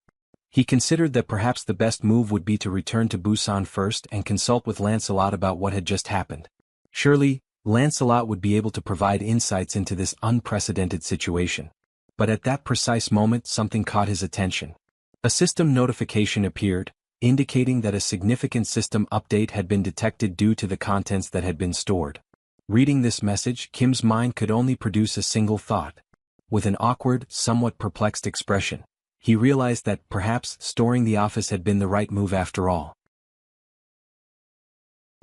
He considered that perhaps the best move would be to return to Busan first and consult with Lancelot about what had just happened. Surely, Lancelot would be able to provide insights into this unprecedented situation. But at that precise moment something caught his attention. A system notification appeared, indicating that a significant system update had been detected due to the contents that had been stored. Reading this message, Kim's mind could only produce a single thought. With an awkward, somewhat perplexed expression, he realized that perhaps storing the office had been the right move after all.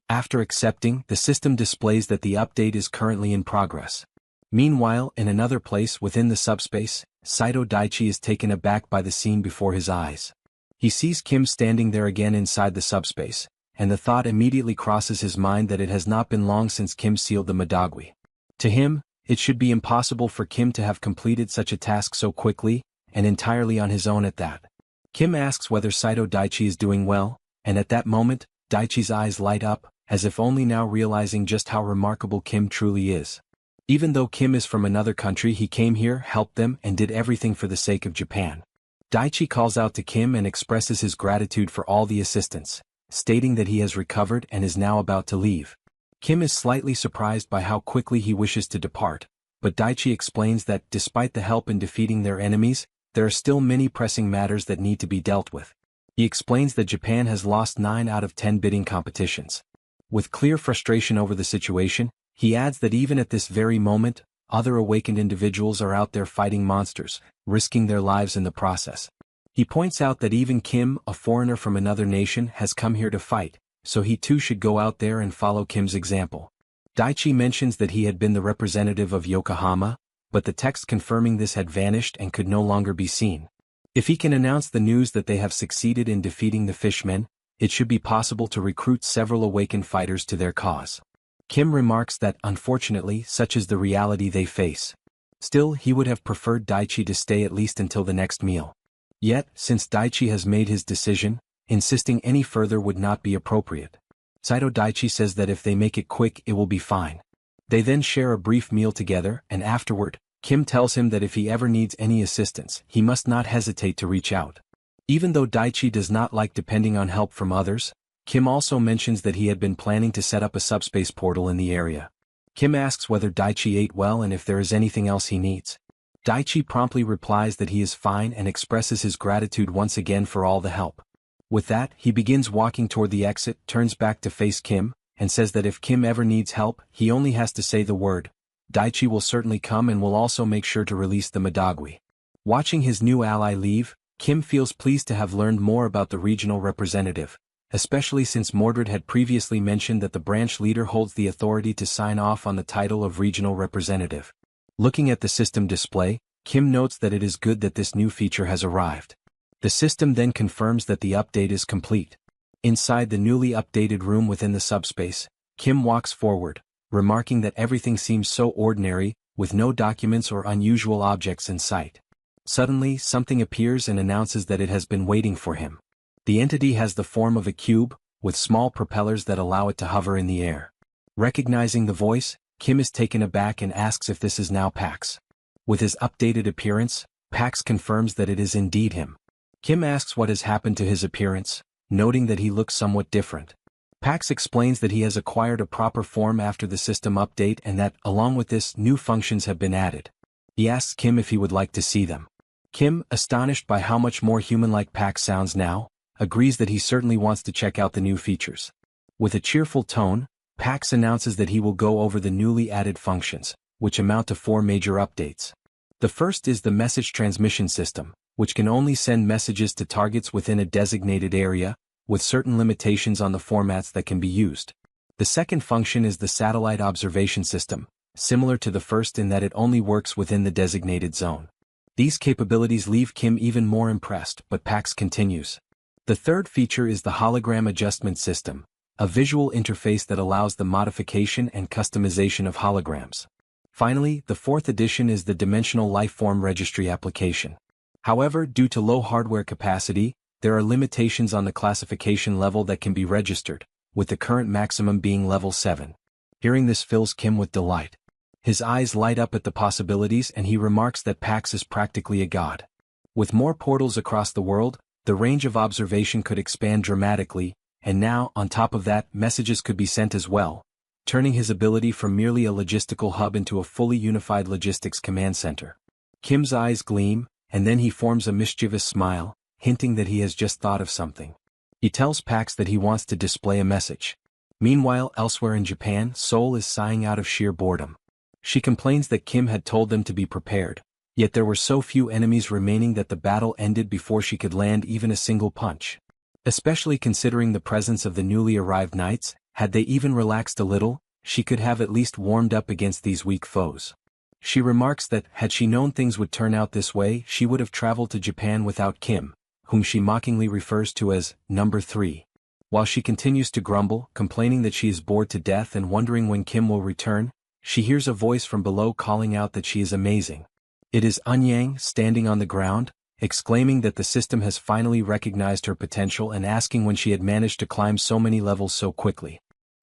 After accepting, the system displays that the update is currently in progress. Meanwhile, in another place within the subspace, Saito Daichi is taken aback by the scene before his eyes. He sees Kim standing there again inside the subspace, and the thought immediately crosses his mind that it has not been long since Kim sealed the Madagui. To him, it should be impossible for Kim to have completed such a task so quickly, and entirely on his own at that. Kim asks whether Saito Daichi is doing well, and at that moment, Daichi's eyes light up, as if only now realizing just how remarkable Kim truly is. Even though Kim is from another country, he came here, helped them, and did everything for the sake of Japan. Daichi calls out to Kim and expresses his gratitude for all the assistance, stating that he has recovered and is now about to leave. Kim is slightly surprised by how quickly he wishes to depart, but Daichi explains that despite the help in defeating their enemies, there are still many pressing matters that need to be dealt with. He explains that Japan has lost 9 out of 10 bidding competitions. With clear frustration over the situation, he adds that even at this very moment, other awakened individuals are out there fighting monsters, risking their lives in the process. He points out that even Kim, a foreigner from another nation, has come here to fight, so he too should go out there and follow Kim's example. Daichi mentions that he had been the representative of Yokohama, but the text confirming this had vanished and could no longer be seen. If he can announce the news that they have succeeded in defeating the fishmen, it should be possible to recruit several awakened fighters to their cause. Kim remarks that, unfortunately, such is the reality they face. Still, he would have preferred Daichi to stay at least until the next meal. Yet, since Daichi has made his decision, insisting any further would not be appropriate. Saito Daichi says that if they make it quick, it will be fine. They then share a brief meal together, and afterward, Kim tells him that if he ever needs any assistance, he must not hesitate to reach out. Even though Daichi does not like depending on help from others, Kim also mentions that he had been planning to set up a subspace portal in the area. Kim asks whether Daichi ate well and if there is anything else he needs. Daichi promptly replies that he is fine and expresses his gratitude once again for all the help. With that, he begins walking toward the exit, turns back to face Kim, and says that if Kim ever needs help, he only has to say the word. Daichi will certainly come and will also make sure to release the Madagui. Watching his new ally leave, Kim feels pleased to have learned more about the regional representative, especially since Mordred had previously mentioned that the branch leader holds the authority to sign off on the title of regional representative. Looking at the system display, Kim notes that it is good that this new feature has arrived. The system then confirms that the update is complete. Inside the newly updated room within the subspace, Kim walks forward, remarking that everything seems so ordinary, with no documents or unusual objects in sight. Suddenly, something appears and announces that it has been waiting for him. The entity has the form of a cube, with small propellers that allow it to hover in the air. Recognizing the voice, Kim is taken aback and asks if this is now Pax. With his updated appearance, Pax confirms that it is indeed him. Kim asks what has happened to his appearance, noting that he looks somewhat different. Pax explains that he has acquired a proper form after the system update and that, along with this, new functions have been added. He asks Kim if he would like to see them. Kim, astonished by how much more human-like Pax sounds now, agrees that he certainly wants to check out the new features. With a cheerful tone, Pax announces that he will go over the newly added functions, which amount to 4 major updates. The first is the message transmission system, which can only send messages to targets within a designated area, with certain limitations on the formats that can be used. The second function is the satellite observation system, similar to the first in that it only works within the designated zone. These capabilities leave Kim even more impressed, but Pax continues. The third feature is the hologram adjustment system, a visual interface that allows the modification and customization of holograms. Finally, the fourth addition is the dimensional lifeform registry application. However, due to low hardware capacity, there are limitations on the classification level that can be registered, with the current maximum being level 7. Hearing this fills Kim with delight. His eyes light up at the possibilities and he remarks that Pax is practically a god. With more portals across the world, the range of observation could expand dramatically, and now, on top of that, messages could be sent as well, turning his ability from merely a logistical hub into a fully unified logistics command center. Kim's eyes gleam, and then he forms a mischievous smile, hinting that he has just thought of something. He tells Pax that he wants to display a message. Meanwhile, elsewhere in Japan, Seoul is sighing out of sheer boredom. She complains that Kim had told them to be prepared, yet there were so few enemies remaining that the battle ended before she could land even a single punch. Especially considering the presence of the newly arrived knights, had they even relaxed a little, she could have at least warmed up against these weak foes. She remarks that, had she known things would turn out this way, she would have traveled to Japan without Kim, whom she mockingly refers to as number 3. While she continues to grumble, complaining that she is bored to death and wondering when Kim will return, she hears a voice from below calling out that she is amazing. It is Eun-yang standing on the ground, exclaiming that the system has finally recognized her potential and asking when she had managed to climb so many levels so quickly.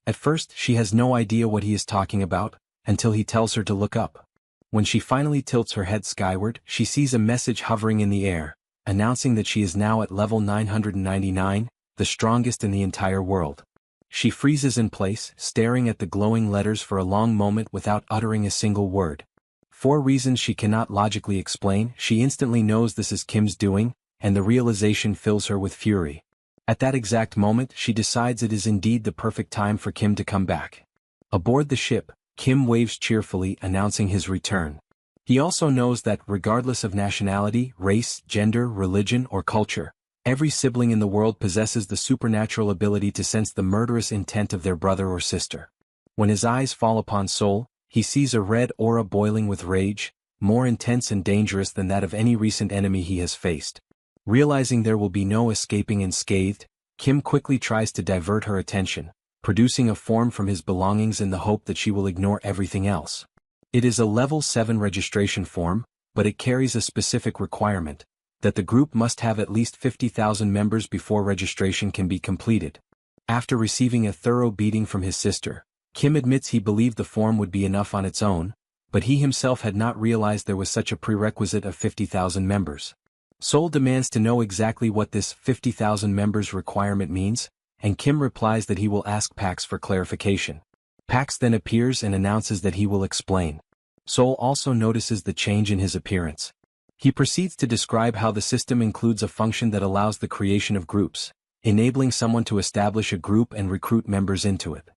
At first, she has no idea what he is talking about, until he tells her to look up. When she finally tilts her head skyward, she sees a message hovering in the air, announcing that she is now at level 999, the strongest in the entire world. She freezes in place, staring at the glowing letters for a long moment without uttering a single word. For reasons she cannot logically explain, she instantly knows this is Kim's doing, and the realization fills her with fury. At that exact moment, she decides it is indeed the perfect time for Kim to come back. Aboard the ship, Kim waves cheerfully, announcing his return. He also knows that, regardless of nationality, race, gender, religion, or culture, every sibling in the world possesses the supernatural ability to sense the murderous intent of their brother or sister. When his eyes fall upon Seoul, he sees a red aura boiling with rage, more intense and dangerous than that of any recent enemy he has faced. Realizing there will be no escaping unscathed, Kim quickly tries to divert her attention, producing a form from his belongings in the hope that she will ignore everything else. It is a level 7 registration form, but it carries a specific requirement, that the group must have at least 50,000 members before registration can be completed. After receiving a thorough beating from his sister, Kim admits he believed the form would be enough on its own, but he himself had not realized there was such a prerequisite of 50,000 members. Seoul demands to know exactly what this 50,000 members requirement means, and Kim replies that he will ask Pax for clarification. Pax then appears and announces that he will explain. Seoul also notices the change in his appearance. He proceeds to describe how the system includes a function that allows the creation of groups, enabling someone to establish a group and recruit members into it.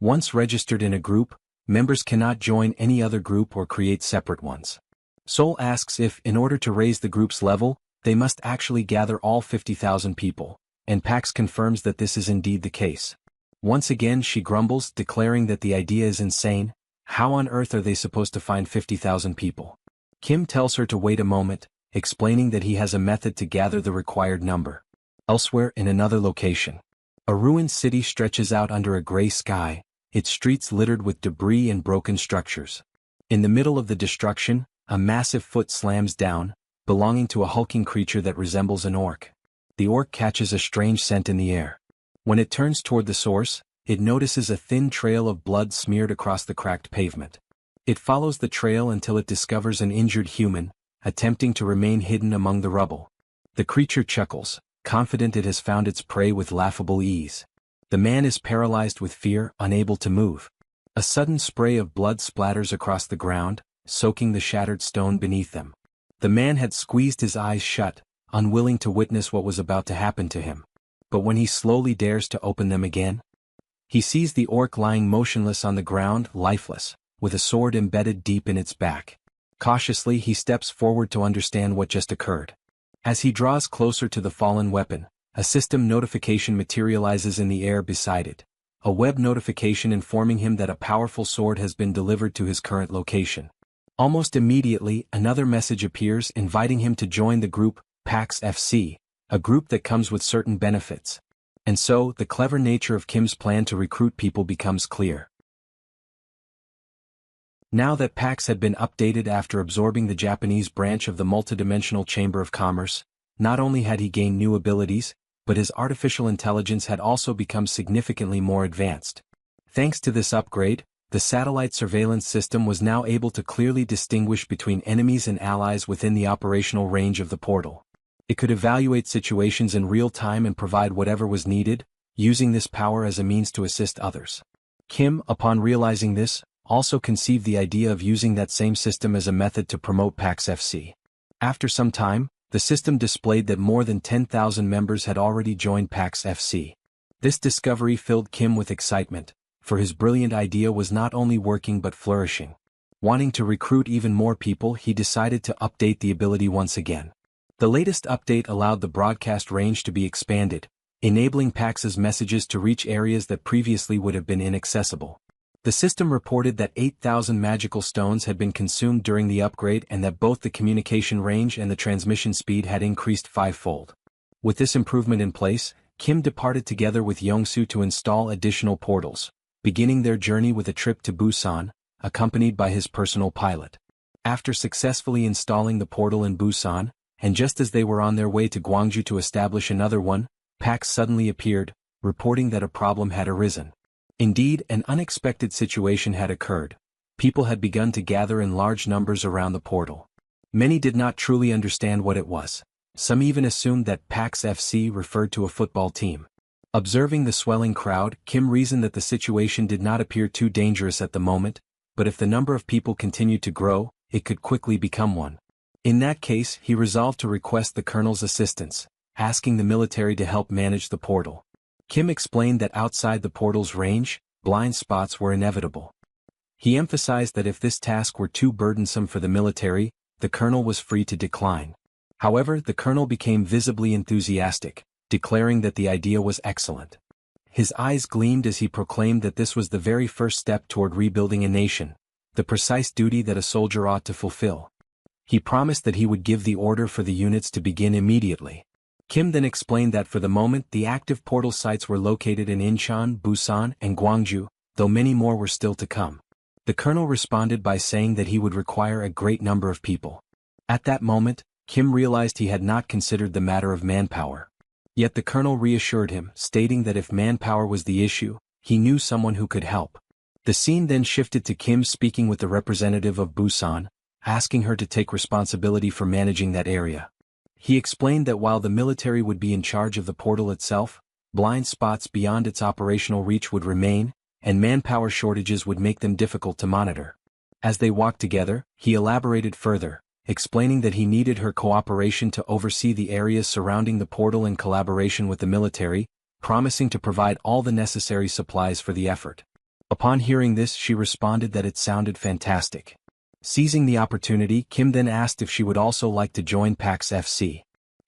Once registered in a group, members cannot join any other group or create separate ones. Seoul asks if, in order to raise the group's level, they must actually gather all 50,000 people, and Pax confirms that this is indeed the case. Once again she grumbles, declaring that the idea is insane. How on earth are they supposed to find 50,000 people? Kim tells her to wait a moment, explaining that he has a method to gather the required number. Elsewhere in another location, a ruined city stretches out under a gray sky, its streets littered with debris and broken structures. In the middle of the destruction, a massive foot slams down, belonging to a hulking creature that resembles an orc. The orc catches a strange scent in the air. When it turns toward the source, it notices a thin trail of blood smeared across the cracked pavement. It follows the trail until it discovers an injured human, attempting to remain hidden among the rubble. The creature chuckles, confident it has found its prey with laughable ease. The man is paralyzed with fear, unable to move. A sudden spray of blood splatters across the ground, soaking the shattered stone beneath them. The man had squeezed his eyes shut, unwilling to witness what was about to happen to him. But when he slowly dares to open them again, he sees the orc lying motionless on the ground, lifeless, with a sword embedded deep in its back. Cautiously he steps forward to understand what just occurred. As he draws closer to the fallen weapon, a system notification materializes in the air beside it. A web notification informing him that a powerful sword has been delivered to his current location. Almost immediately, another message appears inviting him to join the group, Pax FC, a group that comes with certain benefits. And so, the clever nature of Kim's plan to recruit people becomes clear. Now that Pax had been updated after absorbing the Japanese branch of the multidimensional Chamber of Commerce, not only had he gained new abilities, but his artificial intelligence had also become significantly more advanced. Thanks to this upgrade, the satellite surveillance system was now able to clearly distinguish between enemies and allies within the operational range of the portal. It could evaluate situations in real time and provide whatever was needed, using this power as a means to assist others. Kim, upon realizing this, also conceived the idea of using that same system as a method to promote Pax FC. After some time, the system displayed that more than 10,000 members had already joined Pax FC. This discovery filled Kim with excitement, for his brilliant idea was not only working but flourishing. Wanting to recruit even more people, he decided to update the ability once again. The latest update allowed the broadcast range to be expanded, enabling Pax's messages to reach areas that previously would have been inaccessible. The system reported that 8,000 magical stones had been consumed during the upgrade and that both the communication range and the transmission speed had increased fivefold. With this improvement in place, Kim departed together with Yongsoo to install additional portals, beginning their journey with a trip to Busan, accompanied by his personal pilot. After successfully installing the portal in Busan, and just as they were on their way to Gwangju to establish another one, Pax suddenly appeared, reporting that a problem had arisen. Indeed, an unexpected situation had occurred. People had begun to gather in large numbers around the portal. Many did not truly understand what it was. Some even assumed that Pax FC referred to a football team. Observing the swelling crowd, Kim reasoned that the situation did not appear too dangerous at the moment, but if the number of people continued to grow, it could quickly become one. In that case, he resolved to request the colonel's assistance, asking the military to help manage the portal. Kim explained that outside the portal's range, blind spots were inevitable. He emphasized that if this task were too burdensome for the military, the colonel was free to decline. However, the colonel became visibly enthusiastic, declaring that the idea was excellent. His eyes gleamed as he proclaimed that this was the very first step toward rebuilding a nation, the precise duty that a soldier ought to fulfill. He promised that he would give the order for the units to begin immediately. Kim then explained that for the moment the active portal sites were located in Incheon, Busan, and Gwangju, though many more were still to come. The colonel responded by saying that he would require a great number of people. At that moment, Kim realized he had not considered the matter of manpower. Yet the colonel reassured him, stating that if manpower was the issue, he knew someone who could help. The scene then shifted to Kim speaking with the representative of Busan, asking her to take responsibility for managing that area. He explained that while the military would be in charge of the portal itself, blind spots beyond its operational reach would remain, and manpower shortages would make them difficult to monitor. As they walked together, he elaborated further, explaining that he needed her cooperation to oversee the areas surrounding the portal in collaboration with the military, promising to provide all the necessary supplies for the effort. Upon hearing this, she responded that it sounded fantastic. Seizing the opportunity, Kim then asked if she would also like to join Pax FC.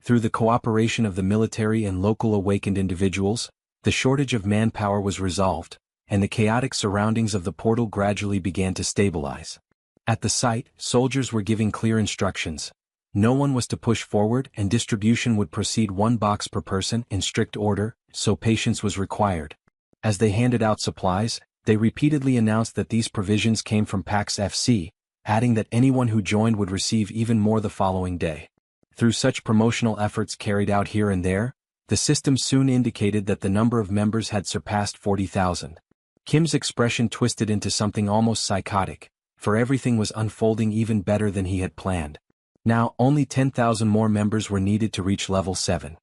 Through the cooperation of the military and local awakened individuals, the shortage of manpower was resolved, and the chaotic surroundings of the portal gradually began to stabilize. At the site, soldiers were giving clear instructions. No one was to push forward, and distribution would proceed one box per person in strict order, so patience was required. As they handed out supplies, they repeatedly announced that these provisions came from PAX FC, adding that anyone who joined would receive even more the following day. Through such promotional efforts carried out here and there, the system soon indicated that the number of members had surpassed 40,000. Kim's expression twisted into something almost psychotic, for everything was unfolding even better than he had planned. Now, only 10,000 more members were needed to reach level 7.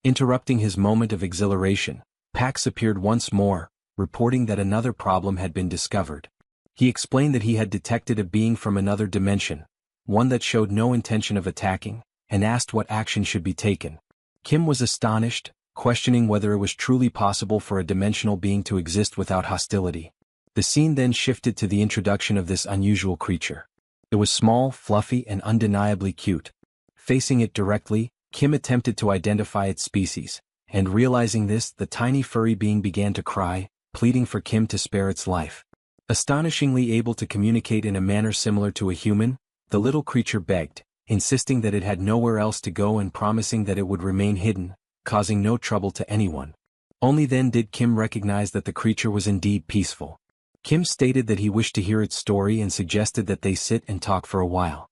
Interrupting his moment of exhilaration, Pax appeared once more, reporting that another problem had been discovered. He explained that he had detected a being from another dimension, one that showed no intention of attacking, and asked what action should be taken. Kim was astonished, questioning whether it was truly possible for a dimensional being to exist without hostility. The scene then shifted to the introduction of this unusual creature. It was small, fluffy, and undeniably cute. Facing it directly, Kim attempted to identify its species, and realizing this, the tiny furry being began to cry, pleading for Kim to spare its life. Astonishingly able to communicate in a manner similar to a human, the little creature begged, insisting that it had nowhere else to go and promising that it would remain hidden, causing no trouble to anyone. Only then did Kim recognize that the creature was indeed peaceful. Kim stated that he wished to hear its story and suggested that they sit and talk for a while.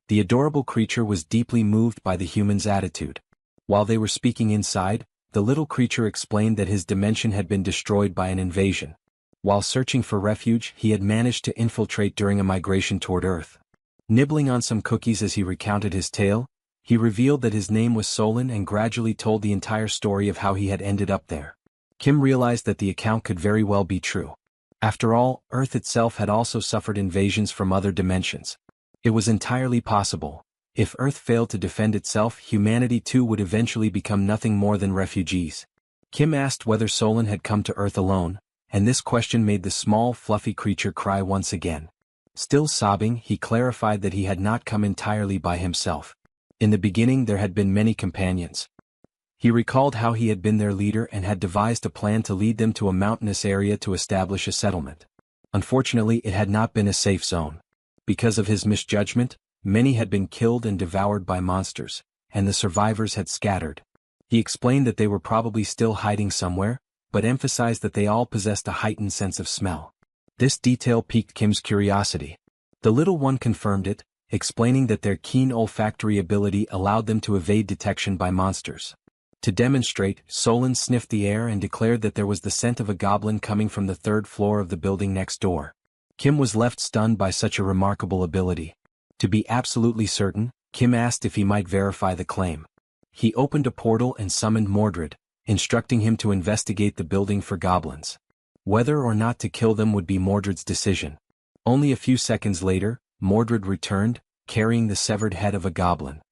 The adorable creature was deeply moved by the human's attitude. While they were speaking inside, the little creature explained that his dimension had been destroyed by an invasion. While searching for refuge, he had managed to infiltrate during a migration toward Earth. Nibbling on some cookies as he recounted his tale, he revealed that his name was Solon and gradually told the entire story of how he had ended up there. Kim realized that the account could very well be true. After all, Earth itself had also suffered invasions from other dimensions. It was entirely possible. If Earth failed to defend itself, humanity too would eventually become nothing more than refugees. Kim asked whether Solon had come to Earth alone, and this question made the small, fluffy creature cry once again. Still sobbing, he clarified that he had not come entirely by himself. In the beginning there had been many companions. He recalled how he had been their leader and had devised a plan to lead them to a mountainous area to establish a settlement. Unfortunately, it had not been a safe zone. Because of his misjudgment, many had been killed and devoured by monsters, and the survivors had scattered. He explained that they were probably still hiding somewhere, but emphasized that they all possessed a heightened sense of smell. This detail piqued Kim's curiosity. The little one confirmed it, explaining that their keen olfactory ability allowed them to evade detection by monsters. To demonstrate, Solon sniffed the air and declared that there was the scent of a goblin coming from the 3rd floor of the building next door. Kim was left stunned by such a remarkable ability. To be absolutely certain, Kim asked if he might verify the claim. He opened a portal and summoned Mordred, instructing him to investigate the building for goblins. Whether or not to kill them would be Mordred's decision. Only a few seconds later, Mordred returned, carrying the severed head of a goblin.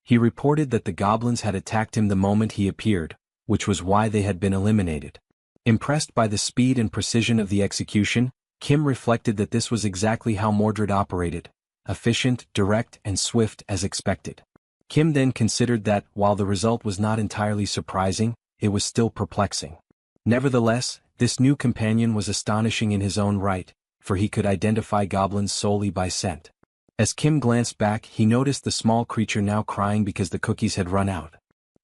He reported that the goblins had attacked him the moment he appeared, which was why they had been eliminated. Impressed by the speed and precision of the execution, Kim reflected that this was exactly how Mordred operated, efficient, direct, and swift as expected. Kim then considered that, while the result was not entirely surprising, it was still perplexing. Nevertheless, this new companion was astonishing in his own right, for he could identify goblins solely by scent. As Kim glanced back, he noticed the small creature now crying because the cookies had run out.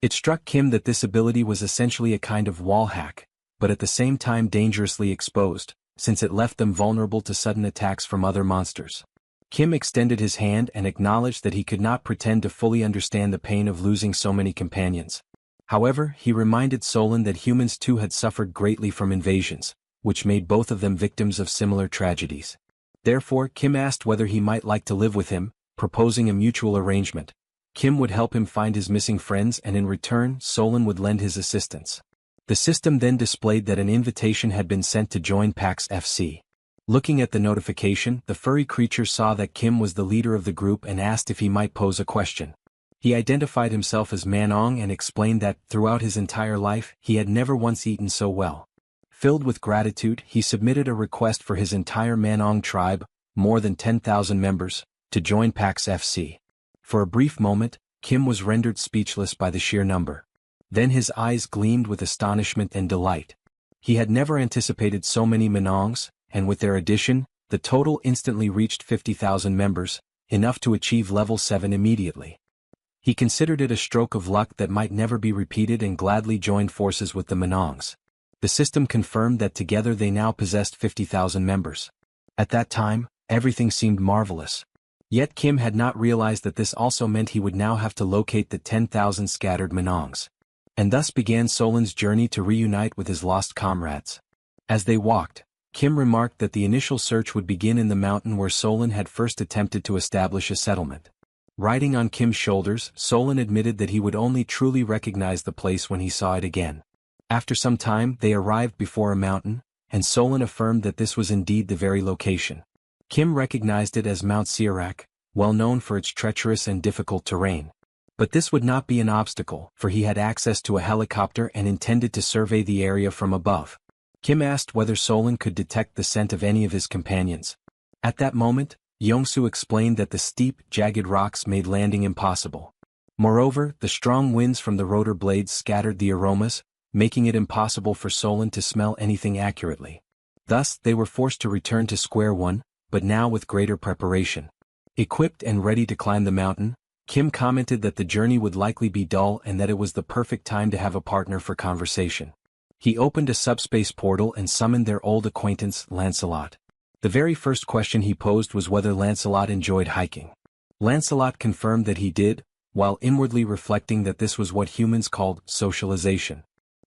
It struck Kim that this ability was essentially a kind of wall hack, but at the same time dangerously exposed, since it left them vulnerable to sudden attacks from other monsters. Kim extended his hand and acknowledged that he could not pretend to fully understand the pain of losing so many companions. However, he reminded Solon that humans too had suffered greatly from invasions, which made both of them victims of similar tragedies. Therefore, Kim asked whether he might like to live with him, proposing a mutual arrangement. Kim would help him find his missing friends and in return, Solon would lend his assistance. The system then displayed that an invitation had been sent to join PAX FC. Looking at the notification, the furry creature saw that Kim was the leader of the group and asked if he might pose a question. He identified himself as Manong and explained that, throughout his entire life, he had never once eaten so well. Filled with gratitude, he submitted a request for his entire Manong tribe, more than 10,000 members, to join PAX FC. For a brief moment, Kim was rendered speechless by the sheer number. Then his eyes gleamed with astonishment and delight. He had never anticipated so many Manongs, and with their addition, the total instantly reached 50,000 members, enough to achieve level 7 immediately. He considered it a stroke of luck that might never be repeated and gladly joined forces with the Manongs. The system confirmed that together they now possessed 50,000 members. At that time, everything seemed marvelous. Yet Kim had not realized that this also meant he would now have to locate the 10,000 scattered Manongs. And thus began Solan's journey to reunite with his lost comrades. As they walked, Kim remarked that the initial search would begin in the mountain where Solan had first attempted to establish a settlement. Riding on Kim's shoulders, Solan admitted that he would only truly recognize the place when he saw it again. After some time, they arrived before a mountain, and Solan affirmed that this was indeed the very location. Kim recognized it as Mount Sirak, well known for its treacherous and difficult terrain. But this would not be an obstacle, for he had access to a helicopter and intended to survey the area from above. Kim asked whether Solan could detect the scent of any of his companions. At that moment, Yongsu explained that the steep, jagged rocks made landing impossible. Moreover, the strong winds from the rotor blades scattered the aromas, making it impossible for Solan to smell anything accurately. Thus, they were forced to return to square one, but now with greater preparation. Equipped and ready to climb the mountain, Kim commented that the journey would likely be dull and that it was the perfect time to have a partner for conversation. He opened a subspace portal and summoned their old acquaintance, Lancelot. The very first question he posed was whether Lancelot enjoyed hiking. Lancelot confirmed that he did, while inwardly reflecting that this was what humans called socialization.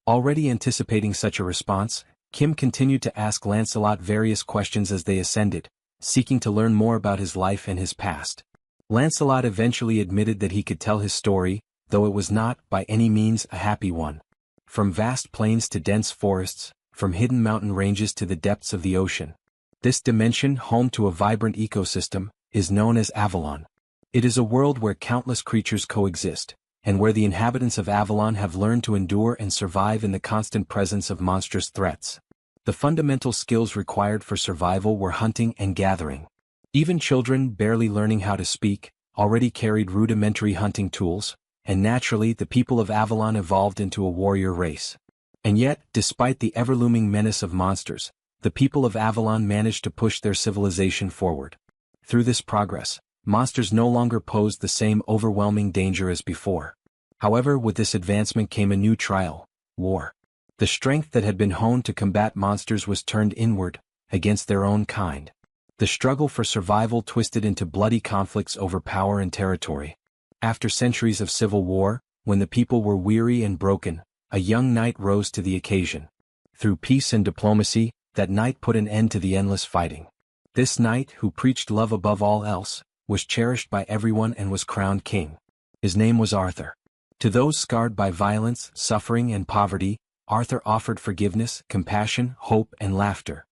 Already anticipating such a response, Kim continued to ask Lancelot various questions as they ascended, seeking to learn more about his life and his past. Lancelot eventually admitted that he could tell his story, though it was not, by any means, a happy one. From vast plains to dense forests, from hidden mountain ranges to the depths of the ocean. This dimension, home to a vibrant ecosystem, is known as Avalon. It is a world where countless creatures coexist, and where the inhabitants of Avalon have learned to endure and survive in the constant presence of monstrous threats. The fundamental skills required for survival were hunting and gathering. Even children, barely learning how to speak, already carried rudimentary hunting tools, and naturally the people of Avalon evolved into a warrior race. And yet, despite the ever-looming menace of monsters, the people of Avalon managed to push their civilization forward. Through this progress, monsters no longer posed the same overwhelming danger as before. However, with this advancement came a new trial: war. The strength that had been honed to combat monsters was turned inward, against their own kind. The struggle for survival twisted into bloody conflicts over power and territory. After centuries of civil war, when the people were weary and broken, a young knight rose to the occasion. Through peace and diplomacy, that knight put an end to the endless fighting. This knight, who preached love above all else, was cherished by everyone and was crowned king. His name was Arthur. To those scarred by violence, suffering, and poverty, Arthur offered forgiveness, compassion, hope, and laughter.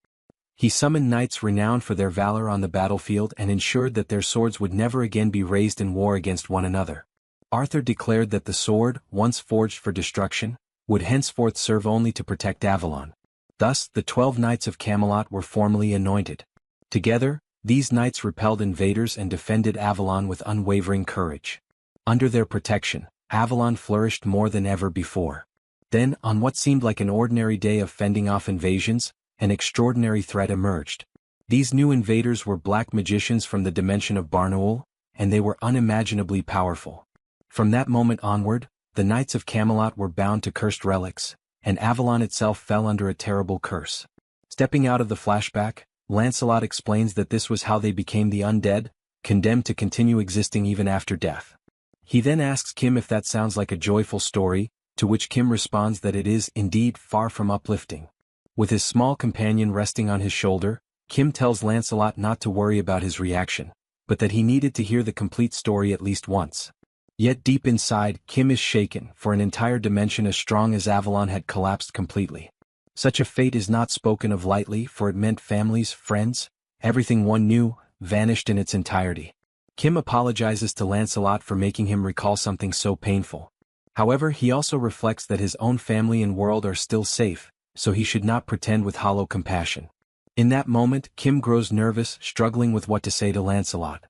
He summoned knights renowned for their valor on the battlefield and ensured that their swords would never again be raised in war against one another. Arthur declared that the sword, once forged for destruction, would henceforth serve only to protect Avalon. Thus, the 12 Knights of Camelot were formally anointed. Together, these knights repelled invaders and defended Avalon with unwavering courage. Under their protection, Avalon flourished more than ever before. Then, on what seemed like an ordinary day of fending off invasions, an extraordinary threat emerged. These new invaders were black magicians from the dimension of Barnaul, and they were unimaginably powerful. From that moment onward, the Knights of Camelot were bound to cursed relics, and Avalon itself fell under a terrible curse. Stepping out of the flashback, Lancelot explains that this was how they became the undead, condemned to continue existing even after death. He then asks Kim if that sounds like a joyful story, to which Kim responds that it is, indeed, far from uplifting. With his small companion resting on his shoulder, Kim tells Lancelot not to worry about his reaction, but that he needed to hear the complete story at least once. Yet deep inside, Kim is shaken, for an entire dimension as strong as Avalon had collapsed completely. Such a fate is not spoken of lightly, for it meant families, friends, everything one knew, vanished in its entirety. Kim apologizes to Lancelot for making him recall something so painful. However, he also reflects that his own family and world are still safe, so he should not pretend with hollow compassion. In that moment, Kim grows nervous, struggling with what to say to Lancelot.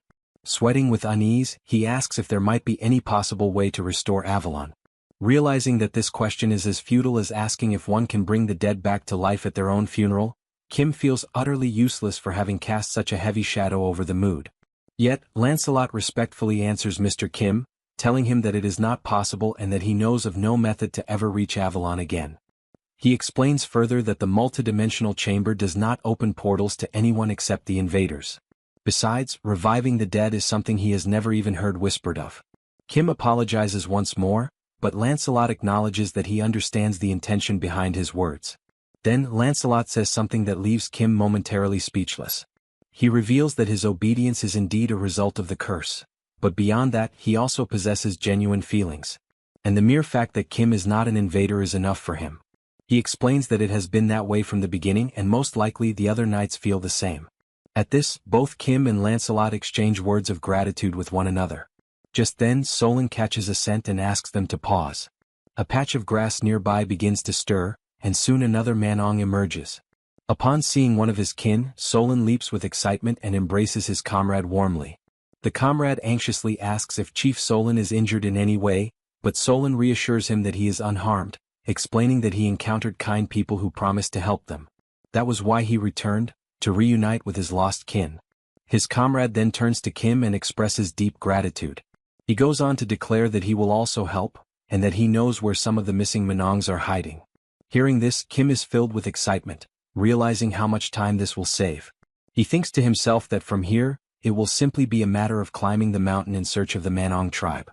Sweating with unease, he asks if there might be any possible way to restore Avalon. Realizing that this question is as futile as asking if one can bring the dead back to life at their own funeral, Kim feels utterly useless for having cast such a heavy shadow over the mood. Yet, Lancelot respectfully answers Mr. Kim, telling him that it is not possible and that he knows of no method to ever reach Avalon again. He explains further that the multidimensional chamber does not open portals to anyone except the invaders. Besides, reviving the dead is something he has never even heard whispered of. Kim apologizes once more, but Lancelot acknowledges that he understands the intention behind his words. Then Lancelot says something that leaves Kim momentarily speechless. He reveals that his obedience is indeed a result of the curse, but beyond that he also possesses genuine feelings. And the mere fact that Kim is not an invader is enough for him. He explains that it has been that way from the beginning and most likely the other knights feel the same. At this, both Kim and Lancelot exchange words of gratitude with one another. Just then Solon catches a scent and asks them to pause. A patch of grass nearby begins to stir, and soon another manhwa emerges. Upon seeing one of his kin, Solon leaps with excitement and embraces his comrade warmly. The comrade anxiously asks if Chief Solon is injured in any way, but Solon reassures him that he is unharmed, explaining that he encountered kind people who promised to help them. That was why he returned, to reunite with his lost kin. His comrade then turns to Kim and expresses deep gratitude. He goes on to declare that he will also help, and that he knows where some of the missing manhwas are hiding. Hearing this, Kim is filled with excitement, realizing how much time this will save. He thinks to himself that from here, it will simply be a matter of climbing the mountain in search of the manhwa tribe.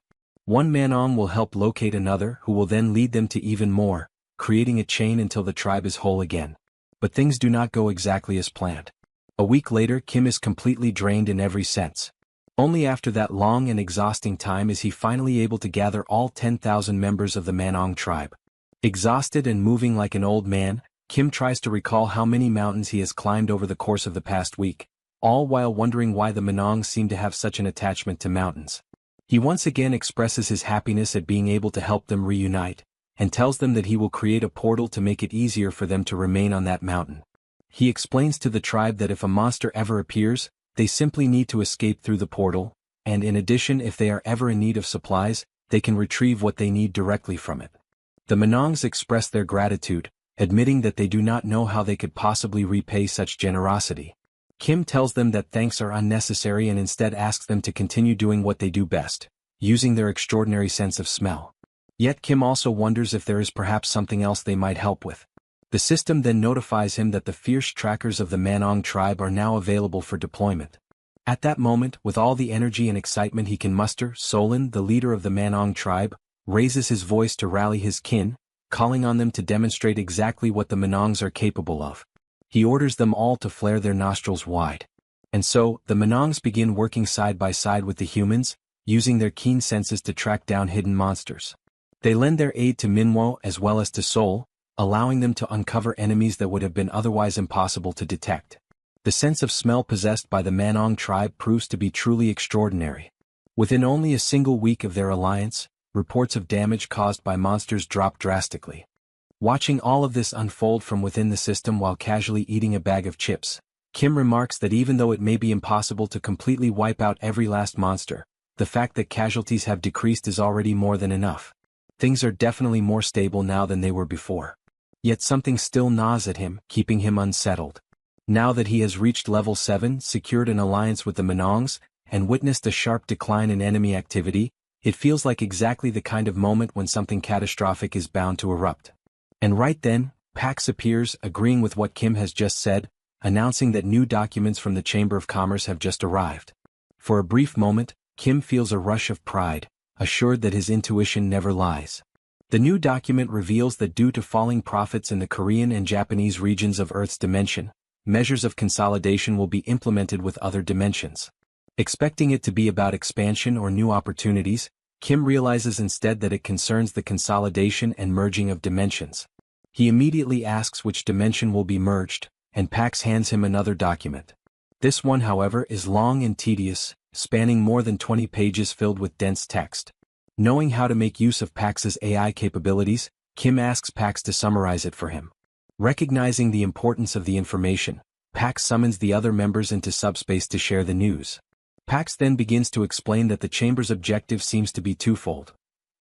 One manhwa will help locate another who will then lead them to even more, creating a chain until the tribe is whole again. But things do not go exactly as planned. A week later, Kim is completely drained in every sense. Only after that long and exhausting time is he finally able to gather all 10,000 members of the manhwa tribe. Exhausted and moving like an old man, Kim tries to recall how many mountains he has climbed over the course of the past week, all while wondering why the manhwa seem to have such an attachment to mountains. He once again expresses his happiness at being able to help them reunite, and tells them that he will create a portal to make it easier for them to remain on that mountain. He explains to the tribe that if a monster ever appears, they simply need to escape through the portal, and in addition if they are ever in need of supplies, they can retrieve what they need directly from it. The manhwas express their gratitude, admitting that they do not know how they could possibly repay such generosity. Kim tells them that thanks are unnecessary and instead asks them to continue doing what they do best, using their extraordinary sense of smell. Yet Kim also wonders if there is perhaps something else they might help with. The system then notifies him that the fierce trackers of the manhwa tribe are now available for deployment. At that moment, with all the energy and excitement he can muster, Solon, the leader of the manhwa tribe, raises his voice to rally his kin, calling on them to demonstrate exactly what the manhwas are capable of. He orders them all to flare their nostrils wide. And so, the manhwas begin working side by side with the humans, using their keen senses to track down hidden monsters. They lend their aid to Minwo as well as to Sol, allowing them to uncover enemies that would have been otherwise impossible to detect. The sense of smell possessed by the manhwa tribe proves to be truly extraordinary. Within only a single week of their alliance, reports of damage caused by monsters drop drastically. Watching all of this unfold from within the system while casually eating a bag of chips, Kim remarks that even though it may be impossible to completely wipe out every last monster, the fact that casualties have decreased is already more than enough. Things are definitely more stable now than they were before. Yet something still gnaws at him, keeping him unsettled. Now that he has reached level 7, secured an alliance with the manhwas, and witnessed a sharp decline in enemy activity, it feels like exactly the kind of moment when something catastrophic is bound to erupt. And right then, Pax appears, agreeing with what Kim has just said, announcing that new documents from the Chamber of Commerce have just arrived. For a brief moment, Kim feels a rush of pride, assured that his intuition never lies. The new document reveals that due to falling profits in the Korean and Japanese regions of Earth's dimension, measures of consolidation will be implemented with other dimensions. Expecting it to be about expansion or new opportunities, Kim realizes instead that it concerns the consolidation and merging of dimensions. He immediately asks which dimension will be merged, and Pax hands him another document. This one, however, is long and tedious, spanning more than 20 pages filled with dense text. Knowing how to make use of Pax's AI capabilities, Kim asks Pax to summarize it for him. Recognizing the importance of the information, Pax summons the other members into SUBSPACE to share the news. Pax then begins to explain that the chamber's objective seems to be twofold.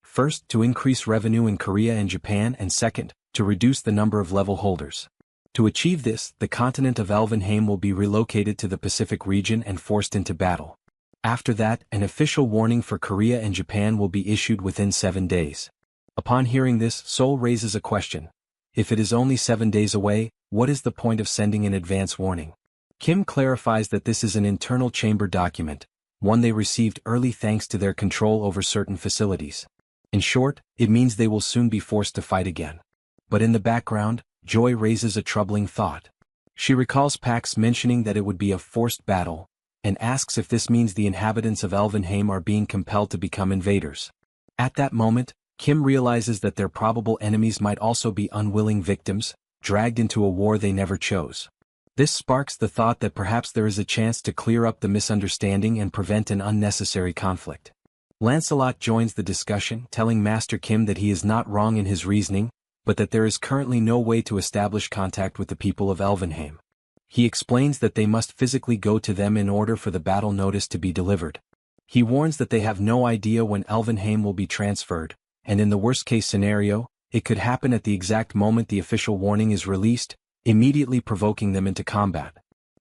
First, to increase revenue in Korea and Japan, and second, to reduce the number of level holders. To achieve this, the continent of Elvenheim will be relocated to the Pacific region and forced into battle. After that, an official warning for Korea and Japan will be issued within 7 days. Upon hearing this, Sol raises a question. If it is only 7 days away, what is the point of sending an advance warning? Kim clarifies that this is an internal chamber document, one they received early thanks to their control over certain facilities. In short, it means they will soon be forced to fight again. But in the background, Joy raises a troubling thought. She recalls Pax mentioning that it would be a forced battle, and asks if this means the inhabitants of Elvenheim are being compelled to become invaders. At that moment, Kim realizes that their probable enemies might also be unwilling victims, dragged into a war they never chose. This sparks the thought that perhaps there is a chance to clear up the misunderstanding and prevent an unnecessary conflict. Lancelot joins the discussion, telling Master Kim that he is not wrong in his reasoning, but that there is currently no way to establish contact with the people of Elvenheim. He explains that they must physically go to them in order for the battle notice to be delivered. He warns that they have no idea when Elvenheim will be transferred, and in the worst-case scenario, it could happen at the exact moment the official warning is released, immediately provoking them into combat.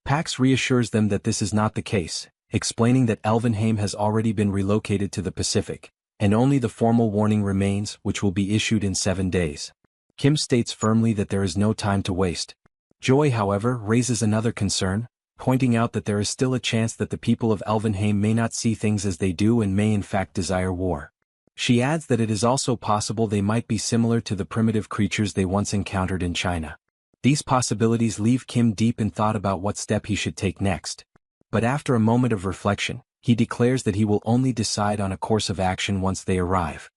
Pax reassures them that this is not the case, explaining that Elvenheim has already been relocated to the Pacific, and only the formal warning remains, which will be issued in 7 days. Kim states firmly that there is no time to waste. Joy, however, raises another concern, pointing out that there is still a chance that the people of Elvenheim may not see things as they do and may in fact desire war. She adds that it is also possible they might be similar to the primitive creatures they once encountered in China. These possibilities leave Kim deep in thought about what step he should take next. But after a moment of reflection, he declares that he will only decide on a course of action once they arrive.